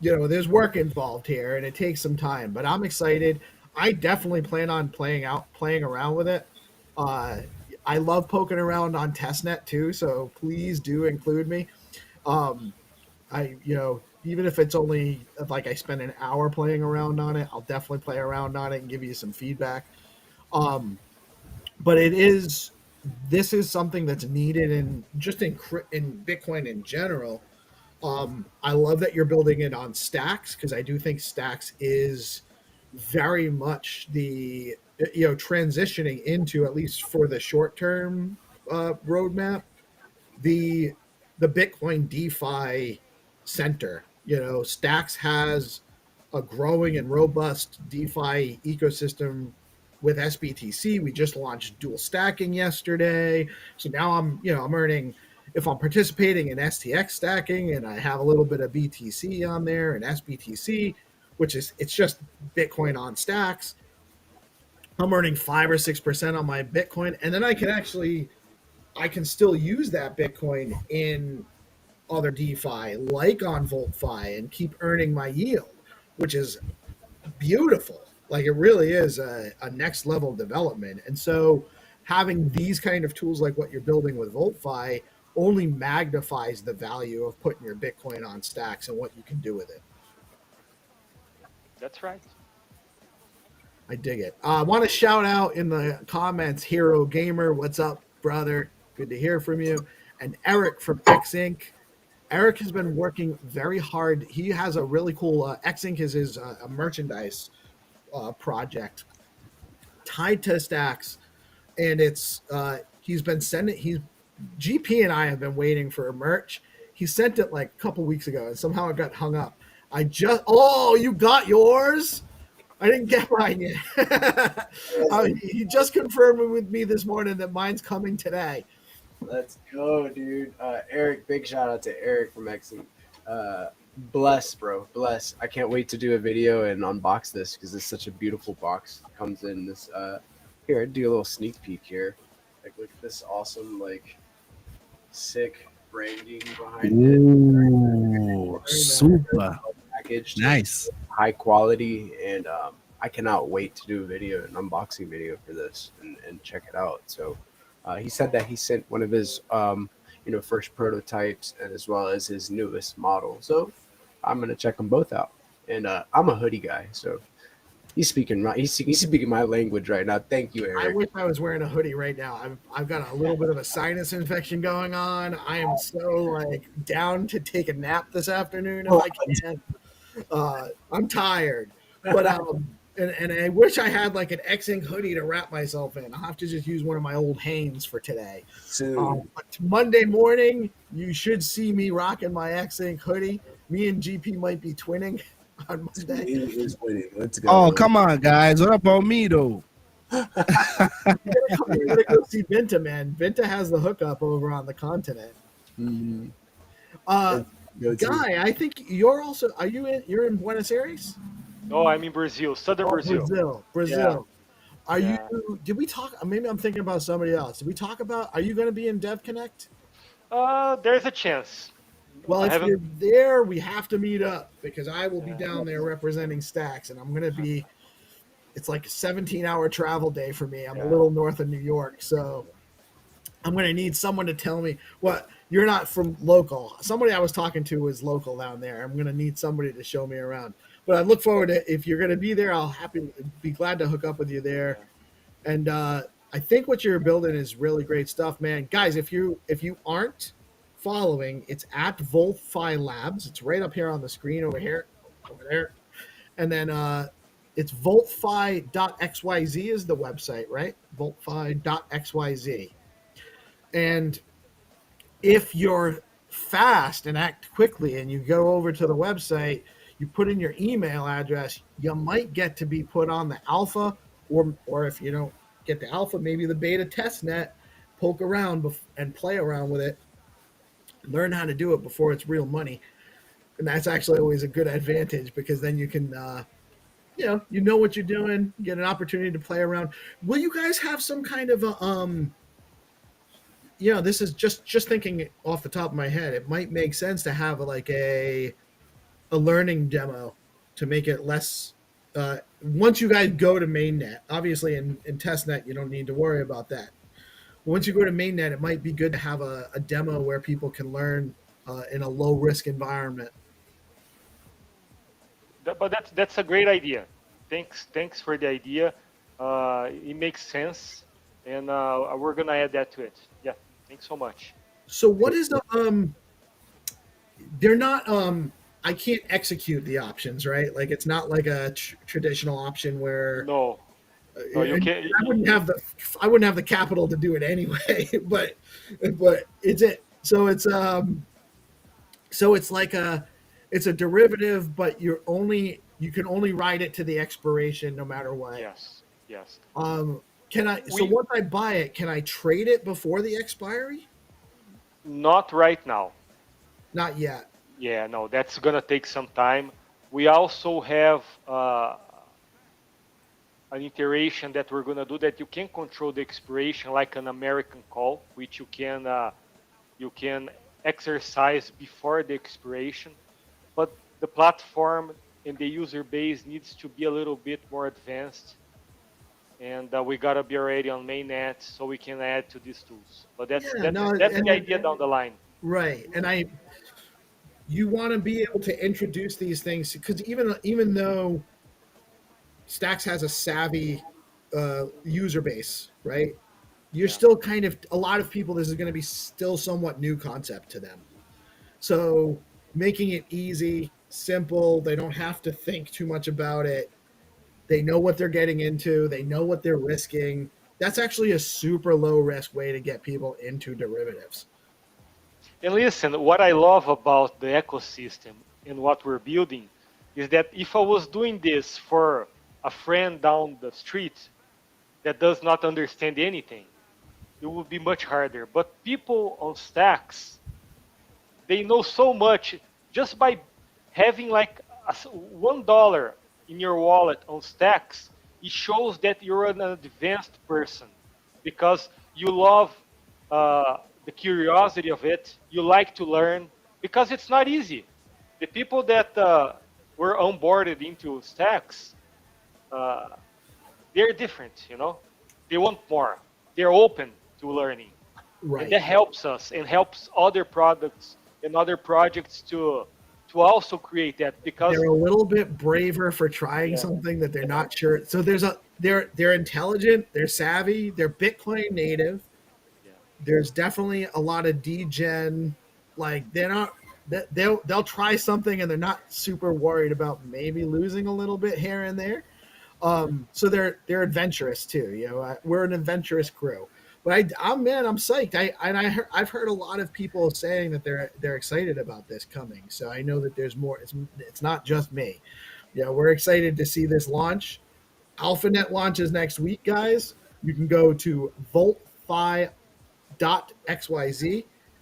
there's work involved here, and it takes some time. But I'm excited. I definitely plan on playing around with it. I love poking around on testnet too, so please do include me. Even if it's only like I spend an hour playing around on it, I'll definitely play around on it and give you some feedback. But this is something that's needed in Bitcoin in general. I love that you're building it on Stacks, because I do think Stacks is very much the transitioning into, at least for the short term roadmap, the Bitcoin DeFi center. Stacks has a growing and robust DeFi ecosystem with SBTC. We just launched dual stacking yesterday, so now I'm earning, if I'm participating in STX stacking, and I have a little bit of BTC on there and SBTC, it's just Bitcoin on Stacks. I'm earning 5 or 6% on my Bitcoin, and then I can still use that Bitcoin in other DeFi, like on VoltFi, and keep earning my yield, which is beautiful. Like, it really is a next level development. And so having these kind of tools like what you're building with VoltFi only magnifies the value of putting your Bitcoin on Stacks and what you can do with it. That's right. I dig it. I want to shout out in the comments, Hero Gamer. What's up, brother? Good to hear from you. And Eric from X Inc. Eric has been working very hard. He has a really cool X Inc. is his a merchandise project tied to Stacks, and it's he's been sending. GP and I have been waiting for a merch. He sent it like a couple weeks ago, and somehow it got hung up. You got yours? I didn't get mine yet. He just confirmed with me this morning that mine's coming today. Let's go, dude. Eric, big shout out to Eric from Exing. Bless, bro. Bless. I can't wait to do a video and unbox this, because it's such a beautiful box. It comes in this. Here, I'd do a little sneak peek here. Like, look at this awesome, sick branding behind it. Ooh, super. Packaged, Nice. high quality, and I cannot wait to do a video, an unboxing video for this, and check it out. So he said that he sent one of his first prototypes, and as well as his newest model. So I'm gonna check them both out. And I'm a hoodie guy, so he's speaking my language right now. Thank you, Eric. I wish I was wearing a hoodie right now. I've got a little bit of a sinus infection going on. I am so down to take a nap this afternoon if I can. I'm tired, but and I wish I had an X-Ink hoodie to wrap myself in. I'll have to just use one of my old Hanes for today. But Monday morning, you should see me rocking my X-Ink hoodie. Me and GP might be twinning on Monday. Let's go. Oh, come on, guys. What about me, though? You gotta go see Vinta, man. Vinta has the hookup over on the continent. Mm-hmm. Guy, I think you're also. You're in Buenos Aires? No, I'm in Brazil, southern Brazil. Brazil. Yeah. You? Did we talk? Maybe I'm thinking about somebody else. Did we talk about? Are you going to be in Dev Connect? There's a chance. Well, if you're there, we have to meet up, because I will be down there representing Stacks, and I'm going to be. It's like a 17-hour travel day for me. I'm a little north of New York, so I'm going to need someone to tell me what. You're not from local. Somebody I was talking to was local down there. I'm going to need somebody to show me around. But I look forward to, if you're going to be there, I'll be glad to hook up with you there. And I think what you're building is really great stuff, man. Guys, if you aren't following, it's at VoltFi Labs. It's right up here on the screen over there. And then it's voltfi.xyz is the website, right? voltfi.xyz. And if you're fast and act quickly and you go over to the website, you put in your email address, you might get to be put on the alpha, or if you don't get the alpha, maybe the beta test net, poke around and play around with it, learn how to do it before it's real money. And that's actually always a good advantage, because then you can, you know what you're doing, get an opportunity to play around. Will you guys have some kind of this is just thinking off the top of my head. It might make sense to have a a learning demo to make it less. Once you guys go to mainnet, obviously in testnet you don't need to worry about that. Once you go to mainnet, it might be good to have a demo where people can learn in a low risk environment. But that's a great idea. Thanks for the idea. It makes sense, and we're gonna add that to it. Yeah, thanks so much. So what is the they're not I can't execute the options, right? Like it's not like a traditional option where No, no, you can't. I wouldn't have the capital to do it anyway. but it's it. So it's like it's a derivative, but you can only ride it to the expiration no matter what. Yes, yes. So once I buy it, can I trade it before the expiry? Not right now. Not yet. Yeah, no, that's gonna take some time. We also have an iteration that we're gonna do that you can control the expiration like an American call, which you can exercise before the expiration, but the platform and the user base needs to be a little bit more advanced, and we gotta be already on mainnet so we can add to these tools. But that's the idea down the line. Right, and you want to be able to introduce these things because even though Stacks has a savvy user base, right? You're still kind of a lot of people. This is going to be still somewhat new concept to them. So making it easy, simple. They don't have to think too much about it. They know what they're getting into. They know what they're risking. That's actually a super low risk way to get people into derivatives. And listen, what I love about the ecosystem and what we're building is that if I was doing this for a friend down the street that does not understand anything, it would be much harder. But people on Stacks, they know so much just by having like $1 in your wallet on Stacks. It shows that you're an advanced person because you love the curiosity of it. You like to learn because it's not easy. The people that were onboarded into Stacks, they're different, you know. They want more. They're open to learning, right? And that helps us and helps other products and other projects to also create that because they're a little bit braver for trying something that they're not sure. So they're intelligent, they're savvy, they're Bitcoin native. There's definitely a lot of degen, like they'll try something and they're not super worried about maybe losing a little bit here and there. So they're adventurous too. You know, we're an adventurous crew. But I'm psyched. I've heard a lot of people saying that they're excited about this coming. So I know that there's more. It's not just me. You know, we're excited to see this launch. AlphaNet launches next week, guys. You can go to voltfi.xyz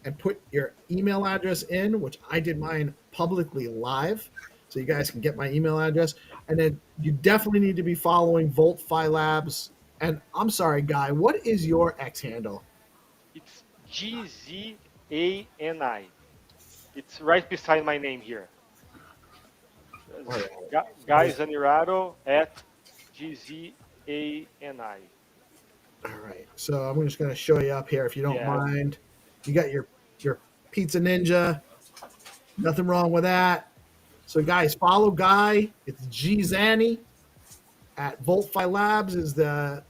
and put your email address in, which I did mine publicly live, so you guys can get my email address. And then you definitely need to be following VoltFi Labs. And I'm sorry, Guy, what is your X handle? It's GZANI. It's right beside my name here. Guy Zanirato at GZANI. All right. So I'm just going to show you up here if you don't mind. You got your Pizza Ninja. Nothing wrong with that. So guys, follow Guy. It's GZANI at VoltFi Labs is the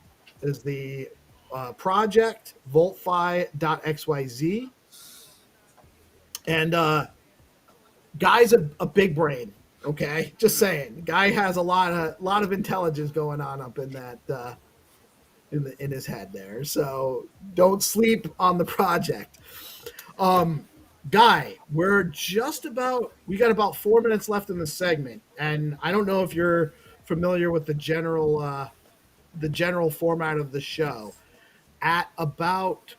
project, voltfi.xyz. And Guy's a big brain, okay? Just saying. Guy has a lot of intelligence going on up in that in his head there. So don't sleep on the project. Guy, we got about 4 minutes left in the segment, and I don't know if you're familiar with the general format of the show. At about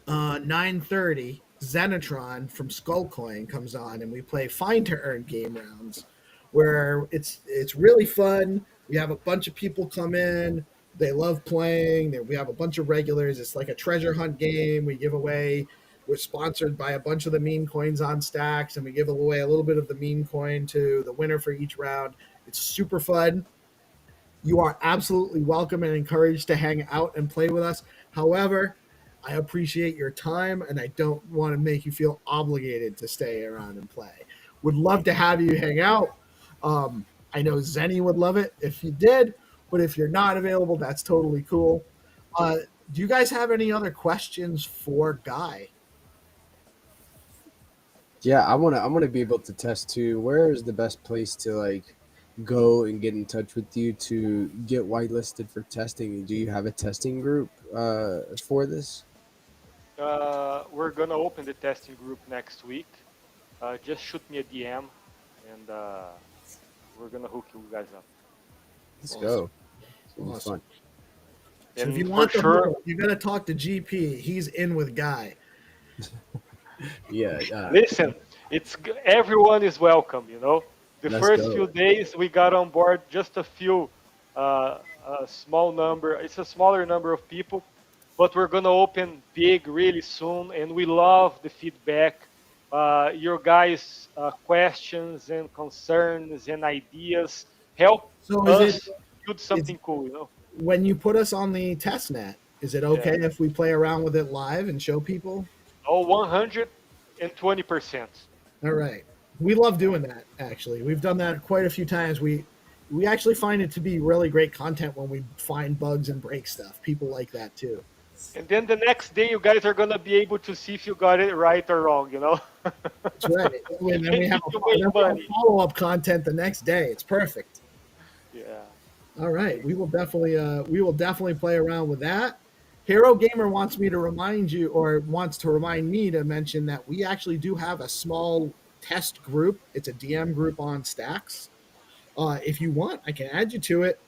9:30, Zenitron from Skullcoin comes on, and we play Find2Earn game rounds, where it's really fun. We have a bunch of people come in. They love playing. We have a bunch of regulars. It's like a treasure hunt game. We give away We're sponsored by a bunch of the meme coins on Stacks, and we give away a little bit of the meme coin to the winner for each round. It's super fun. You are absolutely welcome and encouraged to hang out and play with us. However, I appreciate your time, and I don't want to make you feel obligated to stay around and play. Would love to have you hang out. I know Zenny would love it if you did, but if you're not available, that's totally cool. Do you guys have any other questions for Guy? Yeah, I wanna be able to test too. Where is the best place to like go and get in touch with you to get whitelisted for testing? Do you have a testing group for this? We're gonna open the testing group next week. Just shoot me a DM, and we're gonna hook you guys up. Let's go. It's gonna be Awesome. fun. So if And you for want the sure- hook, you gotta talk to GP. He's in with Guy. Yeah. Listen, everyone is welcome. You know, the Let's first go. few days we got on board just a few, a small number. It's a smaller number of people, but we're gonna open big really soon, and we love the feedback. Your guys' questions and concerns and ideas help So us is it build something cool. You know. when you put us on the test net? Is it okay if we play around with it live and show people? Oh, 120%. All right. We love doing that, actually. We've done that quite a few times. We actually find it to be really great content when we find bugs and break stuff. People like that too. And then the next day, you guys are gonna be able to see if you got it right or wrong. You know. That's right. And then we have You make money. follow-up content the next day. It's perfect. Yeah. All right. We will definitely play around with that. Hero Gamer wants me to remind you, or wants to remind me to mention that we actually do have a small test group. It's a DM group on Stacks. If you want, I can add you to it.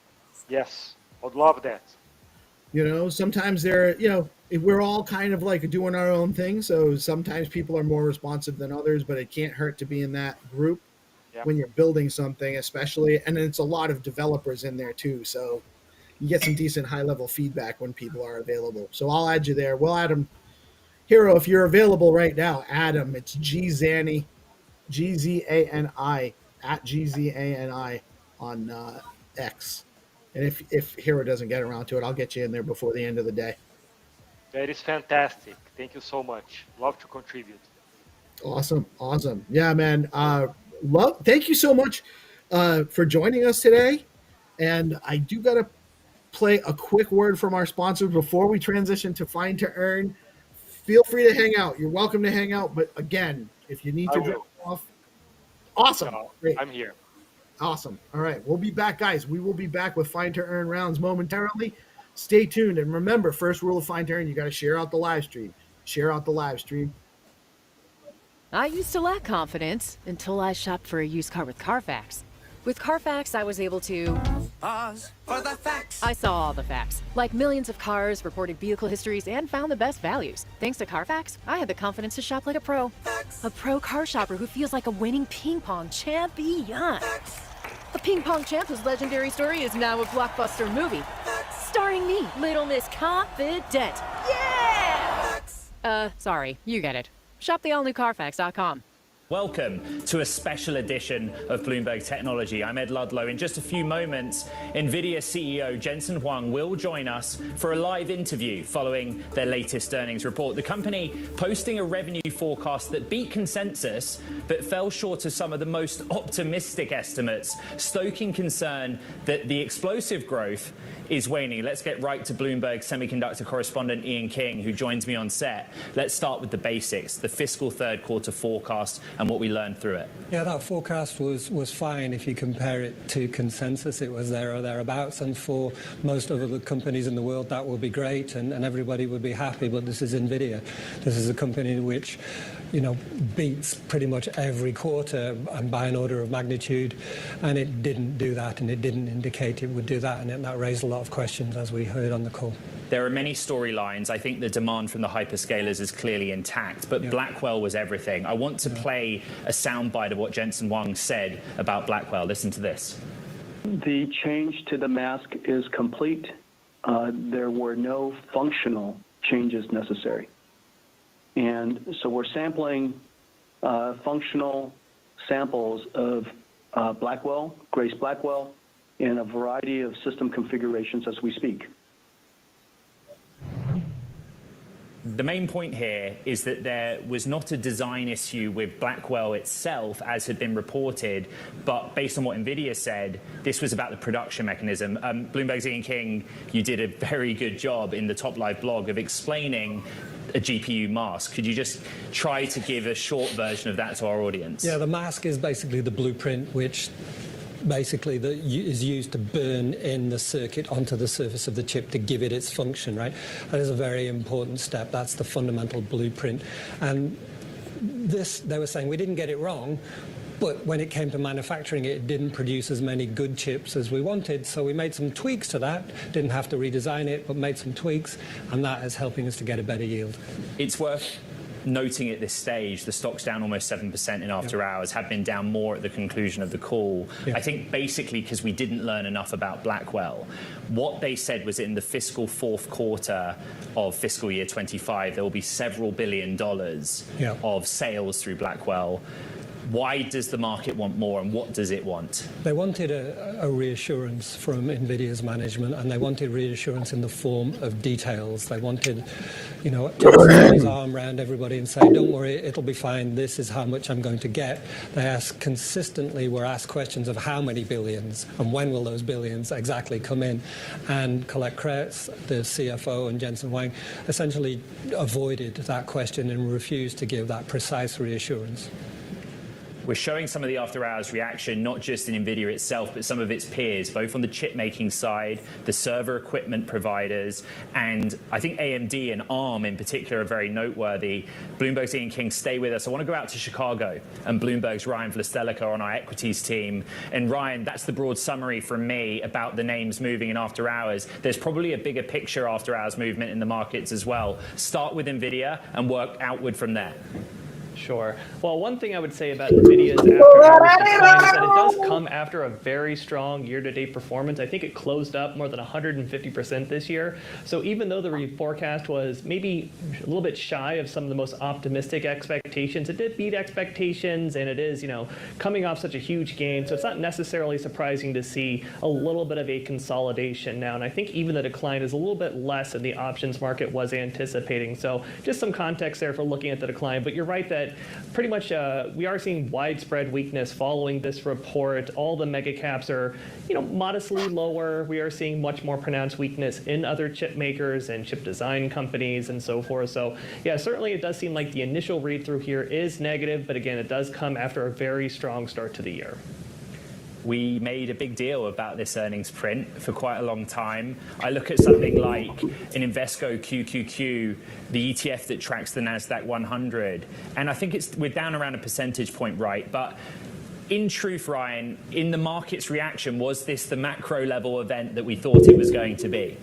Yes, I'd love that. You know, sometimes we're all kind of like doing our own thing. So sometimes people are more responsive than others, but it can't hurt to be in that group when you're building something, especially. And it's a lot of developers in there too. So you get some decent high level feedback when people are available. So I'll add you there. We'll add them. Hero, if you're available right now, add them. It's Gzani, Gzani at Gzani on X. And if Hero doesn't get around to it, I'll get you in there before the end of the day. That is fantastic. Thank you so much. Love to contribute. Awesome. Yeah, man. Thank you so much for joining us today. And I do got to play a quick word from our sponsors before we transition to Find2Earn. Feel free to hang out. You're welcome to hang out. But again, if you need to drop off, awesome. No, Great. I'm here. Awesome. All right. We'll be back, guys. We will be back with Find2Earn rounds momentarily. Stay tuned. And remember, first rule of Find2Earn, you got to share out the live stream. Share out the live stream. I used to lack confidence until I shopped for a used car with Carfax. With Carfax, I was able to pause for the facts. I saw all the facts, like millions of cars, reported vehicle histories, and found the best values. Thanks to Carfax, I had the confidence to shop like a pro. A pro car shopper who feels like a winning ping pong champion. A ping pong champ whose legendary story is now a blockbuster movie. Starring me, Little Miss Confident. Yeah! Sorry, you get it. Shop the allnewcarfax.com. Welcome to a special edition of Bloomberg Technology. I'm Ed Ludlow. In just a few moments, NVIDIA CEO Jensen Huang will join us for a live interview following their latest earnings report. The company posting a revenue forecast that beat consensus but fell short of some of the most optimistic estimates, stoking concern that the explosive growth is waning. Let's get right to Bloomberg semiconductor correspondent Ian King, who joins me on set. Let's start with the basics, the fiscal third quarter forecast and what we learned through it. Yeah, that forecast was fine if you compare it to consensus. It was there or thereabouts, and for most of the companies in the world that will be great and everybody would be happy, but this is NVIDIA. This is a company which, you know, beats pretty much every quarter and by an order of magnitude, and it didn't do that, and it didn't indicate it would do that, and that raised a lot of questions, as we heard on the call. There are many storylines. I think the demand from the hyperscalers is clearly intact, but Blackwell was everything. I want to play a soundbite of what Jensen Huang said about Blackwell. Listen to this. The change to the mask is complete. There were no functional changes necessary. And so we're sampling functional samples of Blackwell, Grace Blackwell, in a variety of system configurations as we speak. The main point here is that there was not a design issue with Blackwell itself, as had been reported, but based on what NVIDIA said, this was about the production mechanism. Bloomberg's Ian King, you did a very good job in the Top Live blog of explaining a GPU mask. Could you just try to give a short version of that to our audience? Yeah, the mask is basically the blueprint which basically is used to burn in the circuit onto the surface of the chip to give it its function, right? That is a very important step. That's the fundamental blueprint. And this, they were saying, we didn't get it wrong, but when it came to manufacturing it didn't produce as many good chips as we wanted, so we made some tweaks to that. Didn't have to redesign it, but made some tweaks, and that is helping us to get a better yield. It's worth noting at this stage, the stock's down almost 7% in after hours, have been down more at the conclusion of the call. I think basically because we didn't learn enough about Blackwell. What they said was in the fiscal fourth quarter of fiscal year 25, there will be several $1 billion of sales through Blackwell. Why does the market want more, and what does it want? They wanted a reassurance from NVIDIA's management, and they wanted reassurance in the form of details. They wanted, you know, to put his arm around everybody and say, don't worry, it'll be fine, this is how much I'm going to get. They were asked questions of how many billions, and when will those billions exactly come in. And Colette Kretz, the CFO, and Jensen Huang essentially avoided that question and refused to give that precise reassurance. We're showing some of the after-hours reaction, not just in NVIDIA itself, but some of its peers, both on the chip-making side, the server equipment providers, and I think AMD and ARM in particular are very noteworthy. Bloomberg's Ian King, stay with us. I want to go out to Chicago and Bloomberg's Ryan Vlastelica on our equities team. And Ryan, that's the broad summary from me about the names moving in after-hours. There's probably a bigger picture after-hours movement in the markets as well. Start with NVIDIA and work outward from there. Sure. Well, one thing I would say about NVIDIA's after-hours decline is that it does come after a very strong year-to-date performance. I think it closed up more than 150% this year. So even though the reforecast was maybe a little bit shy of some of the most optimistic expectations, it did beat expectations, and it is, you know, coming off such a huge gain. So it's not necessarily surprising to see a little bit of a consolidation now. And I think even the decline is a little bit less than the options market was anticipating. So just some context there for looking at the decline. But you're right that pretty much we are seeing widespread weakness following this report. All the mega caps are, you know, modestly lower. We are seeing much more pronounced weakness in other chip makers and chip design companies and so forth. So yeah, certainly it does seem like the initial read through here is negative, but again, it does come after a very strong start to the year. We made a big deal about this earnings print for quite a long time. I look at something like an Invesco QQQ, the ETF that tracks the NASDAQ 100, and I think we're down around a percentage point, right? But in truth, Ryan, in the market's reaction, was this the macro level event that we thought it was going to be?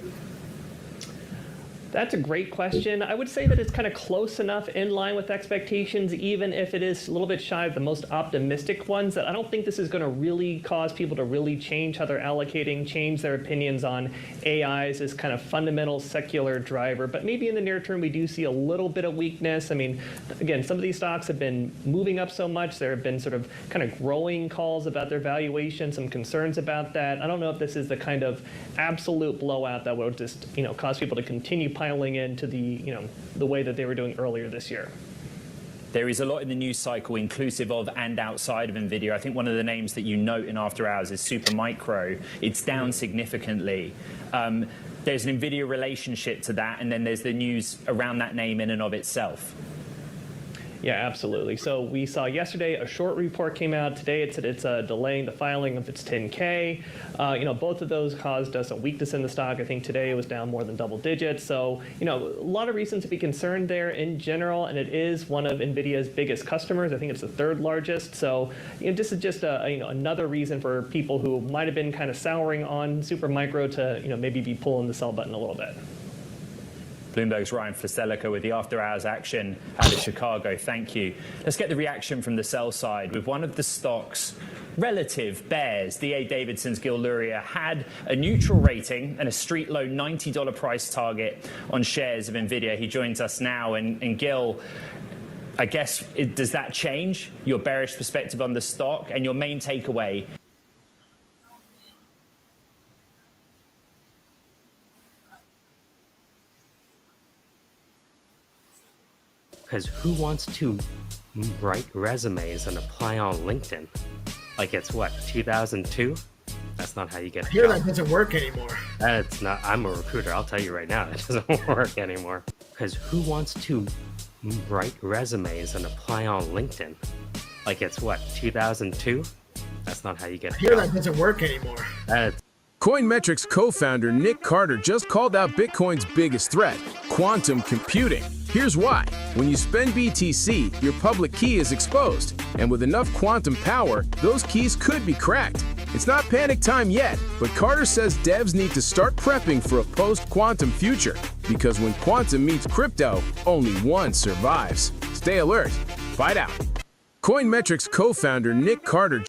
That's a great question. I would say that it's kind of close enough in line with expectations, even if it is a little bit shy of the most optimistic ones, that I don't think this is going to really cause people to really change how they're allocating, change their opinions on AI as this kind of fundamental secular driver. But maybe in the near term, we do see a little bit of weakness. I mean, again, some of these stocks have been moving up so much. There have been sort of kind of growing calls about their valuation, some concerns about that. I don't know if this is the kind of absolute blowout that will just, you know, cause people to continue piling into the, you know, the way that they were doing earlier this year. There is a lot in the news cycle, inclusive of and outside of NVIDIA. I think one of the names that you note in after hours is Supermicro. It's down significantly. There's an NVIDIA relationship to that, and then there's the news around that name in and of itself. Yeah, absolutely. So we saw yesterday a short report came out. Today it's delaying the filing of its 10K. You know, both of those caused some weakness in the stock. I think today it was down more than double digits. So, you know, a lot of reasons to be concerned there in general. And it is one of NVIDIA's biggest customers. I think it's the third largest. So, you know, this is just you know, another reason for people who might have been kind of souring on Supermicro to, you know, maybe be pulling the sell button a little bit. Bloomberg's Ryan Vlastelica with the after-hours action out of Chicago. Thank you. Let's get the reaction from the sell side with one of the stocks relative bears, the A. Davidson's Gil Luria, had a neutral rating and a street low $90 price target on shares of NVIDIA. He joins us now. And Gil, I guess, does that change your bearish perspective on the stock and your main takeaway? Because who wants to write resumes and apply on LinkedIn? Like it's what, 2002? That's not how you get a I hear job. that doesn't work anymore. That's not. I'm a recruiter. I'll tell you right now, that doesn't work anymore. Because who wants to write resumes and apply on LinkedIn? Like it's what, 2002? That's not how you get a I hear job. that doesn't work anymore. Coinmetrics co-founder Nick Carter just called out Bitcoin's biggest threat, quantum computing. Here's why. When you spend BTC, your public key is exposed, and with enough quantum power, those keys could be cracked. It's not panic time yet, but Carter says devs need to start prepping for a post-quantum future, because when quantum meets crypto, only one survives. Stay alert. Fight out. Coinmetrics co-founder Nick Carter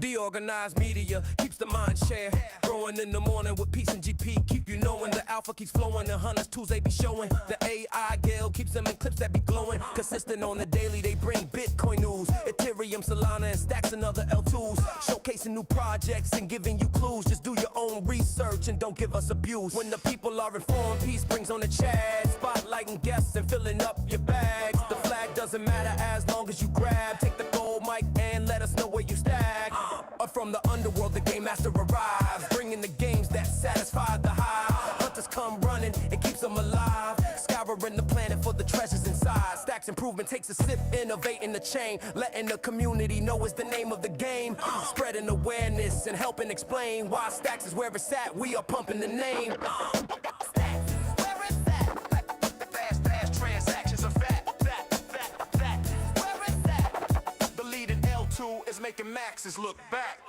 DeOrganized media keeps the mind share growing in the morning with peace and GP. Keep you knowing the alpha keeps flowing. The hunters tools they be showing. The AI Gale keeps them in clips that be glowing. Consistent on the daily, they bring Bitcoin news. Ethereum, Solana, and stacks and other L2s. Showcasing new projects and giving you clues. Just do your own research and don't give us abuse. When the people are informed, peace brings on the chat. Spotlighting guests and filling up your bags. The flag doesn't matter as long as you grab. Take the gold mic and let us know where you stack. From the underworld, the game master arrives, bringing the games that satisfy the high. Hunters come running, it keeps them alive. Scouring the planet for the treasures inside. Stacks improvement takes a sip, innovating the chain. Letting the community know is the name of the game. Spreading awareness and helping explain why Stacks is where it's at. We are pumping the name. Fast transactions are fat. Where is that? The leading L2 is making maxes look back.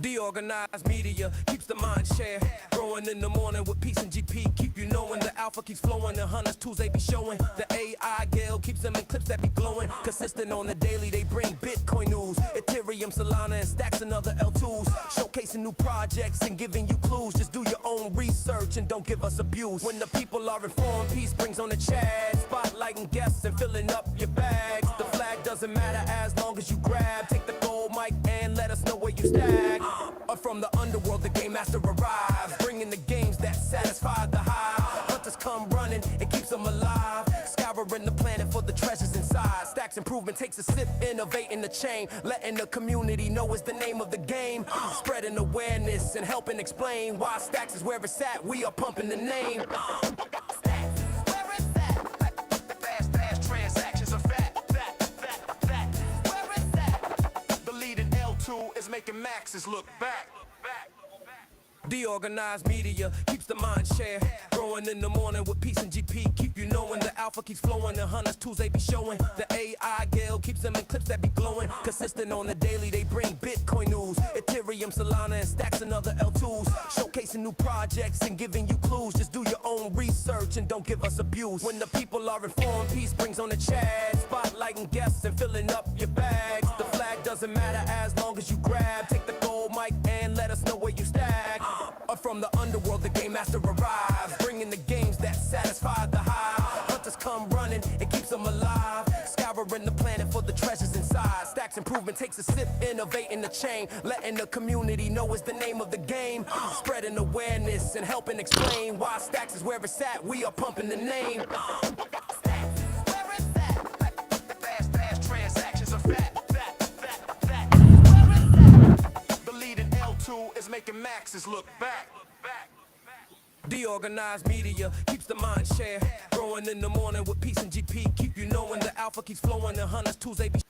DeOrganized media keeps the mind share growing in the morning with peace and GP. Keep you knowing the alpha keeps flowing. The hunters tools they be showing. The AI Gale keeps them in clips that be glowing. Consistent on the daily, they bring Bitcoin news. Ethereum, Solana, and stacks and other L2s. Showcasing new projects and giving you clues. Just do your own research and don't give us abuse. When the people are informed, peace brings on the chat. Spotlighting guests and filling up your bags. The flag doesn't matter as long as you grab. Take the gold mic and let us know where you stack. From the underworld, the game master arrives, bringing the games that satisfy the high. Hunters come running, it keeps them alive. Scouring the planet for the treasures inside. Stacks improvement takes a sip, innovating the chain. Letting the community know is the name of the game. Spreading awareness and helping explain why Stacks is where it's at. We are pumping the name. Fast transactions are fat. Where is that? The leading L2 is making maxes look back. DeOrganized media keeps the mind share growing in the morning with peace and GP. Keep you knowing the alpha keeps flowing. The hunters tools they be showing. The AI Gale keeps them in clips that be glowing. Consistent on the daily, they bring Bitcoin news. Ethereum, Solana, and stacks and other L2s. Showcasing new projects and giving you clues. Just do your own research and don't give us abuse. When the people are informed, peace brings on the chat. Spotlighting guests and filling up your bags. The flag doesn't matter as long as you grab. Take the gold mic and let us know where you stack. From the underworld, the game master arrives, bringing the games that satisfy the high. Hunters come running, it keeps them alive. Scouring Scouring the planet for the treasures inside. Stacks improvement takes a sip, innovating the chain, letting the community know is the name of the game. Spreading awareness and helping explain why Stacks is where it's at. We are pumping the name. Fast transactions are fat. The leading L2 is making maxes look back. DeOrganized media keeps the mind share growing in the morning with peace and GP. Keep you knowing the alpha keeps flowing. The hunters Tuesday be.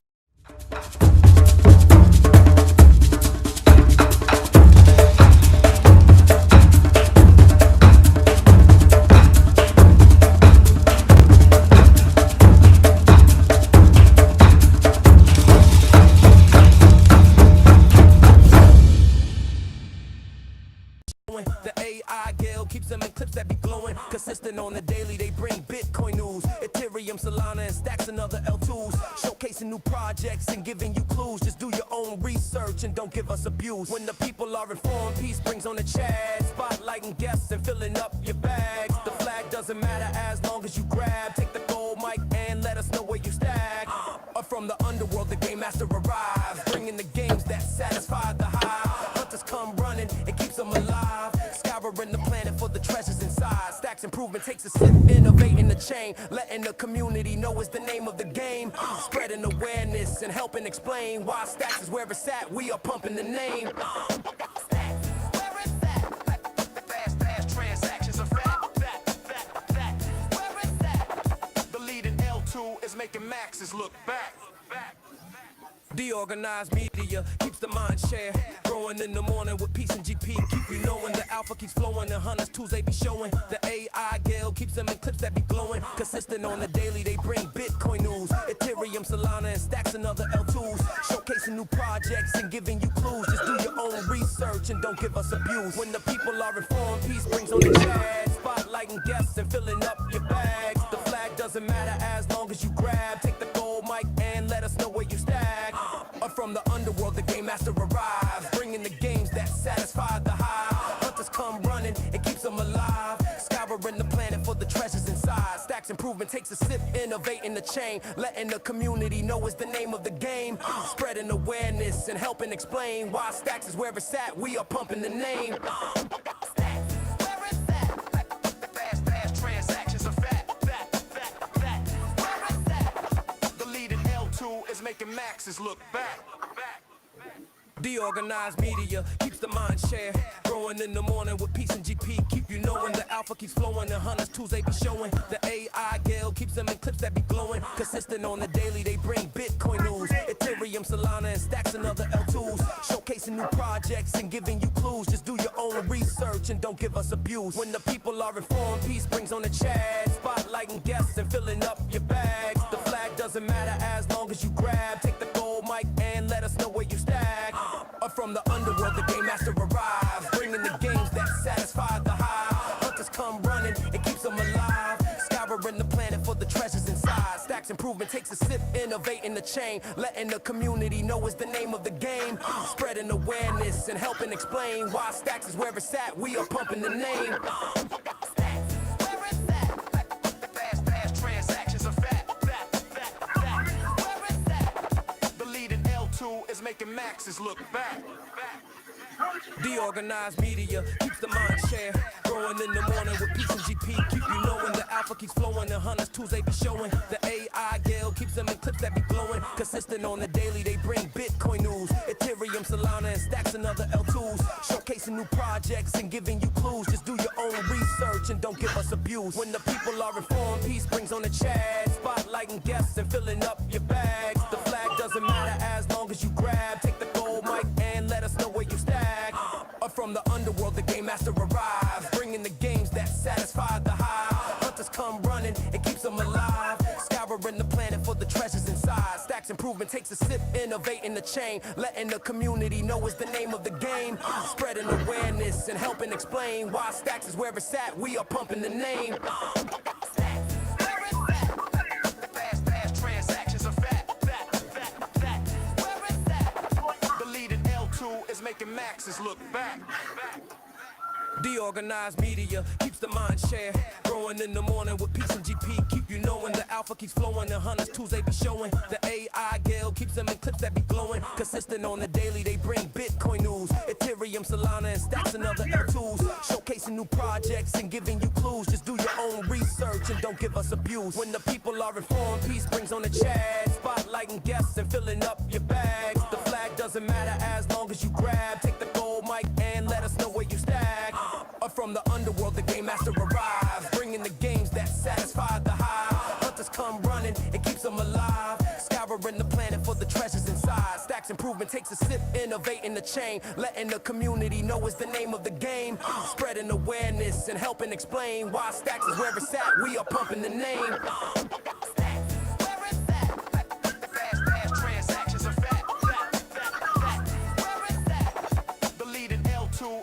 The AI Gale keeps them in clips that be glowing. Consistent on the daily, they bring Bitcoin news. Ethereum, Solana, and Stacks and other L2s. Showcasing new projects and giving you clues. Just do your own research and don't give us abuse. When the people are informed, peace brings on the chat. Spotlighting guests and filling up your bags. The flag doesn't matter as long as you grab. Take the gold mic and let us know where you stack. Or from the underworld, the game master arrives. Bringing the games that satisfy the hive. Hunters come running, it keeps them alive. Scouring the planet for the treasures inside. Stacks improvement takes a sip, innovating the chain, letting the community know is the name of the game. Spreading awareness and helping explain why Stacks is where it's at. We are pumping the name. Fast transactions are fat. Where is that? The leading L2 is making maxes look back. DeOrganized media keeps the mind share growing in the morning with peace and GP. Keep you knowing the alpha keeps flowing. The hunters Tuesday be showing. The AI Gale keeps them in clips that be glowing. Consistent on the daily, they bring Bitcoin news. Ethereum, Solana, and Stacks and other L2s. Showcasing new projects and giving you clues. Just do your own research and don't give us abuse. When the people are informed, peace brings on the chat. Spotlighting guests and filling up your bags. The flag doesn't matter as long as you grab. Take the gold mic and let us know where you stack. Or from the underworld, the game master arrives. Bringing the games that satisfy the hive. Hunters come running, it keeps them alive. Scouring the planet for the treasures inside. Stacks improvement takes a sip, innovating the chain, letting the community know is the name of the game. Spreading awareness and helping explain why Stacks is where it's at. We are pumping the name. Fast transactions are fat. Where is that? The leading L2 is making maxes look back. DeOrganized media keeps the mind share growing in the morning with peace and GP. Keep you knowing the alpha keeps flowing. The hunters Tuesday be showing. The AI Gale keeps them in clips that be glowing. Consistent on the daily, they bring Bitcoin news. Ethereum, Solana, and Stacks and other L2s. Showcasing new projects and giving you clues. Just do your own research and don't give us abuse. When the people are informed, peace brings on the chat. Spotlighting guests and filling up your bags. The flag doesn't matter as long as you grab. Take the gold mic and let us know where you stack. Or from the underworld, the game master arrives. Bringing the games that satisfy the hive. Hunters come running, it keeps them alive. Scouring the planet for the treasures inside. Stacks improvement takes a sip, innovating the chain, letting the community know is the name of the game. Spreading awareness and helping explain why Stacks is where it's at. We are pumping the name. Fast transactions are fat. Where is that? The leading L2 is making maxes look back. DeOrganized media keeps the mind share growing in the morning with peace and GP. Keep you knowing the alpha keeps flowing. The hunters Tuesday be showing. The AI Gale keeps them in clips that be glowing. Consistent on the daily, they bring Bitcoin news. Ethereum, Solana, and Stacks and other L2s. Showcasing new projects and giving you clues. Just do your own research and don't give us abuse. When the people are informed, peace brings on the chat. Spotlighting guests and filling up your bags. The flag doesn't matter as long as you grab. Take the gold mic and let us know where you stack. Or from the underworld, the game master arrives. Bringing the games that satisfy the hive. Hunters come running, it keeps them alive. Scouring the planet for the treasures inside. Stacks improvement takes a sip, innovating the chain, letting the community know is the name of the game. Spreading awareness and helping explain why Stacks is where it's at. We are pumping the name. Fast transactions are fat. Where is that? The leading L2 is making maxes look back. DeOrganized media keeps the mind share Growing in the morning with peace and GP. Keep you knowing the alpha keeps flowing. The hunters tools they be showing. The AI Gale keeps them in clips that be glowing. Consistent on the daily, they bring Bitcoin news. Ethereum, Solana, and stacks and other L2s. Showcasing new projects and giving you clues. Just do your own research and don't give us abuse. When the people are informed, peace brings on the chat. Spotlighting guests and filling up your bags. The flag doesn't matter as long as you grab. Take the gold mic and let us know where you stack. Up from the underworld, the game master arrives. Bringing the games that satisfy the hive. Hunters come running, it keeps them alive. Scouring the planet for the treasures inside. Stacks improvement takes a sip, innovating the chain. Letting the community know is the name of the game. Spreading awareness and helping explain why Stacks is where it's at. We are pumping the name.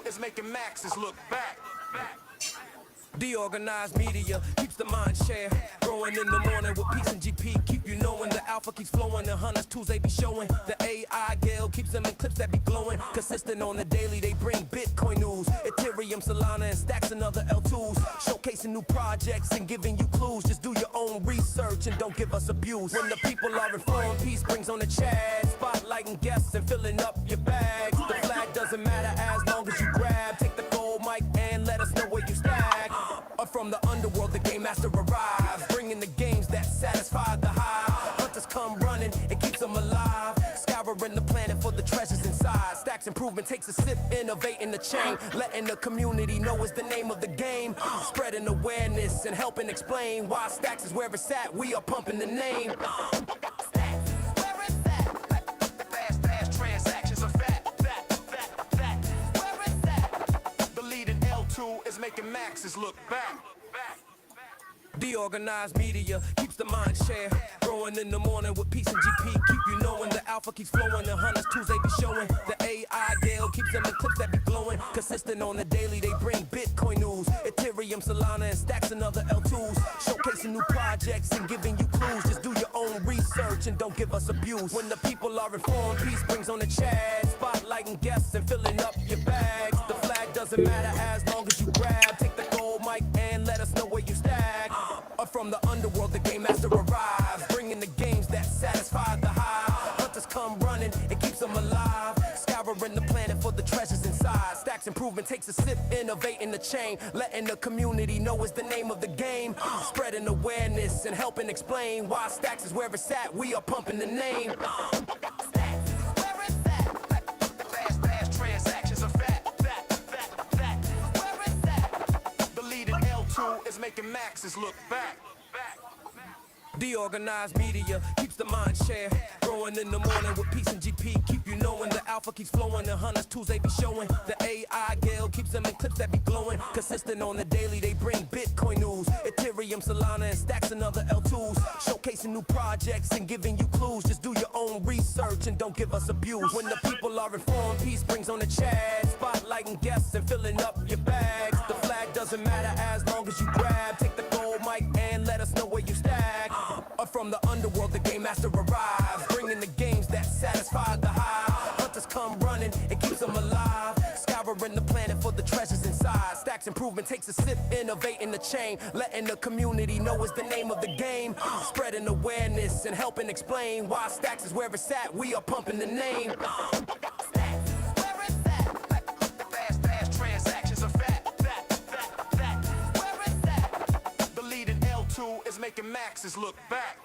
Is making maxes look back. DeOrganized media keeps the mind share. Growing in the morning with peace and GP. Keep you knowing the alpha keeps flowing. The hunters tools they be showing. The AI Gale keeps them in clips that be glowing. Consistent on the daily, they bring Bitcoin news. Ethereum, Solana, and stacks and other L2s. Showcasing new projects and giving you clues. Just do your own research and don't give us abuse. When the people are informed, peace brings on the chat. Spotlighting guests and filling up your bags. The flag doesn't matter as long as you grab. Take the gold mic and let us know where you stack. Up from the underworld, the game master arrives. Bringing the games that satisfy the hive. Hunters come running, it keeps them alive. Scouring the planet for the treasures inside. Stacks improvement takes a sip, innovating the chain. Letting the community know is the name of the game. Spreading awareness and helping explain why Stacks is where it's at. We are pumping the name. Is making maxes look back. DeOrganized media keeps the mind share. Growing in the morning with peace and GP. Keep you knowing the alpha keeps flowing. The hunters tools they be showing. The AI Gale keeps them in clips that be glowing. Consistent on the daily, they bring Bitcoin news. Ethereum, Solana, and stacks and other L2s. Showcasing new projects and giving you clues. Just do your own research and don't give us abuse. When the people are informed, peace brings on the chat. Spotlighting guests and filling up your bags. The flag doesn't matter as long as you grab. Take the gold mic and let us know where you stack. Up from the underworld, the game master arrives. Bringing the games that satisfy the hive. Hunters come running, it keeps them alive. Scouring the planet for the treasures inside. Stacks improvement takes a sip, innovating the chain. Letting the community know is the name of the game. Spreading awareness and helping explain why Stacks is where it's at. We are pumping the name. Is making maxes look back. DeOrganized media keeps the mind share. Growing in the morning with peace and GP. Keep you knowing the alpha keeps flowing. The hunters tools they be showing. The AI Gale keeps them in clips that be glowing. Consistent on the daily, they bring Bitcoin news. Ethereum, Solana, and stacks and other L2s. Showcasing new projects and giving you clues. Just do your own research and don't give us abuse. When the people are informed, peace brings on the chat. Spotlighting guests and filling up your bags. The flag doesn't matter as long as you grab. Take the gold mic and let us know where you stack. Up from the underworld, the game master arrives. Bringing the games that satisfy the hive. Hunters come running, it keeps them alive. Scouring the planet for the treasures inside. Stacks improvement takes a sip, innovating the chain. Letting the community know is the name of the game. Spreading awareness and helping explain why Stacks is where it's at. We are pumping the name. Is making maxes look back.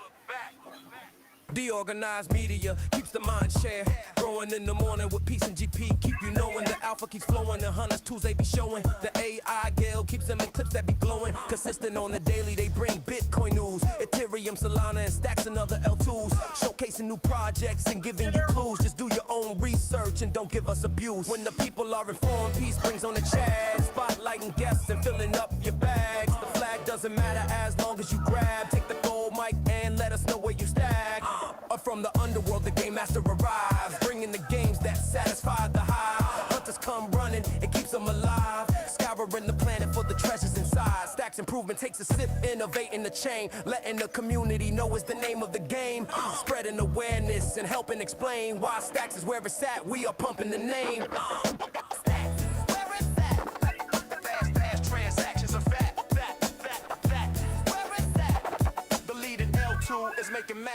DeOrganized media keeps the mind share. Growing in the morning with peace and GP. Keep you knowing the alpha keeps flowing. The hunters tools they be showing. The AI Gale keeps them in clips that be glowing. Consistent on the daily, they bring Bitcoin news. Ethereum, Solana, and stacks and other L2s. Showcasing new projects and giving you clues. Just do your own research and don't give us abuse. When the people are informed, peace brings on the chat. Spotlighting guests and filling up your bags. The flag doesn't matter as long as you grab. Take the gold mic and let us know where you stack. Up from the underworld, the game master arrives. Bringing the games that satisfy the hive. Hunters come running, it keeps them alive. Scouring the planet for the treasures inside. Stacks improvement takes a sip, innovating the chain. Letting the community know is the name of the game. Spreading awareness and helping explain why Stacks is where it's at. We are pumping the name.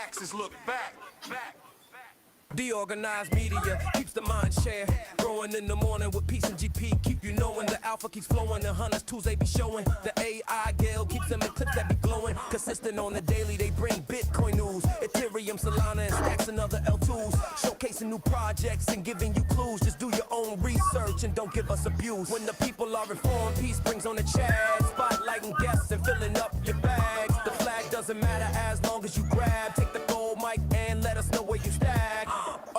maxes look back. DeOrganized media keeps the mind share growing in the morning with peace and GP. Keep you knowing the alpha keeps flowing. The hunters tools they be showing. The AI Gale keeps them in clips that be glowing. Consistent on the daily, they bring Bitcoin news, Ethereum, Solana, and stacks and other L2s. Showcasing new projects and giving you clues. Just do your own research and don't give us abuse. When the people are informed, peace brings on the chat. Spotlighting guests and filling up your bags. The flag doesn't matter as long as you grab. Take the gold mic and let us know where you stack.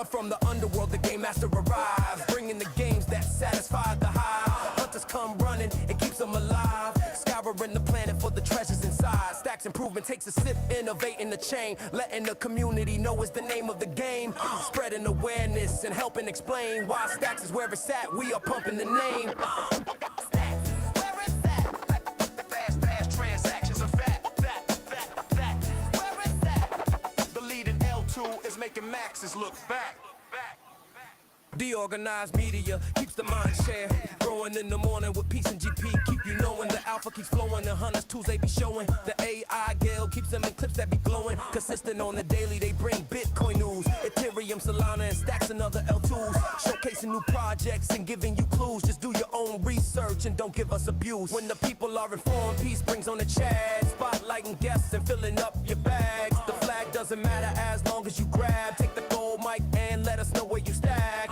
From the underworld, the game master arrives, bringing the games that satisfy the hive. Hunters come running, it keeps them alive. Scouring the planet for the treasures inside. Stacks improvement takes a sip, innovating the chain. Letting the community know is the name of the game. Spreading awareness and helping explain why Stacks is where it's at. We are pumping the name. Fast transactions are fat. Where is that? The leading L2 is making maxes look back. DeOrganized media keeps the mind share growing in the morning with peace and GP. Keep you knowing the alpha keeps flowing. The hunters tools they be showing. The AI Gale keeps them in clips that be glowing. Consistent on the daily, they bring Bitcoin news, Ethereum, Solana, and stacks and other L2s. Showcasing new projects and giving you clues. Just do your own research and don't give us abuse. When the people are informed, peace brings on the chat. Spotlighting guests and filling up your bags. The flag doesn't matter as long as you grab. Take the gold mic and let us know where you stack.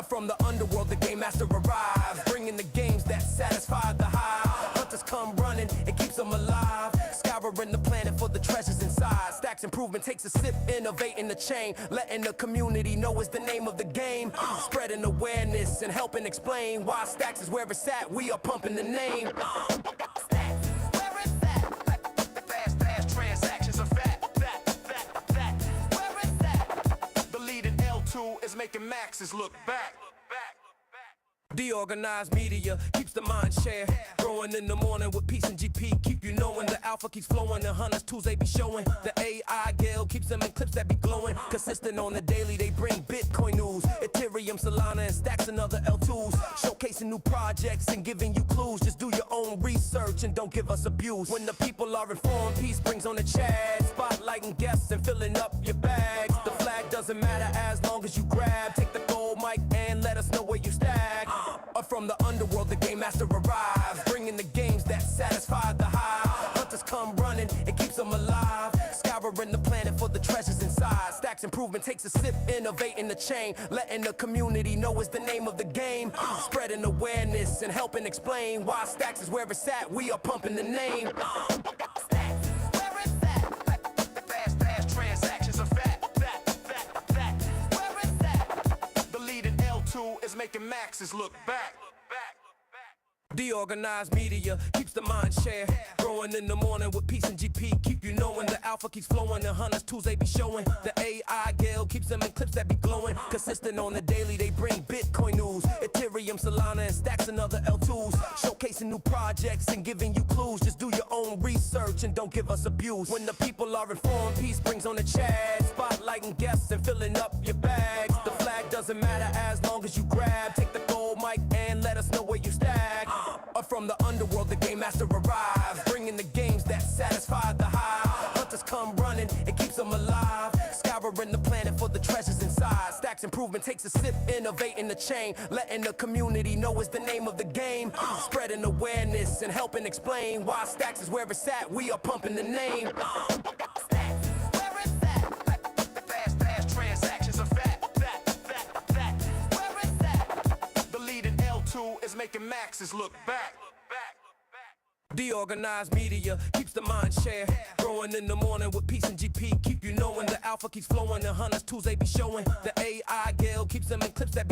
From the underworld, the game master arrives, bringing the games that satisfy the hive. Hunters come running, it keeps them alive. Scouring the planet for the treasures inside. Stacks improvement takes a sip, innovating the chain. Letting the community know is the name of the game. Spreading awareness and helping explain why Stacks is where it's at. We are pumping the name. Fast transactions are fat. Where is that? The leading L2 is making maxes look back. DeOrganized media keeps the mind share growing in the morning with peace and GP. Keep you knowing the alpha keeps flowing. The hunters tools they be showing. The AI Gale keeps them in clips that be glowing. Consistent on the daily, they bring Bitcoin news, Ethereum, Solana, and stacks and other L2s. Showcasing new projects and giving you clues. Just do your own research and don't give us abuse. When the people are informed, peace brings on the chat. Spotlighting guests and filling up your bags. The flag doesn't matter as long as you grab. Take the gold mic and let us know where you stack. From the underworld, the game master arrives, bringing the games that satisfy the hive. Hunters come running, it keeps them alive. Scouring the planet for the treasures inside. Stacks improvement takes a sip, innovating the chain. Letting the community know is the name of the game. Spreading awareness and helping explain why Stacks is where it's at. We are pumping the name. Fast transactions are fat. Where is that? The leading L2 is making maxes look back. DeOrganized media keeps the mind share growing in the morning with peace and GP. Keep you knowing the alpha keeps flowing. The hunters tools they be showing. The AI Gale keeps them in clips that be glowing. Consistent on the daily, they bring Bitcoin news, Ethereum, Solana, and stacks and other L2s. Showcasing new projects and giving you clues. Just do your own research and don't give us abuse. When the people are informed, peace brings on the chat. Spotlighting guests and filling up your bags. The flag doesn't matter as long as you grab. Take the gold mic and let us know where you stack. From the underworld, the game master arrives, bringing the games that satisfy the hive. Hunters come running, it keeps them alive. Scouring the planet for the treasures inside. Stacks improvement takes a sip, innovating the chain. Letting the community know is the name of the game. Spreading awareness and helping explain why Stacks is where it's at. We are pumping the name. Fast transactions are fat. Where is that? The leading L2 is making maxes look back. DeOrganized media keeps the mind share growing in the morning with peace and GP. Keep you knowing the alpha keeps flowing. The hunters tools they be showing. The AI Gale keeps them in clips that be